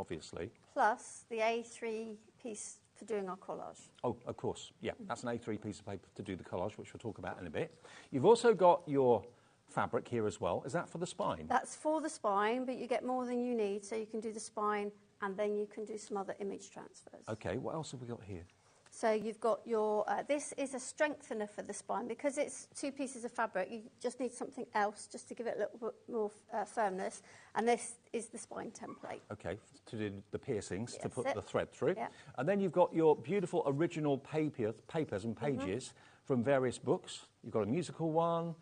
obviously. Plus the A3 piece for doing our collage. Oh, of course, yeah. That's an A3 piece of paper to do the collage, which we'll talk about in a bit. You've also got your fabric here as well. Is that for the spine? That's for the spine, but you get more than you need, so you can do the spine and then you can do some other image transfers. Okay, what else have we got here? So you've got your, this is a strengthener for the spine. Because it's 2 pieces of fabric, you just need something else just to give it a little bit more firmness. And this is the spine template. Okay, to do the piercings, to That's put it. the thread through. Yeah. And then you've got your beautiful original papers and pages from various books. You've got a musical one.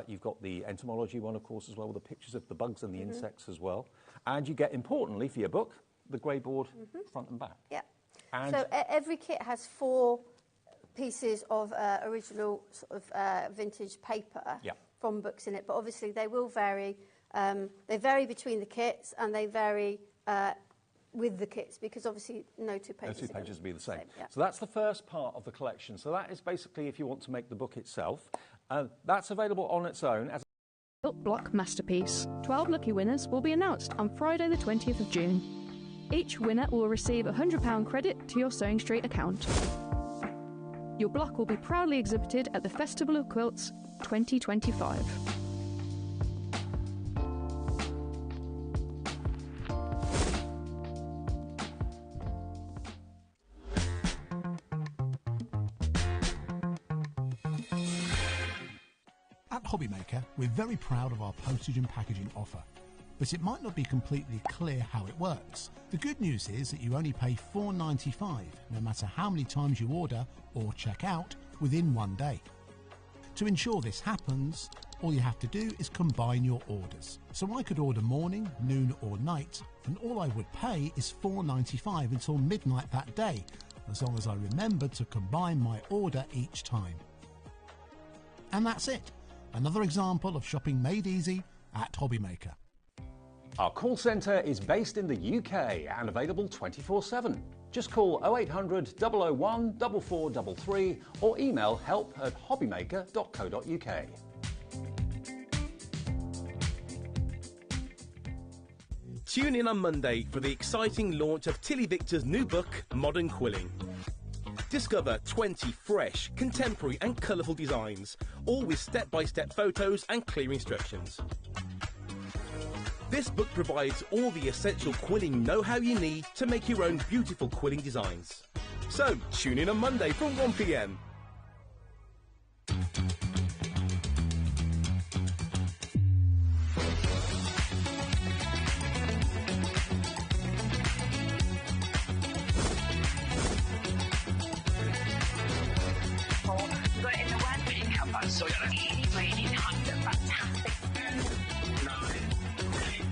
You've got the entomology one, of course, as well, with the pictures of the bugs and the insects as well. And you get, importantly, for your book, the grey board front and back. Yeah. And so every kit has 4 pieces of original sort of vintage paper from books in it, but obviously they will vary. They vary between the kits and they vary with the kits because obviously no 2 pages. No 2 pages will be the same. Yeah. So that's the first part of the collection. So that is basically if you want to make the book itself. That's available on its own as a block masterpiece. 12 lucky winners will be announced on Friday the 20th of June. Each winner will receive a £100 credit to your Sewing Street account. Your block will be proudly exhibited at the Festival of Quilts 2025. At HobbyMaker, we're very proud of our postage and packaging offer, but it might not be completely clear how it works. The good news is that you only pay $4.95 no matter how many times you order or check out within 1 day. To ensure this happens, all you have to do is combine your orders. So I could order morning, noon or night, and all I would pay is $4.95 until midnight that day, as long as I remembered to combine my order each time. And that's it. Another example of shopping made easy at HobbyMaker. Our call centre is based in the UK and available 24/7. Just call 0800 001 4433 or email help@hobbymaker.co.uk. Tune in on Monday for the exciting launch of Tilly Victor's new book, Modern Quilling. Discover 20 fresh, contemporary and colourful designs, all with step-by-step photos and clear instructions. This book provides all the essential quilling know-how you need to make your own beautiful quilling designs. So, tune in on Monday from 1 p.m. So yeah, raining under fantastic. 9, 8,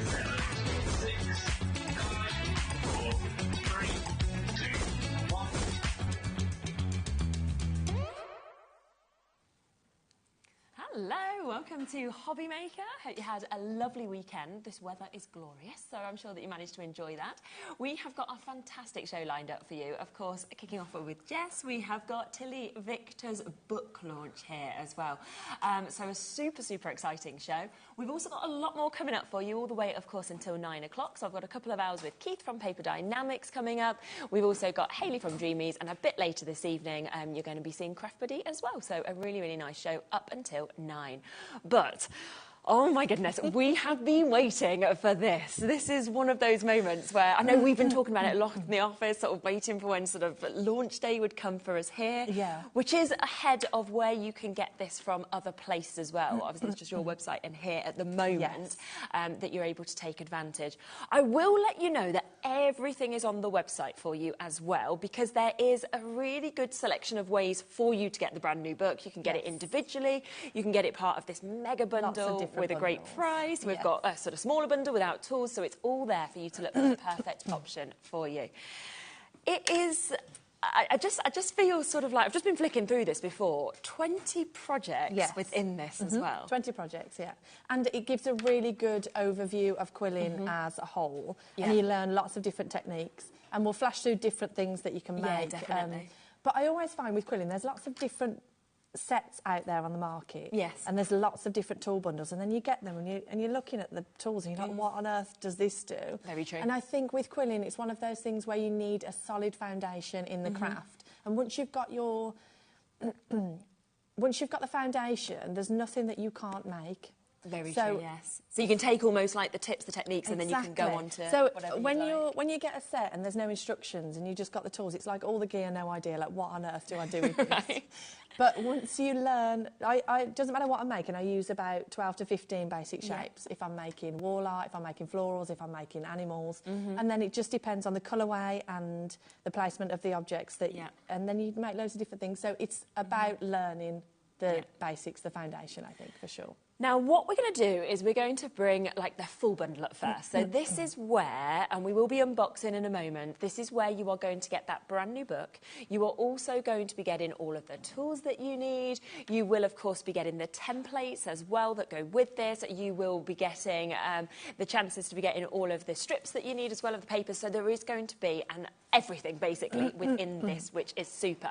7, 6, 5, 4, 3, 2, 1. Hello, welcome to HobbyMaker. Hope you had a lovely weekend. This weather is glorious, so I'm sure that you managed to enjoy that. We have got a fantastic show lined up for you. Of course, kicking off with Jess, we have got Tilly Victor's book launch here as well. So a super, super exciting show. We've also got a lot more coming up for you all the way, of course, until 9 o'clock. So I've got a couple of hours with Keith from Paper Dynamics coming up. We've also got Hayley from Dreamies, and a bit later this evening, you're going to be seeing Craft Buddy as well. So a really, really nice show up until 9. But oh my goodness, we have been waiting for this. This is one of those moments where I know we've been talking about it a lot in the office, sort of waiting for when sort of launch day would come for us here, which is ahead of where you can get this from other places as well. Obviously, it's just your website and here at the moment that you're able to take advantage. I will let you know that everything is on the website for you as well, because there is a really good selection of ways for you to get the brand new book. You can get it individually, you can get it part of this mega bundle with a great price. We've got a sort of smaller bundle without tools, so it's all there for you to look for the perfect option for you. It is... I just feel sort of like, I've just been flicking through this before, 20 projects within this as well. 20 projects, yeah. And it gives a really good overview of quilling as a whole. And you learn lots of different techniques. And we'll flash through different things that you can make. Definitely. But I always find with quilling, there's lots of different sets out there on the market. Yes. And there's lots of different tool bundles, and then you get them and you're looking at the tools and you're like, what on earth does this do? Very true. And I think with quilling, it's one of those things where you need a solid foundation in the craft. And once you've got your once you've got the foundation, there's nothing that you can't make. Very true, yes. So you can take almost like the tips, the techniques, and then you can go on to so whatever when you get a set and there's no instructions and you just got the tools, it's like all the gear, no idea, like what on earth do I do with this? Right. But once you learn, it doesn't matter what I'm making, I use about 12 to 15 basic shapes. If I'm making wall art, if I'm making florals, if I'm making animals, and then it just depends on the colourway and the placement of the objects and then you make loads of different things. So it's about learning the basics, the foundation, I think, for sure. Now, what we're going to do is we're going to bring, like, the full bundle up first. So this is where, and we will be unboxing in a moment, this is where you are going to get that brand new book. You are also going to be getting all of the tools that you need. You will, of course, be getting the templates as well that go with this. You will be getting the chances to be getting all of the strips that you need as well of the papers. So there is going to be everything, basically, within this, which is super.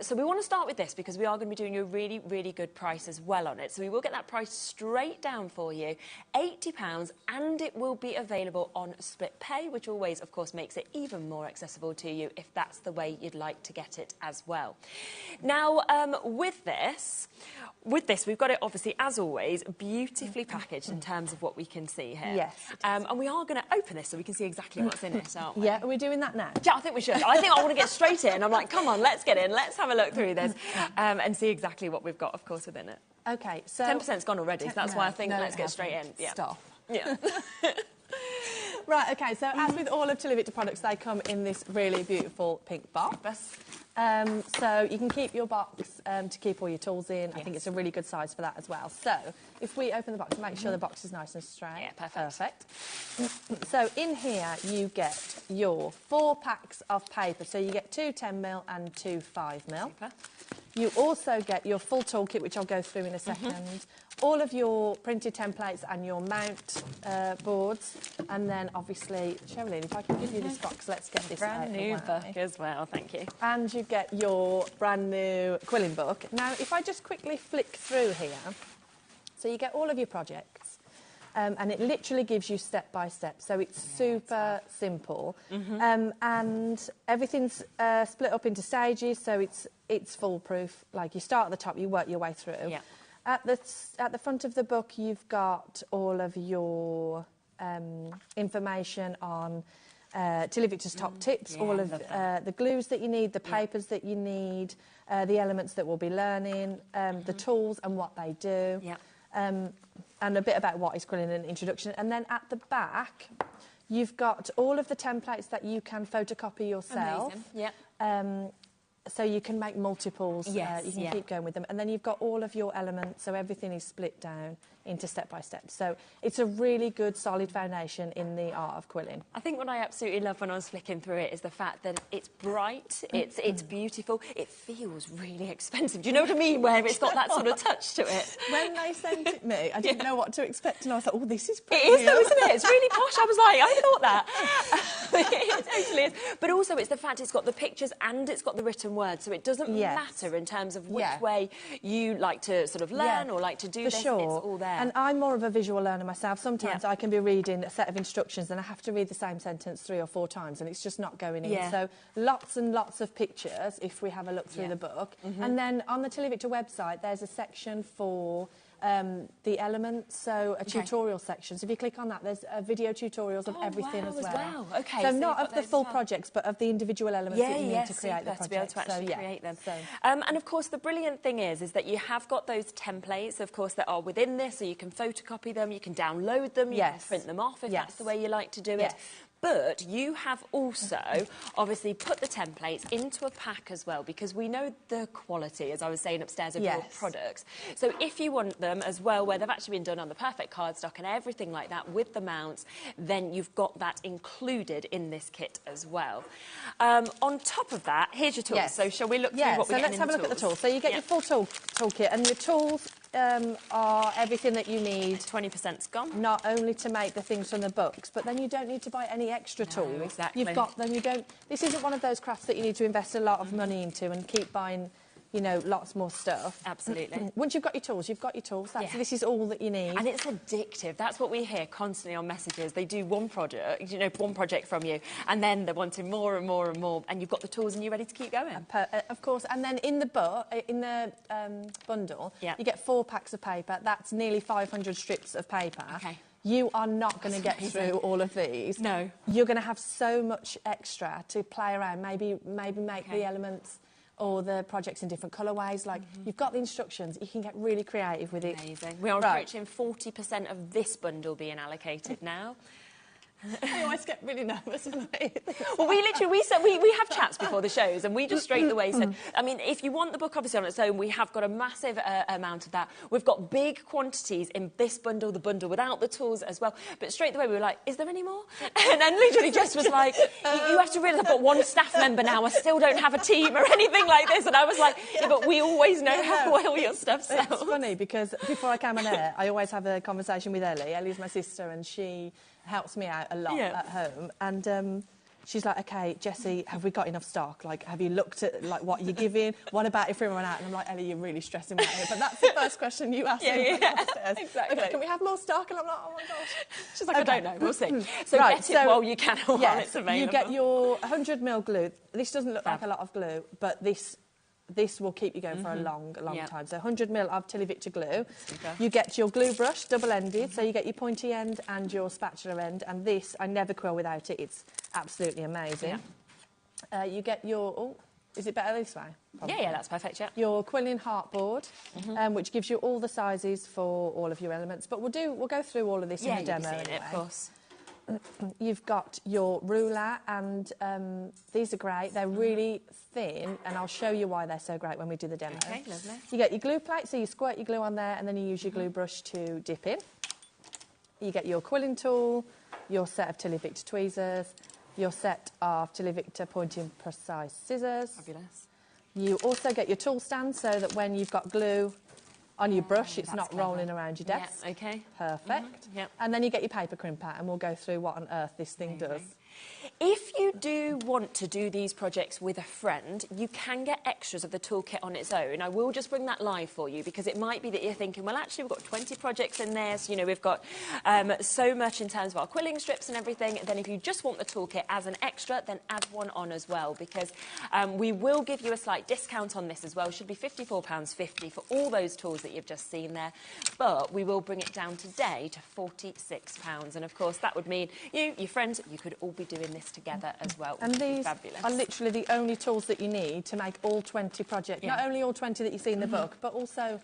So we want to start with this because we are going to be doing you a really, really good price as well on it. So we will get that price straight down for you, £80, and it will be available on split pay, which always, of course, makes it even more accessible to you if that's the way you'd like to get it as well. Now, with this, we've got it, obviously, as always, beautifully packaged in terms of what we can see here. Yes. And we are going to open this so we can see exactly what's in it, aren't we? Yeah, are we doing that now? Yeah, I think we should. I think I want to get straight in. I'm like, come on, let's get in. Let's have a look through this and see exactly what we've got, of course, within it. OK, so... 10%'s gone already, so that's why I think let's get straight in. Yeah. Stop. Yeah. Right, OK, so as with all of Tilly Victor products, they come in this really beautiful pink box. So you can keep your box to keep all your tools in. I think it's a really good size for that as well. So if we open the box, make sure the box is nice and straight. Yeah, perfect. So in here you get your 4 packs of paper. So you get 2 10mm and 2 5mm. Super. You also get your full toolkit, which I'll go through in a second, all of your printed templates and your mount boards, and then obviously, Sherilyn, if I can give you this box, let's get this brand new book as well, thank you. And you get your brand new quilling book. Now, if I just quickly flick through here, so you get all of your projects, and it literally gives you step by step, so it's super simple, and everything's split up into stages, so it's foolproof. Like, you start at the top, you work your way through. Yeah. At the front of the book, you've got all of your information on Tilly Victor's top tips, all of the glues that you need, the papers that you need, the elements that we'll be learning, the tools and what they do, and a bit about what is quilling and an introduction. And then at the back, you've got all of the templates that you can photocopy yourself. Amazing. Yeah. So you can make multiples, you can keep going with them. And then you've got all of your elements, so everything is split down into step-by-step. So it's a really good, solid foundation in the art of quilling. I think what I absolutely love when I was flicking through it is the fact that it's bright, it's beautiful, it feels really expensive. Do you know what I mean? Where it's got that sort of touch to it. When they sent it me, I didn't know what to expect, and I was like, oh, this is pretty. It is, though, isn't it? It's really posh. I was like, I thought that. It totally is. But also, it's the fact it's got the pictures and it's got the written words, so it doesn't matter in terms of which way you like to sort of learn or like to do this. For sure. It's all there. And I'm more of a visual learner myself. Sometimes I can be reading a set of instructions and I have to read the same sentence 3 or 4 times and it's just not going in. So lots and lots of pictures if we have a look through the book. And then on the Tilly Victor website, there's a section for the elements, so a tutorial section. So if you click on that, there's video tutorials of everything as well. Okay, so not of the full projects, but of the individual elements that you need to create the project. To be able to actually create them. And of course, the brilliant thing is that you have got those templates, of course, that are within this, so you can photocopy them, you can download them, you can print them off if that's the way you like to do it. But you have also obviously put the templates into a pack as well, because we know the quality, as I was saying upstairs, of your products. So if you want them as well, where they've actually been done on the perfect cardstock and everything like that with the mounts, then you've got that included in this kit as well. On top of that, here's your tools. So shall we look through what we're getting in the tools? So let's have a look at the tools. So you get your full toolkit, and your tools are everything that you need. 20%'s gone. Not only to make the things from the books, but then you don't need to buy any extra tools. Exactly. You've got them. You don't. This isn't one of those crafts that you need to invest a lot of money into and keep buying you know, lots more stuff. Absolutely. Once you've got your tools, you've got your tools. This is all that you need. And it's addictive. That's what we hear constantly on messages. They do one project, you know, one project from you, and then they're wanting more and more and more, and you've got the tools and you're ready to keep going. Of course. And then in the bundle, you get 4 packs of paper. That's nearly 500 strips of paper. Okay. You are not going to get through all of these. No. You're going to have so much extra to play around. Maybe make the elements or the projects in different colourways. Like, you've got the instructions. You can get really creative with it. Amazing. We are approaching 40% of this bundle being allocated now. I always get really nervous when I Well, we have chats before the shows, and we just straight away said, I mean, if you want the book obviously on its own, we have got a massive amount of that. We've got big quantities in this bundle, the bundle without the tools as well. But straight away we were like, is there any more? And then literally Jess was like, you have to realise I've got 1 staff member now. I still don't have a team or anything like this. And I was like, yeah, but we always know how well your stuff sells. It's funny because before I came on air, I always have a conversation with Ellie. Ellie's my sister, and she helps me out a lot at home, and she's like, okay, Jessie, have we got enough stock? Like, have you looked at like what you're giving? What about if we run out? And I'm like, Ellie, you're really stressing me out here. But that's the first question you ask me downstairs. Exactly. Okay, can we have more stock? And I'm like, oh my gosh. She's like, I don't know, we'll see. So get it while you can, while it's available. You get your 100ml glue. This doesn't look like a lot of glue, but this will keep you going for a long time. So 100ml of Tilly Victor glue. Super. You get your glue brush, double-ended, so you get your pointy end and your spatula end. And this, I never quill without it. It's absolutely amazing. You get your... is it better this way? Probably. Yeah, that's perfect, yeah. Your quilling heartboard, which gives you all the sizes for all of your elements. But we'll go through all of this in the demo anyway. Of course. You've got your ruler, and these are great. They're really thin, and I'll show you why they're so great when we do the demo. Okay, lovely. You get your glue plate, so you squirt your glue on there, and then you use your glue brush to dip in. You get your quilling tool, your set of Tilly Victor tweezers, your set of Tilly Victor pointing precise scissors. Fabulous. You also get your tool stand, so that when you've got glue on your brush, it's not rolling around your desk. Yeah, okay. Perfect. Yep. And then you get your paper crimper, and we'll go through what on earth this thing does. If you do want to do these projects with a friend, you can get extras of the toolkit on its own. I will just bring that live for you, because it might be that you're thinking, well, actually, we've got 20 projects in there, so, you know, we've got so much in terms of our quilling strips and everything. And then if you just want the toolkit as an extra, then add one on as well, because we will give you a slight discount on this as well. It should be £54.50 for all those tools that you've just seen there. But we will bring it down today to £46. And, of course, that would mean you, your friends, you could all be doing this together as well. And these fabulous. Are literally the only tools that you need to make all 20 projects. Not only all 20 that you see in the book, but also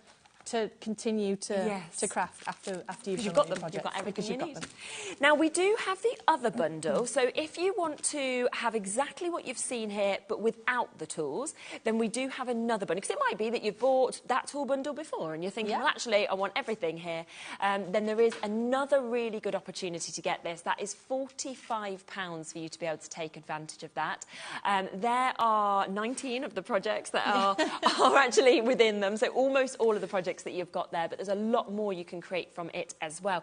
to continue to craft after you've got them. Projects, you've got everything you need. Them. Now, we do have the other bundle. So if you want to have exactly what you've seen here, but without the tools, then we do have another bundle. Because it might be that you've bought that tool bundle before and you're thinking, well, actually, I want everything here. Then there is another really good opportunity to get this. That is £45 for you to be able to take advantage of that. There are 19 of the projects that are actually within them. So almost all of the projects that you've got there, but there's a lot more you can create from it as well.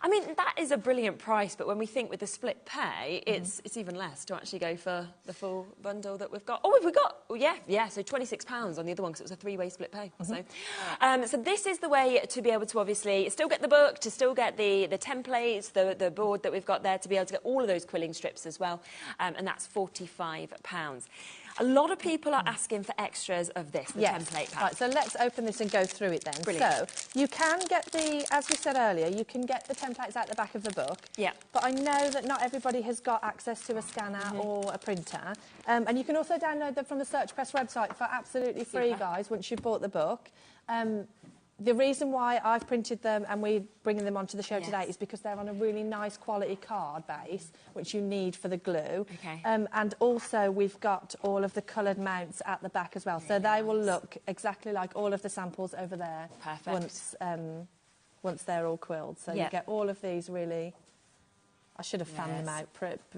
I mean, that is a brilliant price, but when we think with the split pay, it's even less to actually go for the full bundle that we've got. Oh, we've got, so £26 on the other one, because it was a 3-way split pay. So this is the way to be able to obviously still get the book, to still get the templates, the board that we've got there, to be able to get all of those quilling strips as well, and that's £45. A lot of people are asking for extras of this, the template pack. Right, so let's open this and go through it then. Brilliant. So you can get as we said earlier, you can get the templates out the back of the book. Yeah. But I know that not everybody has got access to a scanner or a printer. And you can also download them from the Search Press website for absolutely free, guys, once you've bought the book. The reason why I've printed them and we're bringing them onto the show today is because they're on a really nice quality card base, which you need for the glue. Okay. And also we've got all of the coloured mounts at the back as well. So they will look exactly like all of the samples over there. Perfect. Once they're all quilled. So you get all of these really... I should have fanned them out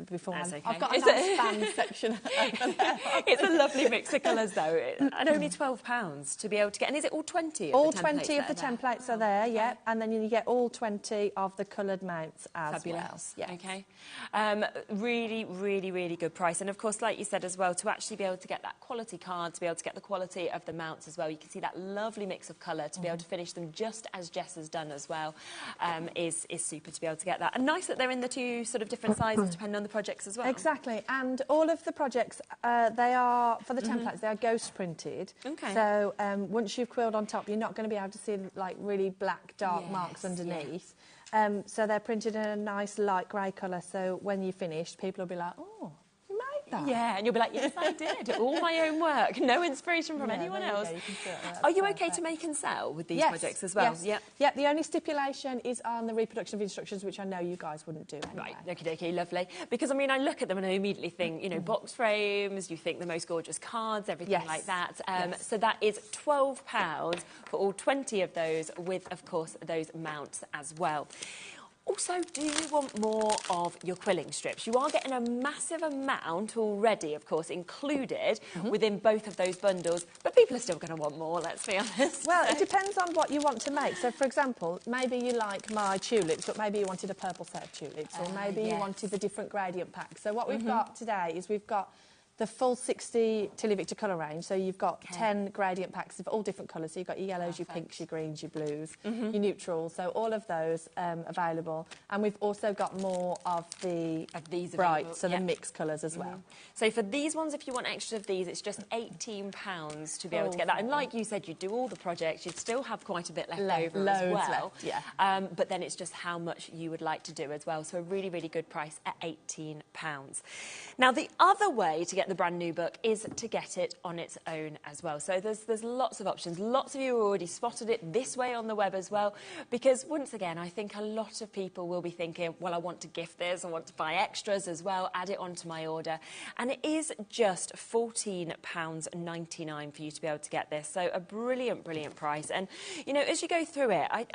beforehand. That's okay. I've got a nice fan section over there. It's a lovely mix of colours, though, and only £12 to be able to get. And is it all 20? All 20 of the templates are there, yeah, and then you get all 20 of the coloured mounts as Fabulous. well. Yeah. Okay. Really, really, really good price. And of course, like you said as well, to actually be able to get that quality card, to be able to get the quality of the mounts as well, you can see that lovely mix of colour to be able to finish them just as Jess has done as well, is super to be able to get that. And nice that they're in the two sort of different sizes depending on the projects as well. Exactly, and all of the projects, they are, for the templates, they are ghost printed. Okay. So once you've quilled on top, you're not going to be able to see like really black, dark marks underneath. So they're printed in a nice light grey colour, so when you're finished, people will be like, oh, you made that? Yeah, and you'll be like, yes, I did. All my own work. No inspiration from anyone else. Are you okay to make and sell with these projects as well? Yes. Yep, the only stipulation is on the reproduction of instructions, which I know you guys wouldn't do anyway. Right, okie dokie, lovely. Because, I mean, I look at them and I immediately think, you know, box frames, you think the most gorgeous cards, everything like that. So that is £12 for all 20 of those with, of course, those mounts as well. Also, do you want more of your quilling strips? You are getting a massive amount already, of course, included within both of those bundles, but people are still going to want more, let's be honest. Well, it depends on what you want to make. So, for example, maybe you like my tulips, but maybe you wanted a purple set of tulips, or maybe you wanted the different gradient packs. So what we've got today is we've got the full 60 Tilly Victor colour range. So you've got 10 gradient packs of all different colours. So you've got your yellows, your pinks, your greens, your blues, your neutrals. So all of those available. And we've also got more of these bright, so the mixed colours as well. So for these ones, if you want extra of these, it's just £18 to be able to get that. And like you said, you'd do all the projects, you'd still have quite a bit left over as well. Left, but then it's just how much you would like to do as well. So a really, really good price at £18. Now, the other way to get the brand new book is to get it on its own as well. So there's lots of options. Lots of you have already spotted it this way on the web as well, because once again, I think a lot of people will be thinking, well, I want to gift this, I want to buy extras as well, add it onto my order. And it is just £14.99 for you to be able to get this. So a brilliant, brilliant price. And, you know, as you go through it, I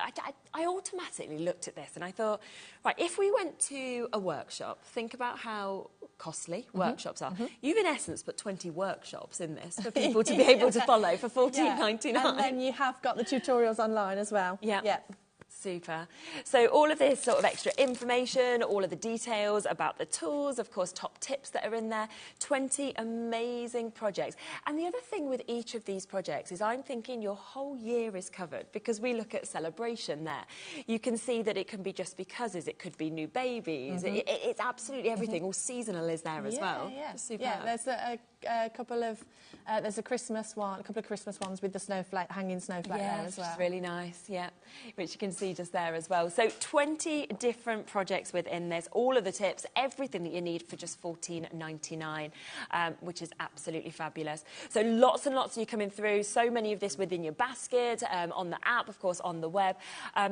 automatically looked at this and I thought, right, if we went to a workshop, think about how costly workshops are. You've in essence put 20 workshops in this for people to be able to follow for £14.99. And then you have got the tutorials online as well. Yeah. Super. So all of this sort of extra information, all of the details about the tools, of course, top tips that are in there, 20 amazing projects. And the other thing with each of these projects is I'm thinking your whole year is covered, because we look at celebration there. You can see that it can be just becauses, it could be new babies, it's absolutely everything. All seasonal is there as well. Yeah, there's a couple of, there's a Christmas one, a couple of Christmas ones with the snowflake, hanging snowflake there as well. Which is really nice, which you can see just there as well. So 20 different projects within this, all of the tips, everything that you need for just £14.99, which is absolutely fabulous. So lots and lots of you coming through, so many of this within your basket, on the app, of course, on the web,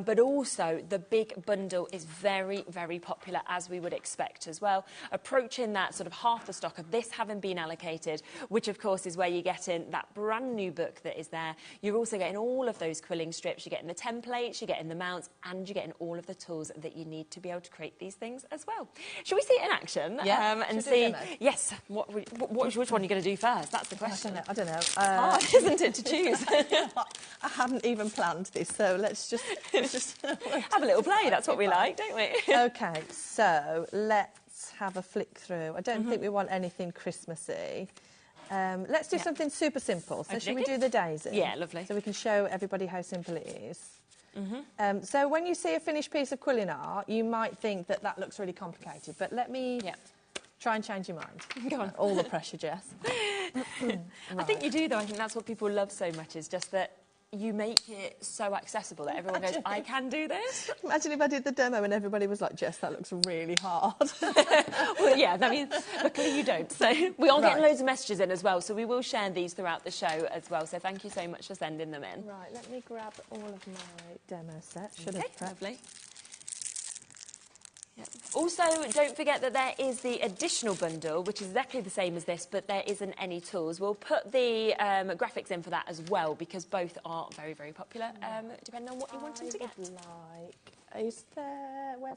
but also the big bundle is very, very popular, as we would expect as well, approaching that sort of half the stock of this having been allocated, which of course is where you're getting that brand new book that is there. You're also getting all of those quilling strips, you're getting the templates, you're getting the mounts, and you're getting all of the tools that you need to be able to create these things as well. Shall we see it in action? And see, which one are you going to do first? That's the question. I don't know. It's hard, isn't it, to choose? I hadn't even planned this, so let's just have a little play. That's what we like, don't we? Okay, so let's have a flick through. I don't think we want anything Christmassy. Let's do something super simple. So should we do the daisy? Yeah, lovely. So we can show everybody how simple it is. So when you see a finished piece of quilling art, you might think that that looks really complicated, but let me try and change your mind. Go on. All the pressure, Jess. I think you do, though. I think that's what people love so much, is just that you make it so accessible that everyone goes, I can do this. Imagine if I did the demo and everybody was like, Jess, that looks really hard. Well, yeah, I mean, luckily you don't. So we are getting loads of messages in as well, so we will share these throughout the show as well. So thank you so much for sending them in. Right, let me grab all of my demo sets. Should have prepped. Lovely. Yep. Also, don't forget that there is the additional bundle, which is exactly the same as this, but there isn't any tools. We'll put the graphics in for that as well, because both are very, very popular, depending on what you want them to get. Where's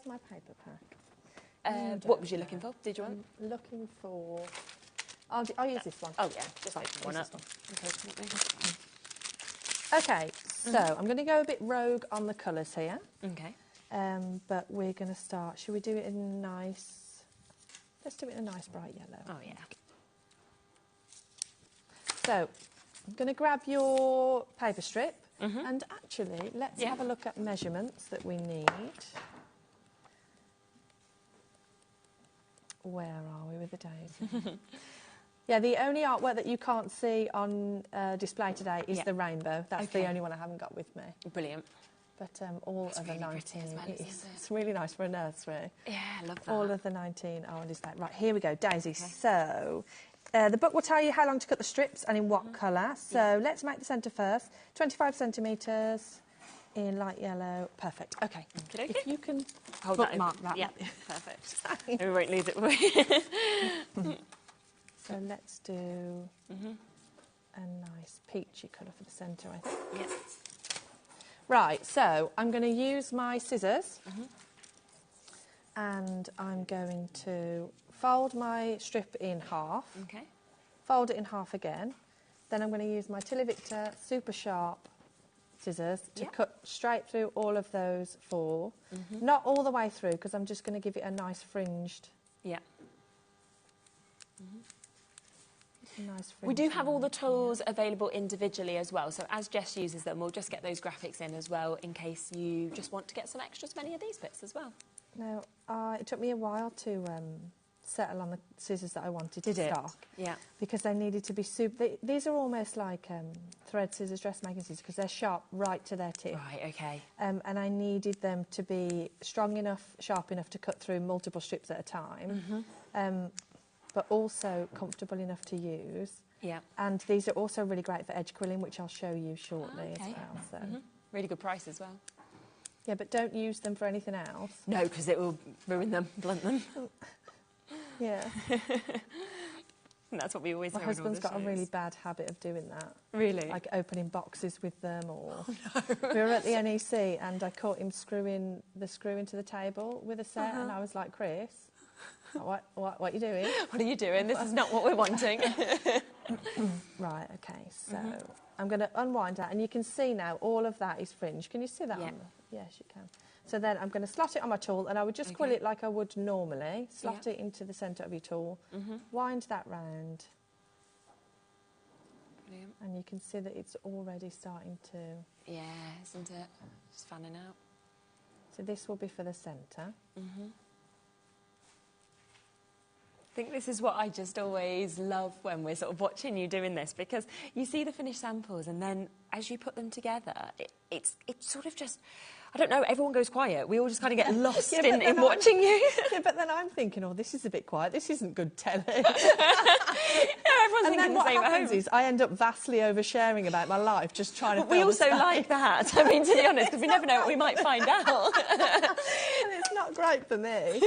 my paper pack? What was you looking for? Did you want? I'm looking for... I'll use this one. Oh, yeah, just open one up. Okay, so I'm going to go a bit rogue on the colours here. Okay. But we're going to start... Should we do it in nice... Let's do it in a nice bright yellow. Oh, yeah. So, I'm going to grab your paper strip and actually, let's have a look at measurements that we need. Where are we with the daisy? Yeah, the only artwork that you can't see on display today is the rainbow. That's the only one I haven't got with me. Brilliant. But all It's of really the pretty 19, as well, it's really nice for a nursery. Yeah, I love that. All of the 19 are on display. Right, here we go, Daisy. Okay. So, the book will tell you how long to cut the strips and in what colour. So let's make the centre first. 25 centimetres in light yellow. Perfect. Okay. If you can hold bookmark that. Yeah, perfect. We won't lose it for you. So let's do a nice peachy colour for the centre, I think. Yes. Right, so I'm going to use my scissors and I'm going to fold my strip in half, fold it in half again, then I'm going to use my Tilly Victor super sharp scissors to cut straight through all of those four, not all the way through because I'm just going to give it a nice fringed. Yeah. We do have all the tools available individually as well, so as Jess uses them, we'll just get those graphics in as well in case you just want to get some extras of any of these bits as well. Now, it took me a while to settle on the scissors that I wanted to stock. Yeah. Because they needed to be super... These are almost like thread scissors, dressmaking scissors, because they're sharp right to their tip. Right, okay. And I needed them to be strong enough, sharp enough to cut through multiple strips at a time. But also comfortable enough to use. Yeah. And these are also really great for edge quilling, which I'll show you shortly as well. So. Really good price as well. Yeah, but don't use them for anything else. No, because it will ruin them, blunt them. Yeah. And that's what we always My hear. husband's got a really bad habit of doing that. Really? Like opening boxes with them or... We were at the NEC and I caught him screwing the screw into the table with a set and I was like, Chris... What are you doing? What are you doing? This is not what we're wanting. Right, okay, so I'm going to unwind that and you can see now all of that is fringed. Can you see that? Yeah. Yes, you can. So then I'm going to slot it on my tool and I would just quill it like I would normally. Slot it into the centre of your tool. Wind that round. Brilliant. And you can see that it's already starting to... Yeah, isn't it? Just fanning out. So this will be for the centre. I think this is what I just always love when we're sort of watching you doing this, because you see the finished samples and then as you put them together, it's sort of just, I don't know, everyone goes quiet. We all just kind of get lost in watching you. Yeah, but then I'm thinking, oh, this is a bit quiet. This isn't good telly. Yeah, everyone's thinking the same at home. What happens is I end up vastly oversharing about my life, just trying to... But we also like that. I mean, to be honest, because we never know what we might find out. And it's not great for me.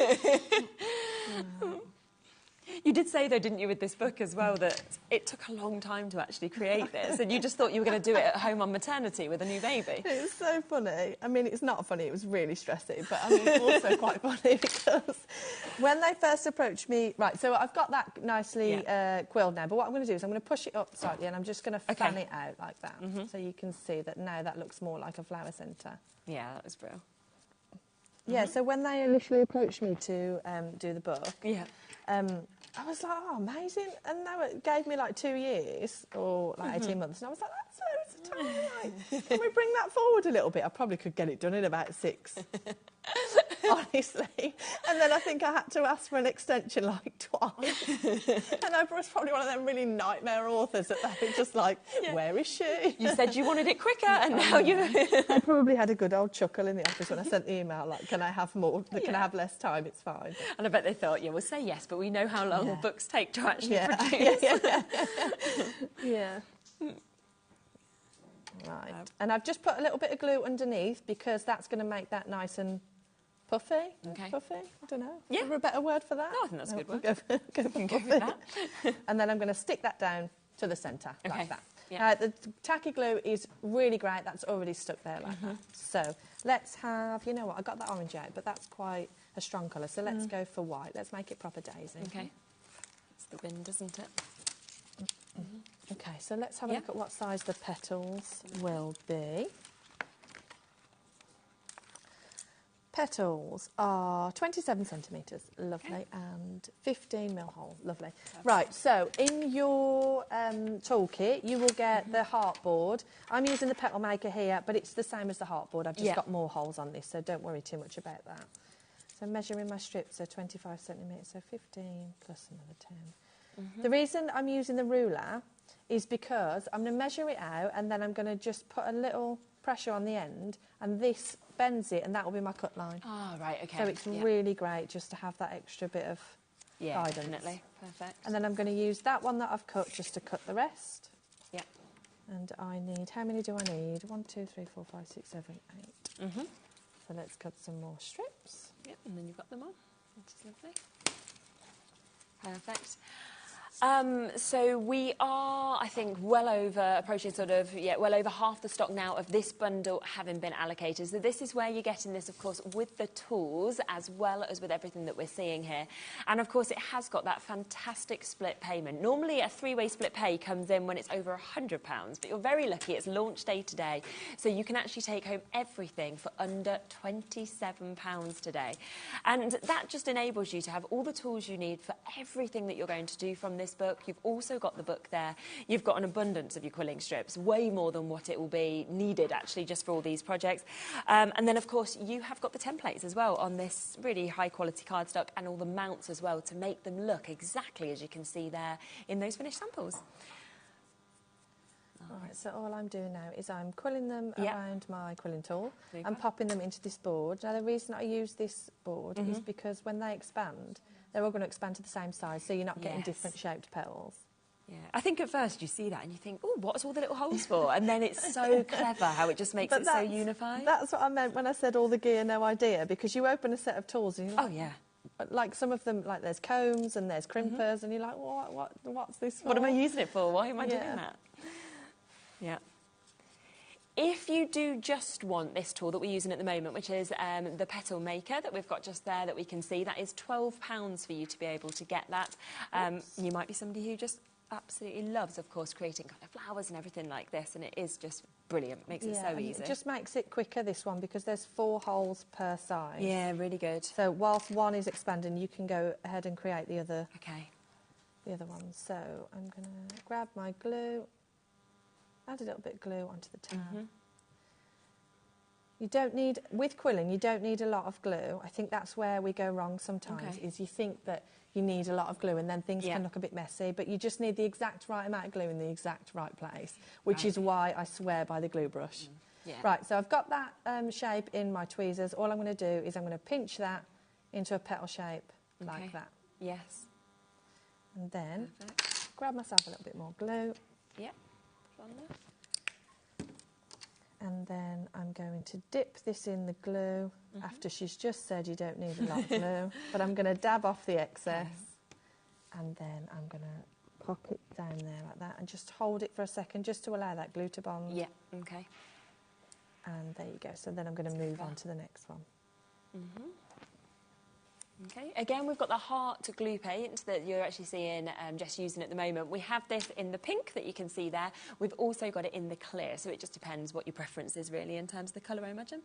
You did say, though, didn't you, with this book as well, that it took a long time to actually create this, and you just thought you were going to do it at home on maternity with a new baby. It's so funny. I mean, it's not funny, it was really stressy, but I mean, it's also quite funny because when they first approached me... Right, so I've got that nicely quilled now, but what I'm going to do is I'm going to push it up slightly and I'm just going to fan it out like that, so you can see that now that looks more like a flower centre. Yeah, that was brilliant. Yeah, so when they initially approached me to do the book... I was like, oh, amazing. And they gave me like 2 years or like 18 months. And I was like, that's loads of time. Like, can we bring that forward a little bit? I probably could get it done in about 6, honestly. And then I think I had to ask for an extension like twice. And I was probably one of them really nightmare authors that they were just like, where is she? You said you wanted it quicker and now you... I probably had a good old chuckle in the office when I sent the email, like, can I have more? Can I have less time? It's fine. And I bet they thought, yeah, we'll say yes, but we know how long books take to actually produce. Right. And I've just put a little bit of glue underneath because that's going to make that nice and puffy. Okay. Puffy? I don't know. Yeah. Is there a better word for that? No, I think that's a good word. Go with that. And then I'm going to stick that down to the centre like that. Yeah. The tacky glue is really great. That's already stuck there like that. So let's have, you know what, I got that orange out, but that's quite a strong colour. So let's go for white. Let's make it proper daisy. Okay. It's the wind, isn't it? Okay, so let's have a look at what size the petals will be. Petals are 27 centimetres, lovely, and 15mm hole, lovely. Right, so in your toolkit, you will get the heartboard. I'm using the petal maker here, but it's the same as the heartboard. I've just got more holes on this, so don't worry too much about that. So measuring my strips are 25 centimetres, so 15 plus another 10. The reason I'm using the ruler is because I'm going to measure it out, and then I'm going to just put a little pressure on the end, and this bends it, and that will be my cut line. Oh, right, okay. So it's really great just to have that extra bit of guidance. Definitely. Perfect. And then I'm going to use that one that I've cut just to cut the rest. Yeah. And I need, how many do I need? 1, 2, 3, 4, 5, 6, 7, 8. So let's cut some more strips. Yep, and then you've got them on, which is lovely. Perfect. So we are, I think, well over, approaching sort of, well over half the stock now of this bundle having been allocated. So this is where you're getting this, of course, with the tools as well as with everything that we're seeing here. And, of course, it has got that fantastic split payment. Normally, a three-way split pay comes in when it's over £100, but you're very lucky. It's launch day today, so you can actually take home everything for under £27 today. And that just enables you to have all the tools you need for everything that you're going to do from this book. You've also got the book there. You've got an abundance of your quilling strips, way more than what it will be needed actually just for all these projects. And then of course you have got the templates as well on this really high quality cardstock, and all the mounts as well to make them look exactly as you can see there in those finished samples. All right, so all I'm doing now is I'm quilling them around my quilling tool and popping them into this board. Now the reason I use this board is because when they expand, they're all going to expand to the same size, so you're not getting different shaped petals. Yeah, I think at first you see that and you think, oh, what's all the little holes for? And then it's so clever how it just makes it so unified. That's what I meant when I said all the gear, no idea, because you open a set of tools and you're like, oh, yeah. Like some of them, like there's combs and there's crimpers, and you're like, what's this for? What am I using it for? Why am I doing that? Yeah. If you do just want this tool that we're using at the moment, which is the petal maker that we've got just there that we can see, that is £12 for you to be able to get that. You might be somebody who just absolutely loves, of course, creating kind of flowers and everything like this, and it is just brilliant. Makes it so easy. It just makes it quicker, this one, because there's 4 holes per side. Yeah, really good. So whilst one is expanding, you can go ahead and create the other ones. So I'm going to grab my glue, add a little bit of glue onto the tab. You don't need, with quilling, you don't need a lot of glue. I think that's where we go wrong sometimes, is you think that you need a lot of glue and then things can look a bit messy, but you just need the exact right amount of glue in the exact right place, which is why I swear by the glue brush. Right, so I've got that shape in my tweezers. All I'm going to do is I'm going to pinch that into a petal shape like that. Yes. And then grab myself a little bit more glue. Yep. On there. And then I'm going to dip this in the glue after she's just said you don't need a lot of glue. But I'm going to dab off the excess and then I'm going to pop it down there like that and just hold it for a second just to allow that glue to bond. Yeah, okay. And there you go. So then I'm going to move on to the next one. Okay, again, we've got the heart glue paint that you're actually seeing Jess using at the moment. We have this in the pink that you can see there. We've also got it in the clear, so it just depends what your preference is really in terms of the colour, I imagine.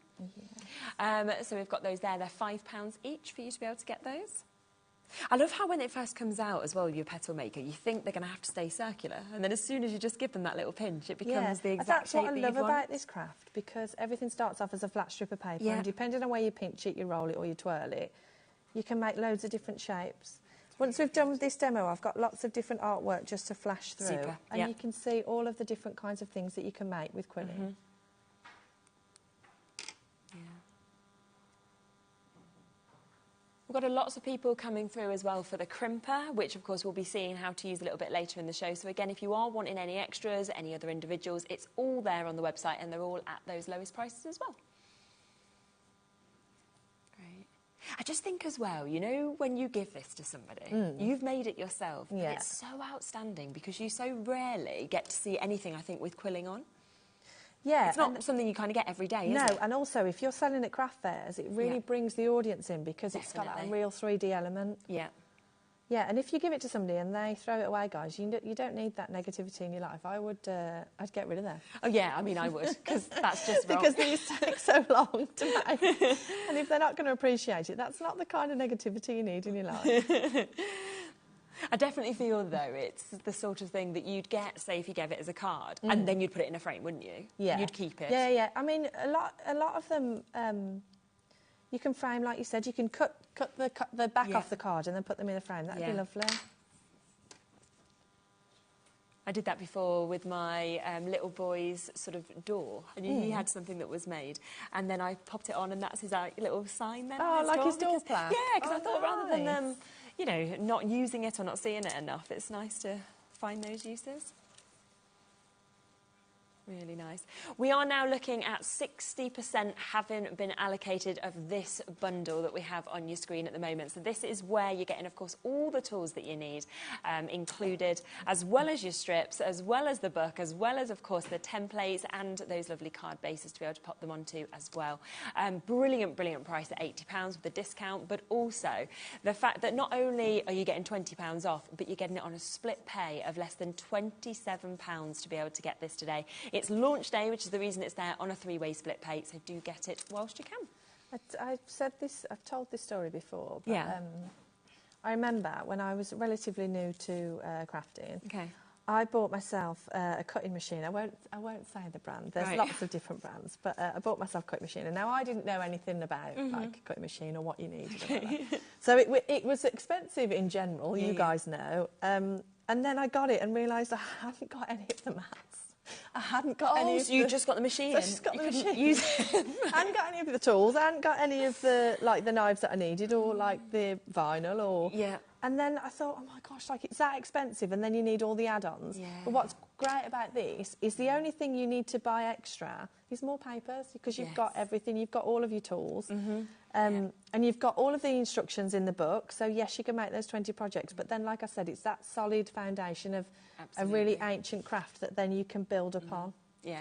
So we've got those there. They're £5 each for you to be able to get those. I love how when it first comes out as well, your petal maker, you think they're going to have to stay circular, and then as soon as you just give them that little pinch, it becomes the exact shape that you want. That's what I love about this craft, because everything starts off as a flat strip of paper, and depending on where you pinch it, you roll it or you twirl it, you can make loads of different shapes. Once we've done this demo, I've got lots of different artwork just to flash through. And you can see all of the different kinds of things that you can make with quilling. We've got lots of people coming through as well for the crimper, which of course we'll be seeing how to use a little bit later in the show. So again, if you are wanting any extras, any other individuals, it's all there on the website and they're all at those lowest prices as well. I just think as well, you know, when you give this to somebody, you've made it yourself. And it's so outstanding because you so rarely get to see anything, I think, with quilling on. Yeah. It's not something you kind of get every day, is it? No, and also if you're selling at craft fairs, it really brings the audience in because it's got that real 3D element. Yeah. Yeah, and if you give it to somebody and they throw it away, guys, you don't need that negativity in your life. I'd get rid of them. Oh, yeah, I mean, I would, because that's just wrong. Because these take so long to make. And if they're not going to appreciate it, that's not the kind of negativity you need in your life. I definitely feel, though, it's the sort of thing that you'd get, say, if you gave it as a card, and then you'd put it in a frame, wouldn't you? Yeah. You'd keep it. Yeah, yeah. I mean, a lot of them... you can frame, like you said, you can cut the back off the card and then put them in a frame. That'd be lovely. I did that before with my little boy's sort of door. And he had something that was made. And then I popped it on, and that's his little sign then. Oh, like his door plaque? Yeah, because I thought rather than them, you know, not using it or not seeing it enough, it's nice to find those uses. Really nice. We are now looking at 60% having been allocated of this bundle that we have on your screen at the moment. So this is where you're getting, of course, all the tools that you need included, as well as your strips, as well as the book, as well as, of course, the templates and those lovely card bases to be able to pop them onto as well. Brilliant, brilliant price at £80 with the discount, but also the fact that not only are you getting £20 off, but you're getting it on a split pay of less than £27 to be able to get this today. It's launch day, which is the reason it's there, on a 3-way split pay, so do get it whilst you can. I've told this story before, but I remember when I was relatively new to crafting, I bought myself a cutting machine. I won't say the brand. There's lots of different brands, but I bought myself a cutting machine, and now I didn't know anything about like a cutting machine or what you needed. So it was expensive in general, you guys know. And then I got it and realised I hadn't got any of the mats. I hadn't got any of you just got the machine? So I just got the machine. Use it. I hadn't got any of the tools. I hadn't got any of the knives that I needed, or like the vinyl, or... Yeah. And then I thought, oh my gosh, like it's that expensive, and then you need all the add-ons. Yeah. But what's great about this is the only thing you need to buy extra is more papers, because you've got everything. You've got all of your tools. And you've got all of the instructions in the book. So, yes, you can make those 20 projects. But then, like I said, it's that solid foundation of a really ancient craft that then you can build upon. Yeah.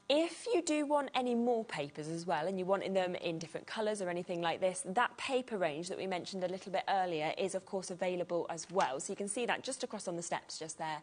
If you do want any more papers as well, and you're wanting them in different colours or anything like this, that paper range that we mentioned a little bit earlier is, of course, available as well. So you can see that just across on the steps just there,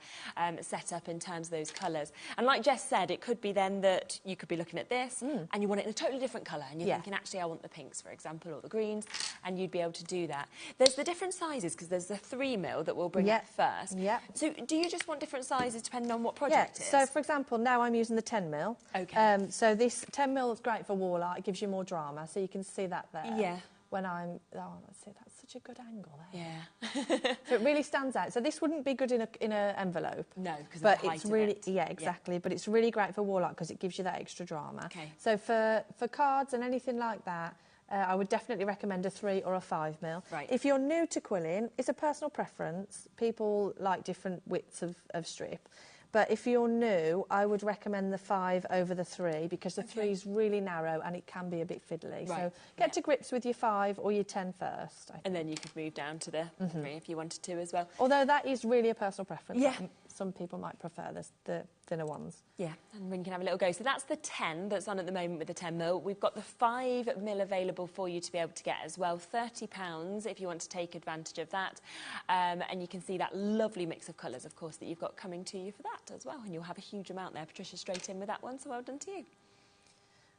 set up in terms of those colours. And like Jess said, it could be then that you could be looking at this and you want it in a totally different colour, and you're thinking, actually, I want the pinks, for example, or the greens, and you'd be able to do that. There's the different sizes, because there's the 3mm that we'll bring up first. So do you just want different sizes depending on what project it is? So, for example, now I'm using the 10mm. Okay. So this 10mm is great for wall art. It gives you more drama, so you can see that there. Yeah. When I'm... Oh, let's see, that's such a good angle there. Yeah. So it really stands out. So this wouldn't be good in an envelope. No, because but it's really... Yeah, exactly. Yeah. But it's really great for wall art because it gives you that extra drama. Okay. So for cards and anything like that, I would definitely recommend a 3 or a 5mm. Right. If you're new to quilling, it's a personal preference. People like different widths of strip. But if you're new, I would recommend the 5 over the 3, because the 3 is really narrow and it can be a bit fiddly. Right. So get to grips with your 5 or your 10 first. And then you could move down to the 3 if you wanted to as well. Although that is really a personal preference. Yeah. Some people might prefer the thinner ones. Yeah, and we can have a little go. So that's the 10 that's on at the moment with the 10mm. We've got the 5mm available for you to be able to get as well. £30 if you want to take advantage of that. And you can see that lovely mix of colours, of course, that you've got coming to you for that as well. And you'll have a huge amount there. Patricia, straight in with that one, so well done to you.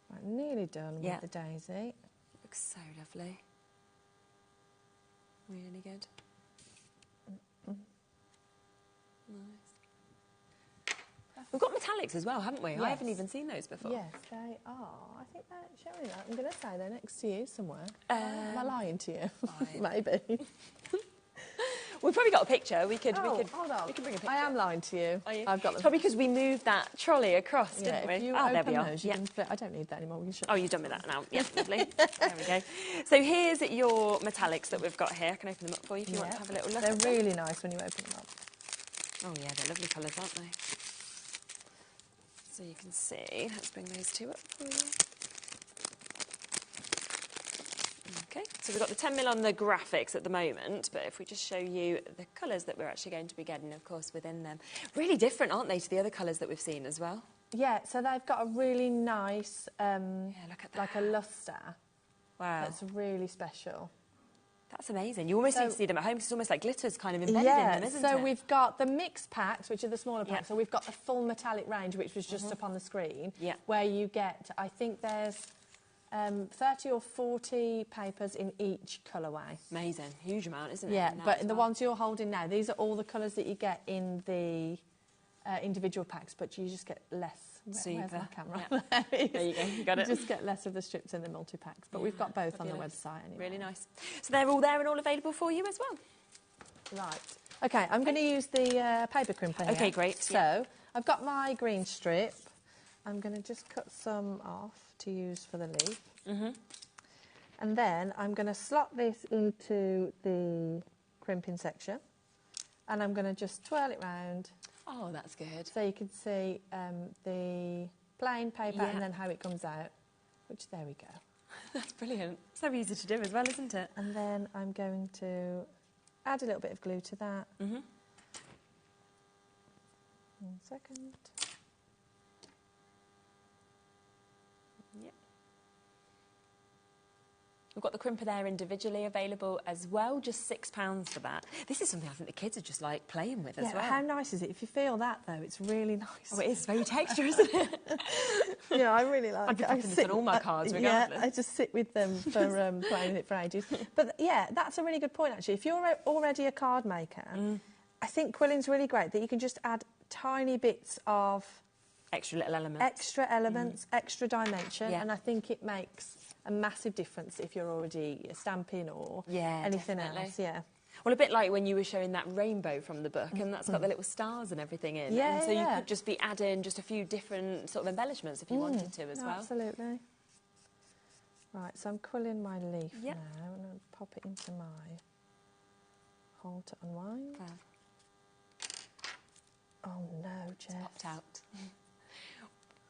Right, nearly done with the daisy. Looks so lovely. Really good. Nice. We've got metallics as well, haven't we? Yes. I haven't even seen those before. Yes, they are. I think they're showing that. I'm going to say they're next to you somewhere. Am I lying to you? Maybe. We've probably got a picture. We could hold on. We can bring a picture. I am lying to you. Are you? I've got them. It's probably because we moved that trolley across, didn't we? If you there open we are. Those, you can flip. I don't need that anymore. We can shut you've done with that now. Yeah, lovely. There we go. So here's your metallics that we've got here. I can open them up for you if you want to have a little look. They're really nice when you open them up. Oh yeah, they're lovely colours, aren't they? So you can see. Let's bring those two up for you. Okay, so we've got the 10mm on the graphics at the moment, but if we just show you the colours that we're actually going to be getting, of course, within them. Really different, aren't they, to the other colours that we've seen as well? Yeah, so they've got a really nice, look at that. like a lustre. Wow. That's really special. That's amazing. You almost need to see them at home because it's almost like glitter's kind of embedded in them, isn't it? So we've got the mixed packs, which are the smaller packs. Yeah. So we've got the full metallic range, which was just up on the screen, where you get, I think there's 30 or 40 papers in each colourway. Amazing. Huge amount, isn't it? Yeah, but the ones you're holding now, these are all the colours that you get in the individual packs, but you just get less. Super. Where's my camera? Yeah. There you go, you got it. You just get less of the strips in the multi-packs, but we've got both on the website anyway. Really nice. So they're all there and all available for you as well? Right. OK, I'm going to use the paper crimper here. OK, great. So I've got my green strip. I'm going to just cut some off to use for the leaf. And then I'm going to slot this into the crimping section. And I'm going to just twirl it round. Oh, that's good. So you can see the plain paper and then how it comes out, which there we go. That's brilliant. So easy to do as well, isn't it? And then I'm going to add a little bit of glue to that. 1 second. Yep. We've got the crimper there individually available as well, just £6 for that. This is something I think the kids are just like playing with as well. How nice is it? If you feel that though, it's really nice. Oh, it is very texture, isn't it? Yeah, I really like I'd be it. putting this on all my cards regardless. Yeah, I just sit with them for playing with it for ages. But yeah, that's a really good point actually. If you're already a card maker, I think quilling's really great that you can just add tiny bits of extra little elements, extra dimension, and I think it makes a massive difference if you're already stamping or anything else. Yeah. Well, a bit like when you were showing that rainbow from the book, and that's got the little stars and everything in. Yeah, and so you could just be adding just a few different sort of embellishments if you wanted to as well. Absolutely. Right, so I'm quilling my leaf now, and I'll pop it into my hole to unwind. Oh no, Jess. It's popped out.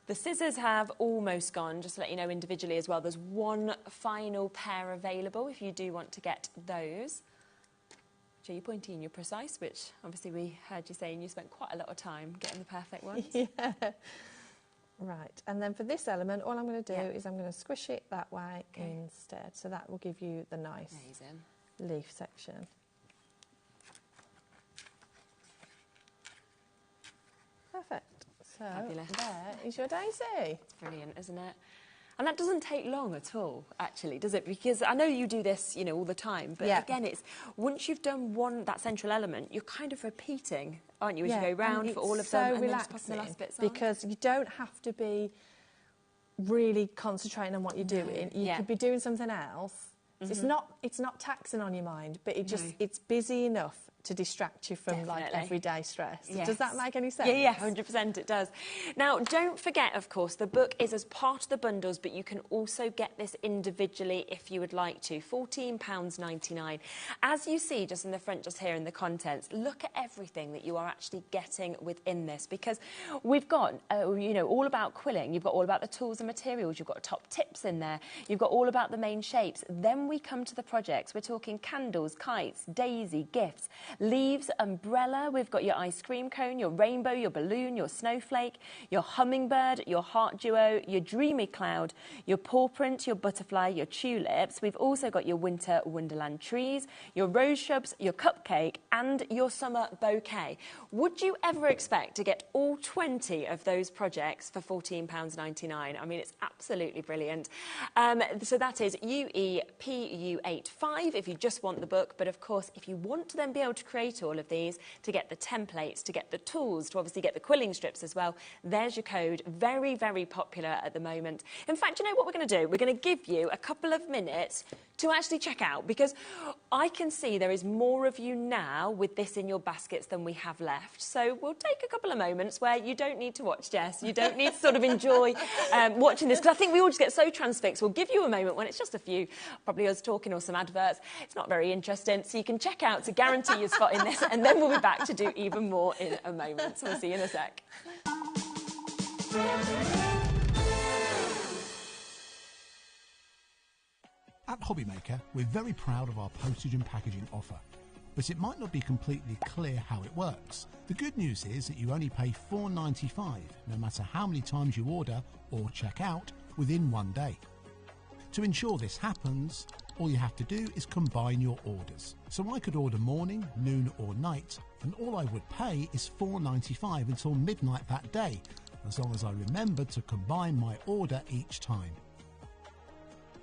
The scissors have almost gone, just to let you know individually as well. There's one final pair available if you do want to get those. So you're pointy and you're precise, which obviously we heard you saying you spent quite a lot of time getting the perfect ones. Yeah. Right, and then for this element, all I'm going to do is I'm going to squish it that way instead. So that will give you the nice leaf section. Perfect. So fabulous. There is your daisy. It's brilliant, isn't it? And that doesn't take long at all, actually, does it? Because I know you do this, you know, all the time. But again, it's once you've done that central element, you're kind of repeating, aren't you, as you go round for all of them and then just popping the last bits on. Because you don't have to be really concentrating on what you're doing. You could be doing something else. It's not taxing on your mind, but it's busy enough to distract you from like everyday stress. Yes. Does that make any sense? Yeah, 100% it does. Now, don't forget, of course, the book is as part of the bundles, but you can also get this individually if you would like to. £14.99. As you see just in the front, just here in the contents, look at everything that you are actually getting within this, because we've got, you know, all about quilling. You've got all about the tools and materials. You've got top tips in there. You've got all about the main shapes. Then we come to the projects. We're talking candles, kites, daisy, gifts, leaves, umbrella. We've got your ice cream cone, your rainbow, your balloon, your snowflake, your hummingbird, your heart duo, your dreamy cloud, your paw print, your butterfly, your tulips. We've also got your winter wonderland trees, your rose shrubs, your cupcake and your summer bouquet. Would you ever expect to get all 20 of those projects for £14.99? I mean, it's absolutely brilliant. So that is UEPU85 if you just want the book. But of course, if you want to then be able to create all of these, to get the templates, to get the tools, to obviously get the quilling strips as well, there's your code. Very, very popular at the moment. In fact, you know what we're going to do? We're going to give you a couple of minutes to actually check out, because I can see there is more of you now with this in your baskets than we have left. So we'll take a couple of moments where you don't need to watch, Jess. You don't need to sort of enjoy watching this, because I think we all just get so transfixed. We'll give you a moment when it's just a few, probably us talking or some adverts. It's not very interesting, so you can check out to guarantee your spot in this, and then we'll be back to do even more in a moment. So we'll see you in a sec. At HobbyMaker, we're very proud of our postage and packaging offer. but it might not be completely clear how it works. The good news is that you only pay $4.95 no matter how many times you order or check out within one day. To ensure this happens, all you have to do is combine your orders. So I could order morning, noon or night, and all I would pay is $4.95 until midnight that day, as long as I remembered to combine my order each time.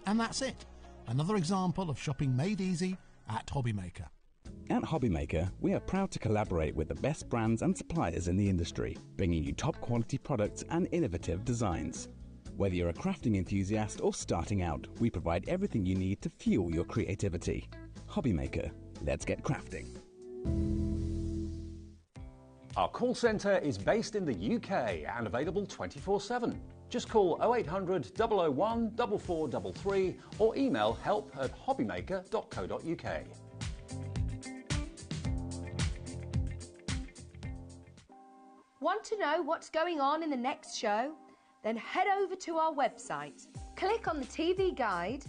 And that's it. Another example of shopping made easy at HobbyMaker. At HobbyMaker, we are proud to collaborate with the best brands and suppliers in the industry, bringing you top quality products and innovative designs. Whether you're a crafting enthusiast or starting out, we provide everything you need to fuel your creativity. HobbyMaker, let's get crafting. Our call centre is based in the UK and available 24/7. Just call 0800 001 4433 or email help@hobbymaker.co.uk. Want to know what's going on in the next show? Then head over to our website. Click on the TV guide.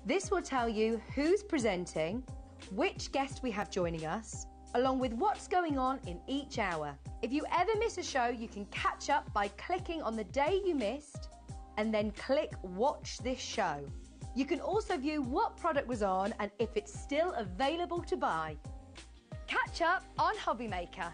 This will tell you who's presenting, which guest we have joining us, along with what's going on in each hour. If you ever miss a show, you can catch up by clicking on the day you missed and then click Watch This Show. You can also view what product was on and if it's still available to buy. Catch up on HobbyMaker.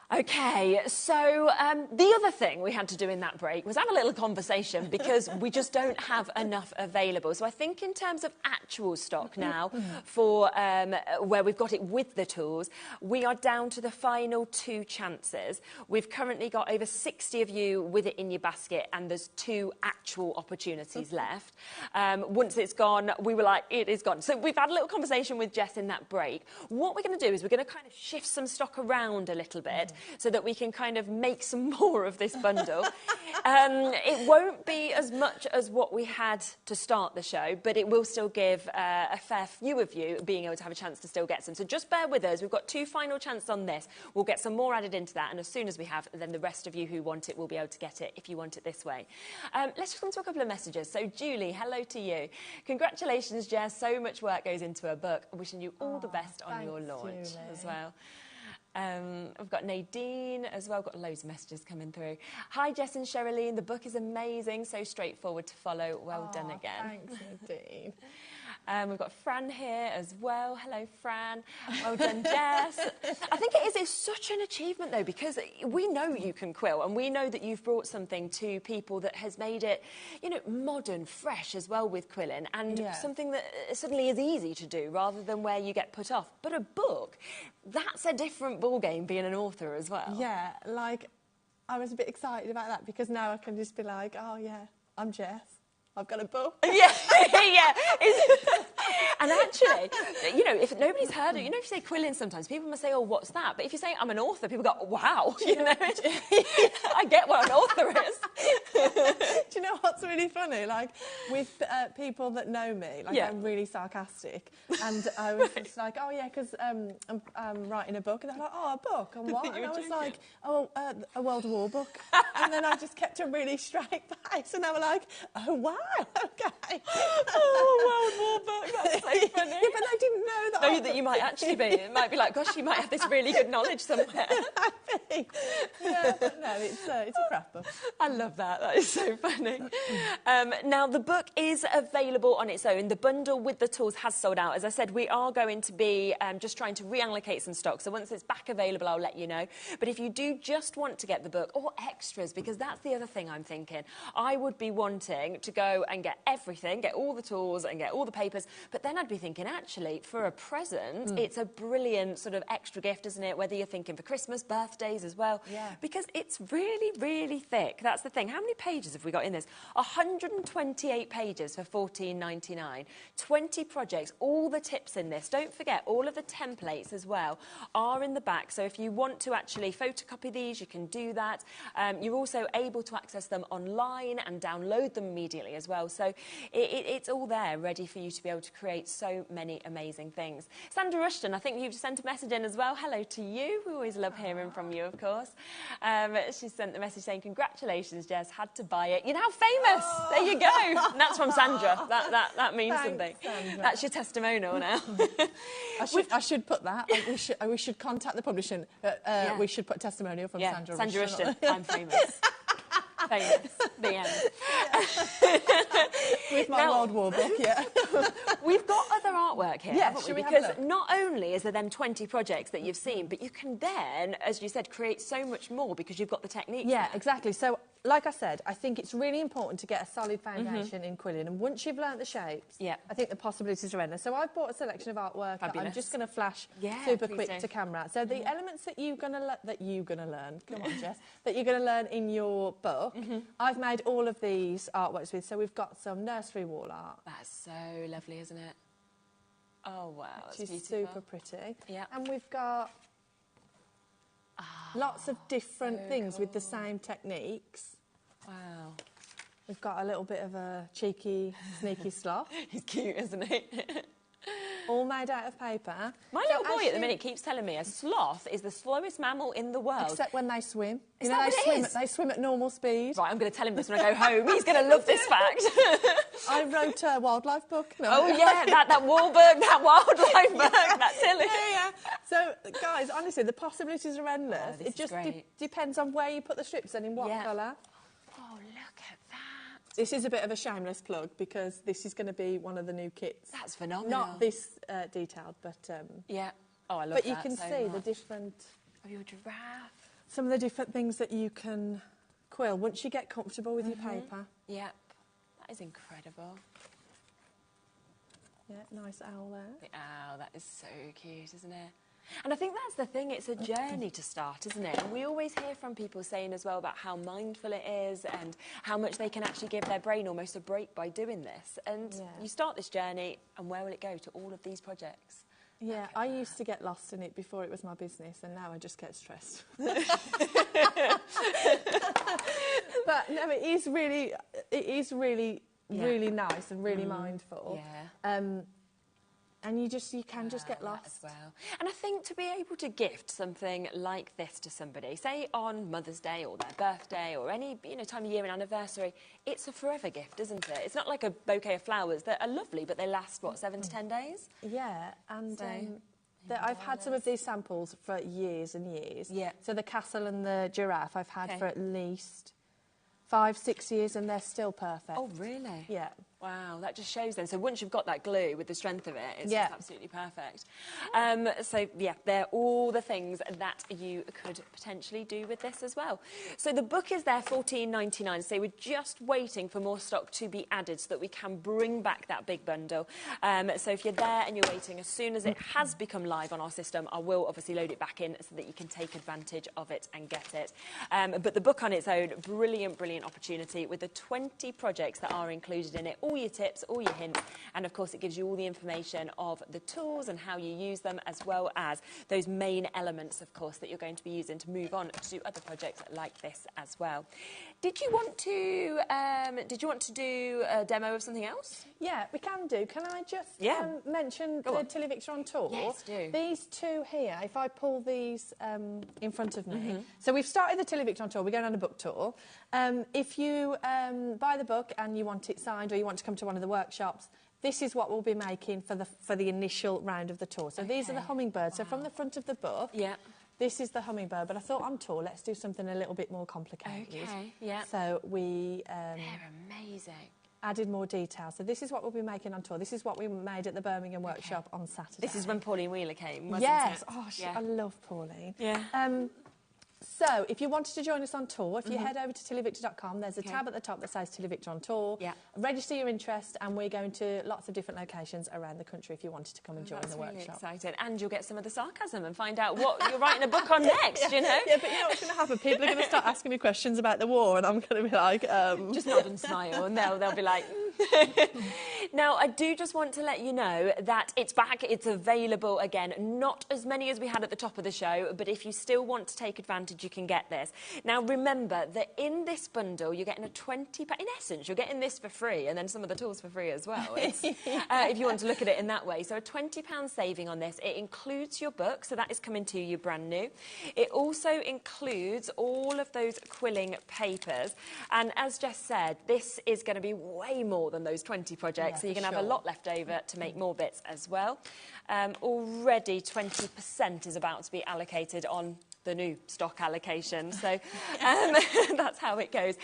Okay, so the other thing we had to do in that break was have a little conversation because we just don't have enough available. So I think in terms of actual stock now for where we've got it with the tools, we are down to the final 2 chances. We've currently got over 60 of you with it in your basket and there's 2 actual opportunities left. Once it's gone, we were like, it is gone. So we've had a little conversation with Jess in that break. What we're going to do is we're going to kind of shift some stock around a little bit so that we can kind of make some more of this bundle. It won't be as much as what we had to start the show, but it will still give a fair few of you being able to have a chance to still get some. So just bear with us. We've got 2 final chances on this. We'll get some more added into that, and as soon as we have, then the rest of you who want it will be able to get it if you want it this way. Let's just come to a couple of messages. So Julie, hello to you. Congratulations, Jess. So much work goes into a book. Wishing you all the best on your launch as well. I've got Nadine as well, got loads of messages coming through. Hi Jess and Sherilyn, the book is amazing, so straightforward to follow. Well done again. Thanks, Nadine. We've got Fran here as well. Hello, Fran. Well done, Jess. I think it's such an achievement, though, because we know you can quill, and we know that you've brought something to people that has made it, you know, modern, fresh as well with quilling, and something that suddenly is easy to do rather than where you get put off. But a book, that's a different ballgame being an author as well. Yeah, like, I was a bit excited about that because now I can just be like, oh, yeah, I'm Jess. I've got a book. Yeah, yeah. And actually, you know, if nobody's heard it, you know, if you say quilling sometimes, people must say, oh, what's that? But if you say I'm an author, people go, wow, you know, I get what an author is. Do you know what's really funny? Like, with people that know me, like, I'm really sarcastic. And I was just like, oh, yeah, because I'm writing a book. And they're like, oh, a book? And what? And I was like, oh, a World War book. And then I just kept a really straight face. And they were like, oh, wow. Okay. Oh, World War book, that's so funny. Yeah, but they didn't know that. No, that you might actually be. It might be like, gosh, you might have this really good knowledge somewhere. I think. Yeah, but no, it's a craft book. I love that. That is so funny. Now, the book is available on its own. The bundle with the tools has sold out. As I said, we are going to be just trying to reallocate some stock. So once it's back available, I'll let you know. But if you do just want to get the book or extras, because that's the other thing I'm thinking, I would be wanting to go and get everything, get all the tools and get all the papers, but then I'd be thinking, actually, for a present, it's a brilliant sort of extra gift, isn't it? Whether you're thinking for Christmas, birthdays as well, because it's really, really thick. That's the thing. How many pages have we got in this? 128 pages for $14.99. 20 projects, all the tips in this. Don't forget, all of the templates as well are in the back, so if you want to actually photocopy these, you can do that. You're also able to access them online and download them immediately as well. So it's all there ready for you to be able to create so many amazing things. Sandra Rushton, I think you've sent a message in as well. Hello to you. We always love hearing from you, of course. She sent the message saying, congratulations, Jess, had to buy it. You're now famous. There you go. And that's from Sandra. That means something. Sandra. That's your testimonial now. I should put that. We should contact the publisher. We should put testimonial from Sandra Rushton. I'm famous. Famous. The end. With my World War book, yeah. We've got other artwork here, haven't we? We Because have not only is there then 20 projects that you've seen, but you can then, as you said, create so much more because you've got the technique. Yeah, exactly. So, like I said, I think it's really important to get a solid foundation in quilling. And once you've learnt the shapes, I think the possibilities are endless. So I've bought a selection of artwork that I'm just going to flash super quick to camera. So the elements that you're going to learn, come on, Jess, that you're going to learn in your book, I've made all of these artworks with. So we've got some nursery wall art. That's so lovely, isn't it? Oh, wow, that's Which is beautiful. super pretty. Yeah. And we've got lots of different things with the same techniques. Wow. We've got a little bit of a cheeky, sneaky sloth. He's cute, isn't he? All made out of paper. My little boy at the minute keeps telling me a sloth is the slowest mammal in the world. Except when they swim. Is that what it is? They swim at normal speed. Right, I'm going to tell him this when I go home. He's going to love this fact. I wrote a wildlife book. No. Oh, yeah, that Wahlberg, that wildlife book, that Tilly. Yeah. So, guys, honestly, the possibilities are endless. Oh, this it just is great. depends on where you put the strips and in what colour. Oh, look at that. This is a bit of a shameless plug because this is going to be one of the new kits. That's phenomenal. Not this detailed, but... yeah. Oh, I love that. But you can see the different... Oh, your giraffe. Some of the different things that you can quill once you get comfortable with your paper. Yep. That is incredible. Yeah, nice owl there. The owl, that is so cute, isn't it? And I think that's the thing, it's a journey to start, isn't it? And we always hear from people saying as well about how mindful it is and how much they can actually give their brain almost a break by doing this. And you start this journey, and where will it go? To all of these projects. Yeah, I used to get lost in it before it was my business, and now I just get stressed. But no, it is really nice and really mindful. Yeah. And you can just get lost as well. And I think to be able to gift something like this to somebody, say on Mother's Day or their birthday or any time of year and anniversary, it's a forever gift, isn't it? It's not like a bouquet of flowers that are lovely, but they last what, 7 to 10 days? Yeah, and I've had some of these samples for years and years. Yeah. So the castle and the giraffe I've had for at least 5-6 years, and they're still perfect. Oh, really? Yeah. Wow, that just shows then. So once you've got that glue with the strength of it, it's just absolutely perfect. So, yeah, they're all the things that you could potentially do with this as well. So the book is there, $14.99. So we're just waiting for more stock to be added so that we can bring back that big bundle. So if you're there and you're waiting, as soon as it has become live on our system, I will obviously load it back in so that you can take advantage of it and get it. But the book on its own, brilliant, brilliant opportunity with the 20 projects that are included in it. All your tips, all your hints, and of course it gives you all the information of the tools and how you use them, as well as those main elements, of course, that you're going to be using to move on to other projects like this as well. Did you want to do a demo of something else? Yeah, we can do. Can I just mention the Tilly Victor on tour? Yes, do. These two here, if I pull these in front of me. So we've started the Tilly Victor on tour. We're going on a book tour. If you buy the book and you want it signed or you want to come to one of the workshops, this is what we'll be making for the initial round of the tour. So these are the hummingbirds. So from the front of the book, this is the hummingbird. But I thought on tour, let's do something a little bit more complicated. Okay, yeah. So we... they're amazing. Added more detail. So this is what we'll be making on tour. This is what we made at the Birmingham workshop on Saturday. This is when Pauline Wheeler came, wasn't it? Oh, I love Pauline. Yeah. So, if you wanted to join us on tour, if you head over to tillyvictor.com, there's a tab at the top that says Tilly Victor on tour. Yeah. Register your interest, and we're going to lots of different locations around the country if you wanted to come and join the workshop. That's really exciting. And you'll get some of the sarcasm and find out what you're writing a book on next, you know? Yeah, but you know what's going to happen? People are going to start asking me questions about the war, and I'm going to be like... Just nod and smile, and they'll be like... Now, I do just want to let you know that it's back, it's available again. Not as many as we had at the top of the show, but if you still want to take advantage, you can get this. Now, remember that in this bundle, you're getting a £20... In essence, you're getting this for free, and then some of the tools for free as well. It's, if you want to look at it in that way. So a £20 saving on this. It includes your book, so that is coming to you brand new. It also includes all of those quilling papers. And as Jess said, this is going to be way more than those 20 projects, so you're going to have a lot left over to make more bits as well. Already 20% is about to be allocated on the new stock allocation, so that's how it goes.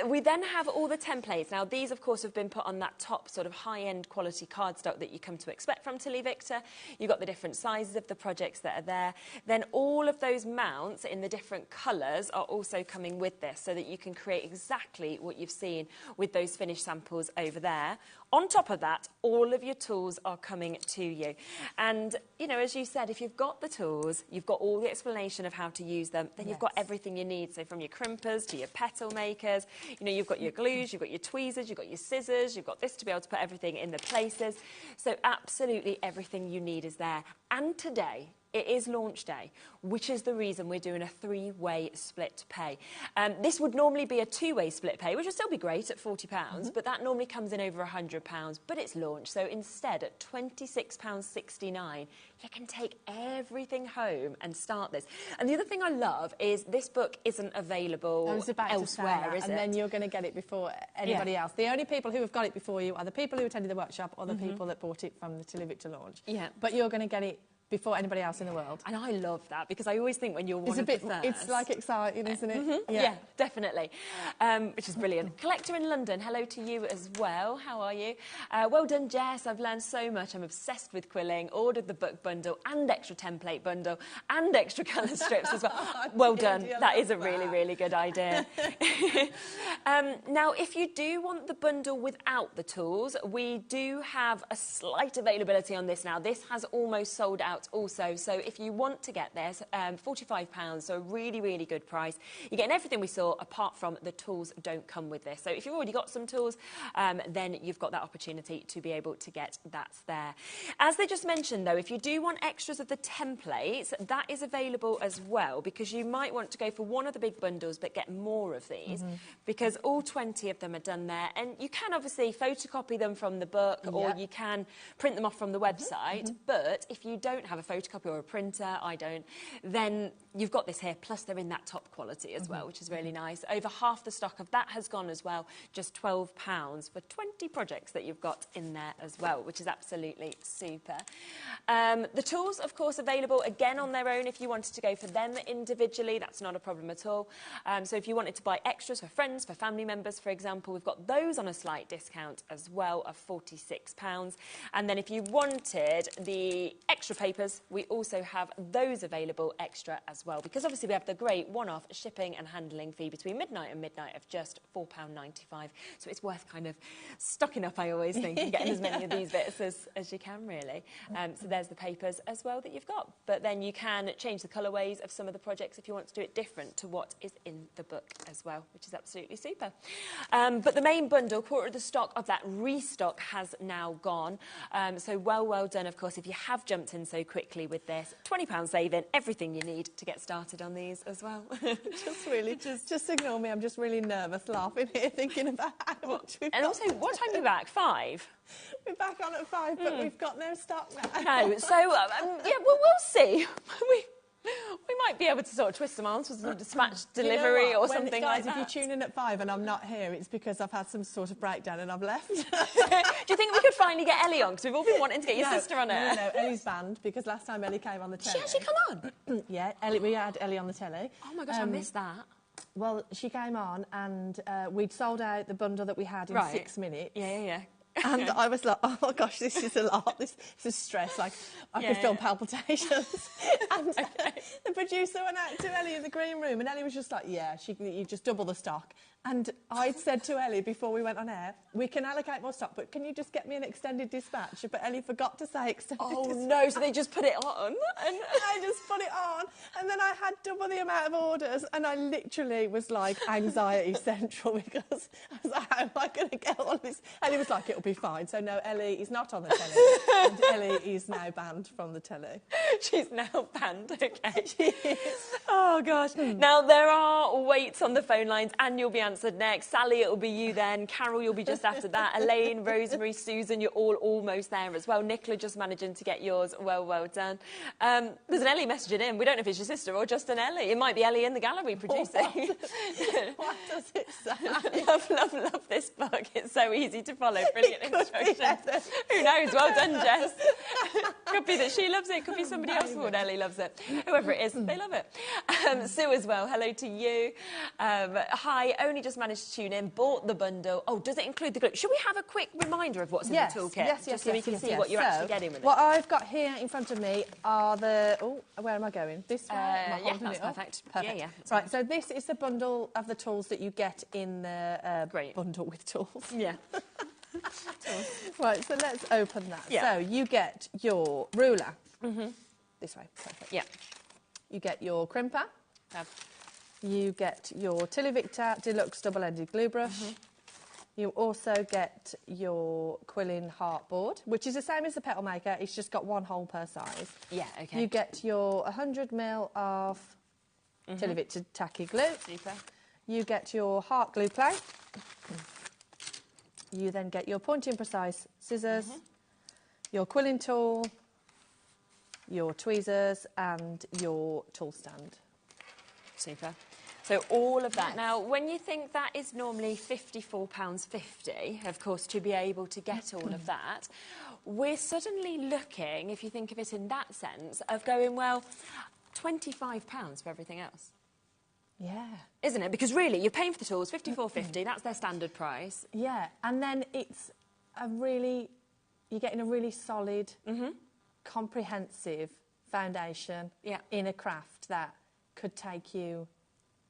We then have all the templates. Now, these, of course, have been put on that top sort of high-end quality cardstock that you come to expect from Tilly Victor. You've got the different sizes of the projects that are there. Then all of those mounts in the different colours are also coming with this, so that you can create exactly what you've seen with those finished samples over there. On top of that, all of your tools are coming to you. And, you know, as you said, if you've got the tools, you've got all the explanation of how to use them, then you've got everything you need. So from your crimpers to your petal makers, you know, you've got your glues, you've got your tweezers, you've got your scissors, you've got this to be able to put everything in the places. So absolutely everything you need is there. And today, it is launch day, which is the reason we're doing a 3-way split pay. This would normally be a 2-way split pay, which would still be great at £40, but that normally comes in over £100, but it's launched. So instead, at £26.69, you can take everything home and start this. And the other thing I love is this book isn't available elsewhere, is it? And then you're going to get it before anybody else. The only people who have got it before you are the people who attended the workshop or the people that bought it from the Tilly Victor launch. Yeah. But you're going to get it before anybody else in the world. And I love that, because I always think when you're one of the first... It's like exciting, isn't it? Yeah, definitely. Which is brilliant. Collector in London, hello to you as well. How are you? Well done, Jess. I've learned so much. I'm obsessed with quilling. Ordered the book bundle and extra template bundle and extra colour strips as well. Well done. That is a really, really good idea. Now, if you do want the bundle without the tools, we do have a slight availability on this now. This has almost sold out also, so if you want to get this, £45, so a really, really good price. You're getting everything we saw, apart from the tools don't come with this. So if you've already got some tools, then you've got that opportunity to be able to get that there. As they just mentioned, though, if you do want extras of the templates, that is available as well, because you might want to go for one of the big bundles but get more of these, because all 20 of them are done there, and you can obviously photocopy them from the book, or you can print them off from the website, but if you don't have a photocopy or a printer, I don't, then you've got this here, plus they're in that top quality as well, which is really nice. Over half the stock of that has gone as well, just £12 for 20 projects that you've got in there as well, which is absolutely super. The tools, of course, available again on their own. If you wanted to go for them individually, that's not a problem at all. So if you wanted to buy extras for friends, for family members, for example, we've got those on a slight discount as well of £46. And then if you wanted the extra papers, we also have those available extra as well, because obviously we have the great one-off shipping and handling fee between midnight and midnight of just £4.95, so it's worth kind of stocking up, I always think, and getting as many of these bits as you can, really. So there's the papers as well that you've got, but then you can change the colourways of some of the projects if you want to do it different to what is in the book as well, which is absolutely super. But the main bundle, quarter of the stock of that restock, has now gone, so well done, of course, if you have jumped in so quickly with this. £20 saving, everything you need to get started on these as well. just ignore me. I'm just really nervous, laughing here, thinking about how much we've got. And also, what time are you back? 5? We're back on at 5, but we've got no stock now. No, so yeah, well, we'll see. We might be able to sort of twist some arms for some dispatch delivery or something like that. If you tune in at 5 and I'm not here, it's because I've had some sort of breakdown and I've left. Do you think we could finally get Ellie on? Because we've all been wanting to get your sister on it. No, Ellie's banned, because last time Ellie came on the telly... She actually come on? Yeah, we had Ellie on the telly. Oh my gosh, I missed that. Well, she came on and we'd sold out the bundle that we had in 6 minutes. Yeah. And I was like, oh my gosh, this is a lot. This is stress. Like, I could feel palpitations. And the producer went out to Ellie in the green room, and Ellie was just like, you just double the stock. And I'd said to Ellie before we went on air, we can allocate more stock, but can you just get me an extended dispatch? But Ellie forgot to say extended dispatch. Oh, no, so they just put it on? And I just put it on, and then I had double the amount of orders, and I literally was like anxiety central because I was like, how am I going to get all this? Ellie was like, it'll be fine. So no, Ellie is not on the telly, and Ellie is now banned from the telly. She's now banned, okay. She is. Oh, gosh. Now, there are waits on the phone lines, and you'll be answered next. Sally, it'll be you then. Carol, you'll be just after that. Elaine, Rosemary, Susan, you're all almost there as well. Nicola just managing to get yours. Well done. There's an Ellie messaging in. We don't know if it's your sister or just an Ellie. It might be Ellie in the gallery producing. What does it say? Love this book. It's so easy to follow. Brilliant instructions. Who knows? Well done, Jess. Could be that she loves it. Could be somebody else who Ellie loves it. Whoever it is, they love it. Sue as well. Hello to you. Hi. Only just managed to tune in. Bought the bundle. Oh, does it include the glue? Should we have a quick reminder of what's in the toolkit? Yes, just so we can see what you're actually getting with it. What I've got here in front of me are the... Oh, where am I going? This way? Yeah, that's perfect. Yeah. Right, so this is the bundle of the tools that you get in the bundle with tools. Yeah. Right, so let's open that. Yeah. So you get your ruler. This way, perfect. Yeah. You get your crimper. Fab. You get your Tilly Victor Deluxe Double-Ended Glue Brush. You also get your quilling heart board, which is the same as the Petal Maker. It's just got one hole per size. Yeah, okay. You get your 100ml of Tilly Victor Tacky Glue. Super. You get your heart glue plate. You then get your pointing precise scissors, your quilling tool, your tweezers, and your tool stand. Super. So all of that. Now, when you think that is normally £54.50, of course, to be able to get all of that, we're suddenly looking, if you think of it in that sense, of going, well, £25 for everything else. Yeah. Isn't it? Because really, you're paying for the tools, £54.50, that's their standard price. Yeah, and then it's you're getting a really solid, comprehensive foundation in a craft that could take you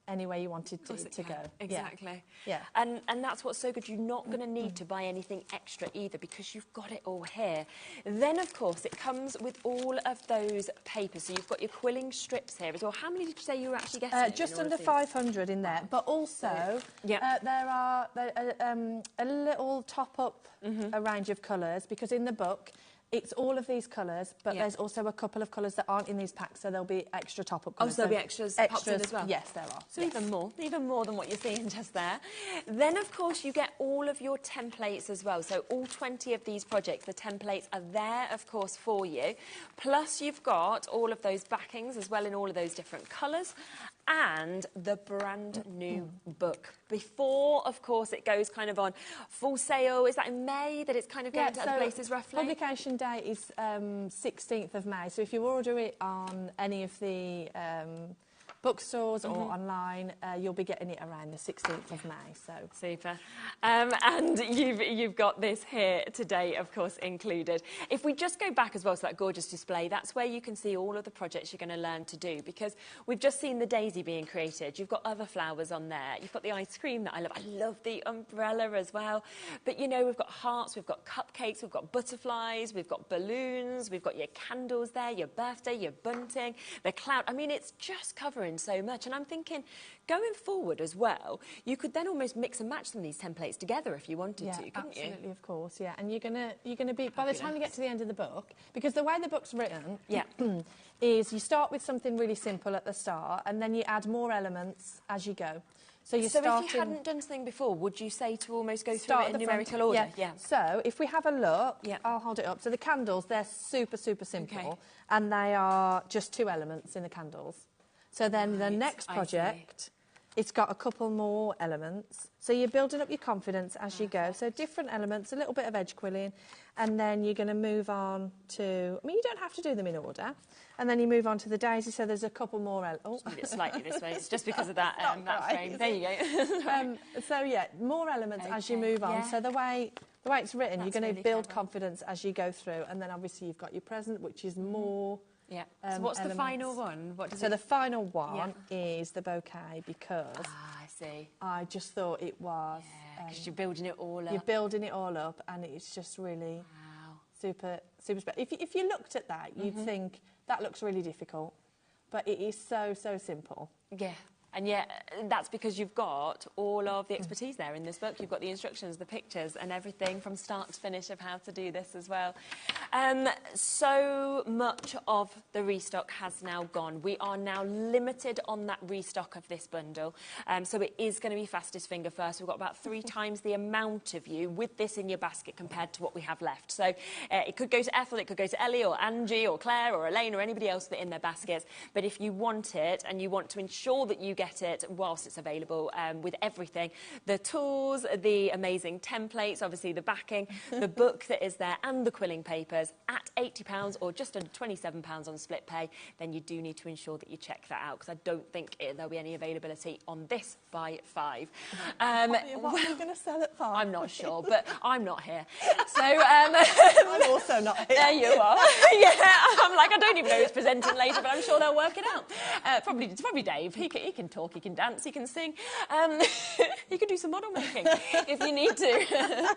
anywhere you wanted to go. Exactly. Yeah. And that's what's so good. You're not going to need to buy anything extra either because you've got it all here. Then, of course, it comes with all of those papers. So you've got your quilling strips here as well. How many did you say you were actually getting? Just under 500 in there. But also, there are a little top-up a range of colours because in the book, it's all of these colours, but there's also a couple of colours that aren't in these packs, so there'll be extra top-up colours. Oh, so there'll be extras popped in as well? Yes, there are. So even more than what you're seeing just there. Then, of course, you get all of your templates as well. So all 20 of these projects, the templates are there, of course, for you. Plus, you've got all of those backings as well in all of those different colours. And the brand new book. Before, of course, it goes kind of on full sale. Is that in May that it's kind of going to other places roughly? Publication date is 16th of May. So if you order it on any of the bookstores or online, you'll be getting it around the 16th of May. So super. And you've got this here today, of course, included. If we just go back as well to that gorgeous display, that's where you can see all of the projects you're going to learn to do, because we've just seen the daisy being created. You've got other flowers on there. You've got the ice cream that I love. I love the umbrella as well. But, you know, we've got hearts, we've got cupcakes, we've got butterflies, we've got balloons, we've got your candles there, your birthday, your bunting, the cloud. I mean, it's just covering so much. And I'm thinking, going forward as well, you could then almost mix and match some of these templates together if you wanted to, couldn't you? Absolutely, of course, yeah. And you're gonna be, by the time you get to the end of the book, because the way the book's written is you start with something really simple at the start and then you add more elements as you go. So if you hadn't done something before, would you say to almost go through it in numerical order? Yeah. So if we have a look, I'll hold it up. So the candles, they're super, super simple, and they are just 2 elements in the candles. So then the next project, it's got a couple more elements. So you're building up your confidence as you go. So different elements, a little bit of edge quilling, and then you're going to move on to... I mean, you don't have to do them in order. And then you move on to the daisy, so there's a couple more... Just move it slightly this way. It's just because of that, that frame. There you go. So, yeah, more elements as you move on. So the way it's written, you're going to build confidence as you go through. And then, obviously, you've got your present, which is more... Yeah. So what's the final one? The final one is the bouquet, because see. I just thought it was. Because you're building it all up. You're building it all up, and it's just really super special. If you looked at that, you'd think that looks really difficult, but it is so simple. Yeah. And yet, that's because you've got all of the expertise there in this book. You've got the instructions, the pictures, and everything from start to finish of how to do this as well. So much of the restock has now gone. We are now limited on that restock of this bundle. So it is going to be fastest finger first. We've got about 3 times the amount of you with this in your basket compared to what we have left. So it could go to Ethel, it could go to Ellie or Angie or Claire or Elaine or anybody else that in their baskets. But if you want it and you want to ensure that you get it whilst it's available with everything, the tools, the amazing templates, obviously the backing, the book that is there and the quilling papers at £80 or just under £27 on split pay, then you do need to ensure that you check that out, because I don't think there'll be any availability on this by 5. What are you going to sell at 5? I'm not sure, but I'm not here. So I'm also not here. There you are. Yeah, I'm like, I don't even know who's presenting later, but I'm sure they'll work it out. It's probably Dave. He can talk, he can dance, he can sing. He can do some model making if you need to.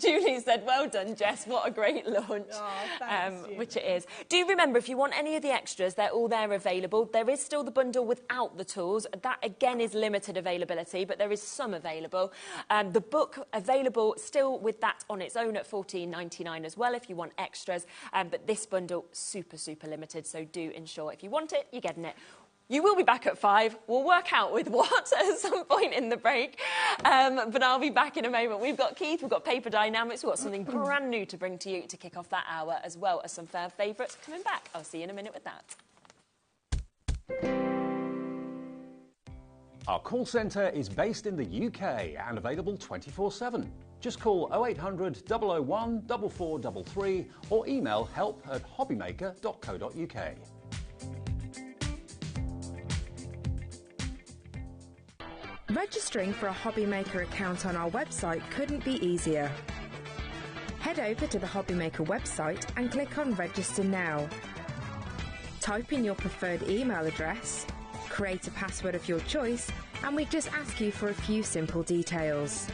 Julie said, well done, Jess. What a great launch. Oh, thanks, which it is. Do remember, if you want any of the extras, they're all there available. There is still the bundle without the tools. That, again, is limited availability, but there is some available. The book available still with that on its own at $14.99 as well if you want extras. But this bundle, super limited, so do ensure if you want it, you're getting it. You will be back at 5. We'll work out with what at some point in the break. But I'll be back in a moment. We've got Keith, we've got Paper Dynamics, we've got something brand new to bring to you to kick off that hour, as well as some fair favourites coming back. I'll see you in a minute with that. Our call centre is based in the UK and available 24/7. Just call 0800 001 4433 or email help@hobbymaker.co.uk. Registering for a HobbyMaker account on our website couldn't be easier. Head over to the HobbyMaker website and click on Register Now. Type in your preferred email address, create a password of your choice, and we just ask you for a few simple details.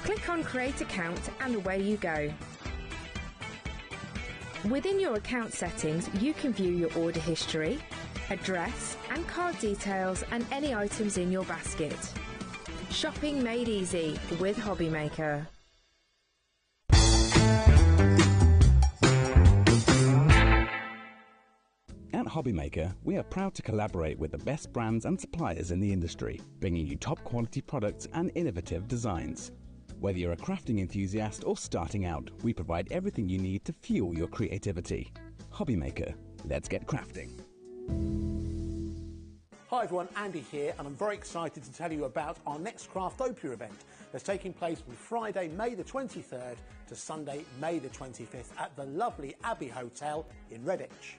Click on Create Account and away you go. Within your account settings, you can view your order history, address and card details and any items in your basket. Shopping made easy with HobbyMaker. At HobbyMaker, we are proud to collaborate with the best brands and suppliers in the industry, bringing you top quality products and innovative designs. Whether you're a crafting enthusiast or starting out, we provide everything you need to fuel your creativity. HobbyMaker, let's get crafting. Hi everyone, Andy here, and I'm very excited to tell you about our next Craftopia event that's taking place from Friday, May the 23rd to Sunday, May the 25th at the lovely Abbey Hotel in Redditch.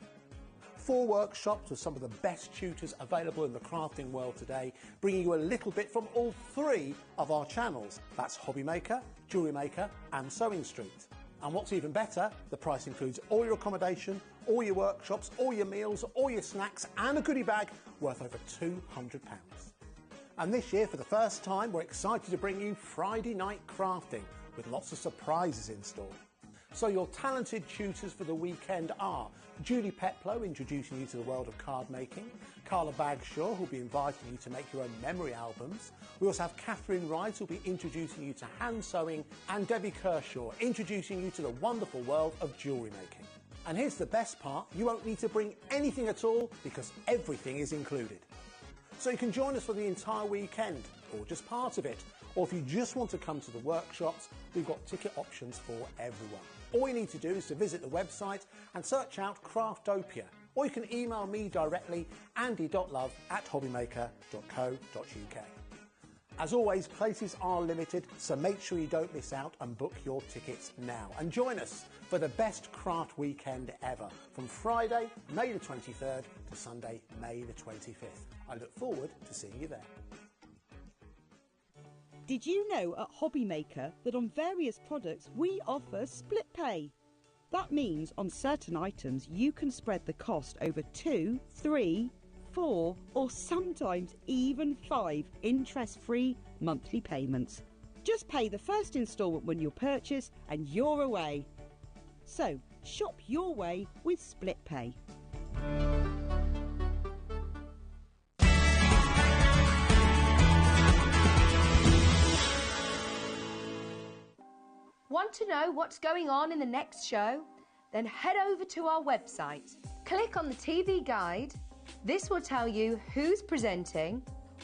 4 workshops with some of the best tutors available in the crafting world today, bringing you a little bit from all 3 of our channels. That's HobbyMaker, Jewellery Maker and Sewing Street. And what's even better, the price includes all your accommodation, all your workshops, all your meals, all your snacks and a goodie bag worth over £200. And this year, for the first time, we're excited to bring you Friday night crafting with lots of surprises in store. So your talented tutors for the weekend are Julie Peplow, introducing you to the world of card making, Carla Bagshaw, who'll be inviting you to make your own memory albums. We also have Catherine Wright, who'll be introducing you to hand sewing, and Debbie Kershaw, introducing you to the wonderful world of jewellery making. And here's the best part, you won't need to bring anything at all because everything is included. So you can join us for the entire weekend, or just part of it. Or if you just want to come to the workshops, we've got ticket options for everyone. All you need to do is to visit the website and search out Craftopia. Or you can email me directly, andy.love@hobbymaker.co.uk. As always, places are limited, so make sure you don't miss out and book your tickets now. And join us for the best craft weekend ever, from Friday, May the 23rd to Sunday, May the 25th. I look forward to seeing you there. Did you know at HobbyMaker that on various products we offer split pay? That means on certain items you can spread the cost over 2, 3, 4 or sometimes even 5 interest-free monthly payments. Just pay the first instalment when you purchase and you're away. So, shop your way with Split Pay. Want to know what's going on in the next show? Then head over to our website. Click on the TV guide. This will tell you who's presenting,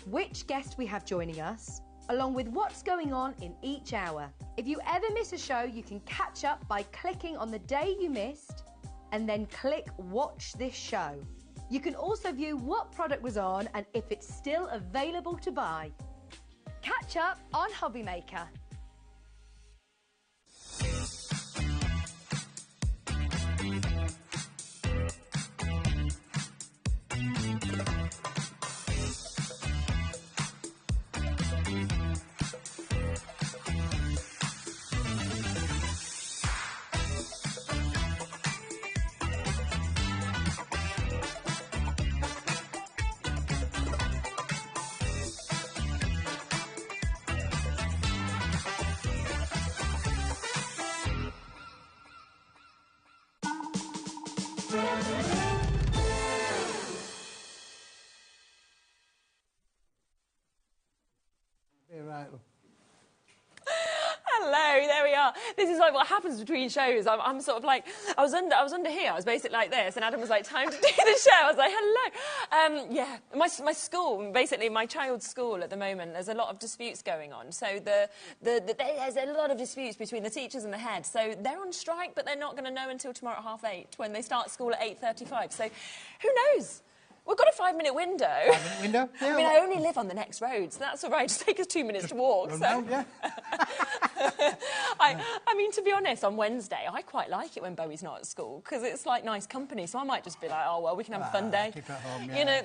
which guest we have joining us, along with what's going on in each hour. If you ever miss a show, you can catch up by clicking on the day you missed and then click Watch This Show. You can also view what product was on and if it's still available to buy. Catch up on HobbyMaker. Hello, there we are. This is like what happens between shows. I'm sort of like, I was under here. I was basically like this, and Adam was like, time to do the show. I was like, hello. Yeah, my school, basically my child's school at the moment, there's a lot of disputes going on. So there's a lot of disputes between the teachers and the head. So they're on strike, but they're not going to know until tomorrow at 8:30 when they start school at 8:35. So who knows? We've got a 5-minute window. 5-minute window? Yeah, I mean, I only live on the next road, so that's all right. Just take us 2 minutes to walk. So. Yeah. I mean, to be honest, on Wednesday, I quite like it when Bowie's not at school, because it's like nice company, so I might just be like, oh, well, we can have a fun day. Keep it at home, yeah. You know.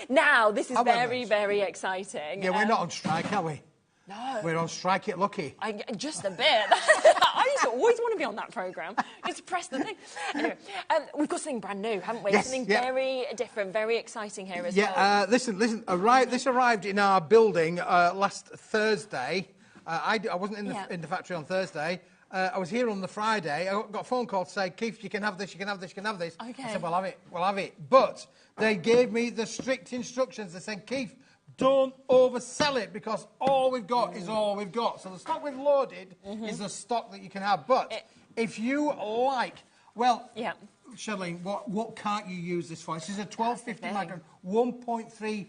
Now, this is very, very exciting. Yeah, we're not on strike, are we? No. We're on strike at Lucky. Just a bit. I used to always want to be on that programme. Just to press the thing. Anyway, we've got something brand new, haven't we? Yes, something yeah. very different, very exciting here as well. Yeah, listen. This arrived in our building last Thursday. I wasn't in the factory on Thursday. I was here on the Friday. I got a phone call to say, Keith, you can have this, you can have this, you can have this. Okay. I said, we'll have it. But they gave me the strict instructions. They said, Keith, don't oversell it, because all we've got is all we've got. So the stock we've loaded is the stock that you can have. But if you like, well, Shirley, what can't you use this for? This is a 1250 Magnum, 1.3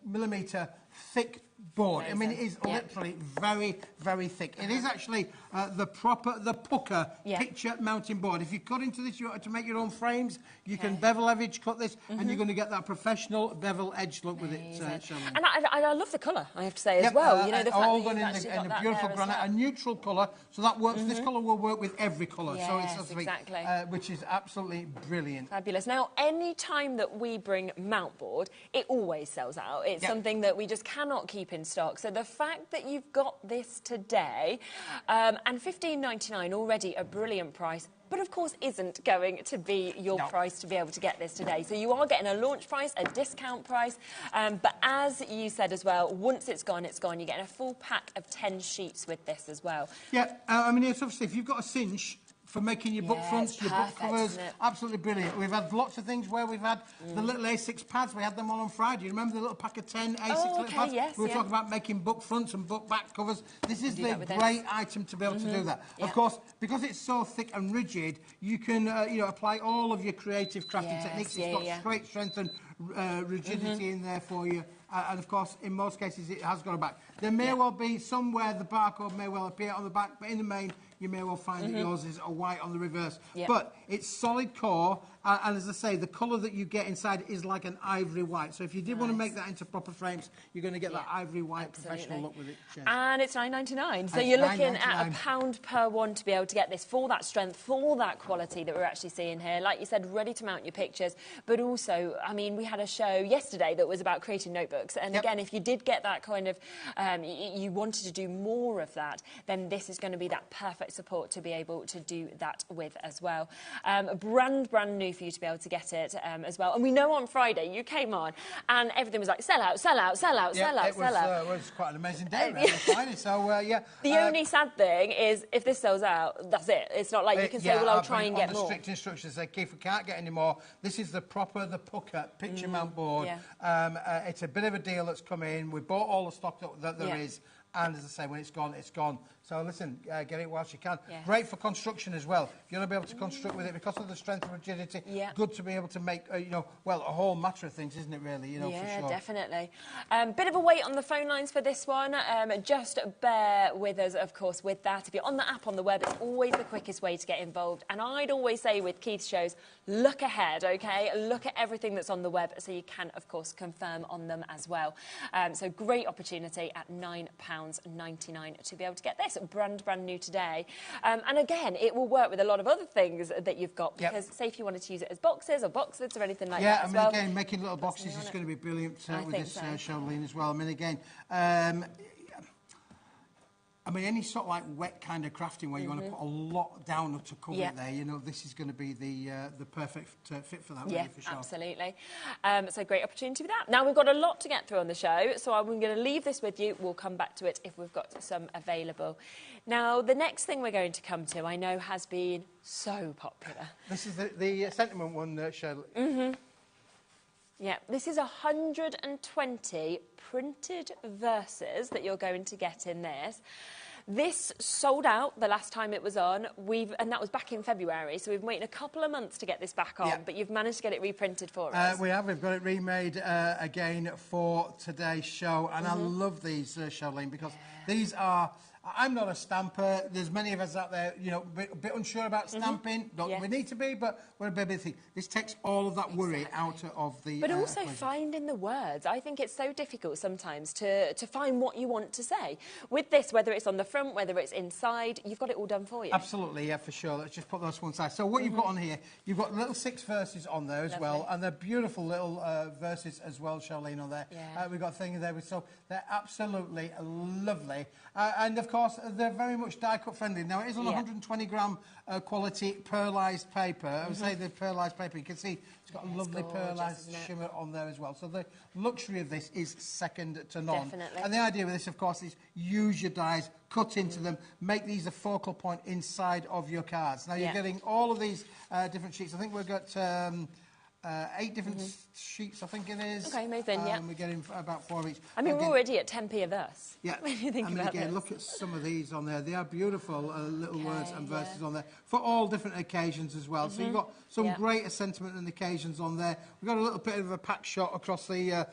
millimetre thick board. Amazing. I mean, it is literally very, very thick. It is actually the Pucker picture mounting board. If you cut into this, you want to make your own frames, you can bevel edge cut this, and you're going to get that professional bevel edge look with it, Shirley. And I love the colour, I have to say, as well. You know, the fact all that done you've in a beautiful granite, a neutral colour, so that works. This colour will work with every colour. Yes, so it's exactly. Which is absolutely brilliant. Fabulous. Now, any time that we bring mount board, it always sells out. It's something that we just cannot keep in stock. So the fact that you've got this today, and $15.99, already a brilliant price, but of course isn't going to be your price to be able to get this today. So you are getting a launch price, a discount price, but as you said as well, once it's gone, it's gone. You're getting a full pack of 10 sheets with this as well. Yeah, I mean, it's obviously, if you've got a cinch for making your book fronts, your book covers, absolutely brilliant. We've had lots of things where we've had the little A6 pads. We had them all on Friday. You remember the little pack of 10 A6 little pads? Yes, we were talking about making book fronts and book back covers. This is the great item to be able to do that. Of course, because it's so thick and rigid, you can apply all of your creative crafting techniques. It's got great strength and rigidity in there for you. And of course, in most cases, it has got a back. There may well be somewhere the barcode may well appear on the back, but in the main, you may well find that yours is a white on the reverse. But it's solid core, and as I say, the colour that you get inside is like an ivory white. So if you did want to make that into proper frames, you're going to get that ivory white professional look with it. And it's $9.99. So you're looking at £1 per one to be able to get this for that strength, for that quality that we're actually seeing here. Like you said, ready to mount your pictures. But also, I mean, we had a show yesterday that was about creating notebooks. books. And again, if you did get that kind of, you wanted to do more of that, then this is going to be that perfect support to be able to do that with as well. Brand new for you to be able to get it as well. And we know on Friday you came on and everything was like sell out, sell out, sell out, sell out, sell out. It was quite an amazing day, really, Friday. So, yeah. The only sad thing is if this sells out, that's it. It's not like you can say, well, I'll try and get more. Strict instructions say, Keith, we can't get any more. This is the pucker picture mount board. It's a bit of a deal that's come in. We bought all the stock that there is. And as I say, when it's gone, it's gone. So listen, get it whilst you can. Yes. Great for construction as well. If you want to be able to construct with it because of the strength and rigidity, good to be able to make, a whole matter of things, isn't it, really? For sure. Definitely. Bit of a wait on the phone lines for this one. Just bear with us, of course, with that. If you're on the app on the web, it's always the quickest way to get involved. And I'd always say with Keith's shows, look ahead, OK? Look at everything that's on the web so you can, of course, confirm on them as well. So great opportunity at £9.99 to be able to get this brand new today. And again, it will work with a lot of other things that you've got because say if you wanted to use it as boxes or boxwoods or anything like that as well. Again, making little boxes is going to be brilliant with this Charlene as well. I mean, again, any sort of like wet kind of crafting where you want to put a lot down to cover it there, this is going to be the perfect fit for that, really, for sure. Absolutely. So great opportunity with that. Now, we've got a lot to get through on the show, so I'm going to leave this with you. We'll come back to it if we've got some available. Now, the next thing we're going to come to, I know, has been so popular. This is the sentiment one, Shirley. Yeah, this is 120 printed verses that you're going to get in this. This sold out the last time it was on, and that was back in February, so we've been waiting a couple of months to get this back on, but you've managed to get it reprinted for us. We've got it remade again for today's show, and I love these, Charlene, because these are... I'm not a stamper. There's many of us out there, a bit unsure about stamping. Not that we need to be, but we're a bit busy. This takes all of that worry out of the... But also finding the words. I think it's so difficult sometimes to find what you want to say. With this, whether it's on the front, whether it's inside, you've got it all done for you. Absolutely, yeah, for sure. Let's just put those one side. So what you've got on here, you've got little 6 verses on there as well, and they're beautiful little verses as well, Charlene, on there. We've got a thing there, so they're absolutely lovely. And, of course, they're very much die-cut friendly. Now, it is on 120-gram quality pearlised paper. I would say the pearlised paper, you can see it's got a lovely pearlised shimmer on there as well. So the luxury of this is second to none. Definitely. And the idea with this, of course, is use your dies, cut into them, make these a focal point inside of your cards. Now, you're getting all of these different sheets. I think we've got... 8 different sheets, I think it is. OK, amazing, We're getting about 4 of each. I mean, we're already at 10p a verse. Yeah. When you think about again, look at some of these on there. They are beautiful little words and verses on there for all different occasions as well. So you've got some greater sentiment and occasions on there. We've got a little bit of a pack shot across the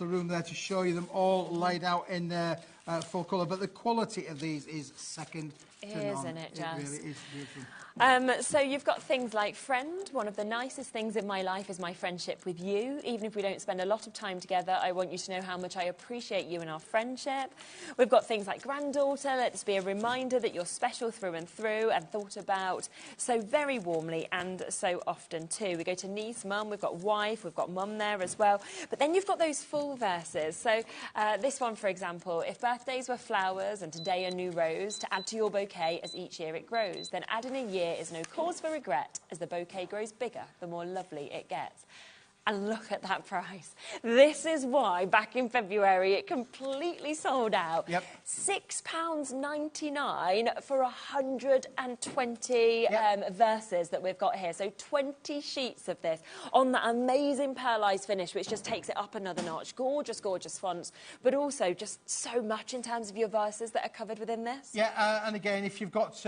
room there to show you them all laid out in full colour. But the quality of these is second to none. Isn't it just? It really is beautiful. So you've got things like friend. One of the nicest things in my life is my friendship with you. Even if we don't spend a lot of time together, I want you to know how much I appreciate you and our friendship. We've got things like granddaughter. Let this be a reminder that you're special through and through and thought about so very warmly and so often too. We go to niece, mum, we've got wife, we've got mum there as well. But then you've got those full verses. So this one, for example, if birthdays were flowers and today a new rose, to add to your bouquet as each year it grows, then add in a year is no cause for regret. As the bouquet grows bigger, the more lovely it gets. And look at that price. This is why, back in February, it completely sold out. Yep. £6.99 for 120 verses that we've got here. So 20 sheets of this on that amazing pearlised finish, which just takes it up another notch. Gorgeous, gorgeous fonts, but also just so much in terms of your verses that are covered within this. Yeah, and again, if you've got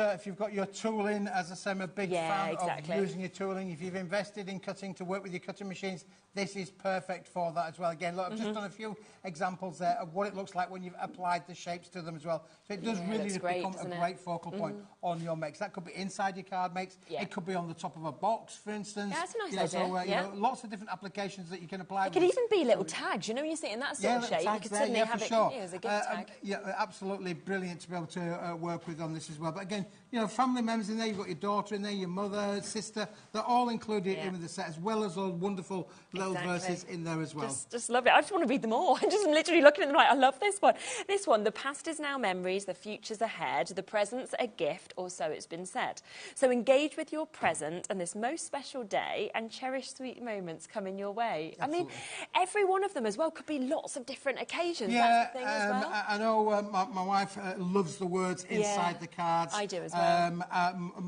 your tooling, as I say, I'm a big fan of using your tooling. If you've invested in cutting to work with your cutting machines, this is perfect for that as well. Again, look, I've just done a few examples there of what it looks like when you've applied the shapes to them as well. So it does really become a great focal point on your makes. That could be inside your card makes. It could be on the top of a box, for instance. Yeah, that's a nice idea. So, lots of different applications that you can apply. It could even be little tags. You know, when you see it in that sort of shape, you could suddenly have it as a gift tag. Absolutely brilliant to be able to work with on this as well. But again, family members in there. You've got your daughter in there, your mother, sister. They're all included in with the set, as well as all wonderful verses in there as well. Just love it. I just want to read them all. I'm just literally looking at them like, I love this one. This one, the past is now memories, the future's ahead, the present's a gift, or so it's been said. So engage with your present and this most special day and cherish sweet moments coming your way. Absolutely. I mean, every one of them as well could be lots of different occasions. Yeah, that's the thing as well. I know my wife loves the words inside the cards. I do as well.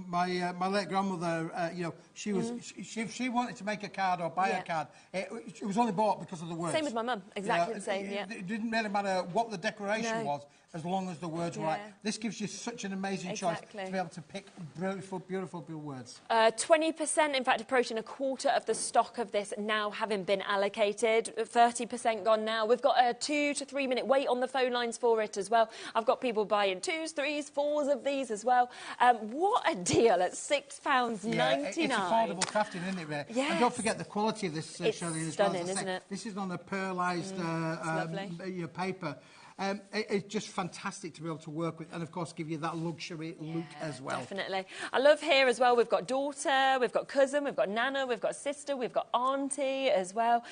My late grandmother, you know, she was she wanted to make a card or buy a card. It was only bought because of the words. Same with my mum, exactly the same. It didn't really matter what the decoration was, as long as the words were right. This gives you such an amazing choice to be able to pick beautiful, beautiful words. 20%, in fact, approaching a quarter of the stock of this now having been allocated. 30% gone now. We've got a 2 to 3 minute wait on the phone lines for it as well. I've got people buying 2s, 3s, 4s of these as well. What a deal at £6.99. Yeah, it's affordable crafting, isn't it, Ray? Yes. And don't forget the quality of this, Shirley, as stunning, well. isn't it? This is on a pearlised paper. It's just fantastic to be able to work with and, of course, give you that luxury look as well. Definitely. I love here as well, we've got daughter, we've got cousin, we've got nana, we've got sister, we've got auntie as well.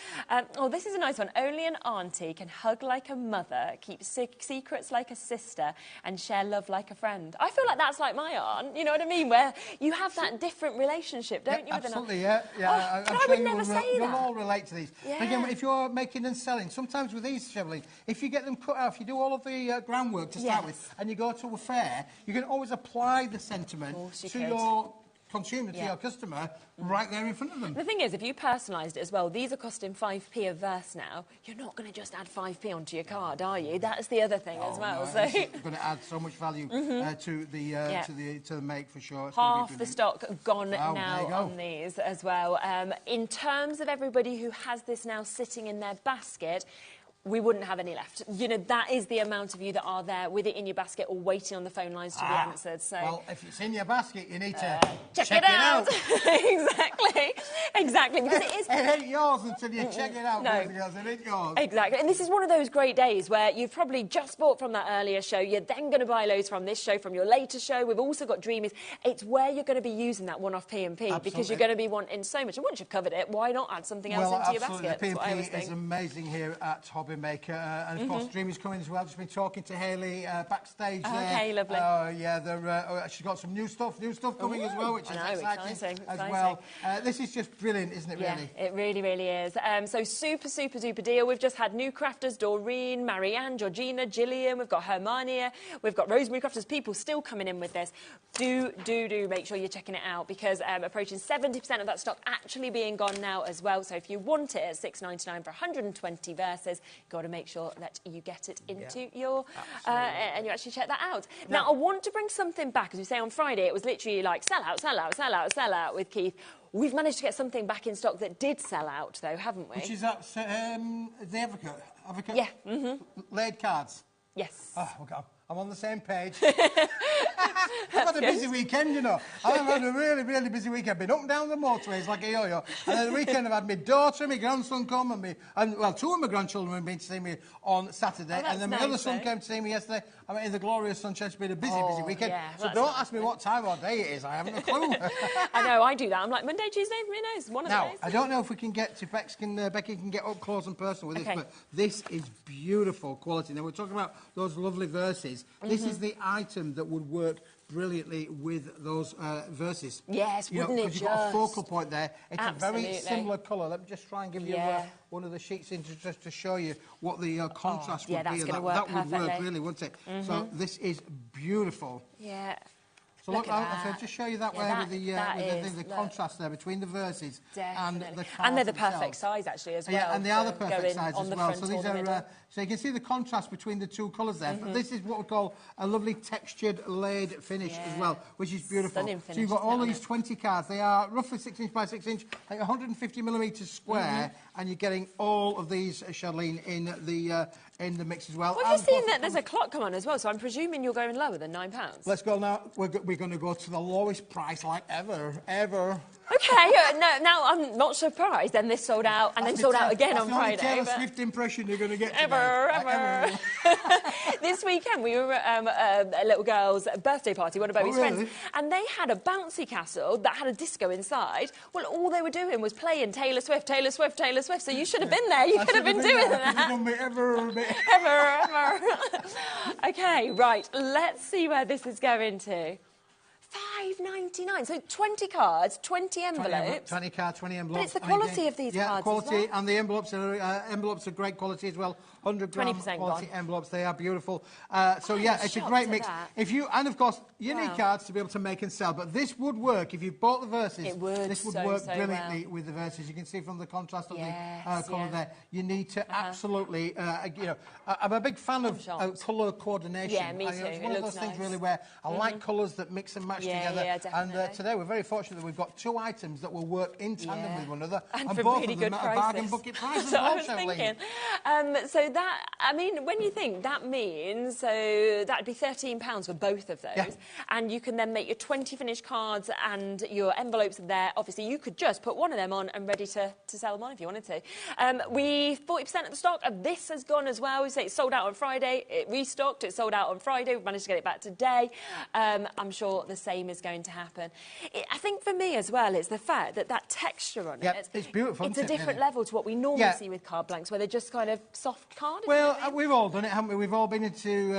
Oh, this is a nice one. Only an auntie can hug like a mother, keep secrets like a sister and share love like a friend. I feel like that's like my aunt, you know what I mean, where you have that different relationship, don't you? Absolutely, with an aunt? Yeah. Oh, I'm I sure would never say that. You'll all relate to these. Yeah. But again, if you're making and selling, sometimes with these, Shirley, if you get them cut out, if you do all of the groundwork to start with, and you go to a fair, you can always apply the sentiment to your consumer, to your customer, right there in front of them. The thing is, if you personalised it as well, these are costing 5p a verse now. You're not going to just add 5p onto your card, are you? That's the other thing as well. No, so it's going to add so much value to the make for sure. It's half the stock gone now there on these as well. In terms of everybody who has this now sitting in their basket, we wouldn't have any left. You know, that is the amount of you that are there with it in your basket or waiting on the phone lines to be answered. So, well, if it's in your basket, you need to check it out. Exactly. Because it ain't yours until you check it out. No. It ain't yours. Exactly. And this is one of those great days where you've probably just bought from that earlier show. You're then going to buy loads from this show, from your later show. We've also got Dreamies. It's where you're going to be using that one-off P&P because you're going to be wanting so much. And once you've covered it, why not add something else into your basket? The P&P is amazing here at HobbyMaker. And of course, Dreamy's coming as well. Just been talking to Hayley backstage there. Okay, lovely. She's got some new stuff coming as well, which is exciting as well. This is just brilliant, isn't it, really? Yeah, it really, really is. So super, super duper deal. We've just had new crafters, Doreen, Marianne, Georgina, Gillian. We've got Hermione. We've got Rosemary crafters. People still coming in with this. Do make sure you're checking it out because approaching 70% of that stock actually being gone now as well. So if you want it at $6.99 for 120 verses, you've got to make sure that you get it into your and you actually check that out. Now, I want to bring something back. As we say on Friday, it was literally like sell out, sell out, sell out, sell out with Keith. We've managed to get something back in stock that did sell out, though, haven't we? Which is that the Advocate. Yeah. Laid cards. Yes. Oh, okay. I'm on the same page. I've had a busy weekend, you know. I've had a really, really busy weekend. I've been up and down the motorways like a yo-yo. And then the weekend I've had my daughter and my grandson come and two of my grandchildren have been to see me on Saturday. And then my other son came to see me yesterday. I mean, in the glorious sunshine. It's been a busy, busy weekend. Yeah, so don't ask me what time or day it is. I haven't a clue. I know, I do that. I'm like, Monday, Tuesday, who knows? One of the days. I don't know if we can get to Becky can get up close and personal with this, but this is beautiful quality. Now, we're talking about those lovely verses. This is the item that would work brilliantly with those verses. Yes, wouldn't it just? You've got a focal point there. It's a very similar colour. Let me just try and give you one of the sheets in just to show you what the contrast would be. That would work really, wouldn't it? So this is beautiful. Yeah. So look, I'll just show you that way with the contrast there between the verses and the cards and they're the themselves. perfect size actually as well. Yeah, and they are the perfect size as well. So these are so you can see the contrast between the two colours there. But this is what we call a lovely textured laid finish as well, which is beautiful. Stunning finish, so you've got all these 20 cards. They are roughly 6 inch by 6 inch, like 150 millimetres square, and you're getting all of these, Charlene, in the mix as well. Well, you've seen that there's a clock come on as well, so I'm presuming you're going lower than £9. Let's go now. We're going to go to the lowest price like ever. OK, no, now I'm not surprised. Then this sold out, and then sold out again on Friday. That's the only Taylor Swift impression you're going to get ever. This weekend, we were at a little girl's birthday party, one of Bobby's friends, and they had a bouncy castle that had a disco inside. Well, all they were doing was playing Taylor Swift, Taylor Swift, Taylor Swift, so you should have been there. You could have been doing that. Ever. OK, right, let's see where this is going to. £5.99, so 20 cards, 20 envelopes. 20 cards, 20 envelopes. But it's the quality of these cards. Yeah, quality, as well. and the envelopes are great quality as well. 100-gram quality envelopes, they are beautiful. So yeah, it's a great mix. And of course, you need cards to be able to make and sell. But this would work if you bought the verses. This would work brilliantly with the verses. You can see from the contrast of the colour there. You need to absolutely, I'm a big fan of colour coordination. Yeah, me too. It's one of those things really where I like colours that mix and match together. Yeah, definitely. And today we're very fortunate that we've got two items that will work in tandem with one another, and both really of them good at a bargain bucket price. So I was thinking. So that, I mean, when you think that means, so that'd be £13 for both of those, and you can then make your 20 finished cards and your envelopes are there. Obviously, you could just put one of them on and ready to sell them on if you wanted to. We 40% of the stock of this has gone as well. We say it sold out on Friday. It restocked. It sold out on Friday. We've managed to get it back today. I'm sure the same is going to happen. I think for me as well, it's the fact that texture on it. It's beautiful. It's a different level to what we normally see with card blanks, where they're just kind of soft card. Well, we've all done it, haven't we? We've all been into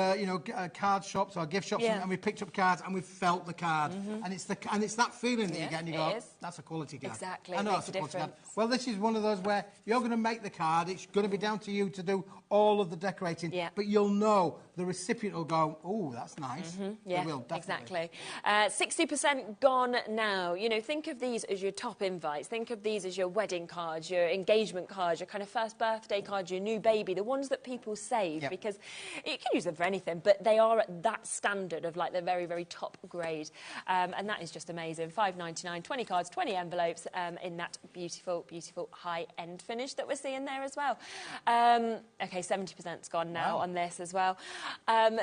card shops or gift shops, and we've picked up cards and we've felt the card, and it's that feeling that you get, and you go, that's a quality card. Exactly. I know it's a quality card. Well, this is one of those where you're going to make the card. It's going to be down to you to do all of the decorating, but you'll know the recipient will go, oh, that's nice. Yeah, they will, definitely. Exactly. 60% gone now. You know, think of these as your top invites. Think of these as your wedding cards, your engagement cards, your kind of first birthday cards, your new baby, the ones that people save, because you can use them for anything, but they are at that standard of like the very, very top grade. And that is just amazing. £5.99, 20 cards, 20 envelopes in that beautiful, beautiful high-end finish that we're seeing there as well. OK, 70%'s gone now on this as well.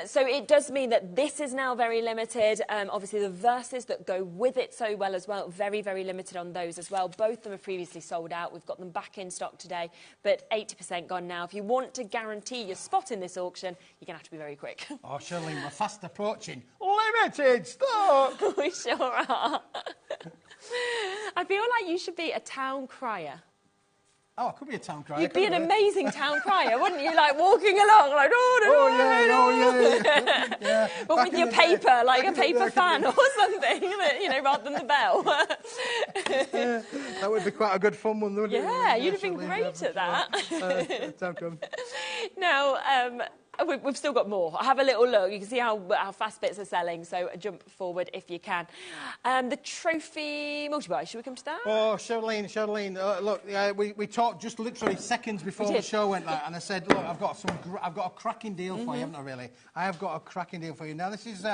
So it does mean that this is now very limited. Obviously, the verses that go with it so well as well, very, very limited on those as well. Both of them have previously sold out. We've got them back in stock today, but 80% gone now. If you want to guarantee your spot in this auction, you're going to have to be very quick. Oh, Shirley, we're fast approaching. Limited stock! We sure are. I feel like you should be a town crier. Oh, I could be a town crier. You'd be an amazing town crier, wouldn't you? Like walking along, like yeah. But with your paper, like a paper fan or something, you know, rather than the bell. That would be quite a good fun one, wouldn't it? Yeah, you'd have been great at that. Now, we've still got more. Have a little look. You can see how fast bits are selling, so jump forward if you can. The trophy multi-buy, should we come to that? Oh, Charlene, look, we talked just literally seconds before the show went live, and I said, look, I've got a cracking deal for you, haven't I, really? I have got a cracking deal for you. Now, this is,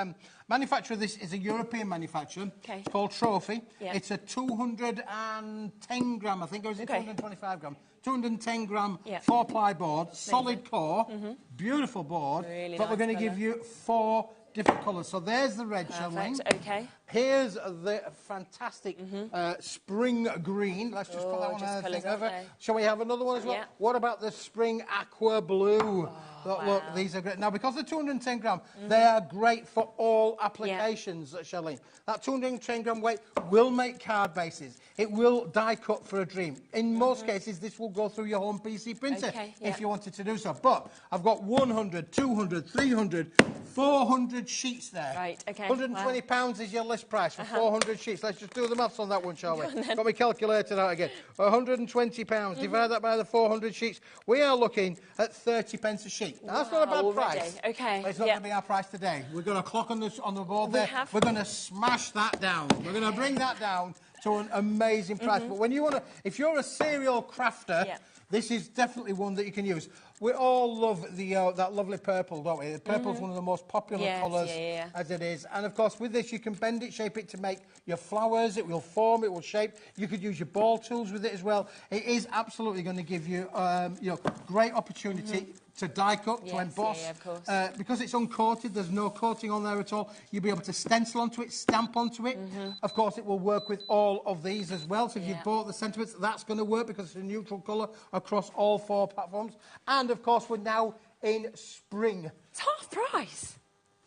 manufacturer of this is a European manufacturer. It's called Trophy. It's a 210 gram, I think, or is it 225 gram? 210 gram 4-ply board, solid core, beautiful board, really but we're going to give you 4 different colours. So there's the red, Charlene. Okay. Here's the fantastic spring green. Let's just put that one over. Shall we have another one as well? Yeah. What about the spring aqua blue? Look, these are great. Now, because they're 210 gram, they are great for all applications, Charlene. That 210 gram weight will make card bases. It will die cut for a dream. In most cases, this will go through your home PC printer if you wanted to do so. But I've got 100, 200, 300, 400 sheets there. Right, OK. £120 is your list price for 400 sheets. Let's just do the maths on that one, shall we? Got my calculator out again. £120, divide that by the 400 sheets. We are looking at 30p a sheet. Now, that's not a bad price. OK. It's not going to be our price today. We're going to clock on the board there. We're going to smash that down. We're going to bring that down to an amazing price. But when you want to, if you're a serial crafter, this is definitely one that you can use. We all love the that lovely purple, don't we? Purple's one of the most popular colours as it is. And, of course, with this, you can bend it, shape it to make your flowers. It will form, it will shape. You could use your ball tools with it as well. It is absolutely going to give you, great opportunity to die cut, to emboss. Yeah, of course. Because it's uncoated, there's no coating on there at all. You'll be able to stencil onto it, stamp onto it. Of course, it will work with all of these as well. So if you've bought the sentiments, that's going to work because it's a neutral colour across all 4 platforms. And, of course, we're now in spring. It's half price?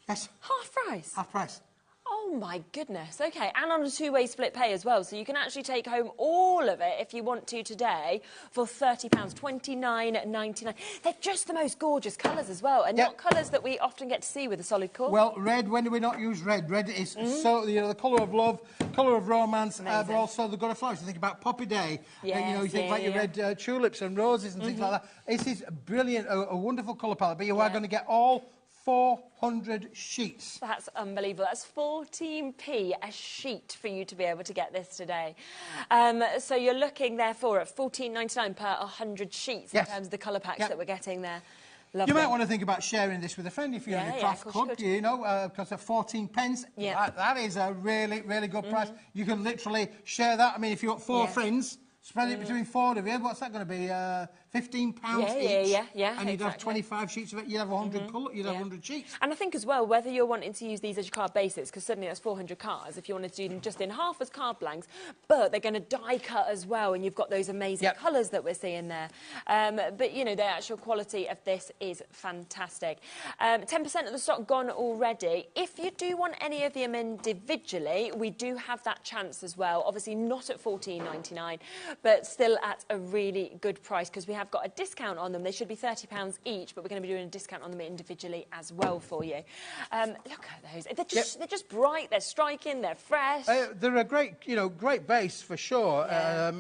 Yes. Half price? Half price. Oh, my goodness. OK, and on a 2-way split pay as well. So you can actually take home all of it if you want to today for £30, $29.99. They're just the most gorgeous colours as well, and not colours that we often get to see with a solid core. Well, red, when do we not use red? Red is so, you know, the colour of love, colour of romance, but also the good of flowers. You think about Poppy Day, you know, you think about your red tulips and roses and things like that. This is brilliant, a wonderful colour palette, but you are going to get all 400 sheets. That's unbelievable. That's 14p a sheet for you to be able to get this today. So you're looking, therefore, at $14.99 per 100 sheets in terms of the colour packs that we're getting there. Lovely. You might want to think about sharing this with a friend if you're in a craft club, you know, because at 14 pence, that is a really, really good price. You can literally share that. I mean, if you've got 4 friends, spread it between 4 of you. What's that going to be? £15 each. And you'd have 25 sheets of it. You'd have 100 colour. You'd have 100 sheets. And I think as well, whether you're wanting to use these as your card basics, because suddenly that's 400 cards. If you wanted to do them just in half as card blanks, but they're going to die cut as well, and you've got those amazing colours that we're seeing there. But you know, the actual quality of this is fantastic. 10% of the stock gone already. If you do want any of them individually, we do have that chance as well. Obviously, not at $14.99. but still at a really good price because we have got a discount on them. They should be £30 each, but we're going to be doing a discount on them individually as well for you. Look at those. They're just bright, they're striking, they're fresh. They're a great, you know, great base for sure.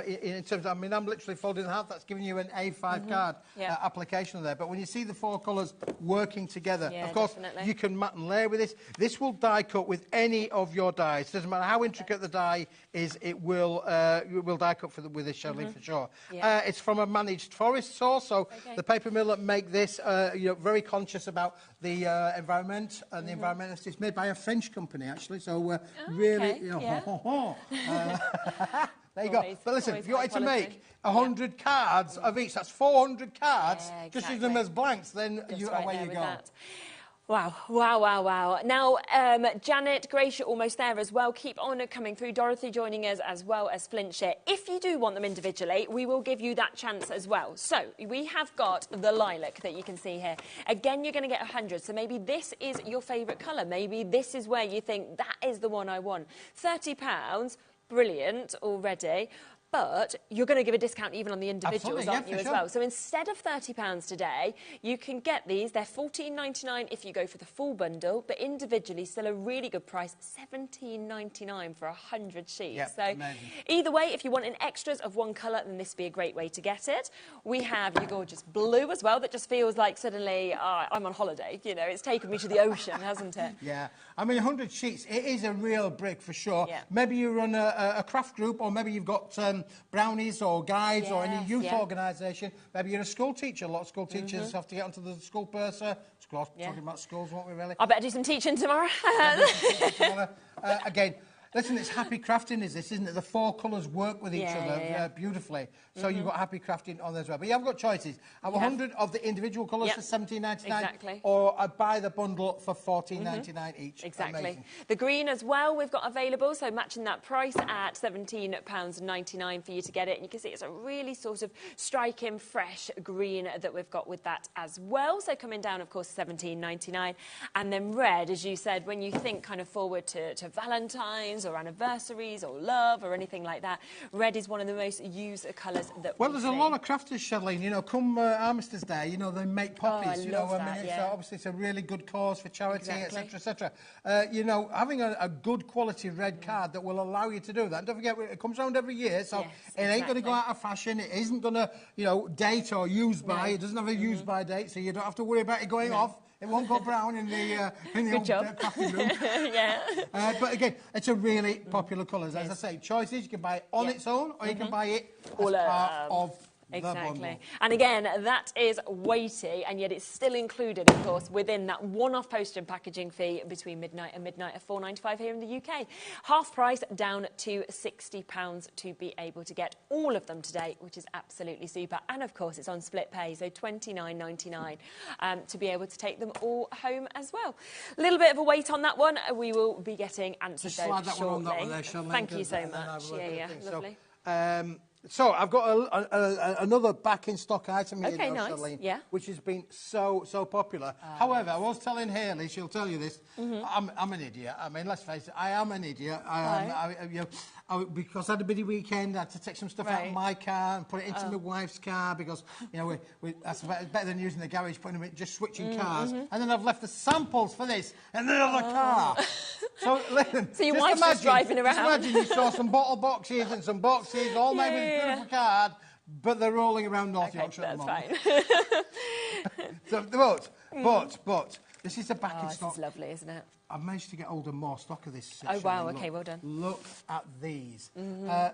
In terms of, I mean, I'm literally folding in half. That's giving you an A5 card application there. But when you see the 4 colours working together, of course, you can mat and layer with this. This will die cut with any of your dies. Doesn't matter how intricate the die is, it will die cut with this, Charlene, for sure. It's from a managed forest source, so the paper mill that make this, you know, very conscious about the environment and the environmentalists. It's made by a French company, actually, so really, you know, there you go. But listen, if you wanted to make 100 cards of each, that's 400 cards, just use them as blanks, then away you go. Wow, wow, wow, wow. Now, Janet, Grace, you're almost there as well. Keep on coming through. Dorothy joining us as well as Flintshire. If you do want them individually, we will give you that chance as well. So, we have got the lilac that you can see here. Again, you're going to get 100. So maybe this is your favourite colour. Maybe this is where you think, that is the one I want. £30, brilliant already. But you're going to give a discount even on the individuals, aren't you, as well? So instead of £30 today, you can get these. They're $14.99 if you go for the full bundle, but individually, still a really good price, $17.99 for 100 sheets. So amazing. Either way, if you want an extras of one colour, then this would be a great way to get it. We have your gorgeous blue as well. That just feels like suddenly I'm on holiday. You know, it's taken me to the ocean, hasn't it? Yeah. I mean, 100 sheets, it is a real brick for sure. Maybe you run a craft group, or maybe you've got brownies or guides or any youth organisation. Maybe you're a school teacher. A lot of school teachers have to get onto the school purser. Talking about schools, won't we, really? I better do some teaching tomorrow. Again, listen, it's happy crafting, is this, isn't it? The 4 colours work with each other beautifully. So you've got happy crafting on there as well. But you have got choices. I have 100 of the individual colours for $17.99, or I buy the bundle for $14.99 each. Exactly. Amazing. The green as well we've got available, so matching that price at £17.99 for you to get it. And you can see it's a really sort of striking, fresh green that we've got with that as well. So coming down, of course, $17.99. And then red, as you said, when you think kind of forward to Valentine's or anniversaries or love or anything like that, red is one of the most used colours that there's a lot of crafters, Charlene, you know, come Armistice Day, you know, they make poppies, you know, I mean, obviously it's a really good cause for charity, etc., etc. You know, having a good quality red card that will allow you to do that. And don't forget, it comes around every year, so it ain't going to go out of fashion, it isn't going to, you know, date or use by, it doesn't have a use by date, so you don't have to worry about it going off. It won't go brown in the old coffee room. But again, it's a really popular colour. As I say, choices. You can buy it on its own, or you can buy it as part of Exactly. And again, that is weighty, and yet it's still included, of course, within that one-off postage and packaging fee between midnight and midnight of £4.95 here in the UK. Half price down to £60 to be able to get all of them today, which is absolutely super. And of course, it's on split pay, so £29.99 to be able to take them all home as well. A little bit of a wait on that one. We will be getting answers shortly. Thank you so much. Yeah, lovely. So I've got another back in stock item here, Charlene, which has been so popular. However, I was telling Hayley, she'll tell you this. I'm an idiot. I mean, let's face it, I am an idiot. Because I had a busy weekend, I had to take some stuff out of my car and put it into my wife's car because that's better than using the garage, putting them in, just switching cars. And then I've left the samples for this in the other car. So listen, so your wife's just driving around. Just imagine you saw some bottle boxes and some boxes, all made with a beautiful card, but they're rolling around North Yorkshire at the moment. That's fine. But this is the back in stock. This is lovely, isn't it? I've managed to get hold of more stock of this. Oh, wow, OK, well done. Look at these.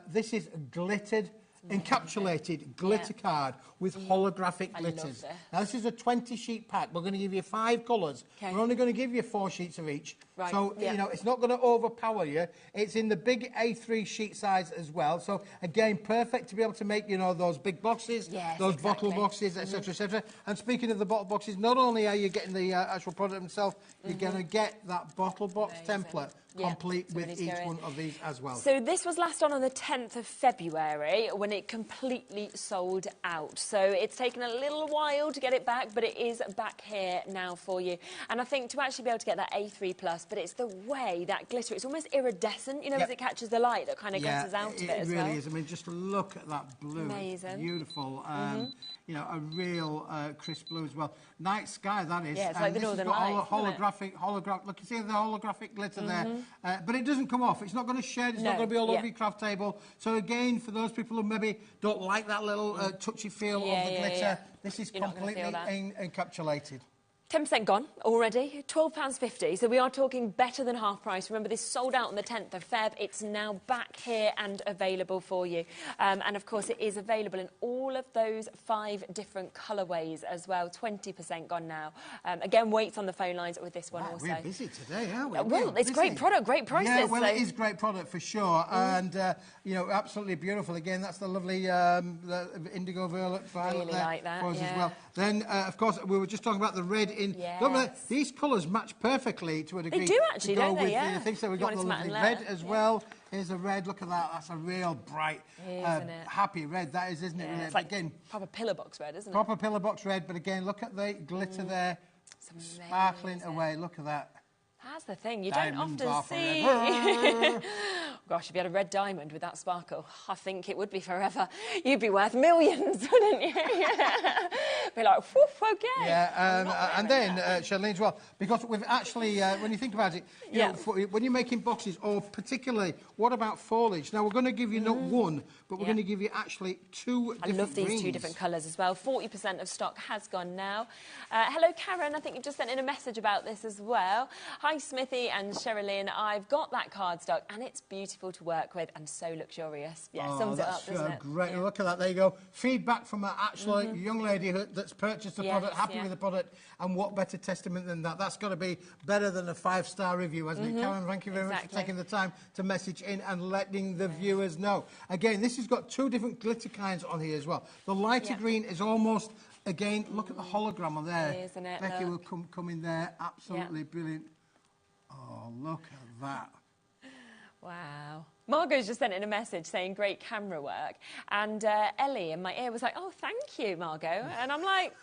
This is glittered, encapsulated glitter card with holographic glitters. Now, this is a 20-sheet pack. We're going to give you 5 colours. We're only going to give you 4 sheets of each. So, it's not going to overpower you. It's in the big A3 sheet size as well. So, again, perfect to be able to make, those big boxes, those bottle boxes, etc., etc. And speaking of the bottle boxes, not only are you getting the actual product themselves, you're going to get that bottle box template complete with each one of these as well. So this was last on the 10th of February when it completely sold out. So it's taken a little while to get it back, but it is back here now for you. And I think to actually be able to get that A3+, but it's the way that glitter, it's almost iridescent, as it catches the light that kind of glitters out of it as well. It really is. I mean, just look at that blue. Amazing. It's beautiful. A real crisp blue as well. Night sky, that is. Yeah, it's like the Northern Lights, holographic. Look, you see the holographic glitter there. But it doesn't come off. It's not going to shed. It's not going to be all over your craft table. So again, for those people who maybe don't like that little touchy feel of the glitter, this is completely encapsulated. 10% gone already, £12.50. So we are talking better than half price. Remember, this sold out on the 10th of Feb. It's now back here and available for you. And, of course, it is available in all of those 5 different colourways as well. 20% gone now. Again, waits on the phone lines with this one also. We're busy today, aren't we? Well, it's great product, great prices. Yeah, well, it is great product for sure. And, absolutely beautiful. Again, that's the lovely the indigo violet violet really there like that, for us as well. Then, of course, we were just talking about the red in. These colours match perfectly to a degree. They do actually, don't they? I think so. We've got the lovely red as well. Here's a red. Look at that. That's a real bright, happy red. That is, isn't it? It's like again, proper pillar box red, isn't it? Proper pillar box red. But again, look at the glitter there, sparkling away. Look at that. That's the thing, you don't often see. Gosh, if you had a red diamond with that sparkle, I think it would be forever. You'd be worth millions, wouldn't you? Be like, woof, OK. Yeah, and then, Charlene, as well, because we've actually, when you think about it, when you're making boxes, or particularly, what about foliage? Now, we're going to give you not one, but we're going to give you actually 2 different I love these rings. 2 different colours as well. 40% of stock has gone now. Hello, Karen. I think you've just sent in a message about this as well. Hi, Smithy and Sherilyn. I've got that cardstock, and it's beautiful to work with and so luxurious. Yeah, sums it up, doesn't it? Great. Look at that. There you go. Feedback from an actual young lady that's purchased the product, happy with the product, and what better testament than that? That's got to be better than a 5-star review, hasn't it? Karen, thank you very much for taking the time to message in and letting the viewers know. Again, this has got 2 different glitter kinds on here as well. The lighter green is almost, again, look at the hologram on there. Isn't it? Becky will come in there. Absolutely brilliant. Oh, look at that. Wow. Margot's just sent in a message saying great camera work, and Ellie in my ear was like, oh, thank you, Margot. And I'm like,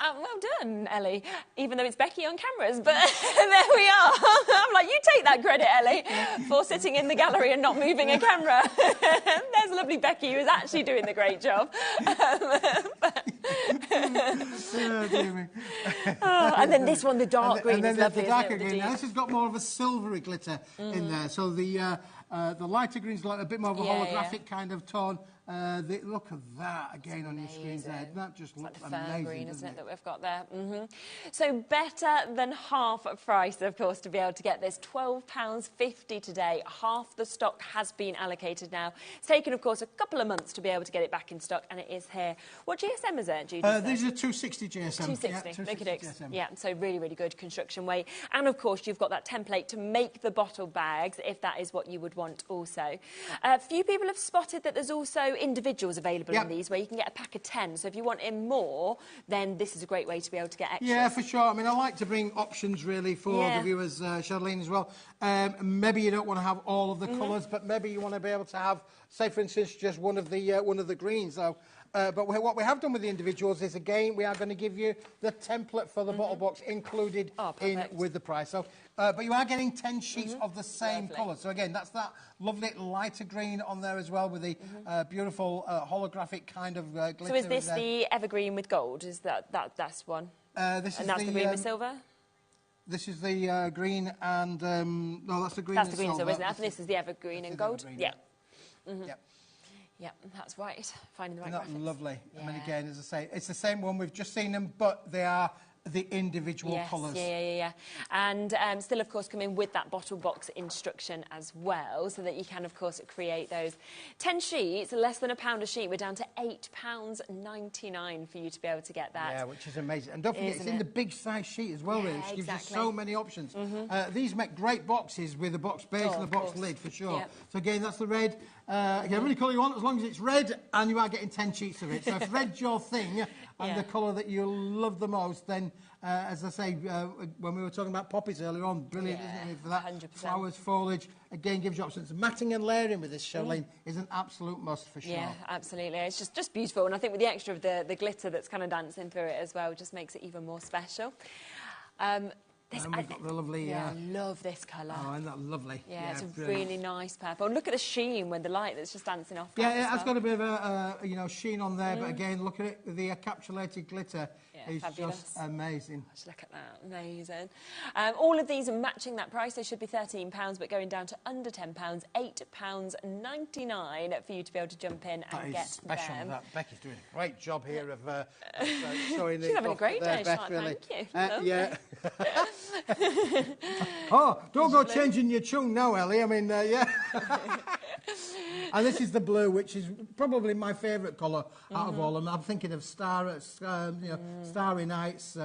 well done, Ellie, even though it's Becky on cameras, but there we are. I'm like, you take that credit, Ellie, for sitting in the gallery and not moving a camera. There's lovely Becky who is actually doing the great job. And then this one, the dark green, is lovely, the darker green. Now, this has got more of a silvery glitter in there, so the lighter green's like a bit more of a holographic kind of tone, Look at that again on your screen there. That just looks amazing, green, isn't it, that we've got there? So better than half price, of course, to be able to get this. £12.50 today. Half the stock has been allocated now. It's taken, of course, a couple of months to be able to get it back in stock, and it is here. What GSM is it, Judy? These are 260 GSM. 260, yeah, 260 GSM. Yeah, so really, really good construction weight. And, of course, you've got that template to make the bottle bags, if that is what you would want also. A few people have spotted that there's also individuals available in these, where you can get a pack of 10. So if you want in more, then this is a great way to be able to get extras. Yeah, for sure. I mean, I like to bring options, really, for the viewers, Charlene, as well. Maybe you don't want to have all of the colours, but maybe you want to be able to have, say, for instance, just one of the greens. So, but what we have done with the individuals is, again, we are going to give you the template for the bottle box included in with the price. So, but you are getting 10 sheets of the same colour. So, again, that's that lovely lighter green on there as well, with the beautiful holographic kind of glitter. So is this the evergreen with gold? Is that's one? This is that's the green with silver? This is the green and... no, that's the green and silver. That's the green and silver, isn't it? This is the evergreen and gold? Yeah. Yeah, that's right. Finding the right Isn't that graphics. lovely? Yeah. I mean, again, as I say, it's the same one. We've just seen them, but they are the individual colours. Yeah. And still, of course, come in with that bottle box instruction as well, so that you can, of course, create those. 10 sheets, less than £1 a sheet. We're down to £8.99 for you to be able to get that. Yeah, which is amazing. And don't forget, it's in the big size sheet as well, which gives you so many options. These make great boxes with the box base and the box lid, for sure. Yep. So, again, that's the red. Again, any colour you want, as long as it's red, and you are getting 10 sheets of it. So if red's your thing, and the colour that you love the most, then, as I say, when we were talking about poppies earlier on, brilliant, isn't it, for that? 100%. Flowers, foliage, again, gives you options. Matting and layering with this, Charlene, is an absolute must, for sure. Yeah, absolutely. It's just beautiful. And I think with the extra of the glitter that's kind of dancing through it as well, just makes it even more special. And we've got the lovely... I love this colour. Oh, isn't that lovely? Yeah, it's a brilliant. really nice purple. And look at the sheen with the light that's just dancing off. Yeah, it has got a bit of a sheen on there, but again, look at it, the encapsulated glitter is just amazing. Just look at that, amazing. All of these are matching that price. They should be £13, but going down to under £10, £8.99 for you to be able to jump in and get special, them. That Becky's doing a great job here of showing She's having a great day, Beth, really. Thank you. Yeah. Oh, don't go changing your tune now, Ellie. I mean, yeah. And this is the blue, which is probably my favourite colour out of all of them. I'm thinking of Starry Nights,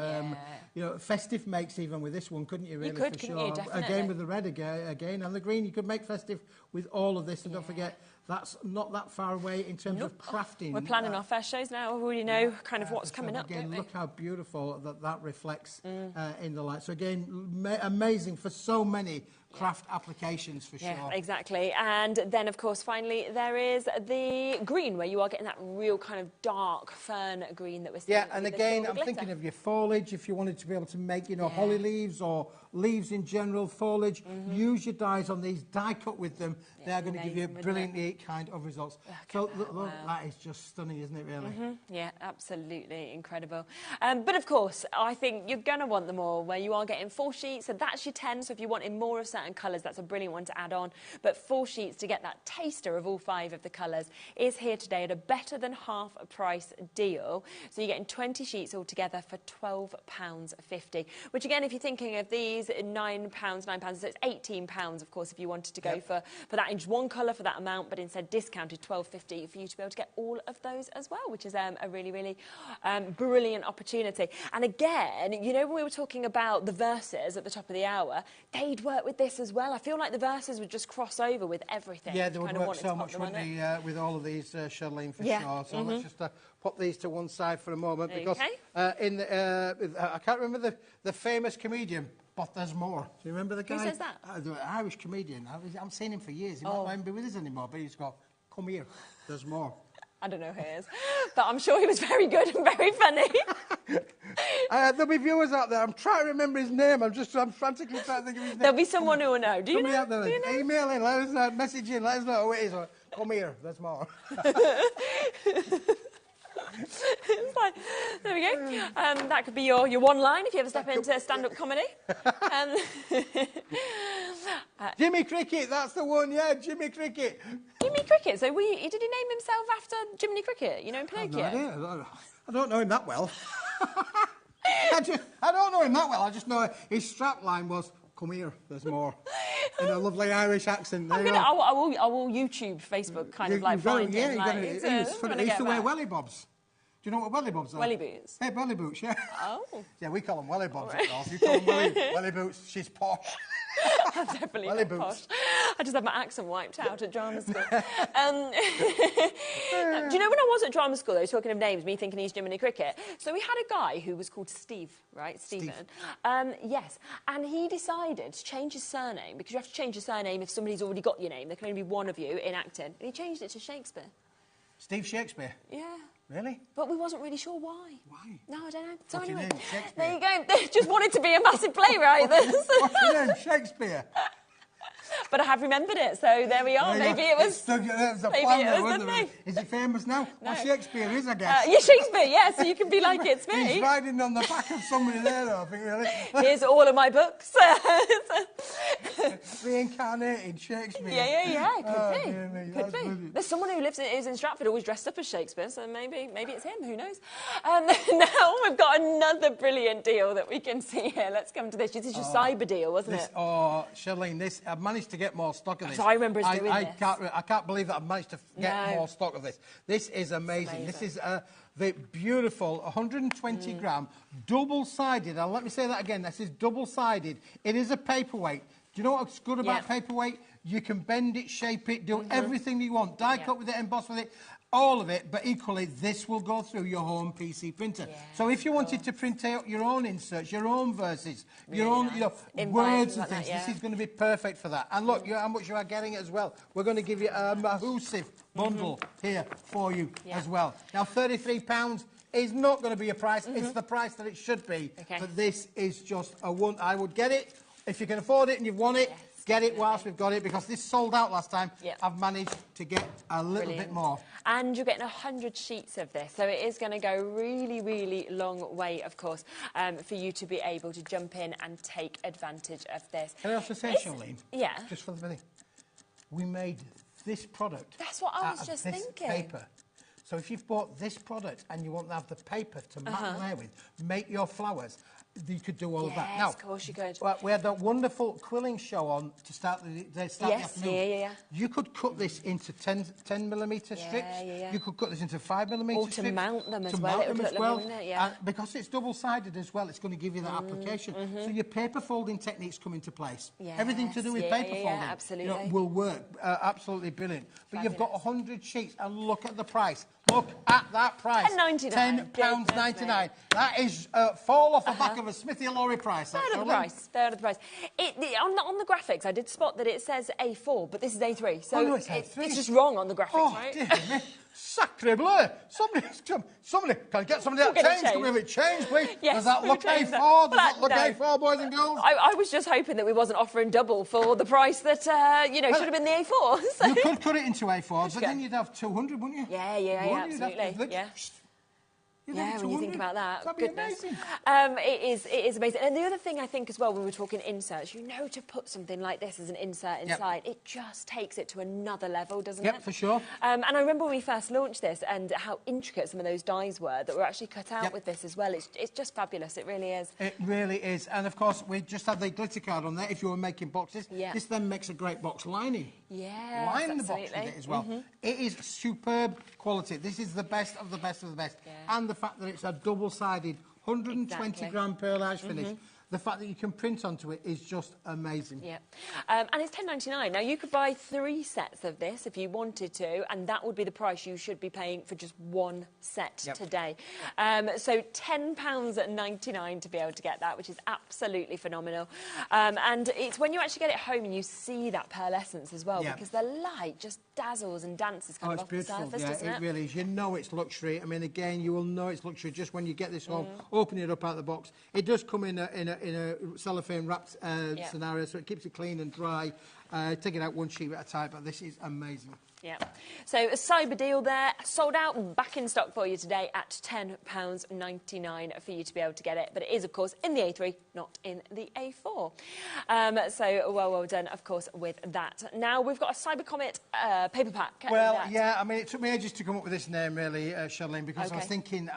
festive makes even with this one, couldn't you, really? You could, couldn't you? Definitely. Again, with the red again, and the green, you could make festive with all of this. And don't forget, that's not that far away in terms of crafting. We're planning our first shows now. We already know kind of what's coming up, again, don't we? look how beautiful that reflects in the light. So again, amazing for so many craft applications, for sure. Yeah, exactly. And then, of course, finally, there is the green, where you are getting that real kind of dark fern green that we're seeing. Yeah, and again, I'm thinking of your foliage. If you wanted to be able to make, holly leaves or leaves in general, foliage, use your dyes on these, die cut with them. They are going to give you brilliantly kind of results. So look, that is just stunning, isn't it, really? Yeah, absolutely incredible. But of course, I think you're going to want them all, where you are getting 4 sheets, so that's your 10. So if you wanted more of certain colours, that's a brilliant one to add on. But 4 sheets to get that taster of all 5 of the colours is here today at a better than half price deal. So you're getting 20 sheets altogether for £12.50, which again, if you're thinking of these, £9, so it's £18, of course, if you wanted to go for that in just one colour for that amount, but instead discounted £12.50 for you to be able to get all of those as well, which is a really, really brilliant opportunity. And again, when we were talking about the verses at the top of the hour, they'd work with this as well. I feel like the verses would just cross over with everything. Yeah, they would work so much, wouldn't they, with all of these, Charlene, for sure. So let's just put these to one side for a moment, because I can't remember the famous comedian, but there's more. Do you remember the guy? Who says that? The Irish comedian. I've seen him for years. He might not even be with us anymore, but he's got, come here, there's more. I don't know who he is, but I'm sure he was very good and very funny. There'll be viewers out there. I'm trying to remember his name. I'm frantically trying to think of his name. There'll be someone who will know. Do you know? Out there, email in, let us know, message in, let us know who it is. Come here, there's more. It's like, there we go. That could be your one line if you ever step into stand-up comedy. Jimmy Cricket, that's the one, yeah, Jimmy Cricket. You Jiminy Cricket. So did he name himself after Jiminy Cricket? You know, in Pinocchio? I have no idea. I don't know him that well. I don't know him that well. I just know his strapline was, "Come here, there's more," in a lovely Irish accent. I will YouTube, Facebook, kind of like find him. He used to wear welly bobs. Do you know what welly bobs are? Welly boots. Hey, welly boots, yeah. Oh. Yeah, we call them welly bobs. Right. You call them welly boots. She's posh. I'm definitely welly not boots. Posh. I just had my accent wiped out at drama school. Do you know when I was at drama school, though, talking of names, me thinking he's Jiminy Cricket, so we had a guy who was called Steve, right? Stephen. Yes, and he decided to change his surname, because you have to change your surname if somebody's already got your name. There can only be one of you in acting. And he changed it to Shakespeare. Steve Shakespeare? Yeah. Really? But we wasn't really sure why. Why? No, I don't know. So What's your anyway, name? Shakespeare? There you go. They just wanted to be a massive playwright. What's your name? Shakespeare? But I have remembered it, so there we are. Maybe it was. Maybe it was the thing. Is he famous now? No. Well, Shakespeare is, I guess. Yeah, Shakespeare, yeah, so you can be like, it's me. He's riding on the back of somebody there, though, I think, really. Here's all of my books. Reincarnated Shakespeare. Yeah. Could be. Dear me, Could be. Brilliant. There's someone who is in Stratford, always dressed up as Shakespeare, so maybe it's him, who knows. Now we've got another brilliant deal that we can see here. Let's come to this. This is your cyber deal, wasn't it? Oh, Charlene, I've managed to get more stock of this. So I remember us doing this. I can't believe that I've managed to get more stock of this. This is amazing. This is the beautiful 120 gram, double-sided. And let me say that again. This is double-sided. It is a paperweight. Do you know what's good about paperweight? You can bend it, shape it, do everything you want. Die cut with it, emboss with it. All of it, but equally, this will go through your home PC printer. Yeah, so if you wanted to print out your own inserts, your own verses, your own words and things, this is going to be perfect for that. And look, how much you are getting as well. We're going to give you a massive bundle here for you as well. Now, £33 is not going to be a price. It's the price that it should be. Okay. But this is just a one. I would get it if you can afford it and you've won it. Yes. Get it whilst we've got it, because this sold out last time. Yep. I've managed to get a little bit more. And you're getting 100 sheets of this, so it is going to go really, really long way, of course, for you to be able to jump in and take advantage of this. Can I also say, Charlene? Yeah. Just for the minute, we made this product. That's what I was just thinking. Paper. So if you've bought this product and you want to have the paper to mat and lay with, make your flowers. You could do all of that. Now, of course you could. We had that wonderful quilling show on to start the afternoon. Yeah. You could cut this into 10mm strips. You could cut this into 5mm strips. Or to mount them as well. And because it's double-sided as well, it's going to give you that application. So your paper folding techniques come into place. Everything to do with paper folding absolutely. Will work. Absolutely brilliant. But Fabulous. You've got 100 sheets, and look at the price. Look at that price. £10.99. That is fall off the back of a Smithy Lorry price. Third of the price. On the graphics, I did spot that it says A4, but this is A3. So it's just wrong on the graphics, right? Dear me. Sacre bleu! Somebody, can I get somebody that change? Can we have it changed, please? Yes, does that look A4? Does that look A4, boys and girls? I was just hoping that we wasn't offering double for the price that, should have been the A4. So. You could cut it into A4, but then you'd have 200, wouldn't you? Yeah, absolutely. When you think about that, that'd be amazing. It is amazing. And the other thing I think as well, when we're talking inserts, to put something like this as an insert inside, it just takes it to another level, doesn't it? Yep, for sure. And I remember when we first launched this and how intricate some of those dies were that were actually cut out with this as well. It's just fabulous. It really is. It really is. And of course, we just had the glitter card on there if you were making boxes. This then makes a great box lining. Yeah, line the box with it as well. It is superb quality. This is the best of the best of the best. And the fact that it's a double-sided 120 gram perlage finish. The fact that you can print onto it is just amazing. Yeah. And it's £10.99. Now, you could buy 3 sets of this if you wanted to, and that would be the price you should be paying for just 1 set today. So £10.99 to be able to get that, which is absolutely phenomenal. And it's when you actually get it home and you see that pearlescence as well, because the light just dazzles and dances kind of off the surface, doesn't it? It really is. You know it's luxury. I mean, again, you will know it's luxury just when you get this home, open it up out of the box. It does come in a cellophane wrapped scenario, so it keeps it clean and dry. taking out one sheet at a time, but this is amazing. Yeah. So a cyber deal there, sold out, back in stock for you today at £10.99 for you to be able to get it. But it is, of course, in the A3, not in the A4. So well done, of course, with that. Now we've got a Cyber Comet paper pack. Well, yeah, I mean, it took me ages to come up with this name, really, Charlene, because I was thinking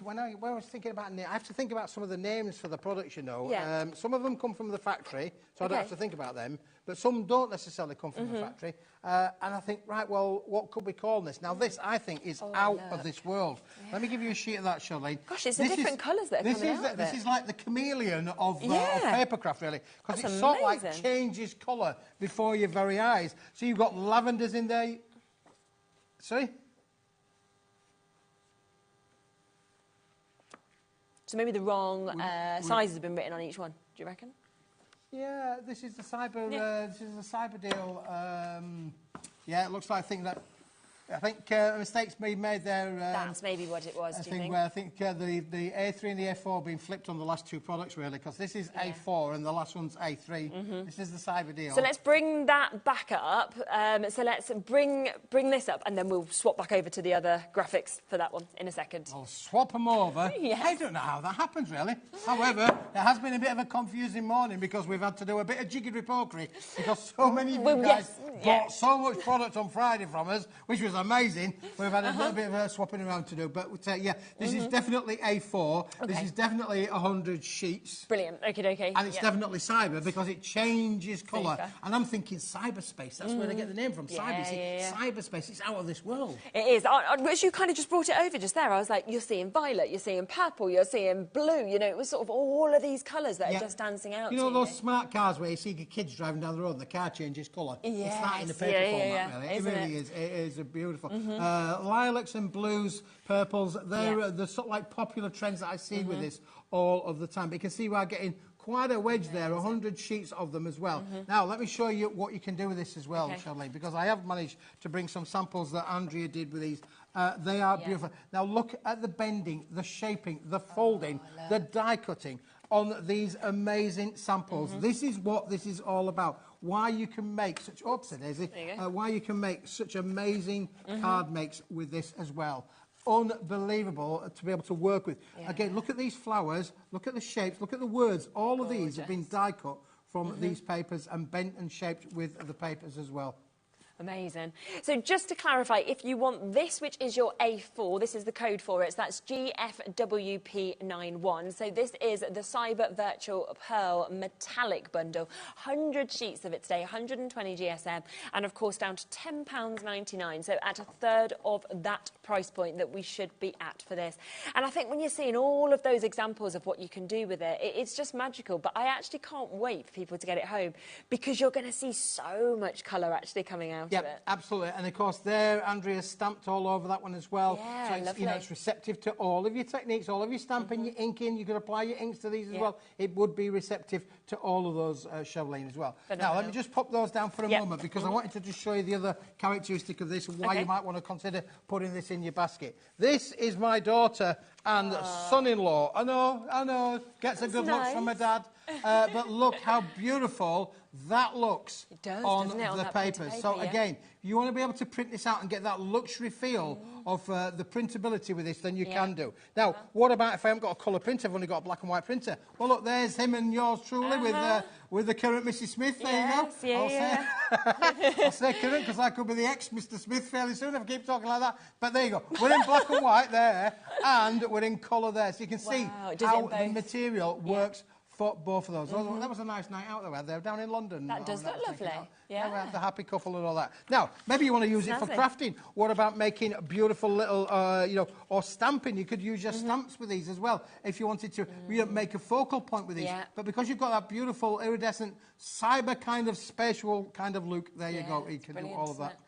when I was thinking about name, I have to think about some of the names for the products, you know. Yeah. Some of them come from the factory, so I don't have to think about them. But some don't necessarily come from the factory. And I think, right, well, what could we call this? Now, this, I think, is out of this world. Yeah. Let me give you a sheet of that, Charlene. Gosh, it's the different colours that are coming out of it. This is like the chameleon of papercraft, really. Because it sort of like changes colour before your very eyes. So you've got lavenders in there. Sorry? So maybe the wrong size has been written on each one, do you reckon? Yeah, this is the cyber. This is the cyber deal. Yeah, it looks like I think a mistake's been made there. That's maybe what it was. I think the A3 and the A4 have been flipped on the last two products, really, because this is A4 and the last one's A3. This is the cyber deal. So let's bring that back up. So let's bring this up, and then we'll swap back over to the other graphics for that one in a second. I'll swap them over. Yes. I don't know how that happens, really. However, it has been a bit of a confusing morning because we've had to do a bit of jiggery-pokery because so many of you guys bought so much product on Friday from us, which was amazing. We've had a little bit of swapping around to do, but yeah, this is definitely A4. Okay. This is definitely 100 sheets. Brilliant. Okay. And it's definitely cyber because it changes colour. And I'm thinking cyberspace. That's where they get the name from. Cyberspace. It's out of this world. It is. As you kind of just brought it over just there, I was like, you're seeing violet, you're seeing purple, you're seeing blue. You know, it was sort of all of these colours that are just dancing out. You know those smart cars where you see kids driving down the road and the car changes colour? Yes. It's that in the paper format, really. It really is. It is beautiful. Lilacs and blues, purples, they're the sort of like popular trends that I see with this all of the time. But you can see we're getting quite a wedge there, 100 sheets of them as well. Now, let me show you what you can do with this as well, Charlene, because I have managed to bring some samples that Andrea did with these. They are beautiful. Now, look at the bending, the shaping, the folding, the die cutting on these amazing samples. This is what this is all about. Why you can make such why you can make such amazing card makes with this as well. Unbelievable to be able to work with. Again, look at these flowers, look at the shapes, look at the words. All of these have been die cut from these papers and bent and shaped with the papers as well. Amazing. So just to clarify, if you want this, which is your A4, this is the code for it, so that's GFWP91. So this is the Cyber Virtual Pearl Metallic Bundle. 100 sheets of it today, 120 GSM, and of course down to £10.99. So at a third of that price point that we should be at for this. And I think when you're seeing all of those examples of what you can do with it, it's just magical. But I actually can't wait for people to get it home because you're going to see so much colour actually coming out. Yeah, absolutely. And of course, there, Andrea's stamped all over that one as well. Yeah, so it's, it's receptive to all of your techniques, all of your stamping, your inking. You can apply your inks to these as well. It would be receptive to all of those, Charlene, as well. Now, let me just pop those down for a moment because I wanted to just show you the other characteristic of this and why you might want to consider putting this in your basket. This is my daughter and son-in-law. I know, gets a good look from her dad. But look how beautiful that looks on the papers. So again, if you want to be able to print this out and get that luxury feel of the printability with this, then you can do. Now, what about if I haven't got a colour printer, I've only got a black and white printer? Well, look, there's him and yours truly with the current Mrs. Smith. There you go. I'll say current because I could be the ex-Mr. Smith fairly soon if I keep talking like that. But there you go. We're in black and white there, and we're in colour there. So you can see how the material works for both of those. That was a nice night out there. They were down in London. That does look lovely. Yeah. We had the happy couple and all that. Now, maybe you want to use it for crafting. What about making beautiful little, or stamping? You could use your stamps with these as well if you wanted to make a focal point with these. But because you've got that beautiful iridescent cyber kind of spatial kind of look, there you go. You can do all of that.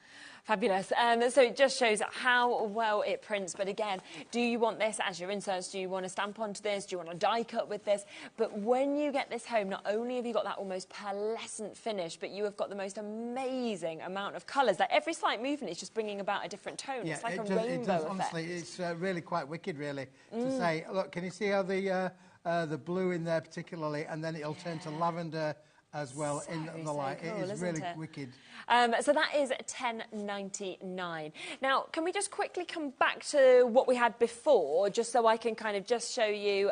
Fabulous. So it just shows how well it prints. But again, do you want this as your inserts? Do you want to stamp onto this? Do you want to die cut with this? But when you get this home, not only have you got that almost pearlescent finish, but you have got the most amazing amount of colours. Like every slight movement is just bringing about a different tone. It's like a rainbow it does, honestly, it's really quite wicked, really, to say. Look, can you see how the blue in there particularly, and then it'll turn to lavender as well in the light. Cool, it is really wicked. So that is $10.99. Now, can we just quickly come back to what we had before, just so I can kind of just show you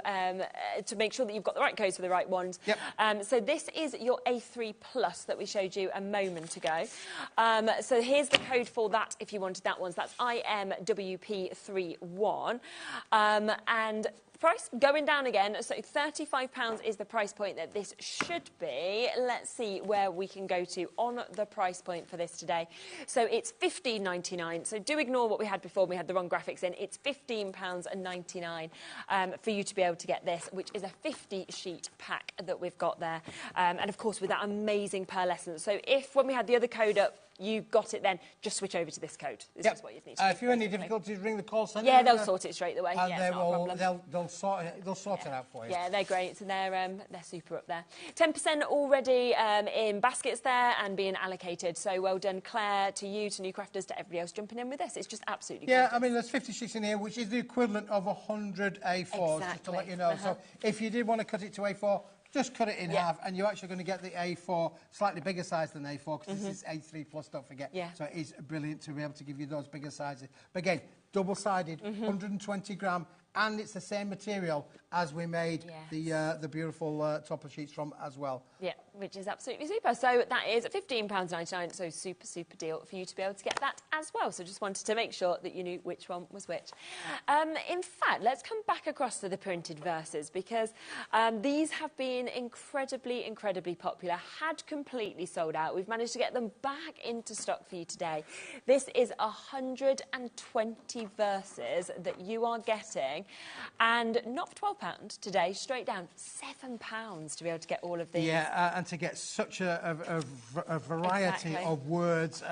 to make sure that you've got the right codes for the right ones. Yep. So this is your A3 Plus that we showed you a moment ago. So here's the code for that if you wanted that one. So that's IMWP31. And price going down again, so £35 is the price point that this should be. Let's see where we can go to on the price point for this today. So it's $15.99. So do ignore what we had before. We had the wrong graphics in. It's £15.99 for you to be able to get this, which is a 50-sheet pack that we've got there. And of course, with that amazing pearlescence. So if when we had the other code up, you got it then, just switch over to this code. This is what you need to do. If you have any difficulties, ring the call centre. Yeah, they'll sort it straight away. And yeah, it's not a problem. they'll sort it out for you. Yeah, they're great. So they're super up there. 10% already in baskets there and being allocated. So well done, Claire, to you, to New Crafters, to everybody else jumping in with this. It's just absolutely gorgeous. I mean, there's 50 sheets in here, which is the equivalent of 100 A4s, just to let you know. So if you did want to cut it to A4, just cut it in half, and you're actually going to get the A4, slightly bigger size than A4, because this is A3 Plus, don't forget. So it is brilliant to be able to give you those bigger sizes. But again, double-sided, 120 gram, and it's the same material as we made the beautiful topper sheets from as well. Yeah, which is absolutely super. So that is £15.99, so super, super deal for you to be able to get that as well. So just wanted to make sure that you knew which one was which. In fact, let's come back across to the printed verses, because these have been incredibly, incredibly popular, had completely sold out. We've managed to get them back into stock for you today. This is 120 verses that you are getting, and not for £12 today, straight down £7 to be able to get all of these. Yeah, and to get such a variety of words.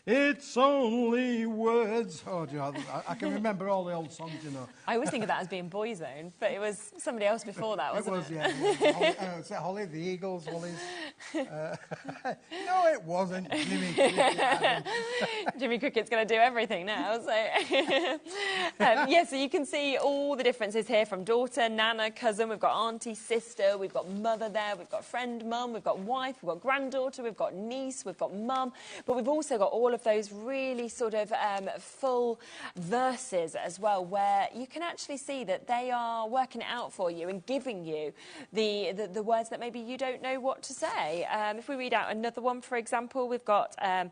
It's only words. Oh, dear, I can remember all the old songs, you know. I always think of that as being Boyzone, but it was somebody else before that, wasn't it? It was, yeah. Was it Holly, the Eagles, Hollies? No, it wasn't. Jimmy Cricket. Jimmy Cricket's going to do everything now, so... so you can see all the differences here, from daughter, nana, cousin, we've got auntie, sister, we've got mother there, we've got friend, mum, we've got wife, we've got granddaughter, we've got niece, we've got mum, but we've also got all of those really sort of full verses as well, where you can actually see that they are working it out for you and giving you the words that maybe you don't know what to say. If we read out another one, for example, we've got a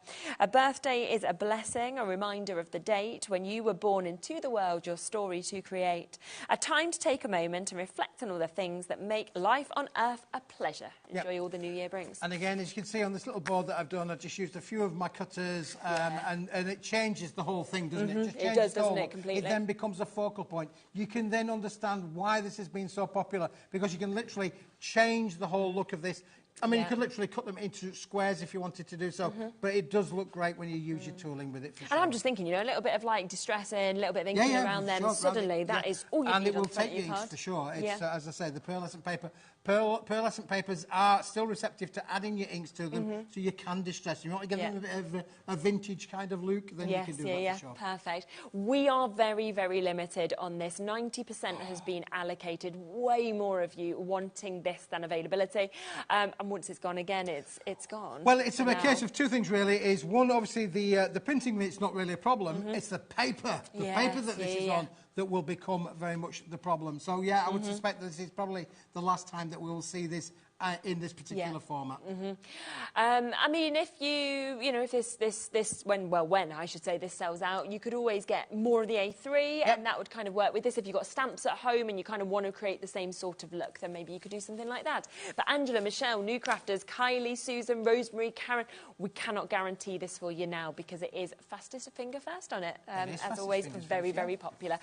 birthday is a blessing, a reminder of the date when you were born into the world, your story to create. A time to take a moment and reflect on all the things that make life on earth a pleasure. Enjoy all the new year brings. And again, as you can see on this little board that I've done, I've just used a few of my cutters, and it changes the whole thing, doesn't it? Just it does, doesn't it, completely? It then becomes a focal point. You can then understand why this has been so popular, because you can literally change the whole look of this. I mean, you could literally cut them into squares if you wanted to do so, but it does look great when you use your tooling with it, for sure. And I'm just thinking, you know, a little bit of, like, distressing, a little bit of inking around them, suddenly that is all you need. And it will take the inks, for sure. It's, as I say, the pearlescent paper. Pearlescent papers are still receptive to adding your inks to them, so you can distress them. You want to get them a bit of a vintage kind of look, then you can do that, for sure. Perfect. We are very, very limited on this. 90% has been allocated. Way more of you wanting this than availability. And once it's gone again, it's gone. Well, it's a case of two things, really. Is one, obviously, the printing it's not really a problem. It's the paper, paper that this is on, that will become very much the problem. So, yeah, I would suspect that this is probably the last time that we will see this in this particular format. I mean, if if when I should say this sells out, you could always get more of the A3, and that would kind of work with this. If you've got stamps at home and you kind of want to create the same sort of look, then maybe you could do something like that. But Angela, Michelle, New Crafters, Kylie, Susan, Rosemary, Karen, we cannot guarantee this for you now, because it is fastest finger first on it. As always, very popular.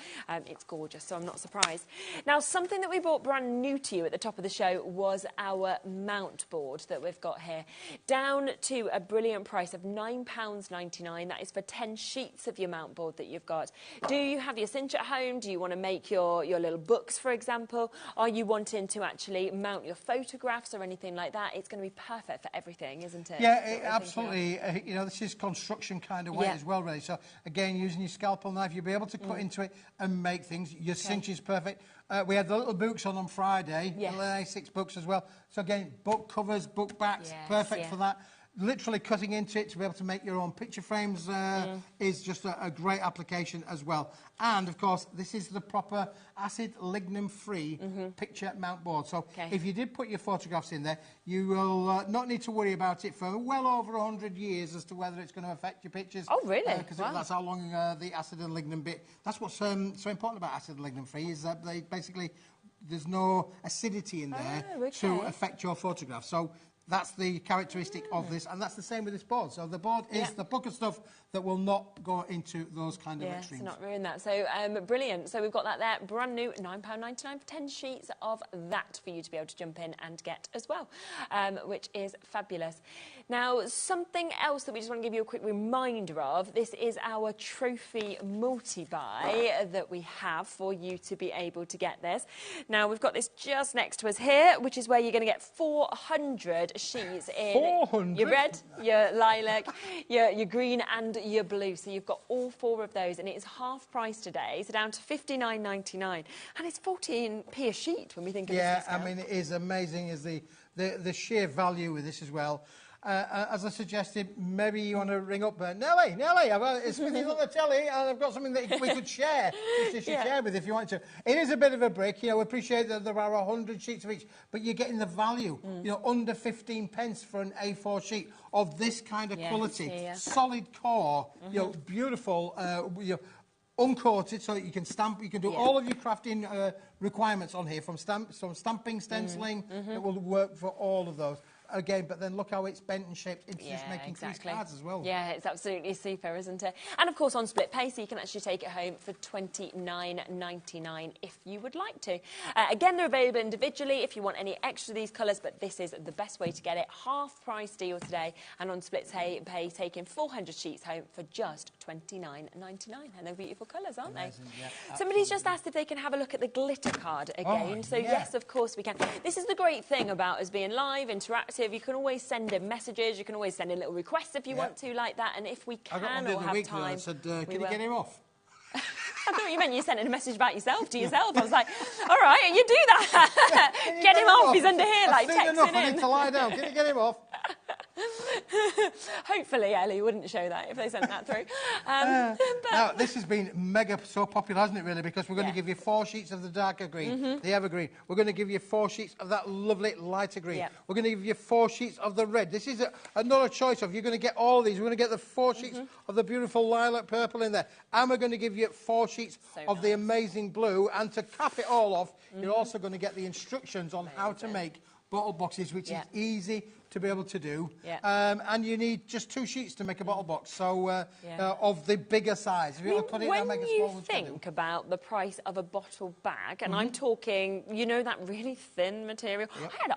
It's gorgeous, so I'm not surprised. Now, something that we brought brand new to you at the top of the show was our mount board that we've got here, down to a brilliant price of £9.99. That is for 10 sheets of your mount board that you've got. Do you have your cinch at home? Do you want to make your little books, for example? Are you wanting to actually mount your photographs or anything like that? It's going to be perfect for everything, isn't it? Yeah, absolutely. You know, this is construction kind of way as well, really. So, again, using your scalpel knife, you'll be able to cut into it and make things. Your cinch is perfect. We had the little books on Friday, Yes. the A6 books as well. So again, book covers, book backs, Yes, perfect yeah. for that. Literally cutting into it to be able to make your own picture frames is just a great application as well. And, of course, this is the proper acid lignin-free picture mount board. So if you did put your photographs in there, you will not need to worry about it for well over 100 years as to whether it's going to affect your pictures. Oh, really? Because that's how long the acid and lignin bit... That's what's so important about acid and lignin-free, is that they basically... There's no acidity in there to affect your photograph. So that's the characteristic of this, and that's the same with this board. So the board is the book of stuff that will not go into those kind of extremes. Yes, not ruin that. So brilliant. So we've got that there, brand new, £9.99 for 10 sheets of that for you to be able to jump in and get as well, which is fabulous. Now, something else that we just want to give you a quick reminder of, this is our trophy multi-buy that we have for you to be able to get this. Now, we've got this just next to us here, which is where you're going to get 400 sheets in 400? your red, your lilac, your green and your blue. So you've got all 4 of those, and it is half price today, so down to $59.99, and it's 14p a sheet when we think of this discount. I mean, it is amazing, is the sheer value with this as well. As I suggested, maybe you want to ring up Nellie, it's Smithy's on the telly, and I've got something that we could share, share with if you want to. It is a bit of a break, we appreciate that there are 100 sheets of each, but you're getting the value, under 15 pence for an A4 sheet of this kind of quality, solid core, beautiful, uncoated, so that you can stamp. You can do all of your crafting requirements on here, from stamping, stenciling. It will work for all of those. Again, but then look how it's bent and shaped into just making these cards as well. Yeah, it's absolutely super, isn't it? And of course on split pay, so you can actually take it home for $29.99 if you would like to. Again, they're available individually if you want any extra of these colours, but this is the best way to get it. Half price deal today, and on split pay, taking 400 sheets home for just $29.99. And they're beautiful colours, aren't they? Yeah, somebody's just asked if they can have a look at the glitter card again. Yes, of course we can. This is the great thing about us being live, interactive. You can always send in messages, you can always send in little requests if you want to, like that, and if we can or have time, I said, can you get him off? I thought you meant you sent in a message about yourself to yourself. I was like, all right, you do that. Get him off, he's under here, like, texting in. I need to lie down. Can you get him off? Hopefully Ellie wouldn't show that if they sent that through. Now, this has been so popular, hasn't it, really? Because we're going to give you 4 sheets of the darker green, the evergreen. We're going to give you 4 sheets of that lovely lighter green. We're going to give you 4 sheets of the red. This is another choice of, you're going to get all these. We're going to get the 4 sheets of the beautiful lilac purple in there. And we're going to give you 4 sheets of the amazing blue. And to cap it all off, you're also going to get the instructions on how to make bottle boxes, which is easy to be able to do. And you need just 2 sheets to make a bottle box, so of the bigger size. If you want to cut it and make a small one, when you think about the price of a bottle bag, and I'm talking, that really thin material,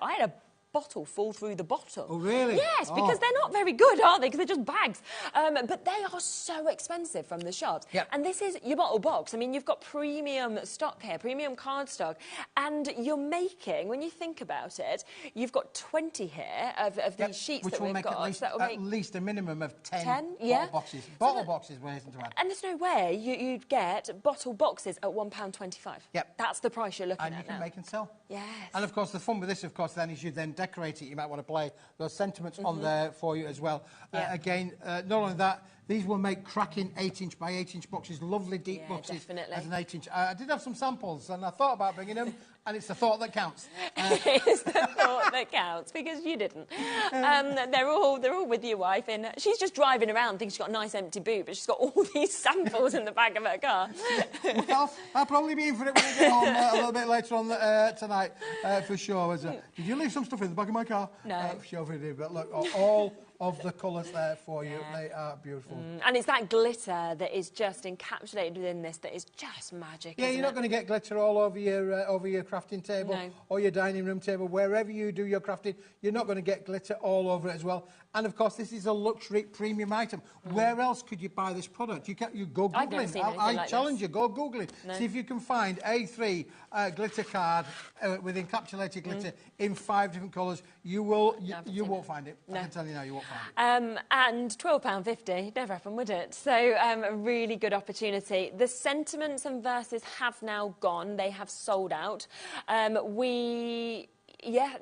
I had a bottle fall through the bottle. Oh, really? Yes, because they're not very good, are they? Because they're just bags. But they are so expensive from the shops. And this is your bottle box. I mean, you've got premium stock here, premium card stock, and you're making, when you think about it, you've got 20 here of these sheets that we've got. Which will make at least a minimum of 10 bottle boxes. Bottle boxes, we're hasten to add. And there's no way you'd get bottle boxes at £1.25. That's the price you're looking at now. And you can make and sell. Yes. And, of course, the fun with this, of course, then, is you then decorate it. You might want to play those sentiments on there for you as well. Again, not only that, these will make cracking 8-inch by 8-inch boxes, lovely deep boxes as an 8-inch. I did have some samples, and I thought about bringing them, and it's the thought that counts. It's the thought that counts, because you didn't. They're all with your wife, and she's just driving around, thinking she's got a nice empty boot, but she's got all these samples in the back of her car. Well, I'll probably be in for it when I get home a little bit later on tonight, for sure. Did you leave some stuff in the back of my car? No. Sure we did, but look, all of the colours there for you. They are beautiful. And it's that glitter that is just encapsulated within this that is just magic. Yeah, you're not going to get glitter all over your crafting table or your dining room table. Wherever you do your crafting, you're not going to get glitter all over it as well. And of course, this is a luxury premium item. Where else could you buy this product? You go I've never Googling. seen anything I like challenge this. you, go Googling. No. See if you can find A3 glitter card with encapsulated glitter in 5 different colours. You won't find it. No. I can tell you now, you won't find it. And £12.50, never happen, would it? So a really good opportunity. The sentiments and verses have now gone. They have sold out.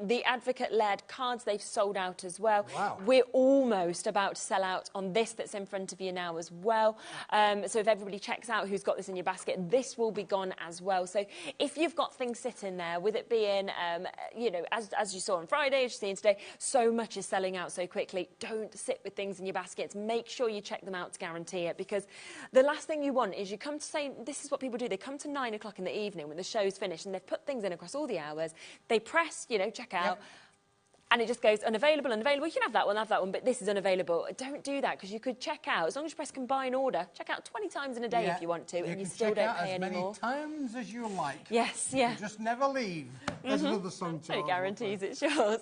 The advocate-led cards, they've sold out as well. Wow. We're almost about to sell out on this that's in front of you now as well. So if everybody checks out who's got this in your basket, this will be gone as well. So if you've got things sitting there, with it being, as you saw on Friday, as you're seeing today, so much is selling out so quickly. Don't sit with things in your baskets. Make sure you check them out to guarantee it, because the last thing you want is you come to say, this is what people do, they come to 9 o'clock in the evening when the show's finished and they've put things in across all the hours, they press, check out. Yep. And it just goes unavailable. You can have that one, but this is unavailable. Don't do that, because you could check out. As long as you press combine order, check out 20 times in a day if you want to, and you still don't pay anymore. You can check out as many times as you like. Yes, yeah. You just never leave. There's another song to it guarantees it's yours.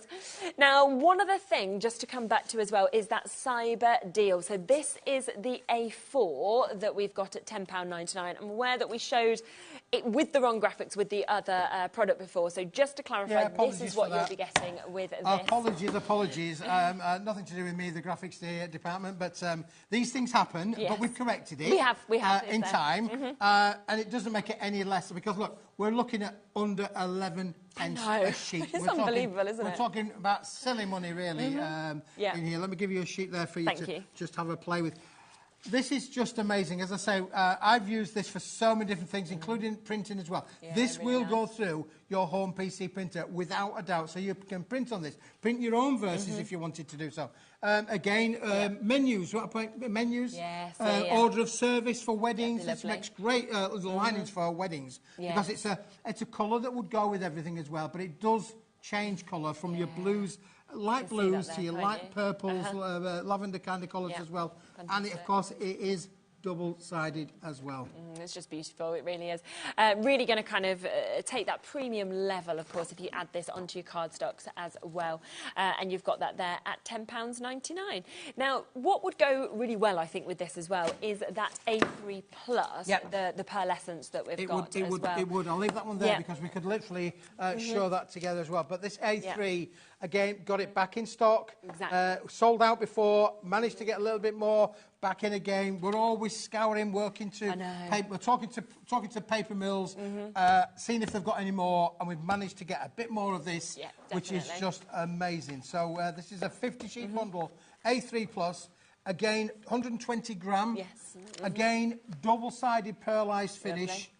Now, one other thing, just to come back to as well, is that cyber deal. So this is the A4 that we've got at £10.99. I'm aware that we showed it with the wrong graphics with the other product before. So just to clarify, this is what you'll be getting with this. Apologies. Nothing to do with me, the graphics department, but these things happen, but we've corrected it. We have in time, and it doesn't make it any less, because, look, we're looking at under 11 pence a sheet. It's unbelievable, isn't it? We're talking about silly money, really, in here. Let me give you a sheet there for you to just have a play with. This is just amazing. As I say, I've used this for so many different things, including printing as well. This will go through your home PC printer without a doubt, so you can print on this. Print your own verses if you wanted to do so. Menus. Menus. Yes, order of service for weddings. This makes great linings for weddings, because it's a colour that would go with everything as well, but it does change colour from your blues, light blues to your light purples, lavender kind of colours as well. Fantastic. And of course it is double-sided as well. It's just beautiful, it really is. Really going to kind of take that premium level, of course, if you add this onto your cardstocks as well. And you've got that there at £10.99. Now, what would go really well, I think, with this as well, is that A3 Plus, the pearlescence that we've got as well. It would. I'll leave that one there because we could literally show that together as well. But this A3, again, got it back in stock. Exactly. Sold out before, managed to get a little bit more, back in again. We're always scouring, working to paper. We're talking to paper mills, seeing if they've got any more, and we've managed to get a bit more of this, which is just amazing. So this is a 50-sheet bundle, A3 Plus. Again, 120 gram. Yes. Again, double-sided pearlised finish.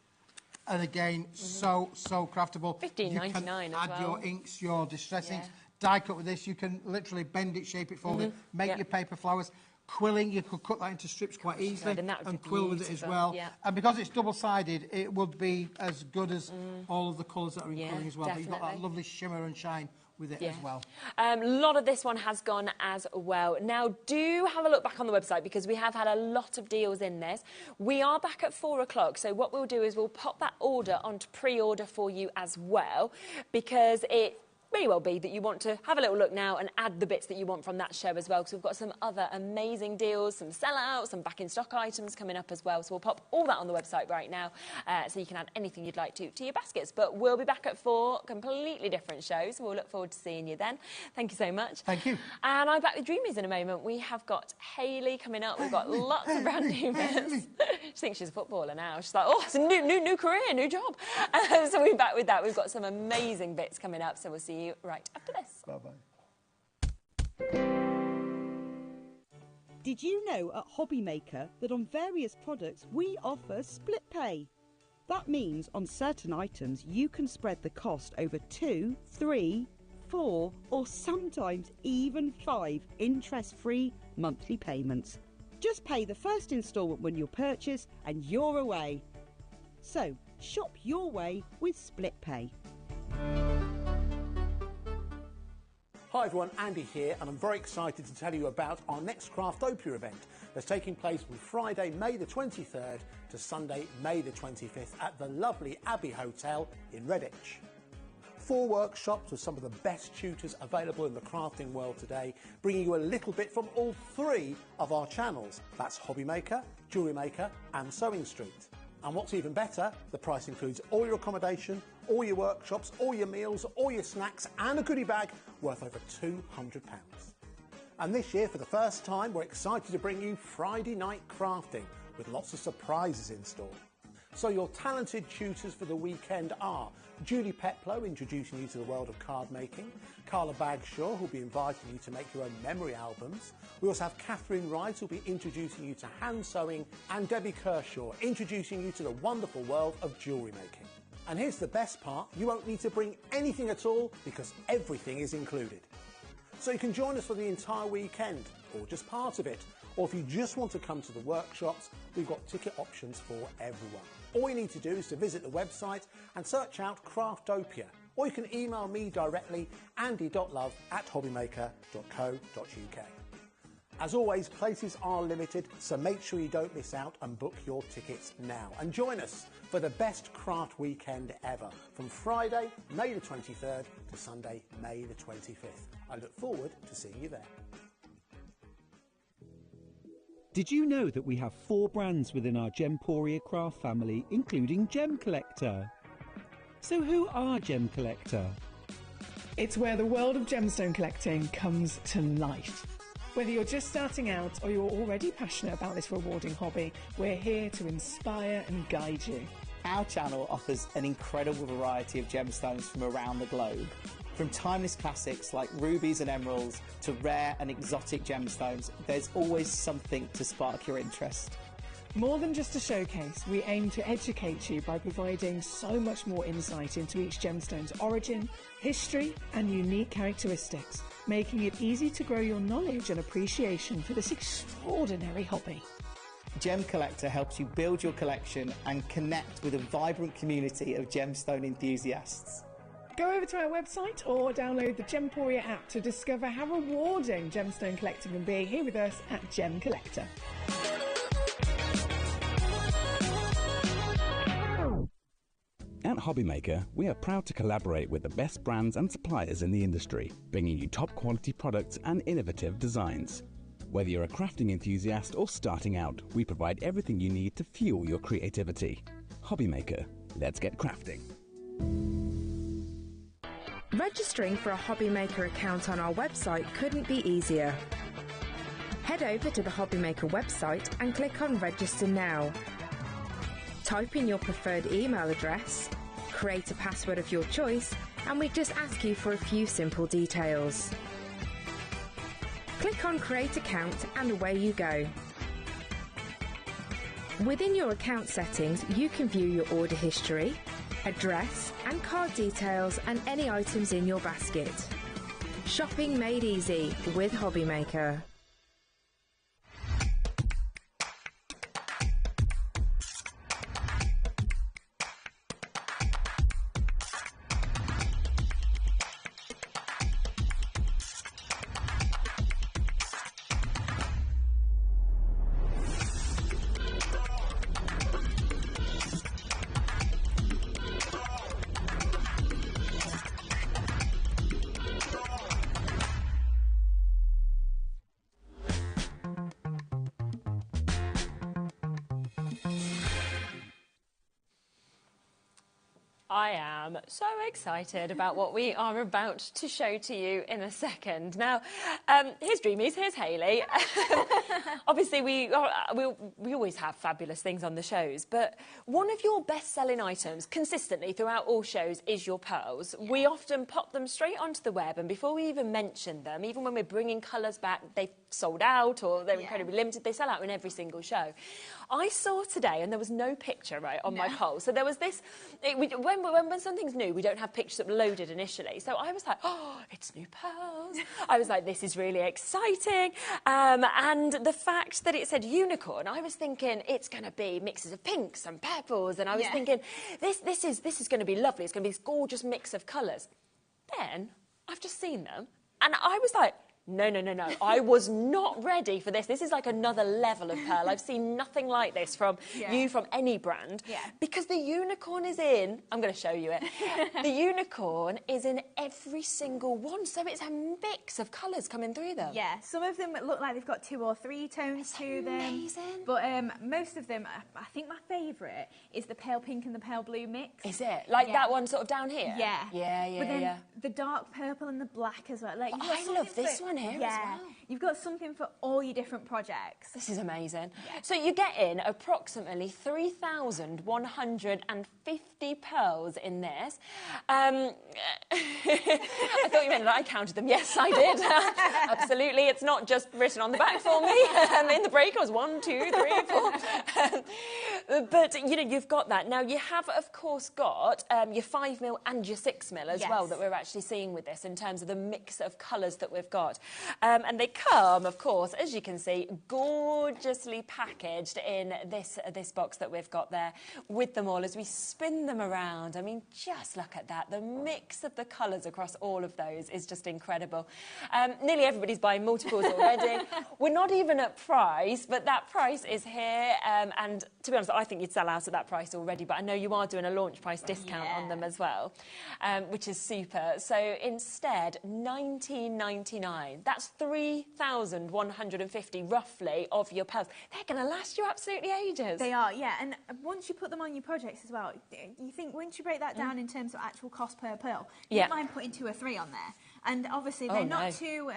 And again, so craftable. $15.99 as well. Add your inks, your distress inks. Die cut with this. You can literally bend it, shape it, fold it, make your paper flowers. Quilling, you could cut that into strips quite easily and quill with it as well. And because it's double-sided, it would be as good as all of the colours that are in quilling as well. Definitely. But you've got that lovely shimmer and shine with it as well. A lot of this one has gone as well. Now, do have a look back on the website, because we have had a lot of deals in this. We are back at 4 o'clock, so what we'll do is we'll pop that order onto pre-order for you as well, because it may well be that you want to have a little look now and add the bits that you want from that show as well, because we've got some other amazing deals, some sellouts, some back-in-stock items coming up as well. So we'll pop all that on the website right now, so you can add anything you'd like to your baskets. But we'll be back at 4, completely different shows. We'll look forward to seeing you then. Thank you so much. Thank you. And I'm back with Dreamies in a moment. We have got Hayley coming up. We've got lots of brand new bits. She thinks she's a footballer now. She's like, oh, it's a new career, new job. So we're back with that. We've got some amazing bits coming up, so we'll see you right after this. Bye-bye. Did you know at HobbyMaker that on various products we offer split pay? That means on certain items you can spread the cost over 2, 3, 4 or sometimes even 5 interest-free monthly payments. Just pay the first instalment when you purchase and you're away. So shop your way with split pay. Hi everyone, Andy here, and I'm very excited to tell you about our next Craftopia event that's taking place from Friday, May the 23rd to Sunday, May the 25th at the lovely Abbey Hotel in Redditch. 4 workshops with some of the best tutors available in the crafting world today, bringing you a little bit from all 3 of our channels. That's HobbyMaker, Jewellery Maker and Sewing Street. And what's even better, the price includes all your accommodation, all your workshops, all your meals, all your snacks and a goodie bag worth over £200. And this year, for the first time, we're excited to bring you Friday Night Crafting with lots of surprises in store. So your talented tutors for the weekend are Julie Peplow, introducing you to the world of card making, Carla Bagshaw, who'll be inviting you to make your own memory albums. We also have Catherine Wright, who'll be introducing you to hand sewing, and Debbie Kershaw, introducing you to the wonderful world of jewellery making. And here's the best part, you won't need to bring anything at all because everything is included. So you can join us for the entire weekend, or just part of it. Or if you just want to come to the workshops, we've got ticket options for everyone. All you need to do is to visit the website and search out Craftopia. Or you can email me directly, andy.love@hobbymaker.co.uk. As always, places are limited, so make sure you don't miss out and book your tickets now. And join us for the best craft weekend ever, from Friday, May the 23rd to Sunday, May the 25th. I look forward to seeing you there. Did you know that we have 4 brands within our Gemporia craft family, including Gem Collector? So who are Gem Collector? It's where the world of gemstone collecting comes to life. Whether you're just starting out or you're already passionate about this rewarding hobby, we're here to inspire and guide you. Our channel offers an incredible variety of gemstones from around the globe. From timeless classics like rubies and emeralds to rare and exotic gemstones, there's always something to spark your interest. More than just a showcase, we aim to educate you by providing so much more insight into each gemstone's origin, history and unique characteristics, making it easy to grow your knowledge and appreciation for this extraordinary hobby. Gem Collector helps you build your collection and connect with a vibrant community of gemstone enthusiasts. Go over to our website or download the Gemporia app to discover how rewarding gemstone collecting can be here with us at Gem Collector. At HobbyMaker, we are proud to collaborate with the best brands and suppliers in the industry, bringing you top quality products and innovative designs. Whether you're a crafting enthusiast or starting out, we provide everything you need to fuel your creativity. HobbyMaker, let's get crafting. Registering for a HobbyMaker account on our website couldn't be easier. Head over to the HobbyMaker website and click on Register Now. Type in your preferred email address, create a password of your choice, and we just ask you for a few simple details. Click on Create Account and away you go. Within your account settings, you can view your order history, address and card details and any items in your basket. Shopping made easy with HobbyMaker. I am so excited about what we are about to show to you in a second. Now, here's Dreamies, here's Hayley. Obviously, we always have fabulous things on the shows, but one of your best-selling items consistently throughout all shows is your pearls. Yeah. We often pop them straight onto the web, and before we even mention them, even when we're bringing colours back, they've sold out or they're incredibly limited. They sell out in every single show. I saw today, and there was no picture on my poll. So there was this. When something's new, we don't have pictures uploaded initially. So I was like, oh, it's new pearls. I was like, this is really exciting. And the fact that it said unicorn, I was thinking it's going to be mixes of pinks and purples, and I was thinking this is going to be lovely. It's going to be this gorgeous mix of colours. Then I've just seen them, and I was like, No. I was not ready for this. This is like another level of pearl. I've seen nothing like this from you, from any brand. Yeah. Because the unicorn is in, I'm going to show you it. The unicorn is in every single one. So it's a mix of colours coming through them. Yeah, some of them look like they've got 2 or 3 tones to them. Amazing. But most of them, I think my favourite is the pale pink and the pale blue mix. Is it? Like that one sort of down here? Yeah. Yeah. But then the dark purple and the black as well. Like, you've got I love this one here as well. You've got something for all your different projects. This is amazing. Yeah. So you get in approximately 3,150 pearls in this. I thought you meant that I counted them. Yes, I did. Absolutely. It's not just written on the back for me. In the break, I was 1, 2, 3, 4. But, you know, you've got that. Now, you have, of course, got your 5mm and your 6mm as well that we're actually seeing with this in terms of the mix of colours that we've got. And they come, of course, as you can see, gorgeously packaged in this box that we've got there with them all as we spin them around. I mean, just look at that. The mix of the colours across all of those is just incredible. Nearly everybody's buying multiples already. We're not even at price, but that price is here. And to be honest, I think you'd sell out at that price already, but I know you are doing a launch price discount on them as well, which is super. So instead, $19.99. That's 3,150 roughly of your pearls. They're going to last you absolutely ages. They are, yeah. And once you put them on your projects as well, you think once you break that down in terms of actual cost per pearl, you don't mind putting 2 or 3 on there. And obviously they're not too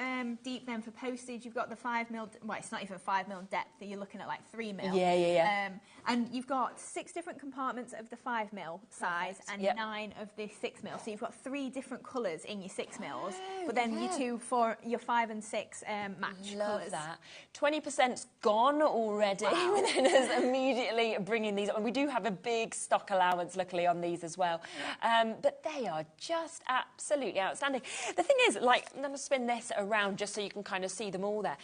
deep then for postage. You've got the 5mm, well, it's not even 5mm depth, you're looking at like 3mm. Yeah. And you've got 6 different compartments of the 5mm size and 9 of the 6mm. So you've got 3 different colours in your 6mm, but then your 5 and 6 match colours. That. 20%'s gone already within us immediately bringing these on. We do have a big stock allowance, luckily, on these as well. But they are just absolutely outstanding. The thing is, like, I'm going to spin this around just so you can kind of see them all there.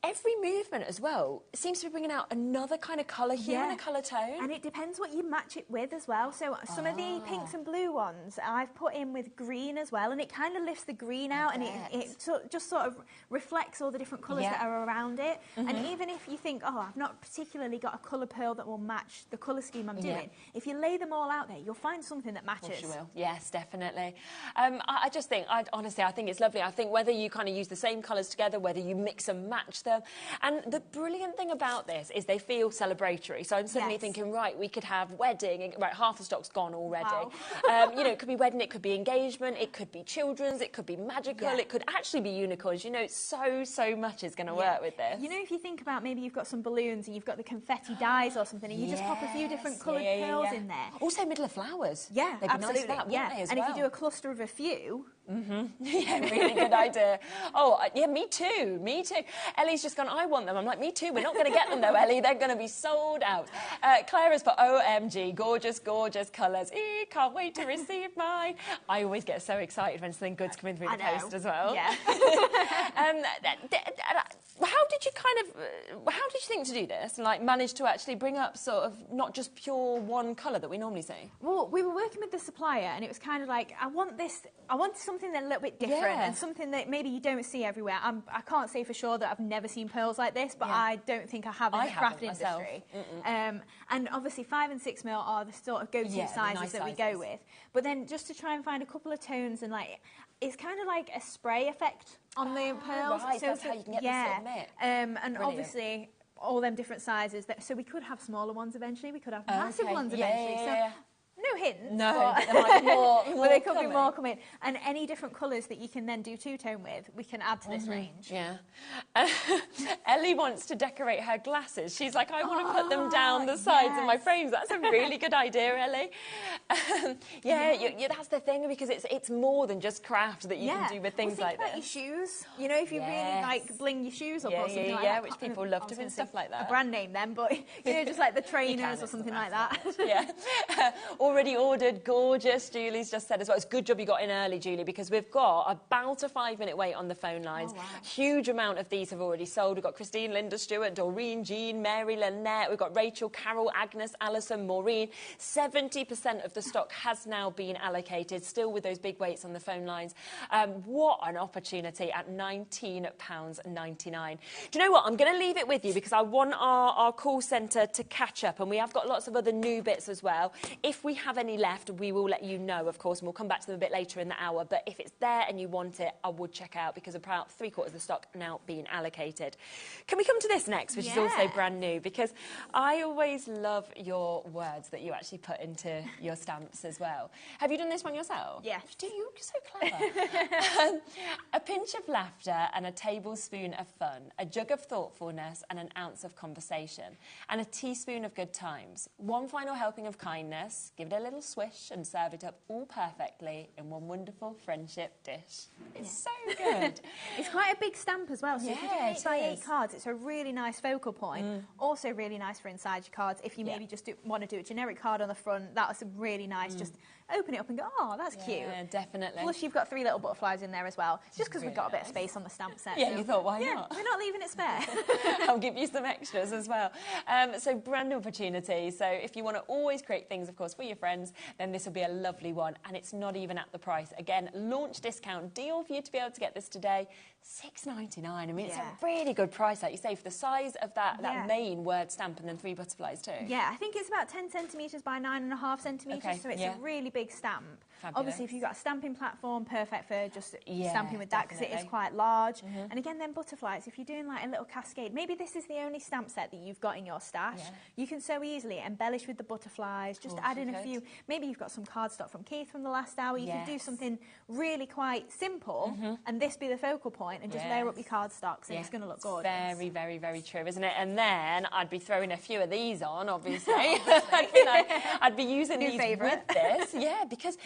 Every movement as well seems to be bringing out another kind of colour here and a colour tone. And it depends what you match it with as well. So some of the pinks and blue ones I've put in with green as well, and it kind of lifts the green out and it just sort of reflects all the different colours that are around it. And even if you think, oh, I've not particularly got a colour pearl that will match the colour scheme I'm doing, if you lay them all out there, you'll find something that matches. Of course you will. Yes, definitely. I just think, honestly, I think it's lovely. I think whether you kind of use the same colours together, whether you mix and match them. And the brilliant thing about this is they feel celebratory. So I'm suddenly thinking, right, we could have wedding. Right, half the stock's gone already. Wow. You know, it could be wedding, it could be engagement, it could be children's, it could be magical, it could actually be unicorns. You know, so much is going to work with this. You know, if you think about maybe you've got some balloons and you've got the confetti dies or something, and you just pop a few different coloured pearls in there. Also, middle of flowers. Yeah, they'd be absolutely. nice for that, And if you do a cluster of a few. Yeah, really good idea. Oh, yeah, me too. Ellie's just gone, I want them. I'm like, me too. We're not going to get them, though, Ellie. They're going to be sold out. Claire has put, OMG, gorgeous, gorgeous colours. Can't wait to receive mine. I always get so excited when something good's coming through the post as well. Yeah. How did you think to do this and, like, manage to actually bring up sort of not just pure one colour that we normally see? Well, we were working with the supplier and it was kind of like, I want something that's a little bit different and something that maybe you don't see everywhere. I can't say for sure that I've never seen pearls like this, but I don't think I have in the craft industry. And obviously 5 and 6mm are the sort of go-to sizes that we go with. But then just to try and find a couple of tones and, like, it's kind of like a spray effect on the pearls. Right, so that's how you can get this sort of mix. And brilliant. Obviously all them different sizes. So we could have smaller ones eventually. We could have massive ones eventually. So no hints. No, but there might be more but there could be more coming. And any different colours that you can then do two-tone with, we can add to this range. Yeah. Ellie wants to decorate her glasses. She's like, I want to put them down the sides of my frames. That's a really good idea, Ellie. That's the thing, because it's more than just craft that you can do with things like this. Think about your shoes. You know, if you really like bling your shoes up or something like that. Which people love doing stuff like that. A brand name then, but you know, just like the trainers or something like that. Or already ordered. Gorgeous. Julie's just said as well. It's a good job you got in early, Julie, because we've got about a 5-minute wait on the phone lines. Oh, wow. Huge amount of these have already sold. We've got Christine, Linda, Stewart, Doreen, Jean, Mary, Lynette. We've got Rachel, Carol, Agnes, Alison, Maureen. 70% of the stock has now been allocated, still with those big waits on the phone lines. What an opportunity at £19.99. Do you know what? I'm going to leave it with you because I want our call centre to catch up, and we have got lots of other new bits as well. If we have any left, we will let you know, of course, and we'll come back to them a bit later in the hour. But if it's there and you want it, I would check out because about 3/4 of the stock now being allocated. Can we come to this next, which is also brand new? Because I always love your words that you actually put into your stamps as well. Have you done this one yourself? Yes. You're so clever. A pinch of laughter and a tablespoon of fun, a jug of thoughtfulness and an ounce of conversation, and a teaspoon of good times. One final helping of kindness, give it a little swish and serve it up all perfectly in one wonderful friendship dish. It's so good. It's quite a big stamp as well, so if you do Yeah, 8 by 8 cards, it's a really nice focal point. Also really nice for inside your cards. If you maybe just want to do a generic card on the front, that's really nice. Just open it up and go, oh, that's cute. Yeah, definitely. Plus, you've got 3 little butterflies in there as well, just because we've got a bit of space on the stamp set. Yeah, so, you thought, why not? We're not leaving it spare. I'll give you some extras as well. So brand new opportunity. So if you want to always create things, of course, for your friends, then this will be a lovely one. And it's not even at the price. Again, launch discount deal for you to be able to get this today. £6.99. I mean, it's a really good price, like you say, for the size of that main word stamp and then 3 butterflies too. Yeah, I think it's about 10 centimetres by 9.5 centimetres, so it's a really big stamp. Fabulous. Obviously, if you've got a stamping platform, perfect for just stamping with that because it is quite large. And again, then butterflies, if you're doing like a little cascade, maybe this is the only stamp set that you've got in your stash, you can so easily embellish with the butterflies, just add in a few. Maybe you've got some cardstock from Keith from the last hour, you can do something really quite simple and this be the focal point and just layer up your cardstocks and it's going to look gorgeous. Very, very, very true, isn't it? And then I'd be throwing a few of these on, obviously. I'd be using these with this. Yeah, because,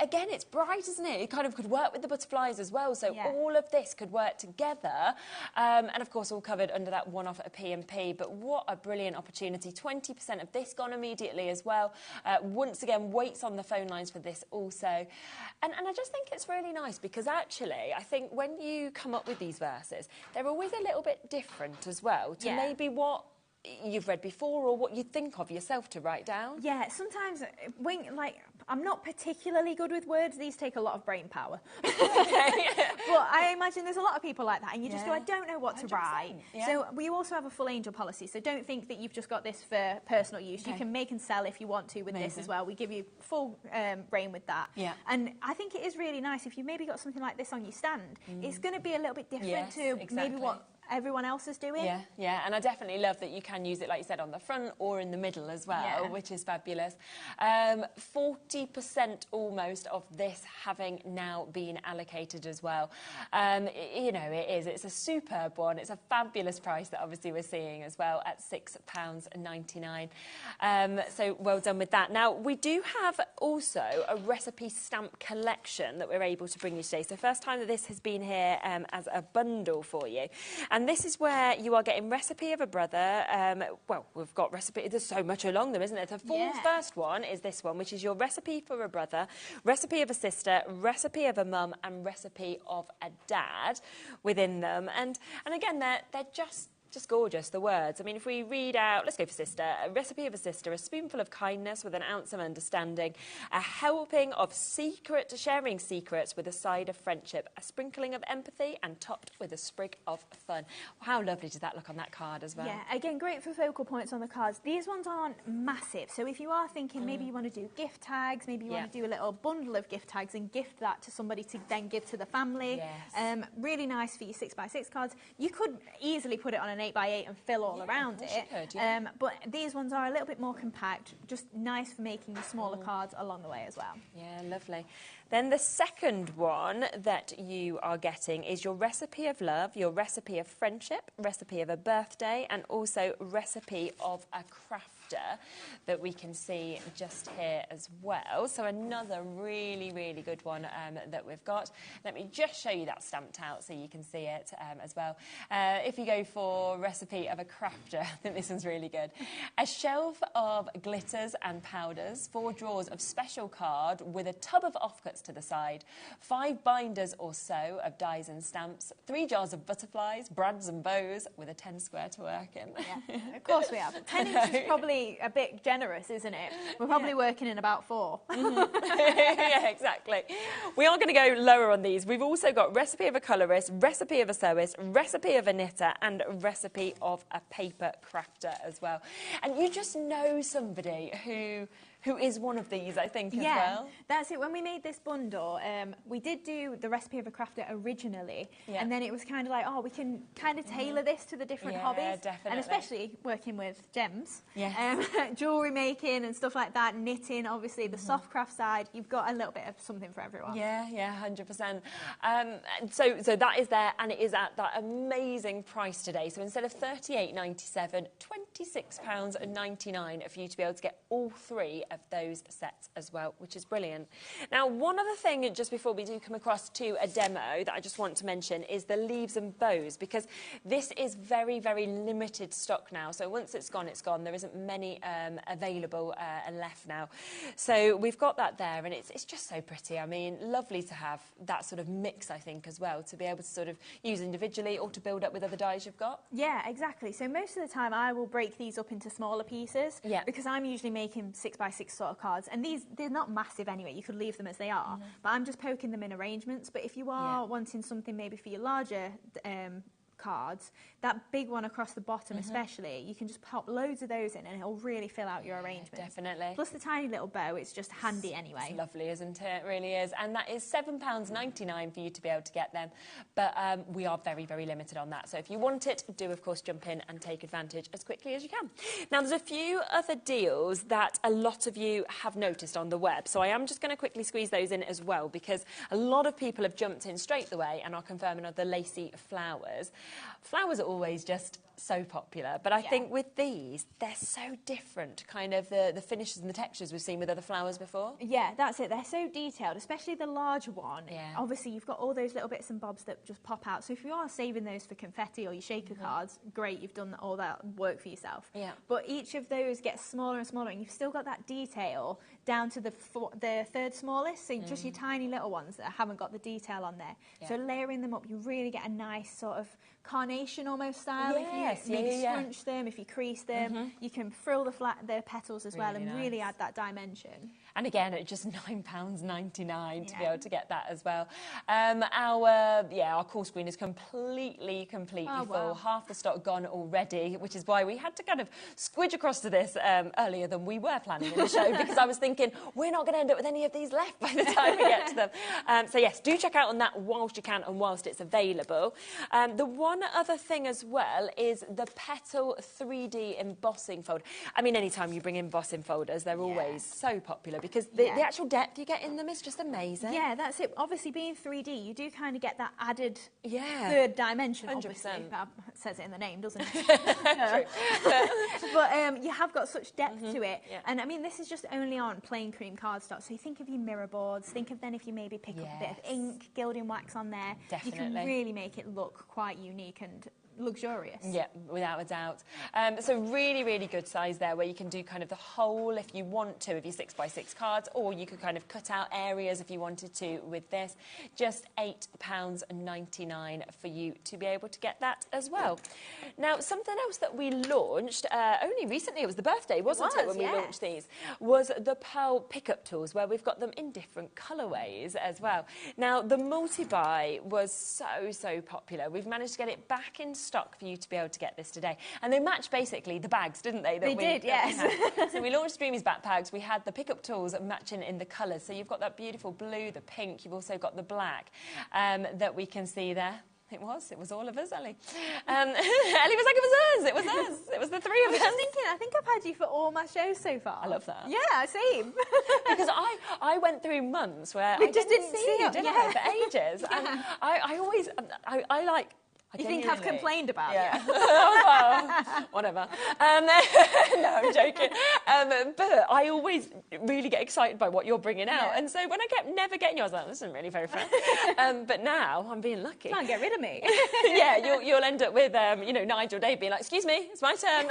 again, it's bright, isn't it? It kind of could work with the butterflies as well. So all of this could work together. And, of course, all covered under that one-off at P&P. But what a brilliant opportunity. 20% of this gone immediately as well. Once again, waits on the phone lines for this also. And I just think it's really nice because, actually, I think when you come up with these verses, they're always a little bit different as well to maybe what you've read before or what you think of yourself to write down. Yeah, sometimes when I'm not particularly good with words. These take a lot of brain power. But I imagine there's a lot of people like that, and you just go, I don't know what to write. So we also have a full angel policy, so don't think that you've just got this for personal use. You can make and sell if you want to with this as well. We give you full reign with that. And I think it is really nice if you've maybe got something like this on your stand. It's going to be a little bit different to maybe what everyone else is doing. Yeah, and I definitely love that you can use it, like you said, on the front or in the middle as well, which is fabulous. 40% almost of this having now been allocated as well. You know, it's a superb one. It's a fabulous price that obviously we're seeing as well at £6.99. So well done with that. Now, we do have also a recipe stamp collection that we're able to bring you today. So first time that this has been here as a bundle for you. And this is where you are getting recipe of a brother. Well, we've got recipe. There's so much along them, isn't there? The first one is this one, which is your recipe for a brother, recipe of a sister, recipe of a mum, and recipe of a dad within them. And again, they're just gorgeous, the words. I mean, if we read out, let's go for sister. A recipe of a sister, a spoonful of kindness with an ounce of understanding, a helping of sharing secrets with a side of friendship, a sprinkling of empathy and topped with a sprig of fun. How lovely does that look on that card as well? Yeah, again, great for focal points on the cards. These ones aren't massive, so if you are thinking maybe you want to do gift tags, maybe you want to do a little bundle of gift tags and gift that to somebody to then give to the family. Really nice for your 6x6 cards. You could easily put it on an 8x8 and fill all around it. But these ones are a little bit more compact, just nice for making your smaller cards along the way as well. Yeah, lovely. Then the second one that you are getting is your recipe of love, your recipe of friendship, recipe of a birthday, and also recipe of a crafter that we can see just here as well. So another really, really good one that we've got. Let me just show you that stamped out so you can see it as well. If you go for recipe of a crafter, I think this one's really good. A shelf of glitters and powders, 4 drawers of special card with a tub of offcuts to the side, 5 binders or so of dies and stamps, 3 jars of butterflies, brads and bows with a 10 square to work in. Yeah, of course we have. 10 inches is probably a bit generous, isn't it? We're probably working in about 4. Yeah, exactly. We are going to go lower on these. We've also got recipe of a colourist, recipe of a sewist, recipe of a knitter, and recipe of a paper crafter as well. And you just know somebody who is one of these, I think, as well. Yeah, that's it. When we made this bundle, we did do the recipe of a crafter originally, and then it was kind of like, oh, we can kind of tailor this to the different hobbies. Definitely. And especially working with gems, Yes. jewellery making and stuff like that, knitting, obviously, the soft craft side, you've got a little bit of something for everyone. Yeah, 100%. So that is there, and it is at that amazing price today. So instead of £38.97, £26.99 for you to be able to get all 3 of those sets as well, which is brilliant. Now, one other thing, just before we do come across to a demo that I just want to mention is the leaves and bows, because this is very, very limited stock now. So once it's gone, it's gone. There isn't many available left now. So we've got that there, and it's just so pretty. I mean, lovely to have that sort of mix, I think, as well, to be able to sort of use individually or to build up with other dies you've got. Yeah, exactly. So most of the time I will break these up into smaller pieces, because I'm usually making 6x6 sort of cards, and they're not massive anyway, you could leave them as they are, but I'm just poking them in arrangements. But if you are wanting something maybe for your larger cards, that big one across the bottom especially, you can just pop loads of those in and it'll really fill out your arrangement. Definitely. Plus the tiny little bow, it's just handy anyway. It's lovely, isn't it? It really is. And that is £7.99 for you to be able to get them. But we are very, very limited on that. So if you want it, do of course jump in and take advantage as quickly as you can. Now there's a few other deals that a lot of you have noticed on the web. So I am just going to quickly squeeze those in as well, because a lot of people have jumped in straight away and are confirming of the lacy flowers. Flowers are always just so popular, but I think with these, they're so different, kind of the finishes and the textures we've seen with other flowers before. Yeah, that's it. They're so detailed, especially the larger one. Yeah. Obviously, you've got all those little bits and bobs that just pop out. So if you are saving those for confetti or your shaker cards, great, you've done all that work for yourself. Yeah. But each of those gets smaller and smaller, and you've still got that detail down to the third smallest, so just your tiny little ones that haven't got the detail on there. Yeah. So layering them up, you really get a nice sort of carnation almost style. Yes, if you maybe scrunch them, if you crease them, you can frill the petals as well, and really add that dimension. And again, at just £9.99 to be able to get that as well. Our call screen is completely full. Half the stock gone already, which is why we had to kind of squidge across to this earlier than we were planning in the show, because I was thinking we're not going to end up with any of these left by the time we get to them. So yes, do check out on that whilst you can and whilst it's available. The one other thing as well is the Petal 3D embossing folder. I mean, anytime you bring embossing folders, they're always so popular, because the actual depth you get in them is just amazing. Yeah, that's it. Obviously, being 3D, you do kind of get that added third dimension, 100%. Obviously. That says it in the name, doesn't it? But you have got such depth to it. Yeah. And I mean, this is just only on plain cream cardstock. So you think of your mirror boards, think of then if you maybe pick up a bit of ink, gilding wax on there, you can really make it look quite unique and luxurious. Yeah, without a doubt. So really, really good size there, where you can do kind of the whole if you want to, of your 6x6 cards, or you could kind of cut out areas if you wanted to with this. Just £8.99 for you to be able to get that as well. Now, something else that we launched only recently, it was the birthday, wasn't it, when we launched these, was the Pearl pickup tools, where we've got them in different colourways as well. Now, the multi-buy was so popular. We've managed to get it back in stock for you to be able to get this today. And they match basically the bags, didn't they? They did, yes. So we launched Dreamies backpacks. We had the pickup tools matching in the colours. So you've got that beautiful blue, the pink. You've also got the black that we can see there. It was all of us, Ellie. Ellie was like, it was us. It was the three of us. I think I've had you for all my shows so far. I love that. Yeah, same. Because I went through months where I just didn't see you, did I, for ages. And I always, I like... You think I've complained about you? Well, whatever. No, I'm joking. But I always really get excited by what you're bringing out. And so when I kept never getting you, I was like, this isn't really very fun. But now I'm being lucky. Can't get rid of me. Yeah, you'll end up with, Nigel Dave being like, excuse me, it's my turn.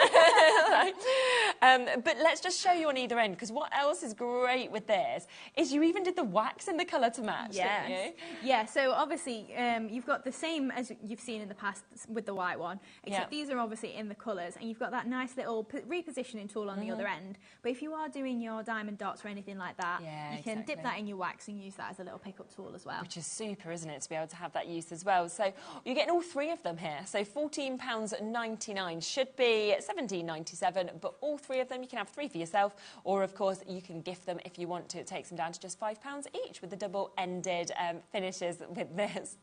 But let's just show you on either end, because what else is great with this is you even did the wax in the colour to match, didn't you? Yeah, so obviously you've got the same as you've seen in the past with the white one, except these are obviously in the colours, and you've got that nice little repositioning tool on the other end. But if you are doing your diamond dots or anything like that, you can dip that in your wax and use that as a little pickup tool as well. Which is super, isn't it, to be able to have that use as well. So you're getting all three of them here. So £14.99 should be £17.97, but all three of them, you can have three for yourself, or of course you can gift them if you want to. It takes them down to just £5 each with the double-ended finishes with this.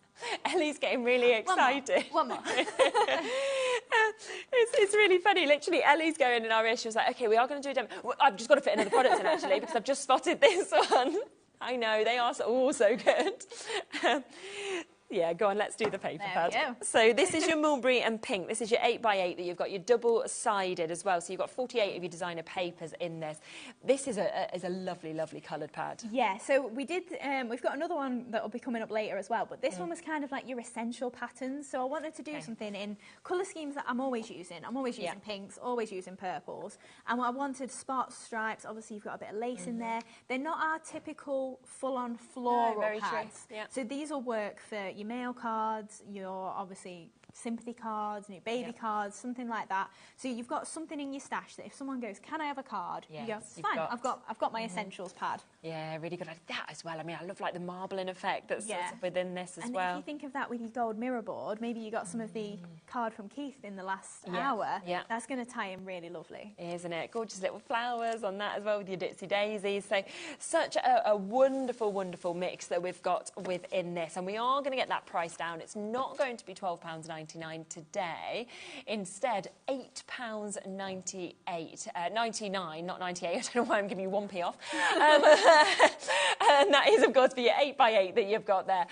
Ellie's getting really excited. One more. It's really funny. Literally, Ellie's going in our ear. She was like, OK, we are going to do a demo. Well, I've just got to fit another product in, actually, because I've just spotted this one. I know, they are so good. Yeah, go on, let's do the paper pad. So this is your mulberry and pink. This is your 8x8 that you've got. Your double-sided as well. So you've got 48 of your designer papers in this. This is a lovely, lovely coloured pad. Yeah, so we did, we've got another one that will be coming up later as well, but this one was kind of like your essential patterns. So I wanted to do something in colour schemes that I'm always using. I'm always using pinks, always using purples. And I wanted spots, stripes. Obviously, you've got a bit of lace in there. They're not our typical full-on floral pads. So these will work for your mail cards, your obviously sympathy cards, new baby cards, something like that. So you've got something in your stash that if someone goes, can I have a card? You go, fine, I've got my essentials pad. Yeah, really good at that as well. I mean, I love like the marbling effect that's within this as well. And if you think of that with your gold mirror board, maybe you got some of the card from Keith in the last hour. Yeah. That's going to tie in really lovely. Isn't it? Gorgeous little flowers on that as well with your Ditsy Daisies. So such a wonderful, wonderful mix that we've got within this. And we are going to get that price down. It's not going to be £12.99 today. Instead, £8.98. 99, not 98. I don't know why I'm giving you 1p off. And that is, of course, for your 8x8 that you've got there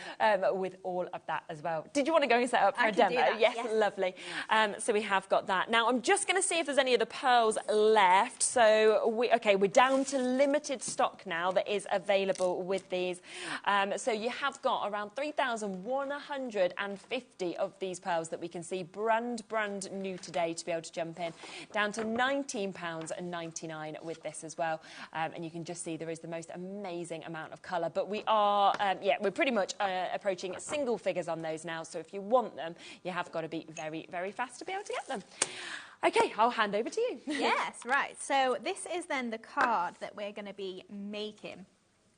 with all of that as well. Did you want to go and set up for a demo? Yes, lovely. So we have got that. Now, I'm just going to see if there's any of the pearls left. So, we're down to limited stock now that is available with these. So you have got around 3,150 of these pearls that we can see brand new today to be able to jump in. Down to £19.99 with this as well. And you can just see there is the most amazing amount of colour. But we are, we're pretty much approaching single figures on those now. So if you want them, you have got to be very, very fast to be able to get them. OK, I'll hand over to you. Yes, right. So this is then the card that we're going to be making.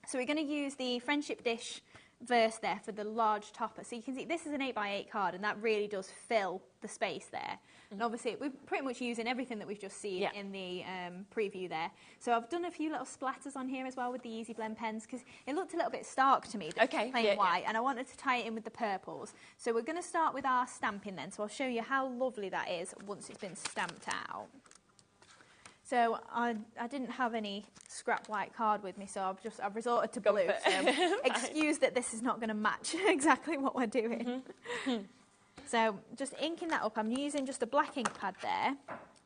So we're going to use the Friendship Dish verse there for the large topper. So you can see this is an 8x8 card, and that really does fill the space there. And obviously we're pretty much using everything that we've just seen in the preview there. So I've done a few little splatters on here as well with the Easy Blend pens, because it looked a little bit stark to me, plain white, and I wanted to tie it in with the purples. So we're going to start with our stamping then. So I'll show you how lovely that is once it's been stamped out. So I didn't have any scrap white card with me, so I've resorted to blue. So excuse that this is not going to match exactly what we're doing. So just inking that up. I'm using just a black ink pad there,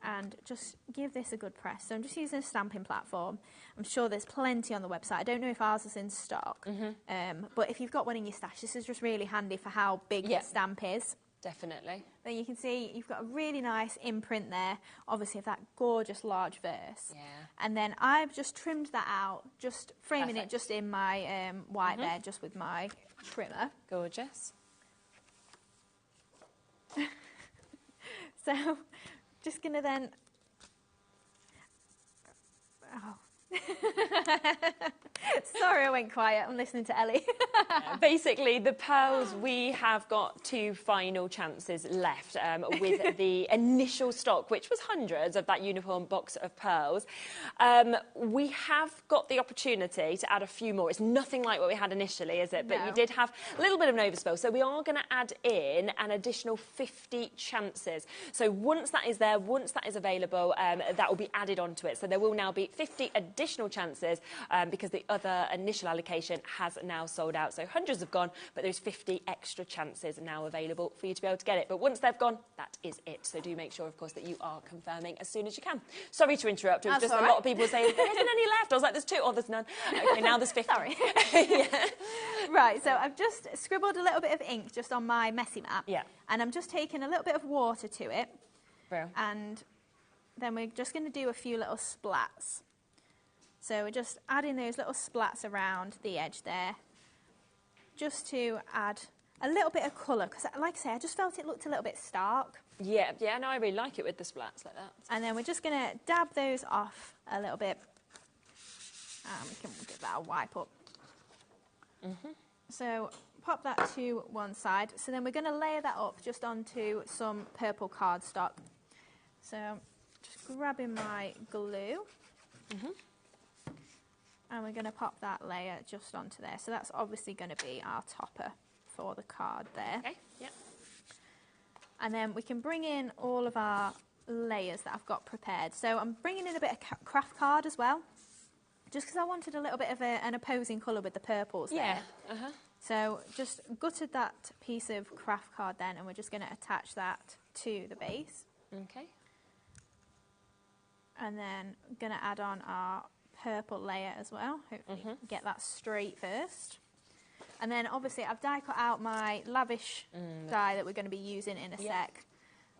and just give this a good press. So I'm just using a stamping platform. I'm sure there's plenty on the website. I don't know if ours is in stock, but if you've got one in your stash, this is just really handy for how big the stamp is. Definitely. Then you can see you've got a really nice imprint there, obviously, of that gorgeous large verse. Yeah. And then I've just trimmed that out, just framing it just in my white there, just with my trimmer. Gorgeous. So, just going to then... Oh. Sorry, I went quiet. I'm listening to Ellie. Basically, the pearls, we have got 2 final chances left with the initial stock, which was hundreds of that unicorn box of pearls. We have got the opportunity to add a few more. It's nothing like what we had initially, is it? But you did have a little bit of an overspill. So we are going to add in an additional 50 chances. So once that is there, once that is available, that will be added onto it. So there will now be 50 additional chances because the other initial allocation has now sold out. So hundreds have gone, but there's 50 extra chances now available for you to be able to get it. But once they've gone, that is it. So do make sure, of course, that you are confirming as soon as you can. Sorry to interrupt. It was just a lot of people saying, there isn't any left. I was like, there's 2. Oh, there's none. Okay, now there's 50. Sorry. Right, so I've just scribbled a little bit of ink just on my messy map. Yeah. And I'm just taking a little bit of water to it. Bro. And then we're just going to do a few little splats. So we're just adding those little splats around the edge there, just to add a little bit of colour, because like I say, I just felt it looked a little bit stark. Yeah, no, I really like it with the splats like that. And then we're just going to dab those off a little bit. We can give that a wipe up. So pop that to one side. So then we're going to layer that up just onto some purple cardstock. So just grabbing my glue. And we're going to pop that layer just onto there. So that's obviously going to be our topper for the card there. Okay, yeah. And then we can bring in all of our layers that I've got prepared. So I'm bringing in a bit of craft card as well, just because I wanted a little bit of an opposing colour with the purples there. So just gutted that piece of craft card then, and we're just going to attach that to the base. Okay. And then going to add on our purple layer as well. Hopefully get that straight first. And then obviously I've die cut out my lavish die that we're going to be using in a sec.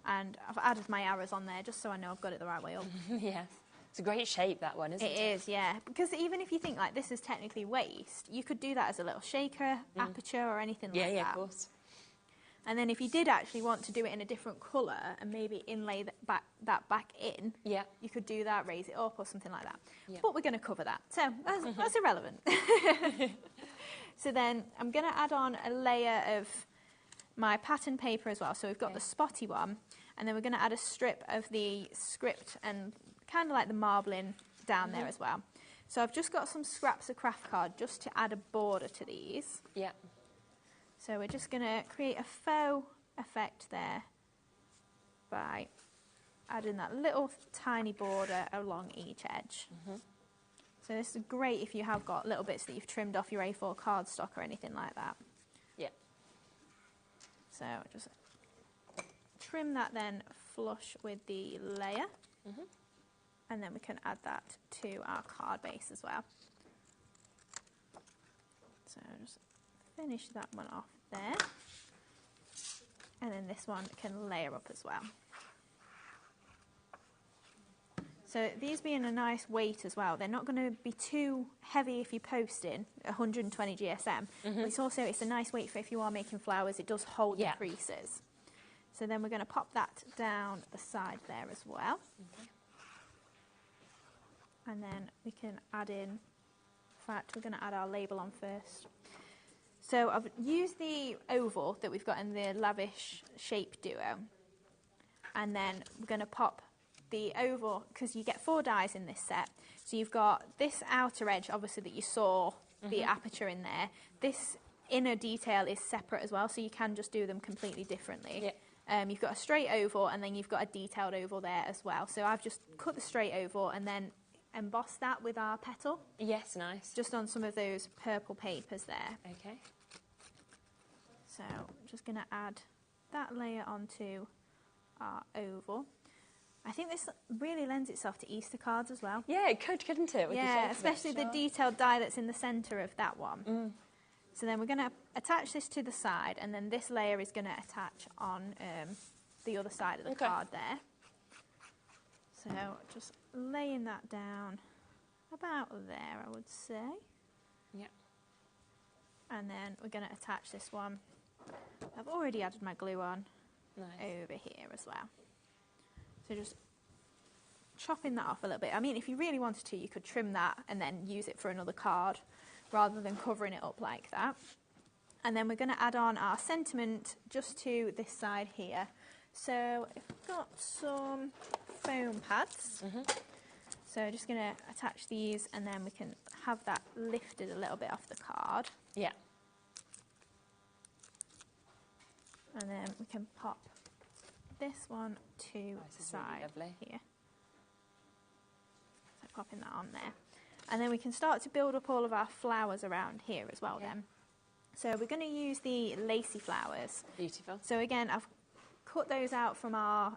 And I've added my arrows on there just so I know I've got it the right way up. Yes. It's a great shape, that one, isn't it? It is, yeah. Because even if you think like this is technically waste, you could do that as a little shaker, aperture or anything like that. Yeah, of course. And then if you did actually want to do it in a different colour and maybe inlay that back in, you could do that, raise it up or something like that. But we're going to cover that. So that's irrelevant. So then I'm going to add on a layer of my pattern paper as well. So we've got the spotty one, and then we're going to add a strip of the script and kind of like the marbling down there as well. So I've just got some scraps of craft card just to add a border to these. Yeah. So we're just going to create a faux effect there by adding that little tiny border along each edge. So this is great if you have got little bits that you've trimmed off your A4 cardstock or anything like that. Yeah. So just trim that then flush with the layer. And then we can add that to our card base as well. So just finish that one off there. And then this one can layer up as well. So these being a nice weight as well, they're not going to be too heavy if you're posting 120 GSM. But it's a nice weight for if you are making flowers. It does hold the creases. So then we're going to pop that down the side there as well. And then we can add in, in fact, we're going to add our label on first. So I've used the oval that we've got in the lavish shape duo. And then we're going to pop the oval, because you get 4 dies in this set. So you've got this outer edge, obviously, that you saw the aperture in there. This inner detail is separate as well, so you can just do them completely differently. You've got a straight oval, and then you've got a detailed oval there as well. So I've just cut the straight oval and then embossed that with our petal. Yes, nice. Just on some of those purple papers there. Okay. So I'm just going to add that layer onto our oval. I think this really lends itself to Easter cards as well. Yeah, it could, couldn't it? Yeah, especially the detailed die that's in the centre of that one. So then we're going to attach this to the side, and then this layer is going to attach on the other side of the card there. So just laying that down about there, I would say. Yeah. And then we're going to attach this one. I've already added my glue on over here as well. So just chopping that off a little bit. I mean, if you really wanted to, you could trim that and then use it for another card rather than covering it up like that. And then we're going to add on our sentiment just to this side here. So I've got some foam pads. So just going to attach these, and then we can have that lifted a little bit off the card. Yeah. And then we can pop this one to the side here. So popping that on there. And then we can start to build up all of our flowers around here as well then. So we're going to use the lacy flowers. Beautiful. So again, I've cut those out from our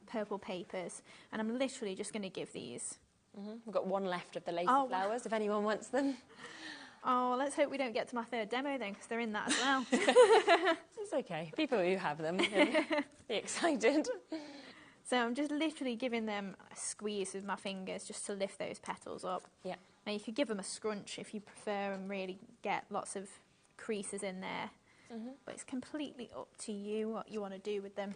purple papers, and I'm literally just going to give these. We've got one left of the lacy flowers, if anyone wants them. Oh, let's hope we don't get to my third demo then, because they're in that as well. It's okay. People who have them can be excited. So I'm just literally giving them a squeeze with my fingers just to lift those petals up. Yeah. Now you could give them a scrunch if you prefer and really get lots of creases in there. But it's completely up to you what you want to do with them.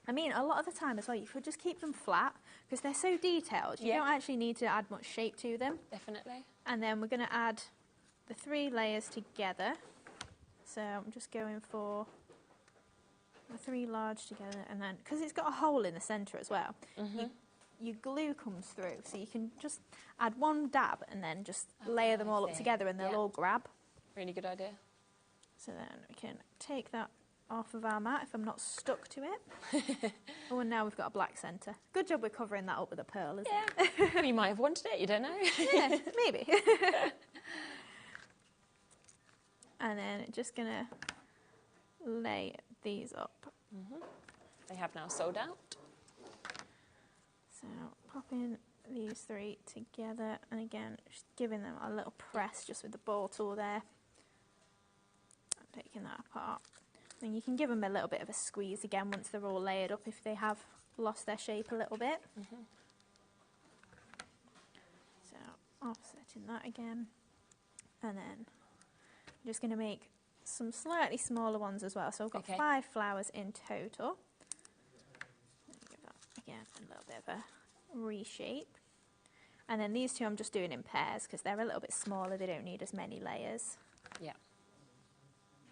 I mean, a lot of the time as well, you could just keep them flat because they're so detailed. You don't actually need to add much shape to them. Definitely. And then we're going to add the 3 layers together. So I'm just going for the 3 large together, and then because it's got a hole in the centre as well, your glue comes through, so you can just add one dab and then just layer them all up together, and they'll all grab. Really good idea. So then we can take that off of our mat if I'm not stuck to it. Oh, and now we've got a black centre. Good job we're covering that up with a pearl, isn't it? You might have wanted it, you don't know. Yeah, maybe. And then just going to lay these up. They have now sold out. So popping these 3 together, and again, just giving them a little press just with the ball tool there. Taking that apart. And you can give them a little bit of a squeeze again once they're all layered up if they have lost their shape a little bit. So offsetting that again. And then I'm just going to make some slightly smaller ones as well. So I've got 5 flowers in total. Give that again a little bit of a reshape. And then these 2 I'm just doing in pairs because they're a little bit smaller. They don't need as many layers. Yeah.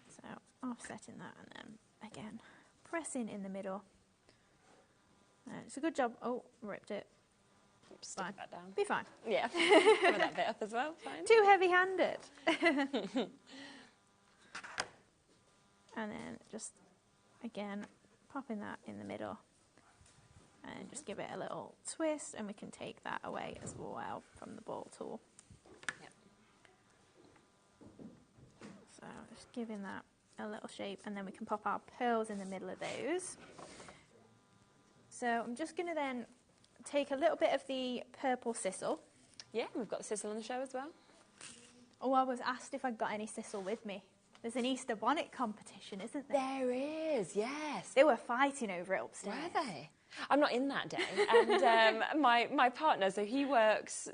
So offsetting that, and then again pressing in the middle. It's a good job. Oh, ripped it. Just stick that down. Be fine. Yeah. Cover that bit up as well. Fine. Too heavy-handed. And then just again popping that in the middle, and just give it a little twist, and we can take that away as well from the ball tool. So just giving that a little shape, and then we can pop our pearls in the middle of those. So I'm just going to then take a little bit of the purple sisal. Yeah, we've got the sisal on the show as well. Oh, I was asked if I'd got any sisal with me. There's an Easter bonnet competition, isn't there? There is, yes. They were fighting over it upstairs. Were they? I'm not in that day. And my partner, so he works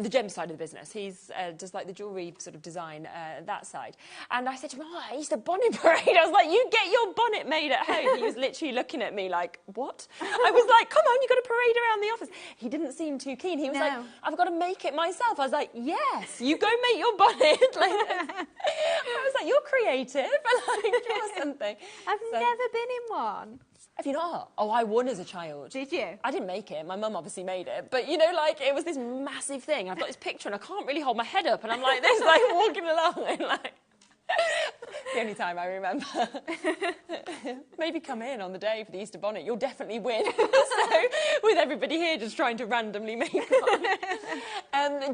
the gem side of the business. He's does like the jewellery sort of design, that side. And I said to him, oh, Easter bonnet parade. I was like, you get your bonnet made at home. He was literally looking at me like, what? I was like, come on, you've got to parade around the office. He didn't seem too keen. He was like, I've got to make it myself. I was like, yes, you go make your bonnet. I was like, you're creative. Like, draw something. I've never been in one. Have you not? Oh, I won as a child. Did you? I didn't make it. My mum obviously made it. But, you know, like, it was this massive thing. I've got this picture and I can't really hold my head up. And I'm like this, like, walking along. And, like, the only time I remember. Maybe come in on the day for the Easter bonnet. You'll definitely win. So, with everybody here just trying to randomly make one.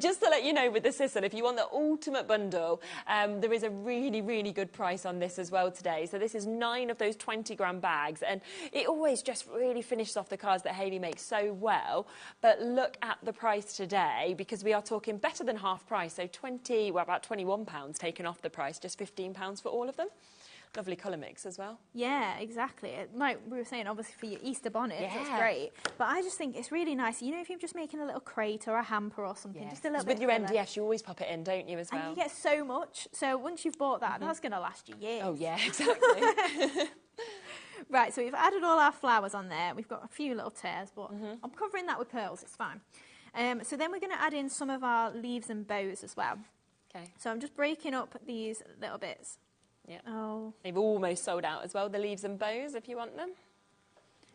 Just to let you know, with the sisal, if you want the ultimate bundle, there is a really, really good price on this as well today. So this is 9 of those 20-gram bags. And it always just really finishes off the cards that Hayley makes so well. But look at the price today, because we are talking better than half price. So about £21 taken off the price, just £15 for all of them. Lovely colour mix as well. Yeah, exactly. Like we were saying, obviously for your Easter bonnet, it's great. But I just think it's really nice. You know, if you're just making a little crate or a hamper or something, just a little bit. With your MDF, you always pop it in, don't you, as well? And you get so much. So once you've bought that, that's going to last you years. Oh, yeah, exactly. Right, so we've added all our flowers on there. We've got a few little tears, but I'm covering that with pearls, it's fine. So then we're going to add in some of our leaves and bows as well. Okay. So I'm just breaking up these little bits. Yeah. Oh. They've almost sold out as well, the leaves and bows, if you want them.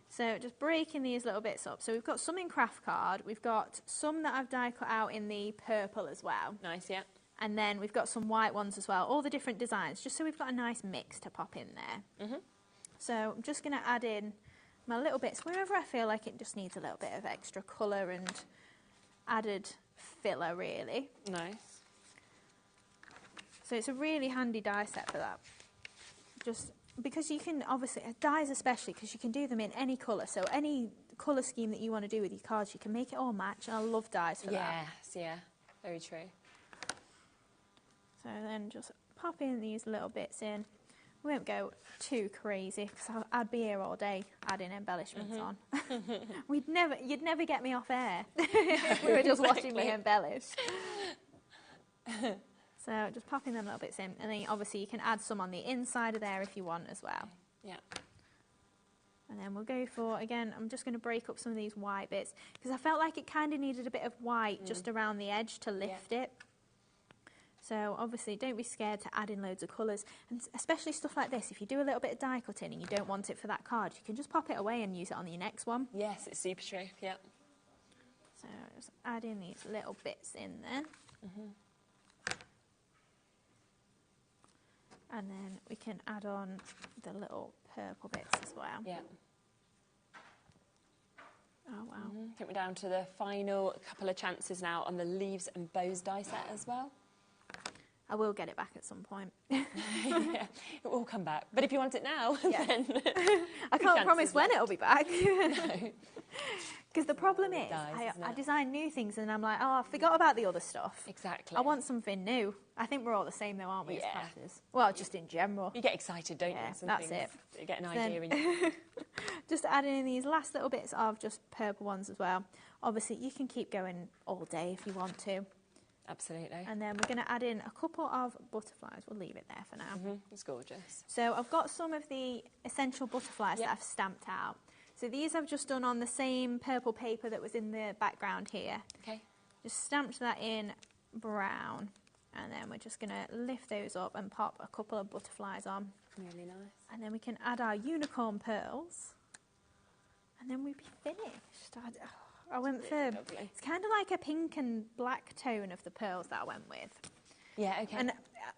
So just breaking these little bits up. So we've got some in craft card. We've got some that I've die cut out in the purple as well. Nice, yeah. And then we've got some white ones as well. All the different designs, just so we've got a nice mix to pop in there. So I'm just going to add in my little bits wherever I feel like it just needs a little bit of extra colour and added filler, really. Nice. So it's a really handy die set for that. Just because you can, obviously, dies especially, because you can do them in any colour. So any colour scheme that you want to do with your cards, you can make it all match. And I love dies for that. Yes, yeah, very true. So then just pop in these little bits in. We won't go too crazy, because I'd be here all day adding embellishments on. You'd never get me off air if we were just watching me embellish. So just popping them little bits in, and then obviously you can add some on the inside of there if you want as well. Yeah. And then we'll go for, again, I'm just going to break up some of these white bits, because I felt like it kind of needed a bit of white just around the edge to lift it. So obviously don't be scared to add in loads of colours, and especially stuff like this, if you do a little bit of die cutting and you don't want it for that card, you can just pop it away and use it on your next one. Yes, it's super true, yeah. So just add in these little bits in then. And then we can add on the little purple bits as well. Yeah. Oh, wow. I think we're down to the final couple of chances now on the leaves and bows die set as well. I will get it back at some point. Yeah, it will come back. But if you want it now, then... I can't promise when it'll be back. No. Because the problem is, I design new things and I'm like, oh, I forgot about the other stuff. Exactly. I want something new. I think we're all the same though, aren't we, as crafters? Well, just in general. You get excited, don't you? That's it. You get an idea. And just adding in these last little bits of just purple ones as well. Obviously, you can keep going all day if you want to. Absolutely. And then we're going to add in a couple of butterflies. We'll leave it there for now. It's gorgeous. So I've got some of the essential butterflies that I've stamped out. So these I've just done on the same purple paper that was in the background here. Okay. Just stamped that in brown. And then we're just going to lift those up and pop a couple of butterflies on. Really nice. And then we can add our unicorn pearls. And then we'd be finished. I went for, it's kind of like a pink and black tone of the pearls that I went with. Yeah, okay. And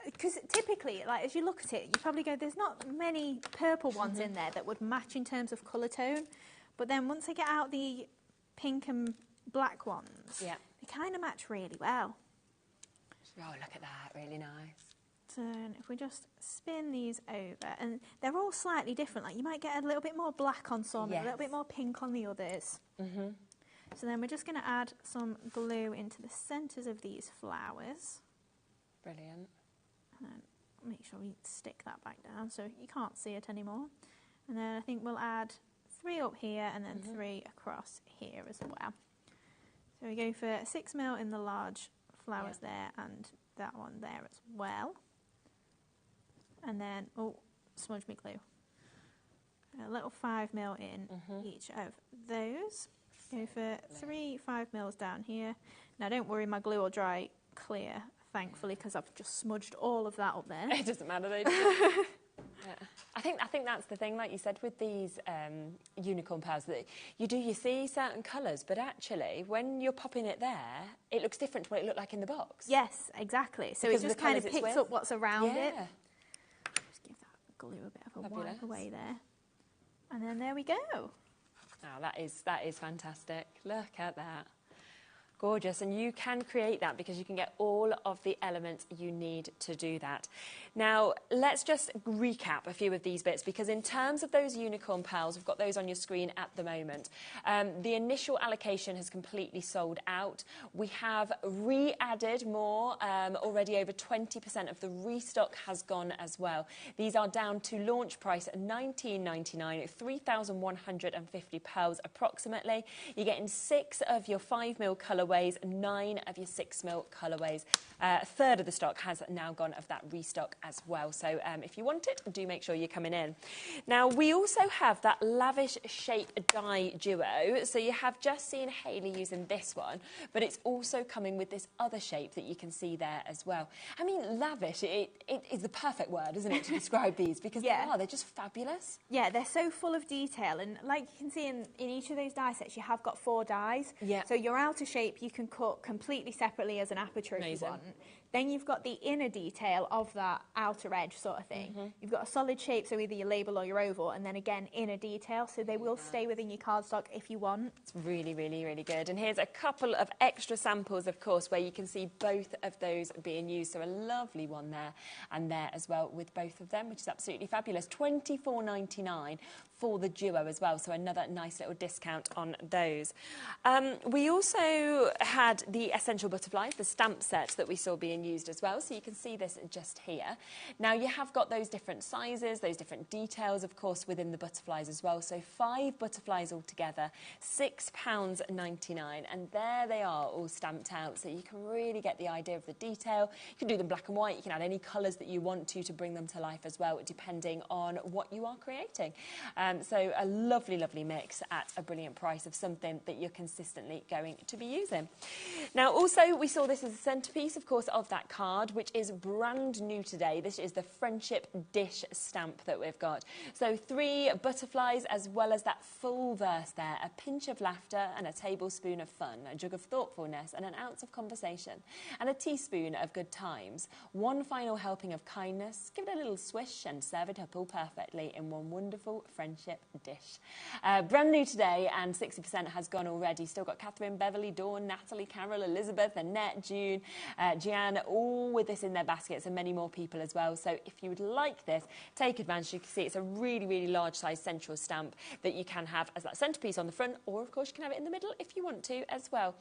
because typically, like as you look at it, you probably go, there's not many purple ones in there that would match in terms of colour tone. But then once I get out the pink and black ones, they kind of match really well. Oh, look at that, really nice. So if we just spin these over, and they're all slightly different, like you might get a little bit more black on some, and a little bit more pink on the others. So then we're just going to add some glue into the centres of these flowers. Brilliant. And then make sure we stick that back down so you can't see it anymore. And then I think we'll add 3 up here and then 3 across here as well. So we go for 6mm in the large flowers there and that one there as well. And then, smudge me glue. A little 5mm in each of those. Go for 3 5mm down here. Now don't worry, my glue will dry clear, thankfully, because I've just smudged all of that up there. It doesn't matter though, does it? I think that's the thing, like you said, with these unicorn pearls, that you see certain colours, but actually when you're popping it there, it looks different to what it looked like in the box. Yes, exactly. So Because it just kind of picks up what's around it. Just give that glue a bit of a wipe away there. And then there we go. Oh, that is fantastic. Look at that. Gorgeous, and you can create that because you can get all of the elements you need to do that. Now, let's just recap a few of these bits, because in terms of those unicorn pearls, we've got those on your screen at the moment. The initial allocation has completely sold out. We have re-added more, already over 20% of the restock has gone as well. These are down to launch price at $19.99, 3,150 pearls approximately. You're getting 6 of your 5mm colour colourways, 9 of your 6mm colourways. A third of the stock has now gone of that restock as well. So if you want it, do make sure you're coming in. Now, we also have that lavish shape dye duo. So you have just seen Hayley using this one, but it's also coming with this other shape that you can see there as well. I mean, lavish, it is the perfect word, isn't it, to describe these, because they're just fabulous. Yeah, they're so full of detail, and like you can see in each of those die sets, you have got 4 dies. Yeah. So your outer shape you can cut completely separately as an aperture if you want. Then you've got the inner detail of that outer edge sort of thing. You've got a solid shape, so either your label or your oval, and then again inner detail, so they will stay within your cardstock if you want. It's really, really, really good. And here's a couple of extra samples, of course, where you can see both of those being used. So a lovely one there and there as well with both of them, which is absolutely fabulous. $24.99 for the duo as well, so another nice little discount on those. We also had the Essential Butterflies, the stamp set that we saw being used as well, so you can see this just here. Now, you have got those different sizes, those different details, of course, within the butterflies as well. So 5 butterflies altogether, £6.99, and there they are all stamped out, so you can really get the idea of the detail. You can do them black and white, you can add any colours that you want to bring them to life as well, depending on what you are creating. So a lovely, lovely mix at a brilliant price of something that you're consistently going to be using. Now, also, we saw this as a centrepiece, of course, of that card, which is brand new today. This is the Friendship Dish stamp that we've got. So 3 butterflies, as well as that full verse there, a pinch of laughter and a tablespoon of fun, a jug of thoughtfulness and an ounce of conversation, and a teaspoon of good times. 1 final helping of kindness, give it a little swish and serve it up all perfectly in one wonderful friendship dish. Brand new today, and 60% has gone already. Still got Catherine, Beverly, Dawn, Natalie, Carol, Elizabeth, Annette, June, Gian, all with this in their baskets, and many more people as well. So if you would like this, take advantage. You can see it's a really, really large size central stamp that you can have as that centrepiece on the front, or of course you can have it in the middle if you want to as well.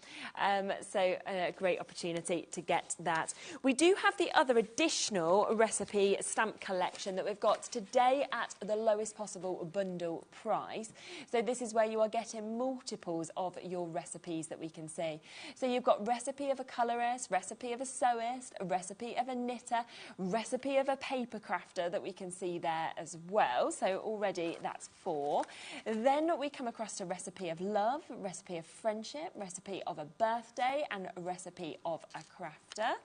So a great opportunity to get that. We do have the other additional recipe stamp collection that we've got today at the lowest possible bundle price. So this is where you are getting multiples of your recipes that we can see. So you've got recipe of a colourist, recipe of a sewist, a recipe of a knitter, recipe of a paper crafter that we can see there as well. So already that's 4. Then we come across to recipe of love, recipe of friendship, recipe of a birthday, and recipe of a crafter.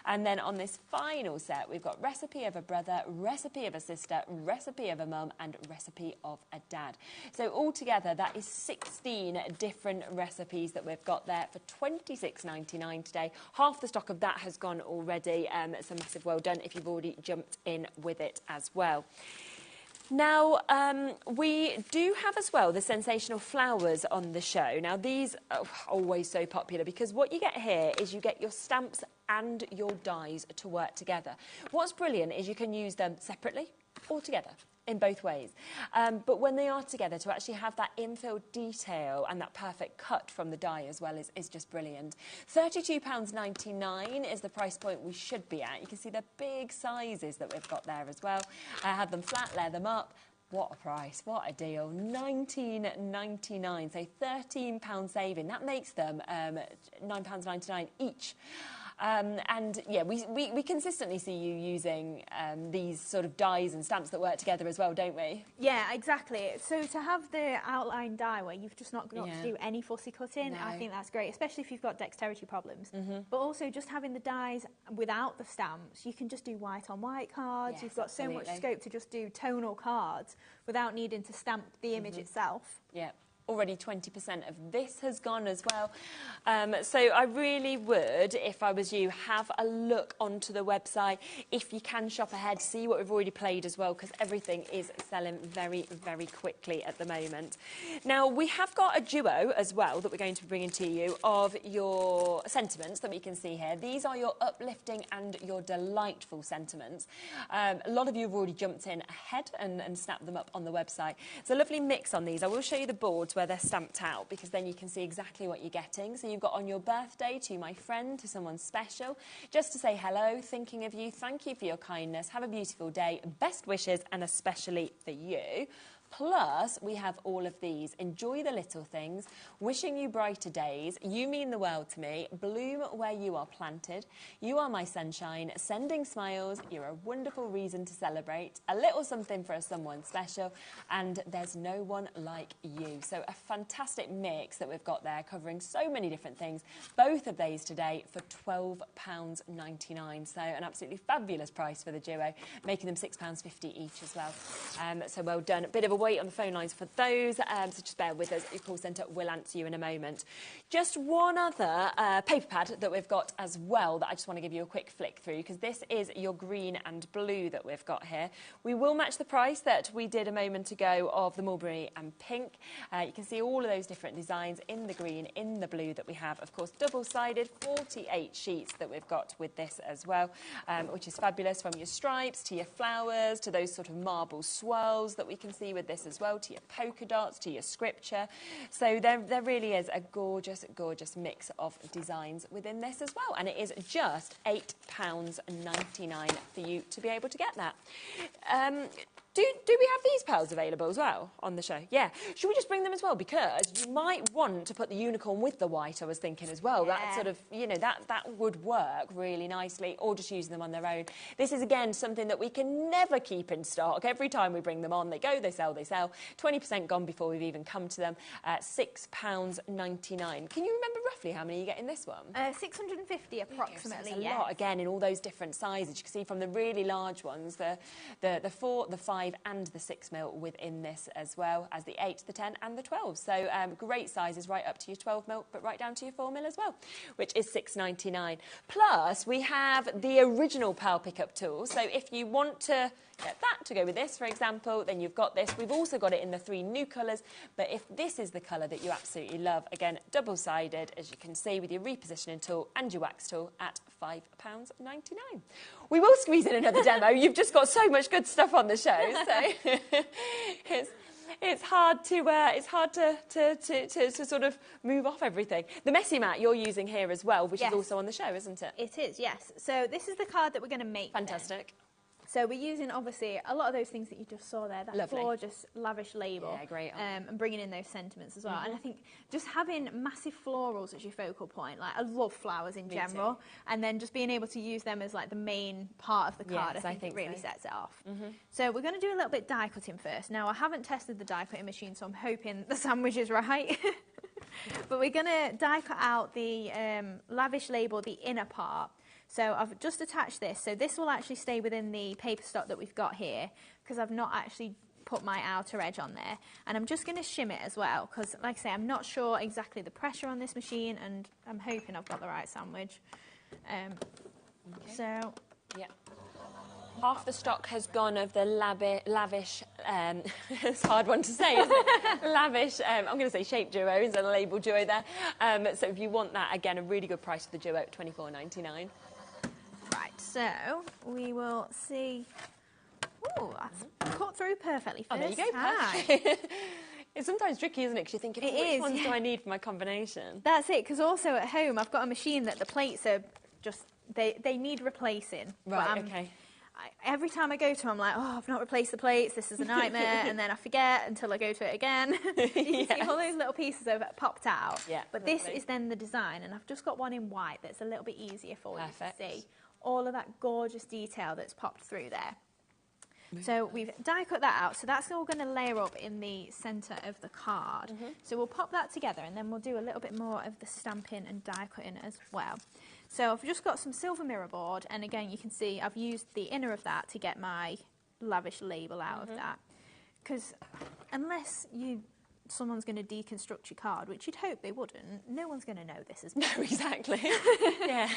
And then on this final set, we've got recipe of a brother, recipe of a sister, recipe of a mum, and recipe of a dad. So altogether, that is 16 different recipes that we've got there for £26.99 today. Half the stock of that has gone already. So massive well done if you've already jumped in with it as well. Now, we do have as well the sensational flowers on the show. Now, these are always so popular because what you get here is you get your stamps and your dies to work together. What's brilliant is you can use them separately or together in both ways. But when they are together, to actually have that infill detail and that perfect cut from the die as well is just brilliant. £32.99 is the price point we should be at. You can see the big sizes that we've got there as well. Have them flat, layer them up. What a price, what a deal. £19.99, so £13 saving. That makes them £9.99 each. And yeah, we consistently see you using these sort of dies and stamps that work together as well, don't we? Yeah, exactly. So to have the outline die where you've just not got to do any fussy cutting, I think that's great, especially if you've got dexterity problems. But also just having the dies without the stamps, you can just do white on white cards. Yes, you've got absolutely. so much scope to just do tonal cards without needing to stamp the image itself. Yeah. Already 20% of this has gone as well. So I really would, if I was you, have a look onto the website. If you can shop ahead, see what we've already played as well, because everything is selling very, very quickly at the moment. Now, we have got a duo as well that we're going to be bringing to you of your sentiments that we can see here. These are your uplifting and your delightful sentiments. A lot of you have already jumped in ahead and snapped them up on the website. It's a lovely mix on these. I will show you the boards where they're stamped out, because then you can see exactly what you're getting. So you've got on your birthday, to my friend, to someone special, just to say hello, thinking of you, thank you for your kindness, have a beautiful day, best wishes, and especially for you. Plus, we have all of these. Enjoy the little things. Wishing you brighter days. You mean the world to me. Bloom where you are planted. You are my sunshine. Sending smiles. You're a wonderful reason to celebrate. A little something for someone special. And there's no one like you. So a fantastic mix that we've got there, covering so many different things. Both of these today for £12.99. So an absolutely fabulous price for the duo, making them £6.50 each as well. So well done. A bit of a wait on the phone lines for those, so just bear with us. Your call centre will answer you in a moment. Just one other paper pad that we've got as well that I just want to give you a quick flick through, because this is your green and blue that we've got here. We will match the price that we did a moment ago of the mulberry and pink. You can see all of those different designs in the green, in the blue that we have. Of course, double-sided, 48 sheets that we've got with this as well, which is fabulous, from your stripes to your flowers to those sort of marble swirls that we can see with this as well, to your polka dots, to your scripture. So there really is a gorgeous, gorgeous mix of designs within this as well. And it is just £8.99 for you to be able to get that. Do we have these pearls available as well on the show? Yeah. Should we just bring them as well? Because you might want to put the unicorn with the white, I was thinking as well. Yeah. That sort of, you know, that would work really nicely, or just using them on their own. This is, again, something that we can never keep in stock. Every time we bring them on, they go, they sell, they sell. 20% gone before we've even come to them. £6.99. Can you remember roughly how many you get in this one? 650 approximately, so a lot, again, in all those different sizes. You can see from the really large ones, the 4, the 5 and the 6mm within this, as well as the 8, the 10 and the 12. So great sizes right up to your 12mm, but right down to your 4mm as well, which is £6.99. Plus, we have the original pearl pickup tool. So if you want to get that to go with this, for example, then you've got this. We've also got it in the 3 new colours, but if this is the colour that you absolutely love, again, double-sided, as you can see, with your repositioning tool and your wax tool at £5.99. We will squeeze in another demo. You've just got so much good stuff on the show, so it's hard to sort of move off everything. The messy mat you're using here as well, which is also on the show, isn't it? It is, yes. So this is the card that we're going to make. Fantastic. So we're using, obviously, a lot of those things that you just saw there, that gorgeous, lavish label. Yeah, great. And bringing in those sentiments as well. And I think just having massive florals as your focal point, like, I love flowers in general, and then just being able to use them as, like, the main part of the card, I think it really sets it off. So we're going to do a little bit die cutting first. Now, I haven't tested the die cutting machine, so I'm hoping the sandwich is right. But we're going to die cut out the lavish label, the inner part. So I've just attached this. So this will actually stay within the paper stock that we've got here, because I've not actually put my outer edge on there. And I'm just going to shim it as well, because, like I say, I'm not sure exactly the pressure on this machine, and I'm hoping I've got the right sandwich. So, yeah. Half the stock has gone of the lavish, it's a hard one to say, isn't it? Lavish, I'm going to say shape duo instead of label duo there. So if you want that, again, a really good price for the duo at $24.99. Right, so we will see. Oh, that's cut through perfectly first. Oh, there you go. It's sometimes tricky, isn't it? Because you're thinking, which ones do I need for my combination? That's it, because also at home I've got a machine that the plates are just, they need replacing. Right, okay. Every time I go to them, I'm like, oh, I've not replaced the plates, this is a nightmare, and then I forget until I go to it again. You can see all those little pieces have popped out. Yeah, but this is then the design, and I've just got one in white that's a little bit easier for you to see. All of that gorgeous detail that's popped through there. So we've die cut that out, so that's all going to layer up in the centre of the card. So we'll pop that together, and then we'll do a little bit more of the stamping and die cutting as well. So I've just got some silver mirror board, and again you can see I've used the inner of that to get my lavish label out of that. Because unless someone's going to deconstruct your card, which you'd hope they wouldn't, no one's going to know this is No, exactly. Yeah.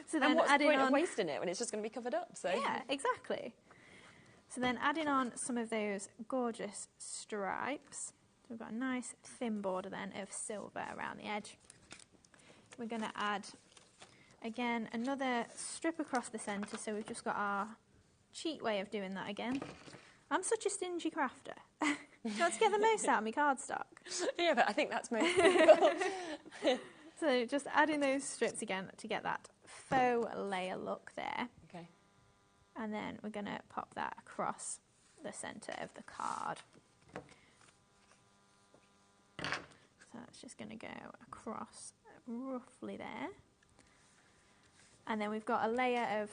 So then and what's the point of wasting it when it's just going to be covered up? So yeah, exactly. So then adding on some of those gorgeous stripes. So we've got a nice thin border then of silver around the edge. We're going to add, again, another strip across the centre, so we've just got our cheat way of doing that again. I'm such a stingy crafter. Do you want to get the most out of my cardstock? Yeah, but I think that's most people. So just adding those strips again to get that faux layer look there. Okay. And then we're going to pop that across the centre of the card. So that's just going to go across roughly there. And then we've got a layer of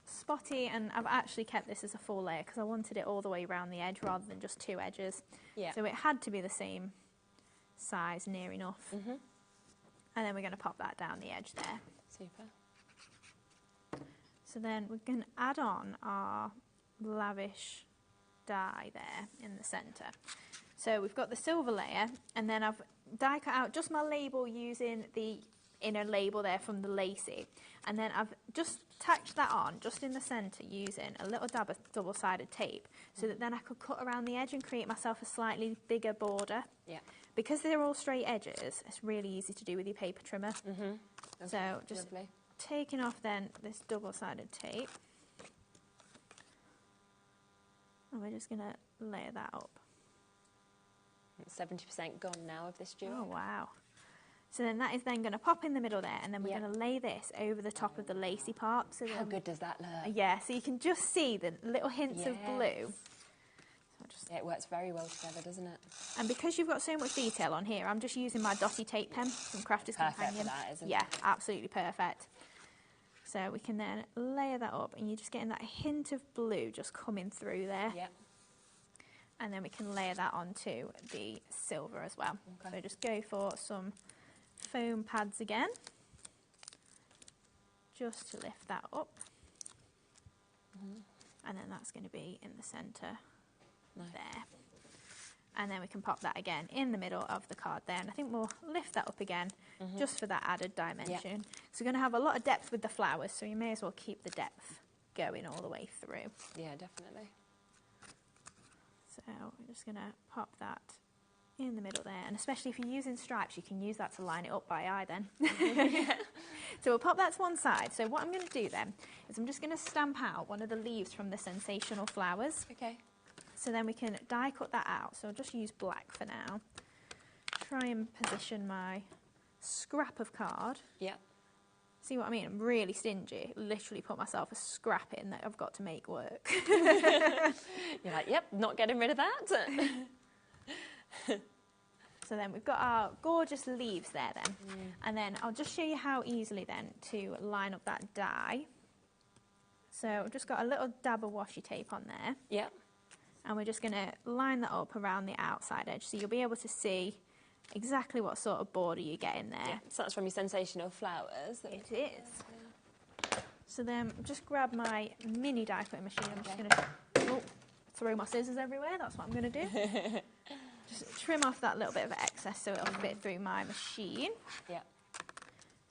spotty, and I've actually kept this as a full layer because I wanted it all the way around the edge rather than just two edges. Yeah. So it had to be the same size, near enough. And then we're going to pop that down the edge there. Super. So then we're going to add on our lavish die there in the centre. So we've got the silver layer, and then I've die cut out just my label using the inner label there from the lacy, and then I've just tacked that on just in the centre using a little dab of double-sided tape, so that then I could cut around the edge and create myself a slightly bigger border. Yeah. Because they're all straight edges, it's really easy to do with your paper trimmer. Okay, So just lovely. taking off then this double-sided tape, and we're just going to layer that up. It's 70% gone now of this jewel. Oh, wow. So then that is then going to pop in the middle there, and then we're going to lay this over the top of the lacy part. So how good does that look? Yeah, so you can just see the little hints of blue. So yeah, it works very well together, doesn't it? And because you've got so much detail on here, I'm just using my dotty tape pen from Crafter's Perfect Companion. for that, isn't it? Yeah, absolutely perfect. So we can then layer that up, and you're just getting that hint of blue just coming through there. Yeah. And then we can layer that onto the silver as well. Okay. So just go for some foam pads again, just to lift that up. And then that's going to be in the centre there. And then we can pop that again in the middle of the card there. And I think we'll lift that up again just for that added dimension. So we're going to have a lot of depth with the flowers, so you may as well keep the depth going all the way through. Yeah, definitely. So we're just going to pop that in the middle there, and especially if you're using stripes, you can use that to line it up by eye then. So we'll pop that to one side. So what I'm going to do then is I'm just going to stamp out one of the leaves from the Sensational Flowers. Okay. So then we can die cut that out. So I'll just use black for now. Try and position my scrap of card. Yeah. See what I mean? I'm really stingy. Literally put myself a scrap in that I've got to make work. You're like, yep, not getting rid of that. So then we've got our gorgeous leaves there then. And then I'll just show you how easily then to line up that die. So I've just got a little dab of washi tape on there. Yep. And we're just going to line that up around the outside edge, so you'll be able to see exactly what sort of border you get in there. Yeah. So that's from your Sensational Flowers. It is. So then just grab my mini die cutting machine. I'm just going to throw my scissors everywhere. That's what I'm going to do. Just trim off that little bit of excess so it'll fit through my machine. Yeah.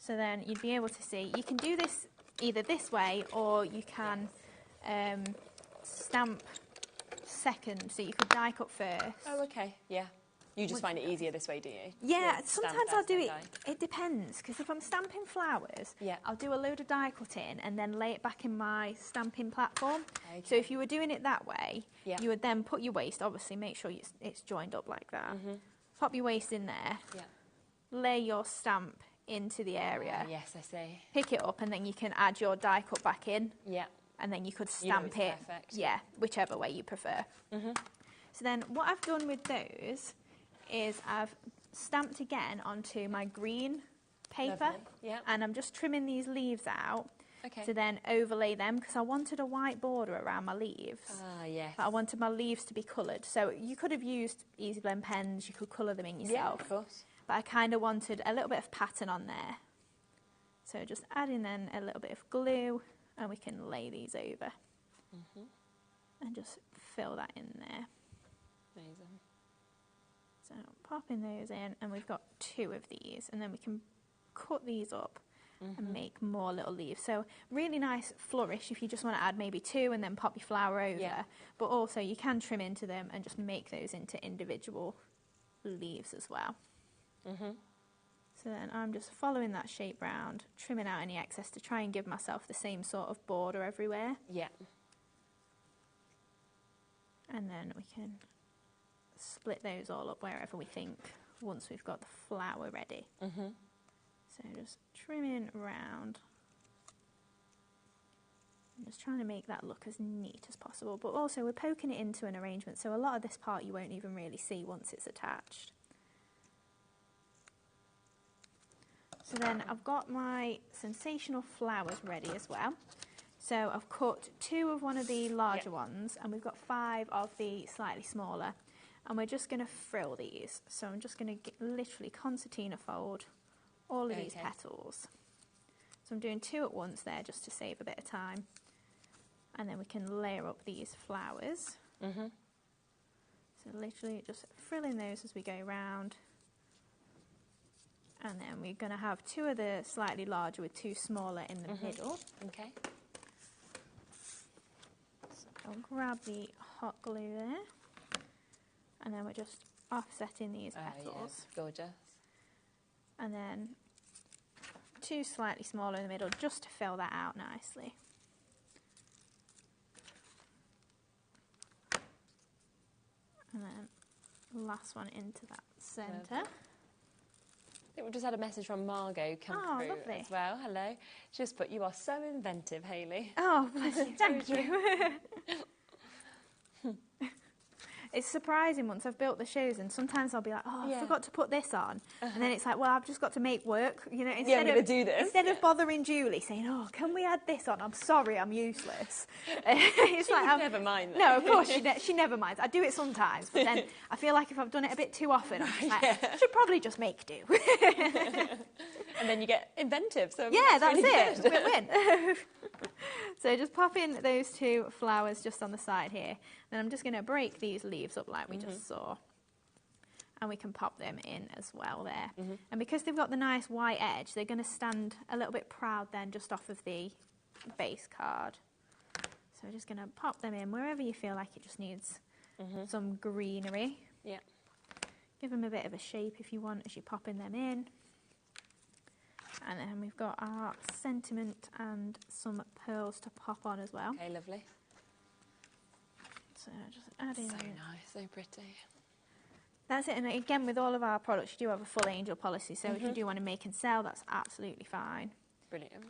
So then you'd be able to see. You can do this either this way, or you can stamp second, so you could die cut first. Oh, okay. Yeah. You just find it easier this way, do you? Yeah, Stamp sometimes I'll first, do then it. die. It depends, because if I'm stamping flowers, Yeah. I'll do a load of die cutting and then lay it back in my stamping platform. So if you were doing it that way, Yeah. you would then put your waste, obviously make sure it's joined up like that. Pop your waste in there, Yeah. lay your stamp into the area, Yes, I see. pick it up, and then you can add your die cut back in. Yeah. And then you could You know stamp it's it, perfect. yeah, whichever way you prefer. So then what I've done with those is I've stamped again onto my green paper. Lovely. Yeah. And I'm just trimming these leaves out Okay. to then overlay them, because I wanted a white border around my leaves. Ah, yes. But I wanted my leaves to be coloured. So you could have used Easy Blend pens, you could colour them in yourself. Yeah, of course. But I kind of wanted a little bit of pattern on there. So just add in then a little bit of glue, and we can lay these over. And just fill that in there. Amazing. So popping those in, and we've got 2 of these, and then we can cut these up and make more little leaves. So really nice flourish if you just want to add maybe 2 and then pop your flower over. Yeah. But also you can trim into them and just make those into individual leaves as well. So then I'm just following that shape round, trimming out any excess to try and give myself the same sort of border everywhere. Yeah. And then we can split those all up wherever we think once we've got the flower ready. So just trimming round I'm just trying to make that look as neat as possible, but also we're poking it into an arrangement, so a lot of this part you won't even really see once it's attached. So then I've got my sensational flowers ready as well. So I've cut 2 of one of the larger ones, and we've got 5 of the slightly smaller. And we're just going to frill these. So I'm just going to literally concertina fold all of these petals. So I'm doing 2 at once there just to save a bit of time. And then we can layer up these flowers. So literally just frilling those as we go round. And then we're going to have 2 of the slightly larger with 2 smaller in the middle. Okay. So I'll grab the hot glue there. And then we're just offsetting these petals. Yeah, gorgeous. And then 2 slightly smaller in the middle just to fill that out nicely. And then last one into that centre. I think we've just had a message from Margot come through lovely. as well. Hello. She just put, you are so inventive, Hayley. Oh, bless you. Thank you. It's surprising once I've built the shoes, and sometimes I'll be like, oh, I forgot to put this on. And then it's like, well, I've just got to make work. You know, instead of bothering Julie saying, oh, can we add this on? I'm sorry, I'm useless. It's she like, never mind. No, of course, she never minds. I do it sometimes, but then I feel like if I've done it a bit too often, I'm just like, I should probably just make do. And then you get inventive. So yeah, that's really it. Good. Win-win. So just pop in those 2 flowers just on the side here. Then I'm just going to break these leaves up like we just saw. And we can pop them in as well there. And because they've got the nice white edge, they're going to stand a little bit proud then just off of the base card. So we're just going to pop them in wherever you feel like it just needs some greenery. Yeah. Give them a bit of a shape if you want as you're popping them in. And then we've got our sentiment and some pearls to pop on as well. Okay, lovely. So just adding so nice, so pretty. That's it. And again, with all of our products, you do have a full angel policy. So if you do want to make and sell, that's absolutely fine. Brilliant.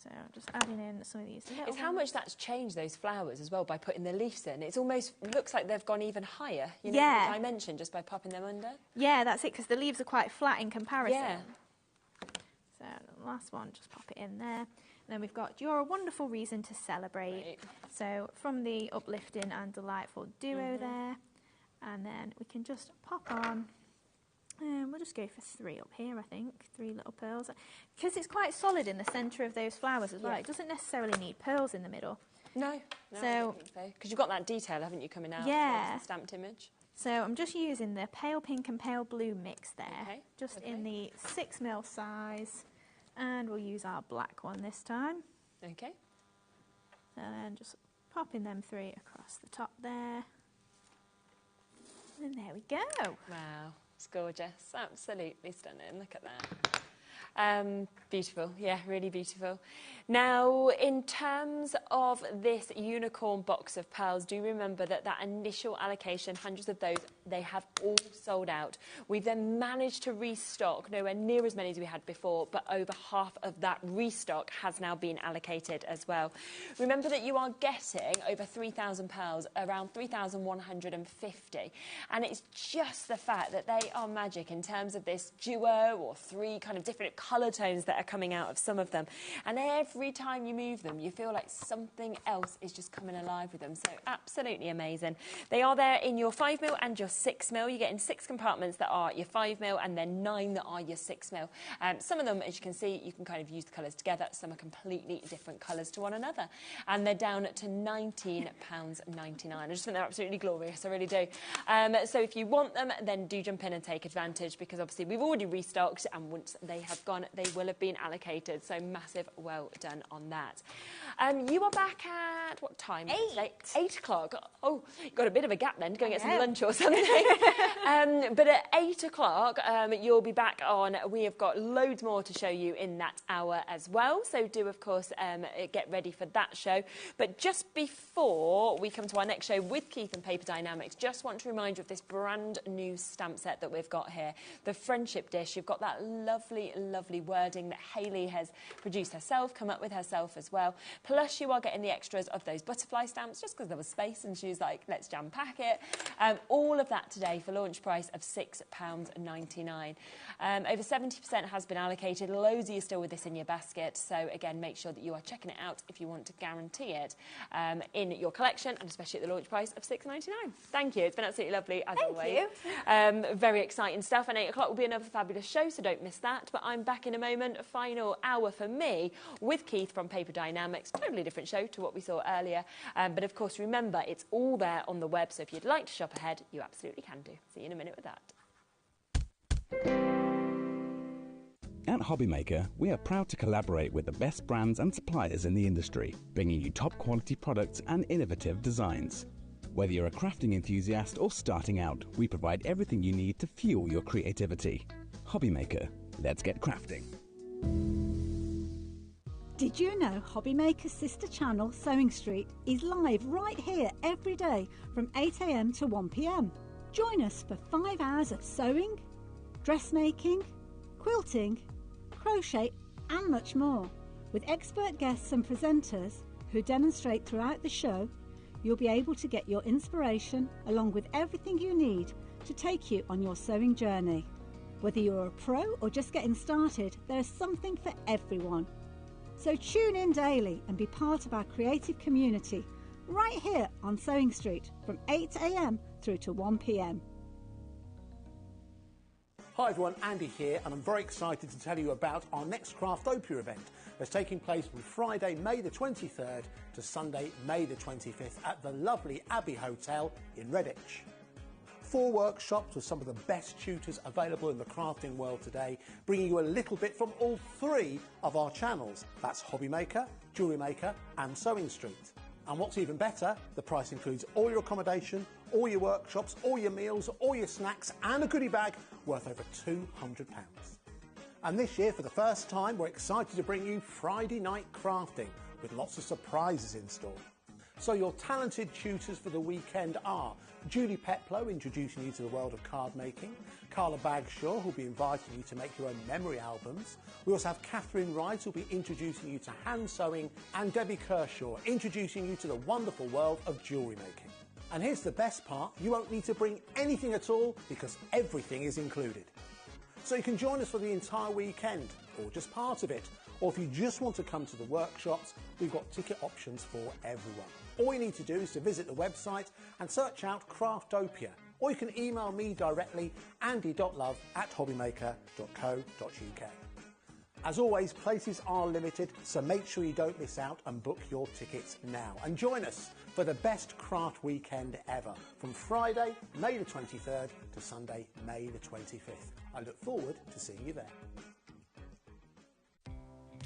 So just adding in some of these little It's how much that's changed those flowers as well by putting the leaves in. It's almost looks like they've gone even higher, you know, the dimension just by popping them under. Yeah, that's it, because the leaves are quite flat in comparison. Yeah. So the last one, just pop it in there. And then we've got You're a Wonderful Reason to Celebrate. Right. So from the uplifting and delightful duo there. And then we can just pop on. And we'll just go for 3 up here, I think. 3 little pearls. Because it's quite solid in the centre of those flowers as well. It doesn't necessarily need pearls in the middle. No, so because you've got that detail, haven't you, coming out? Yeah. The stamped image. So I'm just using the pale pink and pale blue mix there, just in the 6mm size, and we'll use our black one this time. Okay. And just popping them 3 across the top there. And there we go. Wow, it's gorgeous, absolutely stunning. Look at that. Beautiful, yeah, really beautiful. Now, in terms of this unicorn box of pearls, do remember that initial allocation, hundreds of those, they have all sold out. We've then managed to restock, nowhere near as many as we had before, but over half of that restock has now been allocated as well. Remember that you are getting over 3,000 pearls, around 3,150. And it's just the fact that they are magic in terms of this duo or 3 kind of different colour tones that are coming out of some of them. And every time you move them, you feel like something else is just coming alive with them. So absolutely amazing. They are there in your 5mm and your 6mm. You get in 6 compartments that are your 5mm and then 9 that are your 6mm. Some of them, as you can see, you can kind of use the colours together. Some are completely different colours to one another. And they're down to £19.99. I just think they're absolutely glorious. I really do. So if you want them, then do jump in and take advantage, because obviously we've already restocked, and once they have gone, they will have been allocated. So massive well done on that. You are back at what time? 8 o'clock. Oh, you've got a bit of a gap then to go and get some lunch or something. But at 8 o'clock, you'll be back on. We have got loads more to show you in that hour as well. So do, of course, get ready for that show. But just before we come to our next show with Keith and Paper Dynamics, just want to remind you of this brand new stamp set that we've got here. The Friendship Dish. You've got that lovely lovely wording that Hayley has produced herself, come up with herself as well. Plus, you are getting the extras of those butterfly stamps just because there was space and she was like, let's jam pack it. All of that today for launch price of £6.99. Over 70% has been allocated. Loads of you still with this in your basket. So again, make sure that you are checking it out if you want to guarantee it in your collection, and especially at the launch price of £6.99. Thank you. It's been absolutely lovely as always. Thank you. Very exciting stuff. And 8 o'clock will be another fabulous show, so don't miss that. But I'm back in a moment. A final hour for me with Keith from Paper Dynamics. Totally different show to what we saw earlier. But of course, remember, it's all there on the web. So if you'd like to shop ahead, you absolutely can do. See you in a minute with that. At HobbyMaker, we are proud to collaborate with the best brands and suppliers in the industry, bringing you top quality products and innovative designs. Whether you're a crafting enthusiast or starting out, we provide everything you need to fuel your creativity. HobbyMaker, let's get crafting. Did you know HobbyMaker's sister channel, Sewing Street, is live right here every day from 8 AM to 1 PM? Join us for 5 hours of sewing, dressmaking, quilting, crochet and much more. With expert guests and presenters who demonstrate throughout the show, you'll be able to get your inspiration along with everything you need to take you on your sewing journey. Whether you're a pro or just getting started, there's something for everyone. So tune in daily and be part of our creative community right here on Sewing Street from 8 AM through to 1 PM. Hi everyone, Andy here, and I'm very excited to tell you about our next Craftopia event that's taking place from Friday, May the 23rd to Sunday, May the 25th at the lovely Abbey Hotel in Redditch. 4 workshops with some of the best tutors available in the crafting world today, bringing you a little bit from all 3 of our channels. That's HobbyMaker, Jewellery Maker and Sewing Street. And what's even better, the price includes all your accommodation, all your workshops, all your meals, all your snacks and a goodie bag worth over £200. And this year, for the first time, we're excited to bring you Friday night crafting with lots of surprises in store. So your talented tutors for the weekend are Julie Peplow, introducing you to the world of card making, Carla Bagshaw, who'll be inviting you to make your own memory albums. We also have Catherine Wright, who'll be introducing you to hand sewing, and Debbie Kershaw, introducing you to the wonderful world of jewellery making. And here's the best part, you won't need to bring anything at all because everything is included. So you can join us for the entire weekend, or just part of it, or if you just want to come to the workshops, we've got ticket options for everyone. All you need to do is to visit the website and search out Craftopia, or you can email me directly, andy.love@hobbymaker.co.uk. As always, places are limited, so make sure you don't miss out and book your tickets now. And join us for the best craft weekend ever, from Friday, May the 23rd to Sunday, May the 25th. I look forward to seeing you there.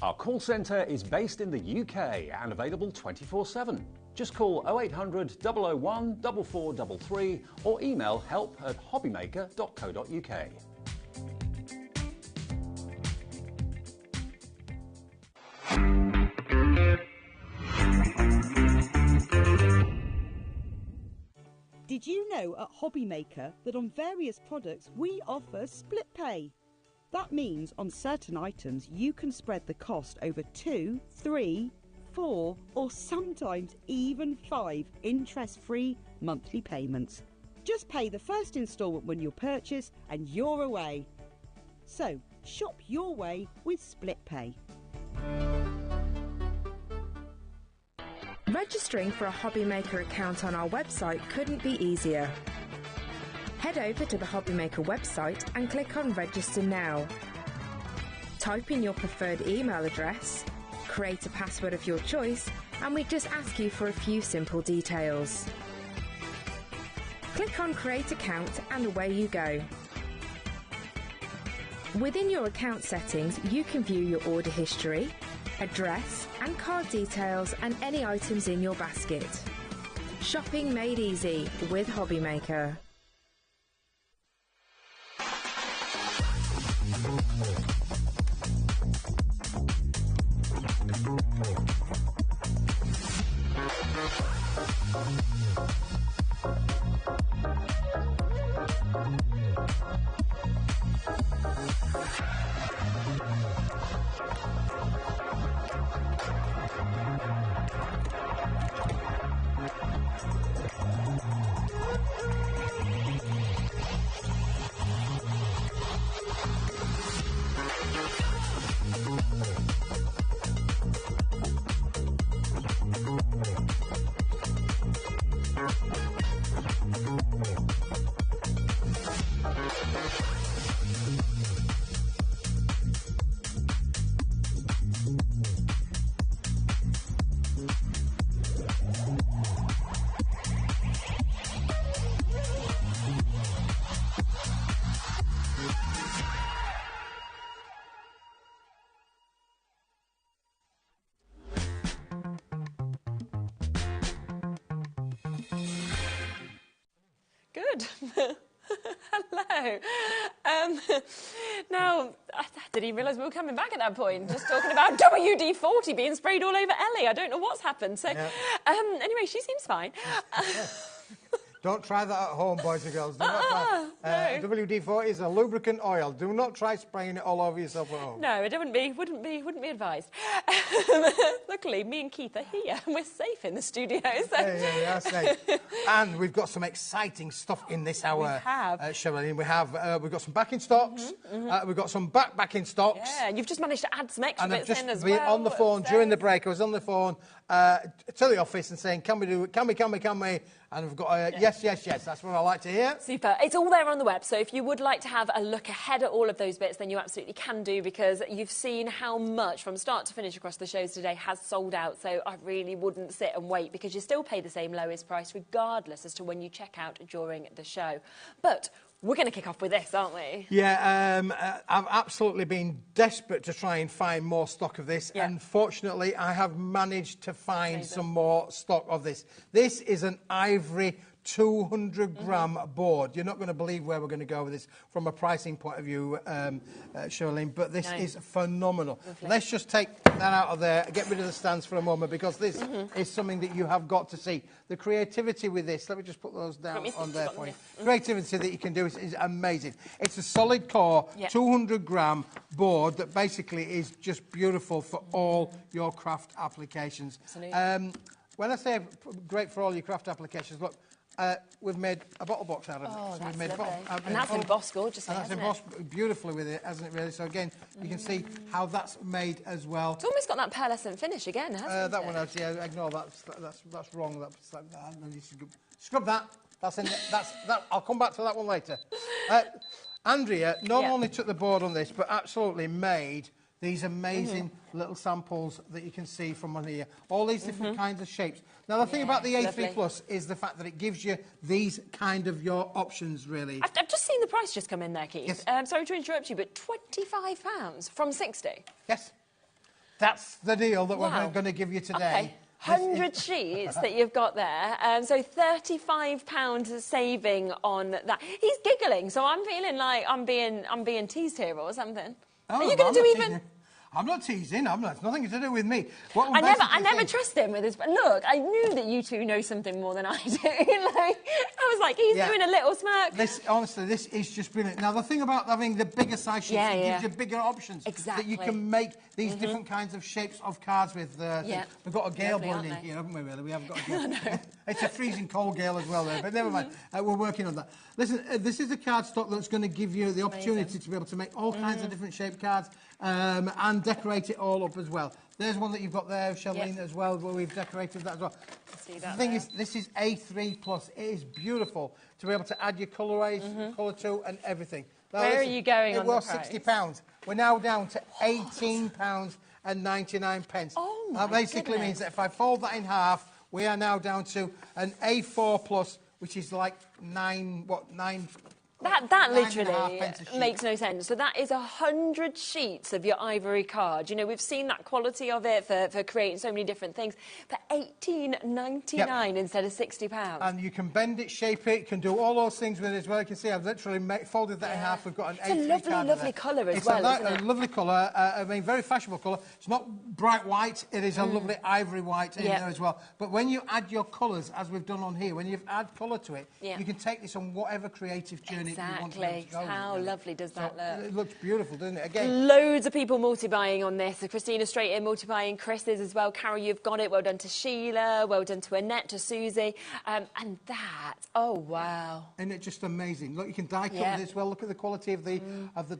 Our call centre is based in the UK and available 24/7. Just call 0800 001 4433 or email help@hobbymaker.co.uk. Did you know at HobbyMaker that on various products we offer split pay? That means on certain items you can spread the cost over 2, 3, 4 or sometimes even 5 interest-free monthly payments. Just pay the first instalment when you purchase and you're away. So shop your way with split pay. Registering for a HobbyMaker account on our website couldn't be easier. Head over to the HobbyMaker website and click on Register Now. Type in your preferred email address, create a password of your choice, and we just ask you for a few simple details. Click on Create Account and away you go. Within your account settings, you can view your order history, address and card details and any items in your basket. Shopping made easy with HobbyMaker. Good. Hello. Now, I didn't even realise we were coming back at that point, just talking about WD-40 being sprayed all over Ellie. I don't know what's happened. So, anyway, she seems fine. Don't try that at home, boys and girls. Do not try. No. WD-40 is a lubricant oil. Do not try spraying it all over yourself at home. No, it wouldn't be advised. Luckily, me and Keith are here, and we're safe in the studio. So. Yeah, safe. And we've got some exciting stuff in this hour. We have. Shirley, we've got some back in stocks. We've got some back in stocks. Yeah, you've just managed to add some extra and bits I've in just as been well. on the phone during the break. I was on the phone to the office and saying, can we do it? Can we? And we've got a yes. That's what I like to hear. Super. It's all there on the web, so if you would like to have a look ahead at all of those bits, then you absolutely can do, because you've seen how much from start to finish across the shows today has sold out. So I really wouldn't sit and wait, because you still pay the same lowest price regardless as to when you check out during the show. But we're going to kick off with this, aren't we? Yeah, I've absolutely been desperate to try and find more stock of this. Yeah. And fortunately, I have managed to find some more stock of this. This is an ivory 200-gram board. You're not going to believe where we're going to go with this from a pricing point of view, Charlene, but this is phenomenal. Lovely. Let's just take that out of there, get rid of the stands for a moment, because this is something that you have got to see. The creativity with this, let me just put those down on there for you. Creativity that you can do is amazing. It's a solid core, 200-gram board that basically is just beautiful for all your craft applications. When I say great for all your craft applications, look, we've made a bottle box out of it. Oh, so that's we've made lovely. And that's embossed gorgeously, and that's embossed beautifully with it, hasn't it, really? So, again, you can see how that's made as well. It's almost got that pearlescent finish again, hasn't it? That one has, yeah, ignore that. That's wrong. That's like that. And you scrub that. That's in that. I'll come back to that one later. Andrea not only took the board on this, but absolutely made these amazing little samples that you can see from on here. All these different kinds of shapes. Now, the thing about the A3 Plus is the fact that it gives you these kind of your options, really. I've just seen the price just come in there, Keith. Yes. Sorry to interrupt you, but £25 from 60? Yes. That's the deal that we're going to give you today. Okay. 100 sheets that you've got there, so £35 saving on that. He's giggling, so I'm feeling like I'm being teased here or something. Oh, are you going to do even? I'm not teasing. It's nothing to do with me. I never trust him with his. Look, I knew that you two know something more than I do. I was like, he's doing a little smirk. Honestly, this is just brilliant. Now, the thing about having the bigger size sheets, it gives you bigger options. Exactly. That you can make these different kinds of shapes of cards with. We've got a gale blowing in here, haven't we? Really, we haven't got a gale. No. It's a freezing cold gale as well, there. But never mind. We're working on that. Listen, this is a card stock that's going to give you the opportunity to be able to make all kinds of different shaped cards and decorate it all up as well. There's one that you've got there, Charlene, as well, where we've decorated that as well. See that the thing is, this is A3 Plus. It is beautiful to be able to add your colourways, colour to, and everything. Now, Where are you going on the price? It was £60. We're now down to £18 and 99 pence. Oh, my That basically goodness. means that if I fold that in half, we are now down to an A4 Plus, which is like nine. That literally makes no sense. So that is 100 sheets of your ivory card. You know, we've seen that quality of it for creating so many different things for $18.99 instead of £60. And you can bend it, shape it, you can do all those things with it as well. You can see I've literally folded that in half. We've got an It's a lovely colour as well, isn't it? It's a lovely colour. I mean, very fashionable colour. It's not bright white. It is a lovely ivory white in there as well. But when you add your colours, as we've done on here, when you add colour to it, you can take this on whatever creative journey you want to be able to go. How lovely does that look? It looks beautiful, doesn't it? Again, loads of people multi-buying on this. So Christina straight in multi-buying, Chris is as well. Carol, you've got it. Well done to Sheila. Well done to Annette, to Susie. And that, oh wow! Isn't it just amazing? Look, you can die cut this. Well, look at the quality of the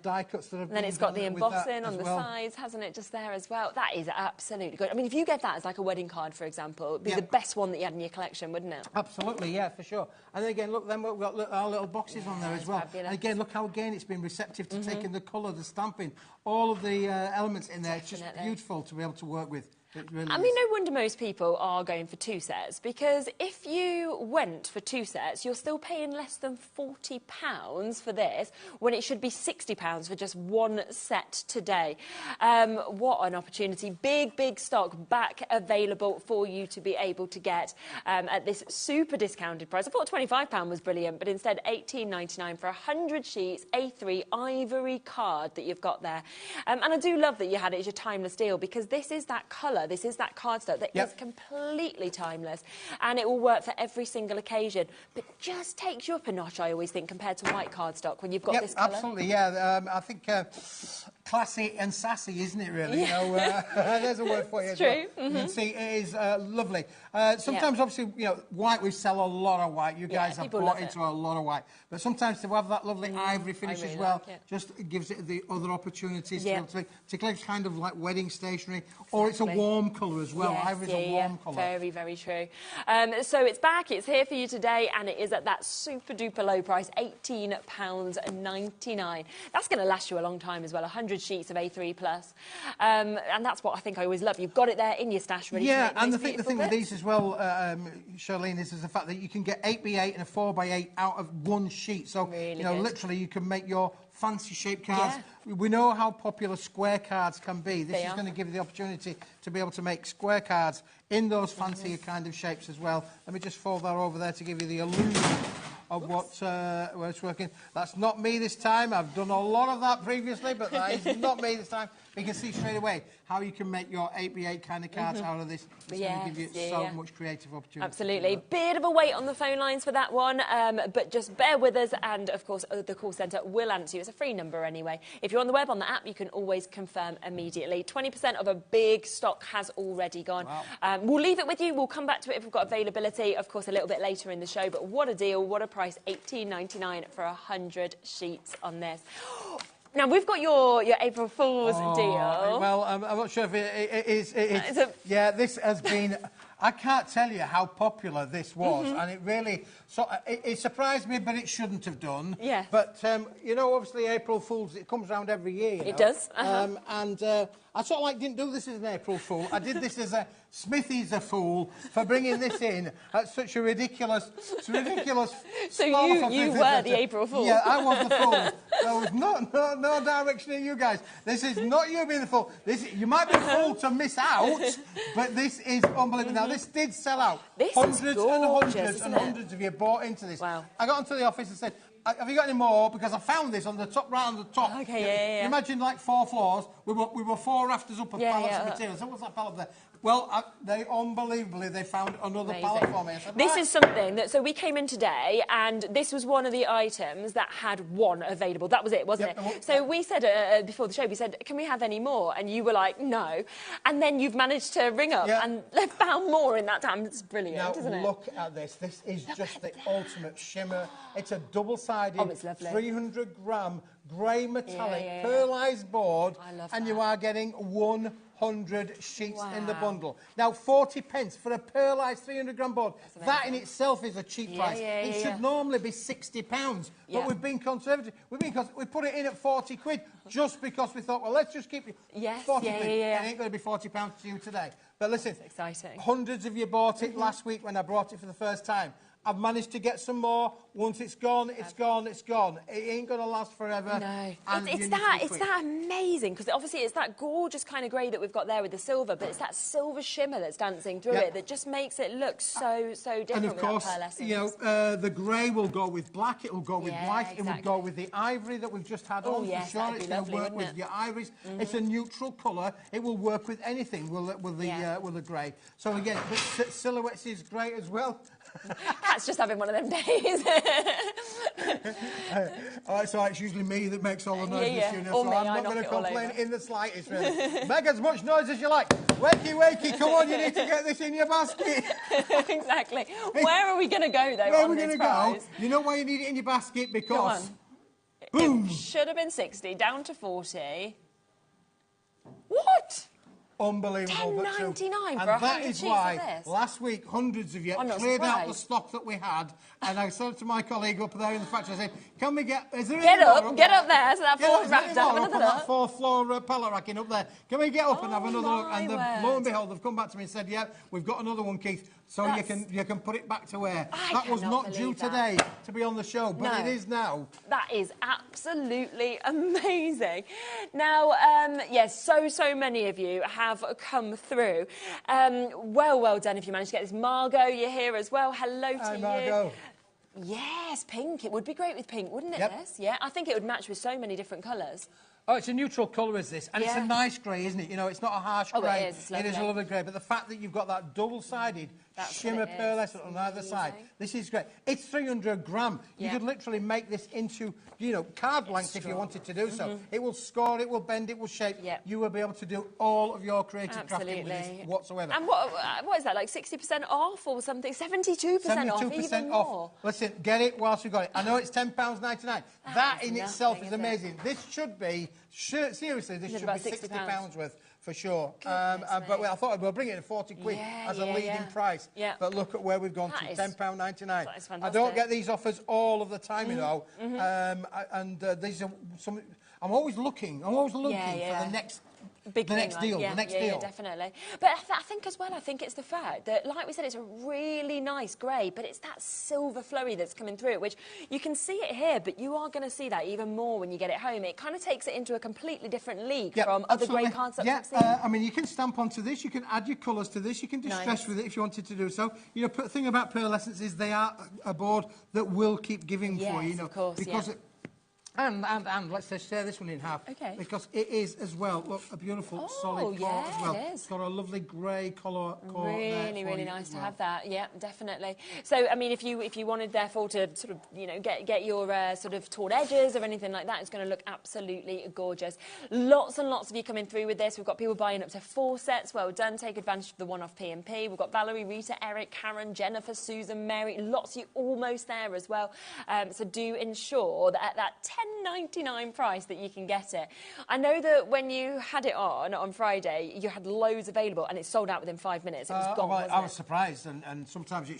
die cuts that have been. And then it's got the embossing on the sides, hasn't it? Just there as well. That is absolutely good. I mean, if you get that as like a wedding card, for example, it'd be the best one that you had in your collection, wouldn't it? Absolutely, yeah, for sure. And then again, look, then we've got our little boxes on there as well. Fabulous. And again, look how it's been receptive to taking the colour, the stamping, all of the elements in there. It's just beautiful to be able to work with. Really I mean, no wonder most people are going for 2 sets, because if you went for 2 sets, you're still paying less than £40 for this, when it should be £60 for just 1 set today. What an opportunity. Big stock back available for you to be able to get at this super discounted price. I thought £25 was brilliant, but instead £18.99 for 100 sheets, A3 ivory card that you've got there. And I do love that you had it as your timeless deal, because this is that colour. This is that cardstock that is completely timeless, and it will work for every single occasion. But just takes you up a notch, I always think, compared to white cardstock when you've got this colour. Absolutely, yeah. I think classy and sassy, isn't it, really? Yeah. You know, there's a word for you. It's true. You can see it is lovely. Sometimes, obviously, you know, white, we sell a lot of white. You guys have bought into a lot of white. But sometimes to have that lovely ivory finish as well, just gives it the other opportunities to collect kind of like wedding stationery, or it's a warm colour as well. Ivory's a warm colour. Very true. So it's back, it's here for you today, and it is at that super duper low price, £18.99. That's going to last you a long time as well, 100 sheets of A3 plus. And that's what I think I always love. You've got it there in your stash ready to make and those the thing with these as well, Charlene, is the fact that you can get 8x8 and a 4x8 out of 1 sheet. So, you know, literally you can make your fancy shaped cards. We know how popular square cards can be. This is going to give you the opportunity to be able to make square cards in those fancier kind of shapes as well. Let me just fold that over there to give you the illusion of where it's working. That's not me this time. I've done a lot of that previously, but that is not me this time. You can see straight away how you can make your 8x8 kind of cards out of this. It's going to give you so much creative opportunity. Absolutely. Bit of a wait on the phone lines for that one, but just bear with us, and of course the call centre will answer you. It's a free number anyway. If you're on the web, on the app, you can always confirm immediately. 20% of a big stock has already gone. Wow. We'll leave it with you. We'll come back to it if we've got availability, of course, a little bit later in the show. But what a deal, what a price, £18.99 for 100 sheets on this. Now, we've got your April Fool's deal. Well, I'm not sure if it is. Yeah, this has been... I can't tell you how popular this was, and it really... it surprised me, but it shouldn't have done. Yeah. But, you know, obviously, April Fool's, it comes round every year. You know? It does. And I sort of like didn't do this as an April Fool. I did this as a Smithy's a fool for bringing this in at such a ridiculous... So you were the April Fool. Yeah, I was the fool. There was no direction in you guys. This is not you being the fool. You might be the fool to miss out, but this is unbelievable. Now, this did sell out. This hundreds is gorgeous, and hundreds of you bought into this. Wow. I got into the office and said, have you got any more? Because I found this on the top, right on the top. Okay, yeah. Imagine like 4 floors. We were 4 rafters up of pallets of material. So what's that pallet there? Well, they unbelievably, they found another pallet for me. I said, this is something that, so we came in today, and this was one of the items that had 1 available. That was it, wasn't it? So we said, before the show, we said, can we have any more? And you were like, no. And then you've managed to ring up and they've found more in that time. It's brilliant, isn't it? Now, look at this. This is just the ultimate shimmer. It's a double-sided, 300-gram grey metallic pearlised board, and you are getting 100 sheets in the bundle. Now, 40 pence for a pearlised 300-gram board. That in itself is a cheap price. It should normally be £60, but we've been conservative. We put it in at 40 quid just because we thought, well, let's just keep it 40 quid. It ain't going to be £40 to you today. But listen, exciting. Hundreds of you bought it last week when I brought it for the first time. I've managed to get some more. Once it's gone, it's gone, it's gone. It ain't going to last forever. No. It's that amazing, because obviously it's that gorgeous kind of grey that we've got there with the silver, but it's that silver shimmer that's dancing through it that just makes it look so different. And of course, you know, the grey will go with black, it will go with white, it will go with the ivory that we've just had on. Yes, for sure. It's going to work with your ivories. It's a neutral colour. It will work with anything with the grey. So again, the silhouettes is great as well. Pat's just having one of them days. So it's usually me that makes all the noise in the studio, Or so me, I'm not going to complain in the slightest, really. Make as much noise as you like. Wakey, wakey, come on, you need to get this in your basket. Exactly. Where are we going to go, though, Where on are we this going to prize? go? You know why you need it in your basket? Because... Boom! It should have been 60, down to 40. What? Unbelievable. $10.99 for 100 that is sheets why of this. last week hundreds of you cleared out the stock that we had, and I said to my colleague up there in the factory, I said, "Can we get? Is there get any up? more Get up there. So that fourth is rack. there Have any more another up on look. that fourth floor pallet racking up there? Can we get up and have another look?" And lo and behold, they've come back to me and said, "Yeah, we've got another one, Keith. So you can put it back to where that was not due today to be on the show, but it is now." That is absolutely amazing. Now, yes, so many of you have come through. Well done if you managed to get this. Margot, you're here as well. Hello to Hi, you. Margot. Yes, pink. It would be great with pink, wouldn't it, Des? Yeah, I think it would match with so many different colours. Oh, it's a neutral colour, is this? And it's a nice grey, isn't it? You know, it's not a harsh grey. It is. It's lovely. It is a lovely grey. But the fact that you've got that double-sided shimmer pearlescent on either side, this is great. It's 300 gram. You could literally make this into, you know, card length if you wanted to do so. It will score, it will bend, it will shape. You will be able to do all of your creative crafting with this whatsoever. And what is that, like 60% off or something? 72% off, even more. Listen, get it whilst you've got it. I know it's £10.99. That in itself is amazing. This should be, seriously, this should be £60 worth. For sure. But I thought we'll bring it in 40 quid as a leading price. But look at where we've gone to, £10.99. I don't get these offers all of the time, you know. And these are some... I'm always looking for the next... Big the next deal, the next deal. Yeah, definitely. But I think as well, I think it's the fact that, like we said, it's a really nice grey, but it's that silver flowy that's coming through, which you can see it here, but you are going to see that even more when you get it home. It kind of takes it into a completely different league from other grey cards that we've seen. I mean, you can stamp onto this, you can add your colours to this, you can distress with it if you wanted to do so. You know, the thing about pearlescence is they are a board that will keep giving for you, you know. Of course, because And let's just tear this one in half. Okay. Because it is as well, look, a beautiful solid core as well. It's got a lovely grey colour core really, really nice to have that. Yeah, definitely. So, I mean, if you wanted, therefore, to sort of, you know, get your sort of taut edges or anything like that, it's going to look absolutely gorgeous. Lots and lots of you coming through with this. We've got people buying up to 4 sets. Well done. Take advantage of the one-off P&P. We've got Valerie, Rita, Eric, Karen, Jennifer, Susan, Mary. Lots of you almost there as well. So do ensure that at that £10.99 price that you can get it. I know that when you had it on Friday, you had loads available and it sold out within 5 minutes. It was gone, wasn't I was surprised, and sometimes it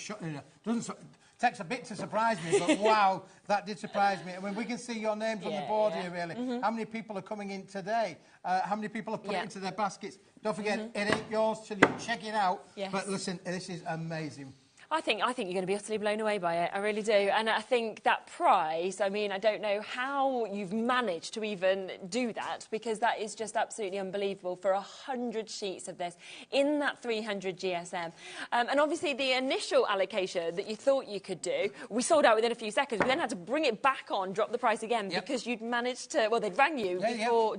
takes a bit to surprise me, but wow, that did surprise me. I mean, we can see your names on the board here, really. How many people are coming in today? How many people have put it into their baskets? Don't forget, it ain't yours till you check it out. But listen, this is amazing. I think you're going to be utterly blown away by it. I really do. And I think that price, I mean, I don't know how you've managed to even do that, because that is just absolutely unbelievable for 100 sheets of this in that 300 GSM. And obviously the initial allocation that you thought you could do, we sold out within a few seconds. We then had to bring it back on, drop the price again, because you'd managed to, well, they'd rang you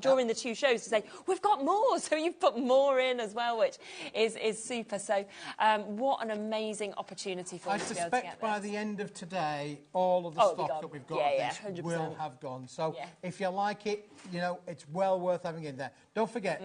during the 2 shows to say, we've got more. So you've put more in as well, which is super. So what an amazing opportunity. I suspect by the end of today, all of the stock that we've got of this will have gone. So if you like it, you know, it's well worth having in there. Don't forget,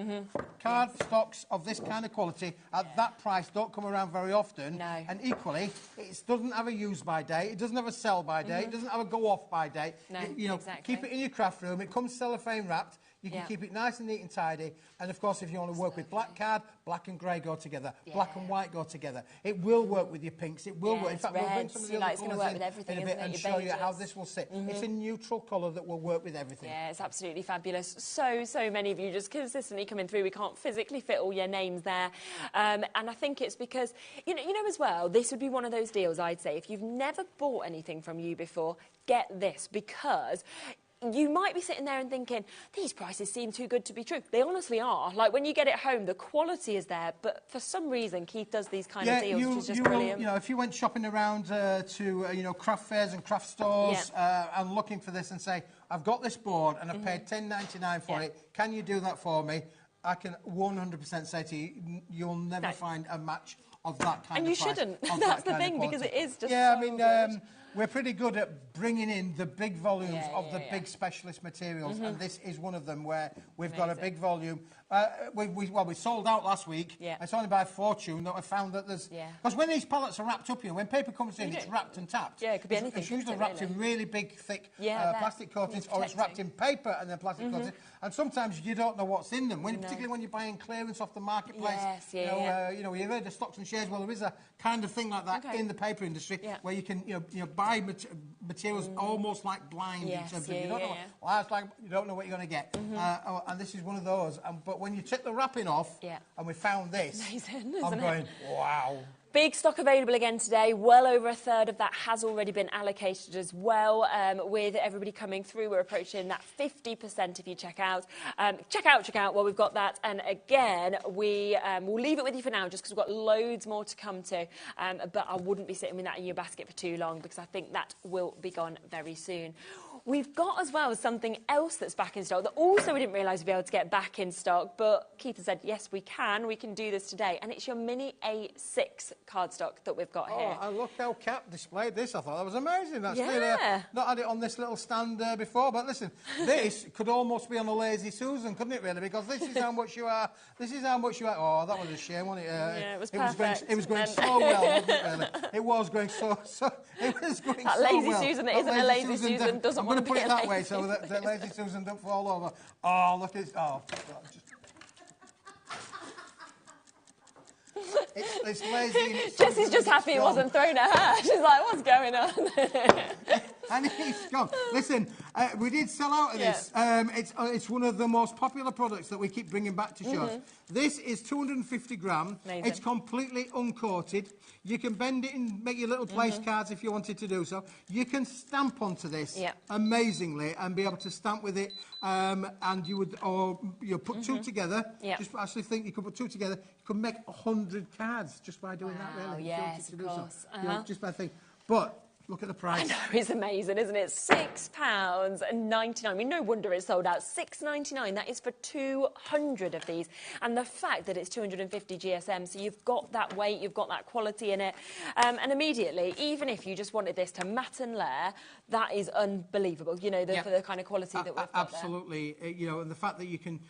card stocks of this kind of quality at that price don't come around very often. No. And equally, it doesn't have a use by date, it doesn't have a sell by date, it doesn't have a go off by date. No, you know, keep it in your craft room. It comes cellophane wrapped. You can keep it nice and neat and tidy. And, of course, if you want to work with black card, black and grey go together. Black and white go together. It will work with your pinks. It will work. In fact, we'll bring some of the other colours in a bit and show you how this will sit. It's a neutral colour that will work with everything. Yeah, it's absolutely fabulous. So many of you just consistently coming through. We can't physically fit all your names there. And I think it's because, you know as well, this would be one of those deals, I'd say, if you've never bought anything from you before, get this, because you might be sitting there and thinking, these prices seem too good to be true. They honestly are. Like, when you get it home, the quality is there, but for some reason, Keith does these kind of deals, which is just brilliant. You know, if you went shopping around to, you know, craft fairs and craft stores and looking for this and say, I've got this board and I've paid $10.99 for it, can you do that for me? I can 100% say to you, you'll never find a match of that kind and of you price. shouldn't. That's the thing, because it is just yeah, so I mean, good. we're pretty good at bringing in the big volumes of the big specialist materials, and this is one of them where we've got a big volume. We sold out last week. It's only by fortune that I found that there's... Because when these pallets are wrapped up, when paper comes in, it's wrapped and tapped. Yeah, it could be anything. It's usually wrapped in really big, thick plastic coatings, or it's wrapped in paper and then plastic coatings. And sometimes you don't know what's in them, particularly when you're buying clearance off the marketplace. You know, you've heard of stocks and shares. Well, there is a kind of thing like that in the paper industry where you can, buy materials almost like blind in terms of you don't know. Well, it's like you don't know what you're going to get. And this is one of those. But when you take the wrapping off, and we found this, amazing, I'm going, wow. Big stock available again today. Well over a third of that has already been allocated as well. With everybody coming through, we're approaching that 50% if you check out. Check out while we've got that. And again, we'll leave it with you for now just because we've got loads more to come to. But I wouldn't be sitting with that in your basket for too long because I think that will be gone very soon. We've got as well something else that's back in stock that also we didn't realise we'd be able to get back in stock, but Keith has said, yes, we can do this today. And it's your mini A6 cardstock that we've got here. Oh, and look how Cap displayed this. I thought that was amazing. That's really, not had it on this little stand before, but listen, this could almost be on a Lazy Susan, couldn't it, really? Because this is how much you are. This is how much you are. Oh, that was a shame, wasn't it? Yeah, it was perfect. It was going so well, wasn't it, really? It was going so it was going that so Lazy well. Susan that isn't a Lazy Susan doesn't want to be put it that way so that Lazy Susan don't fall over. Oh, look at it. Oh, God, it's lazy. And it's Jesse's just happy it wasn't thrown at her. She's like, what's going on? And it's gone. Listen, we did sell out of this. It's one of the most popular products that we keep bringing back to shows. This is 250 gram. Amazing. It's completely uncoated. You can bend it and make your little place cards if you wanted to do so. You can stamp onto this amazingly and be able to stamp with it. And you would, or you put two together. Just actually think you could put two together. You could make 100 cards just by doing that. Really, yes, of course. Just by thing, but. Look at the price. I know, it's amazing, isn't it? £6.99. I mean, no wonder it's sold out. £6.99. That is for 200 of these. And the fact that it's 250 GSM, so you've got that weight, you've got that quality in it. And immediately, even if you just wanted this to matte and layer, that is unbelievable, you know, for the kind of quality that we've got absolutely. You know, and the fact that you can...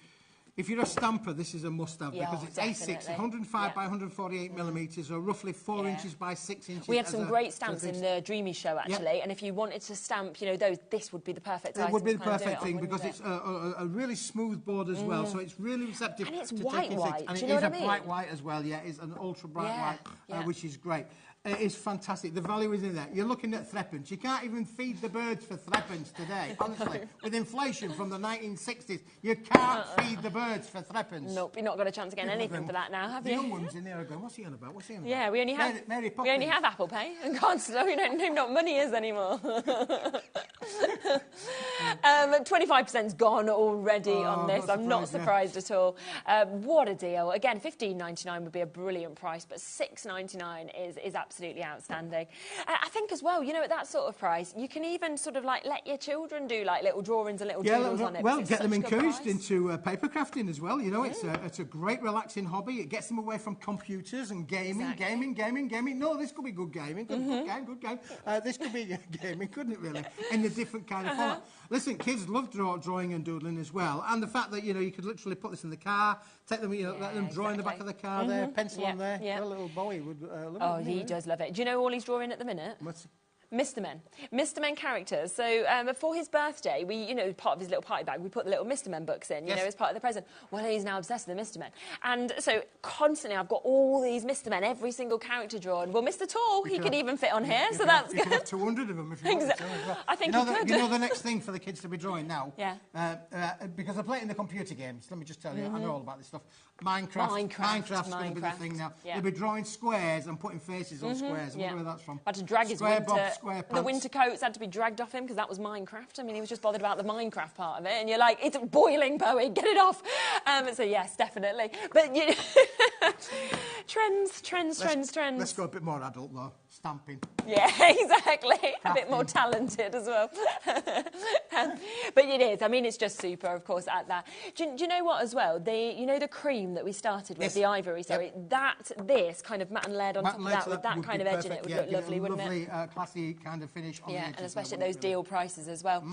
If you're a stamper, this is a must-have because it's A6, 105 by 148 millimetres, or roughly 4 inches by 6 inches. We had some great stamps in the Dreamy show, actually, and if you wanted to stamp, you know, those, this would be the perfect item. It would be the perfect thing because it's a really smooth board as well, so it's really receptive. And it's to white, and do it you know is what I a mean? bright white as well. Yeah, it's an ultra bright white, which is great. It is fantastic. The value is in there. You're looking at threepence. You can't even feed the birds for threepence today. Honestly, with inflation from the 1960s, you can't feed the birds for threepence. Nope, you've not got a chance of getting anything for that now, have you? The young ones in there are going, what's he on about? What's he on about? Yeah, we only have Mary we only have Apple Pay and can't. We don't know what money is anymore. 25%'s gone already on this. I'm not surprised at all. What a deal! Again, $15.99 would be a brilliant price, but $6.99 is absolutely outstanding. I think as well, you know, at that sort of price, you can even sort of like let your children do like little drawings and little doodles on it. Well, get them encouraged into paper crafting as well. You know, it's a great relaxing hobby. It gets them away from computers and gaming. No, this could be good gaming. Good game. This could be gaming, couldn't it? Really, in a different kind of format. Listen, kids love drawing and doodling as well, and the fact that you know you could literally put this in the car, take them, let them draw in the back of the car there, pencil on there. A little Bowie would love it. Oh, he does love it. Do you know all he's drawing at the minute? Mr. Men characters. So for his birthday, we, you know, part of his little party bag, we put the little Mr. Men books in, you know, as part of the present. Well, he's now obsessed with the Mr. Men. And so constantly I've got all these Mr. Men, every single character drawn. Well, Mr. Tall, he could even fit on here, so that's good. You could have 200 of them if you wanted to as well. I think you could. You know the next thing for the kids to be drawing now? Because they're playing the computer games, let me just tell you, I know all about this stuff. Minecraft's going to be the thing now. They'll be drawing squares and putting faces on squares. I wonder where that's from. I had to drag his the winter coats had to be dragged off him because that was Minecraft. I mean, he was just bothered about the Minecraft part of it, and you're like, it's boiling, Bowie, get it off. So yes, definitely. But you trends. Let's go a bit more adult though. stamping. Yeah, exactly. A bit more talented as well. But it is. I mean, it's just super, of course, at that. Do you know what, as well? The cream that we started with, Yes. the ivory, sorry, this kind of matte and lead on top of that, with that kind of edge in it, would look lovely, wouldn't it? Lovely, classy kind of finish on the edges. And especially at those deal prices as well.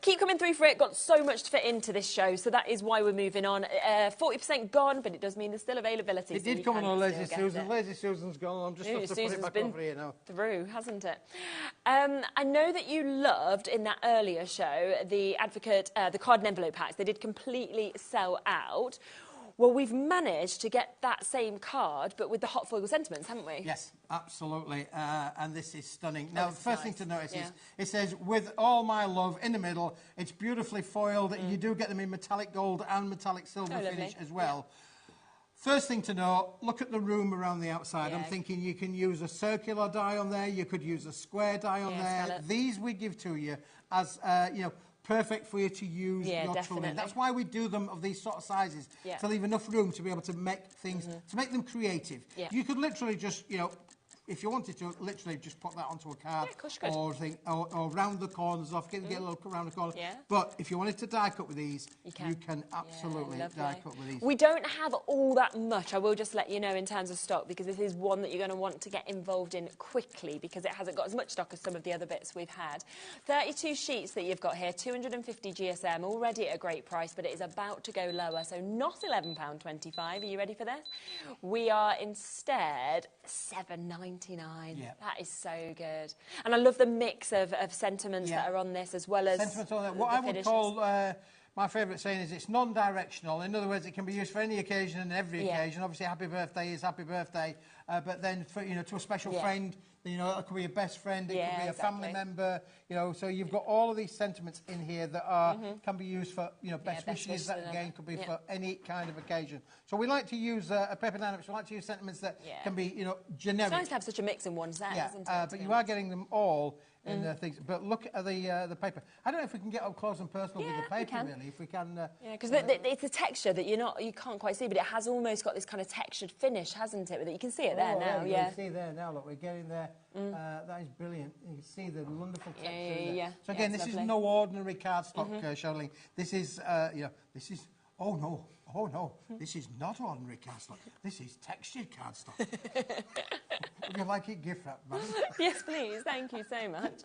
Keep coming through for it. Got so much to fit into this show, so that is why we're moving on. 40% gone, but it does mean there's still availability. It did come on Lazy Susan. Lazy Susan's gone. I'm just going to put it back over here now. Through, hasn't it? I know that you loved in that earlier show the Advocate, the card and envelope packs. They did completely sell out. Well, we've managed to get that same card, but with the hot foil sentiments, haven't we? Yes, absolutely. And this is stunning. Now, the first thing to notice is it says, with all my love in the middle. It's beautifully foiled. You do get them in metallic gold and metallic silver finish as well. First thing to know, look at the room around the outside. I'm thinking you can use a circular die on there. You could use a square die on there. These we give to you as, perfect for you to use your tool in. That's why we do them of these sort of sizes, to leave enough room to be able to make things, to make them creative. You could literally just, if you wanted to, literally just put that onto a card or round the corners off, get a little round the corners. But if you wanted to die cut with these, you can absolutely die cut with these. We don't have all that much, I will just let you know, in terms of stock, because this is one that you're going to want to get involved in quickly, because it hasn't got as much stock as some of the other bits we've had. 32 sheets that you've got here, 250 GSM, already at a great price, but it is about to go lower, so not £11.25. Are you ready for this? We are instead £7.99. That is so good. And I love the mix of sentiments that are on this, as well as sentiments on that. What I would call my favourite saying is it's non-directional. In other words, it can be used for any occasion and every occasion. Obviously, happy birthday is happy birthday, but then for, to a special friend, it could be a best friend, it could be a family member, so you've got all of these sentiments in here that are can be used for, best wishes. That again could be for any kind of occasion. So we like to use a paper dynamics. We like to use sentiments that can be, generic. It's nice to have such a mix in one set, isn't it? But you are getting them all in things. But look at the paper. I don't know if we can get up close and personal with the paper, really. If we can. Because it's a texture that you can't quite see, but it has almost got this kind of textured finish, hasn't it? With it, you can see it there now. You can see there now. Look, we're getting there. That is brilliant. You can see the wonderful texture. So again, this is no ordinary cardstock, Charlene. This is, this is. Oh no, this is not ordinary cardstock. This is textured cardstock. Would you like it gift wrap, madam? Yes, please. Thank you so much.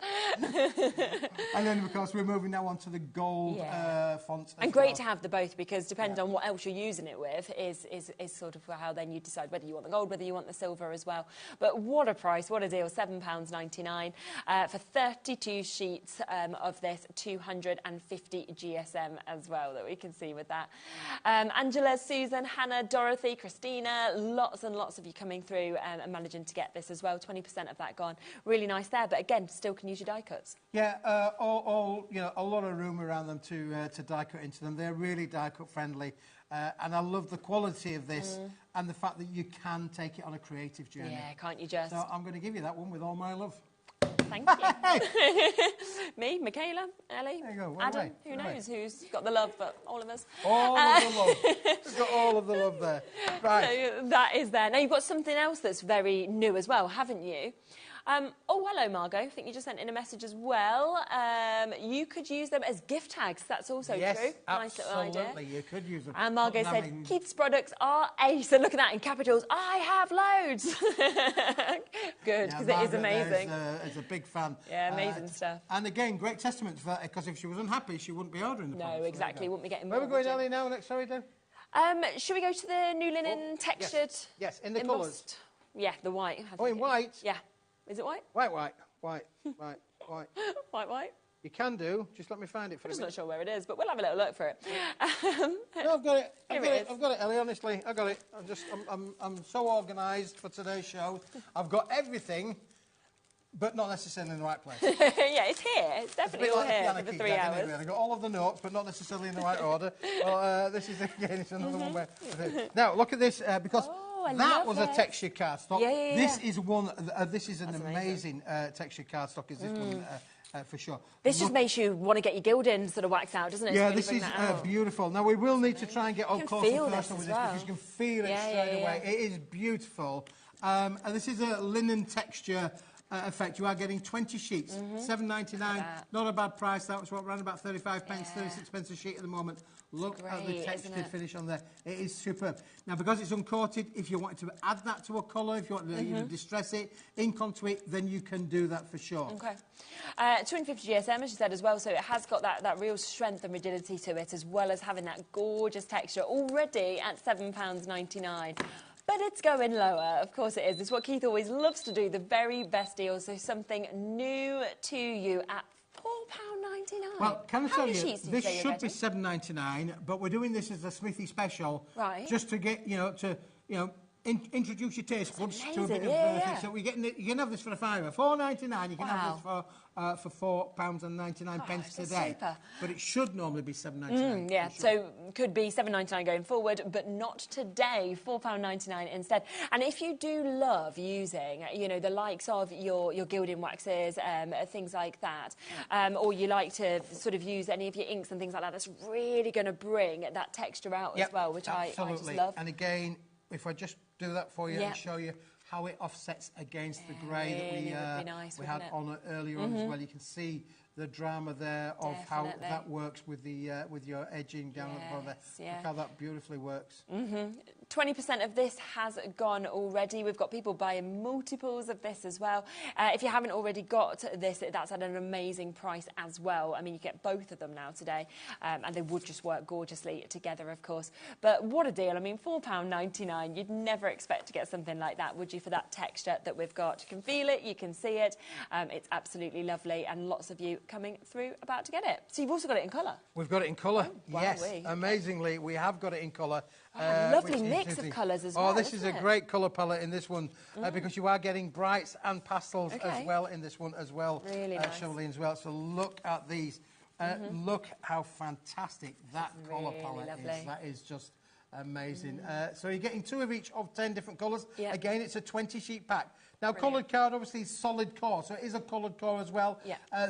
And then, of course, we're moving now on to the gold fonts. And great to have the both, because depending on what else you're using it with is sort of how then you decide whether you want the gold, whether you want the silver as well. But what a price, what a deal, £7.99 for 32 sheets of this 250 GSM as well, that we can see with that. Angela, Susan, Hannah, Dorothy, Christina, lots and lots of you coming through and managing to get this as well. 20% of that gone. Really nice there, but again, still can use your die cuts. Yeah, a lot of room around them to die cut into them. They're really die cut friendly, and I love the quality of this and the fact that you can take it on a creative journey. Yeah, can't you just? So I'm going to give you that one with all my love. Thank you. Me, Michaela, Ellie, Adam, who knows who's got the love, but all of us. All of the love. We've got all of the love there. Right. So that is there. Now, you've got something else that's very new as well, haven't you? Oh, hello, Margot. I think you just sent in a message as well. You could use them as gift tags. That's also true. Nice little idea. Absolutely, you could use them. And Margot said, Keith's products are ace. And look at that in capitals. I have loads. Good, because it is amazing. Is a big fan. Yeah, amazing stuff. And again, great testament for that, because if she was unhappy, she wouldn't be ordering the products. No, exactly. Wouldn't be getting more. Where are we going, Ellie, now? Next, sorry, then? Should we go to the new linen textured? Yes, in the colours. Yeah, the white. In white? Yeah. Is it white? White. White. You can do. Just let me find it for you. I'm just not sure where it is, but we'll have a little look for it. No, I've got it. I've got it, Ellie. Honestly, I got it. I'm so organised for today's show. I've got everything, but not necessarily in the right place. Yeah, it's here. It's definitely all here for the 3 hours. I've got all of the notes, but not necessarily in the right order. Well, this is again. It's another one where. Now look at this because. That was a textured cardstock. This is one. This is an amazing textured cardstock. Is this one for sure? This just makes you want to get your gilding sort of waxed out, doesn't it? Yeah, this is beautiful. Now we will need to try and get up close and personal with this because you can feel it straight away. It is beautiful. And this is a linen texture effect. You are getting 20 sheets, £7.99. Not a bad price. That was what, around about 35 pence, 36 pence a sheet at the moment. Look at the textured finish on there. It is superb. Now, because it's uncoated, if you want to add that to a colour, if you want to distress it, ink onto it, then you can do that for sure. Okay. 250 GSM, as you said, as well, so it has got that real strength and rigidity to it, as well as having that gorgeous texture already at £7.99. But it's going lower, of course it is. It's what Keith always loves to do, the very best deal. So something new to you at £4.99. Well, can I tell you, this should be $7.99, but we're doing this as a Smithy special, just to get introduce your taste buds to a bit of thing. So you can have this for a £5. $4.99. You can have this for £4.99 today. Super. But it should normally be $7.99. Yeah, so could be $7.99 going forward, but not today. £4.99 instead. And if you do love using, the likes of your gilding waxes, things like that, or you like to sort of use any of your inks and things like that, that's really going to bring that texture out as well, which I just love. And again, if I just do that for you and show you how it offsets against the grey that we had on it earlier on as well. You can see the drama there of how that works with your edging down at the bottom there. Look how that beautifully works. 20% of this has gone already. We've got people buying multiples of this as well. If you haven't already got this, that's at an amazing price as well. I mean, you get both of them now today, and they would just work gorgeously together, of course. But what a deal. I mean, £4.99. You'd never expect to get something like that, would you, for that texture that we've got? You can feel it, you can see it. It's absolutely lovely, and lots of you coming through about to get it. So you've also got it in colour. We've got it in colour, yes. Amazingly, we have got it in colour. Lovely mix of colours as well. Oh, this is a great colour palette in this one, because you are getting brights and pastels as well in this one as well. Really nice. Charlene, as well. So look at these. Look how fantastic that colour palette is. That is just amazing. So you're getting 2 of each of 10 different colours. Again, it's a 20-sheet pack. Now, coloured card, obviously, is solid core, so it is a coloured core as well.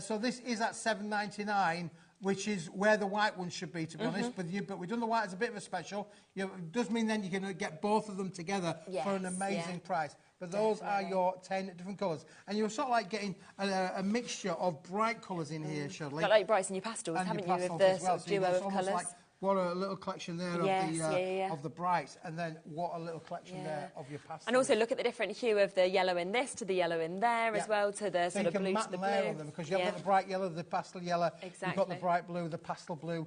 So this is at $7.99, which is where the white one should be, to be honest. But we've done the white as a bit of a special. It does mean then you can get both of them together for an amazing price. But those are your 10 different colours. And you're sort of like getting a mixture of bright colours in here, Shirley. Got like brights in your pastels, haven't you, with the sort of duo of colours? Like, what a little collection there of the brights, and then what a little collection there of your pastels. And also look at the different hue of the yellow in this to the yellow in there as well, to the sort of blue to the blue. On them, because you've got the bright yellow, the pastel yellow, you've got the bright blue, the pastel blue.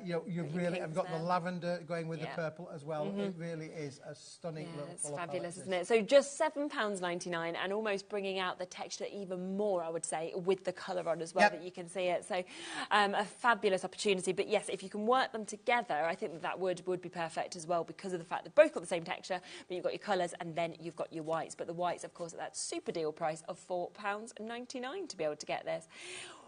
You've really got the lavender going with the purple as well. It really is a stunning little it's fabulous, isn't it? So just £7.99, and almost bringing out the texture even more, I would say, with the colour on as well, that you can see it. So a fabulous opportunity. But yes, if you can work them together, I think that would be perfect as well, because of the fact they've both got the same texture, but you've got your colours and then you've got your whites. But the whites, of course, at that super deal price of £4.99 to be able to get this.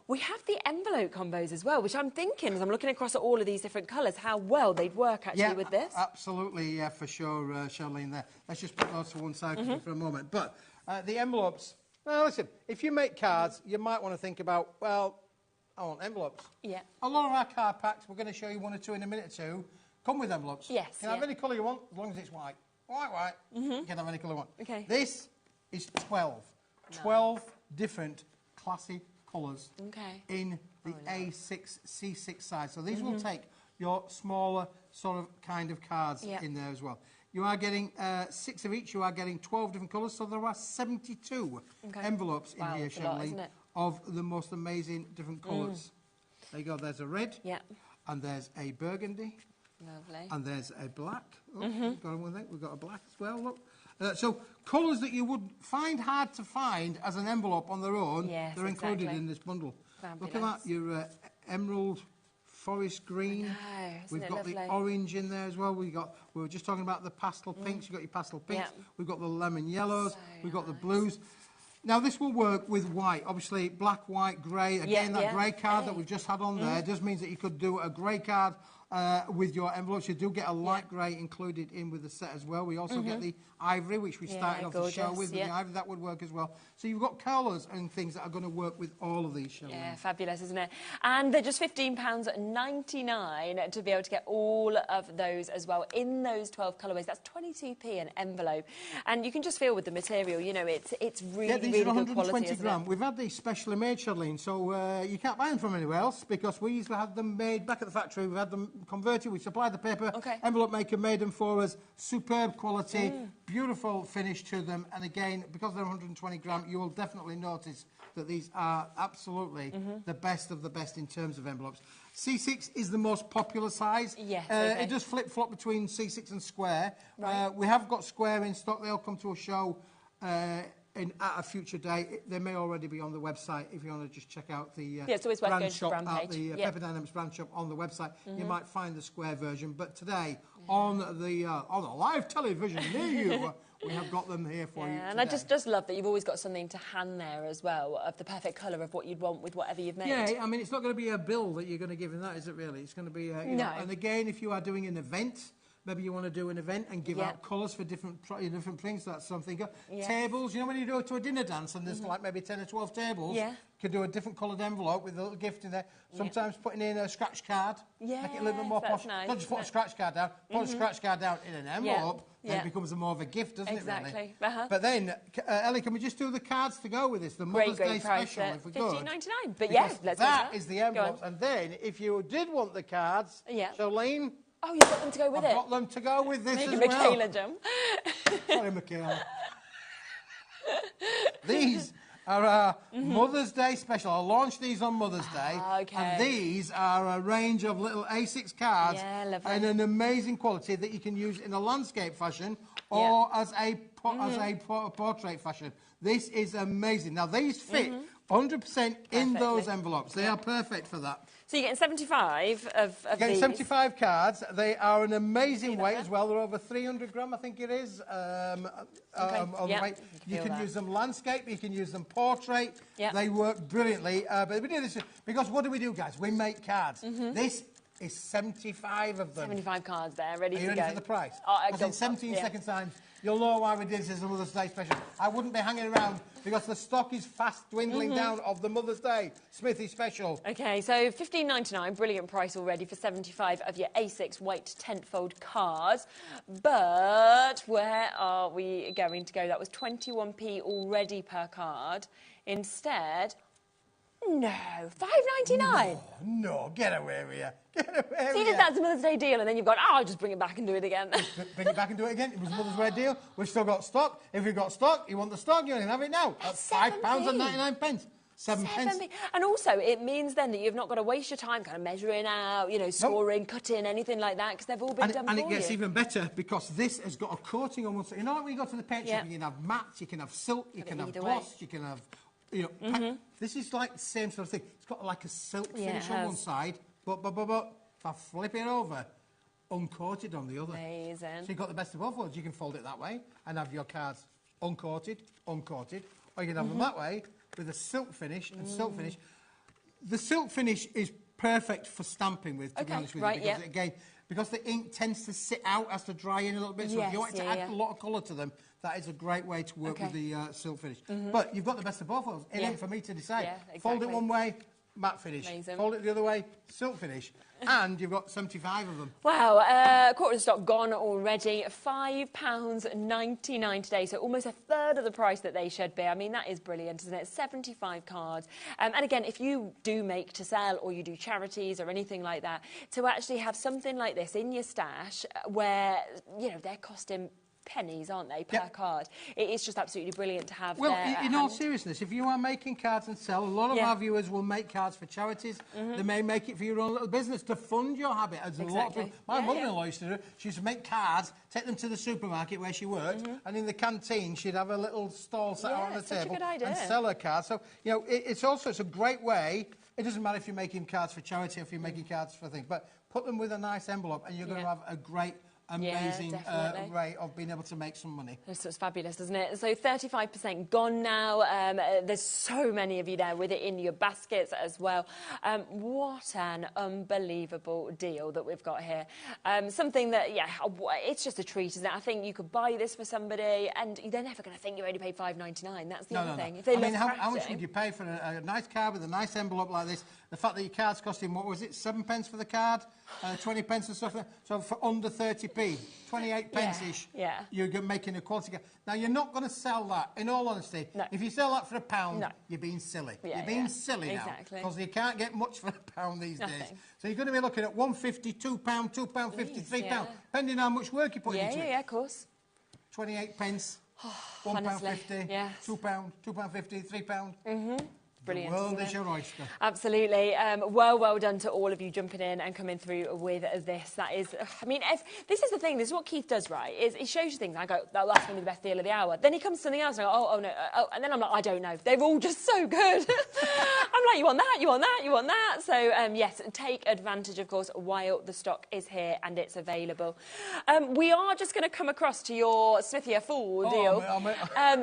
We have the envelope combos as well, which I'm thinking, as I'm looking across at all of these different colours, how well they'd work actually with this. Absolutely, for sure, Charlene, there. Let's just put those to one side for a moment. But the envelopes, well, listen, if you make cards, you might want to think about, well, I want envelopes. Yeah. A lot of our card packs, we're going to show you 1 or 2 in a minute or two, come with envelopes. Yes. You can have any colour you want, as long as it's white. White. You can have any colour you want. Okay. This is 12. 12 different classy colours in the A6, C6 size. So these will take your smaller sort of kind of cards in there as well. You are getting 6 of each. You are getting 12 different colours. So there are 72 envelopes in here, Shirley, of the most amazing different colours. There you go. There's a red. And there's a burgundy. Lovely. And there's a black. We've got a black as well, look. So colours that you would find hard to find as an envelope on their own, they're included in this bundle. Fabulous. Look at that, your emerald forest green. We've got the orange in there as well. We were just talking about the pastel pinks. You've got your pastel pinks. We've got the lemon yellows. We've got the blues. Now, this will work with white. Obviously, black, white, grey. Again, that grey card that we've just had on there just means that you could do a grey card with your envelopes. You do get a light grey included in with the set as well. We also get the ivory, which we started off the show with. The ivory, that would work as well. So you've got colours and things that are going to work with all of these, Shelley. Yeah, fabulous, isn't it? And they're just £15.99 to be able to get all of those as well in those 12 colourways. That's 22p an envelope. And you can just feel with the material, you know, it's really, these really are good 120 quality, gram. We've had these specially made, Charlene, so you can't buy them from anywhere else because we used to have them made back at the factory. We've had them converted. We supplied the paper. Envelope maker made them for us. Superb quality, beautiful finish to them. And again, because they're 120 gram, you will definitely notice that these are absolutely the best of the best in terms of envelopes. C6 is the most popular size. Yes, It does flip-flop between C6 and square. Right. We have got square in stock. They'll come to a show at a future date. They may already be on the website if you want to just check out the brand shop, the Paper Dynamics brand shop on the website. You might find the square version. But today, on the live television near you, we have got them here for you today. And I just love that you've always got something to hand there as well of the perfect colour of what you'd want with whatever you've made. Yeah, I mean, it's not going to be a bill that you're going to give in that, is it really? It's going to be, you know, and again, if you are doing an event, maybe you want to do an event and give out colours for different things. That's something. Tables, you know, when you go to a dinner dance and there's like maybe 10 or 12 tables, you can do a different coloured envelope with a little gift in there. Sometimes putting in a scratch card, make it a little bit more posh. Nice, Don't just put a scratch card down. Put a scratch card down in an envelope, and it becomes more of a gift, doesn't it? Really? But then, Ellie, can we just do the cards to go with this? The Mother's Day special, if we could. $15.99. But yes, let's do that. That is the envelopes. And then, if you did want the cards, Charlene. Oh, you've got them to go with I've got them to go with this as well. Michaela jump. Sorry, Michaela. These are our Mother's Day special. I launched these on Mother's Day. And these are a range of little A6 cards in an amazing quality that you can use in a landscape fashion or as a portrait fashion. This is amazing. Now, these fit 100% in those envelopes. They are perfect for that. So you're getting 75 of you're getting these. 75 cards. They are an amazing weight as well. They're over 300 gram, I think it is. Weight. You can use them landscape. You can use them portrait. They work brilliantly. But we do this because what do we do, guys? We make cards. This is 75 of them. 75 cards there, ready to go. Are you ready for the price? Because in 17 seconds time, you'll know why we did this as a Mother's Day special. I wouldn't be hanging around because the stock is fast dwindling down of the Mother's Day Smithy special. OK, so $15.99, brilliant price already for 75 of your A6 white tent-fold cards. But where are we going to go? That was 21p already per card. Instead, no, $5.99. No, get away with you. Get away with you. So you did that as a Mother's Day deal, and then you've gone, I'll just bring it back and do it again. Bring it back and do it again. It was a Mother's Day deal. We've still got stock. If you've got stock, you want the stock, you can have it now. At £5.99. 7 pence. And also, it means then that you've not got to waste your time kind of measuring out, you know, scoring, cutting, anything like that, because they've all been done for you. And it gets even better because this has got a coating on one side. You know, like when you go to the paint shop, you can have matte, you can have silk, you can have gloss, you can have... You know, this is like the same sort of thing. It's got like a silk finish on one side, but if I flip it over, uncoated on the other. Amazing. So you've got the best of both worlds. You can fold it that way and have your cards uncoated, or you can have them that way with a silk finish and silk finish. The silk finish is perfect for stamping with, to be honest with you, because again, because the ink tends to sit out, has to dry in a little bit. So if you want to add a lot of colour to them, that is a great way to work with the silk finish. But you've got the best of both worlds. It ain't for me to decide. Fold it one way, matte finish. Amazing. Fold it the other way, silk finish. And you've got 75 of them. Wow, quarter of stock gone already. £5.99 today, so almost a third of the price that they should be. I mean, that is brilliant, isn't it? 75 cards. And again, if you do make to sell or you do charities or anything like that, to actually have something like this in your stash where, you know, they're costing pennies, aren't they, per card? It is just absolutely brilliant to have. Well, in all seriousness, if you are making cards and sell, a lot of our viewers will make cards for charities. They may make it for your own little business to fund your habit. As a lot of people, my mother-in-law used to do. She used to make cards, take them to the supermarket where she worked, and in the canteen she'd have a little stall set out on the table and sell her cards. So, you know, it's a great way. It doesn't matter if you're making cards for charity or if you're making cards for things, but put them with a nice envelope and you're going to have a great amazing way of being able to make some money. It's fabulous, isn't it? So 35% gone now. There's so many of you there with it in your baskets as well. What an unbelievable deal that we've got here. Something that, it's just a treat, isn't it? I think you could buy this for somebody and they're never going to think you only paid $5.99. That's the other thing. If they how much would you pay for a nice card with a nice envelope like this? The fact that your card's costing, what was it, 7 pence for the card? 20 pence or something? So for under 30p, 28 pence-ish, you're making a quality card. Now, you're not going to sell that, in all honesty. No. If you sell that for £1, you're being silly. You're being silly now. Because you can't get much for £1 these days. So you're going to be looking at £1.50, £2, £2.50, £3, depending on how much work you put into it. Yeah, of course. 28 pence, £1.50, £2, £2.50, £3. Brilliant. The world is your oyster. Absolutely. Well done to all of you jumping in and coming through with this. That is, I mean, this is the thing. This is what Keith does, right? Is he shows you things. I go, that's going to be the best deal of the hour. Then he comes to something else. And I go, oh no, and then I'm like, I don't know. They're all just so good. I'm like, you want that? You want that? You want that? So yes, take advantage, of course, while the stock is here and it's available. We are just going to come across to your Smithia Fool deal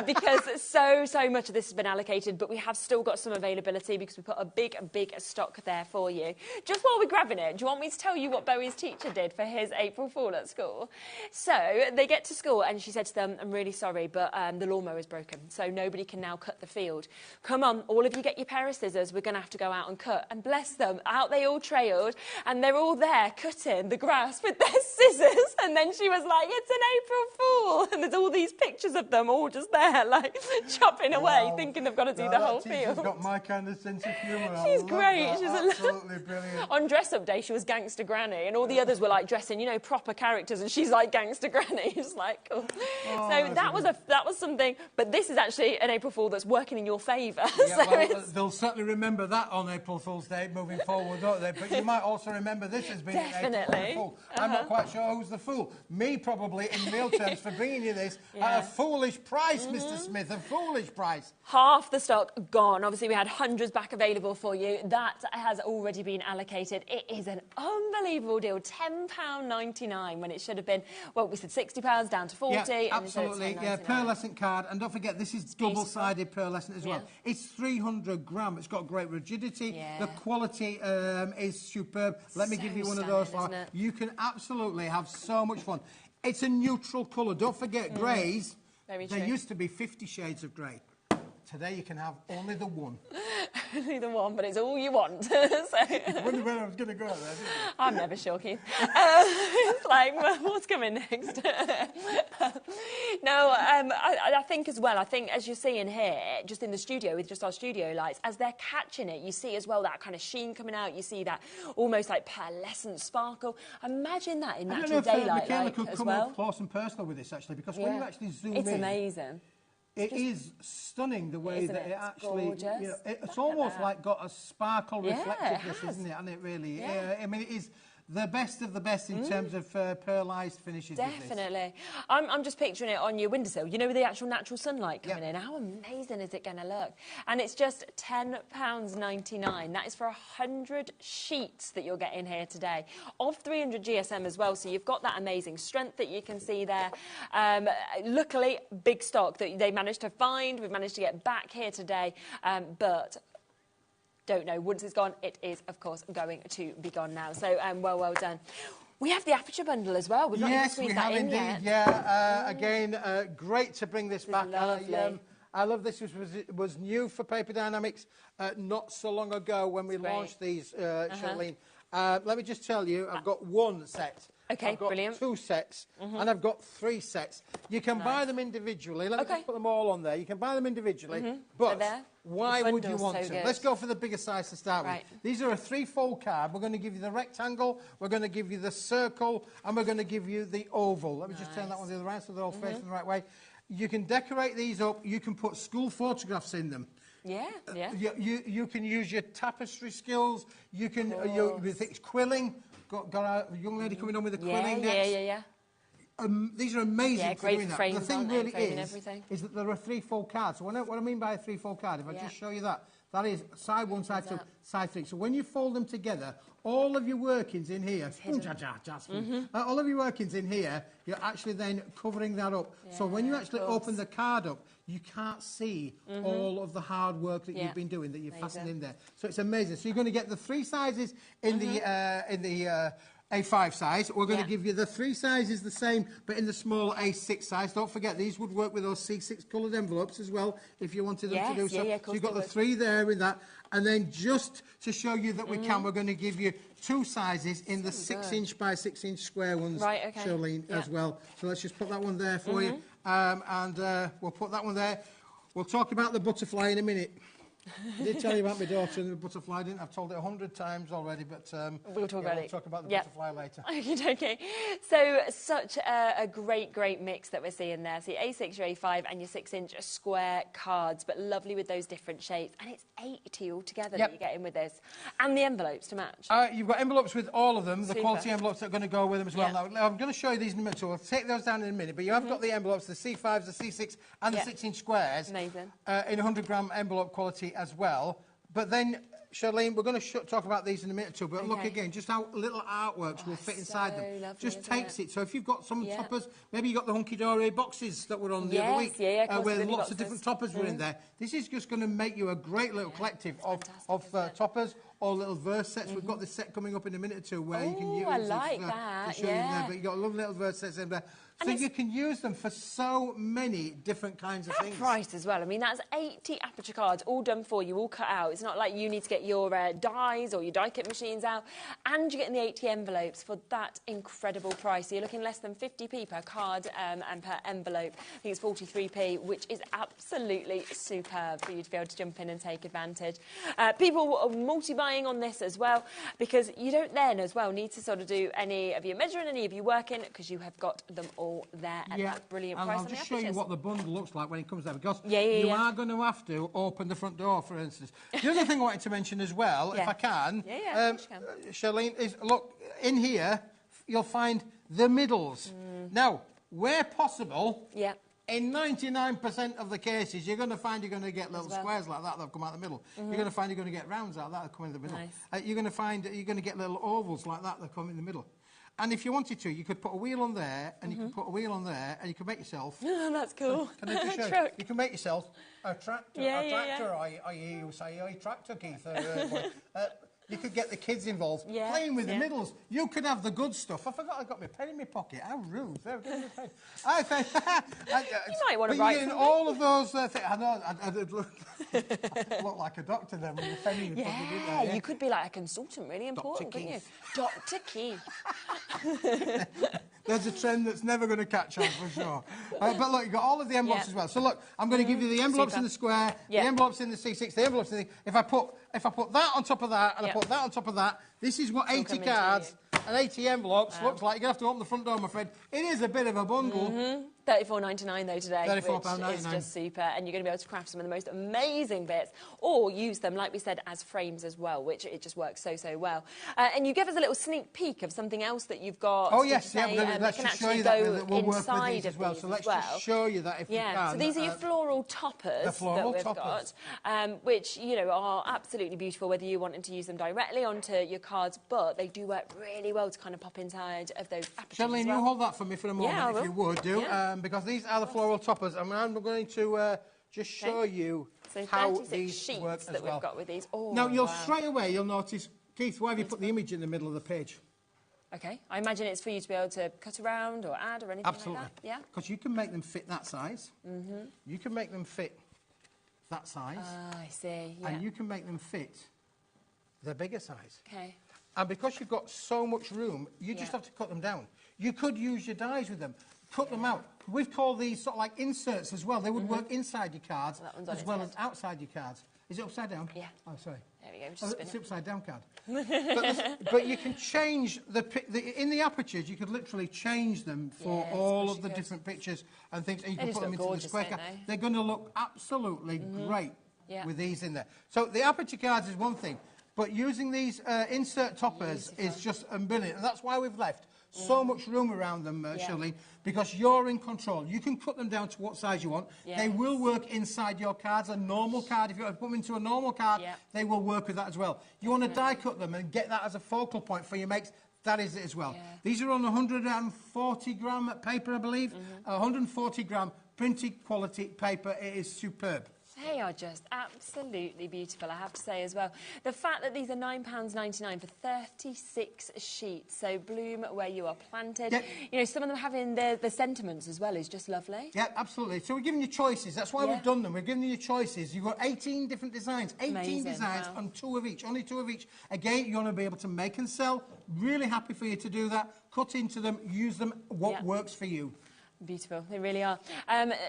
because so much of this has been allocated, but we have still got some availability because we put a big stock there for you. Just while we're grabbing it, do you want me to tell you what Bowie's teacher did for his April Fool at school? So they get to school and she said to them, I'm really sorry, but the lawnmower is broken, so nobody can now cut the field. Come on, all of you get your pair of scissors, we're going to have to go out and cut. And bless them, out they all trailed and they're all there cutting the grass with their scissors. And then she was like, it's an April Fool. And there's all these pictures of them all just there, like chopping away, thinking they've got to do the whole field. My kind of sense of humour. She's great. She's absolutely brilliant. On dress-up day, she was Gangster Granny, and all the others were like dressing, you know, proper characters, and she's like Gangster Granny. It's like, cool. So that was something. But this is actually an April Fool that's working in your favour. Yeah, so they'll certainly remember that on April Fool's Day moving forward, don't they? But you might also remember this as being an April Fool. I'm not quite sure who's the fool. Me, probably, in real terms, for bringing you this at a foolish price, Mr. Smith. A foolish price. Half the stock gone. Obviously, we had hundreds back available for you. That has already been allocated. It is an unbelievable deal. £10.99 when it should have been, well, we said £60 down to 40. Yeah, absolutely. Yeah, pearlescent card. And don't forget, this is double-sided pearlescent as well. It's 300 gram. It's got great rigidity. The quality is superb. Let me give you one of those. You can absolutely have so much fun. It's a neutral colour. Don't forget, greys. There used to be 50 shades of grey. Today you can have only the one. Only the one, but it's all you want. So. Wonder where I was going to go there, didn't you? I'm never sure, Keith. It's like, well, what's coming next? No, I think as well, as you're seeing here, just in the studio, with just our studio lights, as they're catching it, you see as well that kind of sheen coming out, you see that almost like pearlescent sparkle. Imagine that in natural daylight Michaela could as come well. up close and personal with this, actually, because when you actually zoom in... It's amazing. It is stunning the way that it actually... You know, it's almost like got a sparkle reflectiveness, isn't it? And it really... I mean, it is the best of the best in terms of pearlised finishes. Definitely. I'm just picturing it on your windowsill, you know, with the actual natural sunlight coming in. How amazing is it going to look? And it's just £10.99. That is for 100 sheets that you're getting here today, of 300 GSM as well. So you've got that amazing strength that you can see there. Luckily, big stock that they managed to find. We've managed to get back here today, but... don't know. Once it's gone, it is, of course, going to be gone now. So, well done. We have the Aperture bundle as well. We've not even squeezed that in yet. Yeah, again, great to bring this back. I love this. It was new for Paper Dynamics not so long ago when we launched these, Charlene. Let me just tell you, I've got one set. Okay, I've got brilliant. 2 sets, and I've got 3 sets. You can buy them individually. Let me just put them all on there. You can buy them individually, but why would you want to? Let's go for the bigger size to start with. These are a 3-fold card. We're going to give you the rectangle, we're going to give you the circle, and we're going to give you the oval. Let me just turn that one the other way so they're all facing the right way. You can decorate these up. You can put school photographs in them. You can use your tapestry skills. You can it's quilling. Got a young lady coming on with a quilling next. These are amazing for doing that. The thing really is that there are 3-fold cards. So what I mean by a 3-fold card, if I just show you that, That is side 1, side 2, side 3. So when you fold them together, all of your workings in here, all of your workings in here, you're actually then covering that up. Yeah, so when you actually open the card up, you can't see all of the hard work that you've been doing, that you've fastened in there. So it's amazing. So you're going to get the 3 sizes in the A5 size. We're going to give you the 3 sizes the same, but in the small A6 size. Don't forget, these would work with those C6 coloured envelopes as well, if you wanted them to do so. So you've got the 3 there with that. And then just to show you that we can, we're going to give you 2 sizes in the 6-inch by 6-inch square ones, Charlene, as well. So let's just put that one there for you. And we'll put that one there. We'll talk about the butterfly in a minute. I did tell you about my daughter and the butterfly, didn't I? I've told it 100 times already, but we'll talk about it. We'll talk about the butterfly later. Okay. So such a great mix that we're seeing there. So your A6, your A5 and your 6-inch square cards, but lovely with those different shapes. And it's 80 altogether that you get in with this. And the envelopes to match. You've got envelopes with all of them, the quality envelopes that are going to go with them as well. Now, I'm going to show you these in a minute, so we'll take those down in a minute. But you have got the envelopes, the C5s, the C6 and the 6-inch squares. Amazing. In 100-gram envelope quality as well. But then, Charlene, we're going to talk about these in a minute or two, but look again, just how little artworks will fit inside them. Lovely, just takes it. So if you've got some toppers, maybe you've got the hunky-dory boxes that were on the other week, where lots of different toppers were in there. This is just going to make you a great little collective of toppers or little verse sets. We've got this set coming up in a minute or two where you can use I like that. To show you there, but you've got lovely little verse sets in there. So you can use them for so many different kinds of things. Price as well. I mean, that's 80 aperture cards, all done for you, all cut out. It's not like you need to get your dies or your die kit machines out, and you're getting the 80 envelopes for that incredible price. So you're looking less than 50p per card and per envelope. I think it's 43p, which is absolutely superb for you to be able to jump in and take advantage. People are multi-buying on this as well, because you don't then as well need to sort of do any of your measuring, any of your working, because you have got them all there at that brilliant price. I'll just show you what the bundle looks like when it comes there, because you are going to have to open the front door, for instance. The other thing I wanted to mention as well, if I can, Charlene, is look, in here you'll find the middles. Now, where possible, in 99% of the cases, you're going to find you're going to get little squares like that that come out the middle. You're going to find you're going to get rounds like that that come in the middle. You're going to find you're going to get little ovals like that that come in the middle. And if you wanted to, you could put a wheel on there, and you could put a wheel on there, and you could make yourself... That's cool. Can I just show you? You can make yourself a tractor. I hear you say, a tractor, Keith. You could get the kids involved playing with the middles. You could have the good stuff. I forgot I got my pen in my pocket. How rude. You might want to write something. All of those things. I know, I'd look like a doctor then with a pen in your pocket, didn't I? You could be like a consultant, really important, couldn't you? Dr. Keith. There's a trend that's never going to catch on, for sure. But look, you've got all of the envelopes as well. So look, I'm going to give you the envelopes in the square, the envelopes in the C6, the envelopes in the... If I put that on top of that, and I put that on top of that, this is what 80 cards and 80 envelopes looks like. You're going to have to open the front door, I'm afraid. It is a bit of a bundle. £34.99 though today, £34.99. which is just super, and you're going to be able to craft some of the most amazing bits, or use them, like we said, as frames as well, which it just works so well. And you give us a little sneak peek of something else that you've got. Oh yes, let's just show you that we'll work with these as well. So let's just show you that if we can. So these are your floral toppers that we've got, which are absolutely beautiful. Whether you wanted to use them directly onto your cards, but they do work really well to kind of pop inside of those apertures. Charlene, you hold that for me for a moment, if you would do. Because these are the floral toppers, and I'm going to just show you how these work as well. We've got with these. Now, straight away, you'll notice, Keith, why have you put the image in the middle of the page? Okay, I imagine it's for you to be able to cut around or add or anything like that. Yeah, because you can make them fit that size. You can make them fit that size. I see. And you can make them fit the bigger size. Okay. And because you've got so much room, you just have to cut them down. You could use your dies with them. Cut them out. We've called these sort of like inserts as well. They would work inside your cards as well as outside your cards. Is it upside down? Yeah. Oh, sorry. There we go. Just it's the upside down card. but you can change in the apertures. You could literally change them for all of the different pictures and things, and you can put them into the square card. They're going to look absolutely great with these in there. So the aperture cards is one thing, but using these insert toppers is just brilliant, and that's why we've left so much room around them, Shirley, because you're in control. You can cut them down to what size you want. Yes. They will work inside your cards. A normal card, if you put them into a normal card, they will work with that as well. You want to die cut them and get that as a focal point for your mates. That is it as well. These are on 140 gram paper, I believe. 140 gram printed quality paper. It is superb. They are just absolutely beautiful, I have to say as well. The fact that these are £9.99 for 36 sheets, so bloom where you are planted. Yep. You know, some of them having the sentiments as well is just lovely. Yeah, absolutely. So we're giving you choices. That's why we've done them. We're giving you choices. You've got 18 different designs. 18 Amazing. designs Wow. on 2 of each. Only 2 of each. Again, you want to be able to make and sell. Really happy for you to do that. Cut into them. Use them. What works for you. Beautiful, they really are.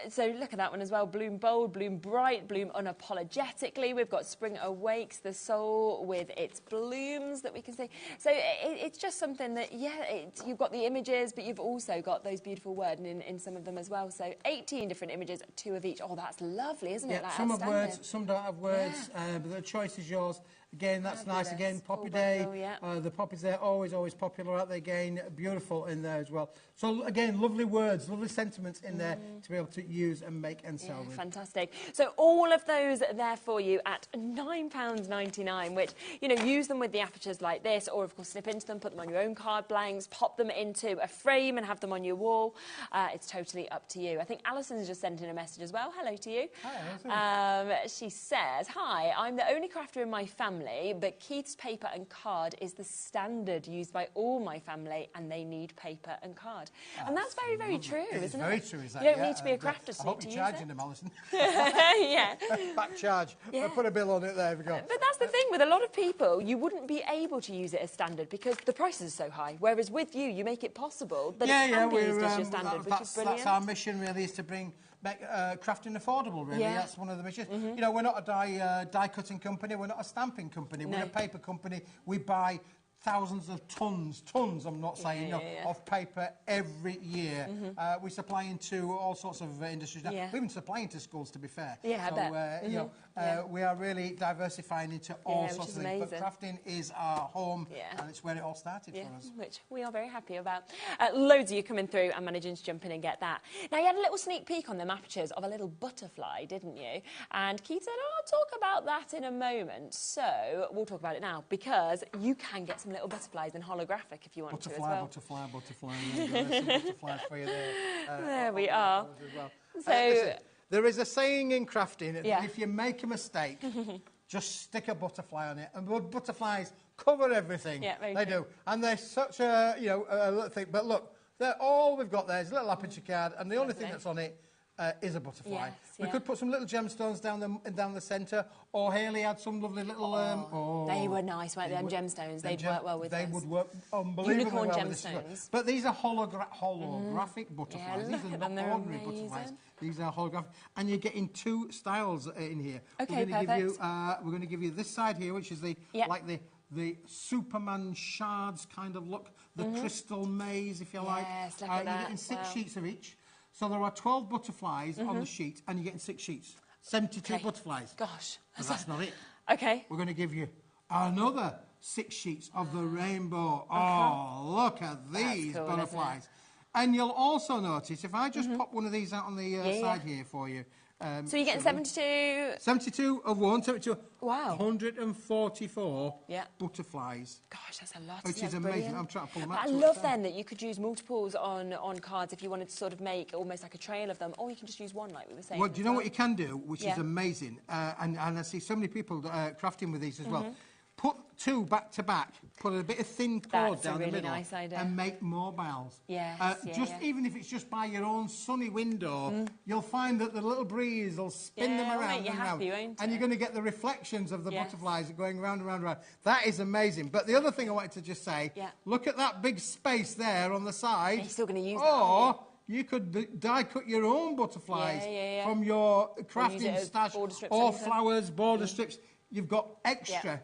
So look at that one as well. Bloom bold, bloom bright, bloom unapologetically. We've got Spring Awakes the Soul with its blooms that we can see. So it's just something that, you've got the images, but you've also got those beautiful words in some of them as well. So 18 different images, 2 of each. Oh, that's lovely, isn't it? Yeah, some have words, some don't have words, but the choice is yours. Again, that's nice. Again, Poppy Day. The poppies there, always popular out there. Again, beautiful in there as well. So again, lovely words, lovely sentiments in there to be able to use and make and sell with. Fantastic. So all of those there for you at £9.99, which, you know, use them with the apertures like this, or of course snip into them, put them on your own card blanks, pop them into a frame and have them on your wall. It's totally up to you. I think Alison's just sent in a message as well. Hello to you. Hi, she says, hi, I'm the only crafter in my family, but Keith's paper and card is the standard used by all my family, and they need paper and card. And that's very, very true, isn't it? Very true, is that? You don't need to be a crafter I hope to you're use charging them, Alison. Yeah. Back charge. Put a bill on it there, we go. But that's the thing, with a lot of people, you wouldn't be able to use it as standard because the prices are so high, whereas with you, you make it possible that it can be used as your standard, which is brilliant. That's our mission, really, is to make crafting affordable, really. That's one of the missions. You know, we're not a die-cutting company, we're not a stamping company, we're a paper company. We buy thousands of tons, I'm not saying, of paper every year. We supply into all sorts of industries now. We even supply into schools, to be fair. Yeah, so, I bet. You know, we are really diversifying into all sorts of things. But crafting is our home, and it's where it all started for us. Which we are very happy about. Loads of you coming through and managing to jump in and get that. Now, you had a little sneak peek on them apertures of a little butterfly, didn't you? And Keith said, I'll talk about that in a moment. So we'll talk about it now, because you can get some little butterflies and holographic if you want to as well. Butterfly. There's some butterflies for you there. There we are. Well. So listen, there is a saying in crafting that if you make a mistake, just stick a butterfly on it. And butterflies cover everything. Yeah, they do. And they're such a, a little thing. But look, all we've got there is a little aperture card, and the only thing that's on it is a butterfly. We could put some little gemstones down the centre, or Hayley had some lovely little... they were nice, weren't they? Them gemstones, they'd work well with They us. would work unbelievably Unicorn well gemstones. with this. But these are holographic butterflies. These are not ordinary butterflies. These are holographic. And you're getting 2 styles in here. Okay, perfect. We're going to give you this side here, which is the Superman shards kind of look, the crystal maze, if you like. Look at that. You're getting 6 sheets of each. So there are 12 butterflies on the sheet, and you're getting 6 sheets. 72 butterflies. Gosh. But that's not it. Okay. We're going to give you another 6 sheets of the rainbow. Oh, look at these butterflies. And you'll also notice, if I just pop one of these out on the side here for you. So you're getting 72... 72 of one, 72... Wow. 144 butterflies. Gosh, that's a lot. Which is amazing. Brilliant. I'm trying to pull them out. I love then that you could use multiples on cards if you wanted to sort of make almost like a trail of them, or you can just use one, like we were saying. Well, do you know what you can do, which is amazing? And I see so many people crafting with these as well. Put 2 back to back, put a bit of thin cord down the middle, nice idea. and make mobiles. Yes, even if it's just by your own sunny window, you'll find that the little breeze will spin them around and around, and you're going to get the reflections of the butterflies going round and round and round. That is amazing. But the other thing I wanted to just say, look at that big space there on the side. You're still going to use that. You could die cut your own butterflies from your crafting stash, or flowers, border strips. You've got extra,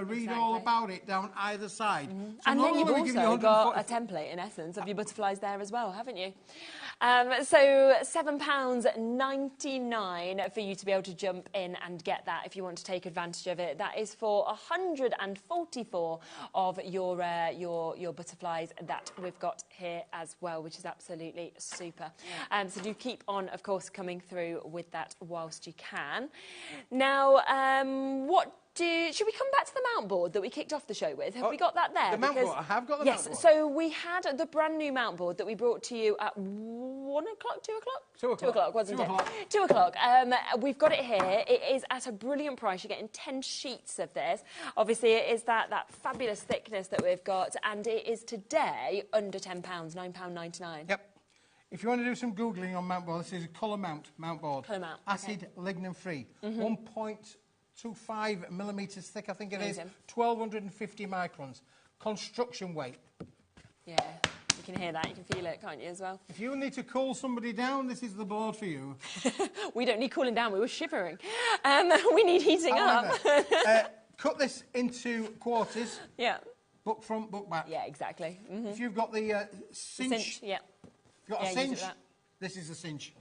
read all about it down either side. So and then you've also got a template, in essence, of your butterflies there as well, haven't you? So £7.99 for you to be able to jump in and get that if you want to take advantage of it. That is for 144 of your butterflies that we've got here as well, which is absolutely super. So do keep on, of course, coming through with that whilst you can. Now, should we come back to the mount board that we kicked off the show with? Have we got that there? The mount board, I have got the mount board. Yes, so we had the brand new mount board that we brought to you at 1 o'clock, 2 o'clock? 2 o'clock. 2 o'clock, wasn't it? 2 o'clock. We've got it here. It is at a brilliant price. You're getting 10 sheets of this. Obviously, it is that fabulous thickness that we've got, and it is today under £10, £9.99. Yep. If you want to do some Googling on mount board, this is a colour mount board. Colour mount. Acid, lignin free. 1.25 millimetres thick, I think it is. Amazing. 1,250 microns. Construction weight. Yeah, you can hear that. You can feel it, can't you, as well? If you need to cool somebody down, this is the board for you. We don't need cooling down. We were shivering. We need heating up. Cut this into quarters. Yeah. Book front, book back. Yeah, exactly. If you've got the cinch. Yeah. If you've got a cinch, this is a cinch.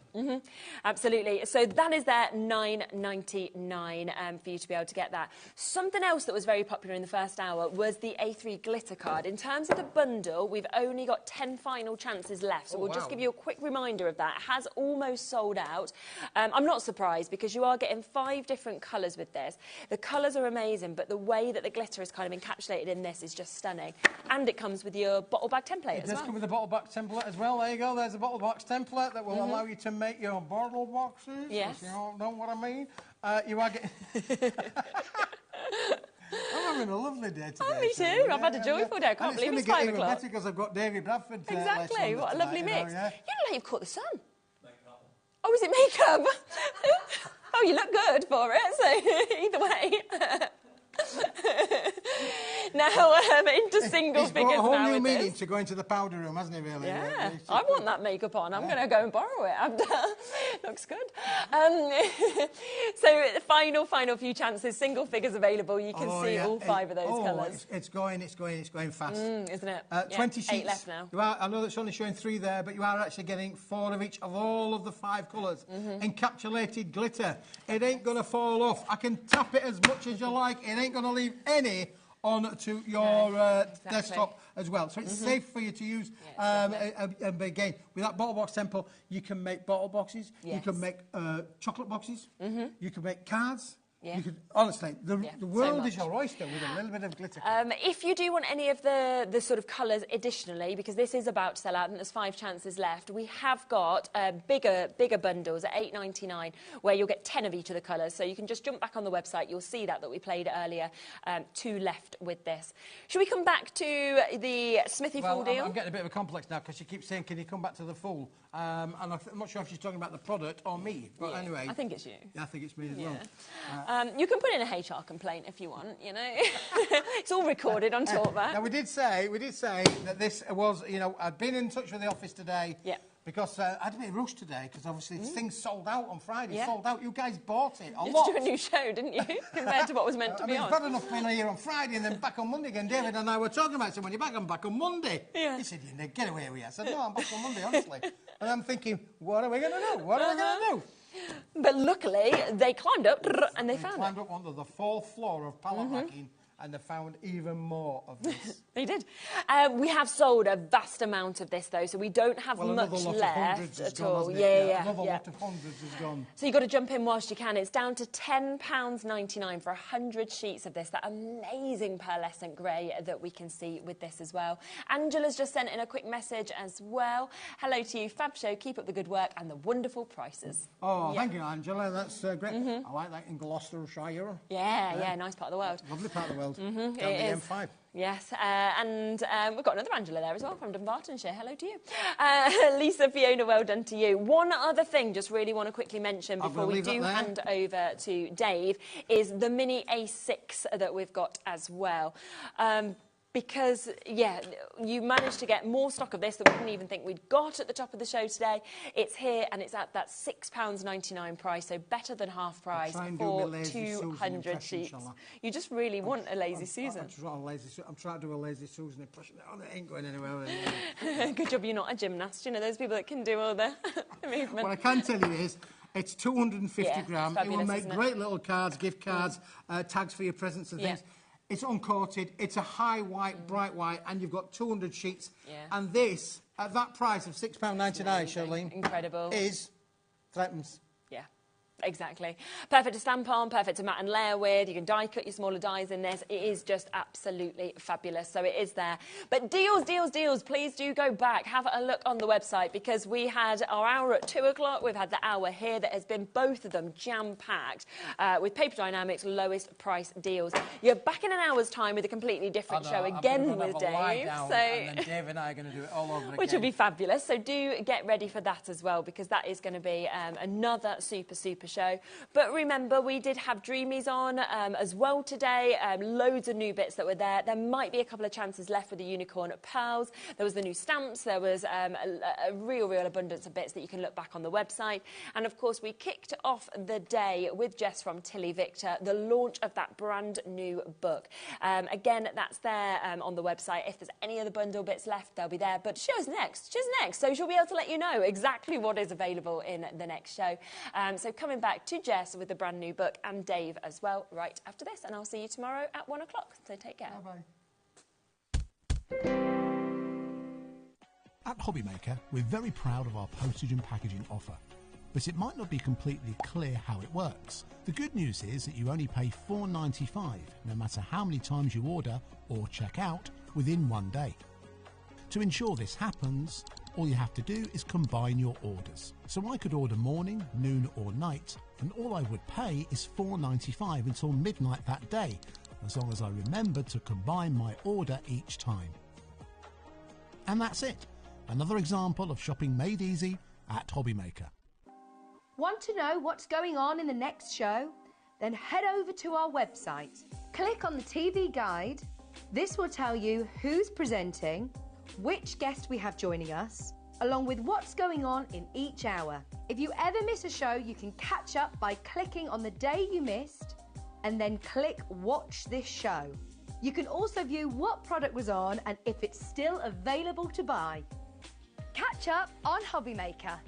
Absolutely. So that is there, £9.99 for you to be able to get that. Something else that was very popular in the first hour was the A3 glitter card. In terms of the bundle, we've only got 10 final chances left. So we'll just give you a quick reminder of that. It has almost sold out. I'm not surprised because you are getting 5 different colours with this. The colours are amazing, but the way that the glitter is kind of encapsulated in this is just stunning. And it comes with your bottle bag template as well. It does come with a bottle bag template as well. There you go. There's a bottle box template that will allow you to make your bottle boxes. Yes. If you know what I mean. You are getting... I'm having a lovely day today. Oh, me too. I've had a joyful day. I can't believe it's 5 o'clock. Better because I've got Davy Bradford. Exactly. What a lovely mix. You know, you look like you've caught the sun. Makeup. Oh, is it makeup? Oh, you look good for it. So either way. Now, into single figures now. He's got a whole new meaning to go into the powder room, hasn't he, really? Yeah, I want that makeup on. I'm going to go and borrow it. Looks good. So, the final few chances. Single figures available. You can see all 5 of those colours. It's going fast. Isn't it? 20 sheets. 8 left now. I know that's only showing 3 there, but you are actually getting 4 of each of all of the 5 colours. Encapsulated glitter. It ain't going to fall off. I can tap it as much as you like. It ain't going to leave any onto your desktop as well. So it's safe for you to use. And again, with that bottle box temple, you can make bottle boxes. You can make chocolate boxes. You can make cards. You could, honestly, the world is your oyster with a little bit of glitter. If you do want any of the sort of colours additionally, because this is about to sell out and there's 5 chances left, we have got bigger bundles at £8.99 where you'll get 10 of each of the colours. So you can just jump back on the website. You'll see that we played earlier. 2 left with this. Should we come back to the Smithy Fool deal? I'm getting a bit of a complex now because she keeps saying, can you come back to the Fool? And I'm not sure if she's talking about the product or me. But anyway. I think it's you. Yeah, I think it's me as well. You can put in a HR complaint if you want, you know. It's all recorded on TalkBack. Now, we did say that this was, you know, I'd been in touch with the office today. Yeah. Because I had a bit of rush today, because obviously things sold out on Friday. Sold out. You guys bought it a lot. You had to do a new show, didn't you? Compared to what was meant to be on. It's bad enough being here on Friday and then back on Monday again. David and I were talking about it. So when you're back, I'm back on Monday. Yeah. He said, you get away with it. I said, no, I'm back on Monday, honestly. And I'm thinking, what are we going to do? What are we going to do? But luckily, they climbed up and they found it. They climbed up onto the 4th floor of pallet racking and they found even more of this. They did. We have sold a vast amount of this, though, so we don't have much left at all. Another lot of hundreds is gone. So you've got to jump in whilst you can. It's down to £10.99 for 100 sheets of this, that amazing pearlescent grey that we can see with this as well. Angela's just sent in a quick message as well. Hello to you, Fab Show. Keep up the good work and the wonderful prices. Oh, thank you, Angela. That's great. I like that in Gloucestershire. Yeah, nice part of the world. Lovely part of the world. Down the M5. Yes, and we've got another Angela there as well from Dunbartonshire. Hello to you. Lisa, Fiona, well done to you. One other thing just really want to quickly mention before we do hand over to Dave is the Mini A6 that we've got as well. because, yeah, you managed to get more stock of this that we didn't even think we'd got at the top of the show today. It's here and it's at that £6.99 price, so better than half price for 200 sheets. You just really want a Lazy Susan. I just want a Lazy Susan. I'm trying to do a Lazy Susan impression. Oh, it ain't going anywhere. Good job you're not a gymnast, you know, those people that can do all the movement. What I can tell you is, it's 250 grams. Fabulous, it will make great little cards, gift cards, tags for your presents and things. It's uncoated, it's a high white, bright white, and you've got 200 sheets. And this, at that price of £6.99, Charlene, incredible, is threatens. Yeah. Exactly. Perfect to stamp on, perfect to mat and layer with. You can die cut your smaller dies in this. It is just absolutely fabulous. So it is there. But deals, deals, deals. Please do go back. Have a look on the website because we had our hour at 2 o'clock. We've had the hour here that has been both of them jam-packed with Paper Dynamics lowest price deals. You're back in an hour's time with a completely different show again with Dave. And then Dave and I are going to do it all over again. Which will be fabulous. So do get ready for that as well because that is going to be another super show. But remember, we did have Dreamies on as well today. Loads of new bits that were there. There might be a couple of chances left with the Unicorn Pearls. There was the new stamps. There was a real abundance of bits that you can look back on the website. And of course, we kicked off the day with Jess from Tilly Victor, the launch of that brand new book. Again, that's there on the website. If there's any other bundle bits left, they'll be there. But show's next. She's next. So she'll be able to let you know exactly what is available in the next show. So coming back to Jess with the brand new book and Dave as well right after this. And I'll see you tomorrow at 1 o'clock. So take care. Bye-bye. At HobbyMaker, we're very proud of our postage and packaging offer. But it might not be completely clear how it works. The good news is that you only pay $4.95 no matter how many times you order or check out within 1 day. To ensure this happens, all you have to do is combine your orders. So I could order morning, noon or night, and all I would pay is $4.95 until midnight that day, as long as I remember to combine my order each time. And that's it. Another example of shopping made easy at HobbyMaker. Want to know what's going on in the next show? Then head over to our website. Click on the TV guide. This will tell you who's presenting, which guest we have joining us, along with what's going on in each hour. If you ever miss a show, you can catch up by clicking on the day you missed and then click Watch This Show. You can also view what product was on and if it's still available to buy. Catch up on HobbyMaker.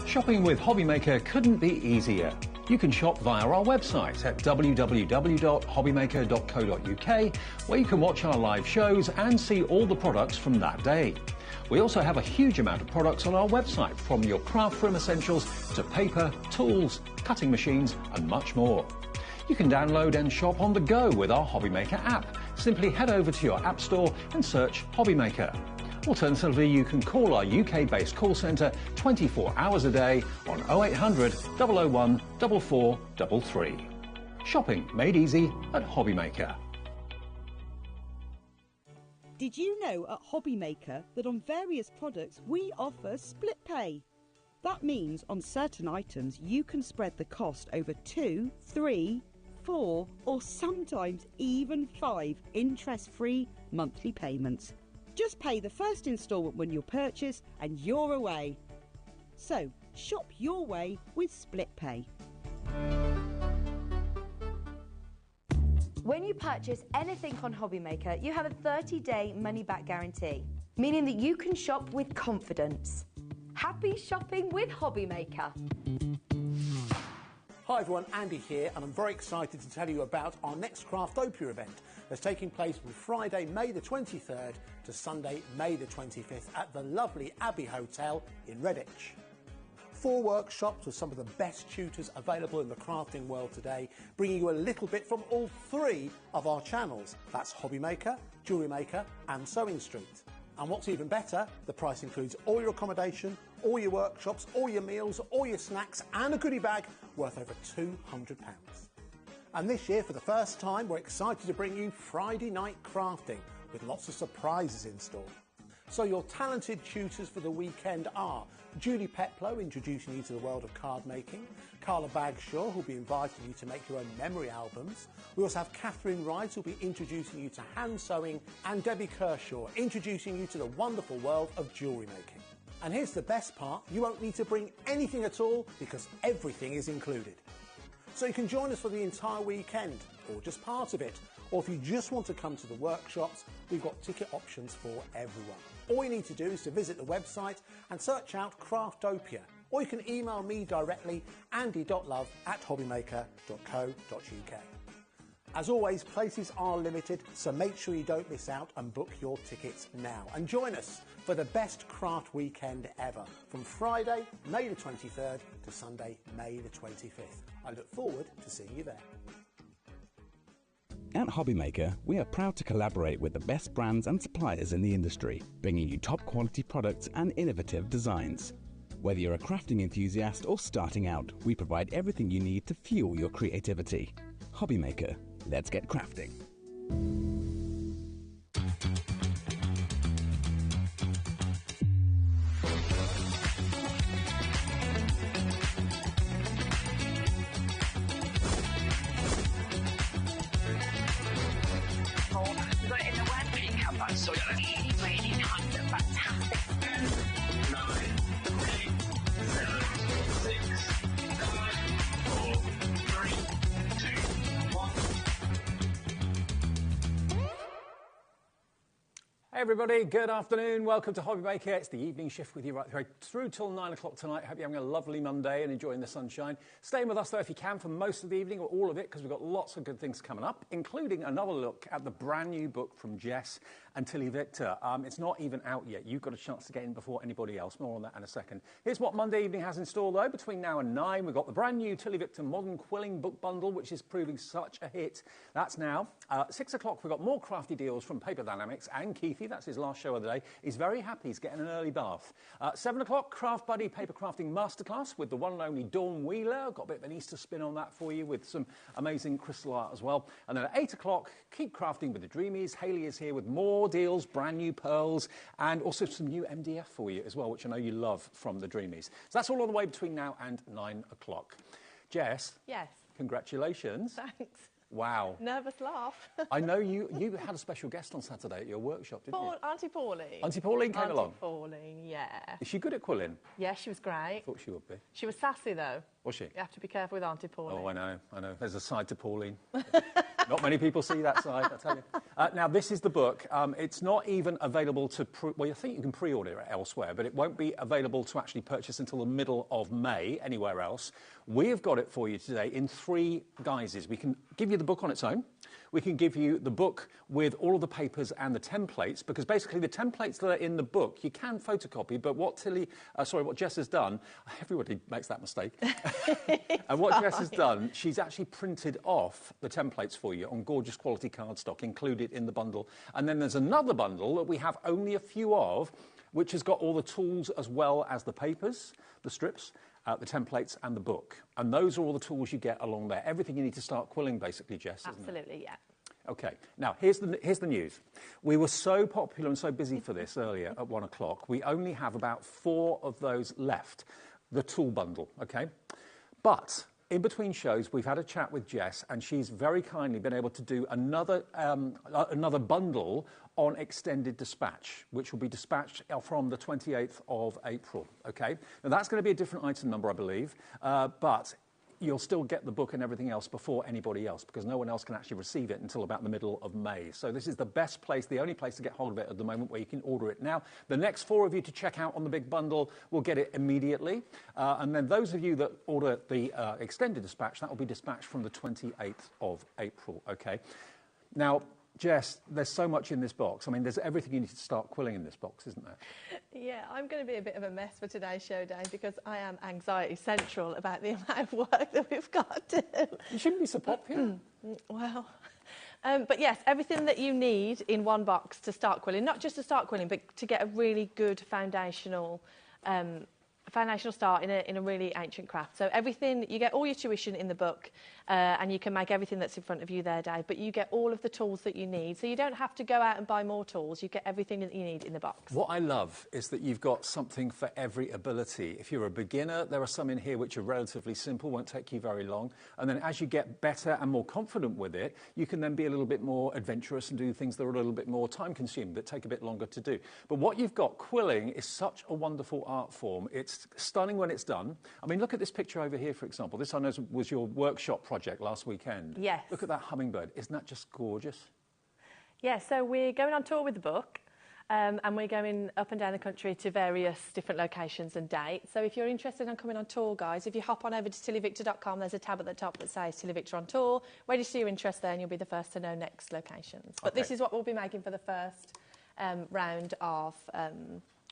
Shopping with HobbyMaker couldn't be easier. You can shop via our website at www.hobbymaker.co.uk, where you can watch our live shows and see all the products from that day. We also have a huge amount of products on our website, from your craft room essentials to paper, tools, cutting machines and much more. You can download and shop on the go with our HobbyMaker app. Simply head over to your app store and search HobbyMaker. Alternatively, you can call our UK-based call centre 24 hours a day on 0800 001 4433. Shopping made easy at HobbyMaker. Did you know at HobbyMaker that on various products we offer split pay? That means on certain items you can spread the cost over 2, 3, 4 or sometimes even 5 interest-free monthly payments. Just pay the first instalment when you purchase and you're away. So, shop your way with Split Pay. When you purchase anything on HobbyMaker, you have a 30-day money-back guarantee, meaning that you can shop with confidence. Happy shopping with HobbyMaker. Hi everyone, Andy here, and I'm very excited to tell you about our next Craftopia event that's taking place from Friday, May the 23rd to Sunday, May the 25th at the lovely Abbey Hotel in Redditch. 4 workshops with some of the best tutors available in the crafting world today, bringing you a little bit from all 3 of our channels. That's HobbyMaker, Jewellery Maker and Sewing Street. And what's even better, the price includes all your accommodation, all your workshops, all your meals, all your snacks and a goodie bag worth over £200. And this year, for the first time, we're excited to bring you Friday night crafting with lots of surprises in store. So your talented tutors for the weekend are Julie Peplow, introducing you to the world of card making, Carla Bagshaw, who'll be inviting you to make your own memory albums. We also have Catherine Wright, who'll be introducing you to hand sewing, and Debbie Kershaw, introducing you to the wonderful world of jewellery making. And here's the best part, you won't need to bring anything at all because everything is included. So you can join us for the entire weekend, or just part of it, or if you just want to come to the workshops, we've got ticket options for everyone. All you need to do is to visit the website and search out Craftopia, or you can email me directly, andy.love@hobbymaker.co.uk. As always, places are limited, so make sure you don't miss out and book your tickets now. And join us for the best craft weekend ever, from Friday, May the 23rd to Sunday, May the 25th. I look forward to seeing you there. At HobbyMaker, we are proud to collaborate with the best brands and suppliers in the industry, bringing you top quality products and innovative designs. Whether you're a crafting enthusiast or starting out, we provide everything you need to fuel your creativity. HobbyMaker, let's get crafting. So yeah, that's 80, fantastic. 9, 8, 7, 6, 5, 4, 3, 2, 1. Hey everybody, good afternoon. Welcome to HobbyMaker. It's the evening shift with you right through till 9 o'clock tonight. Hope you're having a lovely Monday and enjoying the sunshine. Staying with us though if you can for most of the evening or all of it, because we've got lots of good things coming up, including another look at the brand new book from Jess and Tilly Victor. It's not even out yet. You've got a chance to get in before anybody else. More on that in a second. Here's what Monday evening has in store though. Between now and 9, we've got the brand new Tilly Victor Modern Quilling book bundle, which is proving such a hit. That's now. 6 o'clock, we've got more crafty deals from Paper Dynamics, and Keithy, that's his last show of the day, is very happy. He's getting an early bath. 7 o'clock, Craft Buddy Paper Crafting Masterclass with the one and only Dawn Wheeler. Got a bit of an Easter spin on that for you with some amazing crystal art as well. And then at 8 o'clock, keep crafting with the Dreamies. Hayley is here with more deals, brand new pearls, and also some new MDF for you as well, which I know you love from the Dreamies. So that's all on the way between now and 9 o'clock. Jess? Yes. Congratulations. Thanks. Wow. Nervous laugh. I know you had a special guest on Saturday at your workshop, didn't you? Auntie Pauline. Auntie Pauline came along? Auntie Pauline, yeah. Is she good at quilling? Yeah, she was great. Thought she would be. She was sassy, though. Was she? You have to be careful with Auntie Pauline. Oh, I know. There's a side to Pauline. Not many people see that side, I tell you. Now, this is the book. It's not even available to... well, I think you can pre-order it elsewhere, but it won't be available to actually purchase until the middle of May anywhere else. We have got it for you today in 3 guises. We can give you the book on its own. We can give you the book with all of the papers and the templates, because basically the templates that are in the book you can photocopy, but what Jess has done, everybody makes that mistake, and what Jess has done, she's actually printed off the templates for you on gorgeous quality cardstock included in the bundle. And then there's another bundle that we have only a few of, which has got all the tools as well as the papers, the strips, the templates and the book. And those are all the tools you get along there. Everything you need to start quilling, basically, Jess, isn't it? Absolutely, yeah. OK, now here's the news. We were so popular and so busy for this earlier at 1 o'clock, we only have about 4 of those left, the tool bundle, OK? But in between shows, we've had a chat with Jess, and she's very kindly been able to do another bundle on extended dispatch, which will be dispatched from the 28th of April, OK? Now, that's going to be a different item number, I believe, but you'll still get the book and everything else before anybody else, because no one else can actually receive it until about the middle of May. So this is the best place, the only place to get hold of it at the moment where you can order it now. The next 4 of you to check out on the big bundle will get it immediately. And then those of you that order the extended dispatch, that will be dispatched from the 28th of April, OK? Now, Jess, there's so much in this box. I mean, there's everything you need to start quilling in this box, isn't there? Yeah, I'm going to be a bit of a mess for today's show, Dave, because I am anxiety central about the amount of work that we've got to do. You shouldn't be so popular. Well, but yes, everything that you need in one box to start quilling, not just to start quilling, but to get a really good foundational foundational start in a really ancient craft. So everything, you get all your tuition in the book, and you can make everything that's in front of you there, Dave, but you get all of the tools that you need. So you don't have to go out and buy more tools. You get everything that you need in the box. What I love is that you've got something for every ability. If you're a beginner, there are some in here which are relatively simple, won't take you very long. And then as you get better and more confident with it, you can then be a little bit more adventurous and do things that are a little bit more time-consuming, that take a bit longer to do. But what you've got, quilling, is such a wonderful art form. It's stunning when it's done. I mean, look at this picture over here, for example. This, I know, was your workshop project last weekend. Yes. Look at that hummingbird. Isn't that just gorgeous? Yeah, so we're going on tour with the book, and we're going up and down the country to various different locations and dates. So if you're interested in coming on tour, guys, if you hop on over to tillivictor.com, there's a tab at the top that says Tilly Victor on tour. Register your interest there and you'll be the first to know next locations. But this is what we'll be making for the first round of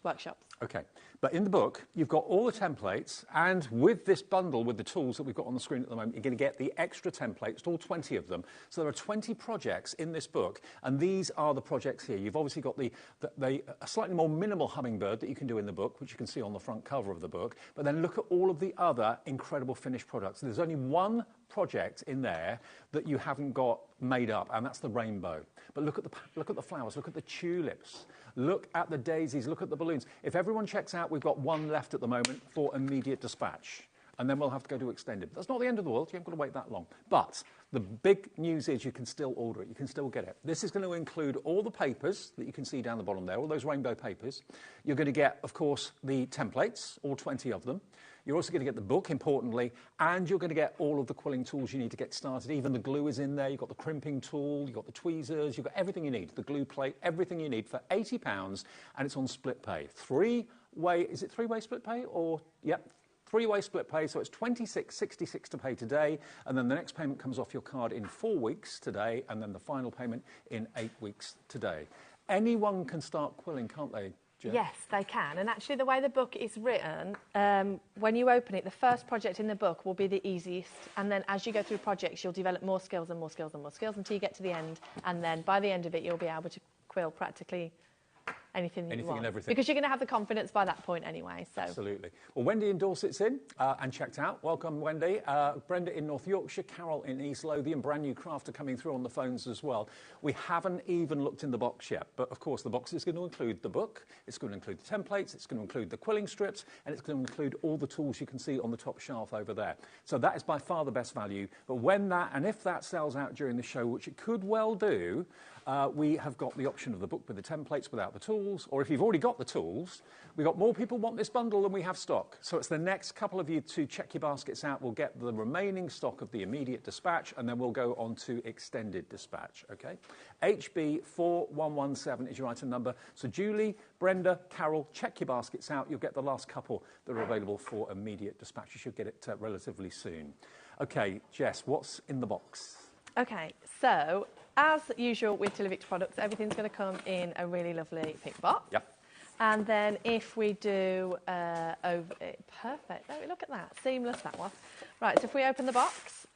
workshops. Okay, but in the book, you've got all the templates, and with this bundle, with the tools that we've got on the screen at the moment, you're going to get the extra templates, all 20 of them. So there are 20 projects in this book, and these are the projects here. You've obviously got a slightly more minimal hummingbird that you can do in the book, which you can see on the front cover of the book, but then look at all of the other incredible finished products. There's only one project in there that you haven't got made up, and that's the rainbow. But look at the flowers, look at the tulips, look at the daisies, look at the balloons. If everyone checks out, we've got one left at the moment for immediate dispatch, and then we'll have to go to extended. That's not the end of the world, you haven't got to wait that long. But the big news is you can still order it, you can still get it. This is going to include all the papers that you can see down the bottom there, all those rainbow papers. You're going to get, of course, the templates, all 20 of them. You're also going to get the book, importantly, and you're going to get all of the quilling tools you need to get started. Even the glue is in there. You've got the crimping tool, you've got the tweezers, you've got everything you need, the glue plate, everything you need for £80, and it's on split pay. Three-way, is it three-way split pay? Or, yep, three-way split pay, so it's $26.66 to pay today, and then the next payment comes off your card in 4 weeks today, and then the final payment in 8 weeks today. Anyone can start quilling, can't they? Jen? Yes, they can. And actually, the way the book is written, when you open it, the first project in the book will be the easiest. And then as you go through projects, you'll develop more skills and more skills and more skills until you get to the end. And then by the end of it, you'll be able to quill practically anything you want. And everything. Because you're going to have the confidence by that point anyway. So. Absolutely. Well, Wendy in Dorset's in and checked out. Welcome, Wendy. Brenda in North Yorkshire, Carol in East Lothian, brand new crafter coming through on the phones as well. We haven't even looked in the box yet, but of course the box is going to include the book, it's going to include the templates, it's going to include the quilling strips, and it's going to include all the tools you can see on the top shelf over there. So that is by far the best value. But when that, and if that sells out during the show, which it could well do, we have got the option of the book with the templates without the tools, or if you've already got the tools, we've got more people want this bundle than we have stock. So it's the next couple of you to check your baskets out. We'll get the remaining stock of the immediate dispatch, and then we'll go on to extended dispatch, okay? HB4117 is your item number. So Julie, Brenda, Carol, check your baskets out. You'll get the last couple that are available for immediate dispatch. You should get it relatively soon. Okay, Jess, what's in the box? Okay, so as usual with Tilly Victor products, everything's going to come in a really lovely pink box. Yep. And then if we do over it, perfect. There, look at that, seamless that one. Right, so if we open the box,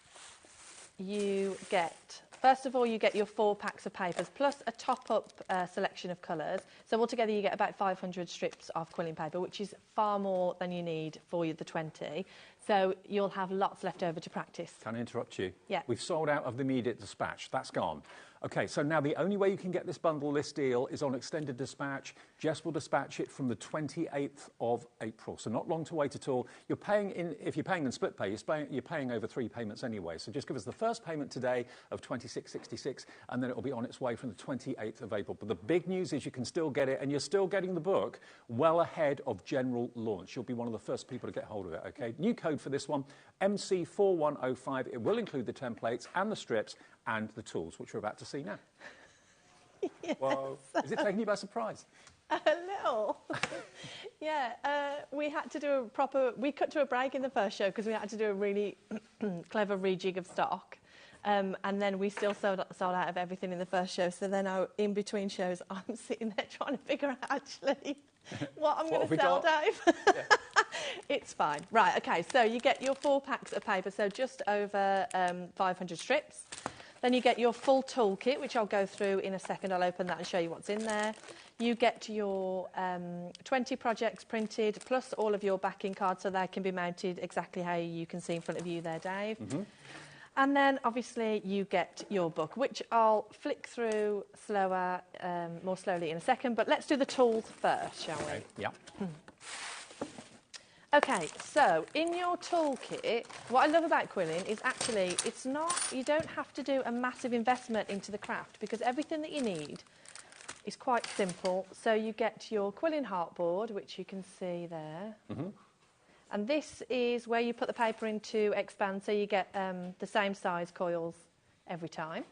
you get, first of all, you get your 4 packs of papers plus a top-up selection of colours. So altogether, you get about 500 strips of quilling paper, which is far more than you need for the 20. So you'll have lots left over to practice. Can I interrupt you? Yeah. We've sold out of the immediate dispatch. That's gone. Okay, so now the only way you can get this bundle, this deal, is on extended dispatch. Jess will dispatch it from the 28th of April, so not long to wait at all. You're paying if you're paying in split pay, you're paying over 3 payments anyway. So just give us the first payment today of $26.66, and then it will be on its way from the 28th of April. But the big news is you can still get it, and you're still getting the book well ahead of general launch. You'll be one of the first people to get hold of it, okay? New code for this one, MC4105. It will include the templates and the strips and the tools, which we're about to see now. Yes. Whoa. Is it taking you by surprise? A little. Yeah, we had to do we cut to a break in the first show because we had to do a really clever rejig of stock. And then we still sold out of everything in the first show. So then in between shows, I'm sitting there trying to figure out actually what I'm going to sell, Dave. Yeah. It's fine. Right, okay, so you get your 4 packs of paper, so just over 500 strips. Then you get your full toolkit, which I'll go through in a second. I'll open that and show you what's in there. You get your 20 projects printed, plus all of your backing cards, so they can be mounted exactly how you can see in front of you there, Dave. And then, obviously, you get your book, which I'll flick through slower, more slowly in a second. But let's do the tools first, shall we? Yeah. Okay, so in your toolkit, what I love about quilling is actually it's not, you don't have to do a massive investment into the craft because everything that you need is quite simple. So you get your quilling heartboard, which you can see there. And this is where you put the paper in to expand, so you get the same size coils every time.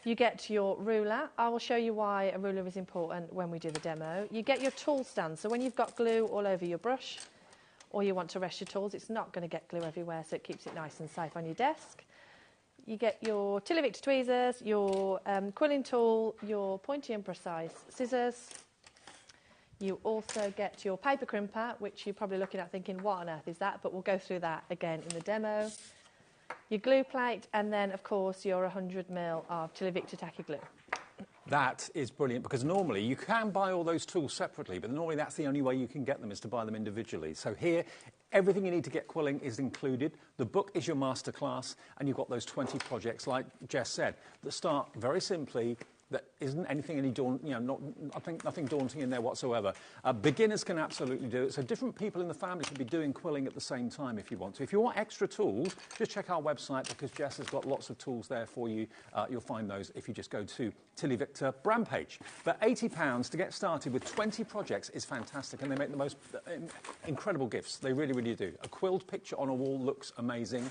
You get your ruler. I will show you why a ruler is important when we do the demo. You get your tool stand, so when you've got glue all over your brush, or you want to rest your tools, it's not going to get glue everywhere, so it keeps it nice and safe on your desk. You get your Tilly Victor tweezers, your quilling tool, your pointy and precise scissors. You also get your paper crimper, which you're probably looking at thinking, what on earth is that? But we'll go through that again in the demo. Your glue plate, and then, of course, your 100ml of Tilly Victor tacky glue. That is brilliant because normally you can buy all those tools separately, but normally that's the only way you can get them is to buy them individually. So here, everything you need to get quilling is included. The book is your masterclass, and you've got those 20 projects, like Jess said, that start very simply. That isn't anything nothing daunting in there whatsoever. Beginners can absolutely do it. So different people in the family can be doing quilling at the same time if you want to. If you want extra tools, just check our website because Jess has got lots of tools there for you. You'll find those if you just go to Tilly Victor brand page. But £80 to get started with 20 projects is fantastic, and they make the most incredible gifts. They really, really do. A quilled picture on a wall looks amazing.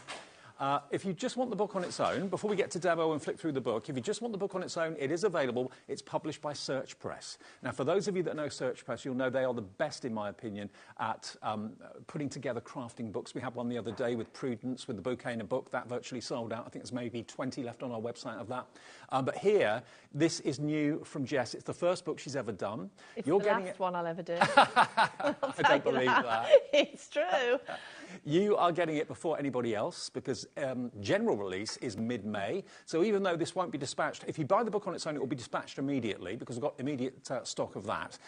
If you just want the book on its own, before we get to demo and flick through the book, if you just want the book on its own, it is available. It's published by Search Press. Now, for those of you that know Search Press, you'll know they are the best, in my opinion, at putting together crafting books. We had one the other day with Prudence, with the bouquet in a book. That virtually sold out. I think there's maybe 20 left on our website of that. But here, this is new from Jess. It's the first book she's ever done. It's the last one I'll ever do. I don't believe that. It's true. You are getting it before anybody else because general release is mid-May. So even though this won't be dispatched, if you buy the book on its own, it will be dispatched immediately because we've got immediate stock of that.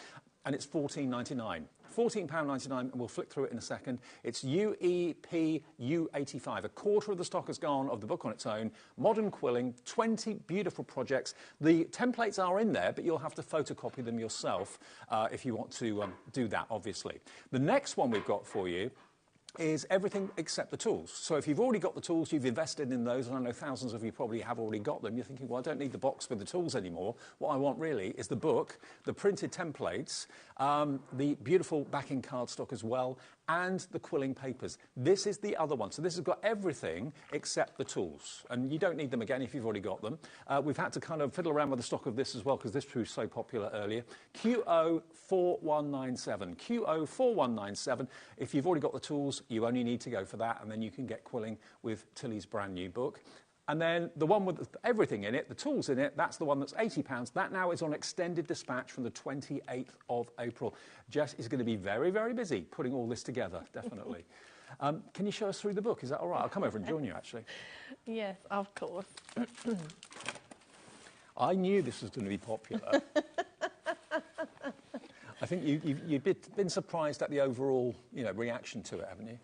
And it's £14.99. £14.99, and we'll flick through it in a second. It's UEP U85. A quarter of the stock has gone of the book on its own. Modern quilling, 20 beautiful projects. The templates are in there, but you'll have to photocopy them yourself if you want to do that, obviously. The next one we've got for you is everything except the tools. So if you've already got the tools, you've invested in those, and I know thousands of you probably have already got them, you're thinking, well, I don't need the box with the tools anymore. What I want really is the book, the printed templates, the beautiful backing cardstock as well, and the quilling papers. This is the other one. So this has got everything except the tools. And you don't need them again if you've already got them. We've had to kind of fiddle around with the stock of this as well because this proved so popular earlier. QO4197. QO4197. If you've already got the tools, you only need to go for that, and then you can get quilling with Tilly's brand new book. And then the one with everything in it, the tools in it, that's the one that's £80. That now is on extended dispatch from the 28th of April. Jess is going to be very, very busy putting all this together, definitely. Can you show us through the book? Is that all right? I'll come over and join you, actually. Yes, of course. I knew this was going to be popular. I think you've been surprised at the overall, reaction to it, haven't you?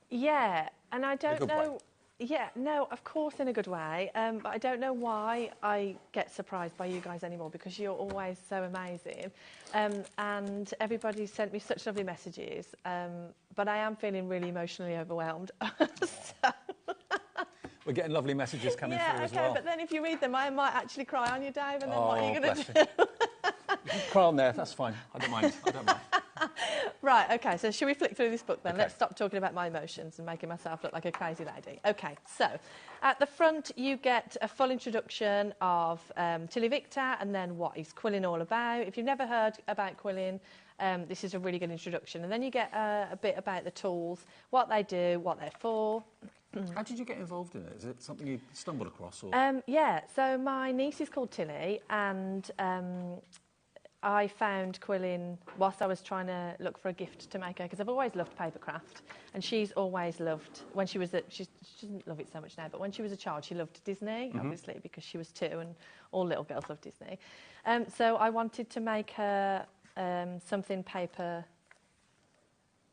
Yeah, and I don't know... way. Yeah, no, of course in a good way, but I don't know why I get surprised by you guys anymore because you're always so amazing, and everybody sent me such lovely messages, but I am feeling really emotionally overwhelmed. We're getting lovely messages coming through as well. Yeah, but then if you read them, I might actually cry on you, Dave, and then what are you going to do? You can cry on there, that's fine. I don't mind. Right, OK, so should we flick through this book then? Okay. Let's stop talking about my emotions and making myself look like a crazy lady. OK, so at the front you get a full introduction of Tilly Victor and then what is quilling all about. If you've never heard about quilling, this is a really good introduction. And then you get a bit about the tools, what they do, what they're for. How did you get involved in it? Is it something you stumbled across? Or? Yeah, so my niece is called Tilly, and I found quilling whilst I was trying to look for a gift to make her, because I've always loved papercraft, and she's always loved, when she was, she doesn't love it so much now, but when she was a child, she loved Disney, obviously, because she was 2, and all little girls love Disney. So I wanted to make her something paper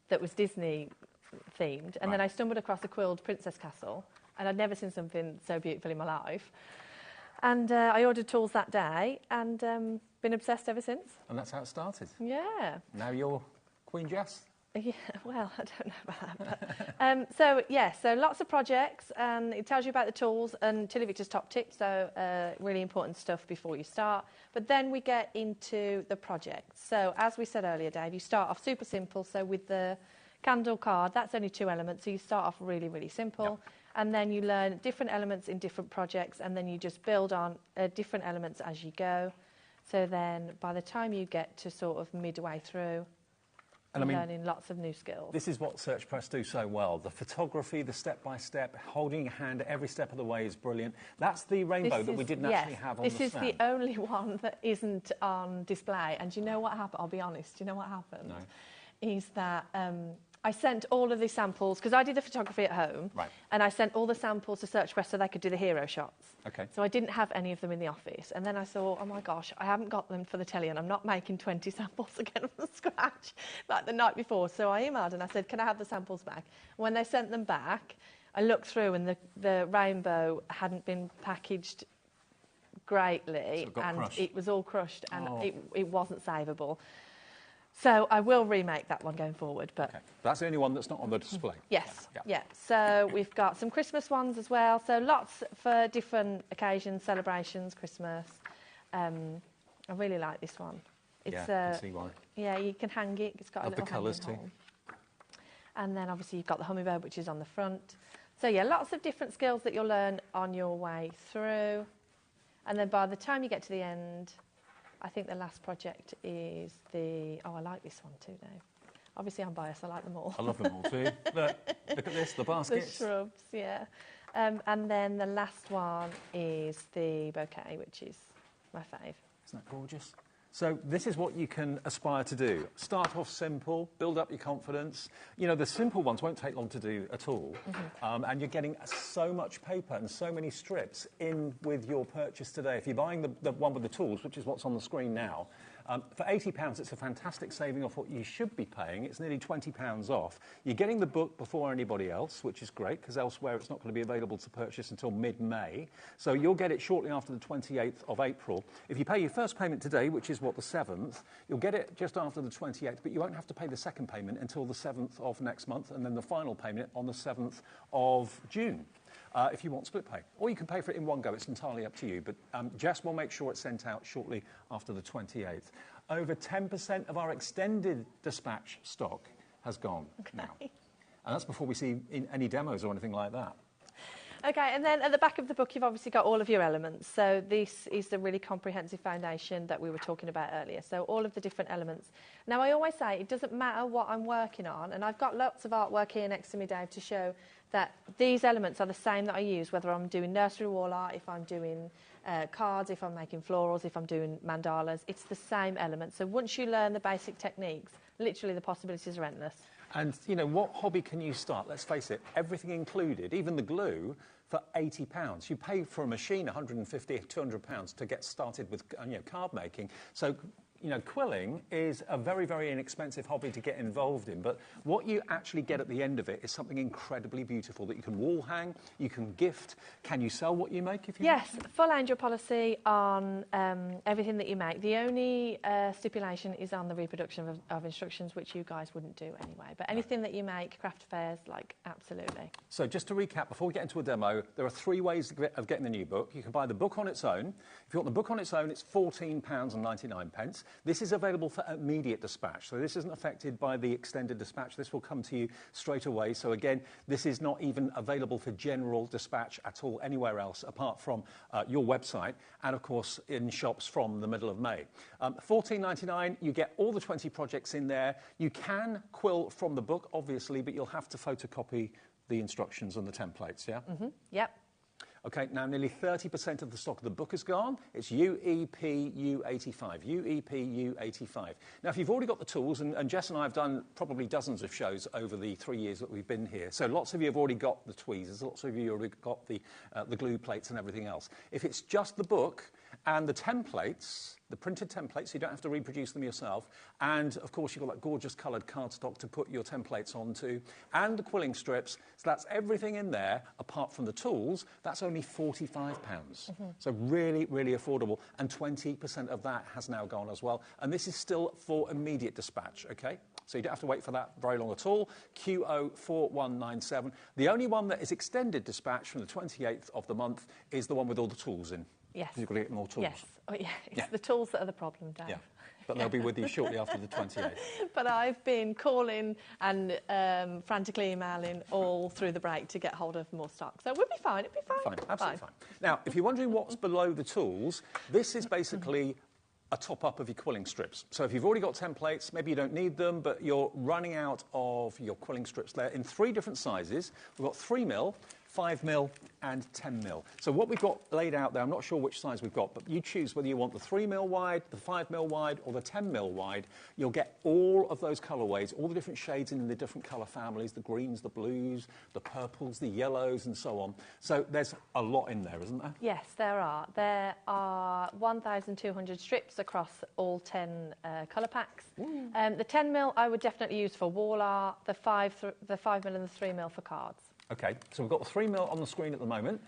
that was Disney themed, and then I stumbled across a quilled princess castle, and I'd never seen something so beautiful in my life. And I ordered tools that day, and been obsessed ever since. And that's how it started. Yeah. Now you're Queen Jess. Yeah, well, I don't know about that. But, so lots of projects, and it tells you about the tools and Tilly Victor's top tips, so really important stuff before you start. But then we get into the projects. So as we said earlier, Dave, you start off super simple. So with the candle card, that's only 2 elements, so you start off really, really simple. Yep. And then you learn different elements in different projects, and then you just build on different elements as you go. So then by the time you get to sort of midway through, and I mean, learning lots of new skills. This is what Search Press do so well. The photography, the step-by-step, holding your hand every step of the way is brilliant. That's the rainbow that we didn't actually have on the stand. This is the only one that isn't on display. And do you know what happened? I'll be honest. Do you know what happened? No. Is that I sent all of the samples, because I did the photography at home, and I sent all the samples to Search Press so they could do the hero shots. Okay. So I didn't have any of them in the office. And then I thought, oh my gosh, I haven't got them for the telly, and I'm not making 20 samples again from scratch like the night before. So I emailed and I said, can I have the samples back? And when they sent them back, I looked through, and the rainbow hadn't been packaged greatly, and it was all crushed, and it wasn't savable. So I will remake that one going forward. But that's the only one that's not on the display. Yes, yeah. So we've got some Christmas ones as well. So lots for different occasions, celebrations, Christmas. I really like this one. It's, I can see why. Yeah, you can hang it. It's got a little the colours too. Hole. And then obviously you've got the hummingbird, which is on the front. So yeah, lots of different skills that you'll learn on your way through. And then by the time you get to the end, I think the last project is the... Oh, I like this one too, Dave. Obviously, I'm biased. I like them all. I love them all too. Look at this, the baskets. The shrubs, yeah. And then the last one is the bouquet, which is my fave. Isn't that gorgeous? So this is what you can aspire to do. Start off simple, build up your confidence. You know, the simple ones won't take long to do at all. And you're getting so much paper and so many strips in with your purchase today. If you're buying the one with the tools, which is what's on the screen now, for £80, it's a fantastic saving off what you should be paying. It's nearly £20 off. You're getting the book before anybody else, which is great, because elsewhere it's not going to be available to purchase until mid-May. So you'll get it shortly after the 28th of April. If you pay your first payment today, which is, the 7th, you'll get it just after the 28th, but you won't have to pay the second payment until the 7th of next month, and then the final payment on the 7th of June. If you want split pay. Or you can pay for it in one go. It's entirely up to you. But Jess will make sure it's sent out shortly after the 28th. Over 10% of our extended dispatch stock has gone now. And that's before we see any demos or anything like that. Okay, and then at the back of the book, you've obviously got all of your elements. So this is the really comprehensive foundation that we were talking about earlier. So all of the different elements. Now, I always say it doesn't matter what I'm working on, and I've got lots of artwork here next to me, Dave, to show that these elements are the same that I use, whether I'm doing nursery wall art, if I'm doing cards, if I'm making florals, if I'm doing mandalas. It's the same element. So once you learn the basic techniques, literally the possibilities are endless. And, you know, what hobby can you start? Let's face it, everything included, even the glue, for £80. You pay for a machine £150, £200 to get started with card making. So, you know, quilling is a very, very inexpensive hobby to get involved in. But what you actually get at the end of it is something incredibly beautiful that you can wall hang, you can gift. Can you sell what you make if you Yes, full angel policy on everything that you make. The only stipulation is on the reproduction of instructions, which you guys wouldn't do anyway. But anything that you make, craft fairs, like, absolutely. So just to recap, before we get into a demo, there are 3 ways of getting the new book. You can buy the book on its own. If you want the book on its own, it's £14.99. This is available for immediate dispatch, so this isn't affected by the extended dispatch. This will come to you straight away. So again, this is not even available for general dispatch at all anywhere else apart from your website and, of course, in shops from the middle of May. £14.99, you get all the 20 projects in there. You can quill from the book, obviously, but you'll have to photocopy the instructions and the templates, yeah? Yep. OK, now nearly 30% of the stock of the book is gone. It's UEPU85, UEPU85. Now, if you've already got the tools, and Jess and I have done probably dozens of shows over the 3 years that we've been here, so lots of you have already got the tweezers, lots of you have already got the glue plates and everything else. If it's just the book and the templates, the printed templates, so you don't have to reproduce them yourself. And, of course, you've got that gorgeous coloured cardstock to put your templates onto, and the quilling strips. So that's everything in there, apart from the tools. That's only £45. So really, really affordable. And 20% of that has now gone as well. And this is still for immediate dispatch, OK? So you don't have to wait for that very long at all. QO4197. The only one that is extended dispatch from the 28th of the month is the one with all the tools in. Yes. You've got to get more tools. Yes. Oh, yeah. It's the tools that are the problem, Dave. Yeah. But they'll be with you shortly after the 28th. But I've been calling and frantically emailing all through the break to get hold of more stock. So we'll be fine. It'll be fine. Fine, absolutely fine. Now, if you're wondering what's below the tools, this is basically a top-up of your quilling strips. So if you've already got templates, maybe you don't need them, but you're running out of your quilling strips there in 3 different sizes. We've got 3mm, 5mm and 10mm. So what we've got laid out there, I'm not sure which size we've got, but you choose whether you want the 3mm wide, the 5mm wide or the 10mm wide. You'll get all of those colourways, all the different shades in the different colour families, the greens, the blues, the purples, the yellows and so on. So there's a lot in there, isn't there? Yes, there are. There are 1,200 strips across all 10 colour packs. The 10mm I would definitely use for wall art, the 5mm and the 3mm for cards. OK, so we've got the 3mm on the screen at the moment.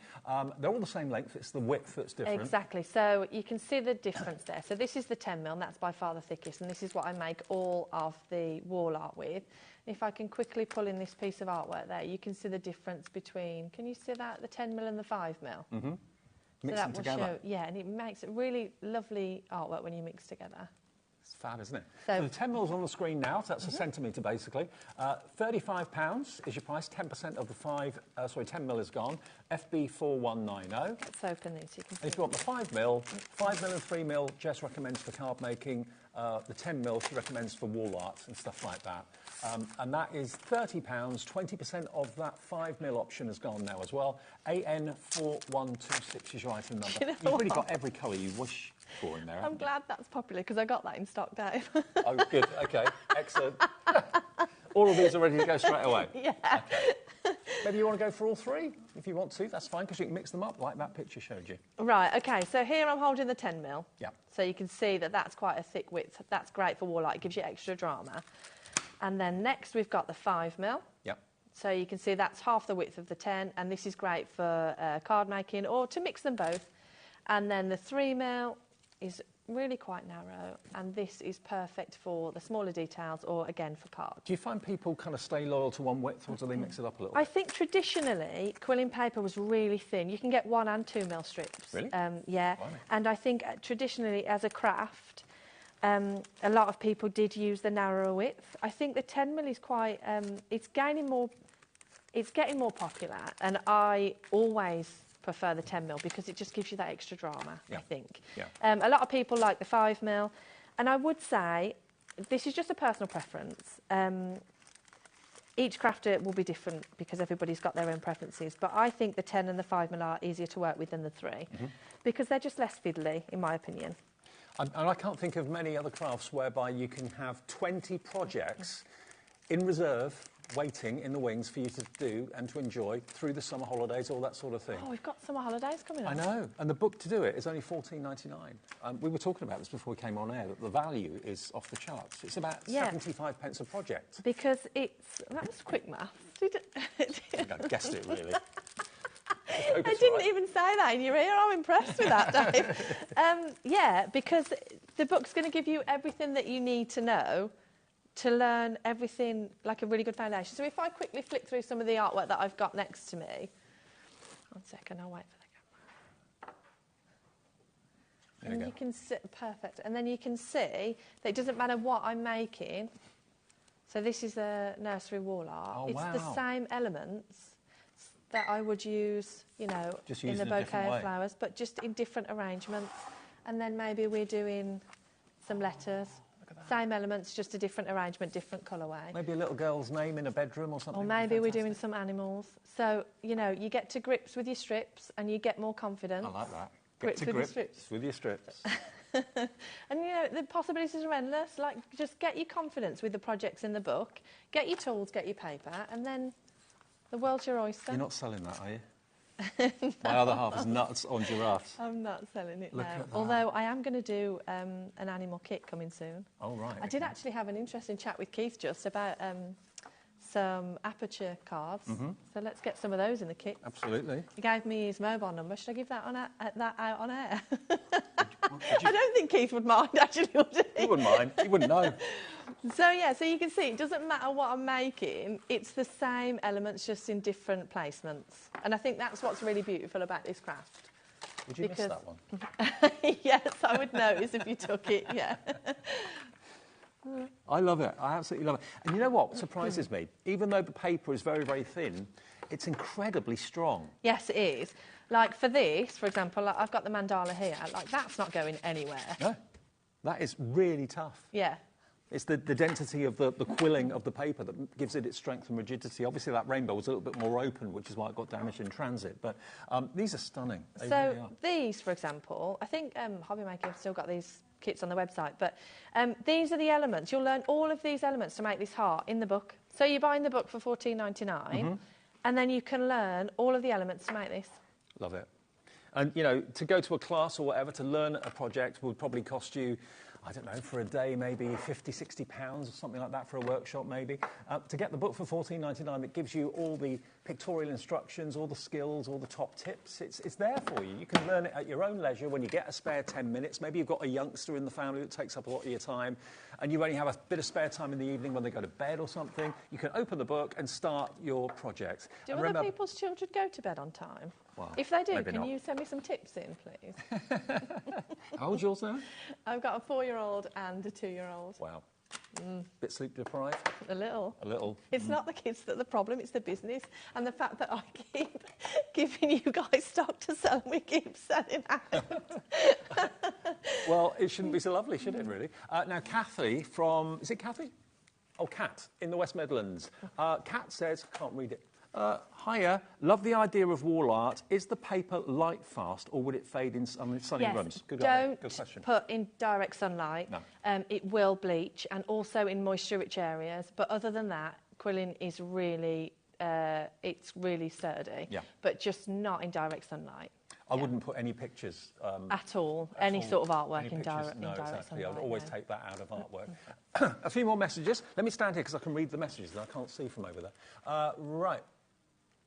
They're all the same length, it's the width that's different. Exactly, so you can see the difference there. So this is the 10mm, and that's by far the thickest, and this is what I make all of the wall art with. If I can quickly pull in this piece of artwork there, you can see the difference between, can you see that, the 10mm and the 5mm? Mm-hmm. Mix them together. Yeah, and it makes a really lovely artwork when you mix together. It's fab, isn't it? So the 10mm on the screen now, so that's a centimetre basically. £35 is your price, 10% of the 10mm is gone. FB4190. Let's open these so you can see. And if you want the 5mm and 3mm, Jess recommends for card making. The 10mm she recommends for wall art and stuff like that. And that is £30, 20% of that 5mm option has gone now as well. AN4126 is your item number. You've really got every colour you wish for in there. I'm glad that's popular because I got that in stock, Dave. Oh, good. OK, excellent. All of these are ready to go straight away. Yeah. Okay. Maybe you want to go for all 3 if you want to. That's fine because you can mix them up like that picture showed you. Right. OK. So here I'm holding the 10mm. Yeah. So you can see that that's quite a thick width. That's great for wall art. It gives you extra drama. And then next we've got the 5mm. Yeah. So you can see that's half the width of the 10, and this is great for card making or to mix them both. And then the 3mm is really quite narrow, and this is perfect for the smaller details or, again, for cards. Do you find people kind of stay loyal to one width, or do they mix it up a little I bit? think traditionally, quilling paper was really thin. You can get 1 and 2mm strips. Really? Yeah. Blimey. And I think traditionally, as a craft, a lot of people did use the narrower width. I think the 10mm is quite... it's getting more popular, and I always prefer the 10mm because it just gives you that extra drama, I think. Yeah. A lot of people like the 5mm, and I would say this is just a personal preference. Each crafter will be different because everybody's got their own preferences, but I think the 10 and the 5mm are easier to work with than the 3 because they're just less fiddly, in my opinion. And I can't think of many other crafts whereby you can have 20 projects in reserve waiting in the wings for you to do and to enjoy through the summer holidays, all that sort of thing. Oh, we've got summer holidays coming up. I know, and the book to do it is only £14.99. We were talking about this before we came on air, that the value is off the charts. It's about 75 pence a project. Because it's... That was quick maths. I guessed it, really. I didn't even say that in your ear. I'm impressed with that, Dave. Yeah, because the book's going to give you everything that you need to know to learn everything, like a really good foundation. So if I quickly flick through some of the artwork that I've got next to me. 1 second, I'll wait for the camera. And you can see, perfect. And then you can see that it doesn't matter what I'm making. So this is a nursery wall art. Oh, it's wow. the same elements that I would use, you know, in the bouquet of flowers, but just in different arrangements. And then maybe we're doing some letters. Same elements, just a different arrangement, different colourway. Maybe a little girl's name in a bedroom or something. Or maybe we're doing some animals. So, you know, you get to grips with your strips and you get more confidence. I like that. Grips with your strips. With your strips. And, you know, the possibilities are endless. Like, just get your confidence with the projects in the book, get your tools, get your paper, and then the world's your oyster. You're not selling that, are you? My other half is nuts on giraffes. I'm not selling it Look now. at that. Although I am going to do an animal kit coming soon. Oh, right. I did actually have an interesting chat with Keith just about some aperture cards. So let's get some of those in the kit. Absolutely. He gave me his mobile number. Should I give that out on air? I don't think Keith would mind, actually, would he? He wouldn't mind. He wouldn't know. So, yeah, so you can see it doesn't matter what I'm making. It's the same elements, just in different placements. And I think that's what's really beautiful about this craft. Would you miss that one? Yes, I would notice if you took it, yeah. I love it. I absolutely love it. And you know what surprises me? Even though the paper is very, very thin, it's incredibly strong. Yes, it is. Like for this, for example, like I've got the mandala here. Like that's not going anywhere. No, that is really tough. Yeah. It's the density of the quilling of the paper that gives it its strength and rigidity. Obviously, that rainbow was a little bit more open, which is why it got damaged in transit. But these are stunning. They So really are. these, for example, I think HobbyMaker have still got these kits on the website, but these are the elements. You'll learn all of these elements to make this heart in the book. So you're buying the book for $14.99, and then you can learn all of the elements to make this. Love it. And, you know, to go to a class or whatever, to learn a project would probably cost you, I don't know, for a day, maybe £50, £60 or something like that for a workshop, maybe. To get the book for $14.99, it gives you all the pictorial instructions, all the skills, all the top tips. It's there for you. You can learn it at your own leisure when you get a spare 10 minutes. Maybe you've got a youngster in the family that takes up a lot of your time, and you only have a bit of spare time in the evening when they go to bed or something. You can open the book and start your project. Do and other people's children go to bed on time? Well, if they do, maybe can not. you send me some tips in, please? How old's yours now? I've got a 4-year-old and a 2-year-old. Wow. Bit sleep deprived? A little. A little. It's not the kids that are the problem, it's the business. And the fact that I keep giving you guys stock to sell and we keep selling out. Well, it shouldn't be so lovely, should it, really? Now, Kathy from... Is it Kathy? Oh, Kat, in the West Midlands. Kat says... Can't read it. Hiya, love the idea of wall art. Is the paper light fast or would it fade in sunny rooms? Good question. Put in direct sunlight. No. It will bleach and also in moisture-rich areas. But other than that, quilling is really, it's really sturdy. Yeah. But just not in direct sunlight. I wouldn't put any pictures... at all. Any sort of artwork in direct no, sunlight. exactly. I would always take that out of artwork. A few more messages. Let me stand here because I can read the messages and I can't see from over there. Right.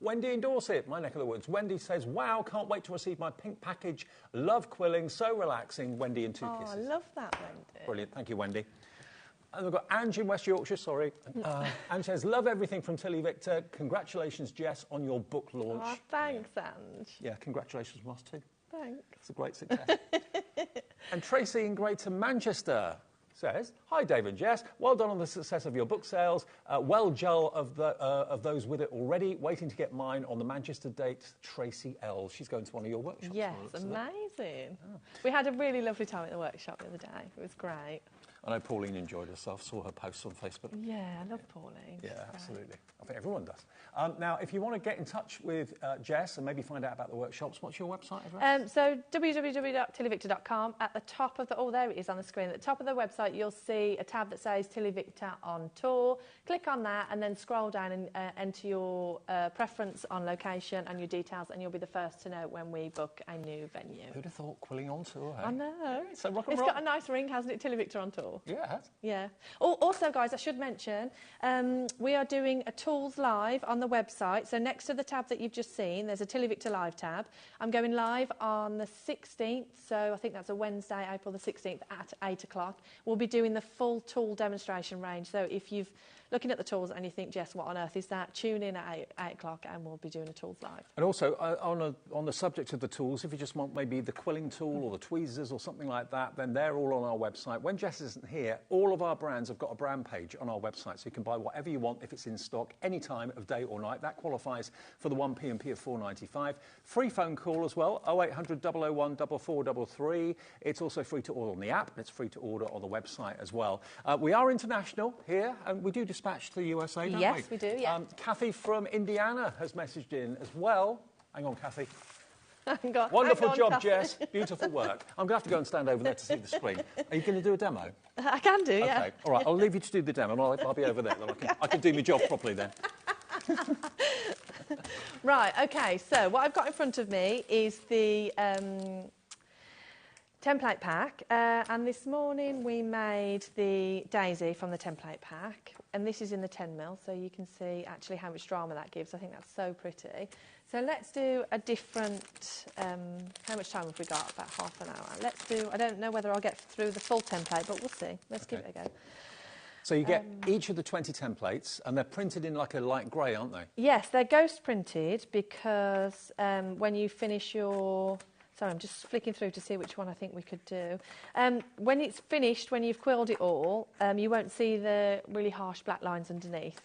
Wendy in Dorset, my neck of the woods. Wendy says, wow, can't wait to receive my pink package. Love quilling, so relaxing. Wendy in 2 kisses. I love that, Wendy. Brilliant. Thank you, Wendy. And we've got Angie in West Yorkshire, sorry. Angie says, love everything from Tilly Victor. Congratulations, Jess, on your book launch. Oh, thanks, Ange. Yeah, congratulations from us too. Thanks. It's a great success. And Tracy in Greater Manchester says, hi, Dave and Jess. Well done on the success of your book sales. Well, Joel of those with it already. Waiting to get mine on the Manchester date, Tracy L. She's going to one of your workshops. Yes, amazing. We had a really lovely time at the workshop the other day. It was great. I know Pauline enjoyed herself, saw her posts on Facebook. Yeah, I love Pauline. Yeah, absolutely. I think everyone does. Now, if you want to get in touch with Jess and maybe find out about the workshops, what's your website address? So www.tillyvictor.com. At the top of the... Oh, there it is on the screen. At the top of the website, you'll see a tab that says Tilly Victor on tour. Click on that and then scroll down and enter your preference on location and your details, and you'll be the first to know when we book a new venue. Who'd have thought quilling on tour, hey? I know. So rock and It's roll. got a nice ring, hasn't it? Tilly Victor on tour. Yeah, it has. Yeah. Also, guys, I should mention, we are doing a Tools Live on the website. So next to the tab that you've just seen, there's a Tilly Victor Live tab. I'm going live on the 16th, so I think that's a Wednesday, April the 16th at 8 o'clock. We'll be doing the full tool demonstration range. So if you've looking at the tools and you think, Jess, what on earth is that? Tune in at 8 o'clock and we'll be doing a Tools Live. And also, on the subject of the tools, if you just want maybe the quilling tool or the tweezers or something like that, then they're all on our website. When Jess isn't here, all of our brands have got a brand page on our website, so you can buy whatever you want if it's in stock any time of day or night. That qualifies for the 1P&P of $4.95. Free phone call as well, 0800 001 4433. It's also free to order on the app, and it's free to order on the website as well. We are international here, and we do dispatch to the USA, don't we? Yes, we do, yeah. Kathy from Indiana has messaged in as well. Hang on, Kathy. Hang on, Wonderful hang on, job, Kathy. Jess. Beautiful work. I'm going to have to go and stand over there to see the screen. Are you going to do a demo? I can do, yeah. Okay, all right, I'll leave you to do the demo, and I'll be over there. Then I can do my job properly then. Right, okay, so what I've got in front of me is the template pack, and this morning we made the daisy from the template pack, and this is in the 10mm, so you can see actually how much drama that gives. I think that's so pretty. So let's do a different, how much time have we got? About half an hour. Let's do, I don't know whether I'll get through the full template, but we'll see. Let's give it a go. So you get each of the 20 templates, and they're printed in like a light grey, aren't they? Yes, they're ghost printed because when you finish your... Sorry, I'm just flicking through to see which one I think we could do. When it's finished, when you've quilled it all, you won't see the really harsh black lines underneath.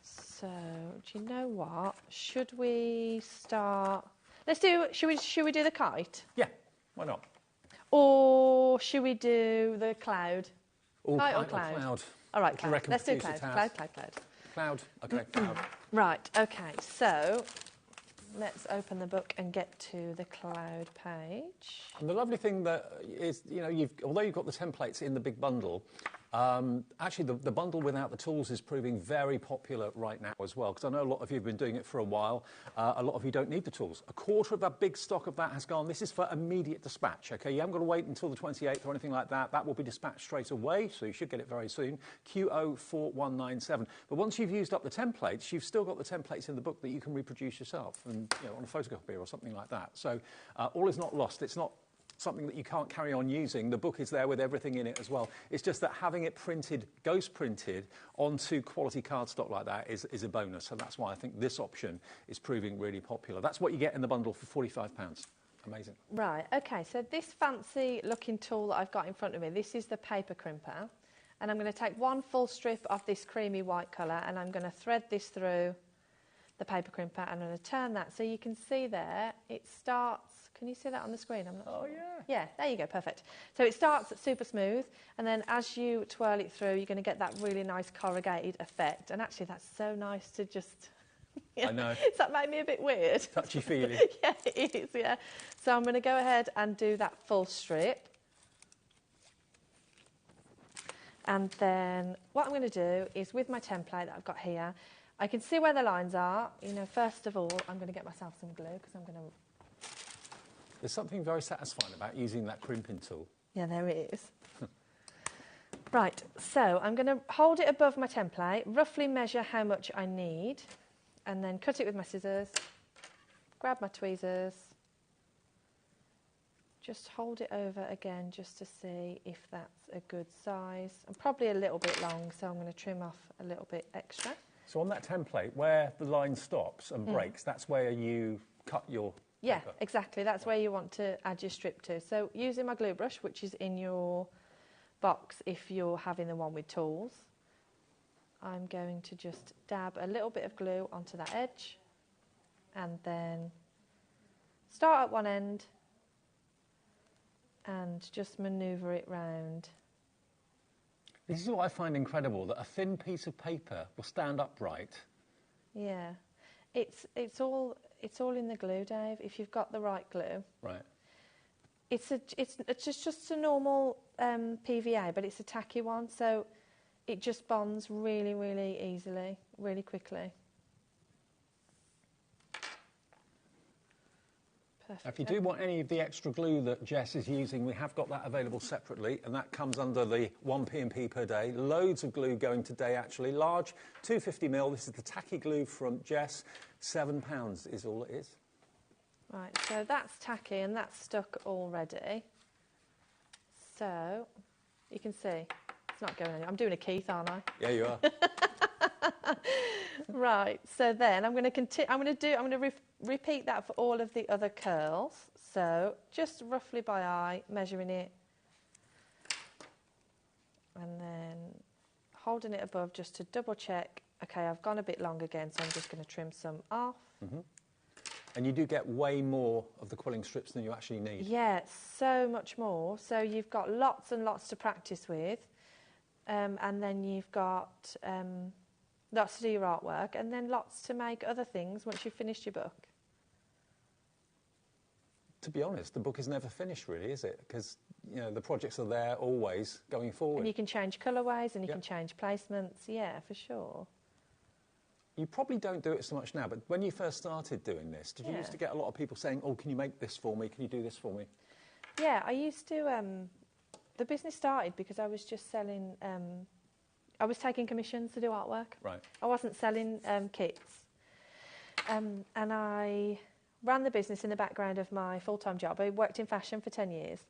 So, do you know what? Should we start... Let's do... Should we do the kite? Yeah, why not? Or should we do the cloud? Kite or cloud? Cloud? All right, cloud. Let's do cloud. Cloud. Cloud, OK, cloud. Right, OK, so let's open the book and get to the cloud page. And the lovely thing that is, you know, although you've got the templates in the big bundle, actually the bundle without the tools is proving very popular right now as well, because I know a lot of you have been doing it for a while. A lot of you don't need the tools. A quarter of that big stock of that has gone. This is for immediate dispatch, OK? You haven't got to wait until the 28th or anything like that. That will be dispatched straight away, so you should get it very soon. QO4197. But once you've used up the templates, you've still got the templates in the book that you can reproduce yourself and, you know, on a photocopier or something like that. So all is not lost. It's not something that you can't carry on using. The book is there with everything in it as well. It's just that having it printed, ghost printed, onto quality cardstock like that is a bonus. So that's why I think this option is proving really popular. That's what you get in the bundle for £45. Amazing. Right, OK, so this fancy looking tool that I've got in front of me, this is the paper crimper. And I'm going to take one full strip of this creamy white colour and I'm going to thread this through the paper crimper and I'm going to turn that. So you can see there, it starts... Can you see that on the screen? I'm not sure. Yeah. Yeah, there you go, perfect. So it starts super smooth, and then as you twirl it through, you're going to get that really nice corrugated effect. And actually, that's so nice to just... I know. Does that make me a bit weird? Touchy-feely. Yeah, it is, yeah. So I'm going to go ahead and do that full strip. And then what I'm going to do is, with my template that I've got here, I can see where the lines are. You know, first of all, I'm going to get myself some glue, because I'm going to... There's something very satisfying about using that crimping tool. Yeah, there it is. Right, so I'm going to hold it above my template, roughly measure how much I need, and then cut it with my scissors, grab my tweezers, just hold it over again just to see if that's a good size. I'm probably a little bit long, so I'm going to trim off a little bit extra. So on that template, where the line stops and breaks, that's where you cut your... Yeah, exactly. That's where you want to add your strip to. So using my glue brush, which is in your box if you're having the one with tools, I'm going to just dab a little bit of glue onto that edge and then start at one end and just manoeuvre it round. This is what I find incredible, that a thin piece of paper will stand upright. Yeah, it's all in the glue, Dave, if you've got the right glue. Right. It's just a normal PVA, but it's a tacky one, so it just bonds really, really easily, really quickly. Perfect. If you do want any of the extra glue that Jess is using, we have got that available separately, and that comes under the 1 P&P per day. Loads of glue going today, actually. Large, 250ml. This is the tacky glue from Jess. £7 is all it is. Right, so that's tacky and that's stuck already. So you can see it's not going anywhere. I'm doing a Keith, aren't I? Yeah, you are. Right, so then I'm going to continue. I'm going to repeat that for all of the other curls. So just roughly by eye, measuring it, and then holding it above just to double check. Okay, I've gone a bit long again, so I'm just going to trim some off. Mm-hmm. And you do get way more of the quilling strips than you actually need. Yeah, so much more. So you've got lots and lots to practice with, and then you've got lots to do your artwork, and then lots to make other things once you've finished your book. To be honest, the book is never finished, really, is it? Because, you know, the projects are there always going forward. And you can change colourways and you can change placements, yeah, for sure. you probably don't do it so much now, but when you first started doing this, did you used to get a lot of people saying, oh, can you make this for me? Can you do this for me? Yeah, I used to... the business started because I was just selling... I was taking commissions to do artwork. Right. I wasn't selling kits. And I ran the business in the background of my full-time job. I worked in fashion for 10 years.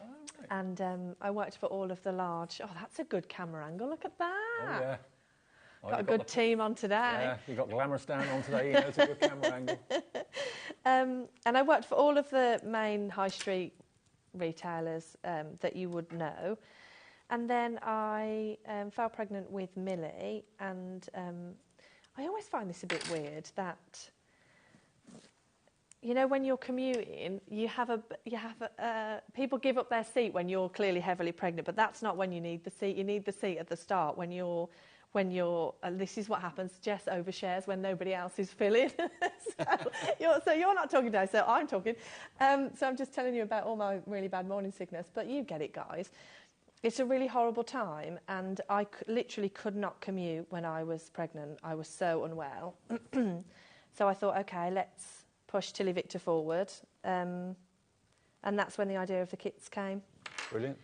Oh, right. And I worked for all of the large... Oh, that's a good camera angle. Look at that. Oh, yeah. Oh, got a good team on today. Yeah, you've got Glamorous down on today. You know, it's a good camera angle. And I worked for all of the main high street retailers that you would know. And then I fell pregnant with Millie, and I always find this a bit weird that, you know, when you're commuting, people give up their seat when you're clearly heavily pregnant, but that's not when you need the seat. You need the seat at the start when you're this is what happens. Jess overshares when nobody else is filling. so you're not talking today, so I'm talking. So I'm just telling you about all my really bad morning sickness, but you get it, guys. It's a really horrible time, and I literally could not commute when I was pregnant. I was so unwell. So I thought, OK, let's push Tilly Victor forward. And that's when the idea of the kits came. Brilliant.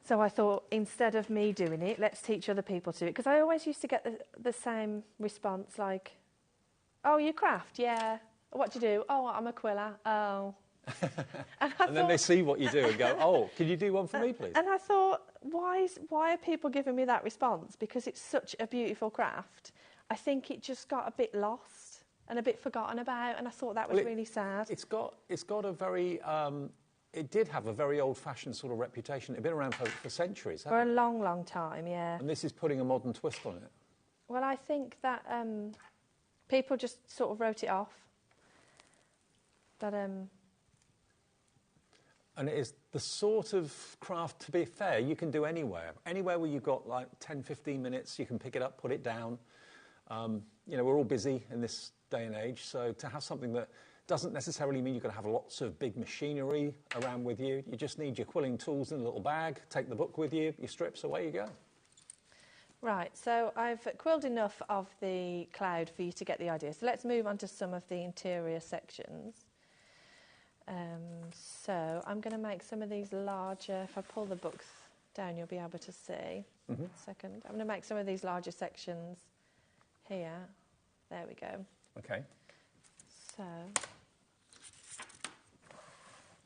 So I thought, instead of me doing it, let's teach other people to do it. Because I always used to get the same response, like, oh, you craft? Yeah. What do you do? Oh, I'm a quiller. Oh. And then they see what you do and go, oh, can you do one for me, please? And I thought, why are people giving me that response? Because it's such a beautiful craft. I think it just got a bit lost and a bit forgotten about, and I thought that was really sad. It's got a very... it did have a very old-fashioned sort of reputation. It had been around for centuries, hasn't it? For a long, long time, yeah. And this is putting a modern twist on it. Well, I think that people just sort of wrote it off. But... And it is the sort of craft, to be fair, you can do anywhere. Anywhere where you've got like 10, 15 minutes, you can pick it up, put it down. You know, we're all busy in this day and age, so to have something that doesn't necessarily mean you're going to have lots of big machinery around with you. You just need your quilling tools in a little bag, take the book with you, your strips, away you go. Right, so I've quilled enough of the cloud for you to get the idea. So let's move on to some of the interior sections. So I'm going to make some of these larger. If I pull the books down, you'll be able to see. Mm-hmm. Second, I'm going to make some of these larger sections here. There we go. Okay. So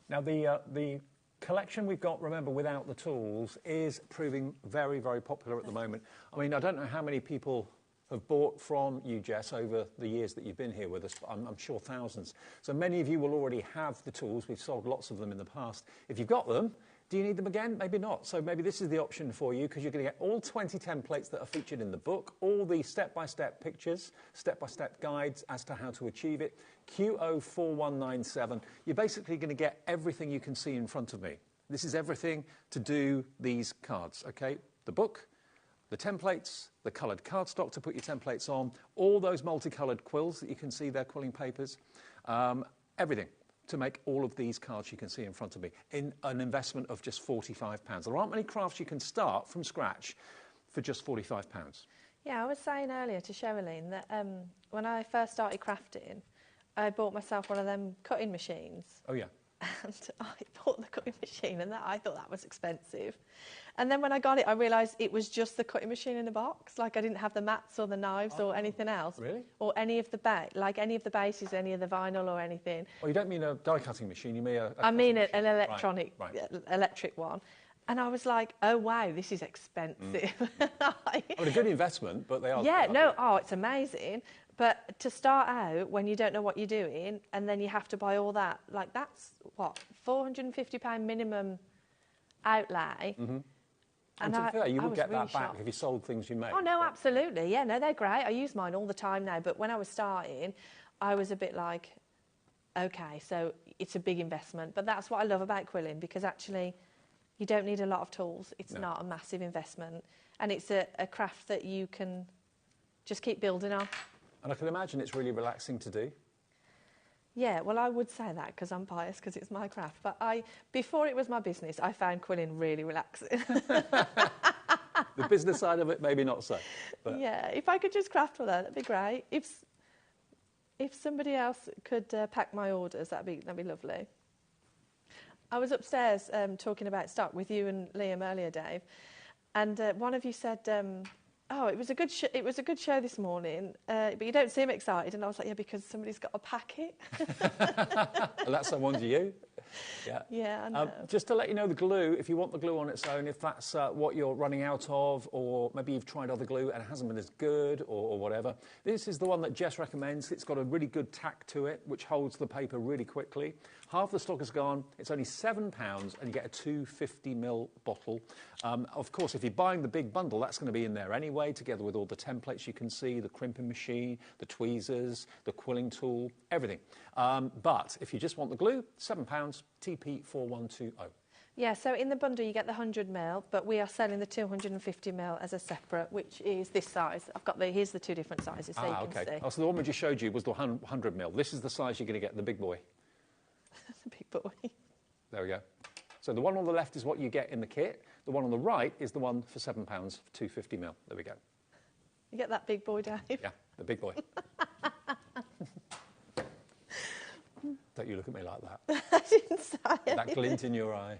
now the collection we've got, remember, without the tools, is proving very, very popular at the moment. I mean, I don't know how many people have bought from you, Jess, over the years that you've been here with us. I'm sure thousands. So many of you will already have the tools. We've sold lots of them in the past. If you've got them, do you need them again? Maybe not. So maybe this is the option for you, because you're going to get all 20 templates that are featured in the book, all the step-by-step pictures, step-by-step guides as to how to achieve it, QO4197. You're basically going to get everything you can see in front of me. This is everything to do these cards, OK? The book, the templates, the coloured cardstock to put your templates on, all those multicoloured quills that you can see there, quilling papers, everything to make all of these cards you can see in front of me in an investment of just £45. There aren't many crafts you can start from scratch for just £45. Yeah, I was saying earlier to Sherilyn that when I first started crafting, I bought myself one of them cutting machines. Oh, yeah. And I bought the cutting machine, and I thought that was expensive. And then when I got it, I realised it was just the cutting machine in a box. Like, I didn't have the mats or the knives or anything else. Really? Or any of the any of the bases, any of the vinyl or anything. Oh, you don't mean a die-cutting machine, you mean I mean an electronic, right. electric one. And I was like, oh, wow, this is expensive. I mean, a good investment, but they are... Yeah, no, it's amazing. But to start out, when you don't know what you're doing, and then you have to buy all that, like, that's, what, £450 minimum outlay. Mm-hmm. And to be fair, you would get that back if you sold things you made. Oh, no, absolutely. Yeah, no, they're great. I use mine all the time now. But when I was starting, I was a bit like, OK, so it's a big investment. But that's what I love about quilling, because actually you don't need a lot of tools. It's not a massive investment. And it's a craft that you can just keep building on. And I can imagine it's really relaxing to do. Yeah, well, I would say that because I'm biased, because it's my craft. But before it was my business, I found quilling really relaxing. The business side of it, maybe not so. But. Yeah, if I could just craft all that, that'd be great. If somebody else could pack my orders, that'd be lovely. I was upstairs talking about stock with you and Liam earlier, Dave, and one of you said, "Oh, it was a good show this morning, but you don't seem excited." And I was like, "Yeah, because somebody's got to pack it." And that's someone to you. Yeah. Yeah, I know. Just to let you know, the glue, if you want the glue on its own, if that's what you're running out of, or maybe you've tried other glue and it hasn't been as good, or whatever, this is the one that Jess recommends. It's got a really good tack to it, which holds the paper really quickly. Half the stock is gone. It's only £7, and you get a 250ml bottle. Of course, if you're buying the big bundle, that's going to be in there anyway, together with all the templates you can see, the crimping machine, the tweezers, the quilling tool, everything. But if you just want the glue, £7, TP4120. Yeah, so in the bundle you get the 100ml, but we are selling the 250ml as a separate, which is this size. Here's the two different sizes, so you can see. Oh, so the one we just showed you was the 100ml. This is the size you're going to get, the big boy. The big boy. There we go. So the one on the left is what you get in the kit. The one on the right is the one for £7 for 250ml. There we go. You get that big boy, Dave? Yeah, the big boy. Don't you look at me like that. I didn't say that glint in your eye.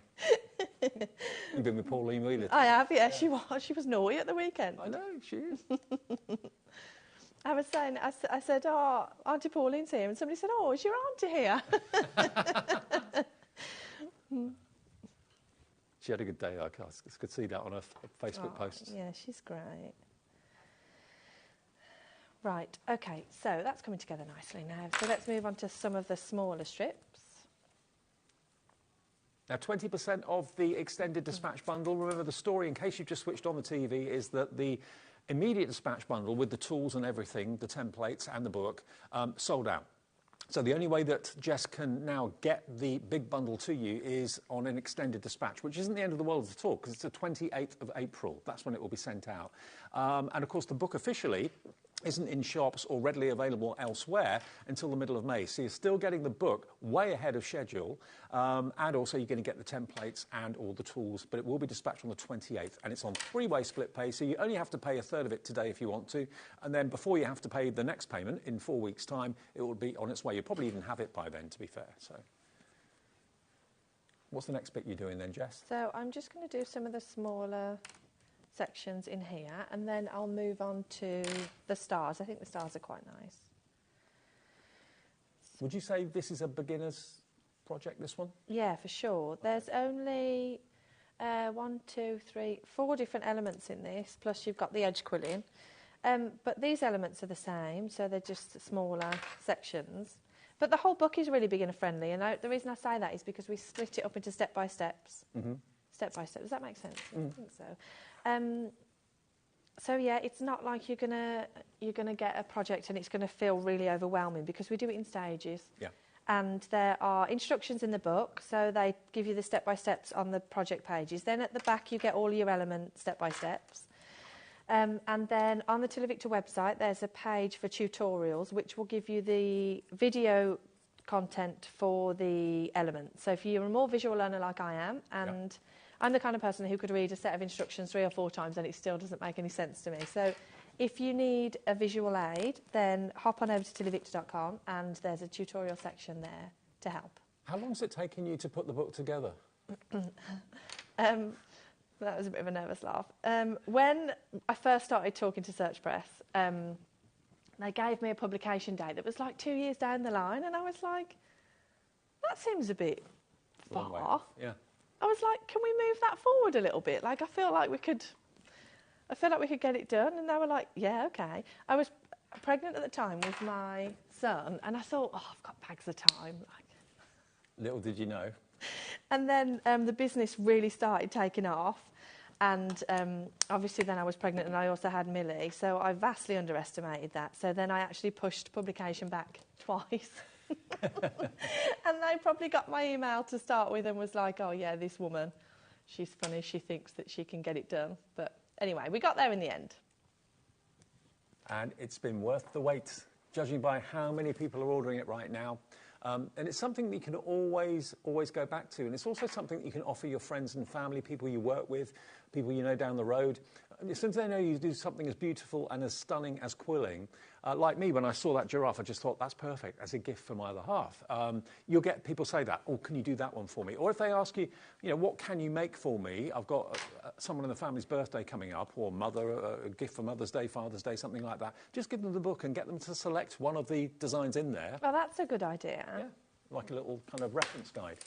You've been with Pauline Wheeler. I have, yeah. She was naughty at the weekend. I know, she is. I was saying, I said, "Oh, Auntie Pauline's here," and somebody said, "Oh, is your auntie here?" She had a good day. I could see that on her Facebook posts. Yeah, she's great. Right, okay, so that's coming together nicely now. So let's move on to some of the smaller strips. Now, 20% of the extended dispatch bundle, remember the story, in case you've just switched on the TV, is that the immediate dispatch bundle with the tools and everything, the templates and the book, sold out. So the only way that Jess can now get the big bundle to you is on an extended dispatch, which isn't the end of the world at all, because it's the 28th of April. That's when it will be sent out. And, of course, the book officially isn't in shops or readily available elsewhere until the middle of May. So you're still getting the book way ahead of schedule, and also you're going to get the templates and all the tools, but it will be dispatched on the 28th, and it's on three-way split pay, so you only have to pay a third of it today if you want to, and then before you have to pay the next payment in 4 weeks' time, it will be on its way. You'll probably even have it by then, to be fair. So, what's the next bit you're doing then, Jess? So I'm just going to do some of the smaller sections in here, and then I'll move on to the stars. I think the stars are quite nice. Would you say this is a beginner's project, this one? Yeah, for sure. There's only 4 different elements in this, plus you've got the edge quilling. But these elements are the same, so they're just smaller sections. But the whole book is really beginner friendly, and the reason I say that is because we split it up into step-by-steps. Mm-hmm. Step-by-step. Does that make sense? I think so. So yeah, it's not like you're gonna get a project and it's gonna feel really overwhelming, because we do it in stages. Yeah. And there are instructions in the book, so they give you the step-by-steps on the project pages. Then at the back you get all your element step-by-steps. And then on the Tilly Victor website there's a page for tutorials, which will give you the video content for the elements. So if you're a more visual learner like I am, and I'm the kind of person who could read a set of instructions 3 or 4 times and it still doesn't make any sense to me. So if you need a visual aid, then hop on over to tillywictor.com, and there's a tutorial section there to help. How long's it taken you to put the book together? That was a bit of a nervous laugh. When I first started talking to Search Press, they gave me a publication date that was like 2 years down the line, and I was like, that seems a bit far. Yeah. I was like, can we move that forward a little bit? Like, I feel like we could get it done. And they were like, yeah, okay. I was pregnant at the time with my son, and I thought, oh, I've got bags of time. Little did you know. And then the business really started taking off. And obviously then I was pregnant, and I also had Millie. So I vastly underestimated that. So then I actually pushed publication back twice. And they probably got my email to start with and was like, oh yeah, this woman, she's funny, she thinks that she can get it done. But anyway, we got there in the end. And it's been worth the wait, judging by how many people are ordering it right now. And it's something that you can always go back to. And it's also something that you can offer your friends and family, people you work with, people you know down the road. as soon as they know you do something as beautiful and as stunning as quilling, like me, when I saw that giraffe, I just thought, that's perfect as a gift for my other half. You'll get people say that, oh, can you do that one for me? Or if they ask you, you know, what can you make for me? I've got someone in the family's birthday coming up, or a gift for Mother's Day, Father's Day, something like that. Just give them the book and get them to select one of the designs in there. Well, that's a good idea. Yeah, like a little kind of reference guide.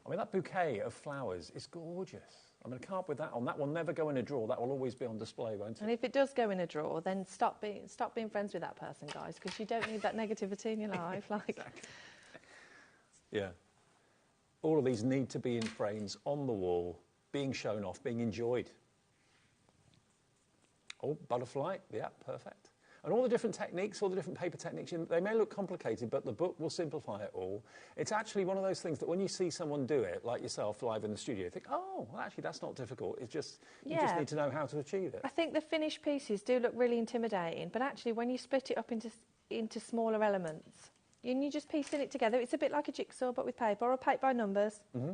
I mean, that bouquet of flowers is gorgeous. I mean, I can't with that on. That will never go in a drawer. That will always be on display, won't it? And if it does go in a drawer, then stop being friends with that person, guys, because you don't need that negativity in your life. Like, exactly. Yeah. All of these need to be in frames on the wall, being shown off, being enjoyed. Oh, butterfly. Yeah, perfect. And all the different techniques, all the different paper techniques, they may look complicated, but the book will simplify it all. It's actually one of those things that when you see someone do it, like yourself, live in the studio, you think, oh, well, actually, that's not difficult. It's just, you just need to know how to achieve it. I think the finished pieces do look really intimidating, but actually, when you split it up into smaller elements, and you just piecing it together, it's a bit like a jigsaw, but with paper, or a paper by numbers. Mm-hmm.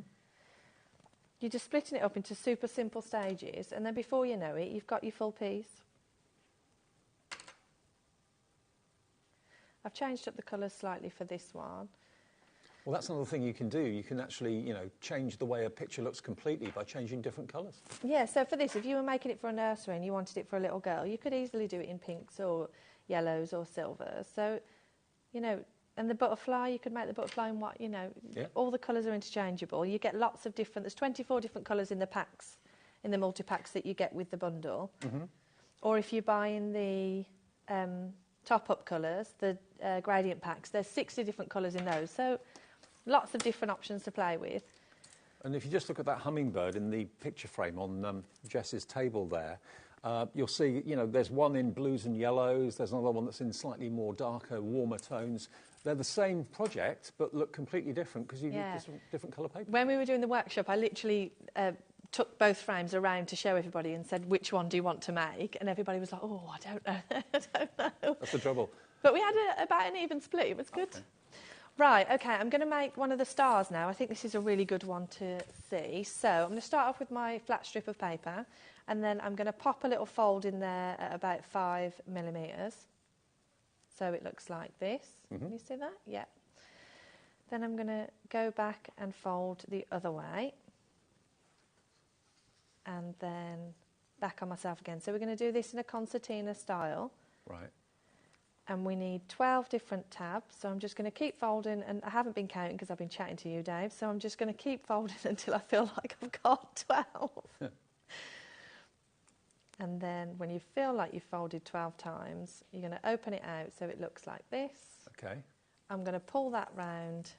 You're just splitting it up into super simple stages, and then before you know it, you've got your full piece. I've changed up the colours slightly for this one. Well, that's another thing you can do. You can actually, you know, change the way a picture looks completely by changing different colours. Yeah, so for this, if you were making it for a nursery and you wanted it for a little girl, you could easily do it in pinks or yellows or silvers. So, you know, and the butterfly, you could make the butterfly in what, you know, all the colours are interchangeable. You get lots of different, there's 24 different colours in the packs, in the multi-packs that you get with the bundle. Mm-hmm. Or if you buy in the top-up colours, the gradient packs, there's 60 different colours in those. So lots of different options to play with. And if you just look at that hummingbird in the picture frame on Jess's table there, you'll see, you know, there's one in blues and yellows, there's another one that's in slightly more darker, warmer tones. They're the same project, but look completely different because you use different colour paper. When we were doing the workshop, I literally took both frames around to show everybody and said, which one do you want to make? And everybody was like, oh, I don't know. I don't know. That's the trouble. But we had about an even split. It was good. Okay. Right, OK, I'm going to make one of the stars now. I think this is a really good one to see. So I'm going to start off with my flat strip of paper, and then I'm going to pop a little fold in there at about 5 millimetres. So it looks like this. Mm-hmm. Can you see that? Yeah. Then I'm going to go back and fold the other way. And then back on myself again. So we're going to do this in a concertina style. Right. And we need 12 different tabs. So I'm just going to keep folding, and I haven't been counting because I've been chatting to you, Dave. So I'm just going to keep folding until I feel like I've got 12. And then when you feel like you've folded 12 times, you're going to open it out so it looks like this. Okay. I'm going to pull that round.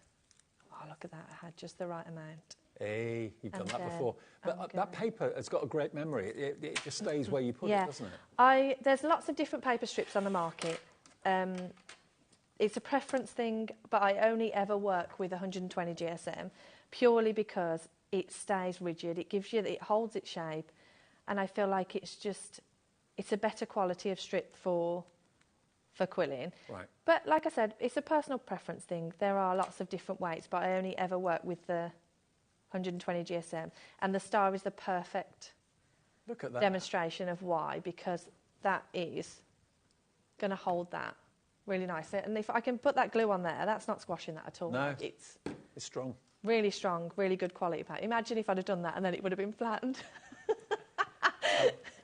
Oh, look at that. I had just the right amount. Hey, you've done that before. But that paper has got a great memory. It just stays where you put it, doesn't it? There's lots of different paper strips on the market. It's a preference thing, but I only ever work with 120 GSM purely because it stays rigid. It holds its shape, and I feel like it's a better quality of strip for quilling. Right. But like I said, it's a personal preference thing. There are lots of different weights, but I only ever work with the 120 GSM, and the star is the perfect demonstration of why, because that is going to hold that really nicely. And if I can put that glue on there, that's not squashing that at all. No, it's strong. Really strong, really good quality paper. Imagine if I'd have done that and then it would have been flattened.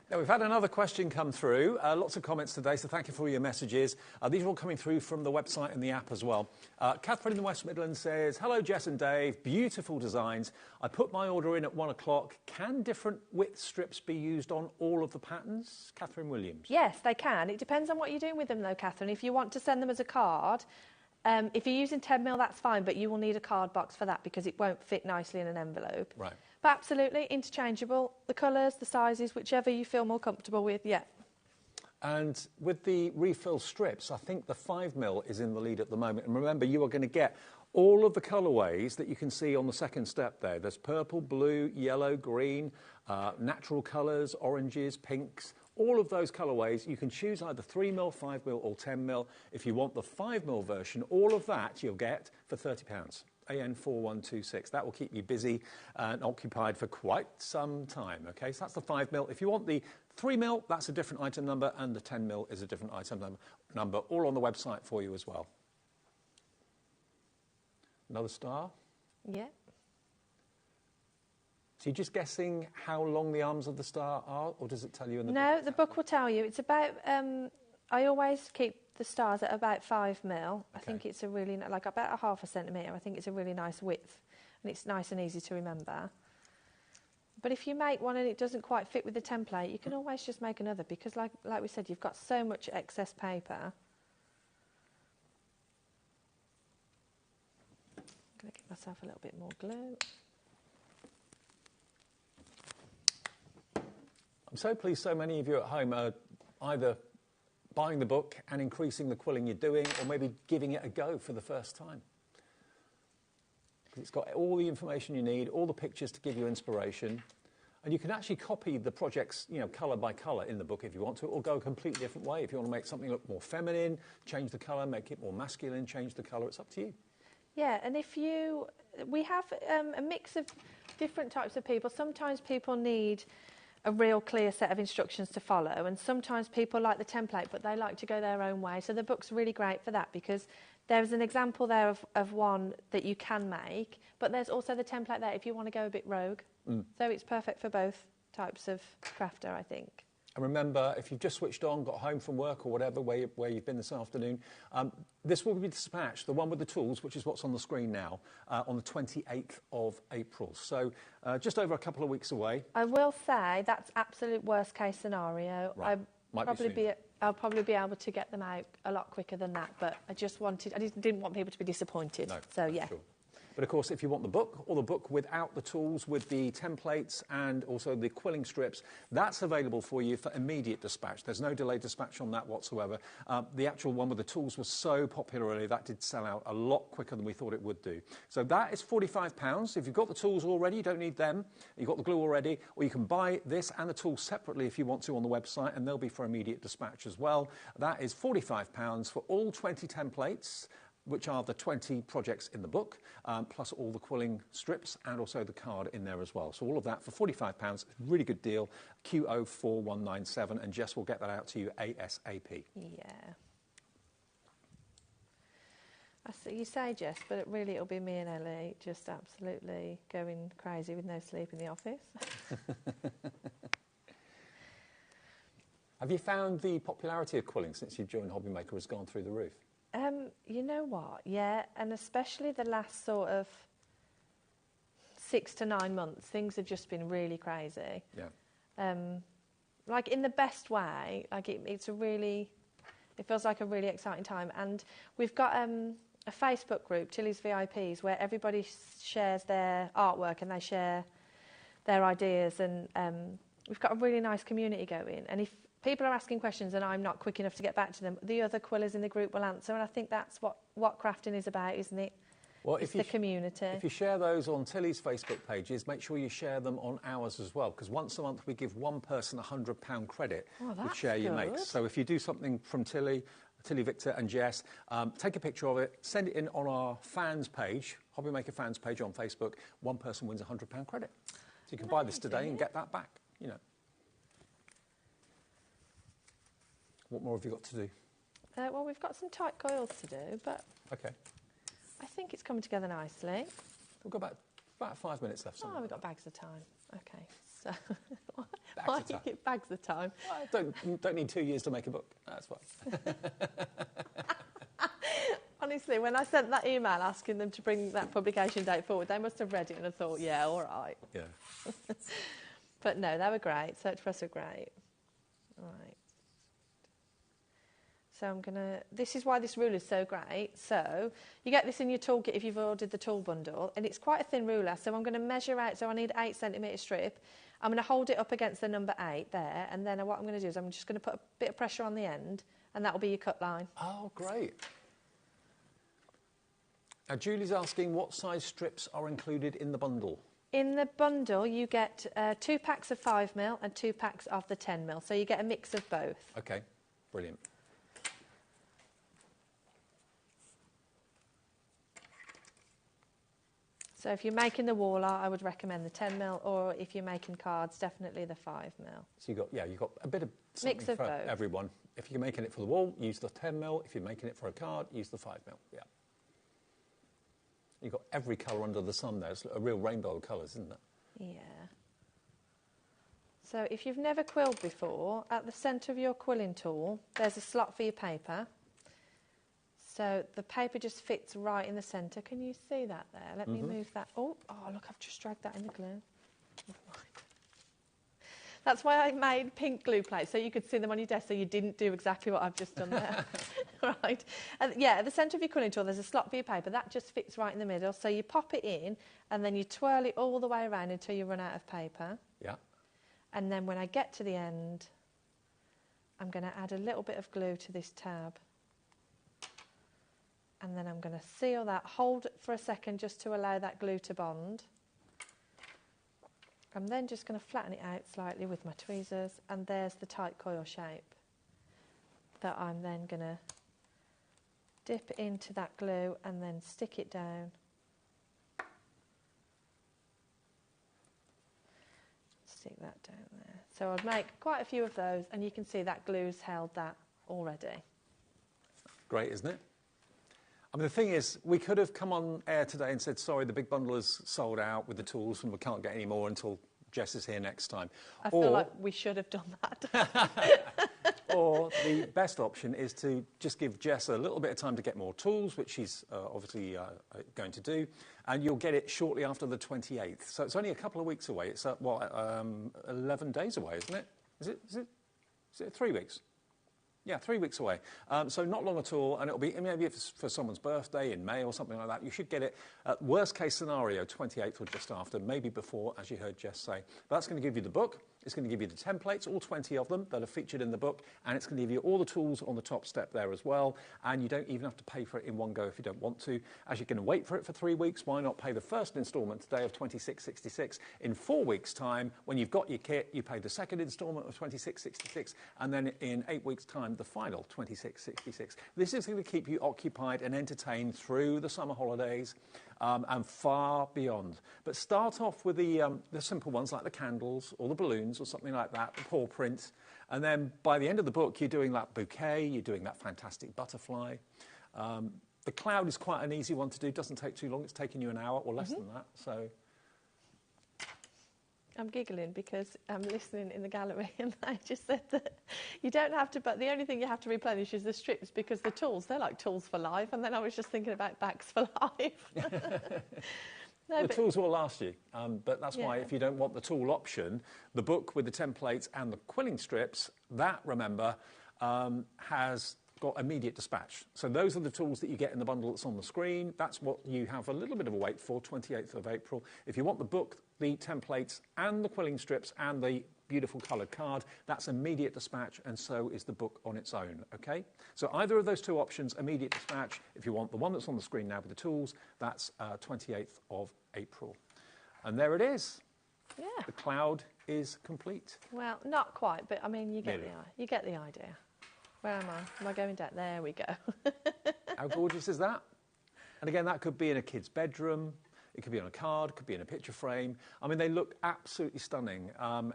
Now, we've had another question come through. Lots of comments today, so thank you for your messages. These are all coming through from the website and the app as well. Catherine in the West Midlands says, hello, Jess and Dave. Beautiful designs. I put my order in at 1 o'clock. Can different width strips be used on all of the patterns? Catherine Williams. Yes, they can. It depends on what you're doing with them, though, Catherine. If you want to send them as a card, if you're using 10mm, that's fine, but you will need a card box for that because it won't fit nicely in an envelope. Right. But absolutely interchangeable. The colours, the sizes, whichever you feel more comfortable with, yeah. And with the refill strips, I think the 5mm is in the lead at the moment. And remember, you are going to get all of the colourways that you can see on the second step there. There's purple, blue, yellow, green, natural colours, oranges, pinks. All of those colourways, you can choose either 3mm, 5mm or 10mm. If you want the 5mm version, all of that you'll get for £30. AN4126. That will keep you busy and occupied for quite some time, okay? So that's the 5mm. If you want the 3mm, that's a different item number, and the 10mm is a different item number, all on the website for you as well. Another star? Yeah. So you're just guessing how long the arms of the star are, or does it tell you in the book? No, the book will tell you. It's about, I always keep the stars at about 5mm. Okay. I think it's a really, like about a 0.5 centimetre. I think it's a really nice width, and it's nice and easy to remember. But if you make one and it doesn't quite fit with the template, you can always just make another, because like we said, you've got so much excess paper. I'm going to give myself a little bit more glue. I'm so pleased so many of you at home are either buying the book and increasing the quilling you're doing, or maybe giving it a go for the first time. It's got all the information you need, all the pictures to give you inspiration, and you can actually copy the projects, you know, colour by colour in the book if you want to, or go a completely different way. If you want to make something look more feminine, change the colour, make it more masculine, change the colour, it's up to you. Yeah, and we have a mix of different types of people. Sometimes people need a real clear set of instructions to follow, and sometimes people like the template but they like to go their own way, so the book's really great for that, because there's an example there of one that you can make, but there's also the template there if you want to go a bit rogue. So it's perfect for both types of crafter, I think. And remember, if you've just switched on, got home from work or whatever, where you've been this afternoon, this will be dispatched, the one with the tools, which is what's on the screen now, on the 28th of April. So just over a couple of weeks away. I will say that's absolute worst case scenario. Right. I'll probably be able to get them out a lot quicker than that, but I didn't want people to be disappointed. No, so yeah. Sure. But of course, if you want the book, or the book without the tools, with the templates and also the quilling strips, that's available for you for immediate dispatch. There's no delayed dispatch on that whatsoever. The actual one with the tools was so popular earlier, that did sell out a lot quicker than we thought it would do. So that is £45. If you've got the tools already, you don't need them. You've got the glue already, or you can buy this and the tools separately if you want to on the website, and they'll be for immediate dispatch as well. That is £45 for all 20 templates, which are the 20 projects in the book, plus all the quilling strips and also the card in there as well. So all of that for £45, really good deal, Q04197, and Jess will get that out to you ASAP. Yeah. You say, Jess, but it'll be me and Ellie just absolutely going crazy with no sleep in the office. Have you found the popularity of quilling since you've joined HobbyMaker has gone through the roof? You know what? Yeah, and especially the last sort of 6 to 9 months, things have just been really crazy. Yeah. Like in the best way. Like it feels like a really exciting time. And we've got a Facebook group, Tilly's VIPs, where everybody shares their artwork and they share their ideas, and we've got a really nice community going. And if people are asking questions and I'm not quick enough to get back to them, the other quillers in the group will answer, and I think that's what crafting is about, isn't it? Well, it's the community. If you share those on Tilly's Facebook pages, make sure you share them on ours as well, because once a month we give one person £100 credit with Share Your Makes. So if you do something from Tilly, Victor and Jess, take a picture of it, send it in on our fans page, HobbyMaker fans page on Facebook, one person wins £100 credit. So you can buy this today and get that back, you know. What more have you got to do? Well, we've got some tight coils to do, but okay. I think it's coming together nicely. We've got about 5 minutes left. We've got bags of time. Okay, so why do you get bags of time? Don't need 2 years to make a book. That's fine. Honestly, when I sent that email asking them to bring that publication date forward, they must have read it and have thought, yeah, all right. Yeah. But no, they were great. Search Press were great. All right. So this is why this ruler is so great. So you get this in your toolkit if you've ordered the tool bundle, and it's quite a thin ruler. So I'm going to measure out, so I need 8 centimetre strip. I'm going to hold it up against the number 8 there, and then what I'm going to do is I'm just going to put a bit of pressure on the end, and that will be your cut line. Oh, great. Now, Julie's asking what size strips are included in the bundle. In the bundle, you get 2 packs of 5mm and 2 packs of the 10mm, so you get a mix of both. Okay, brilliant. So if you're making the wall art, I would recommend the 10mm, or if you're making cards, definitely the 5mm. So you've got a bit of something Mix of for both. everyone. If you're making it for the wall, use the 10mm. If you're making it for a card, use the 5mm. Yeah. You've got every colour under the sun there. It's a real rainbow of colours, isn't it? Yeah. So if you've never quilled before, at the centre of your quilling tool, there's a slot for your paper. So the paper just fits right in the centre. Can you see that there? Let me move that. Oh, look, I've just dragged that in the glue. That's why I made pink glue plates, so you could see them on your desk, so you didn't do exactly what I've just done there. Right. Yeah, at the centre of your quilling tool, there's a slot for your paper. That just fits right in the middle. So you pop it in, and then you twirl it all the way around until you run out of paper. Yeah. And then when I get to the end, I'm going to add a little bit of glue to this tab. And then I'm going to seal that, hold it for a second just to allow that glue to bond. I'm then just going to flatten it out slightly with my tweezers, and there's the tight coil shape that I'm then going to dip into that glue and then stick it down. Stick that down there. So I'll make quite a few of those, and you can see that glue's held that already. Great, isn't it? I mean, the thing is, we could have come on air today and said, sorry, the big bundle is sold out with the tools and we can't get any more until Jess is here next time. I feel like we should have done that. Or the best option is to just give Jess a little bit of time to get more tools, which she's obviously going to do, and you'll get it shortly after the 28th. So it's only a couple of weeks away. It's, 11 days away, isn't it? Is it 3 weeks? Yeah, 3 weeks away. So not long at all, and it'll be maybe if it's for someone's birthday in May or something like that. You should get it at worst case scenario, 28th or just after, maybe before, as you heard Jess say. But that's going to give you the book. It's going to give you the templates, all 20 of them that are featured in the book, and it's going to give you all the tools on the top step there as well, and you don't even have to pay for it in one go if you don't want to. As you're going to wait for it for 3 weeks, why not pay the first instalment today of $26.66? In 4 weeks' time, when you've got your kit, you pay the second instalment of $26.66, and then in 8 weeks' time, the final $26.66. This is going to keep you occupied and entertained through the summer holidays and far beyond. But start off with the simple ones like the candles or the balloons or something like that, the paw print, and then by the end of the book, you're doing that bouquet, you're doing that fantastic butterfly. The cloud is quite an easy one to do, doesn't take too long, it's taking you an hour or less than that. So I'm giggling because I'm listening in the gallery and I just said that you don't have to, but the only thing you have to replenish is the strips, because the tools, they're like tools for life. And then I was just thinking about backs for life. The tools will last you, but that's why if you don't want the tool option, the book with the templates and the quilling strips, that, remember, has got immediate dispatch. So those are the tools that you get in the bundle that's on the screen. That's what you have a little bit of a wait for, 28th of April. If you want the book, the templates and the quilling strips and the beautiful coloured card, that's immediate dispatch, and so is the book on its own, okay? So either of those two options, immediate dispatch. If you want the one that's on the screen now with the tools, that's 28th of April. And there it is. Yeah. The cloud is complete. Well, not quite, but I mean, you get the idea. Where am I? Am I going down? There we go. How gorgeous is that? And again, that could be in a kid's bedroom. It could be on a card, it could be in a picture frame. I mean, they look absolutely stunning.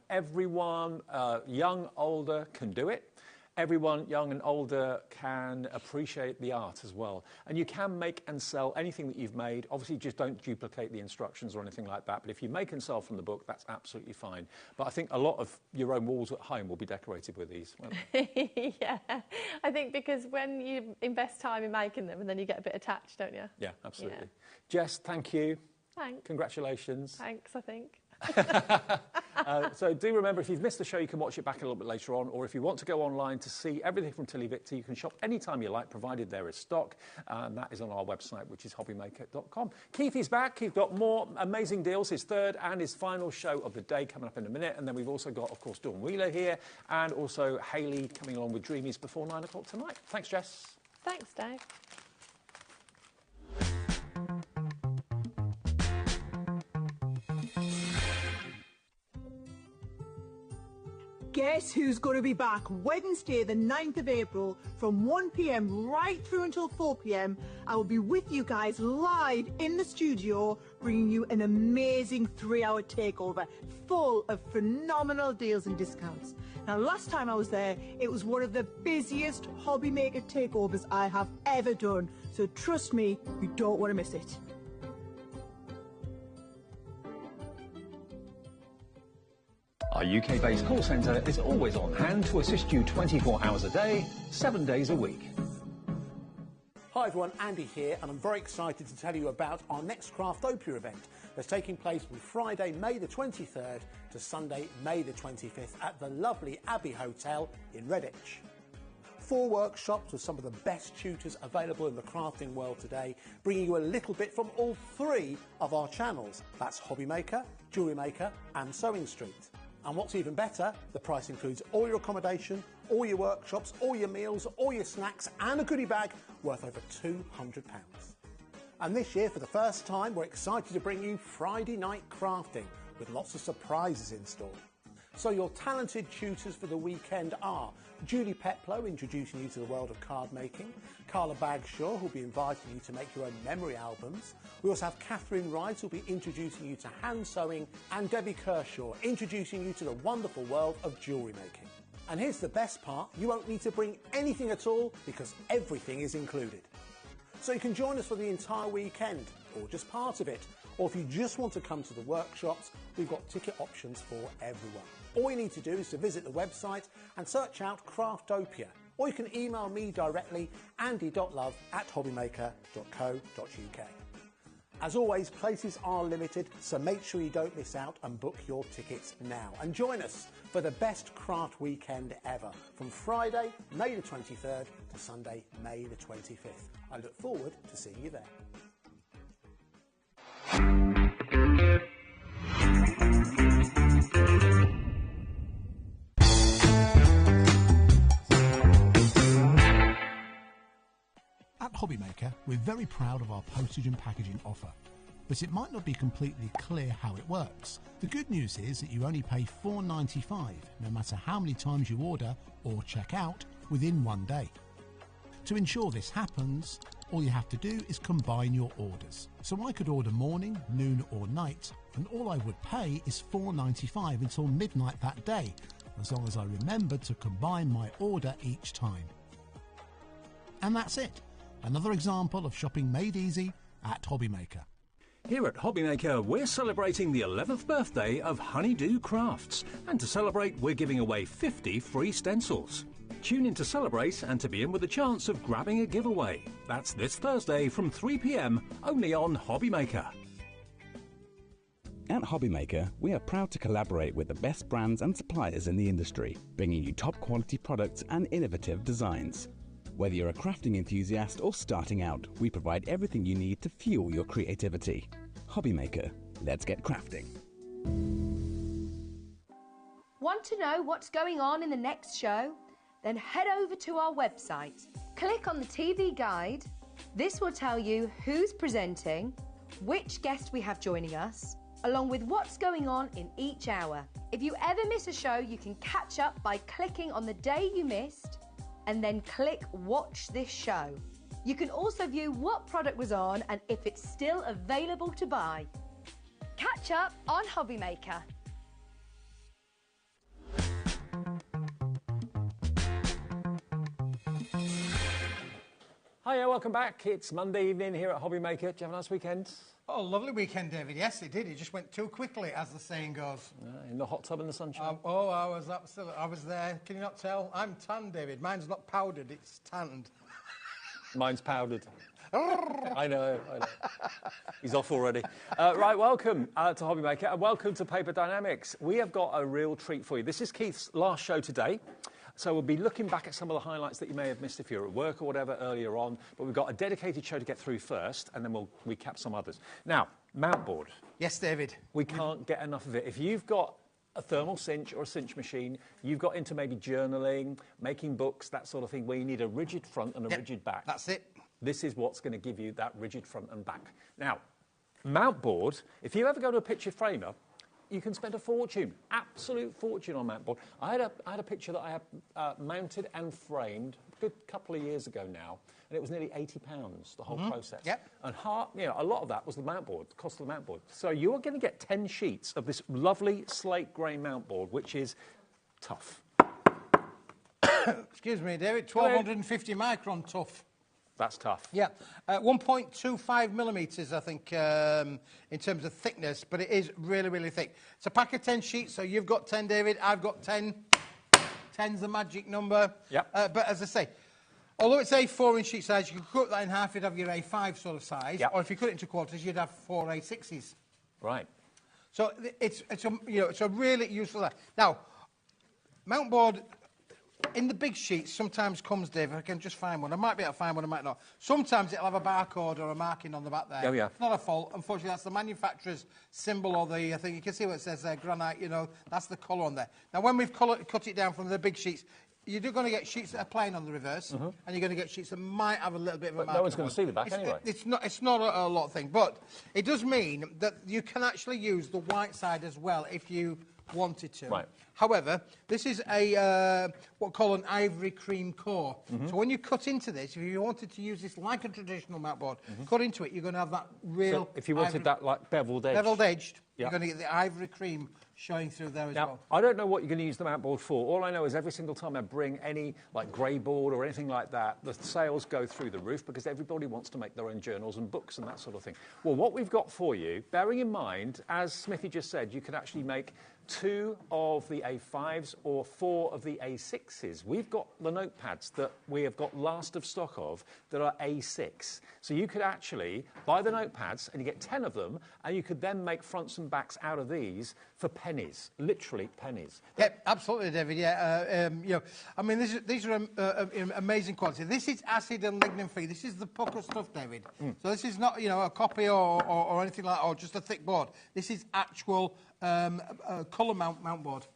Everyone, young, older, can do it. Everyone, young and older, can appreciate the art as well. And you can make and sell anything that you've made. Obviously, just don't duplicate the instructions or anything like that. But if you make and sell from the book, that's absolutely fine. But I think a lot of your own walls at home will be decorated with these, won't they? Yeah, I think because when you invest time in making them and then you get a bit attached, don't you? Yeah, absolutely. Yeah. Jess, thank you. Thanks. Congratulations. Thanks, I think. So do remember, if you've missed the show, you can watch it back a little bit later on, or if you want to go online to see everything from Tilly Victor, you can shop anytime you like, provided there is stock, and that is on our website, which is hobbymaker.com. Keith is back. He's got more amazing deals, his third and his final show of the day coming up in a minute, and then we've also got, of course, Dawn Wheeler here, and also Hayley coming along with Dreamies before 9 o'clock tonight. Thanks, Jess. Thanks, Dave. guess who's going to be back Wednesday the 9th of April from 1 p.m. right through until 4 p.m. I will be with you guys live in the studio, bringing you an amazing 3-hour takeover full of phenomenal deals and discounts. Now, last time I was there, it was one of the busiest HobbyMaker takeovers I have ever done. So trust me, you don't want to miss it. Our UK-based call centre is always on hand to assist you 24 hours a day, 7 days a week. Hi everyone, Andy here, and I'm very excited to tell you about our next Craftopia event that's taking place from Friday, May the 23rd to Sunday, May the 25th at the lovely Abbey Hotel in Redditch. 4 workshops with some of the best tutors available in the crafting world today, bringing you a little bit from all 3 of our channels. That's HobbyMaker, Jewellery Maker and Sewing Street. And what's even better, the price includes all your accommodation, all your workshops, all your meals, all your snacks and a goodie bag worth over £200. And this year, for the first time, we're excited to bring you Friday night crafting with lots of surprises in store. So your talented tutors for the weekend are Julie Peplow, introducing you to the world of card making, Carla Bagshaw, who'll be inviting you to make your own memory albums. We also have Catherine Wright, who'll be introducing you to hand sewing, and Debbie Kershaw, introducing you to the wonderful world of jewellery making. And here's the best part, you won't need to bring anything at all because everything is included. So you can join us for the entire weekend, or just part of it. Or if you just want to come to the workshops, we've got ticket options for everyone. All you need to do is to visit the website and search out Craftopia. Or you can email me directly, andy.love@hobbymaker.co.uk. As always, places are limited, so make sure you don't miss out and book your tickets now. And join us for the best craft weekend ever, from Friday, May the 23rd to Sunday, May the 25th. I look forward to seeing you there. At HobbyMaker, we're very proud of our postage and packaging offer, but it might not be completely clear how it works. The good news is that you only pay $4.95 no matter how many times you order or check out within 1 day. To ensure this happens, all you have to do is combine your orders. So I could order morning, noon or night, and all I would pay is $4.95 until midnight that day, as long as I remembered to combine my order each time. And that's it. Another example of shopping made easy at HobbyMaker. Here at HobbyMaker, we're celebrating the 11th birthday of Honeydew Crafts. And to celebrate, we're giving away 50 free stencils. Tune in to celebrate and to be in with a chance of grabbing a giveaway. That's this Thursday from 3 p.m, only on HobbyMaker. At HobbyMaker, we are proud to collaborate with the best brands and suppliers in the industry, bringing you top quality products and innovative designs. Whether you're a crafting enthusiast or starting out, we provide everything you need to fuel your creativity. HobbyMaker, let's get crafting. Want to know what's going on in the next show? Then head over to our website. Click on the TV guide. This will tell you who's presenting, which guest we have joining us, along with what's going on in each hour. If you ever miss a show, you can catch up by clicking on the day you missed and then click Watch This Show. You can also view what product was on and if it's still available to buy. Catch up on HobbyMaker. Hiya, welcome back. It's Monday evening here at HobbyMaker. Did you have a nice weekend? Oh, lovely weekend, David. Yes, it did. It just went too quickly, as the saying goes. In the hot tub in the sunshine? I was there. Can you not tell? I'm tanned, David. Mine's not powdered, it's tanned. Mine's powdered. I know. He's off already. Right, welcome to HobbyMaker and welcome to Paper Dynamics. We have got a real treat for you. This is Keith's last show today. So we'll be looking back at some of the highlights that you may have missed if you're at work or whatever earlier on. But we've got a dedicated show to get through first, and then we'll recap some others. Now, mount board. Yes, David. We can't get enough of it. If you've got a thermal cinch or a cinch machine, you've got into maybe journaling, making books, that sort of thing, where you need a rigid front and a rigid back. That's it. This is what's going to give you that rigid front and back. Now, mount board, if you ever go to a picture framer, you can spend a fortune, absolute fortune on mount board. I had a picture that I had mounted and framed a good couple of years ago now, and it was nearly £80, the whole process. Yep. And a lot of that was the mount board, the cost of the mount board. So you are going to get 10 sheets of this lovely slate grey mount board, which is tough. Excuse me, David, 1250 micron tough. That's tough. Yeah, 1.25 millimetres, I think, in terms of thickness, but it is really, really thick. It's a pack of 10 sheets, so you've got 10, David, I've got 10. 10's the magic number. Yep. But as I say, although it's A4 in sheet size, you could cut that in half, you'd have your A5 sort of size, yep. or if you cut it into quarters, you'd have 4 A6s. Right. So it's a really useful. Now, mount board in the big sheets sometimes comes, Dave, I can just find one. I might be able to find one, I might not. Sometimes it'll have a barcode or a marking on the back there. Oh, yeah. It's not a fault. Unfortunately, that's the manufacturer's symbol or the, I think you can see what it says there, granite, that's the colour on there. Now, when we've cut it down from the big sheets, you're going to get sheets that are plain on the reverse, and you're going to get sheets that might have a little bit of a marking. No one's going to see the back anyway. It's not a lot of thing, but it does mean that you can actually use the white side as well if you wanted to. Right. However, this is a what we call an ivory cream core. So when you cut into this, if you wanted to use this like a traditional mat board, cut into it, you're going to have that real. So if you wanted that like beveled edge. Beveled edged, yeah. You're going to get the ivory cream showing through there as well. I don't know what you're going to use the mount board for. All I know is every single time I bring any like grey board or anything like that, the sales go through the roof because everybody wants to make their own journals and books and that sort of thing. Well, what we've got for you, bearing in mind, as Smithy just said, you can actually make 2 of the A5s or 4 of the A6s. We've got the notepads that we have got last of stock of that are A6. So you could actually buy the notepads and you get 10 of them, and you could then make fronts and backs out of these for pennies, literally pennies. Yeah, absolutely, David. Yeah, I mean, these are amazing quality. This is acid and lignin free. This is the pucker stuff, David. So this is not, a copy or anything like that, or just a thick board. This is actual colour mount board.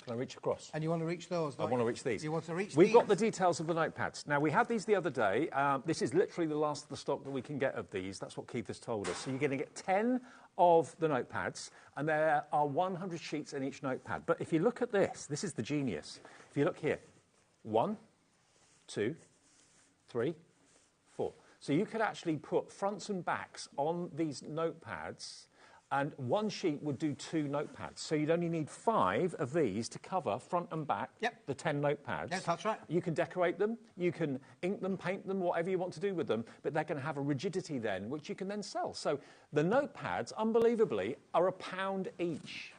Can I reach across? And you want to reach those? I want to reach these. You want to reach We've these? got the details of the notepads. Now, we had these the other day. This is literally the last of the stock that we can get of these. That's what Keith has told us. So you're going to get 10 of the notepads, and there are 100 sheets in each notepad. But if you look at this is the genius. If you look here, 1, 2, 3, 4. So you could actually put fronts and backs on these notepads, and one sheet would do 2 notepads. So you'd only need 5 of these to cover front and back, the 10 notepads. Yes, that's right. You can decorate them, you can ink them, paint them, whatever you want to do with them, but they're going to have a rigidity then, which you can then sell. So the notepads, unbelievably, are £1 each.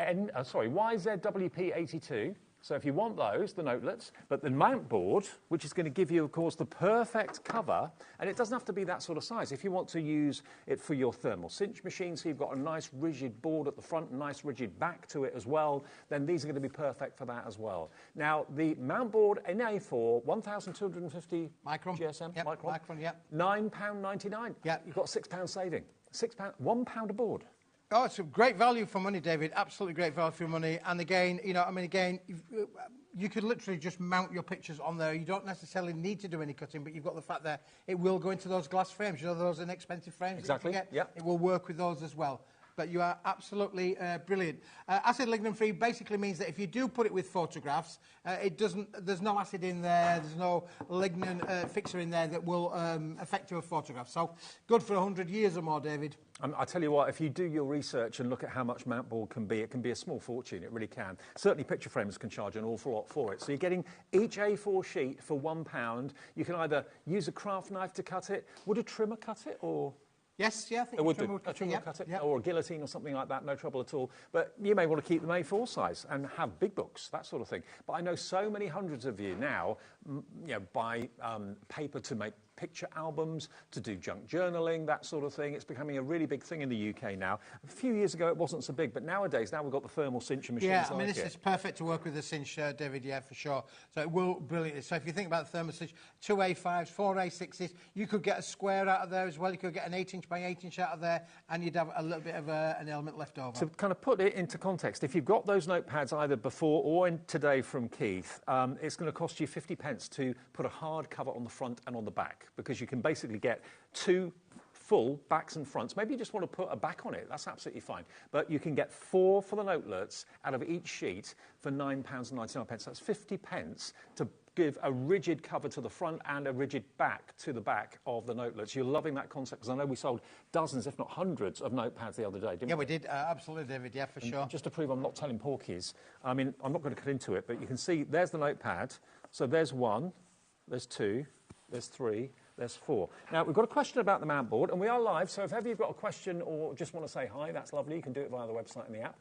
YZWP82. So if you want those, the notelets, but the mount board, which is going to give you, of course, the perfect cover, and it doesn't have to be that sort of size. If you want to use it for your thermal cinch machine, so you've got a nice rigid board at the front, a nice rigid back to it as well, then these are going to be perfect for that as well. Now, the mount board in A4, 1,250 micron. GSM, yep. Micron, yep. £9.99. Yep. You've got £6 saving. £1 a board. Oh, it's a great value for money, David. Absolutely great value for money. And again, you could literally just mount your pictures on there. You don't necessarily need to do any cutting, but you've got the fact that it will go into those glass frames. You know, those inexpensive frames exactly. that you get? It will work with those as well. But you are absolutely brilliant. Acid lignin free basically means that if you do put it with photographs, there's no acid in there, there's no lignin fixer in there that will affect your photograph. So good for 100 years or more, David. I tell you what, if you do your research and look at how much mount board can be, it can be a small fortune, it really can. Certainly picture framers can charge an awful lot for it. So you're getting each A4 sheet for £1. You can either use a craft knife to cut it. Would a trimmer cut it, or...? Yes, yeah, I think it would a trimmer would cut it, or a guillotine or something like that, no trouble at all. But you may want to keep them A4 size and have big books, that sort of thing. But I know so many hundreds of you now, buy paper to make picture albums, to do junk journaling, that sort of thing. It's becoming a really big thing in the UK now. A few years ago, it wasn't so big, but nowadays, we've got the thermal cincher machines. Yeah, I mean, this is perfect to work with the cinch, David, yeah, for sure. So it will brilliantly. So if you think about the thermal cinch, 2 A5s, 4 A6s, you could get a square out of there as well. You could get an 8-inch by 8-inch out of there, and you'd have a little bit of an element left over. To kind of put it into context, if you've got those notepads either before or today from Keith, it's going to cost you 50p to put a hard cover on the front and on the back, because you can basically get 2 full backs and fronts. Maybe you just want to put a back on it. That's absolutely fine. But you can get 4 for the notelets out of each sheet for £9.99. That's 50p to give a rigid cover to the front and a rigid back to the back of the notelets. You're loving that concept, because I know we sold dozens, if not hundreds, of notepads the other day, didn't we? Yeah, we did. Absolutely, David. Yeah, for sure. Just to prove I'm not telling porkies, I mean, I'm not going to cut into it, but you can see there's the notepad. So there's 1, there's 2, there's 3, there's 4. Now, we've got a question about the mount board, and we are live, so if ever you've got a question or just want to say hi, that's lovely. You can do it via the website and the app.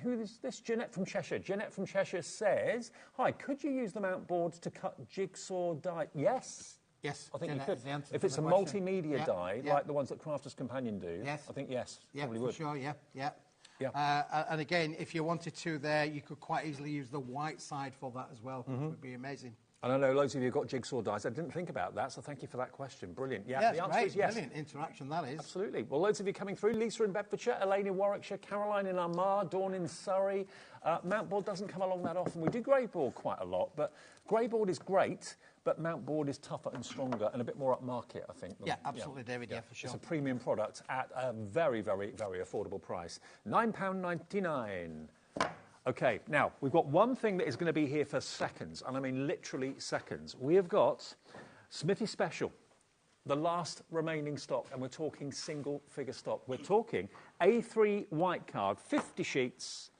Who is this? Jeanette from Cheshire. Jeanette from Cheshire says, hi, could you use the mount board to cut jigsaw die? Yes. Yes, I think Jeanette, you could. if it's a multimedia die, like the ones that Crafter's Companion do, yes. I think yes, yeah, probably for would. Sure, yeah, yeah. Yeah. And again, if you wanted to there, you could quite easily use the white side for that as well. It would be amazing. And I know loads of you have got jigsaw dies. I didn't think about that, so thank you for that question. Brilliant. Yeah, the answer is yes. Brilliant interaction, that is. Absolutely. Well, loads of you coming through. Lisa in Bedfordshire, Elaine in Warwickshire, Caroline in Armagh, Dawn in Surrey. Mount board doesn't come along that often. We do grey board quite a lot, but grey board is great, but mount board is tougher and stronger and a bit more upmarket, I think. Yeah, absolutely, David, yeah, for sure. It's a premium product at a very, very, very affordable price. £9.99. OK, now, we've got one thing that is going to be here for seconds, and I mean literally seconds. We have got Smithy Special, the last remaining stock, and we're talking single-figure stock. We're talking A3 white card, 50 sheets,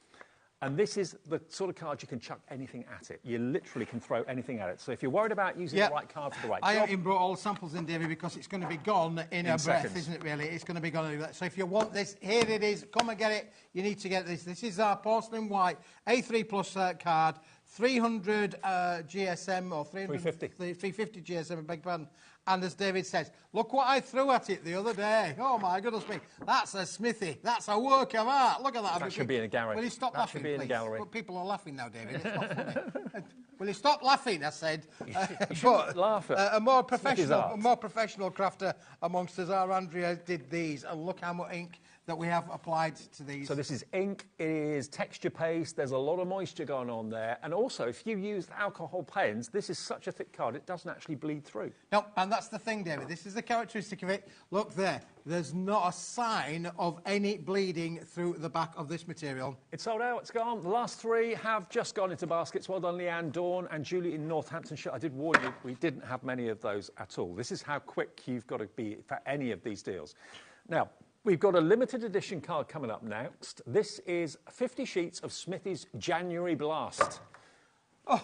and this is the sort of card you can chuck anything at it. You literally can throw anything at it. So if you're worried about using the right card for the right job... I haven't brought all the samples in, David, because it's going to be gone in a breath, isn't it, really? It's going to be gone. So if you want this, here it is. Come and get it. You need to get this. This is our porcelain white A3 Plus card, 300 GSM, or 350 GSM, I beg your pardon. And as David says, look what I threw at it the other day. Oh, my goodness me. That's a Smithy. That's a work of art. Look at that. That should be in a gallery. Will you stop laughing, please? That should be in a gallery. Well, people are laughing now, David. It's not funny. Will you stop laughing, I said. You shouldn't laugh at a more professional crafter amongst us, our Andrea, did these. And look how much ink that we have applied to these. So this is ink, it is texture paste, there's a lot of moisture going on there. And also, if you use alcohol pens, this is such a thick card, it doesn't actually bleed through. No, and that's the thing, David. This is the characteristic of it. Look there. There's not a sign of any bleeding through the back of this material. It's sold out, it's gone. The last 3 have just gone into baskets. Well done, Leanne, Dawn and Julie in Northamptonshire. I did warn you, we didn't have many of those at all. This is how quick you've got to be for any of these deals. Now, we've got a limited edition card coming up next. This is 50 sheets of Smithy's January Blast. Oh.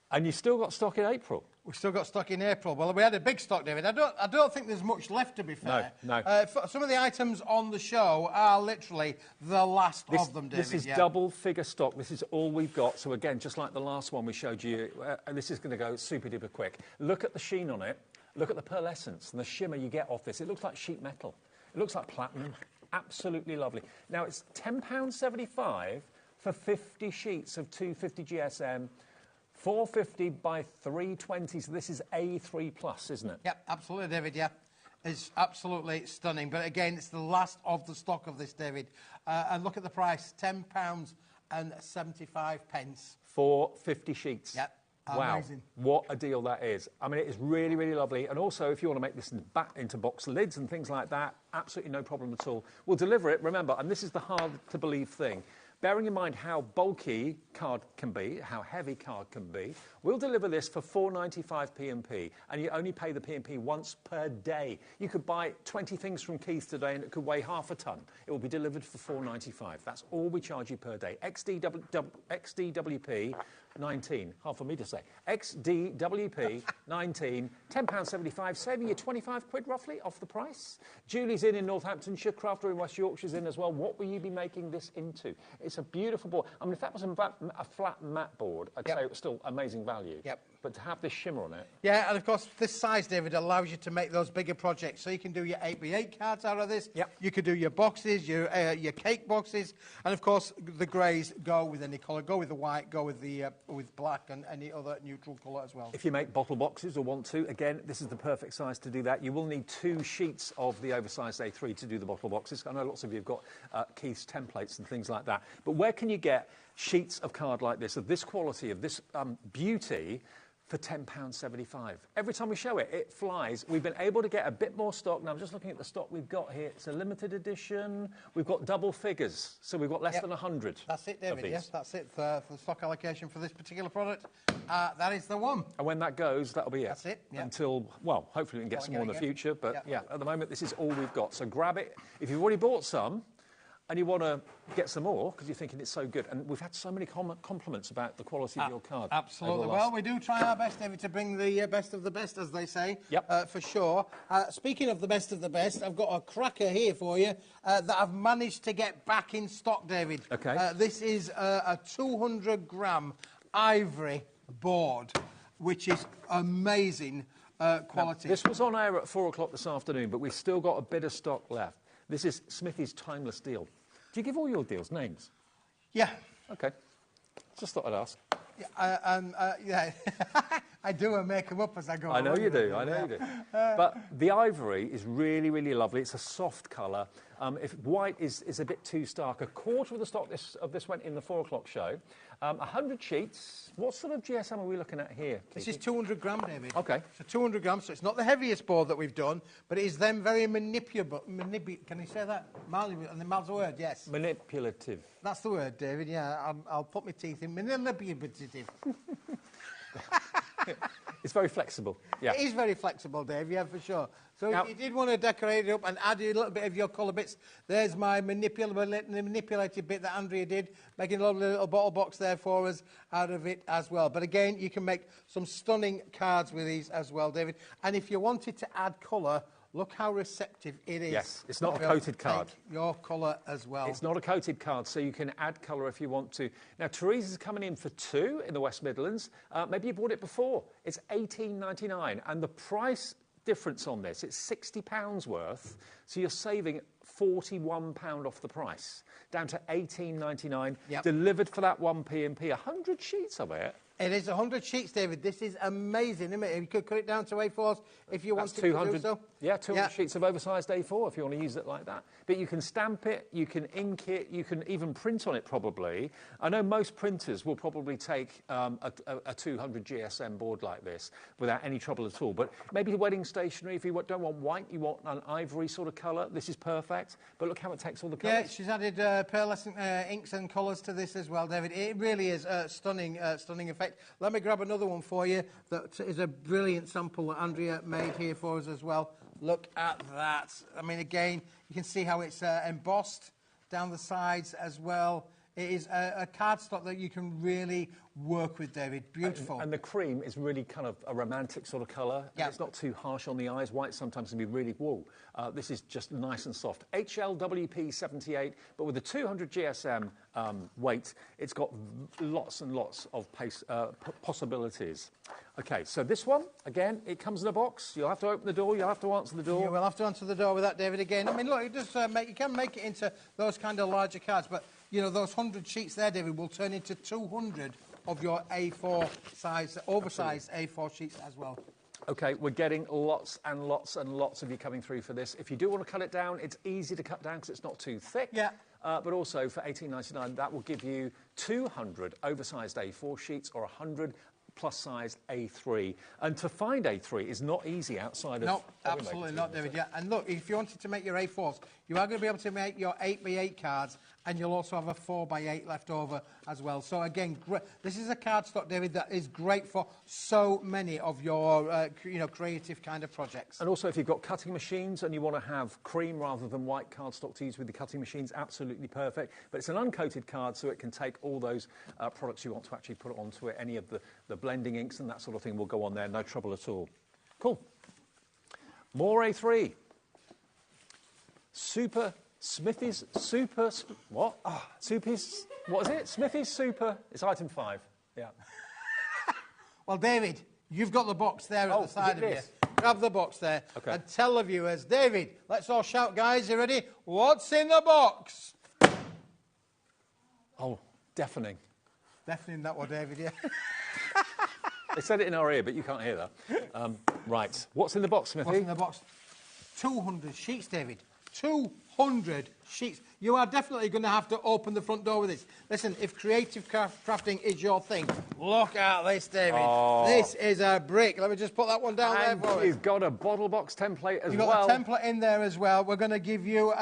And you've still got stock in April. We've still got stock in April. Well, we had a big stock, David. I don't think there's much left, to be fair. No. Some of the items on the show are literally the last of them, David. This is double-figure stock. This is all we've got. So, again, just like the last one we showed you, this is going to go super-duper quick. Look at the sheen on it. Look at the pearlescence and the shimmer you get off this. It looks like sheet metal. It looks like platinum. Absolutely lovely. Now, it's £10.75 for 50 sheets of 250 GSM, 450 by 320. So this is A3 Plus, isn't it? Yep, absolutely, David, yeah. It's absolutely stunning. But again, it's the last of the stock of this, David. And look at the price, £10.75. For 50 sheets. Yep. Wow, amazing. What a deal that is. I mean, it is really, really lovely. And also, if you want to make this into box lids and things like that, absolutely no problem at all. We'll deliver it, remember, and this is the hard-to-believe thing. Bearing in mind how bulky card can be, how heavy card can be, we'll deliver this for £4.95 P&P, and you only pay the P&P once per day. You could buy 20 things from Keith today, and it could weigh half a tonne. It will be delivered for £4.95. That's all we charge you per day. XDWP 19, hard for me to say. XDWP 19, £10.75, saving you 25 quid roughly off the price. Julie's in Northamptonshire, Crafter in West Yorkshire's in as well. What will you be making this into? It's a beautiful board. I mean, if that was a flat matte board, I'd say it was still amazing value. Yep. But to have this shimmer on it... Yeah, and of course, this size, David, allows you to make those bigger projects. So you can do your 8x8 cards out of this. Yep. You could do your boxes, your cake boxes. And of course, the greys go with any colour. Go with the white, go with the with black and any other neutral colour as well. If you make bottle boxes or want to, again, this is the perfect size to do that. You will need 2 sheets of the oversized A3 to do the bottle boxes. I know lots of you have got Keith's templates and things like that. But where can you get sheets of card like this, of this quality, of this beauty, for £10.75. Every time we show it, it flies. We've been able to get a bit more stock. Now, I'm just looking at the stock we've got here. It's a limited edition. We've got double figures, so we've got less than 100. That's it, David. Yes, that's it for the stock allocation for this particular product. That is the one. And when that goes, that'll be it. That's it. Yeah. Until, well, hopefully we can get some more in the future. But yeah, at the moment, this is all we've got. So grab it. If you've already bought some, and you want to get some more because you're thinking it's so good. And we've had so many compliments about the quality of your card. Absolutely. Well, we do try our best, David, to bring the best of the best, as they say, for sure. Speaking of the best of the best, I've got a cracker here for you that I've managed to get back in stock, David. Okay. This is a 200-gram ivory board, which is amazing quality. Now, this was on air at 4 o'clock this afternoon, but we've still got a bit of stock left. This is Smithy's Timeless Deal. Do you give all your deals names? Yeah. OK. Just thought I'd ask. Yeah, I do make them up as I go. I know you do, I know you do. But the ivory is really, really lovely. It's a soft colour. If white is a bit too stark, a quarter of the stock of this went in the 4 o'clock show. 100 sheets. What sort of GSM are we looking at here? This is 200 gram, David. OK. So 200 grams, so it's not the heaviest board that we've done, but it is then very manipulable. Can you say that? And the mal's a word, yes. Manipulative. That's the word, David, yeah. I'll put my teeth in. Manipulative. It's very flexible. Yeah. It is very flexible, Dave, yeah, for sure. So if you did want to decorate it up and add a little bit of your colour bits, there's my manipulated bit that Andrea did, making a lovely little bottle box there for us out of it as well. But again, you can make some stunning cards with these as well, David. And if you wanted to add colour, look how receptive it is. Yes, it's not a coated card. Your colour as well. It's not a coated card, so you can add colour if you want to. Now, Teresa's coming in for 2 in the West Midlands. Maybe you bought it before. It's £18.99, and the price difference on this, it's £60 worth, so you're saving £41 off the price, down to £18.99, delivered for that 1p&p, 100 sheets of it. It is 100 sheets, David. This is amazing, isn't it? You could cut it down to A4s if you wanted to do so. Yeah, 200 sheets of oversized A4 if you want to use it like that. But you can stamp it, you can ink it, you can even print on it probably. I know most printers will probably take a 200 GSM board like this without any trouble at all. But maybe wedding stationery, if you don't want white, you want an ivory sort of colour, this is perfect. But look how it takes all the colours. Yeah, she's added pearlescent inks and colours to this as well, David. It really is a stunning effect. Let me grab another one for you that is a brilliant sample that Andrea made here for us as well. Look at that. I mean, again, you can see how it's embossed down the sides as well. It is a cardstock that you can really work with, David. Beautiful. And the cream is really kind of a romantic sort of colour. Yeah. It's not too harsh on the eyes. White sometimes can be really wool. This is just nice and soft. HLWP 78, but with a 200 GSM weight, it's got lots and lots of possibilities. OK, so this one, again, it comes in a box. You'll have to open the door. You'll have to answer the door. You will have to answer the door with that, David, again. I mean, look, it does you can make it into those kind of larger cards, but, you know, those 100 sheets there, David, will turn into 200 of your A4 size, oversized A4 sheets as well. OK, we're getting lots and lots and lots of you coming through for this. If you do want to cut it down, it's easy to cut down because it's not too thick. Yeah. But also, for £18.99, that will give you 200 oversized A4 sheets or 100 plus-size A3. And to find A3 is not easy outside of... No, absolutely not, David, yeah. And look, if you wanted to make your A4s, you are going to be able to make your 8x8 cards, and you'll also have a 4x8 left over as well. So, again, this is a cardstock, David, that is great for so many of your, creative kind of projects. And also, if you've got cutting machines and you want to have cream rather than white cardstock to use with the cutting machines, absolutely perfect. But it's an uncoated card, so it can take all those products you want to actually put onto it. Any of the blending inks and that sort of thing will go on there, no trouble at all. Cool. More A3. Smithy's Super... What? Smithy's... What is it? Smithy's Super... It's item 5. Yeah. Well, David, you've got the box there at the side of you. Grab the box there and tell the viewers. David, let's all shout, guys. You ready? What's in the box? Oh, deafening. Deafening that one, David, yeah. They said it in our ear, but you can't hear that. Right. What's in the box, Smithy? What's in the box? 200 sheets, David. 200 200 sheets. You are definitely going to have to open the front door with this. Listen, if creative crafting is your thing, look at this, David. Oh. This is a brick. Let me just put that one down there for us. You've got a bottle box template as well. You've got a template in there as well. We're going to give you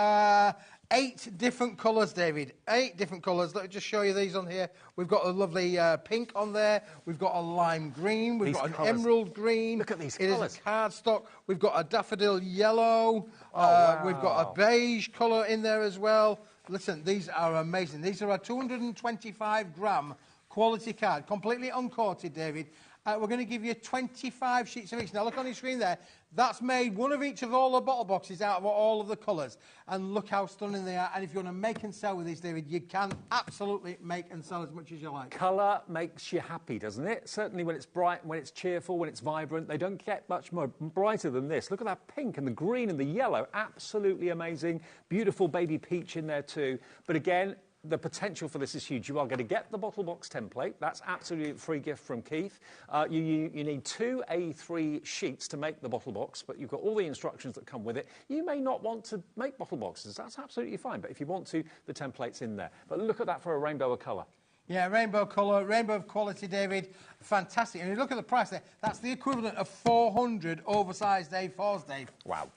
8 different colours, David. 8 different colours. Let me just show you these on here. We've got a lovely pink on there. We've got a lime green. We've got an emerald green. Look at these colours. It is a cardstock. We've got a daffodil yellow. Wow. We've got a beige colour in there as well. Listen, these are amazing. These are a 225-gram quality card, completely uncoated, David. We're going to give you 25 sheets of each. Now, look on your screen there. That's made one of each of all the bottle boxes out of all of the colours. And look how stunning they are. And if you want to make and sell with these, David, you can absolutely make and sell as much as you like. Colour makes you happy, doesn't it? Certainly when it's bright, when it's cheerful, when it's vibrant. They don't get much more brighter than this. Look at that pink and the green and the yellow. Absolutely amazing. Beautiful baby peach in there too. But again, the potential for this is huge. You are going to get the bottle box template. That's absolutely a free gift from Keith. You need 2 A3 sheets to make the bottle box, but you've got all the instructions that come with it. You may not want to make bottle boxes. That's absolutely fine. But if you want to, the template's in there. But look at that for a rainbow of colour. Yeah, rainbow colour, rainbow of quality, David. Fantastic. And you look at the price there, that's the equivalent of 400 oversized A4s, Dave. Wow.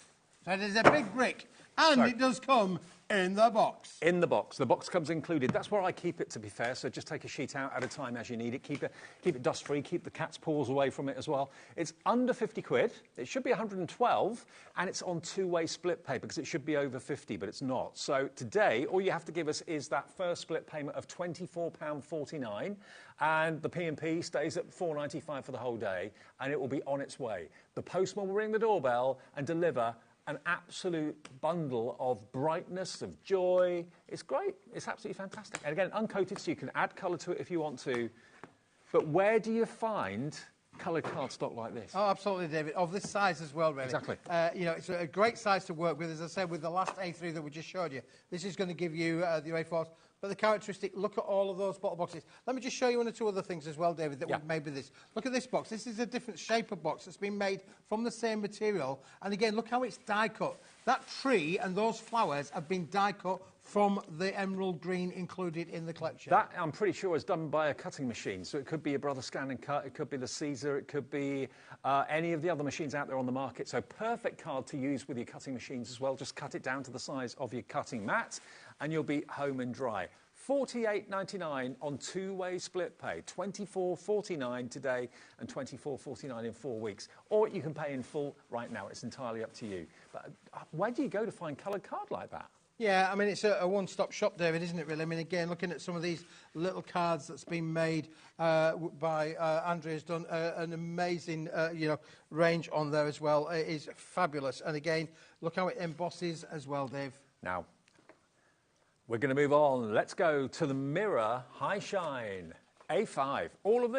So it is a big brick. And it does come in the box. In the box. The box comes included. That's where I keep it, to be fair. So just take a sheet out at a time as you need it. Keep it dust-free. Keep the cat's paws away from it as well. It's under 50 quid. It should be 112. And it's on 2-way split paper because it should be over 50, but it's not. So today, all you have to give us is that first split payment of £24.49. And the P&P stays at £4.95 for the whole day. And it will be on its way. The postman will ring the doorbell and deliver an absolute bundle of brightness, of joy. It's great. It's absolutely fantastic. And again, uncoated, so you can add colour to it if you want to. But where do you find coloured cardstock like this? Oh, absolutely, David. Of this size as well, really. Exactly. You know, it's a great size to work with. As I said, with the last A3 that we just showed you, this is going to give you the A4s. But the characteristic, look at all of those bottle boxes. Let me just show you one or two other things as well, David, that we've made with this. Look at this box. This is a different shape of box that's been made from the same material. And again, look how it's die cut. That tree and those flowers have been die cut from the emerald green included in the collection. That, I'm pretty sure, is done by a cutting machine. So it could be a Brother Scan and Cut, it could be the Caesar, it could be any of the other machines out there on the market. So perfect card to use with your cutting machines as well. Just cut it down to the size of your cutting mat and you'll be home and dry. $48.99 on 2-way split pay. $24.49 today and $24.49 in 4 weeks. Or you can pay in full right now. It's entirely up to you. But where do you go to find coloured card like that? Yeah, I mean, it's a one-stop shop, David, isn't it, really? I mean, again, looking at some of these little cards that's been made by Andrea's done an amazing, range on there as well. It is fabulous. And again, look how it embosses as well, Dave. Now, we're going to move on. Let's go to the Mirror High Shine A5. All of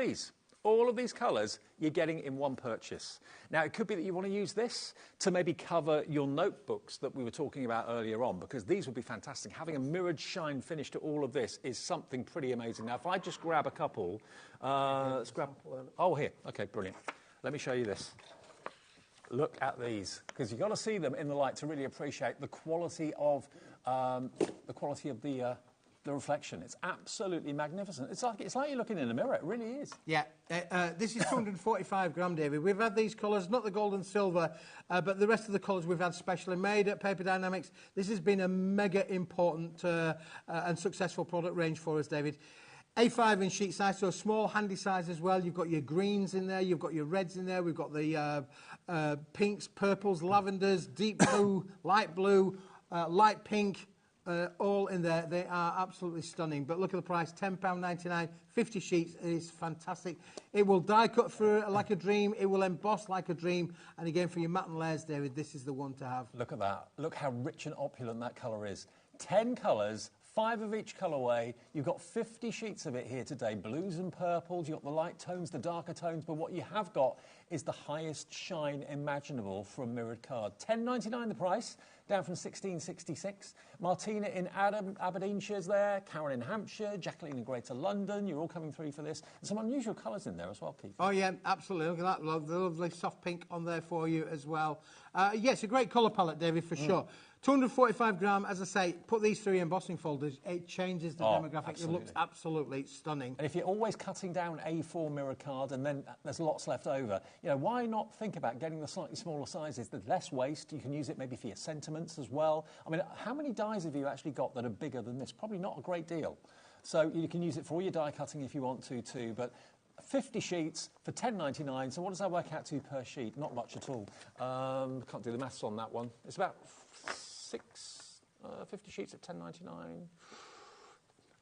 these colours you're getting in one purchase. Now, it could be that you want to use this to maybe cover your notebooks that we were talking about earlier on, because these would be fantastic. Having a mirrored shine finish to all of this is something pretty amazing. Now, if I just grab a couple, let's grab... Oh, here. OK, brilliant. Let me show you this. Look at these, because you've got to see them in the light to really appreciate the quality of the reflection. It's absolutely magnificent. It's like you're looking in a mirror. It really is. Yeah. This is 245 gram, David. We've had these colours, not the gold and silver, but the rest of the colours we've had specially made at Paper Dynamics. This has been a mega important and successful product range for us, David. A5 in sheet size, so a small, handy size as well. You've got your greens in there, you've got your reds in there, we've got the pinks, purples, lavenders, deep blue, light pink, all in there. They are absolutely stunning. But look at the price, £10.99, 50 sheets. It is fantastic. It will die cut through like a dream. It will emboss like a dream. And again, for your matte and layers, David, this is the one to have. Look at that. Look how rich and opulent that colour is. 10 colours, 5 of each colourway. You've got 50 sheets of it here today. Blues and purples. You've got the light tones, the darker tones. But what you have got is the highest shine imaginable for a mirrored card. £10.99 the price, down from £16.66. Martina in Aberdeenshire's there, Karen in Hampshire, Jacqueline in Greater London. You're all coming through for this. There's some unusual colours in there as well, Keith. Oh, yeah, absolutely. Look at that. The lovely soft pink on there for you as well. Yeah, it's a great colour palette, David, for sure. 245 gram, as I say, put these through embossing folders, it changes the demographic. Absolutely. It looks absolutely stunning. And if you're always cutting down A4 mirror card and then there's lots left over, you know, why not think about getting the slightly smaller sizes? There's less waste. You can use it maybe for your sentiments as well. I mean, how many dies have you actually got that are bigger than this? Probably not a great deal. So you can use it for all your die cutting if you want to too, but 50 sheets for $10.99. So what does that work out to per sheet? Not much at all. Can't do the maths on that one. It's about 50 sheets at $10.99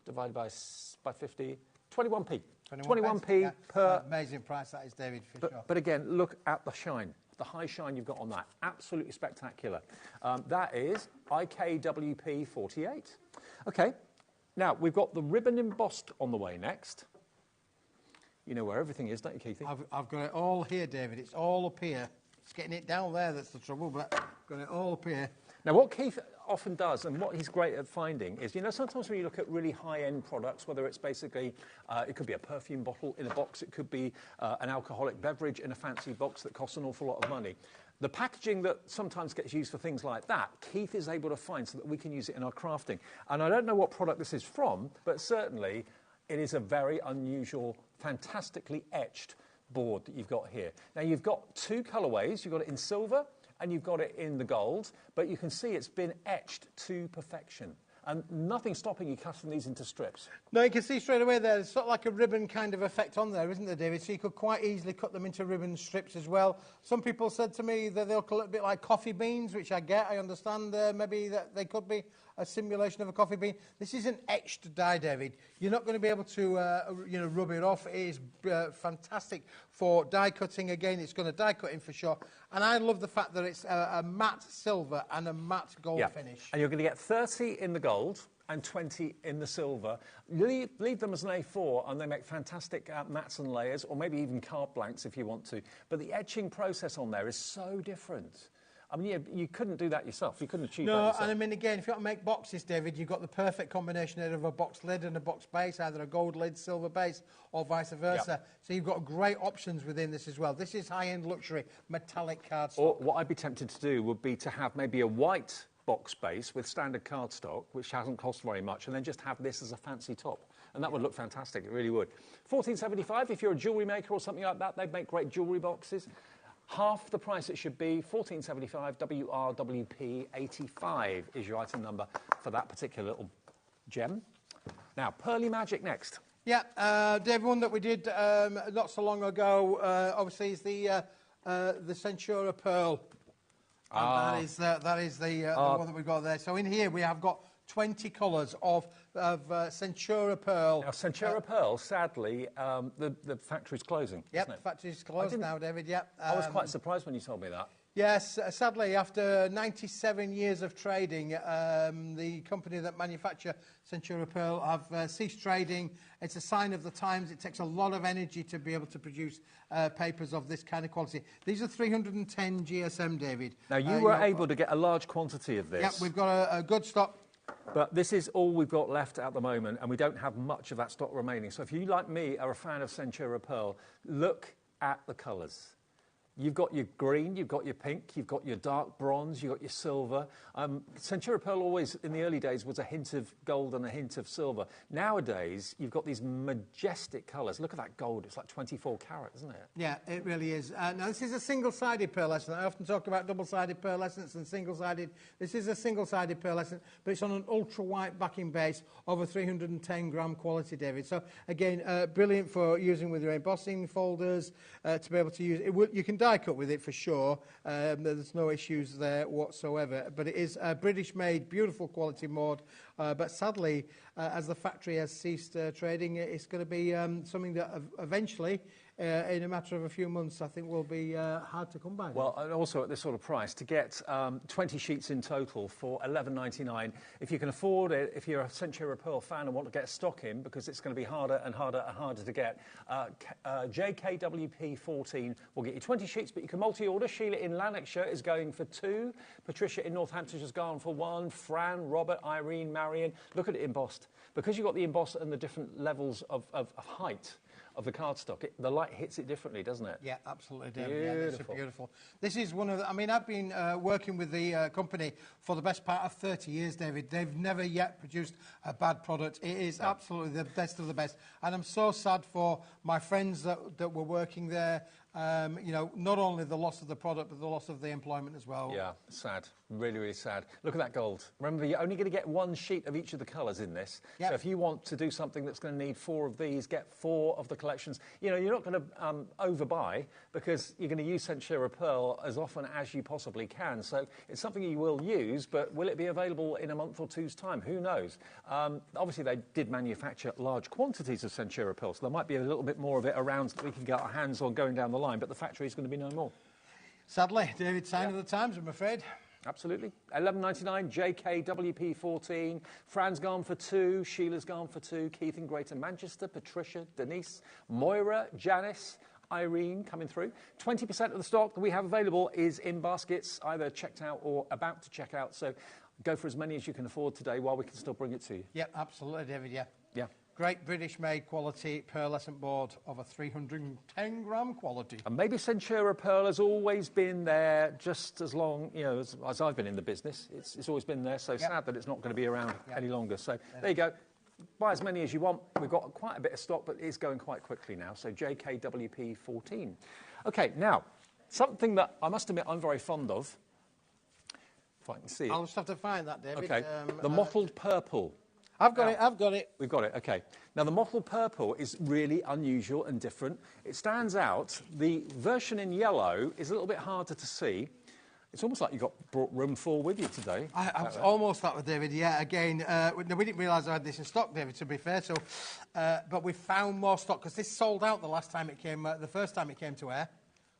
divided by 50, 21p. 21p yeah. per. Amazing price that is, David, for sure. But again, look at the shine. The high shine you've got on that. Absolutely spectacular. That is IKWP 48. Okay. Now, we've got the ribbon embossed on the way next. You know where everything is, don't you, Keithy? I've got it all here, David. It's all up here. It's getting it down there that's the trouble, but I've got it all up here. Now, what Keith often does, and what he's great at finding, is, you know, sometimes when you look at really high-end products, whether it's basically, it could be a perfume bottle in a box, it could be an alcoholic beverage in a fancy box that costs an awful lot of money. The packaging that sometimes gets used for things like that, Keith is able to find so that we can use it in our crafting. And I don't know what product this is from, but certainly it is a very unusual, fantastically etched board that you've got here. Now, you've got two colourways. You've got it in silver and you've got it in the gold, but you can see it's been etched to perfection. And nothing stopping you cutting these into strips. No, you can see straight away there, there's sort of like a ribbon kind of effect on there, isn't there, David? So you could quite easily cut them into ribbon strips as well. Some people said to me that they look a little bit like coffee beans, which I get. I understand maybe that they could be a simulation of a coffee bean. This is an etched die, David. You're not going to be able to, rub it off. It is fantastic for die cutting. Again, it's going to die cutting for sure. And I love the fact that it's a matte silver and a matte gold finish. And you're going to get 30 in the gold and 20 in the silver. Leave them as an A4 and they make fantastic mattes and layers, or maybe even card blanks if you want to. But the etching process on there is so different. I mean, you couldn't do that yourself. You couldn't achieve that yourself. No, and I mean, again, if you want to make boxes, David, you've got the perfect combination of a box lid and a box base, either a gold lid, silver base, or vice versa. Yep. So you've got great options within this as well. This is high-end luxury, metallic cardstock. Or what I'd be tempted to do would be to have maybe a white box base with standard cardstock, which hasn't cost very much, and then just have this as a fancy top. And that would look fantastic, it really would. $14.75 if you're a jewellery maker or something like that. They'd make great jewellery boxes. Half the price it should be, $14.75, WRWP 85 is your item number for that particular little gem. Now, Pearly Magic next. Yeah, Dave, one that we did not so long ago, obviously, is the Centura Pearl. And that is the one that we've got there. So in here we have got 20 colours of Centura Pearl. Now, Centura Pearl, sadly, the factory's closing. Yep, the factory's closed now, David, yep. I was quite surprised when you told me that. Yes, sadly, after 97 years of trading, the company that manufacture Centura Pearl have ceased trading. It's a sign of the times. It takes a lot of energy to be able to produce papers of this kind of quality. These are 310 GSM, David. Now, you were able to get a large quantity of this. Yep, we've got a good stock. But this is all we've got left at the moment, and we don't have much of that stock remaining. So if you, like me, are a fan of Centura Pearl, look at the colours. You've got your green, you've got your pink, you've got your dark bronze, you've got your silver. Centura Pearl always, in the early days, was a hint of gold and a hint of silver. Nowadays, you've got these majestic colours. Look at that gold. It's like 24 carat, isn't it? Yeah, it really is. Now, this is a single-sided pearlescent. I often talk about double-sided pearlescents and single-sided. This is a single-sided pearlescent, but it's on an ultra-white backing base of a 310-gram quality, David. So, again, brilliant for using with your embossing folders, to be able to use it. You can die cut with it for sure. There's no issues there whatsoever. But it is a British-made, beautiful quality mod. But sadly, as the factory has ceased trading, it's going to be something that eventually, in a matter of a few months, I think will be hard to come by. Well, and also at this sort of price, to get 20 sheets in total for $11.99, if you can afford it, if you're a Centura Pearl fan and want to get stock in, because it's going to be harder and harder and harder to get, JKWP 14 will get you 20 sheets, but you can multi-order. Sheila in Lanarkshire is going for 2. Patricia in Northampton has gone for 1. Fran, Robert, Irene, Marion. Look at it embossed. Because you've got the emboss and the different levels of height of the cardstock. The light hits it differently, doesn't it? Yeah, absolutely, David. Yeah, that's Beautiful. beautiful. This is one of the, I mean, I've been working with the company for the best part of 30 years, David. They've never yet produced a bad product. It is absolutely the best of the best. And I'm so sad for my friends that were working there. You know, not only the loss of the product, but the loss of the employment as well. Yeah, sad. Really, really sad. Look at that gold. Remember, you're only going to get one sheet of each of the colours in this. Yep. So if you want to do something that's going to need 4 of these, get 4 of the collections. You know, you're not going to overbuy because you're going to use Centura Pearl as often as you possibly can. So it's something you will use, but will it be available in a month or two's time? Who knows? Obviously, they did manufacture large quantities of Centura Pearl, so there might be a little bit more of it around that we can get our hands on going down the line, but the factory is going to be no more. Sadly, David, sign of the times, I'm afraid. Absolutely. $11.99, JKWP 14. Fran's gone for 2. Sheila's gone for 2. Keith in Greater Manchester. Patricia, Denise, Moira, Janice, Irene coming through. 20% of the stock that we have available is in baskets, either checked out or about to check out. So go for as many as you can afford today while we can still bring it to you. Yeah, absolutely, David, yeah. Yeah. Great British-made quality pearlescent board of a 310-gram quality. And maybe Centura Pearl has always been there just as long, you know, as I've been in the business. It's always been there, so sad that it's not going to be around any longer. So there you go. Buy as many as you want. We've got quite a bit of stock, but it is going quite quickly now. So JKWP 14. OK, now, something that I must admit I'm very fond of, if I can see it. I'll just have to find that, David. OK, the mottled purple. I've got it. We've got it, OK. Now, the mottled purple is really unusual and different. It stands out. The version in yellow is a little bit harder to see. It's almost like you brought room 4 with you today. I was almost that with David, yeah. Again, we didn't realise I had this in stock, David, to be fair. So, but we found more stock, because this sold out the last time it came, the first time it came to air.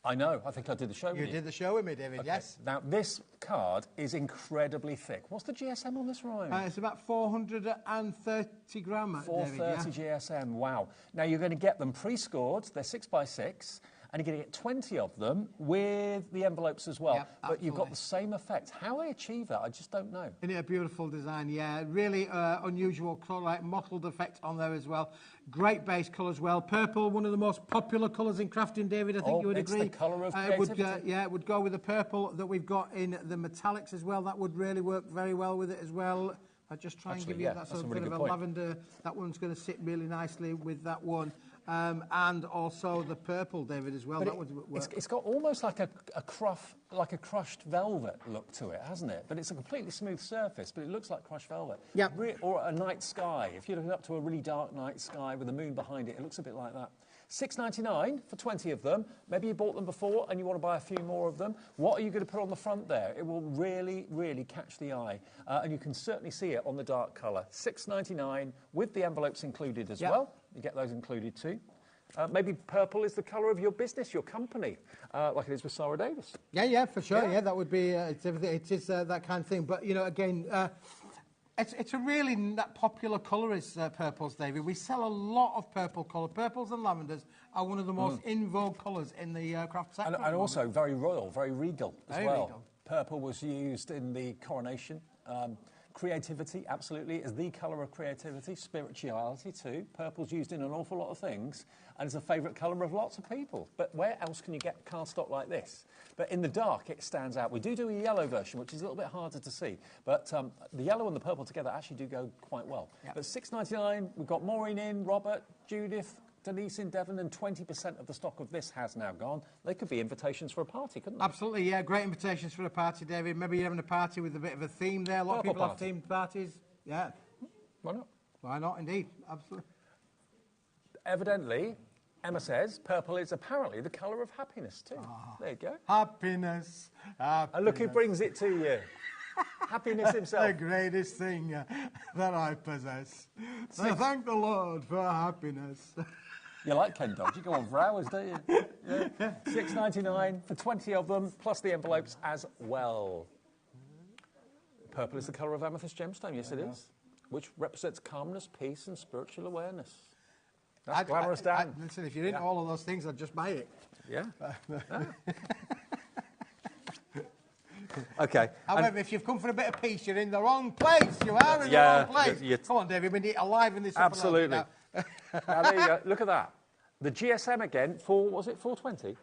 I know. I think I did the show with you. You did the show with me, David, yes. Now, this card is incredibly thick. What's the GSM on this, Ryan? It's about 430 gram, 430 David, yeah. GSM, wow. Now, you're going to get them pre-scored. They're 6x6. And you're going to get 20 of them with the envelopes as well. Yep, but you've got the same effect. How they achieve that, I just don't know. Isn't it a beautiful design? Yeah, really unusual colour, like mottled effect on there as well. Great base colour as well. Purple, one of the most popular colours in crafting, David. I think you would agree. It's the colour of creativity. It would go with the purple that we've got in the metallics as well. That would really work very well with it as well. I'll just try and give you that sort of bit of a lavender. That one's going to sit really nicely with that one. And also the purple, David, as well. But that would work. It's got almost like a crushed velvet look to it, hasn't it? But it's a completely smooth surface, but it looks like crushed velvet. Yeah. Or a night sky. If you're looking up to a really dark night sky with the moon behind it, it looks a bit like that. $6.99 for 20 of them. Maybe you bought them before and you want to buy a few more of them. What are you going to put on the front there? It will really, really catch the eye. And you can certainly see it on the dark colour. $6.99 with the envelopes included as well. You get those included too. Maybe purple is the colour of your business, your company, like it is with Sarah Davis. Yeah, for sure. Yeah, that would be, it is that kind of thing. But, you know, again, it's a really popular colour is purples, David. We sell a lot of purple colour. Purples and lavenders are one of the most in vogue colours in the craft sector. And also very royal, very regal as very well. Regal. Purple was used in the coronation. Creativity, absolutely, is the colour of creativity. Spirituality, too. Purple's used in an awful lot of things, and it's a favourite colour of lots of people. But where else can you get cardstock like this? But in the dark, it stands out. We do a yellow version, which is a little bit harder to see. But the yellow and the purple together actually do go quite well. Yep. But $6.99, we've got Maureen in, Robert, Judith, Denise in Devon, and 20% of the stock of this has now gone. They could be invitations for a party, couldn't they? Absolutely, yeah. Great invitations for a party, David. Maybe you're having a party with a bit of a theme there. A lot of people have themed parties. Yeah. Why not? Why not, indeed. Absolutely. Evidently, Emma says purple is apparently the colour of happiness too. There you go. Happiness. And look who brings it to you. Happiness himself. The greatest thing that I possess. So thank the Lord for happiness. You like Ken Dodge. You go on for hours, don't you? Yeah. $6.99 for 20 of them, plus the envelopes as well. Purple is the colour of amethyst gemstone. Yes, it is. Which represents calmness, peace, and spiritual awareness. That's glamorous, Dan. Listen, if you're into all of those things, I'd just buy it. Yeah. OK. However, if you've come for a bit of peace, you're in the wrong place. You are in the wrong place. Come on, David, we need to liven this up. Absolutely. Now, there you go. Look at that. The GSM again, was it 420?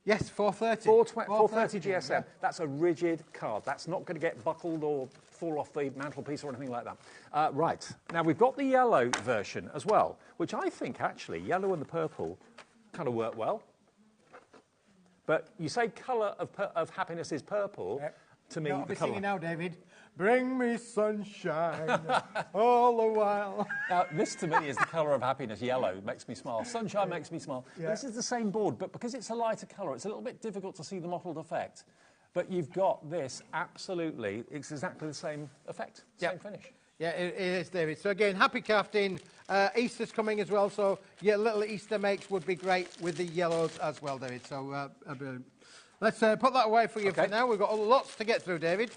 Yes, 430. 430 GSM. Yeah. That's a rigid card. That's not going to get buckled or fall off the mantelpiece or anything like that. Right. Now, we've got the yellow version as well, which I think, actually, yellow and the purple kind of work well. But you say colour of happiness is purple. Yep. To me, I'll be the colour. singing now, David. Bring me sunshine all the while. Now, this to me is the colour of happiness. Yellow makes me smile. Sunshine makes me smile. Yeah. This is the same board, but because it's a lighter colour, it's a little bit difficult to see the mottled effect. But you've got this absolutely, it's exactly the same effect, same finish. Yeah, it is, David. So again, happy crafting. Easter's coming as well, so yeah, little Easter makes would be great with the yellows as well, David. So brilliant. Let's put that away for you for now. We've got lots to get through, David.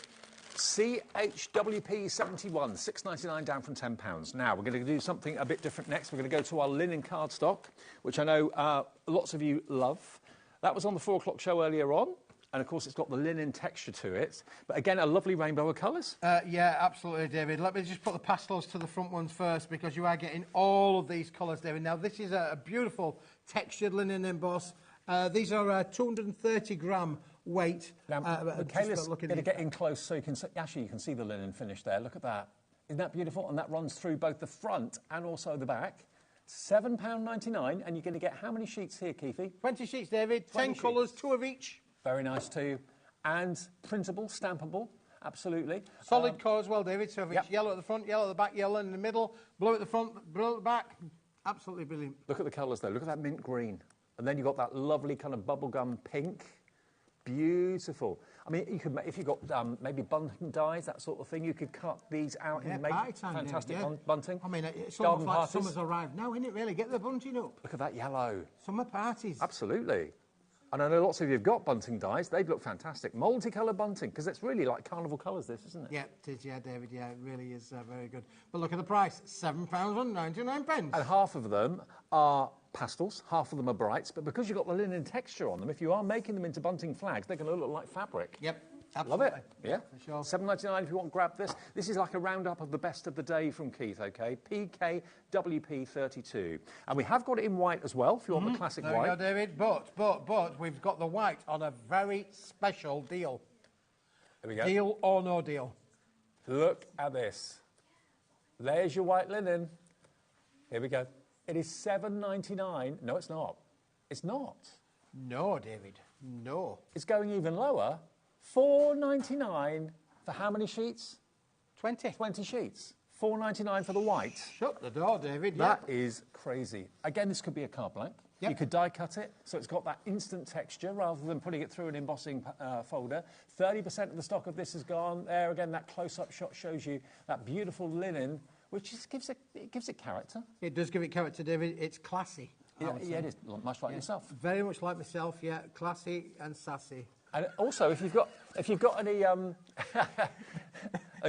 CHWP 71, £6.99 down from £10. Now, we're going to do something a bit different next. We're going to go to our linen cardstock, which I know lots of you love. That was on the 4 o'clock show earlier on. And, of course, it's got the linen texture to it. But, again, a lovely rainbow of colours. Yeah, absolutely, David. Let me just put the pastels to the front ones first, because you are getting all of these colours, David. Now, this is a beautiful textured linen emboss. These are 230-gram weight. Now, Michaela's going to get in close so you can see, actually, you can see the linen finish there. Look at that. Isn't that beautiful? And that runs through both the front and also the back. £7.99, and you're going to get how many sheets here, Keithy? 20 sheets, David. 10 colours, 2 of each. Very nice too. And printable, stampable, absolutely. Solid core as well, David. So if it's yellow at the front, yellow at the back, yellow in the middle, blue at the front, blue at the back, absolutely brilliant. Look at the colours though. Look at that mint green. And then you've got that lovely kind of bubblegum pink. Beautiful. I mean, you could, if you've got maybe bunting dyes, that sort of thing, you could cut these out and make fantastic bunting. I mean, it's almost like summer's arrived now, isn't it, really? Get the bunting up. Look at that yellow. Summer parties. Absolutely. And I know lots of you have got bunting dyes. They'd look fantastic. Multicolour bunting, because it's really like carnival colours, this, isn't it? Yeah, it is, yeah, David. Yeah, it really is very good. But look at the price, £7.99. And half of them are pastels, half of them are brights, but because you've got the linen texture on them, if you are making them into bunting flags, they're going to look like fabric. Yep. Absolutely. Love it. Yeah. For sure. £7.99 if you want to grab this. This is like a roundup of the best of the day from Keith, OK? PKWP32. And we have got it in white as well, if you want the classic white. There you go, David. But we've got the white on a very special deal. There we go. Deal or no deal. Look at this. There's your white linen. Here we go. It is £7.99. No, it's not. It's not. No, David. No. It's going even lower. £4.99 for how many sheets? 20. 20 sheets. £4.99 for the white. Shut the door, David. That is crazy. Again, this could be a card blank. Yep. You could die cut it, so it's got that instant texture rather than putting it through an embossing folder. 30% of the stock of this is gone. There again, that close-up shot shows you that beautiful linen, which just gives it character. It does give it character, David. It's classy. Yeah, it is much like yourself. Very much like myself. Yeah, classy and sassy. And also, if you've got any, and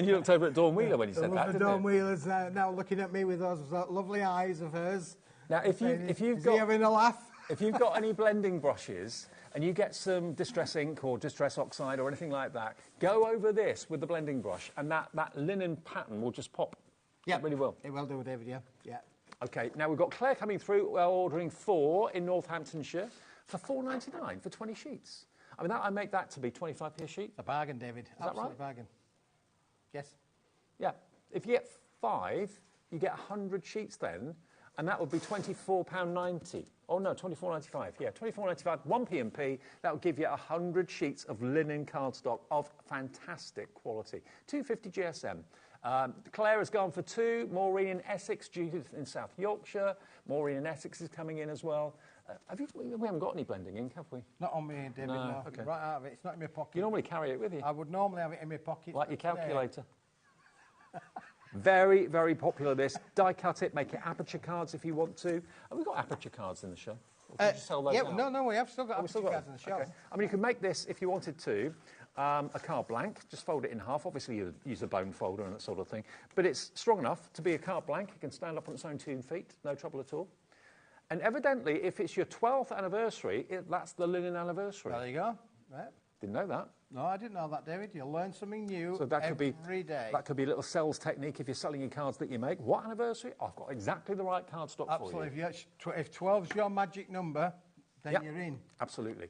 you looked over at Dawn Wheeler when you said that, didn't you? Dawn Wheeler's now looking at me with those lovely eyes of hers. Now, if you've got having a laugh, if you've got any blending brushes and you get some distress ink or distress oxide or anything like that, go over this with the blending brush, and that linen pattern will just pop. Yeah, really will. It will do, David. Yeah, yeah. Okay, now we've got Claire coming through. We're ordering 4 in Northamptonshire for £4.99 for 20 sheets. I mean, I make that to be 25p a sheet. A bargain, David. Is that right? Bargain. Yes. Yeah. If you get 5, you get 100 sheets then, and that would be £24.90. Oh, no, £24.95. Yeah, £24.95, 1p&p. That will give you 100 sheets of linen cardstock of fantastic quality. 250 GSM. Claire has gone for 2. Maureen in Essex, Judith in South Yorkshire. Maureen in Essex is coming in as well. We haven't got any blending ink, have we? Not on me, David, no. Okay. Right out of it. It's not in my pocket. You normally carry it with you? I would normally have it in my pocket. Like your calculator. Very, very popular, this. Die cut it, make it aperture cards if you want to. Have we got aperture cards in the show? Or can you sell those out? No, we have still got aperture cards in the show. Okay. I mean, you can make this if you wanted to. A card blank, just fold it in half. Obviously, you use a bone folder and that sort of thing. But it's strong enough to be a card blank. It can stand up on its own 2 feet, no trouble at all. And evidently, if it's your 12th anniversary, that's the linen anniversary. There you go. Right. Didn't know that. No, I didn't know that, David. You'll learn something new So that every could day. That could be a little sales technique if you're selling your cards that you make. What anniversary? I've got exactly the right cardstock for you. Absolutely. If 12's your magic number, then you're in. Absolutely.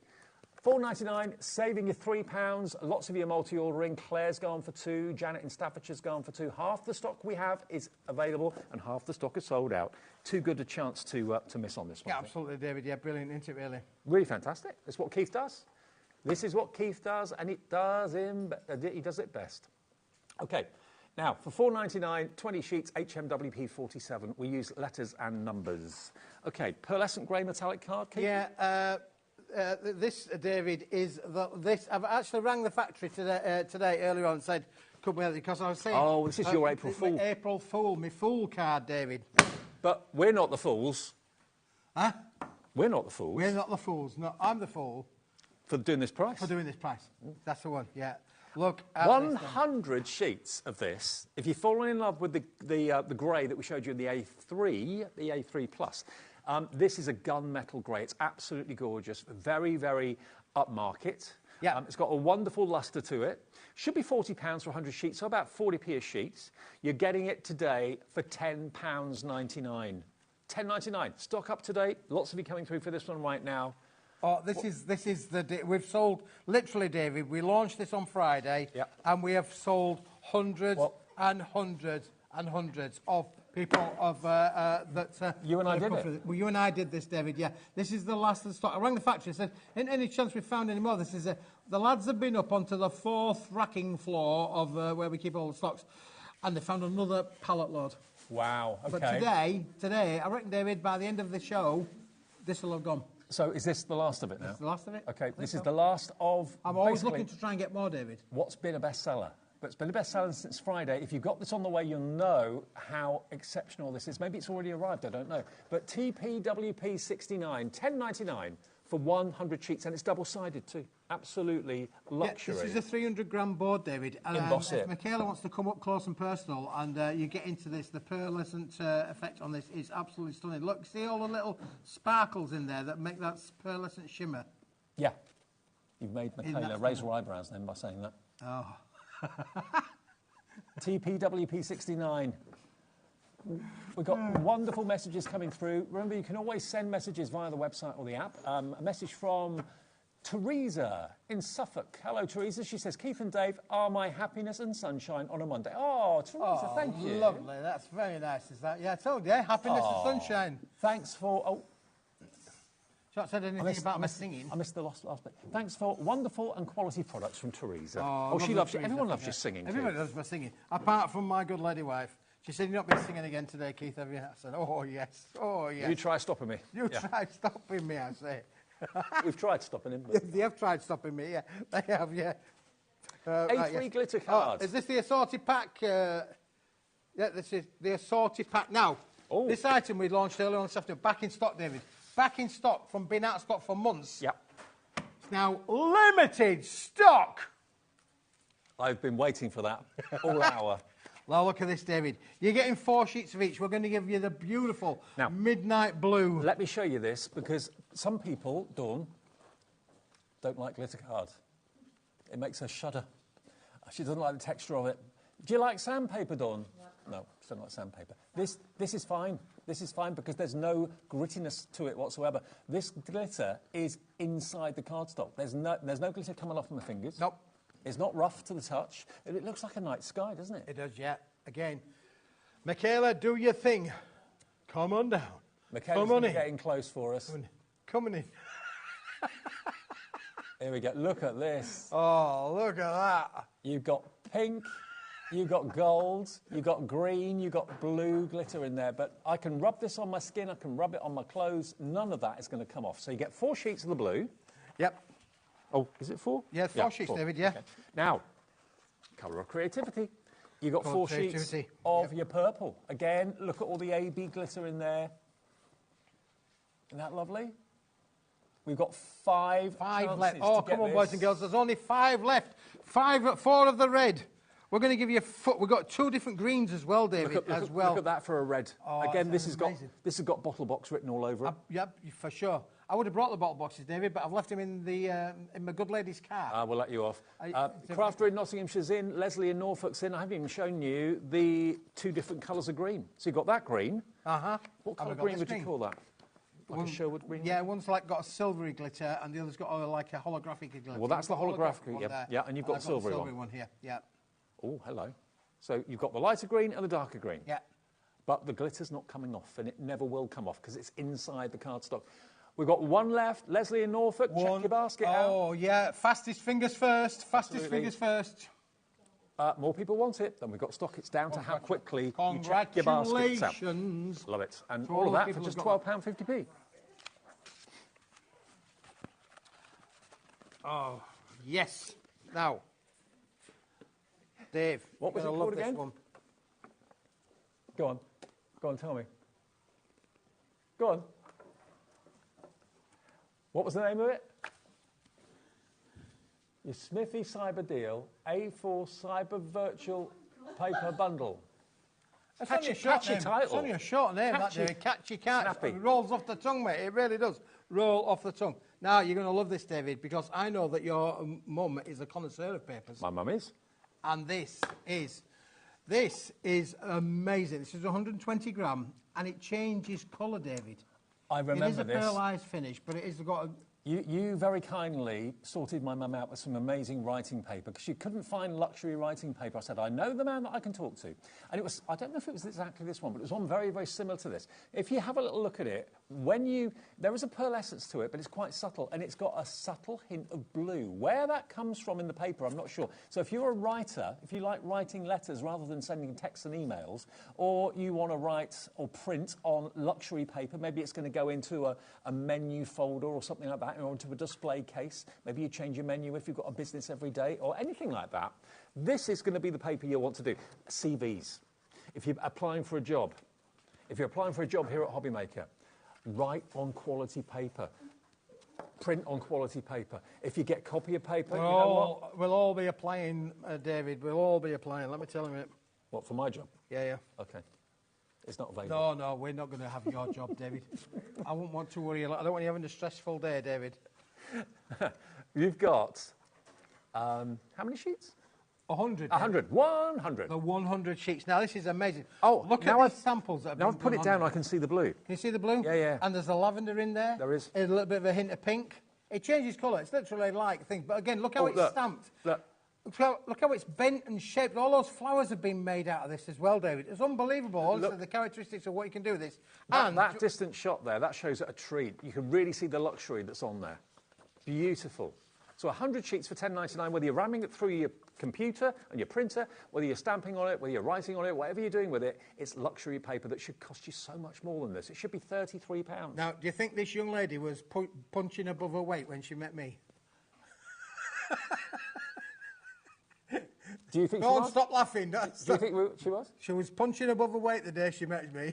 $4.99, saving you £3. Lots of you multi-ordering. Claire's gone for 2. Janet in Staffordshire's gone for 2. Half the stock we have is available, and half the stock is sold out. Too good a chance to miss on this one. Yeah, absolutely, David. Yeah, brilliant, isn't it, really? Really fantastic. That's what Keith does. This is what Keith does, and he does it best. Okay. Now, for $4.99, 20 sheets, HMWP 47. We use letters and numbers. Okay, pearlescent grey metallic card, Keith? Yeah, this, David, is this. I've actually rang the factory today earlier on and said, could we, because I was saying... Oh, this is your April Fool. April Fool, my Fool card, David. But we're not the fools. Huh? We're not the fools. We're not the fools. No, I'm the fool. For doing this price? For doing this price. That's the one, yeah. Look at 100 sheets of this. If you've fallen in love with the grey that we showed you in the A3, the A3 Plus, this is a gunmetal grey. It's absolutely gorgeous. Very, very upmarket. Yeah. It's got a wonderful lustre to it. Should be £40 for 100 sheets, so about 40p a sheet. You're getting it today for £10.99. £10.99. Stock up to date. Lots of you coming through for this one right now. Oh, this is we've sold, literally, David, we launched this on Friday, and we have sold hundreds and hundreds and hundreds of people you and I did it. Well, you and I did this, David, yeah. This is the last of the stock. I rang the factory and said, ain't any chance we found any more? This is the lads have been up onto the 4th racking floor of where we keep all the stocks, and they found another pallet load. Wow, okay. But today, I reckon, David, by the end of the show, this will have gone. So is this the last of it now? This is the last of it. Okay, this is the last of... I'm always looking to try and get more, David. What's been a bestseller? But it's been a bestseller since Friday. If you've got this on the way, you'll know how exceptional this is. Maybe it's already arrived, I don't know. But TPWP 69, $10.99 for 100 sheets, and it's double-sided too. Absolutely luxury. Yeah, this is a 300-gram board, David. And if Michaela wants to come up close and personal and you get into this, the pearlescent effect on this is absolutely stunning. Look, see all the little sparkles in there that make that pearlescent shimmer? Yeah. You've made Michaela raise her eyebrows then by saying that. Oh. TPWP 69. We've got wonderful messages coming through. Remember, you can always send messages via the website or the app. A message from Teresa in Suffolk. Hello, Teresa. She says, Keith and Dave are my happiness and sunshine on a Monday. Oh, Teresa, thank you. Lovely. That's very nice. Is that? Yeah, I told you. Happiness and sunshine. Thanks for... Oh. She not said anything about my singing. I missed the last bit. Thanks for wonderful and quality products from Teresa. Oh, she loves you. Everyone loves your singing. Everybody loves my singing, apart from my good lady wife. She said, you've not been singing again today, Keith, have you? I said, oh, yes. Oh, yes. You try stopping me. You try stopping me, I say. We've tried stopping him. They have tried stopping me, yeah. They have, yeah. A3 glitter cards. Is this the assorted pack? Yeah, this is the assorted pack. Now, this item we launched earlier on this afternoon, back in stock, David. Back in stock from being out of stock for months. Yep. It's now limited stock. I've been waiting for that all hour. Well, look at this, David. You're getting 4 sheets of each. We're going to give you the beautiful midnight blue. Let me show you this, because some people, Dawn, don't like glitter cards. It makes her shudder. She doesn't like the texture of it. Do you like sandpaper, Dawn? No, she doesn't like sandpaper. This is fine. This is fine because there's no grittiness to it whatsoever. This glitter is inside the cardstock. There's no glitter coming off my fingers. Nope. It's not rough to the touch. It looks like a night sky, doesn't it? It does, yeah. Again, Michaela, do your thing. Come on down. Michaela's getting close for us. Come on in. Here we go. Look at this. Oh, look at that. You've got pink, you've got gold, you've got green, you've got blue glitter in there. But I can rub this on my skin, I can rub it on my clothes. None of that is going to come off. So you get 4 sheets of the blue. Yep. Oh, is it 4? Yeah, 4 sheets, 4. David, yeah. Okay. Now, colour of creativity. You've got 4 sheets of your purple. Again, look at all the AB glitter in there. Isn't that lovely? We've got 5 left. Oh, come on, boys and girls. There's only 5 left. 4 of the red. We're going to give you we've got 2 different greens as well, David. Look at that for a red. Oh, again, this has got bottle box written all over it. Yep, for sure. I would have brought the bottle boxes, David, but I've left them in my good lady's car. We'll let you off. Crafter in Nottinghamshire's in, Leslie in Norfolk's in. I haven't even shown you the 2 different colours of green. So you've got that green. What colour green would you call that? Like a Sherwood green? Yeah, one's got a silvery glitter and the other's got like a holographic glitter. Well, that's the holographic one. Yeah, and you've got the silvery one here. Yeah. Oh, hello. So you've got the lighter green and the darker green. Yeah. But the glitter's not coming off, and it never will come off because it's inside the cardstock. We've got one left. Leslie in Norfolk, check your basket out. Oh, yeah. Fastest fingers first. Fastest fingers first. More people want it than we've got stock. It's down to how quickly you check your baskets out. Congratulations. Love it. And all of that for just £12.50p. Oh, yes. Now, Dave, what was it called again? One. Go on. Go on, tell me. Go on. What was the name of it? Your Smithy Cyber Deal A4 Cyber Virtual Paper Bundle. That's only a short name. Title. It's only a short name, that David. Catchy cat. Snappy. It rolls off the tongue, mate. It really does. Roll off the tongue. Now, you're going to love this, David, because I know that your mum is a connoisseur of papers. My mum is. And this is amazing. This is 120 gram, and it changes colour, David. I remember this. It is a pearlised finish, but it has got a... You very kindly sorted my mum out with some amazing writing paper because she couldn't find luxury writing paper. I said, I know the man that I can talk to. And it was, I don't know if it was exactly this one, but it was one very, very similar to this. If you have a little look at it, there is a pearlescence to it, but it's quite subtle, and it's got a subtle hint of blue. Where that comes from in the paper, I'm not sure. So if you're a writer, if you like writing letters rather than sending texts and emails, or you want to write or print on luxury paper, maybe it's going to go into a menu folder or something like that, or into a display case. Maybe you change your menu if you've got a business every day, or anything like that. This is going to be the paper you'll want to do. CVs. If you're applying for a job, here at HobbyMaker, write on quality paper. Print on quality paper. If you get copy of paper, we'll all be applying, David. We'll all be applying. Let me tell you it. What, for my job? Yeah. Okay. It's not available. No, we're not going to have your job, David. I wouldn't want to worry. I don't want you having a stressful day, David. You've got, how many sheets? 100. 100. 100. The 100 sheets. Now, this is amazing. Oh, look at these samples that have been Now I've put it down, I can see the blue. Can you see the blue? Yeah. And there's a lavender in there. There is. There's a little bit of a hint of pink. It changes colour. It's literally like things. But again, look how it's stamped. Look how it's bent and shaped. All those flowers have been made out of this as well, David. It's unbelievable, honestly, the characteristics of what you can do with this. That distant shot there, that shows a tree. You can really see the luxury that's on there. Beautiful. So 100 sheets for £10.99, whether you're ramming it through your computer and your printer, whether you're stamping on it, whether you're writing on it, whatever you're doing with it, it's luxury paper that should cost you so much more than this. It should be £33. Now, do you think this young lady was punching above her weight when she met me? Do you think she was? Stop laughing. Do you think she was? She was punching above her weight the day she met me.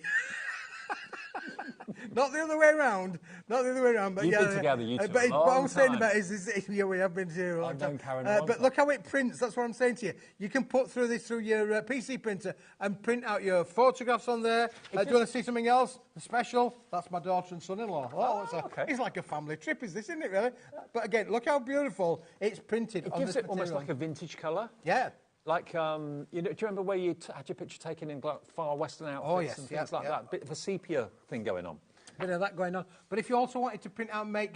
Not the other way around. Not the other way around. But You've yeah, been together, you two. But what I'm saying about is yeah, we have been together a long time. But look how it prints. That's what I'm saying to you. You can put through this through your PC printer and print out your photographs on there. Do you want to see something else? The special. That's my daughter and son-in-law. Okay. It's like a family trip, is this, isn't it, really? But again, look how beautiful it's printed on this gives it material. almost like a vintage colour. Yeah. Like, do you remember where you had your picture taken in far western outfits and things like that? Bit of a sepia thing going on. Bit of that going on. But if you also wanted to print out and make,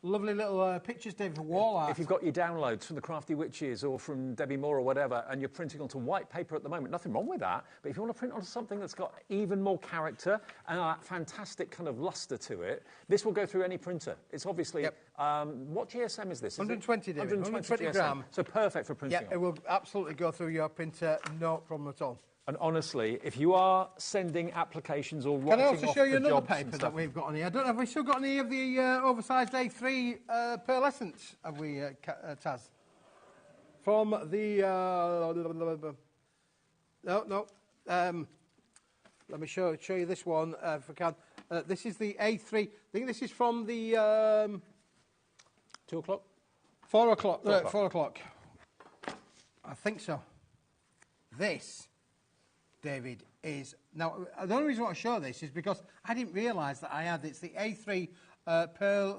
lovely little pictures, David, for wall art. If you've got your downloads from the Crafty Witches or from Debbie Moore or whatever, and you're printing onto white paper at the moment, nothing wrong with that. But if you want to print onto something that's got even more character and that fantastic kind of lustre to it, this will go through any printer. It's obviously... what GSM is this? 120, David. 120 gram. So perfect for printing. Yeah, it will absolutely go through your printer, no problem at all. And honestly, if you are sending applications or writing Can I also show you another jobs paper that we've got on here? I don't know, have we still got any of the oversized A3 pearlescence, have we, Taz? From the... No. Let me show you this one, if I can. This is the A3. I think this is from the... 2 o'clock? 4 o'clock. 4 o'clock. I think so. This... David, is... Now, the only reason I want to show this is because I didn't realise that it's the A3 Pearl,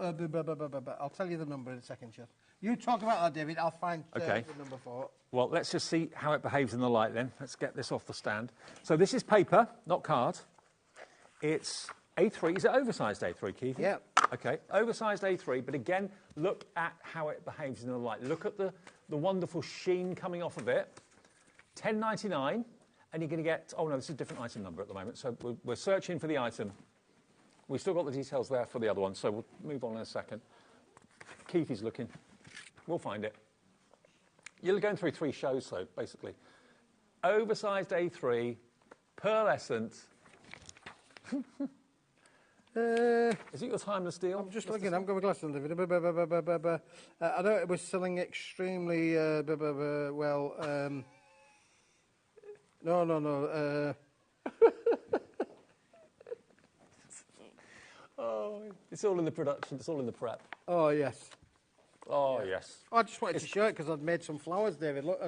I'll tell you the number in a second, Chef. You talk about that, David. I'll find Okay. the number for it. Well, let's just see how it behaves in the light then. Let's get this off the stand. So this is paper, not card. It's A3. Is it oversized A3, Keith? Yeah. Okay, oversized A3, but again, look at how it behaves in the light. Look at the wonderful sheen coming off of it. $10.99, and you're going to get... Oh, no, this is a different item number at the moment, so we're searching for the item. We've still got the details there for the other one, so we'll move on in a second. Keith is looking. We'll find it. You're going through 3 shows, though, basically. Oversized A3, pearlescent. Is it your timeless deal? I'm just looking. I'm going with glasses on, David. I know it was selling extremely well. No. Oh, it's all in the production. It's all in the prep. Oh, yes. Oh, yes. I just wanted to show it because I'd made some flowers, David. Look,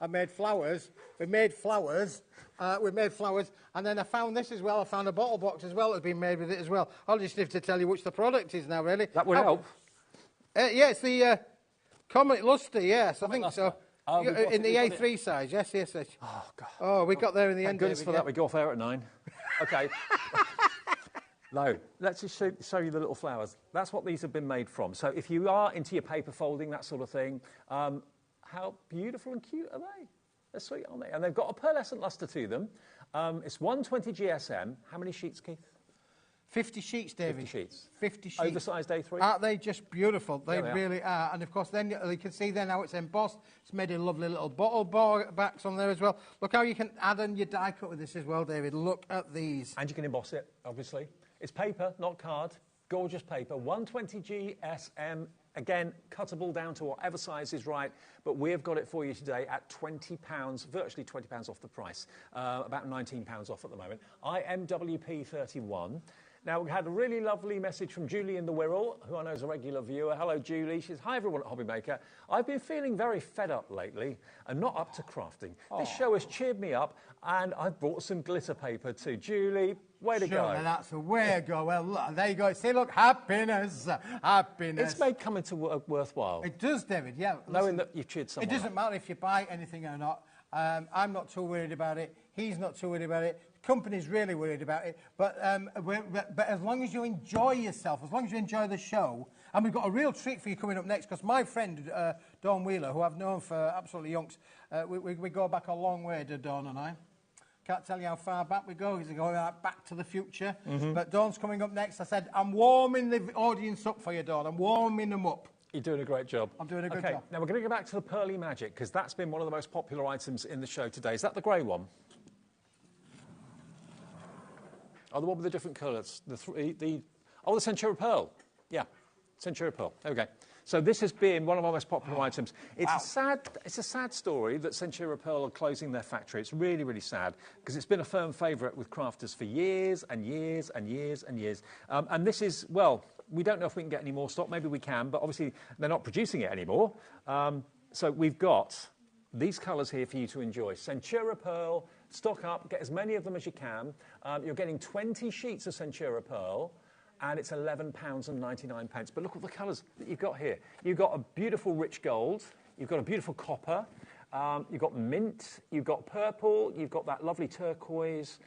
I made flowers. We made flowers. And then I found this as well. I found a bottle box as well that's been made with it as well. I'll just have to tell you which the product is now, really. That would help. Yeah, it's the Comet Luster, yes, I think so. Oh, in the A3 size, yes. Oh, God. Oh, we got there in the Thank end, goodness David, for that. We go off air at 9. Okay. No, let's just show you the little flowers. That's what these have been made from. So if you are into your paper folding, that sort of thing, how beautiful and cute are they? They're sweet, aren't they? And they've got a pearlescent luster to them. It's 120 GSM. How many sheets, Keith? 50 sheets, David. 50 sheets. 50 sheets. Oversized A3. Aren't they just beautiful? They Yeah, really are. And, of course, then you can see then how it's embossed. It's made in lovely little bottle backs on there as well. Look how you can add on your die cut with this as well, David. Look at these. And you can emboss it, obviously. It's paper, not card. Gorgeous paper. 120 GSM. Again, cuttable down to whatever size is right. But we've got it for you today at £20, virtually £20 off the price. About £19 off at the moment. IMWP31. Now, we had a really lovely message from Julie in the Wirral, who I know is a regular viewer. Hello, Julie. She says, hi, everyone at HobbyMaker. I've been feeling very fed up lately and not up to crafting. This show has cheered me up, and I've brought some glitter paper too. Julie, way to go. That's the way to go. Well, look, there you go. See, look, happiness. It's made coming to work worthwhile. It does, David, yeah. Knowing that you've cheered someone It doesn't matter if you buy anything or not. I'm not too worried about it. He's not too worried about it. The company's really worried about it. But as long as you enjoy yourself, as long as you enjoy the show, and we've got a real treat for you coming up next, because my friend, Dawn Wheeler, who I've known for absolutely yonks, we go back a long way, Dawn and I. Can't tell you how far back we go. He's going back to the future. But Dawn's coming up next. I said, I'm warming the audience up for you, Dawn. I'm warming them up. You're doing a great job. I'm doing a good job. Now we're going to go back to the Pearly Magic, because that's been one of the most popular items in the show today. Is that the grey one? Oh, the one with the different colours. The Centura Pearl. Yeah, Centura Pearl. Okay. So this has been one of our most popular items. It's a sad story that Centura Pearl are closing their factory. It's really, really sad, because it's been a firm favourite with crafters for years and years and years and years. And this is, well, we don't know if we can get any more stock. Maybe we can, but obviously they're not producing it anymore. So we've got these colours here for you to enjoy. Centura Pearl, stock up, get as many of them as you can. You're getting 20 sheets of Centura Pearl, and it's £11.99. But look at the colours that you've got here. You've got a beautiful rich gold, you've got a beautiful copper, you've got mint, you've got purple, you've got that lovely turquoise.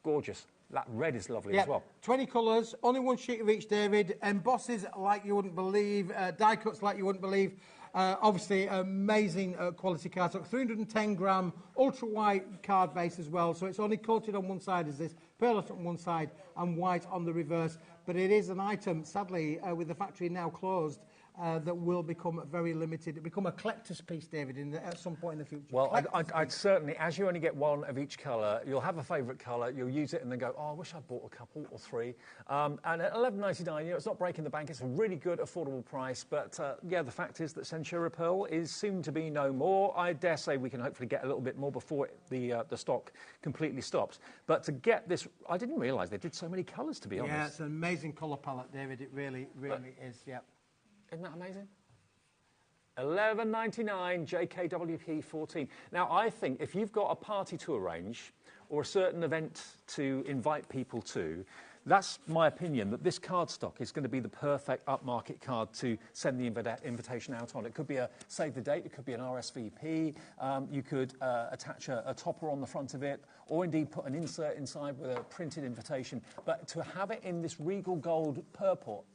Gorgeous. That red is lovely as well. 20 colours, only one sheet of each, David. Embosses like you wouldn't believe, die cuts like you wouldn't believe. Obviously, amazing quality card. So 310 gram, ultra white card base as well. So it's only coated on one side as this, pearlescent on one side and white on the reverse. But it is an item, sadly, with the factory now closed, that will become very limited. It'll become a collector's piece, David, at some point in the future. Well, I'd certainly, as you only get one of each colour, you'll have a favourite colour, you'll use it and then go, oh, I wish I'd bought a couple or three. And at £11.99, you know, it's not breaking the bank. It's a really good, affordable price. But, yeah, the fact is that Centura Pearl is soon to be no more. I dare say we can hopefully get a little bit more before the stock completely stops. But to get this, I didn't realise they did so many colours, to be honest. Yeah, it's an amazing colour palette, David. It really, really is, yeah. Isn't that amazing? £11.99 JKWP 14. Now, I think if you've got a party to arrange or a certain event to invite people to, that's my opinion, that this cardstock is going to be the perfect upmarket card to send the invitation out on. It could be a save the date, it could be an RSVP, you could attach a topper on the front of it, or indeed put an insert inside with a printed invitation. But to have it in this regal purple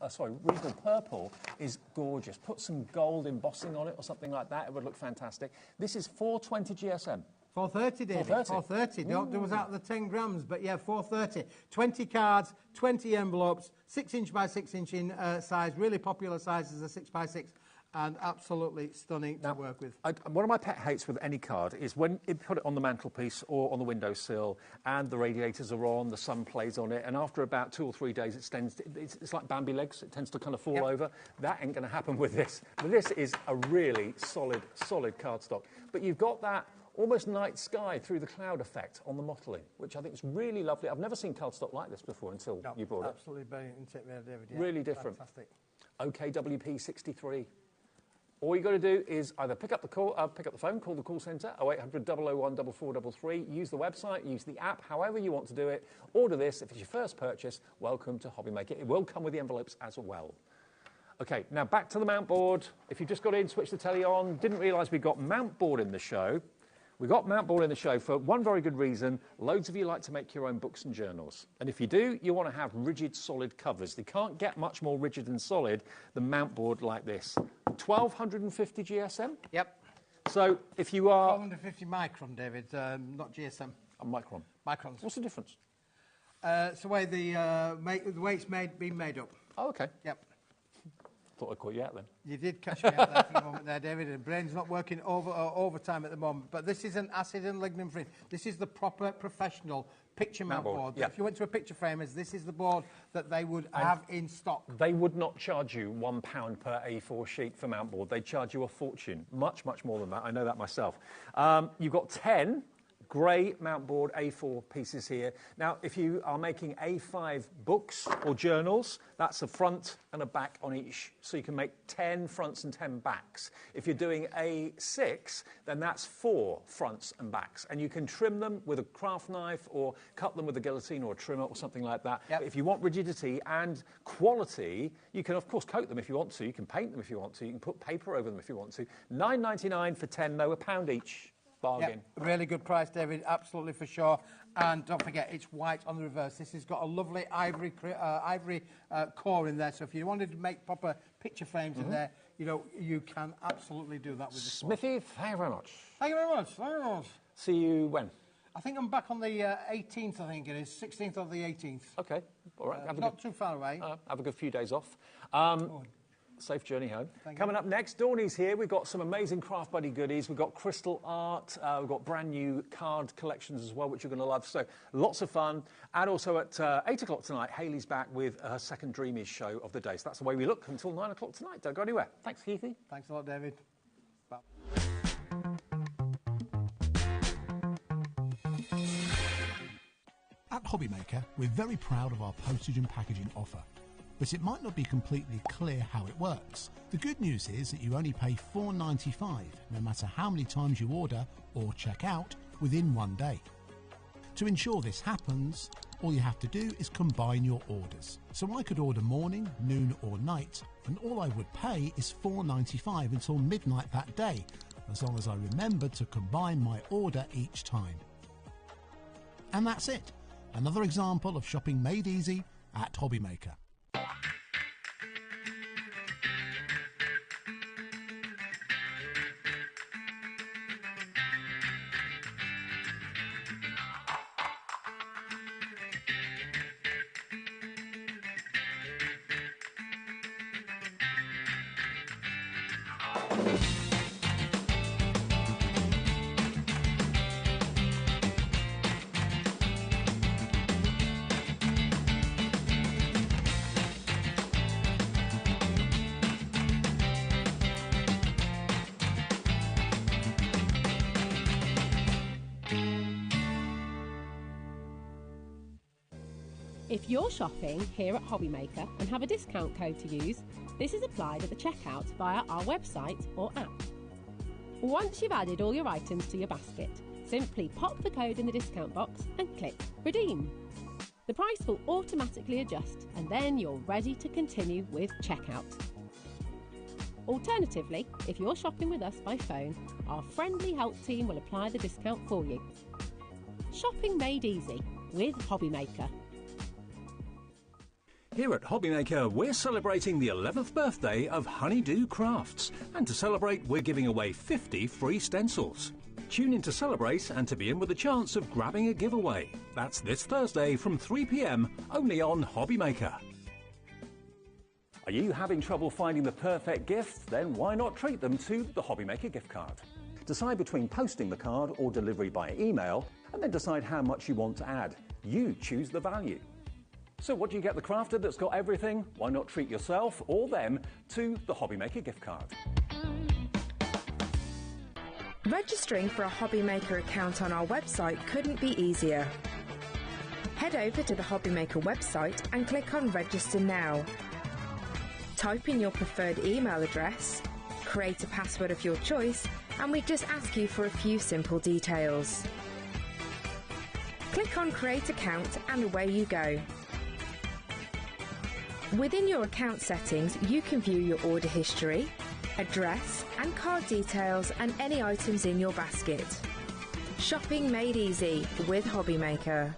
is gorgeous. Put some gold embossing on it or something like that, it would look fantastic. This is 420 GSM. 430, David. 430. Don't do us out of the 10 grams, but yeah, 430. 20 cards, 20 envelopes, 6-inch by 6-inch in size. Really popular sizes are 6x6, and absolutely stunning to work with. One of my pet hates with any card is when you put it on the mantelpiece or on the windowsill, and the radiators are on, the sun plays on it, and after about 2 or 3 days, it's like Bambi legs. It tends to kind of fall over. That ain't going to happen with this. But this is a really solid cardstock. But you've got that almost night sky through the cloud effect on the mottling, which I think is really lovely. I've never seen cardstock like this before until you brought it. Absolutely brilliant, David. Yeah, really different. Fantastic. OKWP 63. All you got to do is either pick up the phone, call the call centre, 0800 001 4433, use the website, use the app, however you want to do it. Order this. If it's your first purchase, welcome to HobbyMaker. It will come with the envelopes as well. OK, now back to the mount board. If you just got in, switch the telly on, didn't realise we got mount board in the show. We got mount board in the show for one very good reason. Loads of you like to make your own books and journals. And if you do, you want to have rigid, solid covers. They can't get much more rigid and solid than mount board like this. 1250 GSM? Yep. So if you are... 1250 micron, David, not GSM. A micron. Microns. What's the difference? It's the way the way it's been made up. Oh, OK. Yep. Thought I'd caught you out then. You did catch me out there for a moment there, David. The brain's not working overtime at the moment. But this isn't acid and lignin free. This is the proper professional picture mount board. Yep. If you went to a picture framers, this is the board that they would have in stock. They would not charge you £1 per A4 sheet for mount board. They'd charge you a fortune. Much, much more than that. I know that myself. You've got 10 grey mount board A4 pieces here. Now, if you are making A5 books or journals, that's a front and a back on each. So you can make 10 fronts and 10 backs. If you're doing A6, then that's 4 fronts and backs. And you can trim them with a craft knife or cut them with a guillotine or a trimmer or something like that. Yep. If you want rigidity and quality, you can, of course, coat them if you want to. You can paint them if you want to. You can put paper over them if you want to. $9.99 for 10, though, £1 each. Bargain. Yep, really good price, David, absolutely for sure. And don't forget, it's white on the reverse. This has got a lovely ivory core in there. So if you wanted to make proper picture frames in there, you know, you can absolutely do that with this Smithy, thank you very much. Thank you very much. Thank you very much. See you when? I think I'm back on the 18th, I think it is. 16th or the 18th. OK. All right. Not too far away. Have a good few days off. Safe journey home. Coming up next, Dorney's here. We've got some amazing Craft Buddy goodies. We've got crystal art. We've got brand new card collections as well, which you're going to love. So lots of fun. And also at 8 o'clock tonight, Hayley's back with her second Dreamies show of the day. So that's the way we look until 9 o'clock tonight. Don't go anywhere. Thanks, Keithy. Thanks a lot, David. Bye. At HobbyMaker, we're very proud of our postage and packaging offer. But it might not be completely clear how it works. The good news is that you only pay $4.95, no matter how many times you order or check out within 1 day. To ensure this happens, all you have to do is combine your orders. So I could order morning, noon or night, and all I would pay is $4.95 until midnight that day, as long as I remembered to combine my order each time. And that's it. Another example of shopping made easy at HobbyMaker. If you're shopping here at HobbyMaker and have a discount code to use, this is applied at the checkout via our website or app. Once you've added all your items to your basket, simply pop the code in the discount box and click Redeem. The price will automatically adjust and then you're ready to continue with checkout. Alternatively, if you're shopping with us by phone, our friendly help team will apply the discount for you. Shopping made easy with HobbyMaker. Here at HobbyMaker, we're celebrating the 11th birthday of Honeydew Crafts. And to celebrate, we're giving away 50 free stencils. Tune in to celebrate and to be in with a chance of grabbing a giveaway. That's this Thursday from 3 p.m, only on HobbyMaker. Are you having trouble finding the perfect gift? Then why not treat them to the HobbyMaker gift card? Decide between posting the card or delivery by email, and then decide how much you want to add. You choose the value. So what do you get the crafter that's got everything? Why not treat yourself or them to the HobbyMaker gift card? Registering for a HobbyMaker account on our website couldn't be easier. Head over to the HobbyMaker website and click on Register Now. Type in your preferred email address, create a password of your choice, and we just ask you for a few simple details. Click on Create Account and away you go. Within your account settings, you can view your order history, address and card details and any items in your basket. Shopping made easy with HobbyMaker.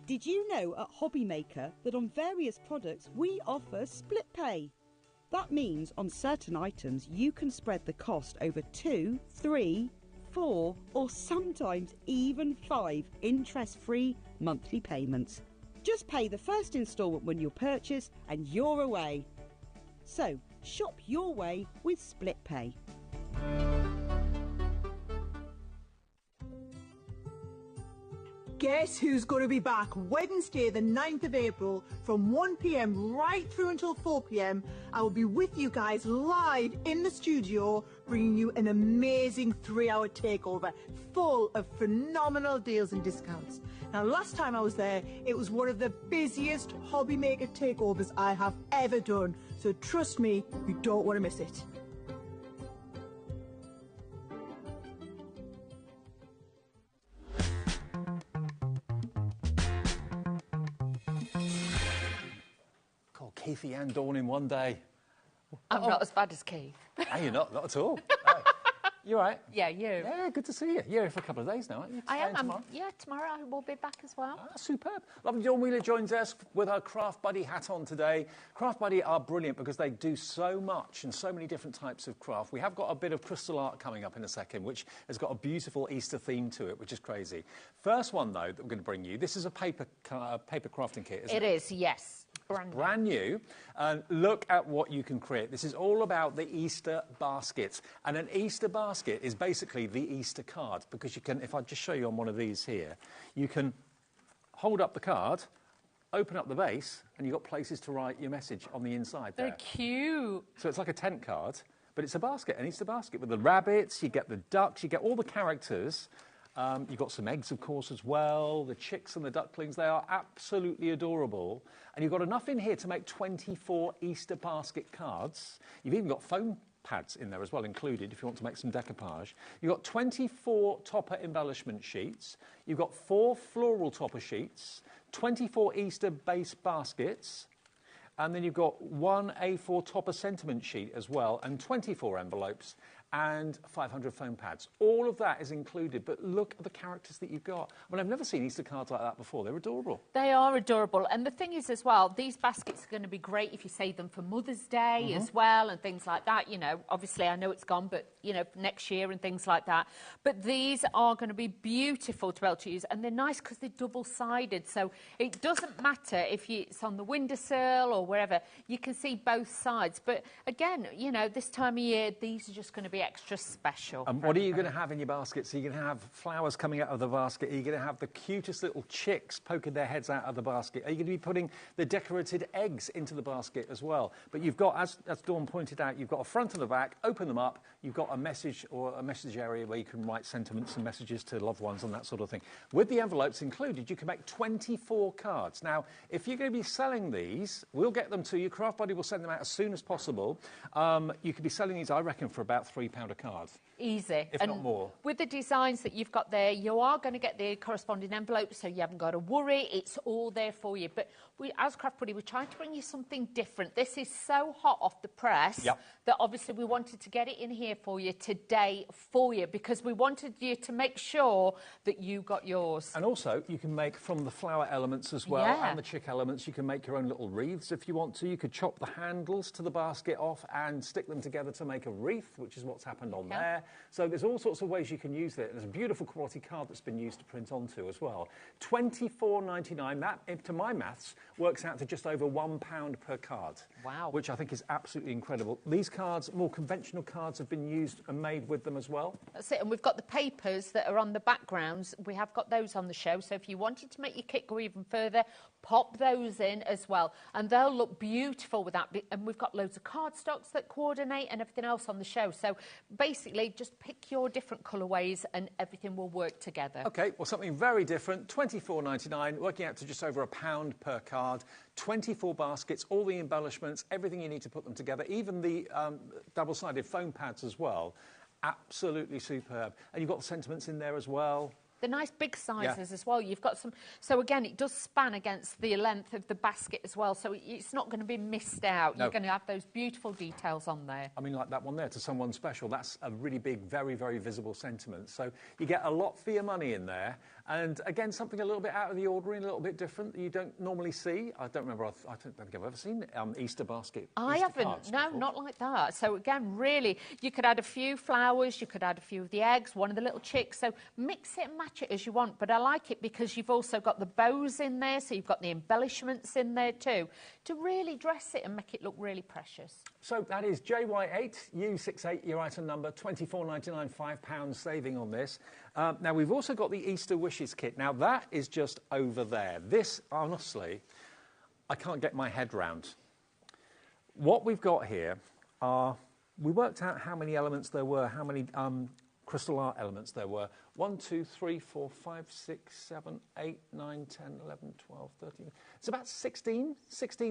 Did you know at HobbyMaker that on various products we offer split pay? That means on certain items you can spread the cost over 2, 3, 4 or sometimes even 5 interest-free monthly payments. Just pay the first instalment when you purchase and you're away. So shop your way with split pay. Guess who's going to be back Wednesday the 9th of April from 1 p.m. right through until 4 p.m. I will be with you guys live in the studio bringing you an amazing 3-hour takeover full of phenomenal deals and discounts. Now last time I was there it was one of the busiest HobbyMaker takeovers I have ever done, so trust me, you don't want to miss it. Keithy and Dawn in one day. I'm not as bad as Keith. No, you're not at all. You all right? Yeah, you. Yeah, good to see you. You're here for a couple of days now, aren't you? I am. Tomorrow? Tomorrow I will be back as well. Ah, superb. Lovely. Dawn Wheeler joins us with her Craft Buddy hat on today. Craft Buddy are brilliant because they do so much and so many different types of craft. We have got a bit of crystal art coming up in a second, which has got a beautiful Easter theme to it, which is crazy. First one, though, that we're going to bring you, this is a paper crafting kit, isn't it? It is, yes. Brand new. And look at what you can create. This is all about the Easter basket. And an Easter basket is basically the Easter card, because you can, if I just show you on one of these here, you can hold up the card, open up the base, and you've got places to write your message on the inside there. They're cute. So it's like a tent card, but it's a basket, an Easter basket with the rabbits, you get the ducks, you get all the characters. You've got some eggs, of course, as well. The chicks and the ducklings, they are absolutely adorable. And you've got enough in here to make 24 Easter basket cards. You've even got foam pads in there as well included if you want to make some decoupage. You've got 24 topper embellishment sheets. You've got 4 floral topper sheets, 24 Easter base baskets, and then you've got 1 A4 topper sentiment sheet as well, and 24 envelopes, and 500 foam pads. All of that is included, but look at the characters that you've got. I mean, I've never seen Easter cards like that before. They're adorable. They are adorable. And the thing is as well, these baskets are going to be great if you save them for Mother's Day as well and things like that. You know, obviously I know it's gone, but, you know, next year and things like that. But these are going to be beautiful to be able to use, and they're nice because they're double-sided. So it doesn't matter if it's on the windowsill or wherever. You can see both sides. But again, you know, this time of year, these are just going to be extra special. And what are you going to have in your basket? So you're going to have flowers coming out of the basket. Are you going to have the cutest little chicks poking their heads out of the basket? Are you going to be putting the decorated eggs into the basket as well? But you've got, as Dawn pointed out, you've got a front and a back. Open them up. You've got a message or a message area where you can write sentiments and messages to loved ones and that sort of thing. With the envelopes included, you can make 24 cards. Now, if you're going to be selling these, we'll get them to you. Craft Buddy will send them out as soon as possible. You could be selling these, I reckon, for about £3 a card. Easy. If not more. With the designs that you've got there, you are going to get the corresponding envelopes, so you haven't got to worry. It's all there for you. But we, as Craft Buddy, we're trying to bring you something different. This is so hot off the press that obviously we wanted to get it in here for you today for you, because we wanted you to make sure that you got yours. And also, you can make from the flower elements as well and the chick elements. You can make your own little wreaths if you want to. You could chop the handles to the basket off and stick them together to make a wreath, which is what's happened on there. So there's all sorts of ways you can use it. There's a beautiful quality card that's been used to print onto as well. £24.99. That, to my maths, works out to just over £1 per card. Wow. Which I think is absolutely incredible. These cards, more conventional cards, have been used and made with them as well. That's it. And we've got the papers that are on the backgrounds. We have got those on the show. So if you wanted to make your kit go even further, pop those in as well. And they'll look beautiful with that. And we've got loads of cardstocks that coordinate and everything else on the show. So basically, just pick your different colourways and everything will work together. OK, well, something very different. £24.99, working out to just over £1 per card. 24 baskets, all the embellishments, everything you need to put them together, even the double-sided foam pads as well. Absolutely superb. And you've got the sentiments in there as well. The nice big sizes as well. You've got some... So, again, it does span against the length of the basket as well, so it's not going to be missed out. You're going to have those beautiful details on there. I mean, like that one there, to someone special, that's a really big, very, very visible sentiment. So you get a lot for your money in there. And, again, something a little bit out of the ordinary, a little bit different that you don't normally see. I don't remember, I don't think I've ever seen Easter basket. I haven't, no, not like that. So, again, really, you could add a few flowers, you could add a few of the eggs, one of the little chicks. So mix it and match it as you want. But I like it because you've also got the bows in there, so you've got the embellishments in there too, to really dress it and make it look really precious. So that is JY8, U68, your item number, £24.99, £5 saving on this. Now, we've also got the Easter Wishes kit. Now, that is just over there. This, honestly, I can't get my head round. What we've got here are... We worked out how many elements there were, how many crystal art elements there were. 1, 2, 3, 4, 5, 6, 7, 8, 9, 10, 11, 12, 13. It's about 16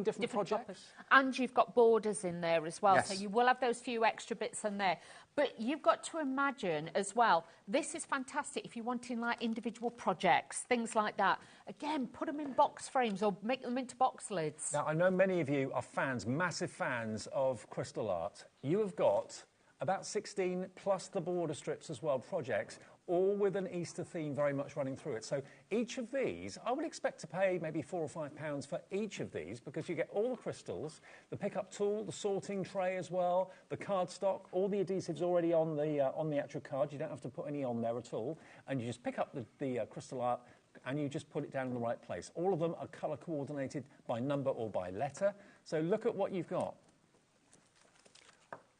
different projects. Toppers. And you've got borders in there as well, Yes. so you will have those few extra bits in there. But you've got to imagine as well, this is fantastic if you're wanting like individual projects, things like that. Again, put them in box frames or make them into box lids. Now, I know many of you are fans, massive fans of crystal art. You have got about 16 plus the border strips as well, projects, all with an Easter theme very much running through it. So each of these, I would expect to pay maybe £4 or £5 for each of these, because you get all the crystals, the pickup tool, the sorting tray as well, the cardstock, all the adhesives already on the actual card. You don't have to put any on there at all. And you just pick up the crystal art and you just put it down in the right place. All of them are colour coordinated by number or by letter. So look at what you've got.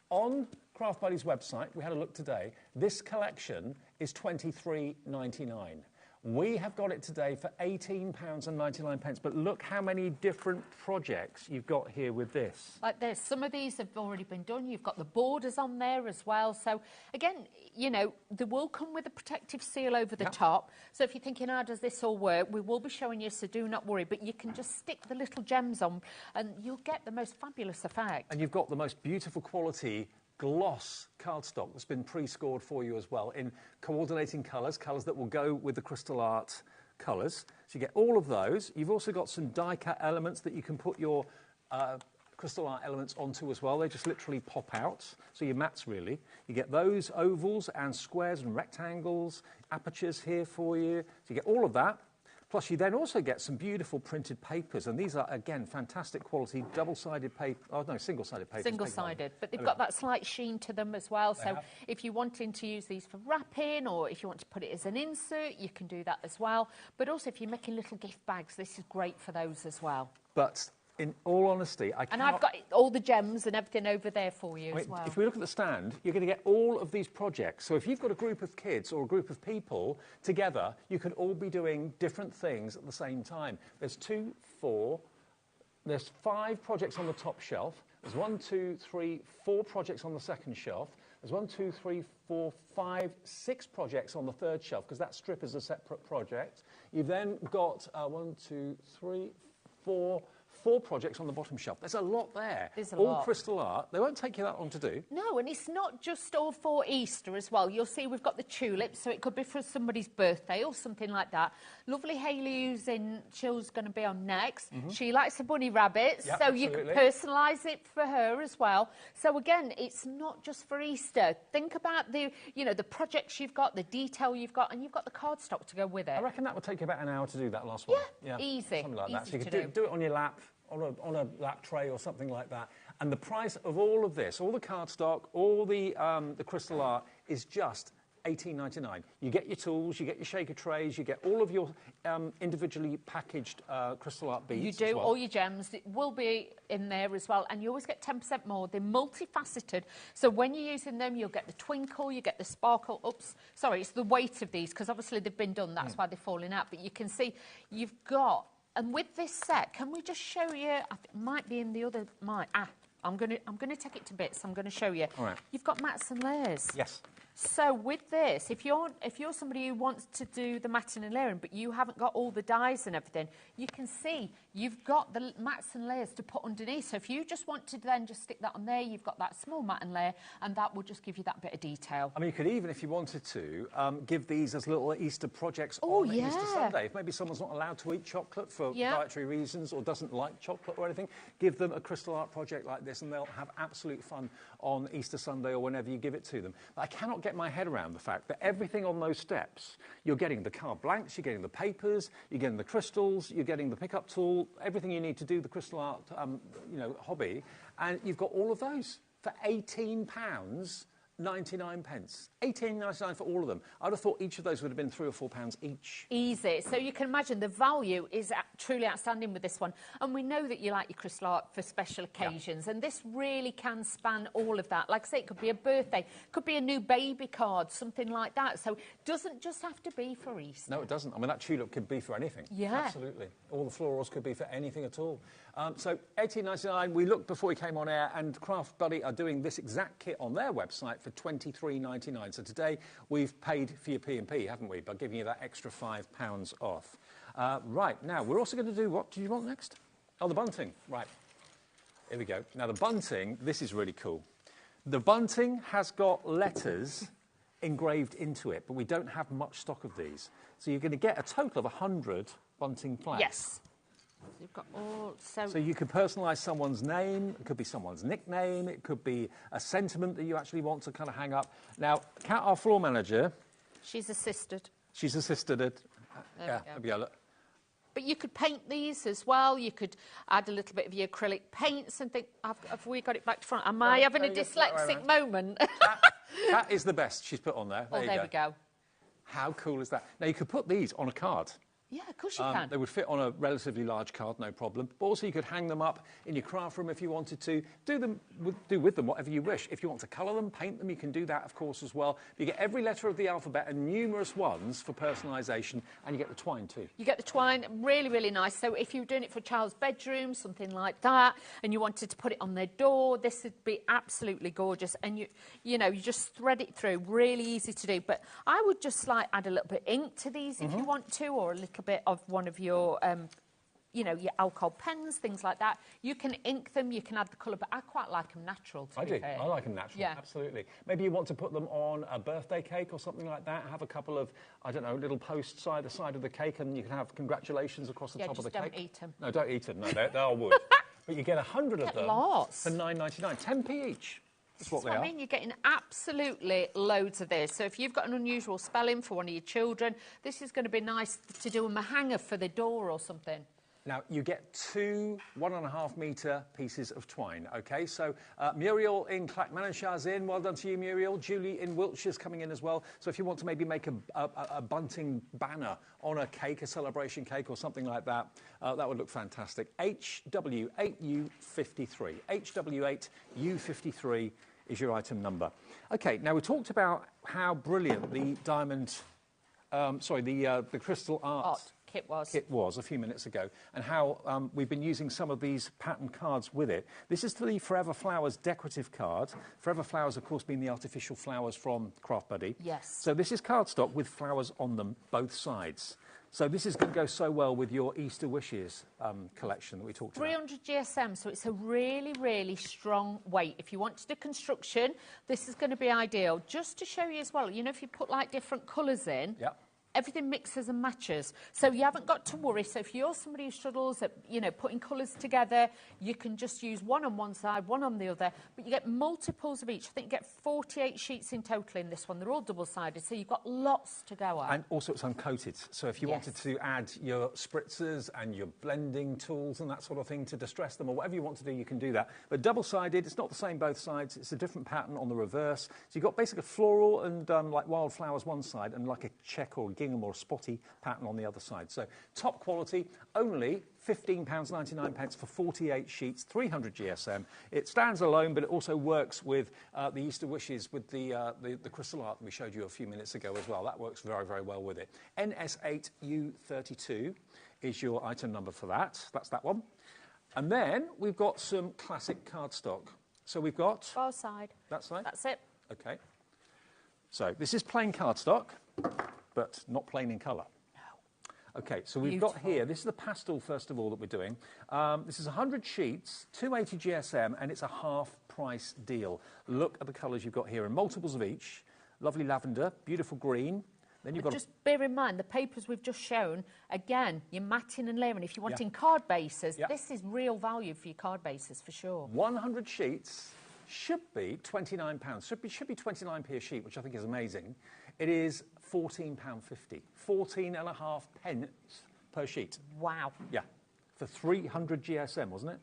On Craft Buddy's website, we had a look today, this collection is £23.99. We have got it today for £18.99, but look how many different projects you've got here with this. Like this, some of these have already been done. You've got the borders on there as well. So, again, you know, they will come with a protective seal over the top. So if you're thinking, how does this all work? We will be showing you, so do not worry. But you can just stick the little gems on and you'll get the most fabulous effect. And you've got the most beautiful quality gloss cardstock that's been pre-scored for you as well in coordinating colours that will go with the crystal art colours. So you get all of those. You've also got some die-cut elements that you can put your crystal art elements onto as well. They just literally pop out. So your mats, really. You get those ovals and squares and rectangles, apertures here for you. So you get all of that. Plus, you then also get some beautiful printed papers, and these are, again, fantastic quality, double-sided paper. Oh, no, single-sided papers. Single-sided, but they've got that slight sheen to them as well. So if you're wanting to use these for wrapping, or if you want to put it as an insert, you can do that as well. But also, if you're making little gift bags, this is great for those as well. But in all honesty, And I've got all the gems and everything over there for you as well. If we look at the stand, you're going to get all of these projects. So if you've got a group of kids or a group of people together, you can all be doing different things at the same time. There's 5 projects on the top shelf. There's 1, 2, 3, 4 projects on the second shelf. There's 1, 2, 3, 4, 5, 6 projects on the third shelf, because that strip is a separate project. You've then got 1, 2, 3, 4 projects on the bottom shelf. There's a lot there. There's a all lot. crystal art. They won't take you that long to do. No, and it's not just all for Easter as well. You'll see we've got the tulips, so it could be for somebody's birthday or something like that. Lovely Hayley, who's in Chill's going to be on next. She likes the bunny rabbits, Yep, so absolutely. you can personalise it for her as well. So again, it's not just for Easter. Think about the projects you've got, the detail you've got, and you've got the cardstock to go with it. I reckon that would take you about an hour to do that last one. Yeah, easy. Something like that. So Easy you to could do it on your lap, on a lap tray or something like that. And the price of all of this, all the cardstock, all the crystal art, is just $18.99. You get your tools, you get your shaker trays, you get all of your individually packaged crystal art beads. You do, as well. all your gems. It will be in there as well, and you always get 10% more. They're multifaceted, so when you're using them, you'll get the twinkle, you get the sparkle. Oops, sorry, it's the weight of these, because obviously they've been done, that's why they're falling out. But you can see you've got, and with this set, can we just show you, I think it might be in the other, I'm going to take it to bits. I'm going to show you. All right. You've got mats and layers. Yes. So with this, if you're somebody who wants to do the matting and layering, but you haven't got all the dies and everything, you can see you've got the mats and layers to put underneath. So if you just want to then just stick that on there, you've got that small mat and layer, and that will just give you that bit of detail. I mean, you could even, if you wanted to, give these as little Easter projects on Easter Sunday. If maybe someone's not allowed to eat chocolate for dietary reasons or doesn't like chocolate or anything, give them a crystal art project like this, and they'll have absolute fun on Easter Sunday or whenever you give it to them. But I cannot get my head around the fact that everything on those steps, you're getting the card blanks, you're getting the papers, you're getting the crystals, you're getting the pickup tool, everything you need to do the crystal art, hobby, and you've got all of those for £18.99. £18.99 for all of them. I'd have thought each of those would have been £3 or £4 each. Easy. So you can imagine the value is truly outstanding with this one. And we know that you like your crystal art for special occasions, and this really can span all of that. Like I say, it could be a birthday, it could be a new baby card, something like that. So it doesn't just have to be for Easter. No, it doesn't. I mean, that tulip could be for anything. Yeah. Absolutely. All the florals could be for anything at all. So £18.99, we looked before we came on air, and Craft Buddy are doing this exact kit on their website for £23.99. So today we've paid for your P&P, haven't we, by giving you that extra £5 off. Right, now we're also going to do, what do you want next? Oh, the bunting. Right, here we go. Now the bunting, this is really cool. The bunting has got letters engraved into it, but we don't have much stock of these. So you're going to get a total of 100 bunting flags. Yes. You've got all... So you could personalise someone's name, it could be someone's nickname, it could be a sentiment that you actually want to kind of hang up. Now, Kat, our floor manager... She's assisted. She's assisted it. There we go. Look. But you could paint these as well. You could add a little bit of your acrylic paints and think, have we got it back to front? Am I having a dyslexic moment? Kat is the best she's put on there. There we go. How cool is that? Now, you could put these on a card. Yeah, of course you can. They would fit on a relatively large card, no problem. But also you could hang them up in your craft room if you wanted to. Do with them whatever you wish. If you want to colour them, paint them, you can do that, of course, as well. But you get every letter of the alphabet and numerous ones for personalisation, and you get the twine too. You get the twine, really, really nice. So if you're doing it for a child's bedroom, something like that, and you wanted to put it on their door, this would be absolutely gorgeous. And you just thread it through, really easy to do. But I would just add a little bit of ink to these if you want to, or a little bit of one of your, your alcohol pens, things like that. You can ink them, you can add the colour, but I quite like them natural, to be fair. I like them natural, absolutely. Maybe you want to put them on a birthday cake or something like that, have a couple of, I don't know, little posts either side of the cake, and you can have congratulations across the top of the cake. Don't eat them. No, don't eat them. No, they're all wood. But you get 100 of them lots. for £9.99, 10p each. That's what they are. I mean, you're getting absolutely loads of this. So if you've got an unusual spelling for one of your children, this is going to be nice to do them a hanger for the door or something. Now, you get 2 1.5-metre pieces of twine, OK? So Muriel in Clackmannanshire in. Well done to you, Muriel. Julie in Wiltshire's coming in as well. So if you want to maybe make a bunting banner on a cake, a celebration cake or something like that, that would look fantastic. HW8U53. HW8U53 is your item number. OK, now we talked about how brilliant the diamond... the crystal art kit was a few minutes ago, and how we've been using some of these pattern cards with it. This is the Forever Flowers decorative card. Forever Flowers, of course, being the artificial flowers from Craft Buddy. Yes. So this is cardstock with flowers on them, both sides. So this is going to go so well with your Easter Wishes collection that we talked about. 300 GSM, so it's a really, really strong weight. If you want to do construction, this is going to be ideal. Just to show you as well, you know, if you put like different colours in, everything mixes and matches. So you haven't got to worry. So if you're somebody who struggles at, you know, putting colours together, you can just use one on one side, one on the other, but you get multiples of each. I think you get 48 sheets in total in this one. They're all double-sided, so you've got lots to go at. And also it's uncoated. So if you wanted to add your spritzers and your blending tools and that sort of thing to distress them or whatever you want to do, you can do that. But double-sided, it's not the same both sides. It's a different pattern on the reverse. So you've got basically floral and like wildflowers one side and like a check or a gingham or a spotty pattern on the other side. So top quality, only £15.99 for 48 sheets, 300 GSM. It stands alone, but it also works with the Easter Wishes with the crystal art that we showed you a few minutes ago as well. That works very, very well with it. NS8U32 is your item number for that. That's that one. And then we've got some classic cardstock. So we've got... Far side. That side? That's it. OK. So this is plain cardstock, but not plain in colour. No. OK, so we've got here, this is the pastel, first of all, that we're doing. This is 100 sheets, 280 GSM, and it's a half-price deal. Look at the colours you've got here, and multiples of each. Lovely lavender, beautiful green. Then you've got just bear in mind, the papers we've just shown, again, you're matting and layering. If you're wanting card bases, this is real value for your card bases, for sure. 100 sheets should be £29. Should be 29p a sheet, which I think is amazing. It is £14.50. 14.5 pence per sheet. Wow. Yeah. For 300 GSM, wasn't it?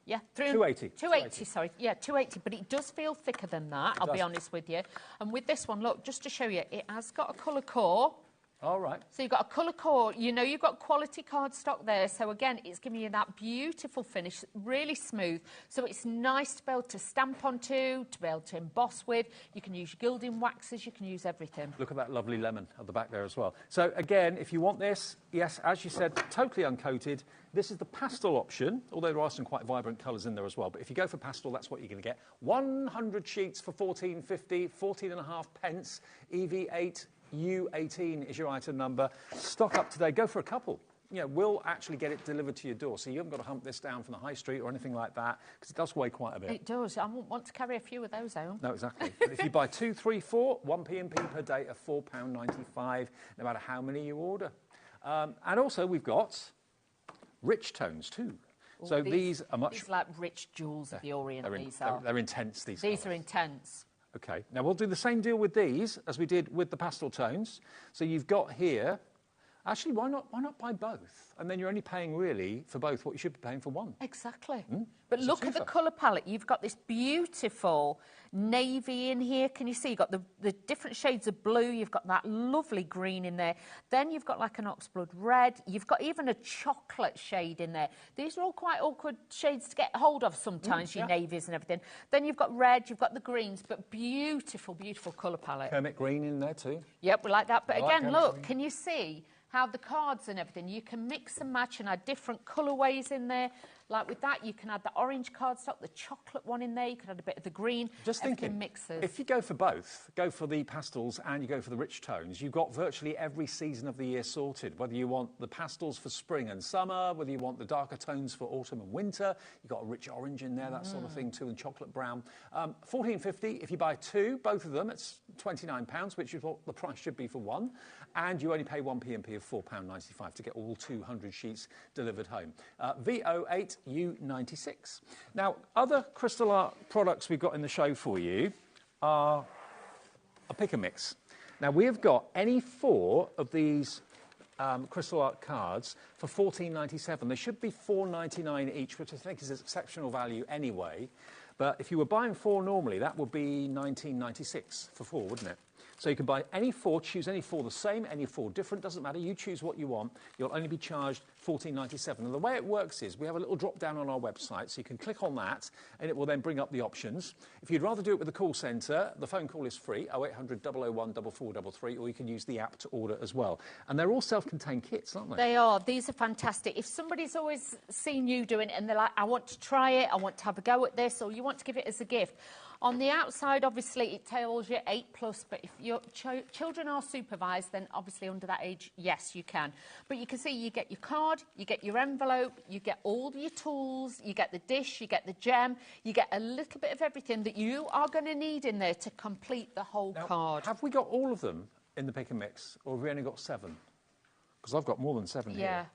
Yeah. 280. 280, sorry. Yeah, 280. But it does feel thicker than that, I'll be honest with you. And with this one, look, just to show you, it has got a colour core. All right. So you've got a colour core. You know you've got quality cardstock there. So, again, it's giving you that beautiful finish, really smooth. So it's nice to be able to stamp onto, to be able to emboss with. You can use your gilding waxes. You can use everything. Look at that lovely lemon at the back there as well. So, again, if you want this, yes, as you said, totally uncoated. This is the pastel option, although there are some quite vibrant colours in there as well. But if you go for pastel, that's what you're going to get. 100 sheets for £14.50, 14.5 pence, EV8. U18 is your item number. Stock up today. Go for a couple. You know, we'll actually get it delivered to your door, so you haven't got to hump this down from the high street or anything like that, because it does weigh quite a bit. It does. I won't want to carry a few of those home. No, exactly. But if you buy 2, 3, 4, 1p&p per day at £4.95, no matter how many you order. And also we've got rich tones too. Ooh, so these are much... These are like rich jewels of the Orient, they're intense, these are intense. OK, now we'll do the same deal with these as we did with the pastel tones. So you've got here... Actually, why not buy both? And then you're only paying, really, for both what you should be paying for one. Exactly. But look at the colour palette. You've got this beautiful navy in here. Can you see? You've got the different shades of blue. You've got that lovely green in there. Then you've got like an oxblood red. You've got even a chocolate shade in there. These are all quite awkward shades to get hold of sometimes, your navies and everything. Then you've got red, you've got the greens, but beautiful, beautiful colour palette. Kermit green in there too. Yep, we like that. But again, look, can you see how the cards and everything, you can mix and match and add different colourways in there. Like with that, you can add the orange cardstock, the chocolate one in there, you can add a bit of the green. Just thinking, mixes. If you go for both, go for the pastels and you go for the rich tones, you've got virtually every season of the year sorted. Whether you want the pastels for spring and summer, whether you want the darker tones for autumn and winter, you've got a rich orange in there, that sort of thing too, and chocolate brown. £14.50, if you buy two, both of them, it's £29, which is what the price should be for one. And you only pay 1p&p of £4.95 to get all 200 sheets delivered home. VO8 8U96. Now, other crystal art products we've got in the show for you are a pick and mix. Now, we have got any 4 of these crystal art cards for $14.97. They should be $4.99 each, which I think is exceptional value anyway. But if you were buying 4 normally, that would be $19.96 for 4, wouldn't it? So you can buy any 4, choose any 4 the same, any 4 different, doesn't matter. You choose what you want. You'll only be charged $14.97. And the way it works is we have a little drop down on our website, so you can click on that, and it will then bring up the options. If you'd rather do it with the call centre, the phone call is free, 0800 001 4433, or you can use the app to order as well. And they're all self-contained kits, aren't they? They are. These are fantastic. If somebody's always seen you doing it and they're like, I want to try it, I want to have a go at this, or you want to give it as a gift, on the outside, obviously, it tells you 8+, but if your children are supervised, then obviously under that age, yes, you can. But you can see you get your card, you get your envelope, you get all your tools, you get the dish, you get the gem, you get a little bit of everything that you are going to need in there to complete the whole card. Have we got all of them in the pick and mix, or have we only got 7? Because I've got more than 7 here.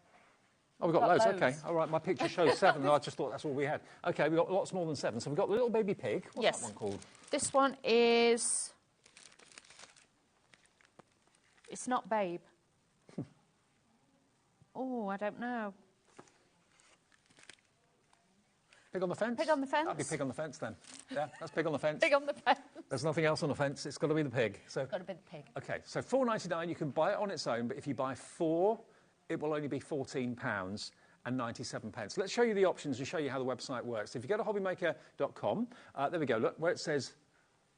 Oh, we've got loads. OK. All right, my picture shows 7, and I just thought that's all we had. OK, we've got lots more than 7. So we've got the little baby pig. What's that one called? This one is... It's not Babe. Oh, I don't know. Pig on the fence? Pig on the fence. That'd be pig on the fence, then. Yeah, that's pig on the fence. Pig on the fence. There's nothing else on the fence. It's got to be the pig. So it's got to be the pig. OK, so $4.99, you can buy it on its own, but if you buy 4... it will only be £14.97. Let's show you the options and show you how the website works. If you go to hobbymaker.com, there we go, look, where it says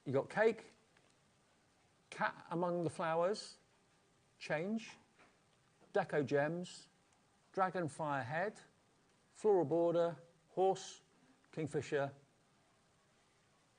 you've got cake, cat among the flowers, change, deco gems, dragonfire head, floral border, horse, kingfisher,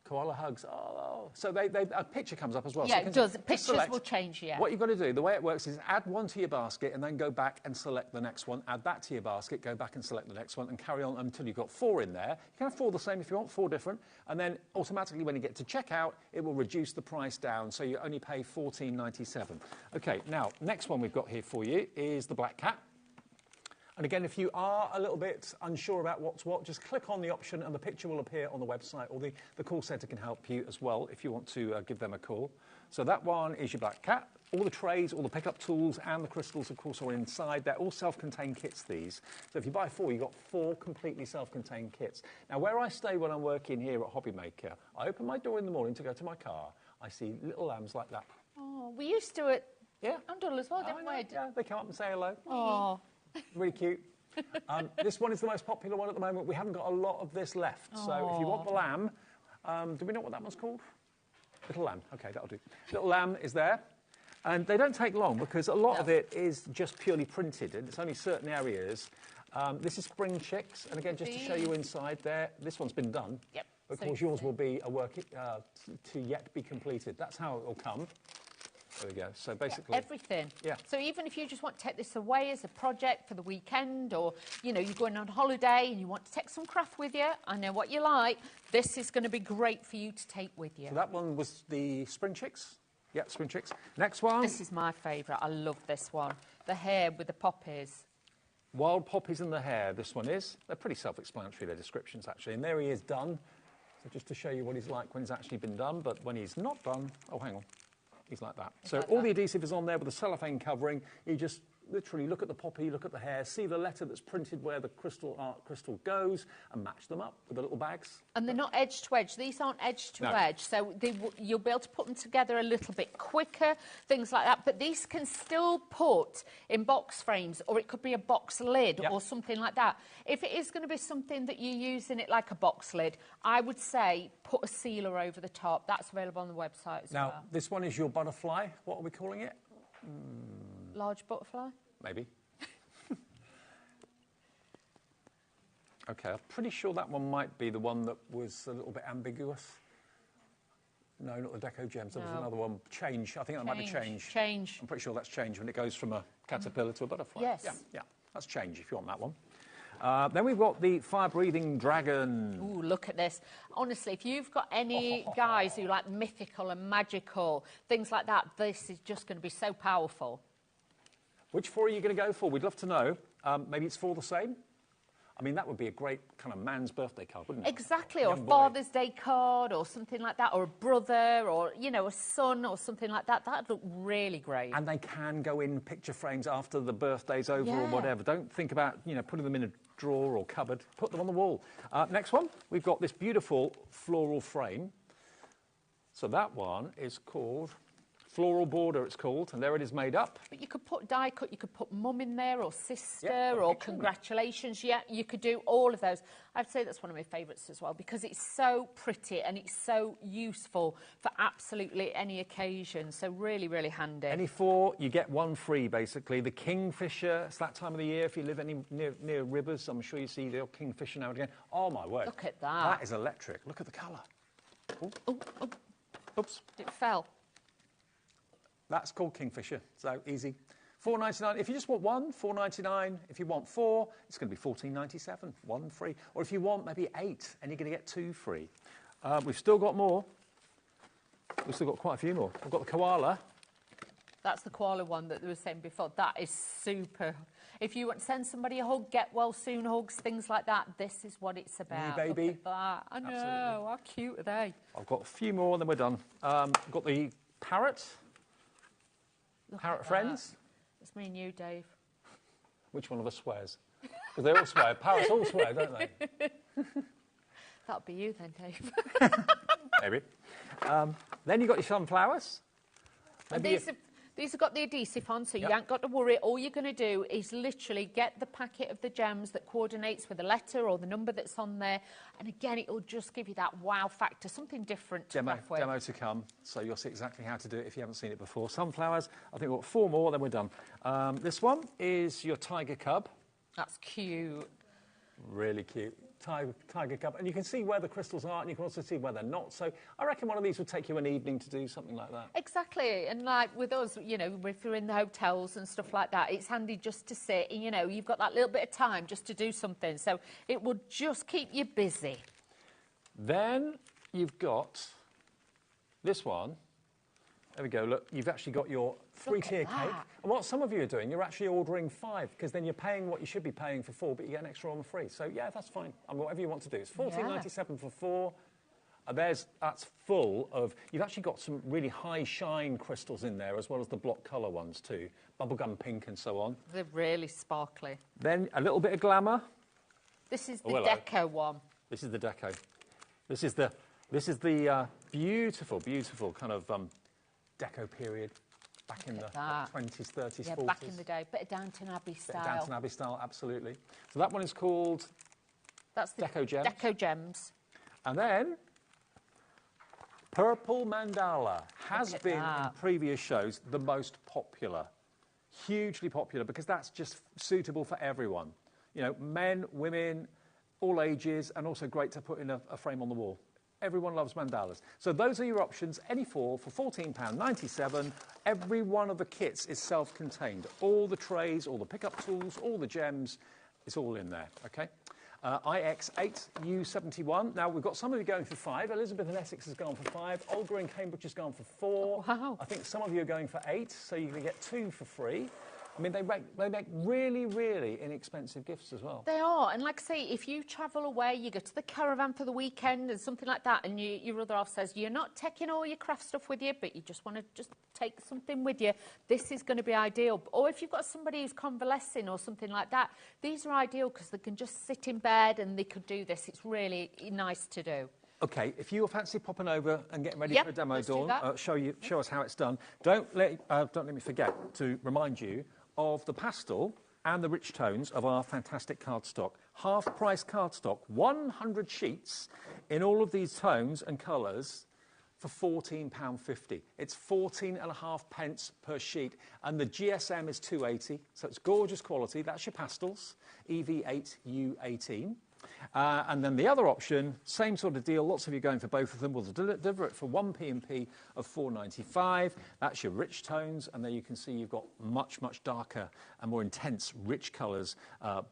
koala hugs. Oh, so a picture comes up as well. Yeah, so it does. Pictures will change, yeah. What you've got to do, the way it works is add one to your basket and then go back and select the next one. Add that to your basket, go back and select the next one, and carry on until you've got 4 in there. You can have 4 the same if you want, 4 different. And then automatically when you get to checkout, it will reduce the price down, so you only pay $14.97. OK, now, next one we've got here for you is the black cat. And again, if you are a little bit unsure about what's what, just click on the option and the picture will appear on the website, or the call centre can help you as well if you want to give them a call. So that one is your black cat. All the trays, all the pickup tools and the crystals, of course, are inside. They're all self-contained kits, these. So if you buy 4, you've got 4 completely self-contained kits. Now, where I stay when I'm working here at HobbyMaker, I open my door in the morning to go to my car. I see little lambs like that. Oh, we used to at Andal as well, didn't we? Yeah, they come up and say hello. Oh. Really cute. This one is the most popular one at the moment. We haven't got a lot of this left. So if you want the lamb, do we know what that one's called? Little lamb. OK, that'll do. Little lamb is there. And they don't take long because a lot of it is just purely printed and it's only certain areas. This is spring chicks. And again, just to show you inside there, this one's been done. Yep. Of course, yours will be a work to yet be completed. That's how it will come. There we go. So basically... everything. Yeah. So even if you just want to take this away as a project for the weekend, or, you know, you're going on holiday and you want to take some craft with you, I know what you like, this is going to be great for you to take with you. So that one was the spring chicks. Yep, spring chicks. Next one. This is my favourite. I love this one. The hare with the poppies. Wild poppies in the hair, this one is. They're pretty self-explanatory, their descriptions, actually. And there he is done. So just to show you what he's like when he's actually been done. But when he's not done... Oh, hang on. He's like that. So all the adhesive is on there with the cellophane covering. You just literally look at the poppy, look at the hair, see the letter that's printed where the crystal goes, and match them up with the little bags. And they're not edge to edge. These aren't edge to edge, so you'll be able to put them together a little bit quicker, things like that. But these can still put in box frames, or it could be a box lid or something like that. If it is going to be something that you use in it like a box lid, I would say put a sealer over the top. That's available on the website as well. Now, this one is your butterfly. What are we calling it? Large butterfly? Maybe. OK, I'm pretty sure that one might be the one that was a little bit ambiguous. No, not the deco gems. There was another one. Change. I think that might be change. Change. I'm pretty sure that's change when it goes from a caterpillar to a butterfly. Yes. Yeah, that's change if you want that one. Then we've got the fire-breathing dragon. Ooh, look at this. Honestly, if you've got any guys who like mythical and magical, things like that, this is just going to be so powerful. Which 4 are you going to go for? We'd love to know. Maybe it's 4 the same. I mean, that would be a great kind of man's birthday card, wouldn't it? Exactly, or a Young boy. Father's Day card or something like that, or a brother or, you know, a son or something like that. That'd look really great. And they can go in picture frames after the birthday's over or Yeah. whatever. Don't think about, you know, putting them in a drawer or cupboard. Put them on the wall. Next one, we've got this beautiful floral frame. So that one is called Floral Border, it's called, and there it is made up. But you could put die cut, you could put mum in there, or sister, Yeah, or congratulations. Yeah, you could do all of those. I'd say that's one of my favourites as well, because it's so pretty and it's so useful for absolutely any occasion. So really, really handy. Any four, you get one free, basically. The kingfisher, it's that time of the year. If you live near rivers, I'm sure you see the old kingfisher now and again. Oh, my word. Look at that. That is electric. Look at the colour. Oops. It fell. That's called kingfisher, so easy. $4.99. If you just want one, $4.99. If you want four, it's going to be $14.97, one free. Or if you want maybe 8, and you're going to get 2 free. We've still got more. We've still got quite a few more. We've got the koala. That's the koala one that they were saying before. That is super. If you want to send somebody a hug, get well soon hugs, things like that, this is what it's about. New baby. Look at that. I know. Absolutely. How cute are they? I've got a few more, and then we're done. We've got the parrot. Parrot friends. It's me and you, Dave. Which one of us swears? Because they all swear. Parrots all swear, don't they? That'll be you then, Dave. Maybe. Then you've got your sunflowers. And Maybe these have got the adhesive on, so Yep. you ain't got to worry. All you're going to do is literally get the packet of the gems that coordinates with the letter or the number that's on there. And again, it'll just give you that wow factor, something different to craft with. demo to come, so you'll see exactly how to do it if you haven't seen it before. Sunflowers, I think we've got 4 more, then we're done. This one is your tiger cub. That's cute. Really cute. Tiger cub. And you can see where the crystals are, and you can also see where they're not. So I reckon one of these would take you an evening to do something like that. Exactly. And like with us, you know, if you're in the hotels and stuff like that, it's handy just to sit, and, you know, you've got that little bit of time just to do something. So it would just keep you busy. Then you've got this one. There we go. Look, you've actually got your 3-tier cake. And what some of you are doing, you're actually ordering 5, because then you're paying what you should be paying for 4, but you get an extra on free. So, yeah, that's fine. I mean, whatever you want to do. It's $14.97 for 4. That's full of... You've actually got some really high shine crystals in there, as well as the block colour ones too. Bubblegum pink and so on. They're really sparkly. Then a little bit of glamour. This is the deco one. This is the deco. This is the beautiful, beautiful kind of deco period back in the 20s, 30s, yeah, 40s. back in the day. Bit of Downton Abbey style. Downton Abbey style, absolutely. So that one is called That's the Deco Gems. Deco Gems. And then Purple Mandala has been in previous shows the most popular. Hugely popular, because that's just suitable for everyone. You know, men, women, all ages, and also great to put in a frame on the wall. Everyone loves mandalas. So those are your options, any 4 for £14.97. Every one of the kits is self-contained. All the trays, all the pickup tools, all the gems, it's all in there, OK? IX8U71. Now, we've got some of you going for 5. Elizabeth and Essex has gone for 5. Olga in Cambridge has gone for 4. Wow. I think some of you are going for 8, so you're going to get 2 for free. I mean, they make really, really inexpensive gifts as well. They are. And like I say, if you travel away, you go to the caravan for the weekend and something like that, and your other half says, you're not taking all your craft stuff with you, but you just want to take something with you, this is going to be ideal. Or if you've got somebody who's convalescing or something like that, these are ideal because they can just sit in bed and they could do this. It's really nice to do. OK, if you fancy popping over and getting ready for a demo, Dawn, show us how it's done. Don't let me forget to remind you of the pastel and the rich tones of our fantastic cardstock. Half-price cardstock, 100 sheets in all of these tones and colours for £14.50. It's 14.5 pence per sheet, and the GSM is 280, so it's gorgeous quality. That's your pastels, EV8U18. And then the other option, same sort of deal, lots of you going for both of them. We'll deliver it for 1 P&P of £4.95. That's your rich tones, and there you can see you've got much, much darker and more intense, rich colours,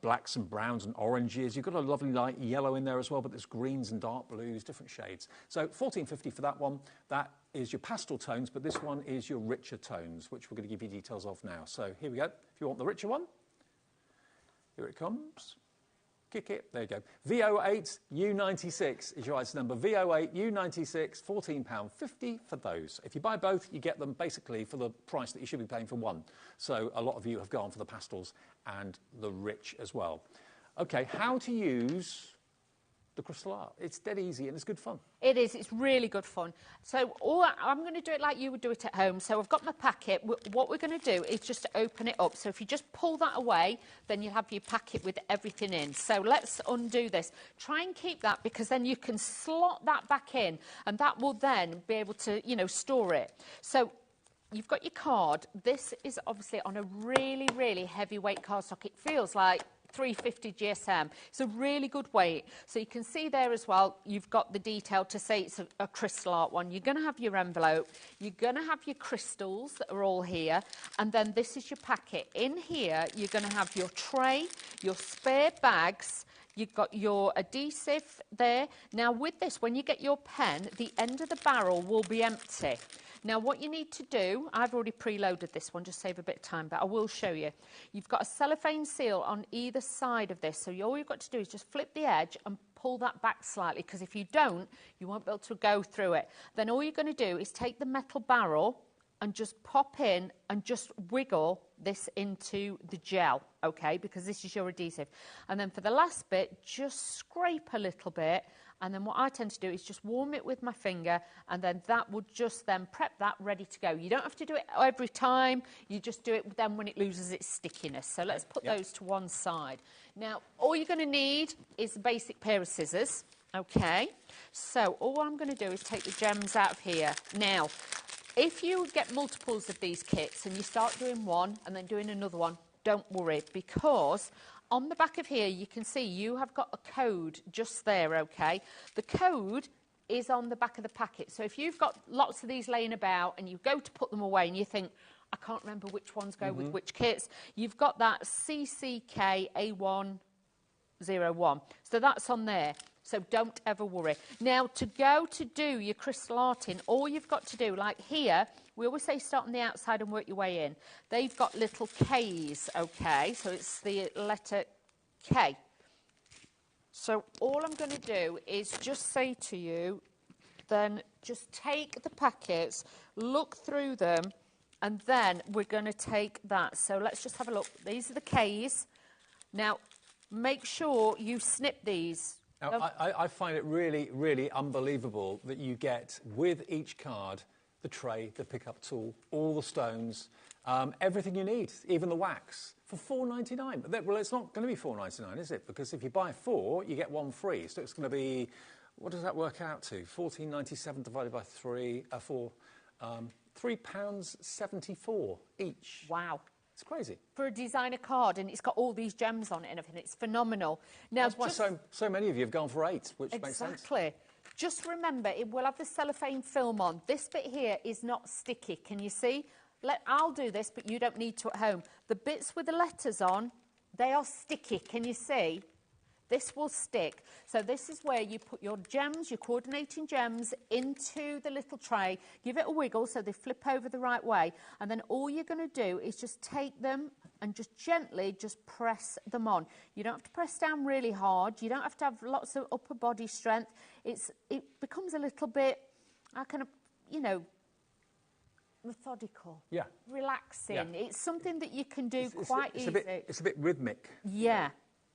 blacks and browns and oranges. You've got a lovely light yellow in there as well, but there's greens and dark blues, different shades. So £14.50 for that one. That is your pastel tones, but this one is your richer tones, which we're going to give you details of now. So here we go. If you want the richer one, here it comes. Kick it. There you go. VO8U96 is your item number. VO8U96, £14.50 for those. If you buy both, you get them basically for the price that you should be paying for one. So a lot of you have gone for the pastels and the rich as well. OK, how to use the crystal art. It's dead easy and it's good fun. It is. It's really good fun. So I'm going to do it like you would do it at home. So I've got my packet. What we're going to do is just open it up. So if you just pull that away, then you'll have your packet with everything in. So let's undo this. Try and keep that because then you can slot that back in and that will then be able to, you know, store it. So you've got your card. This is obviously on a really, really heavyweight cardstock. It feels like 350 GSM. It's a really good weight. So you can see there as well, you've got the detail to say it's a crystal art one. You're going to have your envelope. You're going to have your crystals that are all here. And then this is your packet. In here, you're going to have your tray, your spare bags. You've got your adhesive there. Now with this, when you get your pen, the end of the barrel will be empty. Now, what you need to do, I've already preloaded this one, just save a bit of time, but I will show you. You've got a cellophane seal on either side of this, so all you've got to do is just flip the edge and pull that back slightly, because if you don't, you won't be able to go through it. Then all you're going to do is take the metal barrel and just pop in and just wiggle this into the gel, okay, because this is your adhesive. And then for the last bit, just scrape a little bit. And then what I tend to do is just warm it with my finger, and then that will just then prep that ready to go. You don't have to do it every time. You just do it then when it loses its stickiness. So let's put those to one side. Now, all you're going to need is a basic pair of scissors, okay? So all I'm going to do is take the gems out of here. Now, if you get multiples of these kits and you start doing one and then doing another one, don't worry, because on the back of here, you can see you have got a code just there, OK? The code is on the back of the packet. So if you've got lots of these laying about and you go to put them away and you think, I can't remember which ones go with which kits, you've got that CCK-A101. So that's on there. So don't ever worry. Now, to go to do your crystal arting, all you've got to do, like here, we always say start on the outside and work your way in. They've got little Ks, OK? So it's the letter K. So all I'm going to do is just say to you, then just take the packets, look through them, and then we're going to take that. So let's just have a look. These are the Ks. Now, make sure you snip these. Now, I find it really, really unbelievable that you get, with each card, the tray, the pickup tool, all the stones, everything you need, even the wax, for $4.99. Well, it's not going to be $4.99, is it? Because if you buy 4, you get 1 free. So it's going to be, what does that work out to? $14.97 divided by 4, £3.74 each. Wow. It's crazy. For a designer card, and it's got all these gems on it and everything. It's phenomenal. Now, that's why so many of you have gone for 8, which makes sense. Exactly. Just remember, it will have the cellophane film on. This bit here is not sticky. Can you see? I'll do this, but you don't need to at home. The bits with the letters on, they are sticky. Can you see? This will stick. So this is where you put your gems, your coordinating gems, into the little tray. Give it a wiggle so they flip over the right way. And then all you're going to do is just take them and just gently just press them on. You don't have to press down really hard. You don't have to have lots of upper body strength. It becomes a little bit, methodical. Yeah. Relaxing. Yeah. It's something that you can do quite easy. It's a bit rhythmic. Yeah.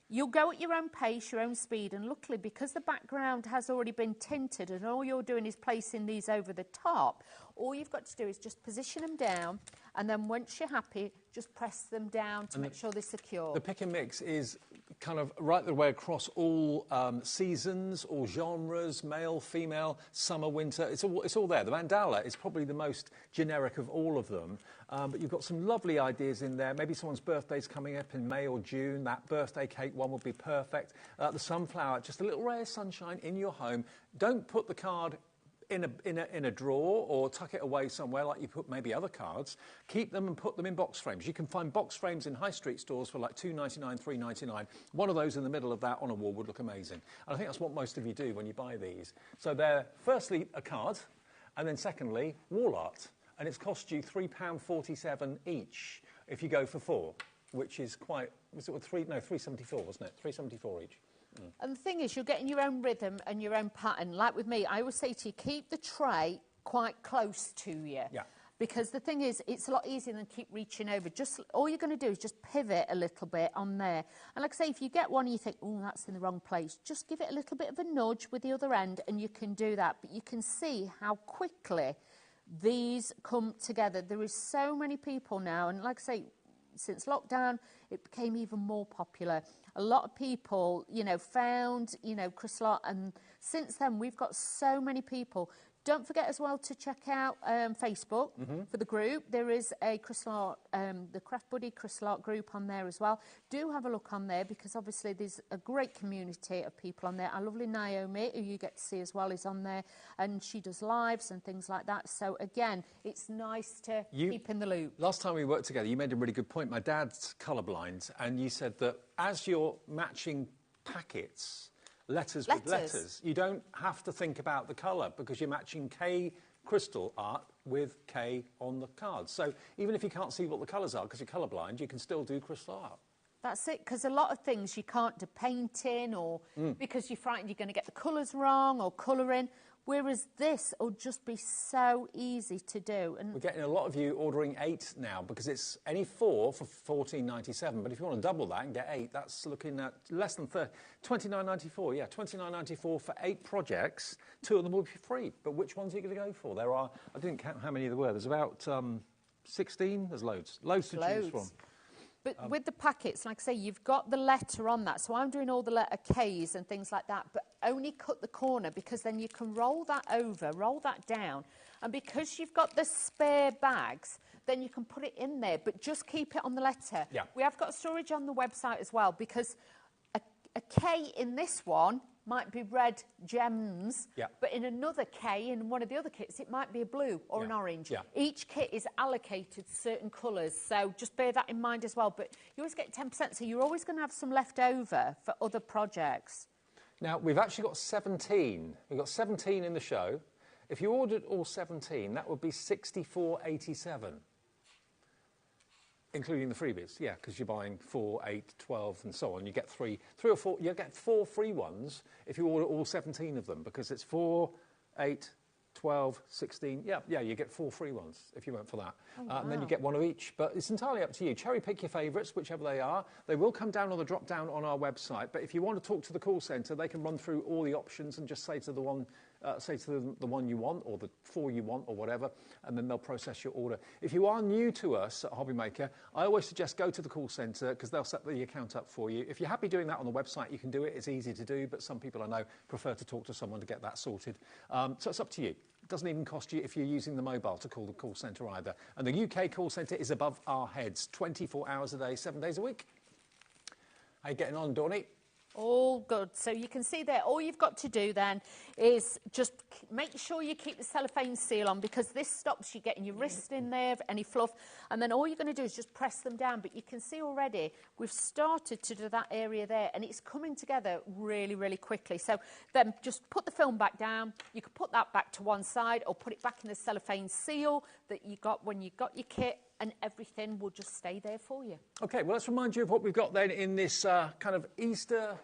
You'll go at your own pace, your own speed, and luckily, because the background has already been tinted and all you're doing is placing these over the top, all you've got to do is just position them down, and then once you're happy, just press them down to make sure they're secure. The pick and mix is kind of right the way across all seasons, all genres, male, female, summer, winter. It's all there. The mandala is probably the most generic of all of them, but you've got some lovely ideas in there. Maybe someone's birthday's coming up in May or June. That birthday cake one would be perfect. The sunflower, just a little ray of sunshine in your home. Don't put the card in a drawer or tuck it away somewhere like you put maybe other cards. Keep them and put them in box frames. You can find box frames in high street stores for like $2.99, $3.99. One of those in the middle of that on a wall would look amazing. And I think that's what most of you do when you buy these. So they're firstly a card, and then secondly wall art. And it's cost you £3.47 each if you go for 4. which is quite, was it 374, wasn't it? 374 each. And the thing is, you're getting your own rhythm and your own pattern. Like with me, I always say to you, keep the tray quite close to you. Yeah. Because the thing is, it's a lot easier than keep reaching over. Just all you're going to do is just pivot a little bit on there. And like I say, if you get one and you think, oh, that's in the wrong place, just give it a little bit of a nudge with the other end and you can do that. But you can see how quickly these come together. There is so many people now, and like I say, since lockdown, it became even more popular. A lot of people, you know, found, you know, crystal art, and since then we've got so many people. Don't forget as well to check out Facebook for the group. There is a crystal art, the Craft Buddy crystal art group on there as well. Do have a look on there because obviously there's a great community of people on there. Our lovely Naomi, who you get to see as well, is on there, and she does lives and things like that. So again, it's nice to keep in the loop. Last time we worked together, you made a really good point. My dad's colourblind, and you said that as you're matching packets, letters with letters, you don't have to think about the colour because you're matching K crystal art with K on the cards. So even if you can't see what the colours are because you're colourblind, you can still do crystal art. That's it, because a lot of things you can't do painting or because you're frightened you're going to get the colours wrong or colouring, whereas this will just be so easy to do. And we're getting a lot of you ordering 8 now because it's only 4 for $14.97, but if you want to double that and get 8, that's looking at less than $29.94. Yeah, $29.94 for 8 projects. 2 of them will be free, but which ones are you going to go for? There are, I didn't count how many there were. There's about 16. There's loads to choose from. But with the packets, like I say, you've got the letter on that. So I'm doing all the letter Ks and things like that, but only cut the corner because then you can roll that over, roll that down. And because you've got the spare bags, then you can put it in there, but just keep it on the letter. Yeah. We have got storage on the website as well because a K in this one might be red gems, but in another K, in one of the other kits, it might be a blue or an orange. Each kit is allocated certain colours, so just bear that in mind as well. But you always get 10%, so you're always going to have some left over for other projects. Now, we've actually got 17. We've got 17 in the show. If you ordered all 17, that would be $64.87. Including the freebies, yeah, because you're buying 4, 8, 12 and so on. You get 3 or 4, you get 4 free ones if you order all 17 of them because it's 4, 8, 12, 16. Yeah, you get 4 free ones if you went for that. And then you get 1 of each. But it's entirely up to you. Cherry pick your favourites, whichever they are. They will come down on the drop down on our website. But if you want to talk to the call centre, they can run through all the options and just say to the one you want or the 4 you want or whatever, and then they'll process your order. If you are new to us at HobbyMaker, I always suggest go to the call centre because they'll set the account up for you. If you're happy doing that on the website, you can do it. It's easy to do, but some people I know prefer to talk to someone to get that sorted. So it's up to you. It doesn't even cost you if you're using the mobile to call the call centre either. And the UK call centre is above our heads, 24 hours a day, 7 days a week. How you getting on, Donny? All good. So you can see there, all you've got to do then is just make sure you keep the cellophane seal on because this stops you getting your wrist in there, any fluff, and then all you're going to do is just press them down. But you can see already we've started to do that area there and it's coming together really, really quickly. So then just put the film back down. You can put that back to one side or put it back in the cellophane seal that you got when you got your kit, and everything will just stay there for you. OK, well, let's remind you of what we've got then in this kind of Easter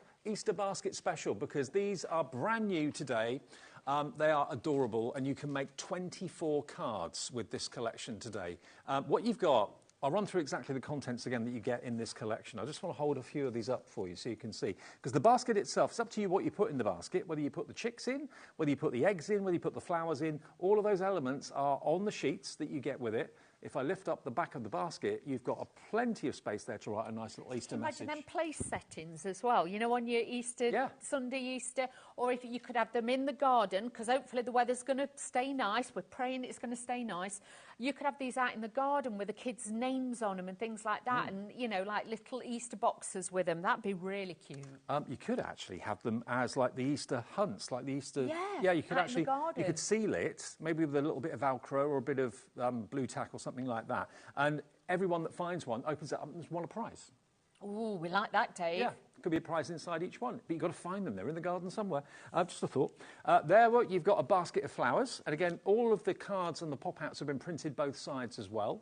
basket special, because these are brand new today. They are adorable, and you can make 24 cards with this collection today. What you've got, I'll run through exactly the contents again that you get in this collection. I just want to hold a few of these up for you so you can see. Because the basket itself, it's up to you what you put in the basket, whether you put the chicks in, whether you put the eggs in, whether you put the flowers in. All of those elements are on the sheets that you get with it. If I lift up the back of the basket, you've got plenty of space there to write a nice little Easter message. Imagine them place settings as well, you know, on your Easter, Sunday Easter, or if you could have them in the garden, because hopefully the weather's going to stay nice. We're praying it's going to stay nice. You could have these out in the garden with the kids' names on them and things like that, and, you know, like little Easter boxes with them. That'd be really cute. You could actually have them as like the Easter hunts, like the Easter... Yeah, you could actually... You could seal it, maybe with a little bit of Velcro or a bit of blue tack or something like that. And everyone that finds one opens it up and has won a prize. Oh, we like that, Dave. Yeah, could be a prize inside each one. But you've got to find them. They're in the garden somewhere. Just a thought. You've got a basket of flowers. And again, all of the cards and the pop-outs have been printed both sides as well.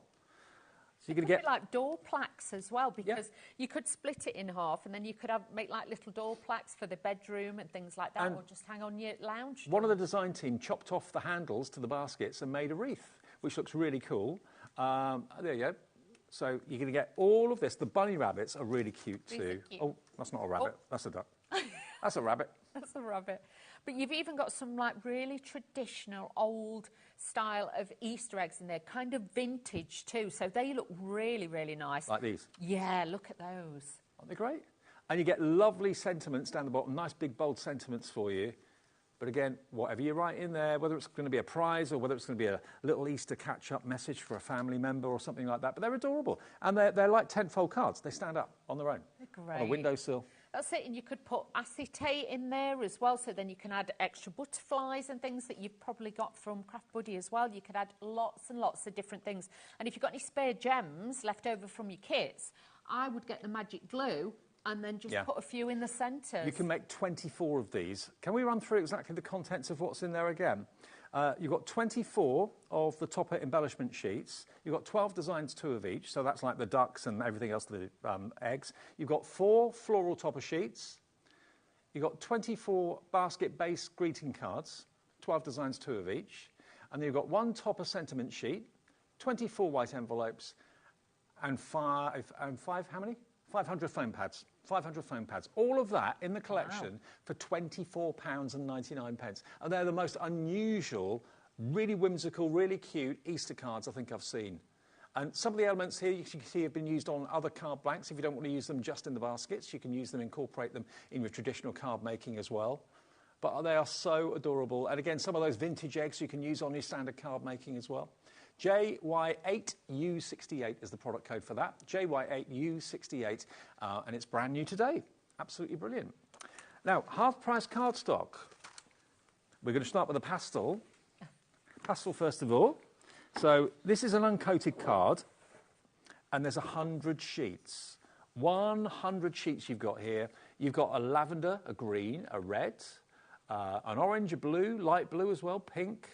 So you're going to get like door plaques as well, because you could split it in half and then you could make like little door plaques for the bedroom and things like that, or just hang on your lounge door. One of the design team chopped off the handles to the baskets and made a wreath, which looks really cool. There you go. So you're going to get all of this. The bunny rabbits are really cute too. Cute. Oh, that's not a rabbit. That's a duck. That's a rabbit. That's a rabbit. But you've even got some like really traditional old style of Easter eggs in there, kind of vintage too. So they look really, really nice. Like these? Yeah, look at those. Aren't they great? And you get lovely sentiments down the bottom, nice big bold sentiments for you. But again, whatever you write in there, whether it's going to be a prize or whether it's going to be a little Easter catch-up message for a family member or something like that, but they're adorable. And they're like 10-fold cards. They stand up on their own. They're great. On a windowsill. That's it, and you could put acetate in there as well, so then you can add extra butterflies and things that you've probably got from Craft Buddy as well. You could add lots and lots of different things. And if you've got any spare gems left over from your kits, I would get the magic glue and then just put a few in the centres. You can make 24 of these. Can we run through exactly the contents of what's in there again? You've got 24 of the topper embellishment sheets. You've got 12 designs, 2 of each, so that's like the ducks and everything else, the eggs. You've got 4 floral topper sheets. You've got 24 basket-based greeting cards, 12 designs, 2 of each. And then you've got 1 topper sentiment sheet, 24 white envelopes, and how many? 500 foam pads. 500 foam pads. All of that in the collection for £24.99. And they're the most unusual, really whimsical, really cute Easter cards I think I've seen. And some of the elements here you can see have been used on other card blanks. If you don't want to use them just in the baskets, you can use them, incorporate them in your traditional card making as well. But they are so adorable. And again, some of those vintage eggs you can use on your standard card making as well. JY8U68 is the product code for that. JY8U68, and it's brand new today. Absolutely brilliant. Now, half-price cardstock. We're going to start with the pastel. Pastel first of all. So this is an uncoated card, and there's 100 sheets. 100 sheets you've got here. You've got a lavender, a green, a red, an orange, a blue, light blue as well, pink,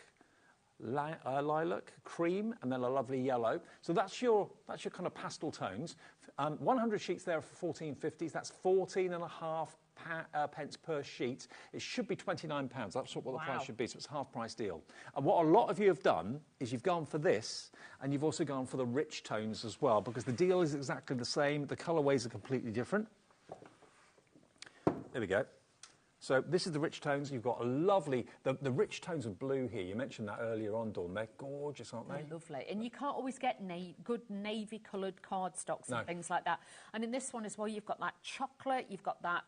lilac, cream, and then a lovely yellow. So that's your kind of pastel tones. 100 sheets there for £14.50. That's 14.5 pence per sheet. It should be £29. That's what the price should be. So it's a half-price deal. And what a lot of you have done is you've gone for this, and you've also gone for the rich tones as well, because the deal is exactly the same. The colourways are completely different. There we go. So this is the rich tones. You've got a lovely, the rich tones of blue here. You mentioned that earlier on, Dawn. They're gorgeous, aren't they? They're lovely. And you can't always get good navy-coloured cardstocks and things like that. And in this one as well, you've got that chocolate, you've got that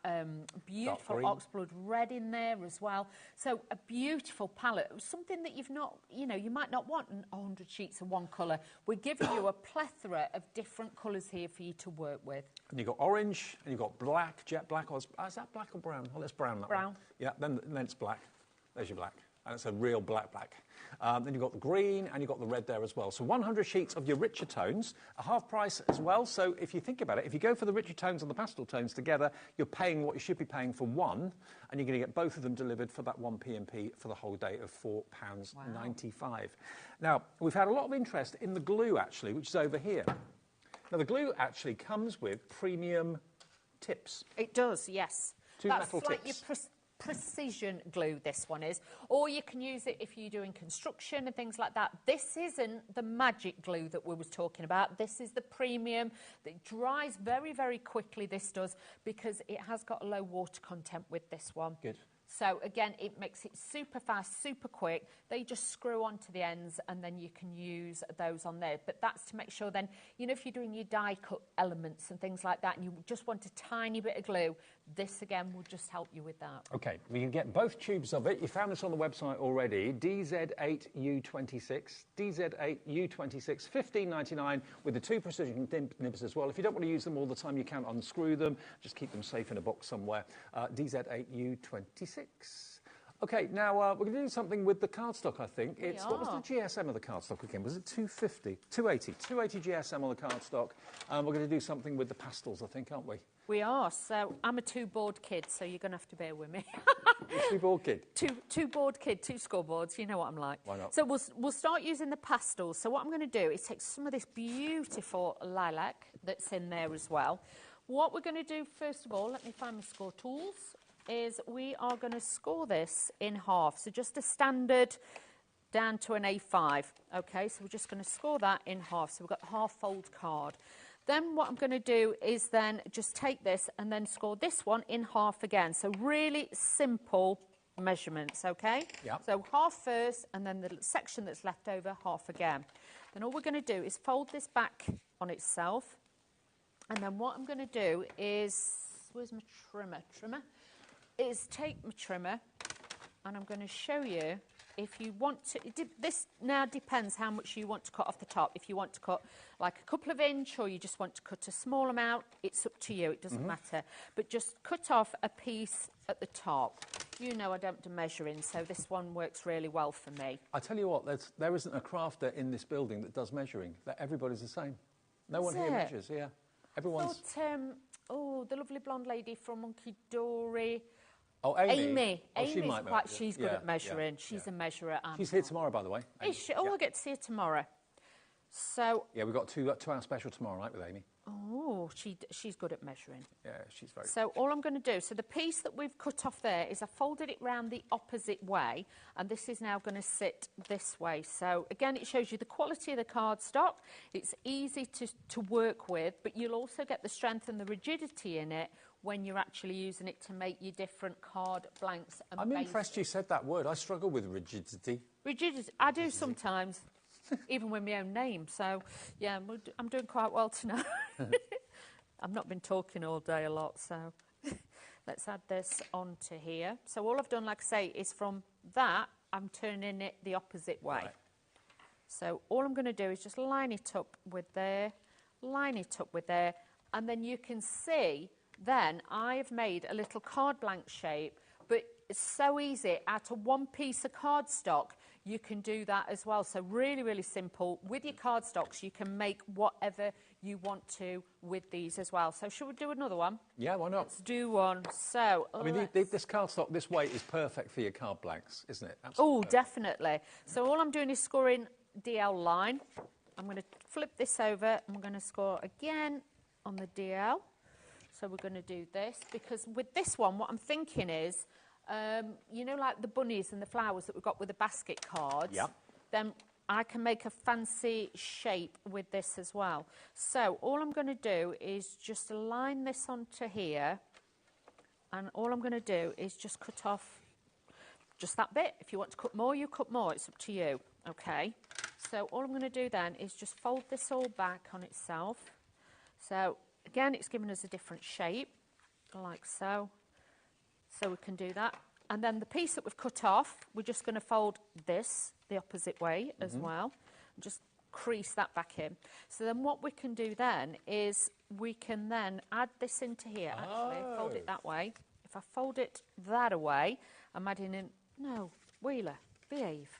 beautiful oxblood red in there as well. So a beautiful palette. Something that you've not, you might not want 100 sheets of one colour. We're giving you a plethora of different colours here for you to work with. And you've got orange, and you've got black, jet black. Or is that black or brown? Oh, that's brown. Brown. Yeah, then it's black. There's your black. And it's a real black. Then you've got the green, and you've got the red there as well. So 100 sheets of your richer tones, a half price as well. So if you think about it, if you go for the richer tones and the pastel tones together, you're paying what you should be paying for one, and you're going to get both of them delivered for that one P&P for the whole day of £4.95. Now, we've had a lot of interest in the glue, actually, which is over here. Now, the glue actually comes with premium tips. It does, yes. That's metal like tips. Your precision glue, this one is. Or you can use it if you're doing construction and things like that. This isn't the magic glue that we was talking about. This is the premium that dries very, very quickly, this does, because it has got a low water content with this one. Good. So, again, it makes it super fast, super quick. They just screw onto the ends, and then you can use those on there. But that's to make sure then, if you're doing your die-cut elements and things like that, and you just want a tiny bit of glue, this, again, will just help you with that. OK, we can get both tubes of it. You found this on the website already, DZ8U26, DZ8U26, $15.99 with the 2 precision nibs as well. If you don't want to use them all the time, you can unscrew them. Just keep them safe in a box somewhere. DZ8U26. OK, now we're going to do something with the cardstock, I think. What was the GSM of the cardstock again? Was it 250? 280. 280 GSM on the cardstock. We're going to do something with the pastels, I think, aren't we? We are. So I'm a two-board kid, so you're going to have to bear with me. Two-board kid? Two-board kid, two scoreboards. You know what I'm like. Why not? So we'll start using the pastels. So what I'm going to do is take some of this beautiful lilac that's in there as well. What we're going to do, first of all, let me find my score tools, is we are going to score this in half. So just a standard down to an A5. Okay, so we're just going to score that in half. So we've got the half-fold card. Then what I'm going to do is then just take this and then score this one in half again. So really simple measurements, okay? Yep. So half first, and then the section that's left over, half again. Then all we're going to do is fold this back on itself. And then what I'm going to do is, where's my trimmer? Is take my trimmer, and I'm going to show you if you want to, this now depends how much you want to cut off the top. If you want to cut like a couple of inch or you just want to cut a small amount, it's up to you, it doesn't matter. But just cut off a piece at the top. You know I don't do measuring, so this one works really well for me. I tell you what, there isn't a crafter in this building that does measuring. Everybody's the same. No one here measures, yeah. Everyone's... Oh, the lovely blonde lady from Monkey Dory. Oh, Amy. Oh, she's good yeah, at measuring. Yeah, She's a measurer. She's here tomorrow, by the way. Is she? Oh, I get to see her tomorrow. So. Yeah, we've got two-hour special tomorrow night with Amy. Oh, she's good at measuring. Yeah, she's very. So all I'm going to do, so the piece that we've cut off there is I folded it round the opposite way, and this is now going to sit this way. So again, it shows you the quality of the cardstock. It's easy to work with, but you'll also get the strength and the rigidity in it when you're actually using it to make your different card blanks and I'm bases. impressed you said that word. I struggle with rigidity. Rigidity, I do sometimes, even with my own name. So, yeah, I'm doing quite well tonight. I've not been talking all day a lot, so let's add this onto here. So all I've done, like I say, is from that, I'm turning it the opposite way. Right. So all I'm going to do is just line it up with there, line it up with there, and then you can see then I've made a little card blank shape, but it's so easy. Out of one piece of cardstock, you can do that as well. So really, really simple. With your cardstocks, you can make whatever you want to with these as well. So should we do another one? Yeah, why not? Let's do one. So I mean, this cardstock, this weight is perfect for your card blanks, isn't it? Oh, definitely. So all I'm doing is scoring DL line. I'm going to flip this over, and we're going to score again on the DL. So we're going to do this, because with this one, what I'm thinking is, you know, like the bunnies and the flowers that we've got with the basket cards, then I can make a fancy shape with this as well. So all I'm going to do is just align this onto here, and all I'm going to do is just cut off just that bit. If you want to cut more, you cut more. It's up to you, okay? So all I'm going to do then is just fold this all back on itself. So again, it's given us a different shape, like so. So we can do that. And then the piece that we've cut off, we're just going to fold this the opposite way as well. Just crease that back in. So then what we can do then is we can then add this into here. Actually, fold it that way. If I fold it that away, I'm adding in... No, Wheeler, behave.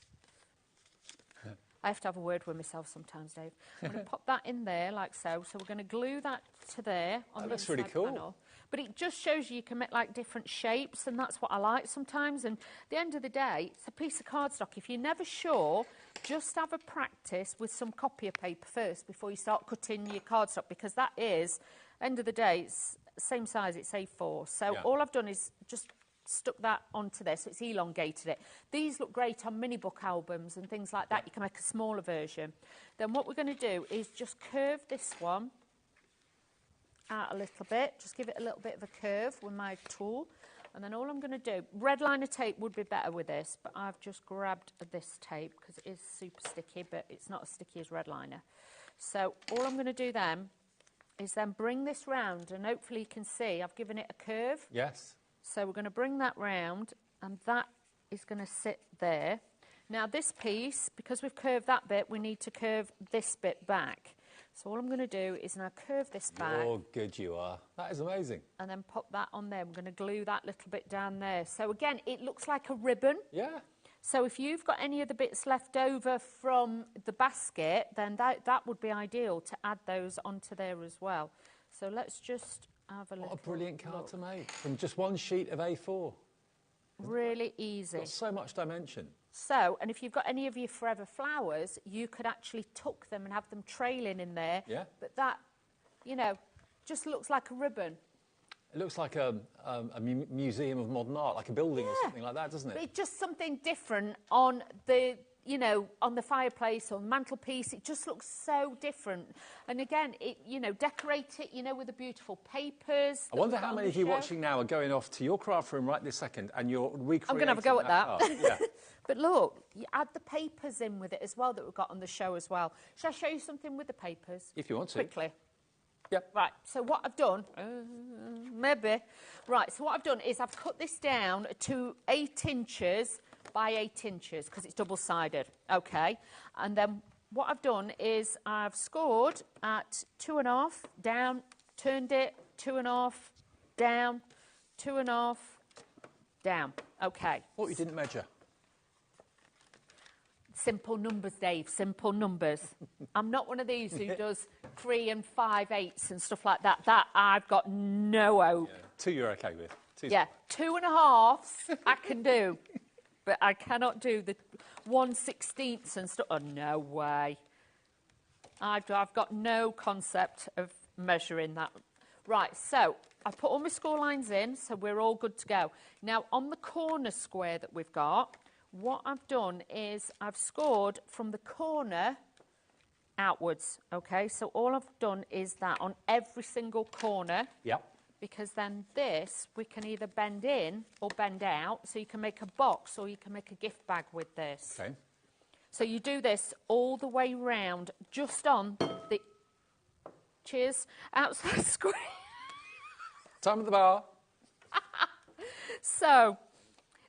I have to have a word with myself sometimes, Dave. I'm going to pop that in there like so. So we're going to glue that to there on the that's really inside cool. panel. But it just shows you can make like different shapes, and that's what I like sometimes. And at the end of the day, it's a piece of cardstock. If you're never sure, just have a practice with some copier paper first before you start cutting your cardstock, because that is, end of the day, it's same size, it's A4. So all I've done is just stuck that onto there, so it's elongated it. These look great on mini book albums and things like that. You can make a smaller version. Then what we're going to do is just curve this one out a little bit, just give it a little bit of a curve with my tool. And then all I'm going to do, red liner tape would be better with this, but I've just grabbed this tape because it is super sticky, but it's not as sticky as red liner. So all I'm going to do then is then bring this round, and hopefully you can see I've given it a curve. Yes. So we're going to bring that round, and that is going to sit there. Now this piece, because we've curved that bit, we need to curve this bit back. So all I'm going to do is now curve this back. Oh, good you are. That is amazing. And then pop that on there. We're going to glue that little bit down there. So again, it looks like a ribbon. Yeah. So if you've got any of the bits left over from the basket, then that would be ideal to add those onto there as well. So let's just have a What little a brilliant card look. to make from just one sheet of A4. Really easy. Got so much dimension. So, and if you've got any of your forever flowers, you could actually tuck them and have them trailing in there. Yeah. But that, you know, just looks like a ribbon. It looks like a museum of modern art, like a building or something like that, doesn't it? But it's just something different on the, you know, on the fireplace or mantelpiece. It just looks so different. And again, it, you know, decorate it, you know, with the beautiful papers. I wonder how many of you watching now are going off to your craft room right this second and you're recreating I'm going to have a go at that. card. Yeah. But look, you add the papers in with it as well that we've got on the show as well. Shall I show you something with the papers? If you want to. Quickly. Yep. Right, so what I've done, maybe. Right, so what I've done is I've cut this down to 8 inches by 8 inches because it's double-sided, okay? And then what I've done is I've scored at 2.5, down, turned it, 2.5, down, 2.5, down, okay. What you didn't measure? Simple numbers, Dave, simple numbers. I'm not one of these who does 3 and 5/8 and stuff like that. That I've got no hope. Yeah. 2 you're okay with. 2's Yeah, 2.5 I can do, but I cannot do the 1/16 and stuff. Oh, no way. I've got no concept of measuring that. Right, so I've put all my score lines in, so we're all good to go. Now, on the corner square that we've got, what I've done is I've scored from the corner outwards, okay? So all I've done is that on every single corner. Yep. Because then this, we can either bend in or bend out, so you can make a box or you can make a gift bag with this. Okay. So you do this all the way round, just on the, cheers, outside square. Time at the bar. So,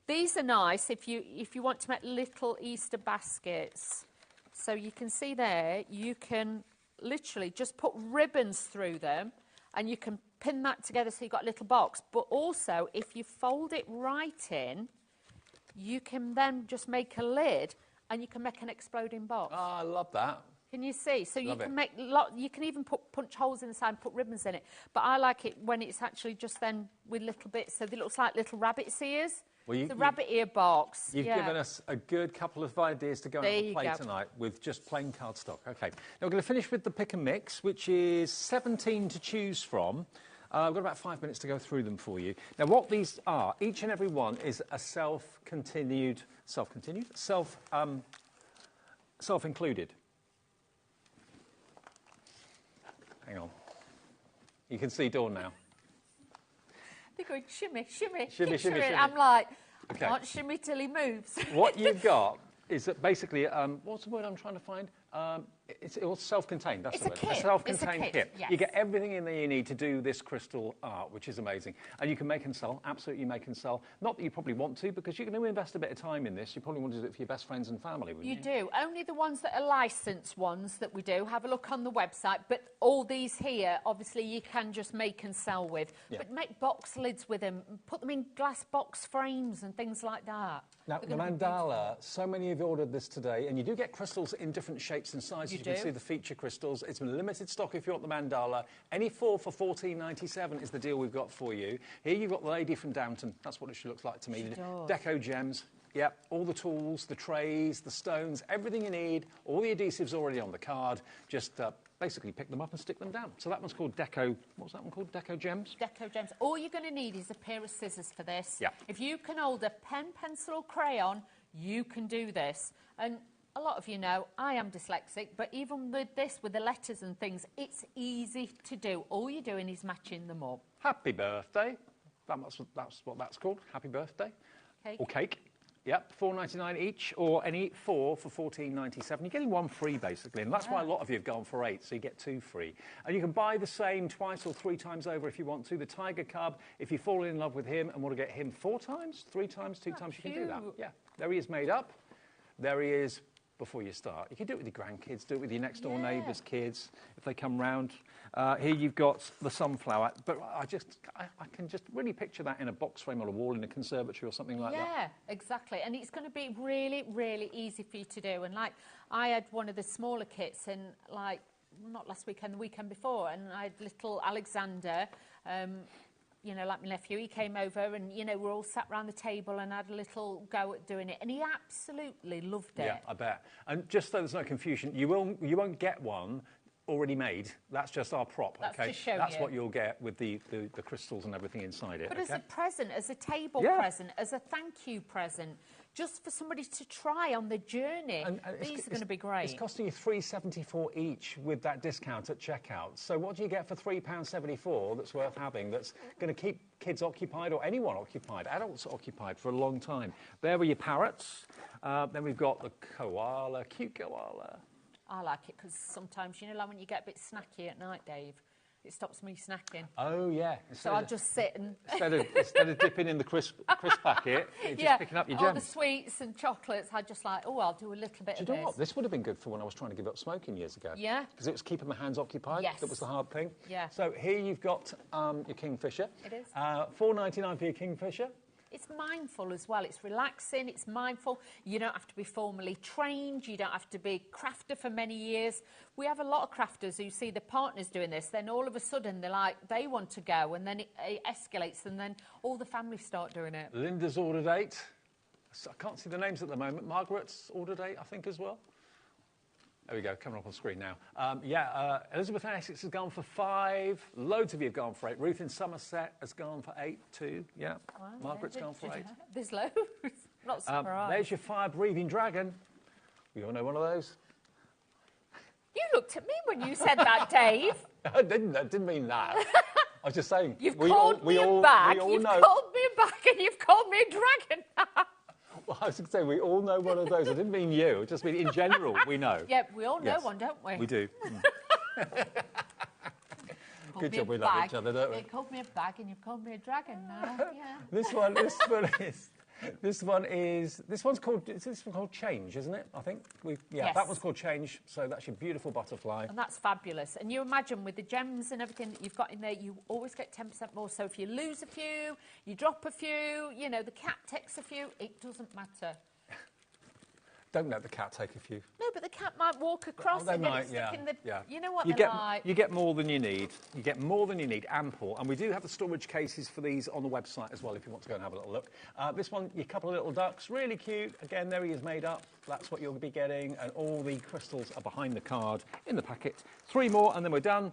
these are nice if you want to make little Easter baskets. So you can see there, you can literally just put ribbons through them and you can pin that together so you've got a little box. But also, if you fold it right in, you can then just make a lid and you can make an exploding box. Oh, I love that. Can you see? So you Love can it. make you can even punch holes inside and put ribbons in it. But I like it when it's actually just then with little bits, so it looks like little rabbit's ears. Well, the rabbit ear box. You've yeah. given us a good couple of ideas to go There and you play go. tonight with just plain cardstock. Okay, now we're going to finish with the pick and mix, which is 17 to choose from. We've got about 5 minutes to go through them for you. Now, what these are, each and every one is a self-included. Hang on. You can see Dawn now. They're going shimmy, shimmy, Shimmy, picture shimmy, it. shimmy. I'm like, Okay. can't shimmy till he moves. What you've got is that basically, what's the word I'm trying to find? It's self-contained, that's It's the a word. kit. Self-contained It's a kit, yes. You get everything in there you need to do this crystal art, which is amazing. And you can make and sell, absolutely make and sell. Not that you probably want to, because you're going to invest a bit of time in this. You probably want to do it for your best friends and family, wouldn't you? You do. Only the ones that are licensed ones that we do. Have a look on the website. But all these here, obviously, you can just make and sell with. Yeah. But make box lids with them. Put them in glass box frames and things like that. Now, They're the gonna be mandala, so many of you ordered this today, and you do get crystals in different shapes and sizes. You can do. see the feature crystals. It's limited stock if you want the mandala. Any 4 for $14.97 is the deal we've got for you. Here you've got the lady from Downton. That's what she looks like to me. She does. Deco gems. Yep, all the tools, the trays, the stones, everything you need. All the adhesives already on the card. Just basically pick them up and stick them down. So that one's called Deco... What's that one called? Deco Gems? Deco Gems. All you're going to need is a pair of scissors for this. Yeah. If you can hold a pen, pencil or crayon, you can do this. And a lot of you know I am dyslexic, but even with this, with the letters and things, it's easy to do. All you're doing is matching them up. Happy birthday. That's what that's called. Happy birthday. Cake. Or cake. Yep, $4.99 each, or any 4 for $14.97. You're getting one free, basically, and that's why a lot of you have gone for 8, so you get 2 free. And you can buy the same twice or 3 times over if you want to. The Tiger Cub, if you fall in love with him and want to get him 4 times, 3 times, 2 times, you can do that. cute. Yeah, there he is made up. There he is before you start. You can do it with your grandkids, do it with your next-door neighbours' kids, if they come round. Here you've got the sunflower, but I can just really picture that in a box frame on a wall in a conservatory or something like that. Yeah, exactly. And it's going to be really, really easy for you to do. And like, I had one of the smaller kits and like, not last weekend, the weekend before, and I had little Alexander, you know, like my nephew, he came over and, you know, we're all sat round the table and had a little go at doing it, and he absolutely loved it. Yeah, I bet. And just so there's no confusion, you won't get one already made. That's just our prop, That's okay? to show That's you. what you'll get with the crystals and everything inside it. But okay? as a present, as a table present, as a thank you present, just for somebody to try on the journey, these are going to be great. It's costing you $3.74 each with that discount at checkout. So what do you get for £3.74 that's worth having, that's going to keep kids occupied or anyone occupied, adults occupied for a long time? There are your parrots. Then we've got the koala, cute koala. I like it because sometimes, you know, like when you get a bit snacky at night, Dave, it stops me snacking. Oh, yeah. So I'll just sit and... Instead of dipping in the crisp packet, you're just picking up your gems. All the sweets and chocolates, I just like, I'll do a little bit of this. Do you know what? This would have been good for when I was trying to give up smoking years ago. Yeah. Because it was keeping my hands occupied. Yes. That was the hard thing. Yeah. So here you've got your Kingfisher. It is. $4.99 for your Kingfisher. It's mindful as well. It's relaxing. It's mindful. You don't have to be formally trained. You don't have to be a crafter for many years. We have a lot of crafters who see their partners doing this. Then all of a sudden they want to go, and then it escalates, and then all the family start doing it. Linda's ordered 8. I can't see the names at the moment. Margaret's ordered 8, I think, as well. There we go, coming up on screen now. Elizabeth in Essex has gone for 5. Loads of you have gone for 8. Ruth in Somerset has gone for 8 too. Yeah, Wow, Margaret's gone for 8. There's loads. Not surprised. There's your fire-breathing dragon. We all know one of those. You looked at me when you said that, Dave. I didn't mean that. I was just saying. You've called me a bag, you've called me a bag, and you've called me a dragon. Well, I was going to say, we all know one of those. I didn't mean you. I just mean in general, we know. Yeah, we all know one, don't we? We do. Good job we love each other, don't we? You called me a bag and you've called me a dragon now. Yeah. This one's called Change, isn't it? I think. Yes. That one's called Change. So that's your beautiful butterfly. And that's fabulous. And you imagine with the gems and everything that you've got in there, you always get 10% more. So if you lose a few, you drop a few, you know, the cat takes a few, it doesn't matter. Don't let the cat take a few. No, but the cat might walk across they and might, stick in the... yeah. You know what you they're get, like. You get more than you need. You get more than you need, ample. And we do have the storage cases for these on the website as well, if you want to go and have a little look. This one, your couple of little ducks, really cute. Again, there he is made up. That's what you'll be getting. And all the crystals are behind the card in the packet. 3 more, and then we're done.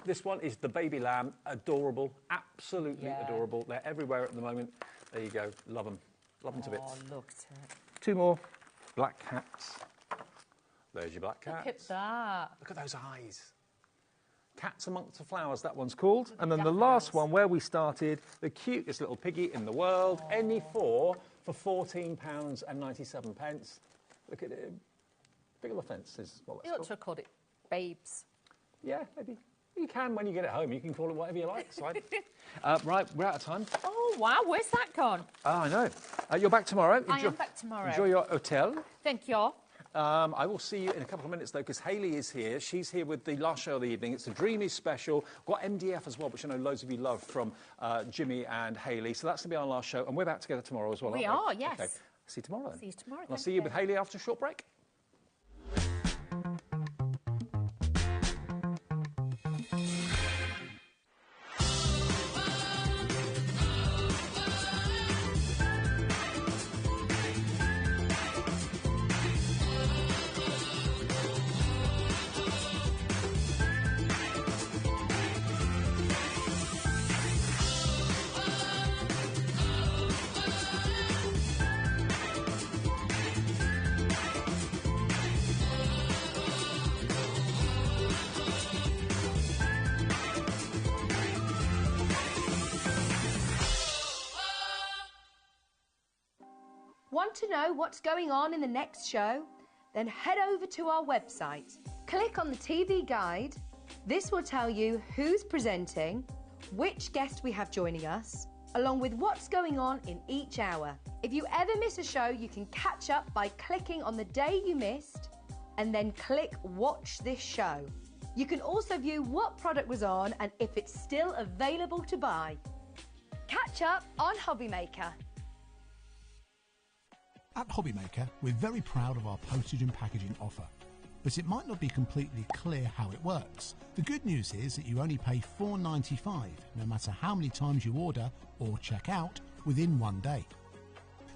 This one is the baby lamb. Adorable. Absolutely adorable. They're everywhere at the moment. There you go. Love them. Love them to bits. Oh, look at it. 2 more. Black cats. There's your black cats. Look at that. Look at those eyes. Cats Amongst the Flowers, that one's called. And then the last one, where we started, the cutest little piggy in the world, any 4 for £14.97. Look at him. Big on the fence is what that's You ought called. to have called it Babes. Yeah, maybe. You can when you get it home. You can call it whatever you like. Right, we're out of time. Oh, wow, where's that gone? I know. You're back tomorrow. I am back tomorrow. Enjoy your hotel. Thank you. I will see you in a couple of minutes, though, because Hayley is here. She's here with the last show of the evening. It's a Dreamy special. We've got MDF as well, which I know loads of you love, from Jimmy and Hayley. So that's going to be our last show. And we're back together tomorrow as well, We aren't are, yes. Okay. See you tomorrow. See you tomorrow. And I'll see you with Hayley after a short break. Want to know what's going on in the next show? Then head over to our website. Click on the TV guide. This will tell you who's presenting, which guest we have joining us, along with what's going on in each hour. If you ever miss a show, you can catch up by clicking on the day you missed and then click Watch This Show. You can also view what product was on and if it's still available to buy. Catch up on HobbyMaker. At HobbyMaker, we're very proud of our postage and packaging offer. but it might not be completely clear how it works. The good news is that you only pay $4.95 no matter how many times you order or check out within one day.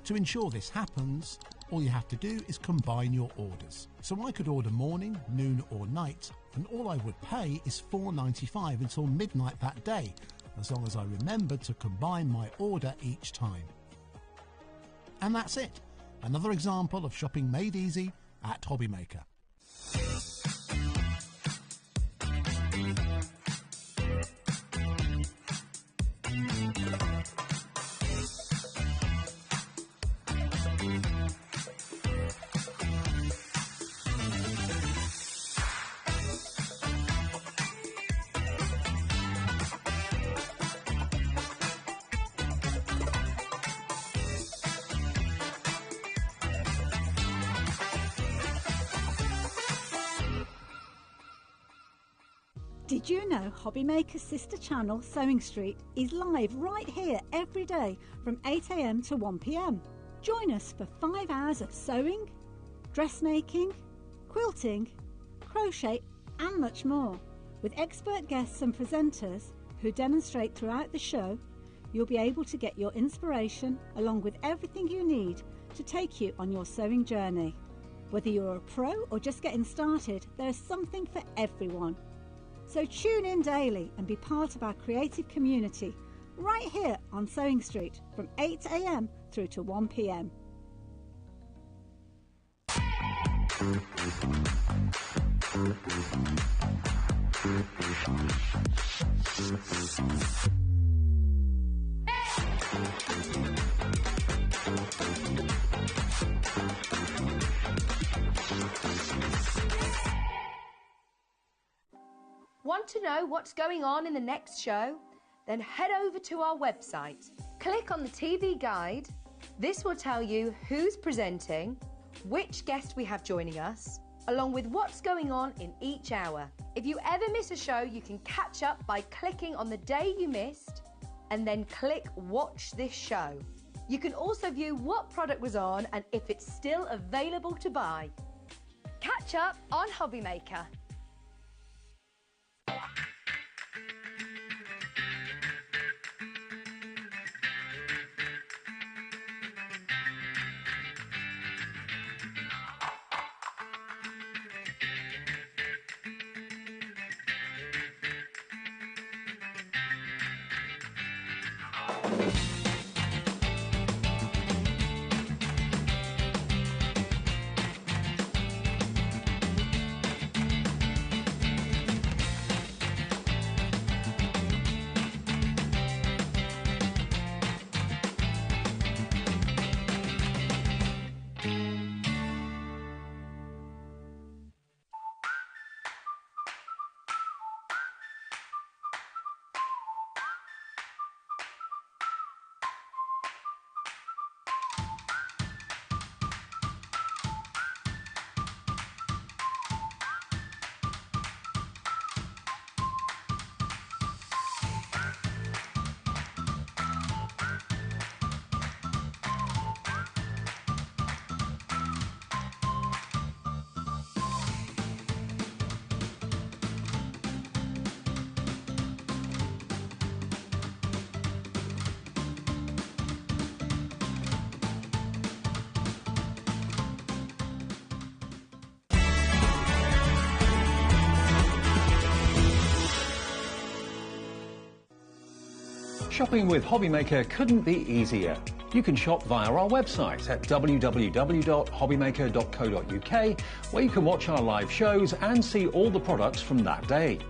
To ensure this happens, all you have to do is combine your orders. So I could order morning, noon or night, and all I would pay is $4.95 until midnight that day, as long as I remembered to combine my order each time. And that's it. Another example of shopping made easy at HobbyMaker. Did you know HobbyMaker's sister channel, Sewing Street, is live right here every day from 8 AM to 1 PM? Join us for 5 hours of sewing, dressmaking, quilting, crochet and much more. With expert guests and presenters who demonstrate throughout the show, you'll be able to get your inspiration along with everything you need to take you on your sewing journey. Whether you're a pro or just getting started, there's something for everyone. So tune in daily and be part of our creative community right here on Sewing Street from 8 AM through to 1 PM. Want to know what's going on in the next show? Then head over to our website. Click on the TV guide. This will tell you who's presenting, which guest we have joining us, along with what's going on in each hour. If you ever miss a show, you can catch up by clicking on the day you missed and then click Watch This Show. You can also view what product was on and if it's still available to buy. Catch up on HobbyMaker. Shopping with HobbyMaker couldn't be easier. You can shop via our website at www.hobbymaker.co.uk, where you can watch our live shows and see all the products from that day.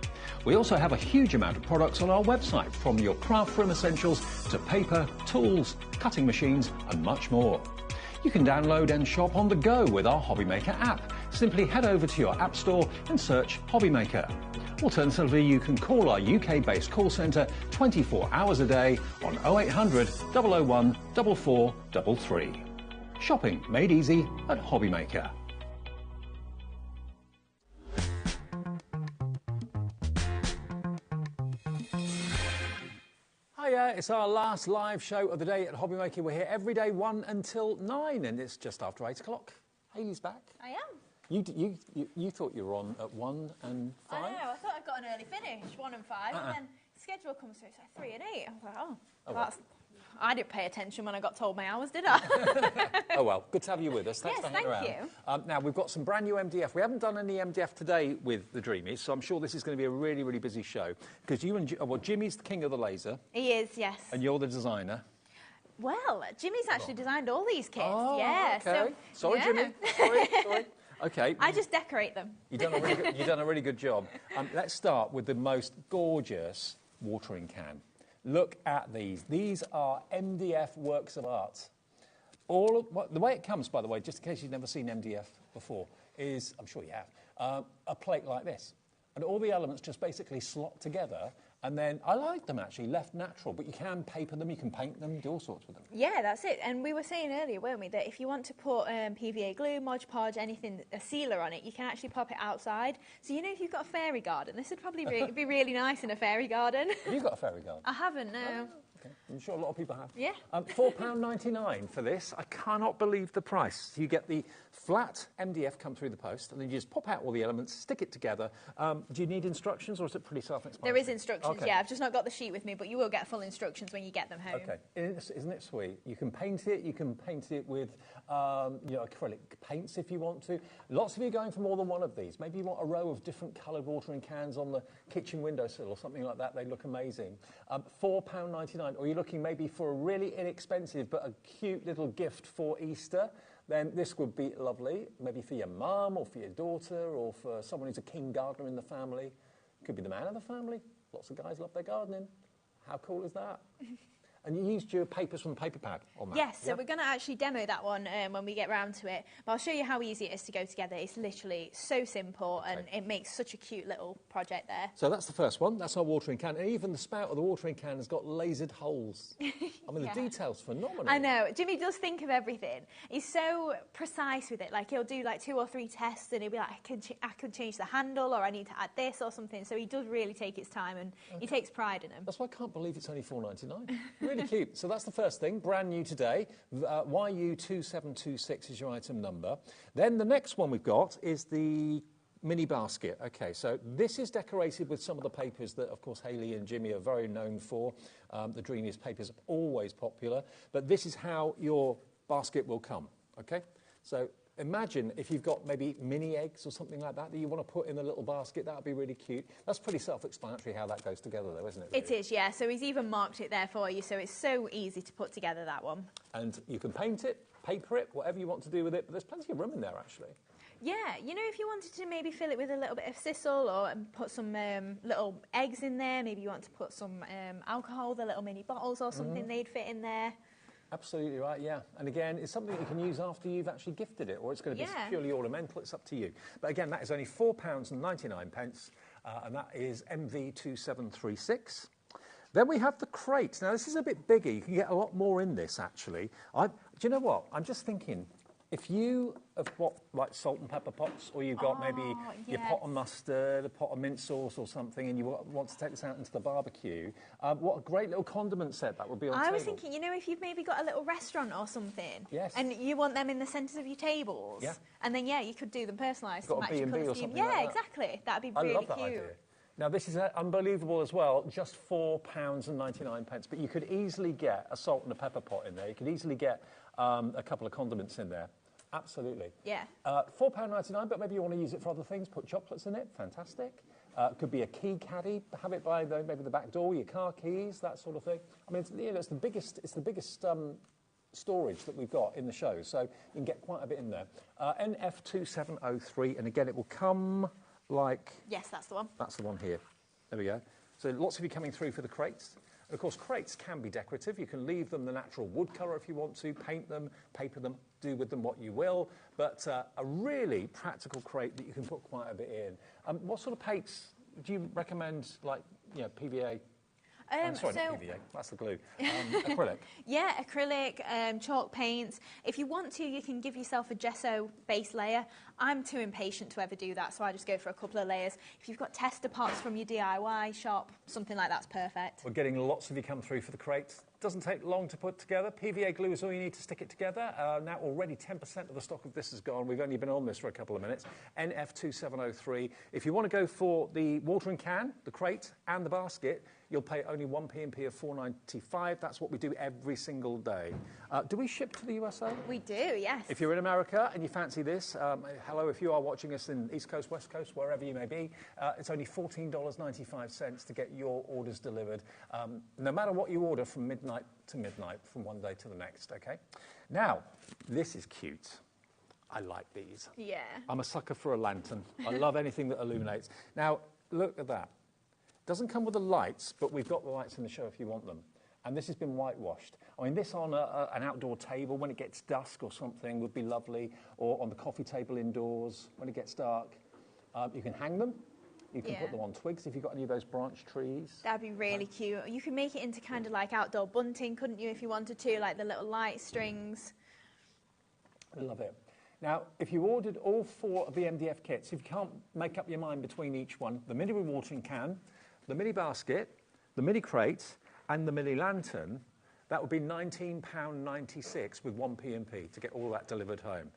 We also have a huge amount of products on our website, from your craft room essentials to paper, tools, cutting machines and much more. You can download and shop on the go with our HobbyMaker app. Simply head over to your app store and search HobbyMaker. Alternatively, you can call our UK-based call centre 24 hours a day on 0800 001 4433. Shopping made easy at HobbyMaker. Hiya, it's our last live show of the day at HobbyMaker. We're here every day 1 until 9, and it's just after 8 o'clock. Hayley's back. I am. You thought you were on at 1 and 5? I know, I thought I'd got an early finish, 1 and 5, and then the schedule comes through, so 3 and 8. I was like, well. I didn't pay attention when I got told my hours, did I? Oh, well, good to have you with us. Thanks Yes, for hanging around. thank you. Now, we've got some brand new MDF. We haven't done any MDF today with the Dreamies, so I'm sure this is going to be a really, really busy show. Because you and Jimmy's the king of the laser. He is, yes. And you're the designer. Well, Jimmy's actually designed all these kits. Oh, yeah. okay. So, sorry, yeah. Jimmy. Sorry. Okay. I just decorate them. You've done a really good job. Let's start with the most gorgeous watering can. Look at these. These are MDF works of art. The way it comes, by the way, just in case you've never seen MDF before, is, I'm sure you have, a plate like this. And all the elements just basically slot together. And then, I like them actually, left natural, but you can paper them, you can paint them, do all sorts with them. Yeah, that's it. And we were saying earlier, weren't we, that if you want to put PVA glue, Mod Podge, anything, a sealer on it, you can actually pop it outside. So, you know, if you've got a fairy garden, this would probably be really nice in a fairy garden. Have you got a fairy garden? I haven't, no. Oh, okay. I'm sure a lot of people have. Yeah. £4.99 for this. I cannot believe the price. You get the flat MDF come through the post, and then you just pop out all the elements, stick it together. Do you need instructions, or is it pretty self-explanatory? There is instructions, okay. yeah. I've just not got the sheet with me, but you will get full instructions when you get them home. Okay. Isn't it sweet? You can paint it. You can paint it with acrylic paints if you want to. Lots of you are going for more than one of these. Maybe you want a row of different coloured watering cans on the kitchen windowsill or something like that. They look amazing. £4.99. Or you're looking maybe for a really inexpensive but a cute little gift for Easter. Then this would be lovely, maybe for your mum or for your daughter or for someone who's a king gardener in the family. Could be the man of the family. Lots of guys love their gardening. How cool is that? And you used your papers from the paper pad on that? Yes, so we're going to actually demo that one when we get round to it. But I'll show you how easy it is to go together. It's literally so simple, and it makes such a cute little project there. So that's the first one. That's our watering can. And even the spout of the watering can has got lasered holes. I mean, the detail's phenomenal. I know. Jimmy does think of everything. He's so precise with it. Like, he'll do, 2 or 3 tests, and he'll be like, I could change the handle, or I need to add this or something. So he does really take his time, and he takes pride in them. That's why I can't believe it's only £4.99. Really cute. So that's the first thing, brand new today. YU2726 is your item number. Then the next one we've got is the mini basket. Okay, so this is decorated with some of the papers that, of course, Hayley and Jimmy are very known for. The Dreamies papers are always popular. But this is how your basket will come, okay? So imagine if you've got maybe mini eggs or something like that you want to put in a little basket. That would be really cute. That's pretty self-explanatory how that goes together, though, isn't it? Really? It is, yeah. So he's even marked it there for you, so it's so easy to put together, that one. And you can paint it, paper it, whatever you want to do with it, but there's plenty of room in there, actually. Yeah, you know, if you wanted to maybe fill it with a little bit of sisal or put some little eggs in there, maybe you want to put some alcohol, the little mini bottles or something, they'd fit in there. Absolutely right, yeah. And again, it's something that you can use after you've actually gifted it, or it's going to be purely ornamental. It's up to you. But again, that is only £4.99, and that is MV2736. Then we have the crate. Now, this is a bit bigger. You can get a lot more in this, actually. Do you know what? I'm just thinking, if you have got like salt and pepper pots, or you've got maybe your pot of mustard, a pot of mint sauce or something, and you want to take this out into the barbecue, what a great little condiment set that would be on the table. I was thinking, you know, if you've maybe got a little restaurant or something, yes, and you want them in the centres of your tables, and then, you could do them personalised to match your B&B colour or scheme. something like that. Exactly. That'd be I really love that cute. idea. Now, this is unbelievable as well, just £4.99. But you could easily get a salt and a pepper pot in there. You could easily get a couple of condiments in there. Absolutely. Yeah. £4.99, but maybe you want to use it for other things, put chocolates in it, fantastic. Could be a key caddy, have it by maybe the back door, your car keys, that sort of thing. I mean, it's the biggest storage that we've got in the show, so you can get quite a bit in there. NF2703, and again, it will come like... Yes, that's the one. That's the one here. There we go. So lots of you coming through for the crates. And of course, crates can be decorative. You can leave them the natural wood colour if you want to, paint them, paper them, do with them what you will. But a really practical crate that you can put quite a bit in. What sort of paints do you recommend, like, PVA? Sorry, not PVA, that's the glue. Acrylic. Yeah, acrylic, chalk paints. If you want to, you can give yourself a gesso base layer. I'm too impatient to ever do that, so I just go for a couple of layers. If you've got tester pots from your DIY shop, something like that's perfect. We're getting lots of you come through for the crates. Doesn't take long to put together. PVA glue is all you need to stick it together. Now already 10% of the stock of this is gone. We've only been on this for a couple of minutes. NF2703. If you want to go for the watering can, the crate and the basket, you'll pay only 1 P&P of $4.95. That's what we do every single day. Do we ship to the USA? We do, yes. If you're in America and you fancy this, hello, if you are watching us in East Coast, West Coast, wherever you may be, it's only $14.95 to get your orders delivered, no matter what you order from midnight to midnight, from one day to the next, okay? Now, this is cute. I like these. Yeah. I'm a sucker for a lantern. I love anything that illuminates. Now, look at that. Doesn't come with the lights, but we've got the lights in the show if you want them. And this has been whitewashed. I mean, this on an outdoor table when it gets dusk or something would be lovely, or on the coffee table indoors when it gets dark. You can hang them. You can put them on twigs if you've got any of those branch trees. That'd be really cute. You could make it into kind of like outdoor bunting, couldn't you, if you wanted to, like the little light strings. I love it. Now, if you ordered all 4 of the MDF kits, if you can't make up your mind between each one, the mini watering can, the mini basket, the mini crate, and the mini lantern, that would be £19.96 with 1 P&P to get all that delivered home.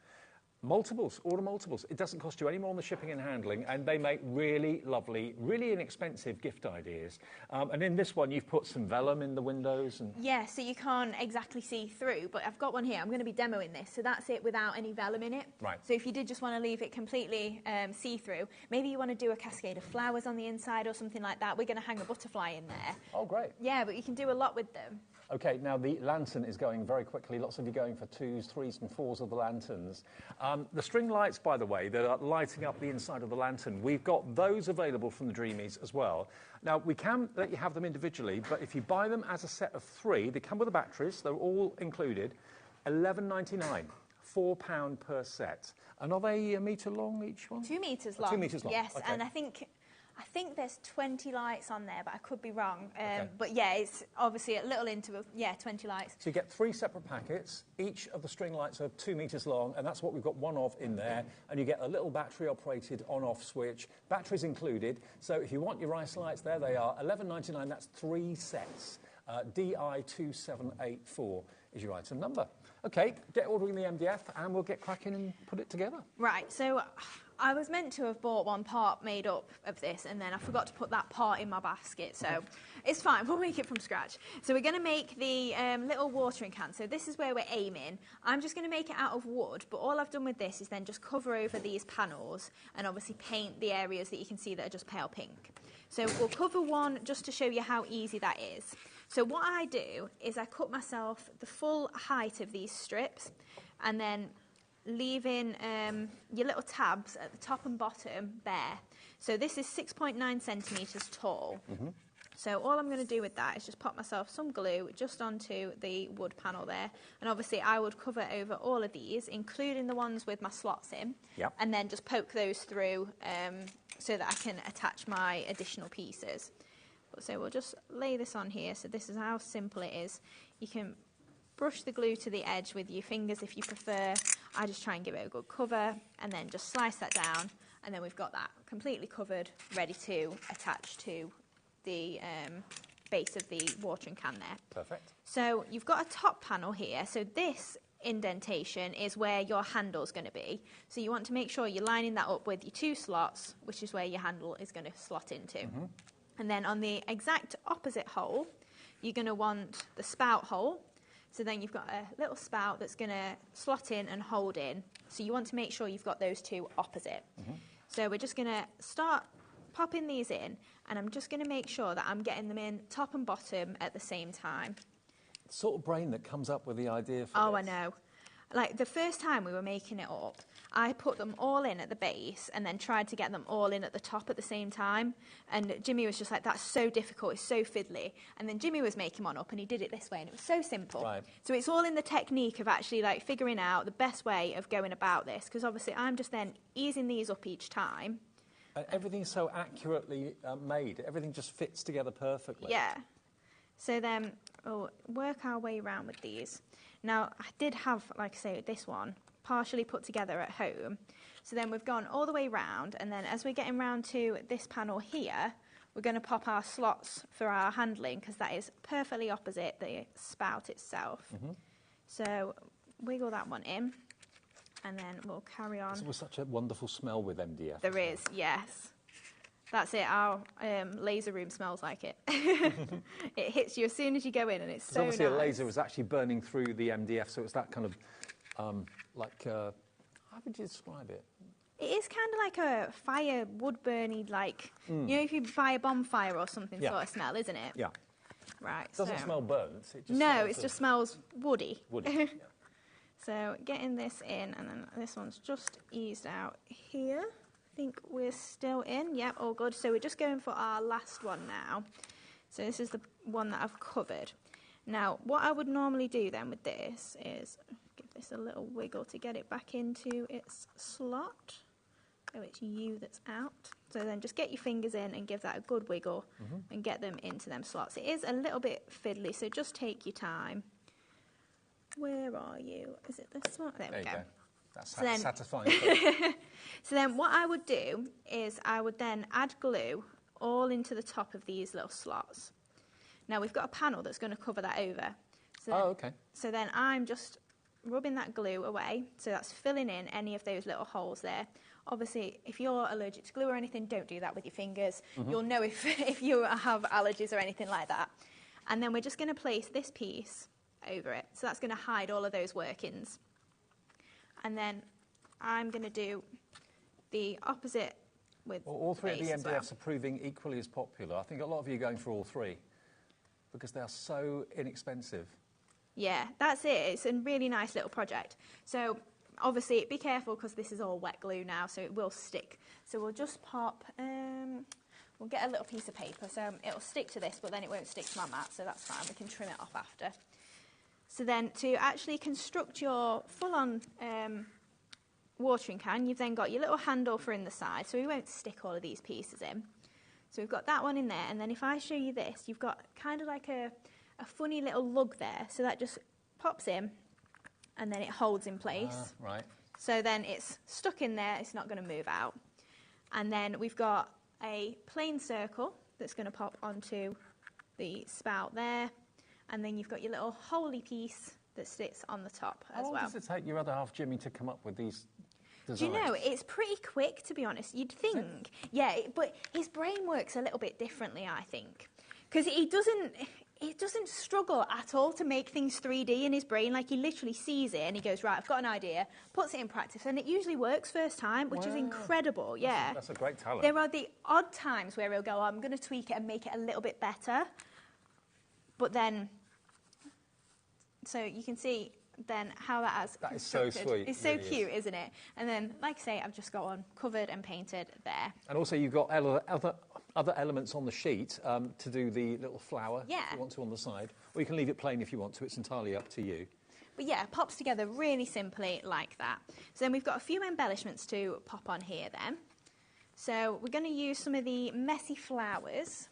Multiples, order multiples. It doesn't cost you any more on the shipping and handling, and they make really lovely, really inexpensive gift ideas. And in this one, you've put some vellum in the windows. And yeah, so you can't exactly see through, but I've got one here. I'm going to be demoing this, so that's it without any vellum in it. Right. So if you did just want to leave it completely see-through, maybe you want to do a cascade of flowers on the inside or something like that. We're going to hang a butterfly in there. Oh, great. Yeah, but you can do a lot with them. Okay, now the lantern is going very quickly. Lots of you going for 2s, 3s and 4s of the lanterns. The string lights, by the way, that are lighting up the inside of the lantern, we've got those available from the Dreamies as well. Now, we can let you have them individually, but if you buy them as a set of 3, they come with the batteries, they're all included, £11.99, £4 per set. And are they a metre long, each one? 2 metres long. 2 metres long, yes, okay. and I think there's 20 lights on there, but I could be wrong. But yeah, it's obviously a little interval. Yeah, 20 lights. So you get 3 separate packets. Each of the string lights are 2 metres long, and that's what we've got one of in there. And you get a little battery-operated on-off switch. Batteries included. So if you want your ice lights, there they are. £11.99. That's 3 sets. DI2784 is your item number. Okay, get ordering the MDF, and we'll get cracking and put it together. Right. So I was meant to have bought one part made up of this, and then I forgot to put that part in my basket, so it's fine. We'll make it from scratch. So we're going to make the little watering can. So this is where we're aiming. I'm just going to make it out of wood, but all I've done with this is then just cover over these panels and obviously paint the areas that you can see that are just pale pink. So we'll cover one just to show you how easy that is. So what I do is I cut myself the full height of these strips, and then leaving your little tabs at the top and bottom bare. So this is 6.9 centimetres tall. So all I'm going to do with that is just pop myself some glue just onto the wood panel there. And obviously I would cover over all of these, including the ones with my slots in. Yep. And then just poke those through so that I can attach my additional pieces. So we'll just lay this on here. So this is how simple it is. You can brush the glue to the edge with your fingers if you prefer. I just try and give it a good cover, and then just slice that down, and then we've got that completely covered, ready to attach to the base of the watering can there. Perfect. So you've got a top panel here. So this indentation is where your handle's going to be. So you want to make sure you're lining that up with your 2 slots, which is where your handle is going to slot into. And then on the exact opposite hole, you're going to want the spout hole. So then you've got a little spout that's going to slot in and hold in. So you want to make sure you've got those 2 opposite. So we're just going to start popping these in, and I'm just going to make sure that I'm getting them in top and bottom at the same time. The sort of brain that comes up with the idea for I know. Like the first time we were making it up, I put them all in at the base and then tried to get them all in at the top at the same time. And Jimmy was just like, that's so difficult, it's so fiddly. And then Jimmy was making one up and he did it this way and it was so simple. Right. So it's all in the technique of actually like figuring out the best way of going about this, because obviously I'm just then easing these up each time. And everything's so accurately made. Everything just fits together perfectly. Yeah. So then we'll work our way around with these. Now, I did have, like I say, this one partially put together at home. So then we've gone all the way round, and then as we're getting round to this panel here, we're going to pop our slots for our handling because that is perfectly opposite the spout itself. So wiggle that one in, and then we'll carry on. There was such a wonderful smell with MDF. There is, yes. That's it. Our laser room smells like it. It hits you as soon as you go in, and it's so obviously nice. a laser was actually burning through the MDF, so it's that kind of how would you describe it? It is kind of like a fire, wood-burning, like, you know, if you buy a bonfire or something sort of smell, isn't it? Yeah. Right. It doesn't smell burnt. It just no, it just smells woody. woody. So getting this in, and then this one's just eased out here. I think we're still in. Yep, all good. So we're just going for our last one now. So this is the one that I've covered. Now, what I would normally do then with this is give this a little wiggle to get it back into its slot. So it's you that's out. So then just get your fingers in and give that a good wiggle and get them into them slots. It is a little bit fiddly, so just take your time. Where are you? Is it this one? There we go. That's So then- satisfying. So then what I would do is I would then add glue all into the top of these little slots. Now we've got a panel that's going to cover that over. So okay. So then I'm just rubbing that glue away. So that's filling in any of those little holes there. Obviously, if you're allergic to glue or anything, don't do that with your fingers. You'll know if you have allergies or anything like that. And then we're just going to place this piece over it. So that's going to hide all of those workings. And then I'm going to do the opposite with All three of the base as MDFs are proving equally as popular. I think a lot of you are going for all three because they are so inexpensive. Yeah, that's it. It's a really nice little project. So obviously be careful because this is all wet glue now, so it will stick. So we'll just pop, we'll get a little piece of paper. So it'll stick to this, but then it won't stick to my mat, so that's fine. We can trim it off after. So then to actually construct your full-on watering can, you've then got your little handle for in the side, so we won't stick all of these pieces in. So we've got that one in there, and then if I show you this, you've got kind of like a funny little lug there, so that just pops in, and then it holds in place. Right. So then it's stuck in there, it's not going to move out. And then we've got a plain circle that's going to pop onto the spout there, and then you've got your little holy piece that sits on the top as well. How long does it take your other half, Jimmy, to come up with these designs? Do you know, it's pretty quick, to be honest. You'd think. Yeah, but his brain works a little bit differently, I think. Because he doesn't struggle at all to make things 3D in his brain. Like, he literally sees it and he goes, right, I've got an idea, puts it in practice, and it usually works first time, which is incredible, yeah. That's a great talent. There are the odd times where he'll go, I'm going to tweak it and make it a little bit better. But then, so you can see then how that has That is so sweet. It's so really cute, is. isn't it? And then, like I say, I've just got one covered and painted there. And also you've got other elements on the sheet to do the little flower if you want to on the side. Or you can leave it plain if you want to. It's entirely up to you. But yeah, it pops together really simply like that. So then we've got a few embellishments to pop on here then. So we're going to use some of the messy flowers.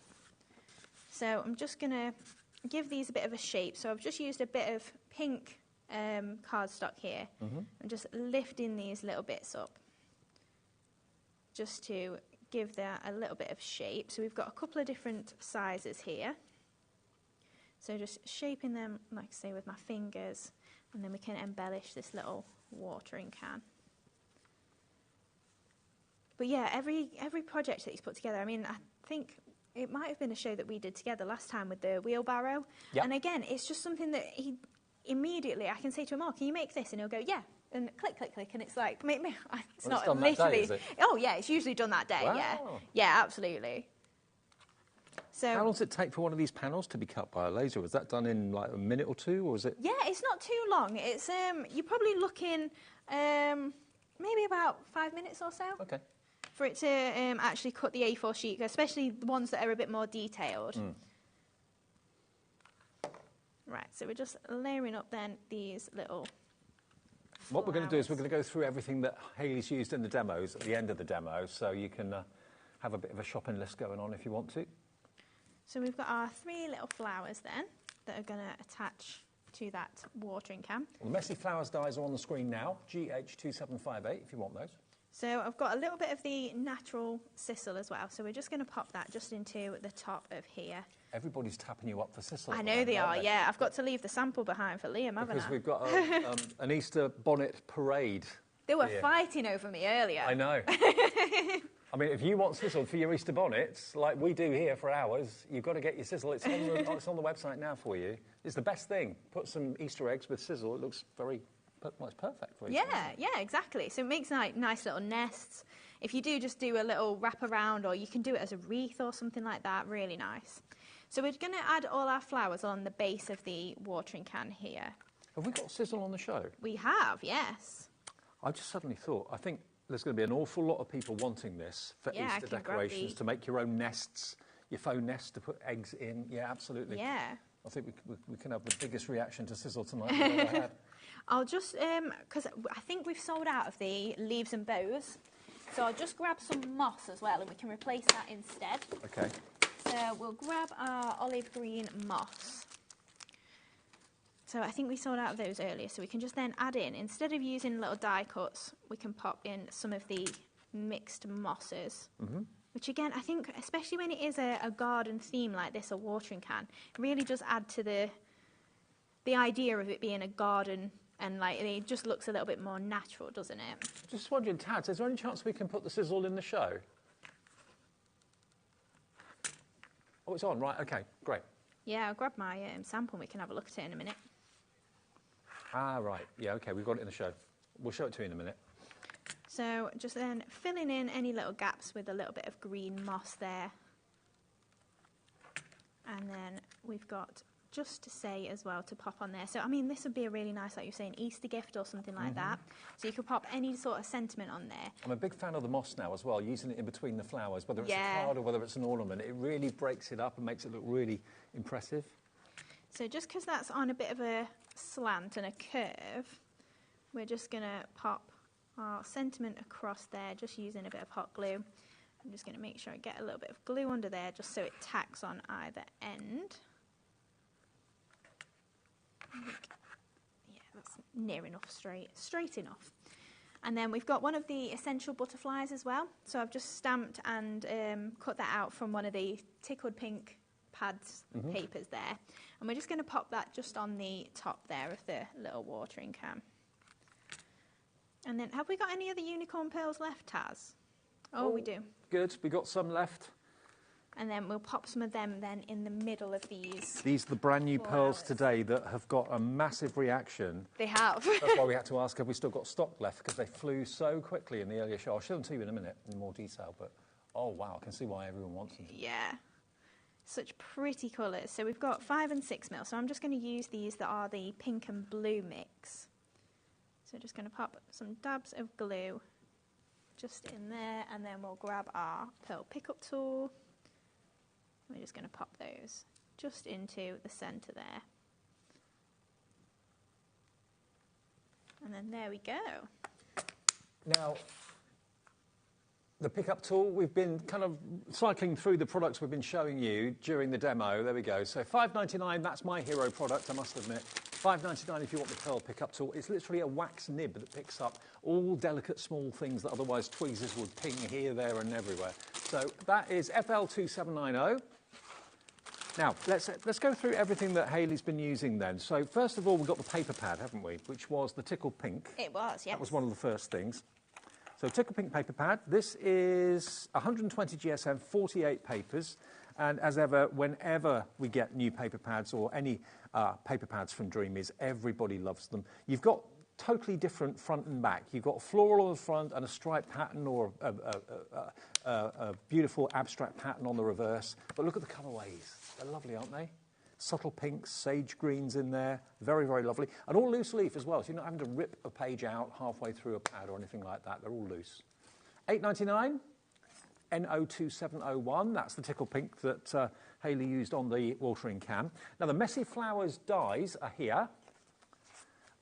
So I'm just going to give these a bit of a shape. So I've just used a bit of pink cardstock here. I'm just lifting these little bits up just to give that a little bit of shape. So we've got a couple of different sizes here. So just shaping them, like I say, with my fingers, and then we can embellish this little watering can. But yeah, every project that he's put together, I mean, I think it might have been a show that we did together last time with the wheelbarrow. Yep. And again, it's just something that he immediately, I can say to him, oh, can you make this? And he'll go, yeah. And click, click, click, and it's like, make me. It's Well, not it's done that literally. day, is it? Oh yeah, it's usually done that day. Wow. Yeah, yeah, absolutely. So How long does it take for one of these panels to be cut by a laser? Was that done in like a minute or two, or is it? yeah, it's not too long. It's you're probably looking maybe about 5 minutes or so. Okay. For it to actually cut the A4 sheet, especially the ones that are a bit more detailed. Right, so we're just layering up then these little. What we're going to do is we're going to go through everything that Hayley's used in the demos at the end of the demo, so you can have a bit of a shopping list going on if you want to. So we've got our 3 little flowers then that are going to attach to that watering can. Well, the Messy Flowers dies are on the screen now, GH2758 if you want those. So I've got a little bit of the natural sisal as well. So we're just going to pop that just into the top of here. Everybody's tapping you up for sisal. I know they are, yeah. I've got to leave the sample behind for Liam, haven't I? Because we've got an Easter bonnet parade. They were here. fighting over me earlier. I know. I mean, if you want sizzle for your Easter bonnets, like we do here for ours, you've got to get your sizzle. It's on the website now for you. It's the best thing. Put some Easter eggs with sizzle. It looks very, well, it's perfect for Easter. Yeah, exactly. So it makes nice little nests. If you just do a little wrap around, or you can do it as a wreath or something like that, really nice. So we're going to add all our flowers on the base of the watering can here. Have we got sizzle on the show? We have, yes. I just suddenly thought, I think there's going to be an awful lot of people wanting this for Easter decorations, to make your own nests, your faux nests to put eggs in. Yeah, absolutely. Yeah. I think we can have the biggest reaction to sizzle tonight we've ever had. I'll just, because I think we've sold out of the leaves and bows, so I'll just grab some moss as well, and we can replace that instead. Okay. So we'll grab our olive green moss. So I think we sold out of those earlier, so we can just then add in, instead of using little die cuts, we can pop in some of the mixed mosses. Mm-hmm. Which again, I think, especially when it is a garden theme like this, a watering can, it really does add to the idea of it being a garden, and like it just looks a little bit more natural, doesn't it? Just wondering, Tads, is there any chance we can put the sizzle in the show? Oh, it's on, right, okay, great. Yeah, I'll grab my sample and we can have a look at it in a minute. Ah, right, yeah, okay, we've got it in the show. We'll show it to you in a minute. So just then filling in any little gaps with a little bit of green moss there. And then we've got just to say as well to pop on there. So, I mean, this would be a really nice, like you're saying, Easter gift or something like that. So you could pop any sort of sentiment on there. I'm a big fan of the moss now as well, using it in between the flowers, whether it's a card or whether it's an ornament. It really breaks it up and makes it look really impressive. So just because that's on a bit of a slant and a curve, we're just going to pop our sentiment across there, just using a bit of hot glue. I'm just going to make sure I get a little bit of glue under there, just so it tacks on either end. Yeah, that's near enough straight enough. And then we've got one of the essential butterflies as well. So I've just stamped and cut that out from one of the tickled pink pads papers there. And we're just going to pop that just on the top there of the little watering can. And then, have we got any other unicorn pearls left, Taz? Oh, we do. Good, we got some left. And then we'll pop some of them then in the middle of these. These are the brand new pearls today that have got a massive reaction. They have. That's why we had to ask, have we still got stock left? Because they flew so quickly in the earlier show. I'll show them to you in a minute in more detail, but oh wow, I can see why everyone wants them. Yeah. Such pretty colours. So we've got 5 and 6 mil. So I'm just going to use these that are the pink and blue mix. So just going to pop some dabs of glue just in there, and then we'll grab our pearl pickup tool. We're just going to pop those just into the centre there. And then there we go. Now, the pickup tool, we've been kind of cycling through the products we've been showing you during the demo. There we go. So $5.99, that's my hero product, I must admit. $5.99 if you want the pearl pickup tool. It's literally a wax nib that picks up all delicate small things that otherwise tweezers would ping here, there and everywhere. So that is FL2790. Now, let's go through everything that Hayley's been using then. So first of all, we've got the paper pad, haven't we? Which was the Tickle Pink. It was, yes. That was one of the first things. So Tickle Pink paper pad. This is 120 GSM, 48 papers. And as ever, whenever we get new paper pads or any paper pads from Dreamies, everybody loves them. You've got totally different front and back. You've got floral on the front and a striped pattern or a beautiful abstract pattern on the reverse. But look at the colourways. They're lovely, aren't they? Subtle pinks, sage greens in there. Very, very lovely. And all loose leaf as well, so you're not having to rip a page out halfway through a pad or anything like that. They're all loose. $8.99. NO2701, that's the Tickle Pink that Hayley used on the watering can. Now, the Messy Flowers dies are here,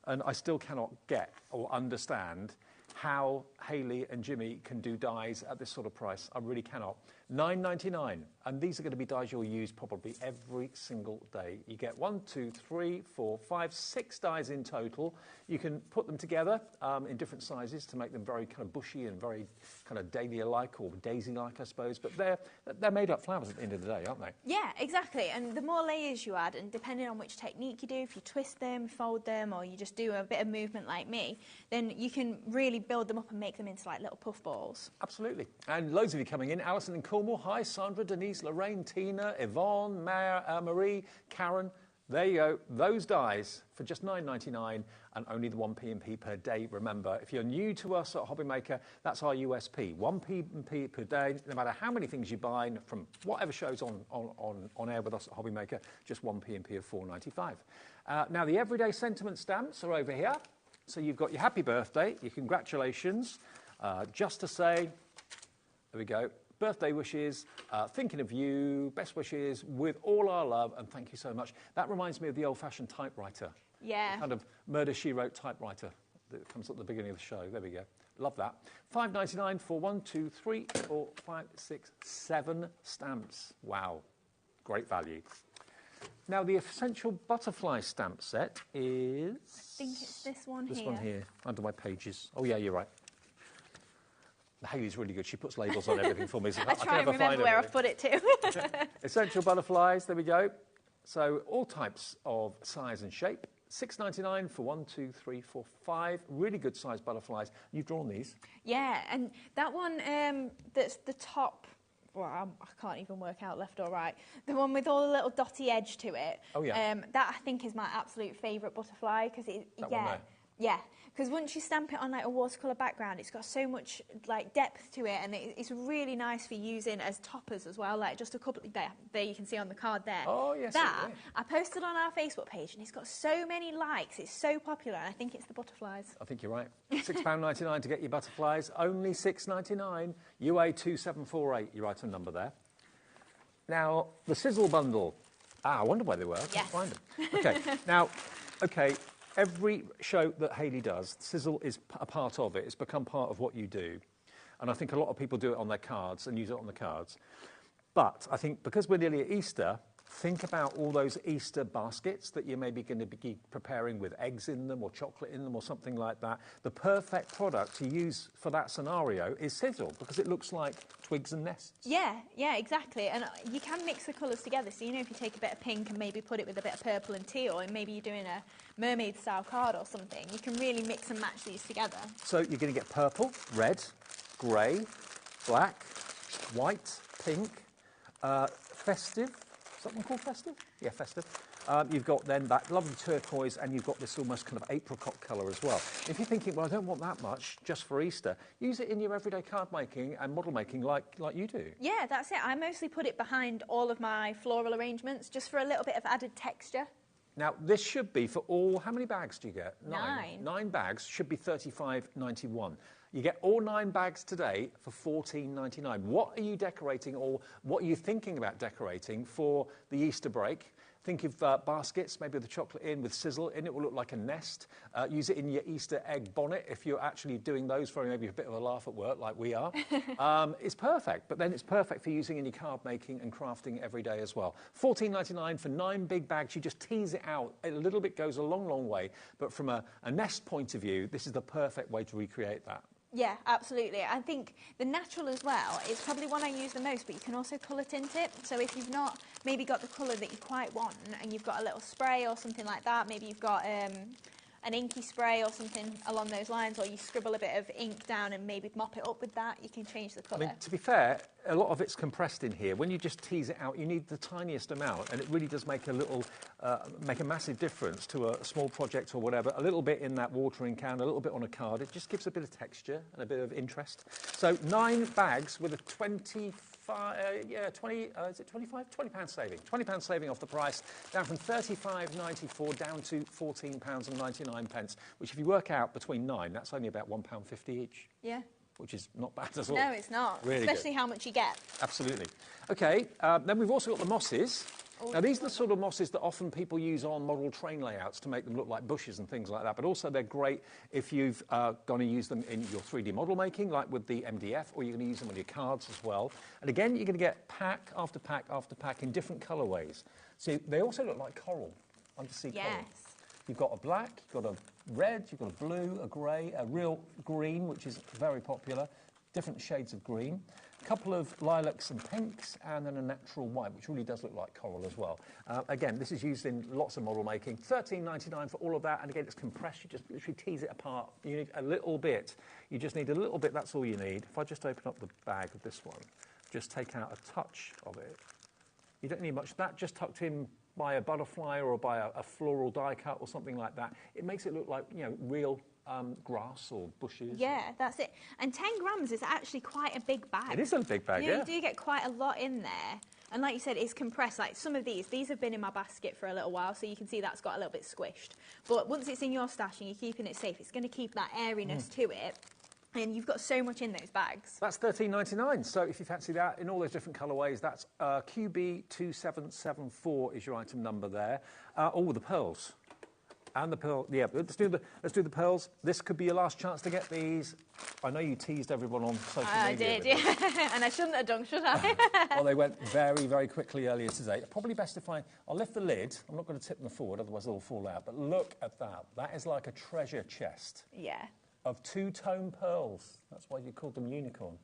and I still cannot get or understand how Hayley and Jimmy can do dies at this sort of price. I really cannot. 9.99, and these are going to be dies you'll use probably every single day. You get 1, 2, 3, 4, 5, 6 dies in total. You can put them together in different sizes to make them very kind of bushy and very kind of dahlia-like or daisy-like, I suppose. But they're made-up flowers at the end of the day, aren't they? Yeah, exactly. And the more layers you add, and depending on which technique you do, if you twist them, fold them, or you just do a bit of movement like me, then you can really build them up and make them into like little puff balls. Absolutely. And loads of you coming in. Alison in Cornwall. Hi, Sandra, Denise, Lorraine, Tina, Yvonne, Marie, Karen. There you go. Those dies for just $9.99 and only the 1p per day. Remember, if you're new to us at HobbyMaker, that's our USP. 1p per day, no matter how many things you buy from whatever shows on air with us at HobbyMaker, just 1p of $4.95. Now, the everyday sentiment stamps are over here. So you've got your happy birthday, your congratulations, just to say, there we go, birthday wishes, thinking of you, best wishes, with all our love, and thank you so much. That reminds me of the old-fashioned typewriter. Yeah. The kind of Murder, She Wrote typewriter that comes at the beginning of the show. There we go. Love that. $5.99 for 1, 2, 3, 4, 5, 6, 7 stamps. Wow. Great value. Now, the Essential Butterfly stamp set is... I think it's this one here. This one here, under my pages. Oh, yeah, you're right. Hayley's really good. She puts labels on everything for me. So I try and remember where I've put it to. Essential Butterflies, there we go. So all types of size and shape. $6.99 for 1, 2, 3, 4, 5 really good size butterflies. You've drawn these. Yeah, and that one that's the top... Well, I can't even work out left or right. The one with all the little dotty edge to it. Oh, yeah. That, I think, is my absolute favourite butterfly because it... That one there. Yeah, because once you stamp it on like a watercolour background, it's got so much like depth to it, and it's really nice for using as toppers as well. Like just a couple there you can see on the card there. Oh yes. That I posted on our Facebook page, and it's got so many likes. It's so popular, and I think it's the butterflies. I think you're right. £6.99 to get your butterflies. Only $6.99. UA 2748. You write a number there. Now the sizzle bundle. I wonder where they were. I can't find them. Okay. Now, okay. Every show that Hayley does, sizzle is a part of it. It's become part of what you do. And I think a lot of people do it on their cards and use it on the cards. But I think because we're nearly at Easter, think about all those Easter baskets that you're maybe going to be preparing with eggs in them or chocolate in them or something like that. The perfect product to use for that scenario is sizzle because it looks like twigs and nests. Yeah, exactly. And you can mix the colours together. So, you know, if you take a bit of pink and maybe put it with a bit of purple and teal, and maybe you're doing a mermaid-style card or something, you can really mix and match these together. So you're going to get purple, red, grey, black, white, pink, festive. Is that one called festive? Yeah, festive. You've got then that lovely turquoise, and you've got this almost kind of apricot colour as well. If you're thinking, well, I don't want that much just for Easter, use it in your everyday card making and model making like you do. Yeah, that's it. I mostly put it behind all of my floral arrangements just for a little bit of added texture. Now, this should be for all... How many bags do you get? 9. 9 bags should be $35.91. You get all 9 bags today for $14.99. What are you decorating, or what are you thinking about decorating for the Easter break? Think of baskets, maybe with the chocolate in, with sizzle in. It will look like a nest. Use it in your Easter egg bonnet if you're actually doing those for maybe a bit of a laugh at work like we are. It's perfect, but then it's perfect for using in your card making and crafting every day as well. $14.99 for 9 big bags. You just tease it out. A little bit goes a long, long way. But from a nest point of view, this is the perfect way to recreate that. Yeah, absolutely. I think the natural as well is probably one I use the most, but you can also colour tint it. So if you've not maybe got the colour that you quite want and you've got a little spray or something like that, maybe you've got an inky spray or something along those lines, or you scribble a bit of ink down and maybe mop it up with that, you can change the colour. I mean, to be fair, a lot of it's compressed in here. When you just tease it out, you need the tiniest amount, and it really does make a massive difference to a small project or whatever. A little bit in that watering can, a little bit on a card. It just gives a bit of texture and a bit of interest. So 9 bags with a £20 saving. £20 saving off the price, down from $35.94 down to £14.99, which if you work out between 9, that's only about £1.50 each. Yeah. Which is not bad at all. No, it's not. Really especially good. How much you get. Absolutely. OK, then we've also got the mosses. Now, these are the sort of mosses that often people use on model train layouts to make them look like bushes and things like that, but also they're great if you've going to use them in your 3D model making, like with the MDF, or you're going to use them on your cards as well. And again, you're going to get pack after pack after pack in different colourways. See, they also look like coral, undersea coral. You've got a black, you've got a red, you've got a blue, a grey, a real green, which is very popular, different shades of green. A couple of lilacs and pinks, and then a natural white, which really does look like coral as well. Again, this is used in lots of model making. $13.99 for all of that, and again, it's compressed. You just literally tease it apart. You need a little bit. You just need a little bit, that's all you need. If I just open up the bag of this one, just take out a touch of it. You don't need much of that, just tucked in by a butterfly or by a floral die cut or something like that. It makes it look like, you know, real grass or bushes. Yeah, that's it. And 10 grams is actually quite a big bag. It is a big bag, yeah. You do get quite a lot in there. And like you said, it's compressed. Like some of these have been in my basket for a little while, so you can see that's got a little bit squished. But once it's in your stash and you're keeping it safe, it's going to keep that airiness to it. And you've got so much in those bags. That's $13.99. So if you fancy that in all those different colourways, that's QB2774 is your item number there. Oh, the pearls. And the pearl, yeah, let's do the pearls. This could be your last chance to get these. I know you teased everyone on social media. I did, yeah. And I shouldn't have done, should I? Well, they went very, very quickly earlier today. Probably best if I'll lift the lid. I'm not going to tip them forward, otherwise they'll fall out. But look at that. That is like a treasure chest. Yeah. Of two-tone pearls. That's why you called them unicorn.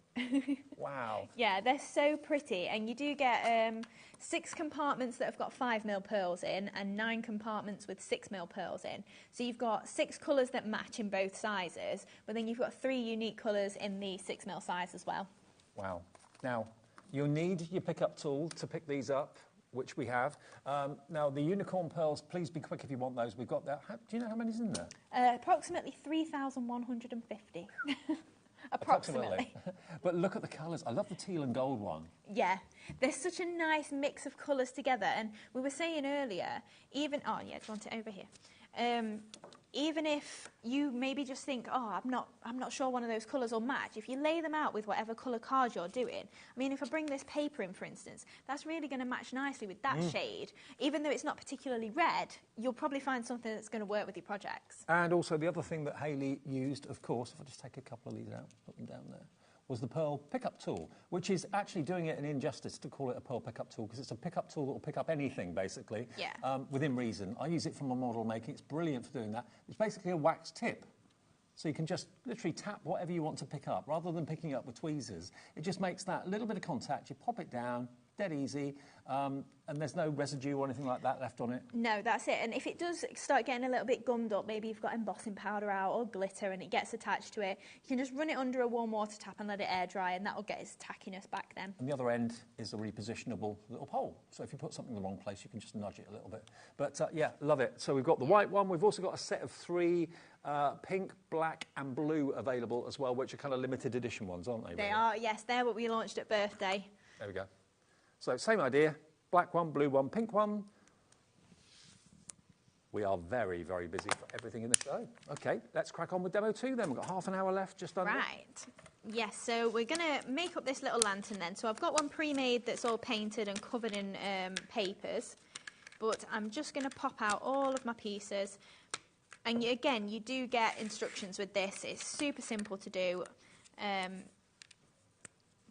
Wow. Yeah, they're so pretty. And you do get 6 compartments that have got 5mm pearls in and 9 compartments with 6mm pearls in. So you've got 6 colours that match in both sizes, but then you've got 3 unique colours in the 6mm size as well. Wow. Now, you'll need your pickup tool to pick these up, which we have. Now, the unicorn pearls, please be quick if you want those. We've got that. Do you know how many's in there? Approximately 3,150. Approximately. But look at the colours. I love the teal and gold one. Yeah, there's such a nice mix of colours together. And we were saying earlier, even... Oh, yeah, do you want it over here? Even if you maybe just think, oh, I'm not sure one of those colours will match, if you lay them out with whatever colour card you're doing, I mean, if I bring this paper in, for instance, that's really going to match nicely with that shade. Even though it's not particularly red, you'll probably find something that's going to work with your projects. And also the other thing that Hayley used, of course, if I just take a couple of these out, put them down there, was the pearl pickup tool, which is actually doing it an injustice to call it a pearl pickup tool, because it's a pickup tool that will pick up anything, basically, within reason. I use it for my model making. It's brilliant for doing that. It's basically a wax tip. So you can just literally tap whatever you want to pick up, rather than picking up with tweezers. It just makes that little bit of contact. You pop it down, dead easy, and there's no residue or anything like that left on it. No, that's it. And if it does start getting a little bit gummed up, maybe you've got embossing powder out or glitter and it gets attached to it, you can just run it under a warm water tap and let it air dry, and that'll get its tackiness back then. And the other end is a repositionable little pole. So if you put something in the wrong place, you can just nudge it a little bit. But yeah, love it. So we've got the white one. We've also got a set of 3 pink, black and blue available as well, which are kind of limited edition ones, aren't they? They are, yes. They're what we launched at birthday. There we go. So same idea, black one, blue one, pink one. We are very, very busy for everything in the show. OK, let's crack on with demo 2 then. We've got half an hour left, just under. Right. Yes, so we're going to make up this little lantern then. So I've got one pre-made that's all painted and covered in papers. But I'm just going to pop out all of my pieces. And again, you do get instructions with this. It's super simple to do.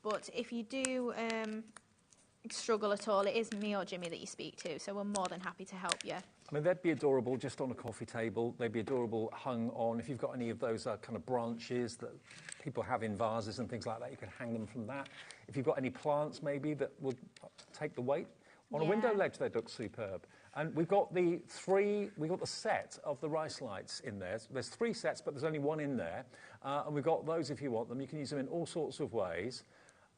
But if you do... struggle at all, it is me or Jimmy that you speak to, so we're more than happy to help you. I mean, they'd be adorable just on a coffee table. They'd be adorable hung on. If you've got any of those kind of branches that people have in vases and things like that, you can hang them from that. If you've got any plants maybe that would take the weight. On a window ledge, they look superb. And we've got the set of the rice lights in there. There's 3 sets, but there's only 1 in there. And we've got those if you want them. You can use them in all sorts of ways.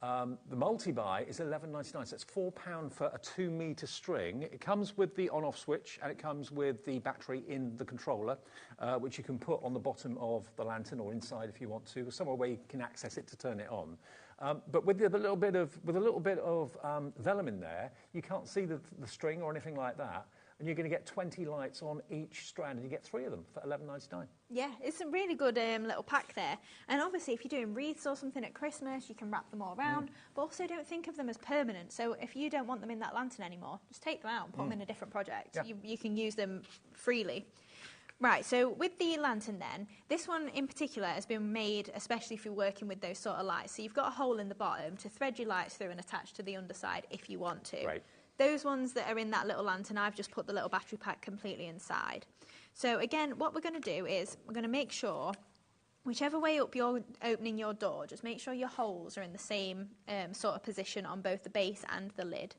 The multi-buy is £11.99, so it's £4 for a 2-metre string. It comes with the on-off switch, and it comes with the battery in the controller, which you can put on the bottom of the lantern or inside if you want to, somewhere where you can access it to turn it on. But with a little bit of vellum in there, you can't see the string or anything like that. and you're going to get 20 lights on each strand, and you get 3 of them for $11.99. Yeah, it's a really good little pack there. And obviously, if you're doing wreaths or something at Christmas, you can wrap them all around, but also don't think of them as permanent. So if you don't want them in that lantern anymore, just take them out and put them in a different project. Yeah. You can use them freely. Right, so with the lantern then, this one in particular has been made especially if you're working with those sort of lights. So you've got a hole in the bottom to thread your lights through and attach to the underside if you want to. Right. Those ones that are in that little lantern, I've just put the little battery pack completely inside. So again, what we're going to do is we're going to make sure, whichever way up you're opening your door, just make sure your holes are in the same sort of position on both the base and the lid.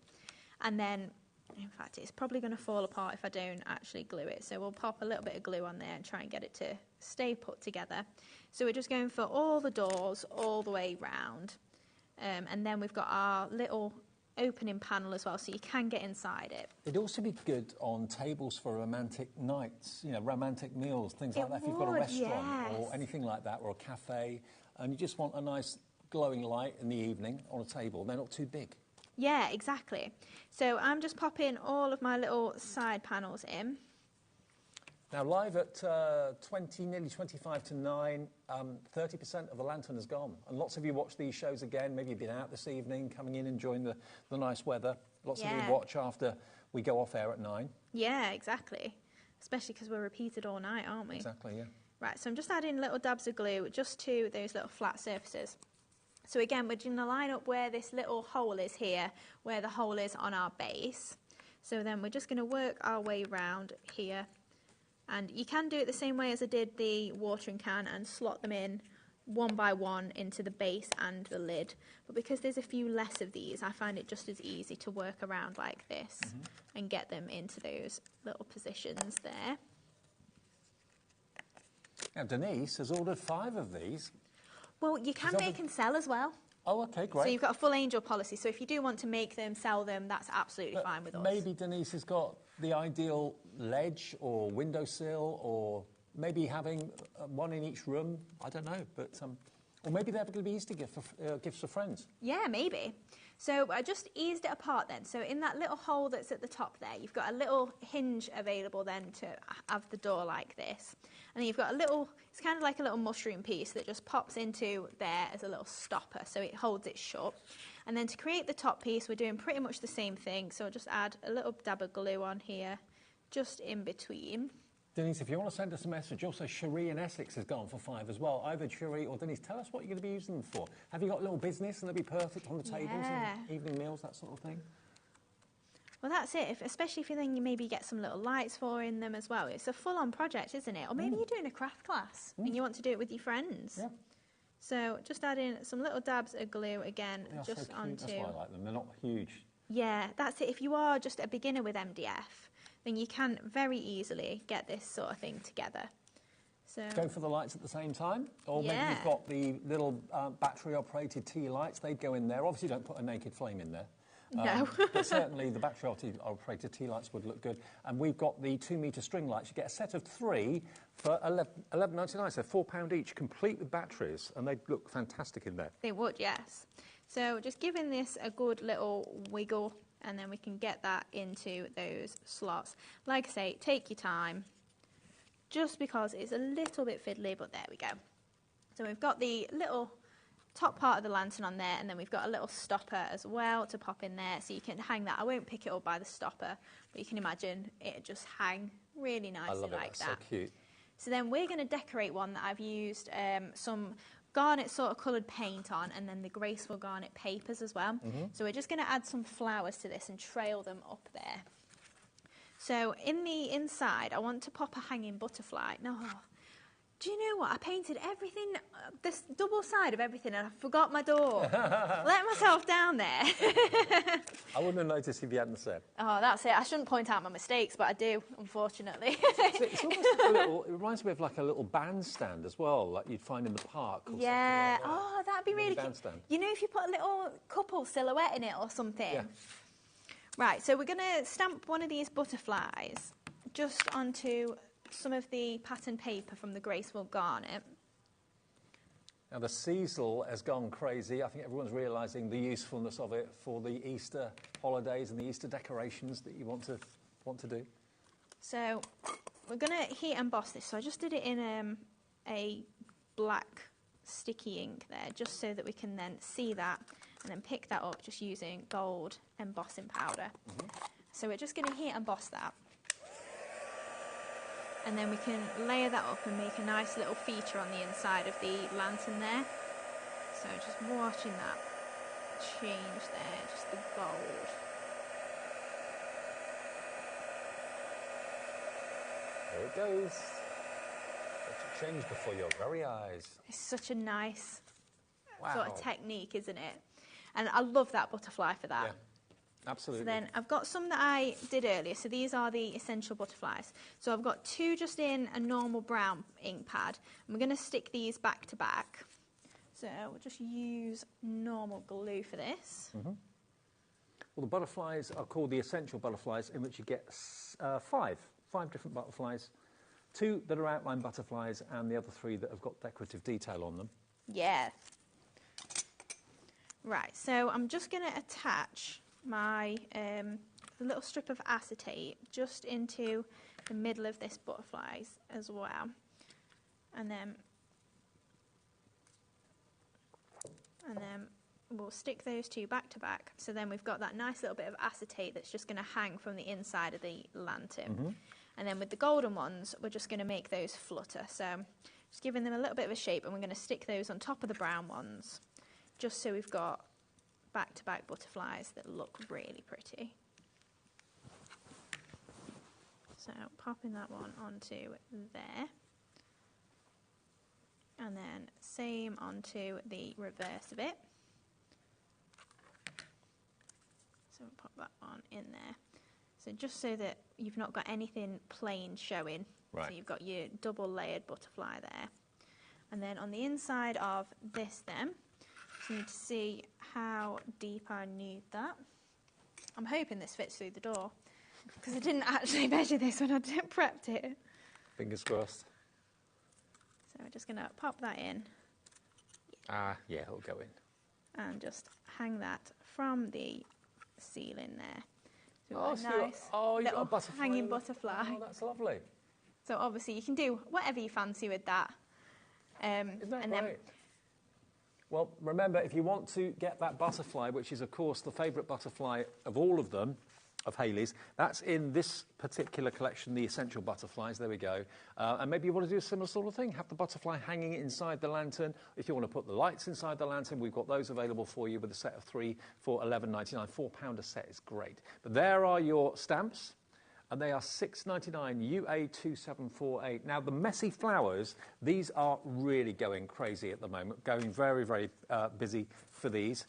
And then, in fact, it's probably going to fall apart if I don't actually glue it. So we'll pop a little bit of glue on there and try and get it to stay put together. So we're just going for all the doors all the way round. And then we've got our little opening panel as well, so you can get inside it. It'd also be good on tables for romantic nights, you know, romantic meals, things like that. If you've got a restaurant or anything like that, or a cafe, and you just want a nice glowing light in the evening on a table, they're not too big. Yeah, exactly. So I'm just popping all of my little side panels in. Now, live at nearly 25 to 9, 30% of the lantern has gone. And lots of you watch these shows again. Maybe you've been out this evening, coming in, enjoying the nice weather. Lots of you watch after we go off air at 9. Yeah, exactly. Especially because we're repeated all night, aren't we? Exactly, yeah. Right, so I'm just adding little dabs of glue just to those little flat surfaces. So again, we're going to line up where this little hole is here, where the hole is on our base. So then we're just going to work our way round here. And you can do it the same way as I did the watering can and slot them in one by one into the base and the lid. But because there's a few less of these, I find it just as easy to work around like this and get them into those little positions there. Now, Denise has ordered 5 of these. Well, you can make and sell as well. Oh, OK, great. So you've got a full angel policy. So if you do want to make them, sell them, that's absolutely fine with us. Maybe Denise has got the ideal ledge or windowsill, or maybe having one in each room. I don't know, but or maybe they're going to be Easter gifts for friends. Yeah, maybe. So I just eased it apart then. So in that little hole that's at the top there, you've got a little hinge available then to have the door like this. And then you've got a little, it's kind of like a little mushroom piece that just pops into there as a little stopper, so it holds it shut. And then to create the top piece, we're doing pretty much the same thing. So I'll just add a little dab of glue on here, just in between. Denise, if you want to send us a message, also Cherie in Essex has gone for 5 as well. Either Cherie or Denise, tell us what you're going to be using them for. Have you got a little business and they'll be perfect on the tables and evening meals, that sort of thing? Well, that's it, especially if you think you maybe get some little lights for in them as well. It's a full-on project, isn't it? Or maybe you're doing a craft class and you want to do it with your friends. Yeah. So just add in some little dabs of glue again, just onto... That's why I like them. They're not huge. Yeah, that's it. If you are just a beginner with MDF, then you can very easily get this sort of thing together. So go for the lights at the same time, or maybe you've got the little battery-operated tea lights. They'd go in there. Obviously, don't put a naked flame in there. No. But certainly the battery-operated tea lights would look good. And we've got the 2-metre string lights. You get a set of 3 for $11.99, so £4 each, complete with batteries, and they'd look fantastic in there. They would, yes. So just giving this a good little wiggle, and then we can get that into those slots. Like I say, take your time, just because it's a little bit fiddly, but there we go. So we've got the little top part of the lantern on there, and then we've got a little stopper as well to pop in there, so you can hang that. I won't pick it up by the stopper, but you can imagine it just hang really nicely. I love it. Like That's so cute. So then we're going to decorate one that I've used some garnet sort of coloured paint on, and then the graceful garnet papers as well. So we're just going to add some flowers to this and trail them up there. So in the inside, I want to pop a hanging butterfly. No, do you know what? I painted everything, this double side of everything, and I forgot my door. Let myself down there. I wouldn't have noticed if you hadn't said. Oh, that's it. I shouldn't point out my mistakes, but I do, unfortunately. It's almost like a little, it reminds me of like a little bandstand as well, like you'd find in the park. Or something like that. Oh, that'd be really cute. You know, if you put a little couple silhouette in it or something. Yeah. Right, so we're going to stamp one of these butterflies just onto some of the pattern paper from the graceful garnet. Now the Cecil has gone crazy. I think everyone's realising the usefulness of it for the Easter holidays and the Easter decorations that you want to do. So we're going to heat emboss this. So I just did it in a black sticky ink there, just so that we can then see that and then pick that up just using gold embossing powder. So we're just going to heat emboss that. And then we can layer that up and make a nice little feature on the inside of the lantern there. So just watching that change there, just the gold. There it goes. Let it change before your very eyes. It's such a nice Wow. sort of technique, isn't it? And I love that butterfly for that. Yeah, absolutely. So then I've got some that I did earlier. So these are the essential butterflies. So I've got two just in a normal brown ink pad. And we're going to stick these back to back. So we'll just use normal glue for this. Well, the butterflies are called the essential butterflies, in which you get five different butterflies. Two that are outline butterflies, and the other three that have got decorative detail on them. Yeah. Right, so I'm just going to attach my little strip of acetate just into the middle of this butterflies as well. And then we'll stick those two back to back. So then we've got that nice little bit of acetate that's just going to hang from the inside of the lantern. And then with the golden ones, we're just going to make those flutter. So just giving them a little bit of a shape, and we're going to stick those on top of the brown ones, just so we've got back-to-back butterflies that look really pretty. So popping that one onto there. And then same onto the reverse of it. So we'll pop that one in there. So just so that you've not got anything plain showing. Right. So you've got your double layered butterfly there. And then on the inside of this then, just need to see how deep I need that. I'm hoping this fits through the door, because I didn't actually measure this when I prepped it. Fingers crossed. So we're just going to pop that in. Yeah, it'll go in. And just hang that from the ceiling there. So Oh, we've got a nice you've got little a butterfly. hanging butterfly. Oh, that's lovely. So obviously you can do whatever you fancy with that. Isn't that and great? Well, remember, if you want to get that butterfly, which is, of course, the favourite butterfly of all of them, of Hayley's, that's in this particular collection, the Essential Butterflies. There we go. And maybe you want to do a similar sort of thing, have the butterfly hanging inside the lantern. If you want to put the lights inside the lantern, we've got those available for you with a set of 3 for £11.99. £4 a set is great. But there are your stamps. And they are $6.99, UA2748. Now, the messy flowers, these are really going crazy at the moment, going very, very busy for these.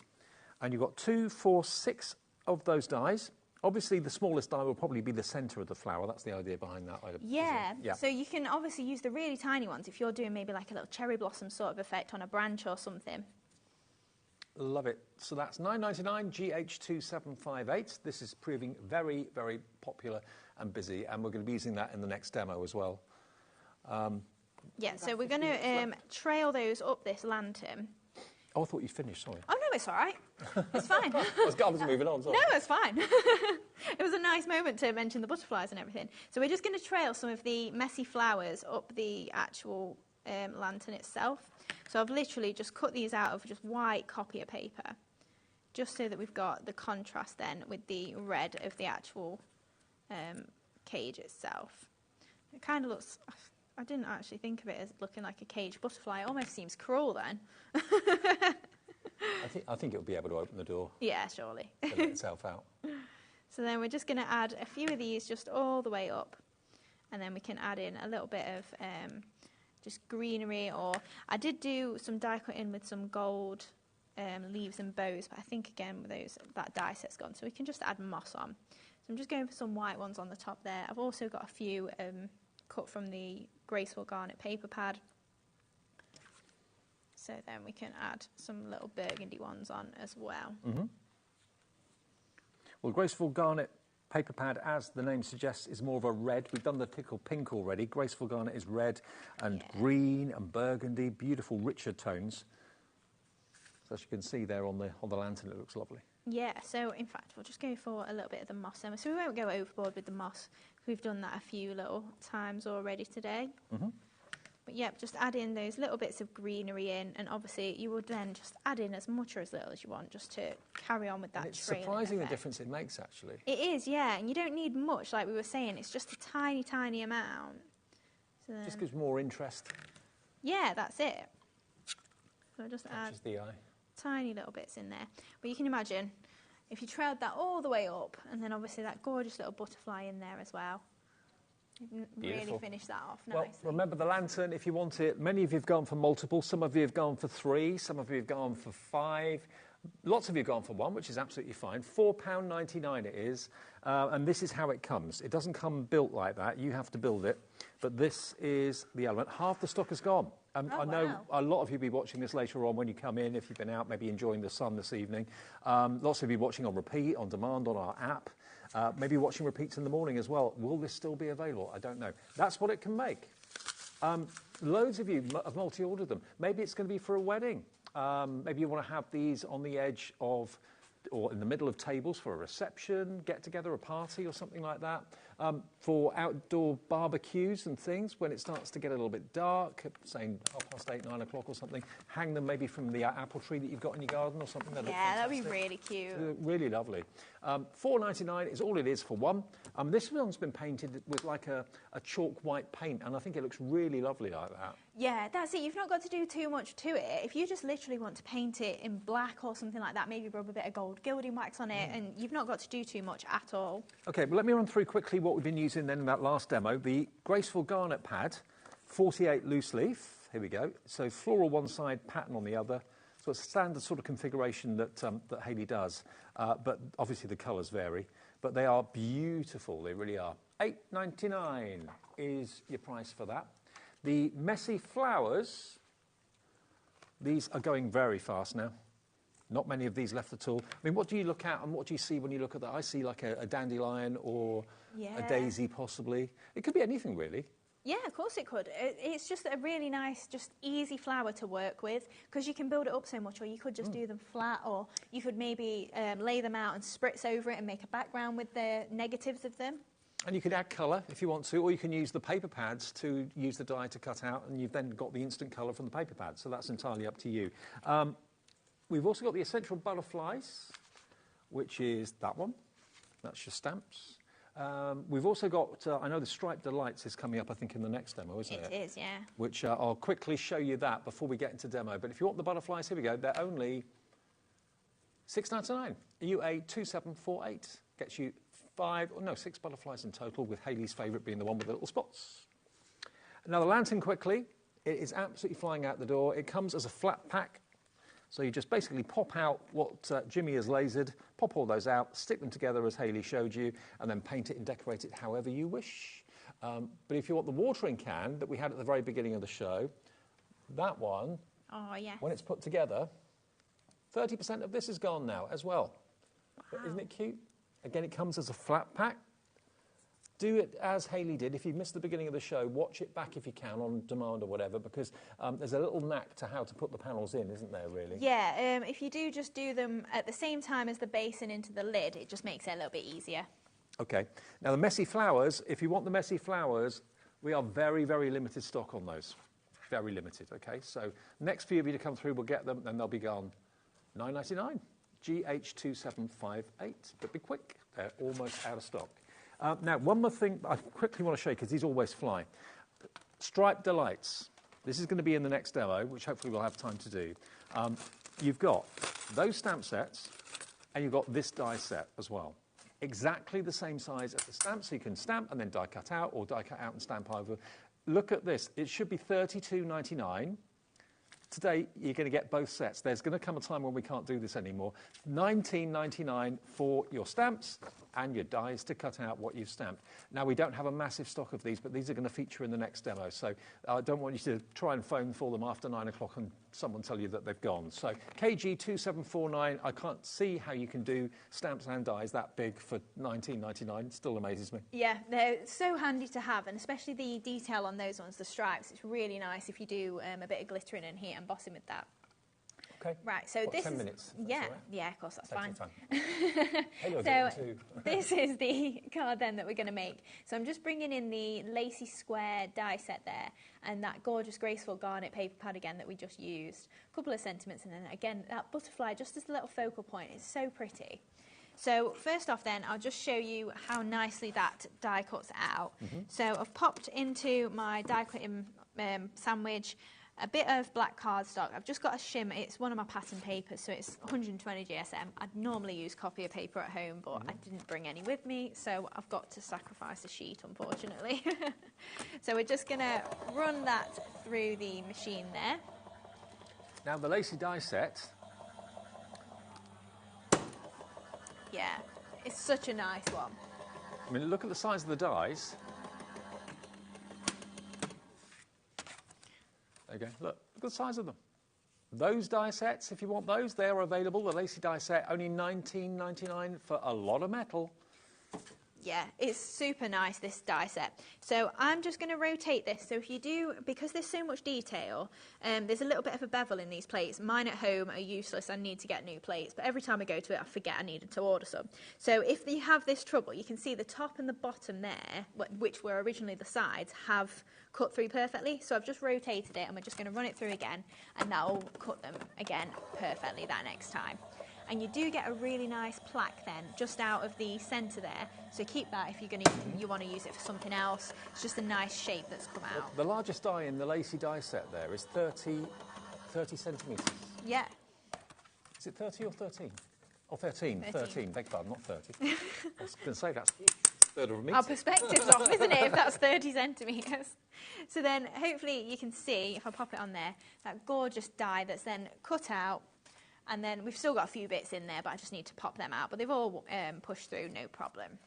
And you've got 2, 4, 6 of those dies. Obviously, the smallest die will probably be the centre of the flower. That's the idea behind that. Yeah. Yeah. So you can obviously use the really tiny ones if you're doing maybe like a little cherry blossom sort of effect on a branch or something. Love it. So that's $9.99, GH2758. This is proving very, very popular and busy, and we're going to be using that in the next demo as well. Yeah, so we're going to trail those up this lantern. Oh, I thought you'd finished, sorry. Oh, no, it's all right. It's fine. I was moving on, sorry. No, it's fine. It was a nice moment to mention the butterflies and everything. So we're just going to trail some of the messy flowers up the actual lantern itself. So I've literally just cut these out of just white copier paper, just so that we've got the contrast then with the red of the actual cage itself. It kind of looks, I didn't actually think of it as looking like a cage butterfly. It almost seems cruel then. I think it'll be able to open the door. Yeah, surely. Let itself out. So then we're just going to add a few of these just all the way up. And then we can add in a little bit of just greenery, or I did do some die cutting with some gold leaves and bows, but I think again with that die set's gone, so we can just add moss on. So I'm just going for some white ones on the top there. I've also got a few cut from the Graceful Garnet paper pad. So then we can add some little burgundy ones on as well. Well, Graceful Garnet paper pad, as the name suggests, is more of a red. We've done the Tickle Pink already. Graceful Garnet is red and green and burgundy, beautiful, richer tones. So as you can see there on the lantern, it looks lovely. Yeah, so in fact, we'll just go for a little bit of the moss then. So we won't go overboard with the moss. We've done that a few little times already today. But yep, just add in those little bits of greenery in, and obviously you would then just add in as much or as little as you want just to carry on with that. It's surprising the difference it makes, actually. It is, yeah, and you don't need much, like we were saying. It's just a tiny, tiny amount. So Just gives more interest. Yeah, that's it. So just add the eye. tiny little bits in there. But you can imagine if you trailed that all the way up, and then obviously that gorgeous little butterfly in there as well. You really finish that off Well, nicely. remember the lantern if you want it. Many of you have gone for multiple. Some of you have gone for 3. Some of you have gone for 5. Lots of you have gone for 1, which is absolutely fine. £4.99 it is. And this is how it comes. It doesn't come built like that. You have to build it. But this is the element. Half the stock is gone. I know a lot of you will be watching this later on when you come in, if you've been out, maybe enjoying the sun this evening. Lots of you watching on repeat, on demand, on our app. Maybe watching repeats in the morning as well. Will this still be available? I don't know. That's what it can make. Loads of you have multi-ordered them. Maybe it's going to be for a wedding. Maybe you want to have these on the edge of, or in the middle of tables for a reception, get together, a party or something like that. For outdoor barbecues and things, when it starts to get a little bit dark, saying 8:30, 9 o'clock or something, hang them maybe from the apple tree that you've got in your garden or something. Yeah, that'd be really cute. Really lovely. £4.99 is all it is for one. This one's been painted with like a chalk white paint, and I think it looks really lovely like that. Yeah, that's it. You've not got to do too much to it. If you just literally want to paint it in black or something like that, maybe rub a bit of gold gilding wax on it, and you've not got to do too much at all. OK, well, let me run through quickly what we've been using then in that last demo. The Graceful Garnet Pad, 48 loose leaf. Here we go. So floral one side, pattern on the other. So it's a standard sort of configuration that Hayley does, but obviously the colours vary. But they are beautiful, they really are. $8.99 is your price for that. The Messy Flowers, these are going very fast now. Not many of these left at all. I mean, what do you look at and what do you see when you look at that? I see like a dandelion or a daisy possibly. It could be anything really. Yeah, of course it could. It's just a really nice, just easy flower to work with because you can build it up so much, or you could just do them flat, or you could maybe lay them out and spritz over it and make a background with the negatives of them. And you could add colour if you want to, or you can use the paper pads to use the die to cut out, and you've then got the instant colour from the paper pad, so that's entirely up to you. We've also got the Essential Butterflies, which is that one. That's your stamps. We've also got, I know the Striped Delights is coming up, I think, in the next demo, isn't it? It is, yeah. Which I'll quickly show you that before we get into demo. But if you want the butterflies, here we go. They're only $6.99. UA 2748 gets you 6 butterflies in total, with Hayley's favourite being the one with the little spots. Now, the lantern, quickly, it is absolutely flying out the door. It comes as a flat pack. So you just basically pop out what Jimmy has lasered, pop all those out, stick them together as Hayley showed you, and then paint it and decorate it however you wish. But if you want the watering can that we had at the very beginning of the show, that one, when it's put together, 30% of this is gone now as well. Wow. But isn't it cute? Again, it comes as a flat pack. Do it as Hayley did. If you missed the beginning of the show, watch it back if you can on demand or whatever, because there's a little knack to how to put the panels in, isn't there, really? Yeah, if you do just do them at the same time as the base and into the lid, it just makes it a little bit easier. OK. Now, the Messy Flowers, if you want the Messy Flowers, we are very, very limited stock on those. Very limited, OK? So next few of you to come through will get them, and they'll be gone. $9.99. GH2758. But be quick. They're almost out of stock. Now, one more thing I quickly want to show you, because these always fly. Striped Delights. This is going to be in the next demo, which hopefully we'll have time to do. You've got those stamp sets, and you've got this die set as well. Exactly the same size as the stamp, so you can stamp and then die cut out, or die cut out and stamp over. Look at this. It should be $32.99. Today, you're going to get both sets. There's going to come a time when we can't do this anymore. $19.99 for your stamps and your dies to cut out what you've stamped. Now, we don't have a massive stock of these, but these are going to feature in the next demo. So I don't want you to try and phone for them after 9 o'clock and someone tell you that they've gone. So KG2749, I can't see how you can do stamps and dies that big for $19.99. It still amazes me. Yeah, they're so handy to have, and especially the detail on those ones, the stripes. It's really nice if you do a bit of glittering in here, embossing with that. Okay. Right, so What, this 10 is... minutes? Yeah, all right? yeah, of course, that's Take fine. your time. Hello, So this is the card then that we're going to make. So I'm just bringing in the lacy square die set there and that gorgeous graceful garnet paper pad again that we just used. A couple of sentiments and then again that butterfly just as a little focal point. It's so pretty. So first off then, I'll just show you how nicely that die cuts out. So I've popped into my die cutting sandwich a bit of black cardstock. I've just got a shim. It's one of my pattern papers, so it's 120 GSM. I'd normally use copier paper at home, but I didn't bring any with me, so I've got to sacrifice a sheet, unfortunately. So we're just going to run that through the machine there. Now, the lacy die set... Yeah, it's such a nice one. I mean, look at the size of the dies. There you go. Look at the size of them. Those die sets, if you want those, they are available. The lacy die set, only $19.99 for a lot of metal. Yeah, it's super nice, this die set. So I'm just going to rotate this. So if you do, because there's so much detail, there's a little bit of a bevel in these plates. Mine at home are useless. I need to get new plates. But every time I go to it, I forget I needed to order some. So if you have this trouble, you can see the top and the bottom there, which were originally the sides, have cut through perfectly. So I've just rotated it and we're just going to run it through again. And that'll cut them again perfectly that next time. And you do get a really nice plaque then, just out of the centre there. So keep that if you're going to, you want to use it for something else. It's just a nice shape that's come out. The largest die in the lacy die set there is 30 centimetres. Yeah. Is it 30 or 13? Oh, 13. 13, beg pardon, not 30. I was going to say that's a third of a metre. Our perspective's off, isn't it, if that's 30 centimetres? So then hopefully you can see, if I pop it on there, that gorgeous die that's then cut out. And then we've still got a few bits in there, but I just need to pop them out. But they've all pushed through, no problem.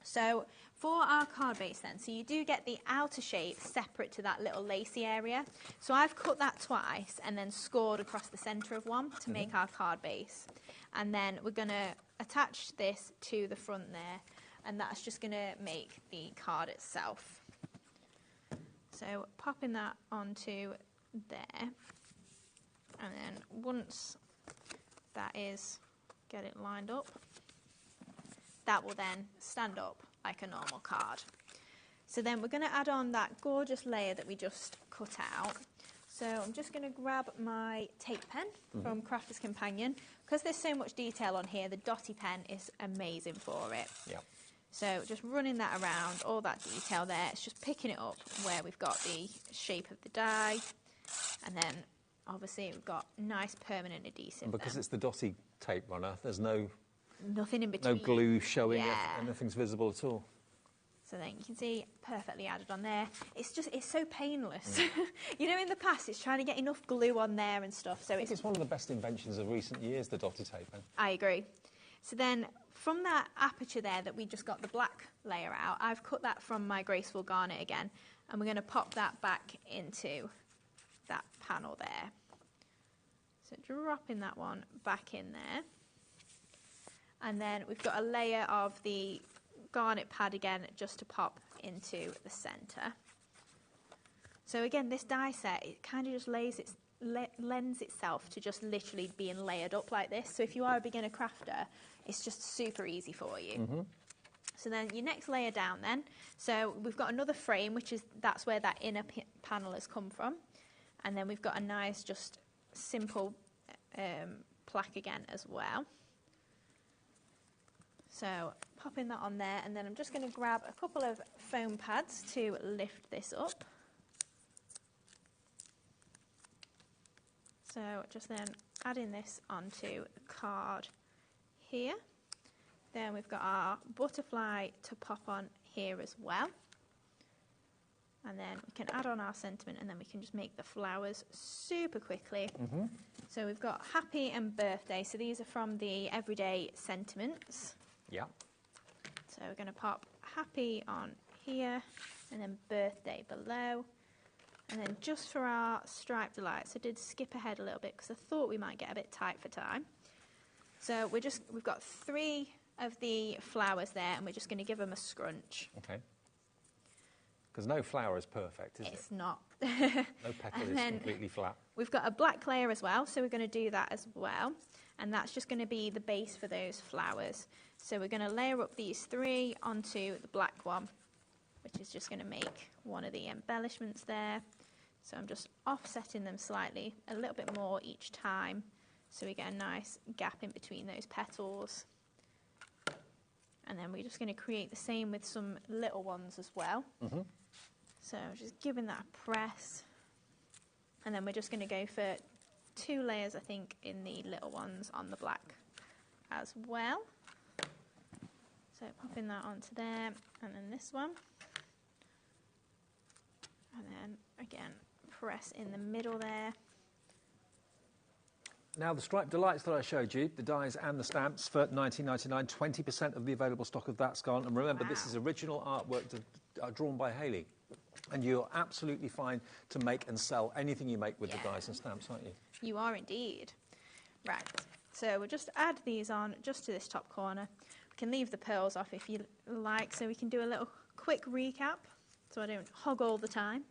So for our card base then, so you do get the outer shape separate to that little lacy area. So I've cut that twice and then scored across the centre of one to make our card base. And then we're going to attach this to the front there, and that's just going to make the card itself. So popping that onto there, and then once that is, get it lined up, that will then stand up like a normal card. So then we're going to add on that gorgeous layer that we just cut out. So I'm just going to grab my tape pen from Crafter's Companion. Because there's so much detail on here, the dotty pen is amazing for it. Yeah. So just running that around, all that detail there, it's just picking it up where we've got the shape of the die, and then obviously we've got nice permanent adhesive. And because then. it's the dotty tape runner, there's nothing in between. No glue showing yeah. and nothing's visible at all. So then you can see perfectly added on there. It's so painless. You know, in the past it's trying to get enough glue on there and stuff. So it's one of the best inventions of recent years, the dotty tape. I agree. So then from that aperture there that we just got the black layer out, I've cut that from my graceful garnet again, and we're going to pop that back into that panel there. So dropping that one back in there. And then we've got a layer of the garnet pad again just to pop into the centre. So again, this die set, it kind of just lends itself to just literally being layered up like this. So if you are a beginner crafter, it's just super easy for you. So then your next layer down then, so we've got another frame, that's where that inner panel has come from. And then we've got a nice, just simple plaque again as well. So popping that on there, and then I'm just going to grab a couple of foam pads to lift this up. So just then adding this onto the card here. Then we've got our butterfly to pop on here as well. And then we can add on our sentiment, and then we can just make the flowers super quickly. So we've got happy and birthday. So these are from the everyday sentiments. Yeah. So we're going to pop happy on here, and then birthday below. And then just for our striped delights, I did skip ahead a little bit because I thought we might get a bit tight for time. So we've got 3 of the flowers there, and we're just going to give them a scrunch. Okay. Because no flower is perfect, is it? It's not. No petal is completely flat. We've got a black layer as well, so we're going to do that as well. And that's just going to be the base for those flowers. So we're going to layer up these 3 onto the black one, which is just going to make one of the embellishments there. So I'm just offsetting them slightly, a little bit more each time, so we get a nice gap in between those petals. And then we're just going to create the same with some little ones as well. So just giving that a press. And then we're just going to go for 2 layers, I think, in the little ones on the black as well. So popping that onto there, and then this one. And then, again, press in the middle there. Now, the Striped Delights that I showed you, the dies and the stamps for $19.99, 20% of the available stock of that's gone. And remember, this is original artwork drawn by Hayley. And you're absolutely fine to make and sell anything you make with the dies and stamps, aren't you? You are indeed. Right, so we'll just add these on just to this top corner. We can leave the pearls off if you like, so we can do a little quick recap, so I don't hog all the time.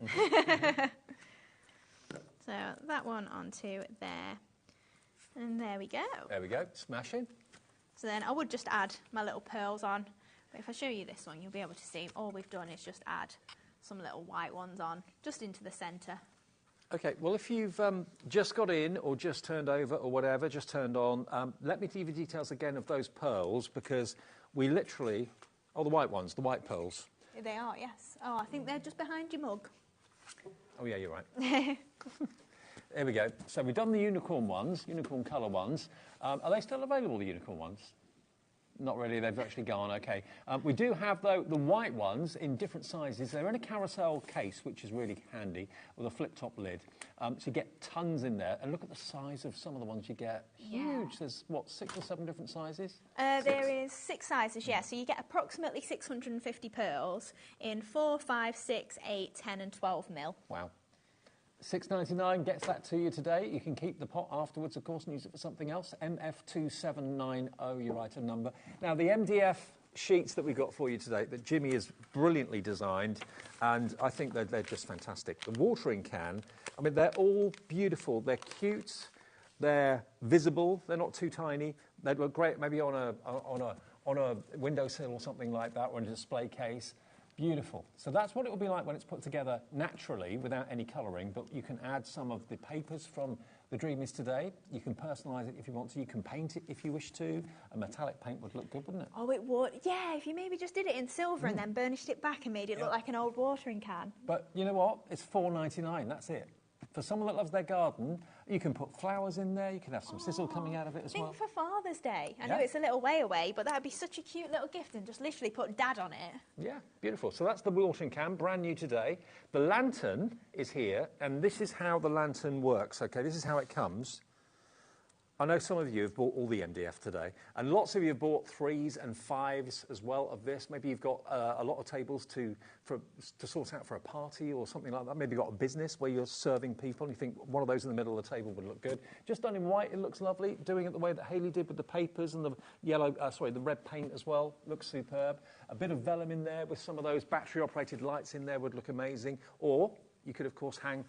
So that one onto there. And there we go. There we go, smashing. So then I would just add my little pearls on. But if I show you this one, you'll be able to see all we've done is just add some little white ones on, just into the centre. OK, well, if you've just got in or just turned over or whatever, just turned on, let me give you details again of those pearls, because we literally... Oh, the white ones, the white pearls. They are, yes. Oh, I think they're just behind your mug. Oh, yeah, you're right. There we go. So we've done the unicorn ones, unicorn colour ones. Are they still available, the unicorn ones? Not really, they've actually gone, OK. We do have, though, the white ones in different sizes. They're in a carousel case, which is really handy, with a flip-top lid. So you get tons in there. And look at the size of some of the ones you get. Huge. There's, what, 6 or 7 different sizes? There is 6 sizes, yeah. So you get approximately 650 pearls in 4, 5, 6, 8, 10 and 12 mil. Wow. $6.99 gets that to you today. You can keep the pot afterwards, of course, and use it for something else. MF2790, your item number. Now, the MDF sheets that we've got for you today, that Jimmy has brilliantly designed, and I think they're just fantastic. The watering can, I mean, they're all beautiful. They're cute. They're visible. They're not too tiny. They look great maybe on a windowsill or something like that, or in a display case. Beautiful. So that's what it will be like when it's put together naturally without any colouring, but you can add some of the papers from the Dream Is Today. You can personalise it if you want to. You can paint it if you wish to. A metallic paint would look good, wouldn't it? Oh, it would. Yeah, if you maybe just did it in silver and then burnished it back and made it look like an old watering can. But you know what? It's $4.99. That's it. For someone that loves their garden, you can put flowers in there. You can have some sizzle coming out of it as well. Think for Father's Day. I know it's a little way away, but that would be such a cute little gift, and just literally put Dad on it. Yeah, beautiful. So that's the watering can, brand new today. The lantern is here, and this is how the lantern works, OK? This is how it comes. I know some of you have bought all the MDF today, and lots of you have bought 3s and 5s as well of this. Maybe you've got a lot of tables to sort out for a party or something like that. Maybe you've got a business where you're serving people and you think one of those in the middle of the table would look good. Just done in white, it looks lovely. Doing it the way that Hayley did with the papers and the the red paint as well, looks superb. A bit of vellum in there with some of those battery-operated lights in there would look amazing. Or you could, of course, hang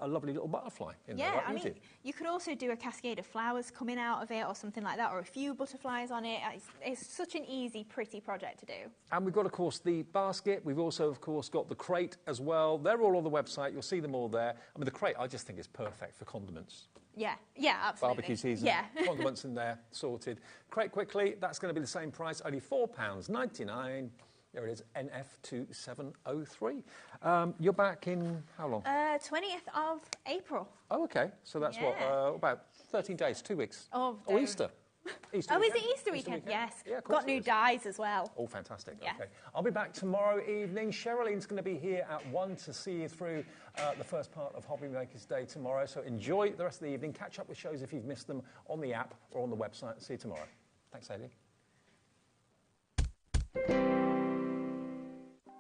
a lovely little butterfly in there. Yeah, I mean, you could also do a cascade of flowers coming out of it or something like that, or a few butterflies on it. It's such an easy, pretty project to do. And we've got, of course, the basket. We've also, of course, got the crate as well. They're all on the website. You'll see them all there. I mean, the crate, I just think is perfect for condiments. Yeah, absolutely. Barbecue season, condiments in there, sorted. Crate quickly, that's going to be the same price, only £4.99. There it is, NF2703. You're back in how long? 20th of April. Oh, OK. So that's what, about 13 days, 2 weeks. Oh, Easter. Easter weekend. Is it Easter weekend? Yes. Yeah, got new dyes as well. Oh, fantastic. Yeah. OK. I'll be back tomorrow evening. Sherilyn's going to be here at 1 to see you through the first part of HobbyMaker's Day tomorrow. So enjoy the rest of the evening. Catch up with shows if you've missed them on the app or on the website. See you tomorrow. Thanks, Hayley.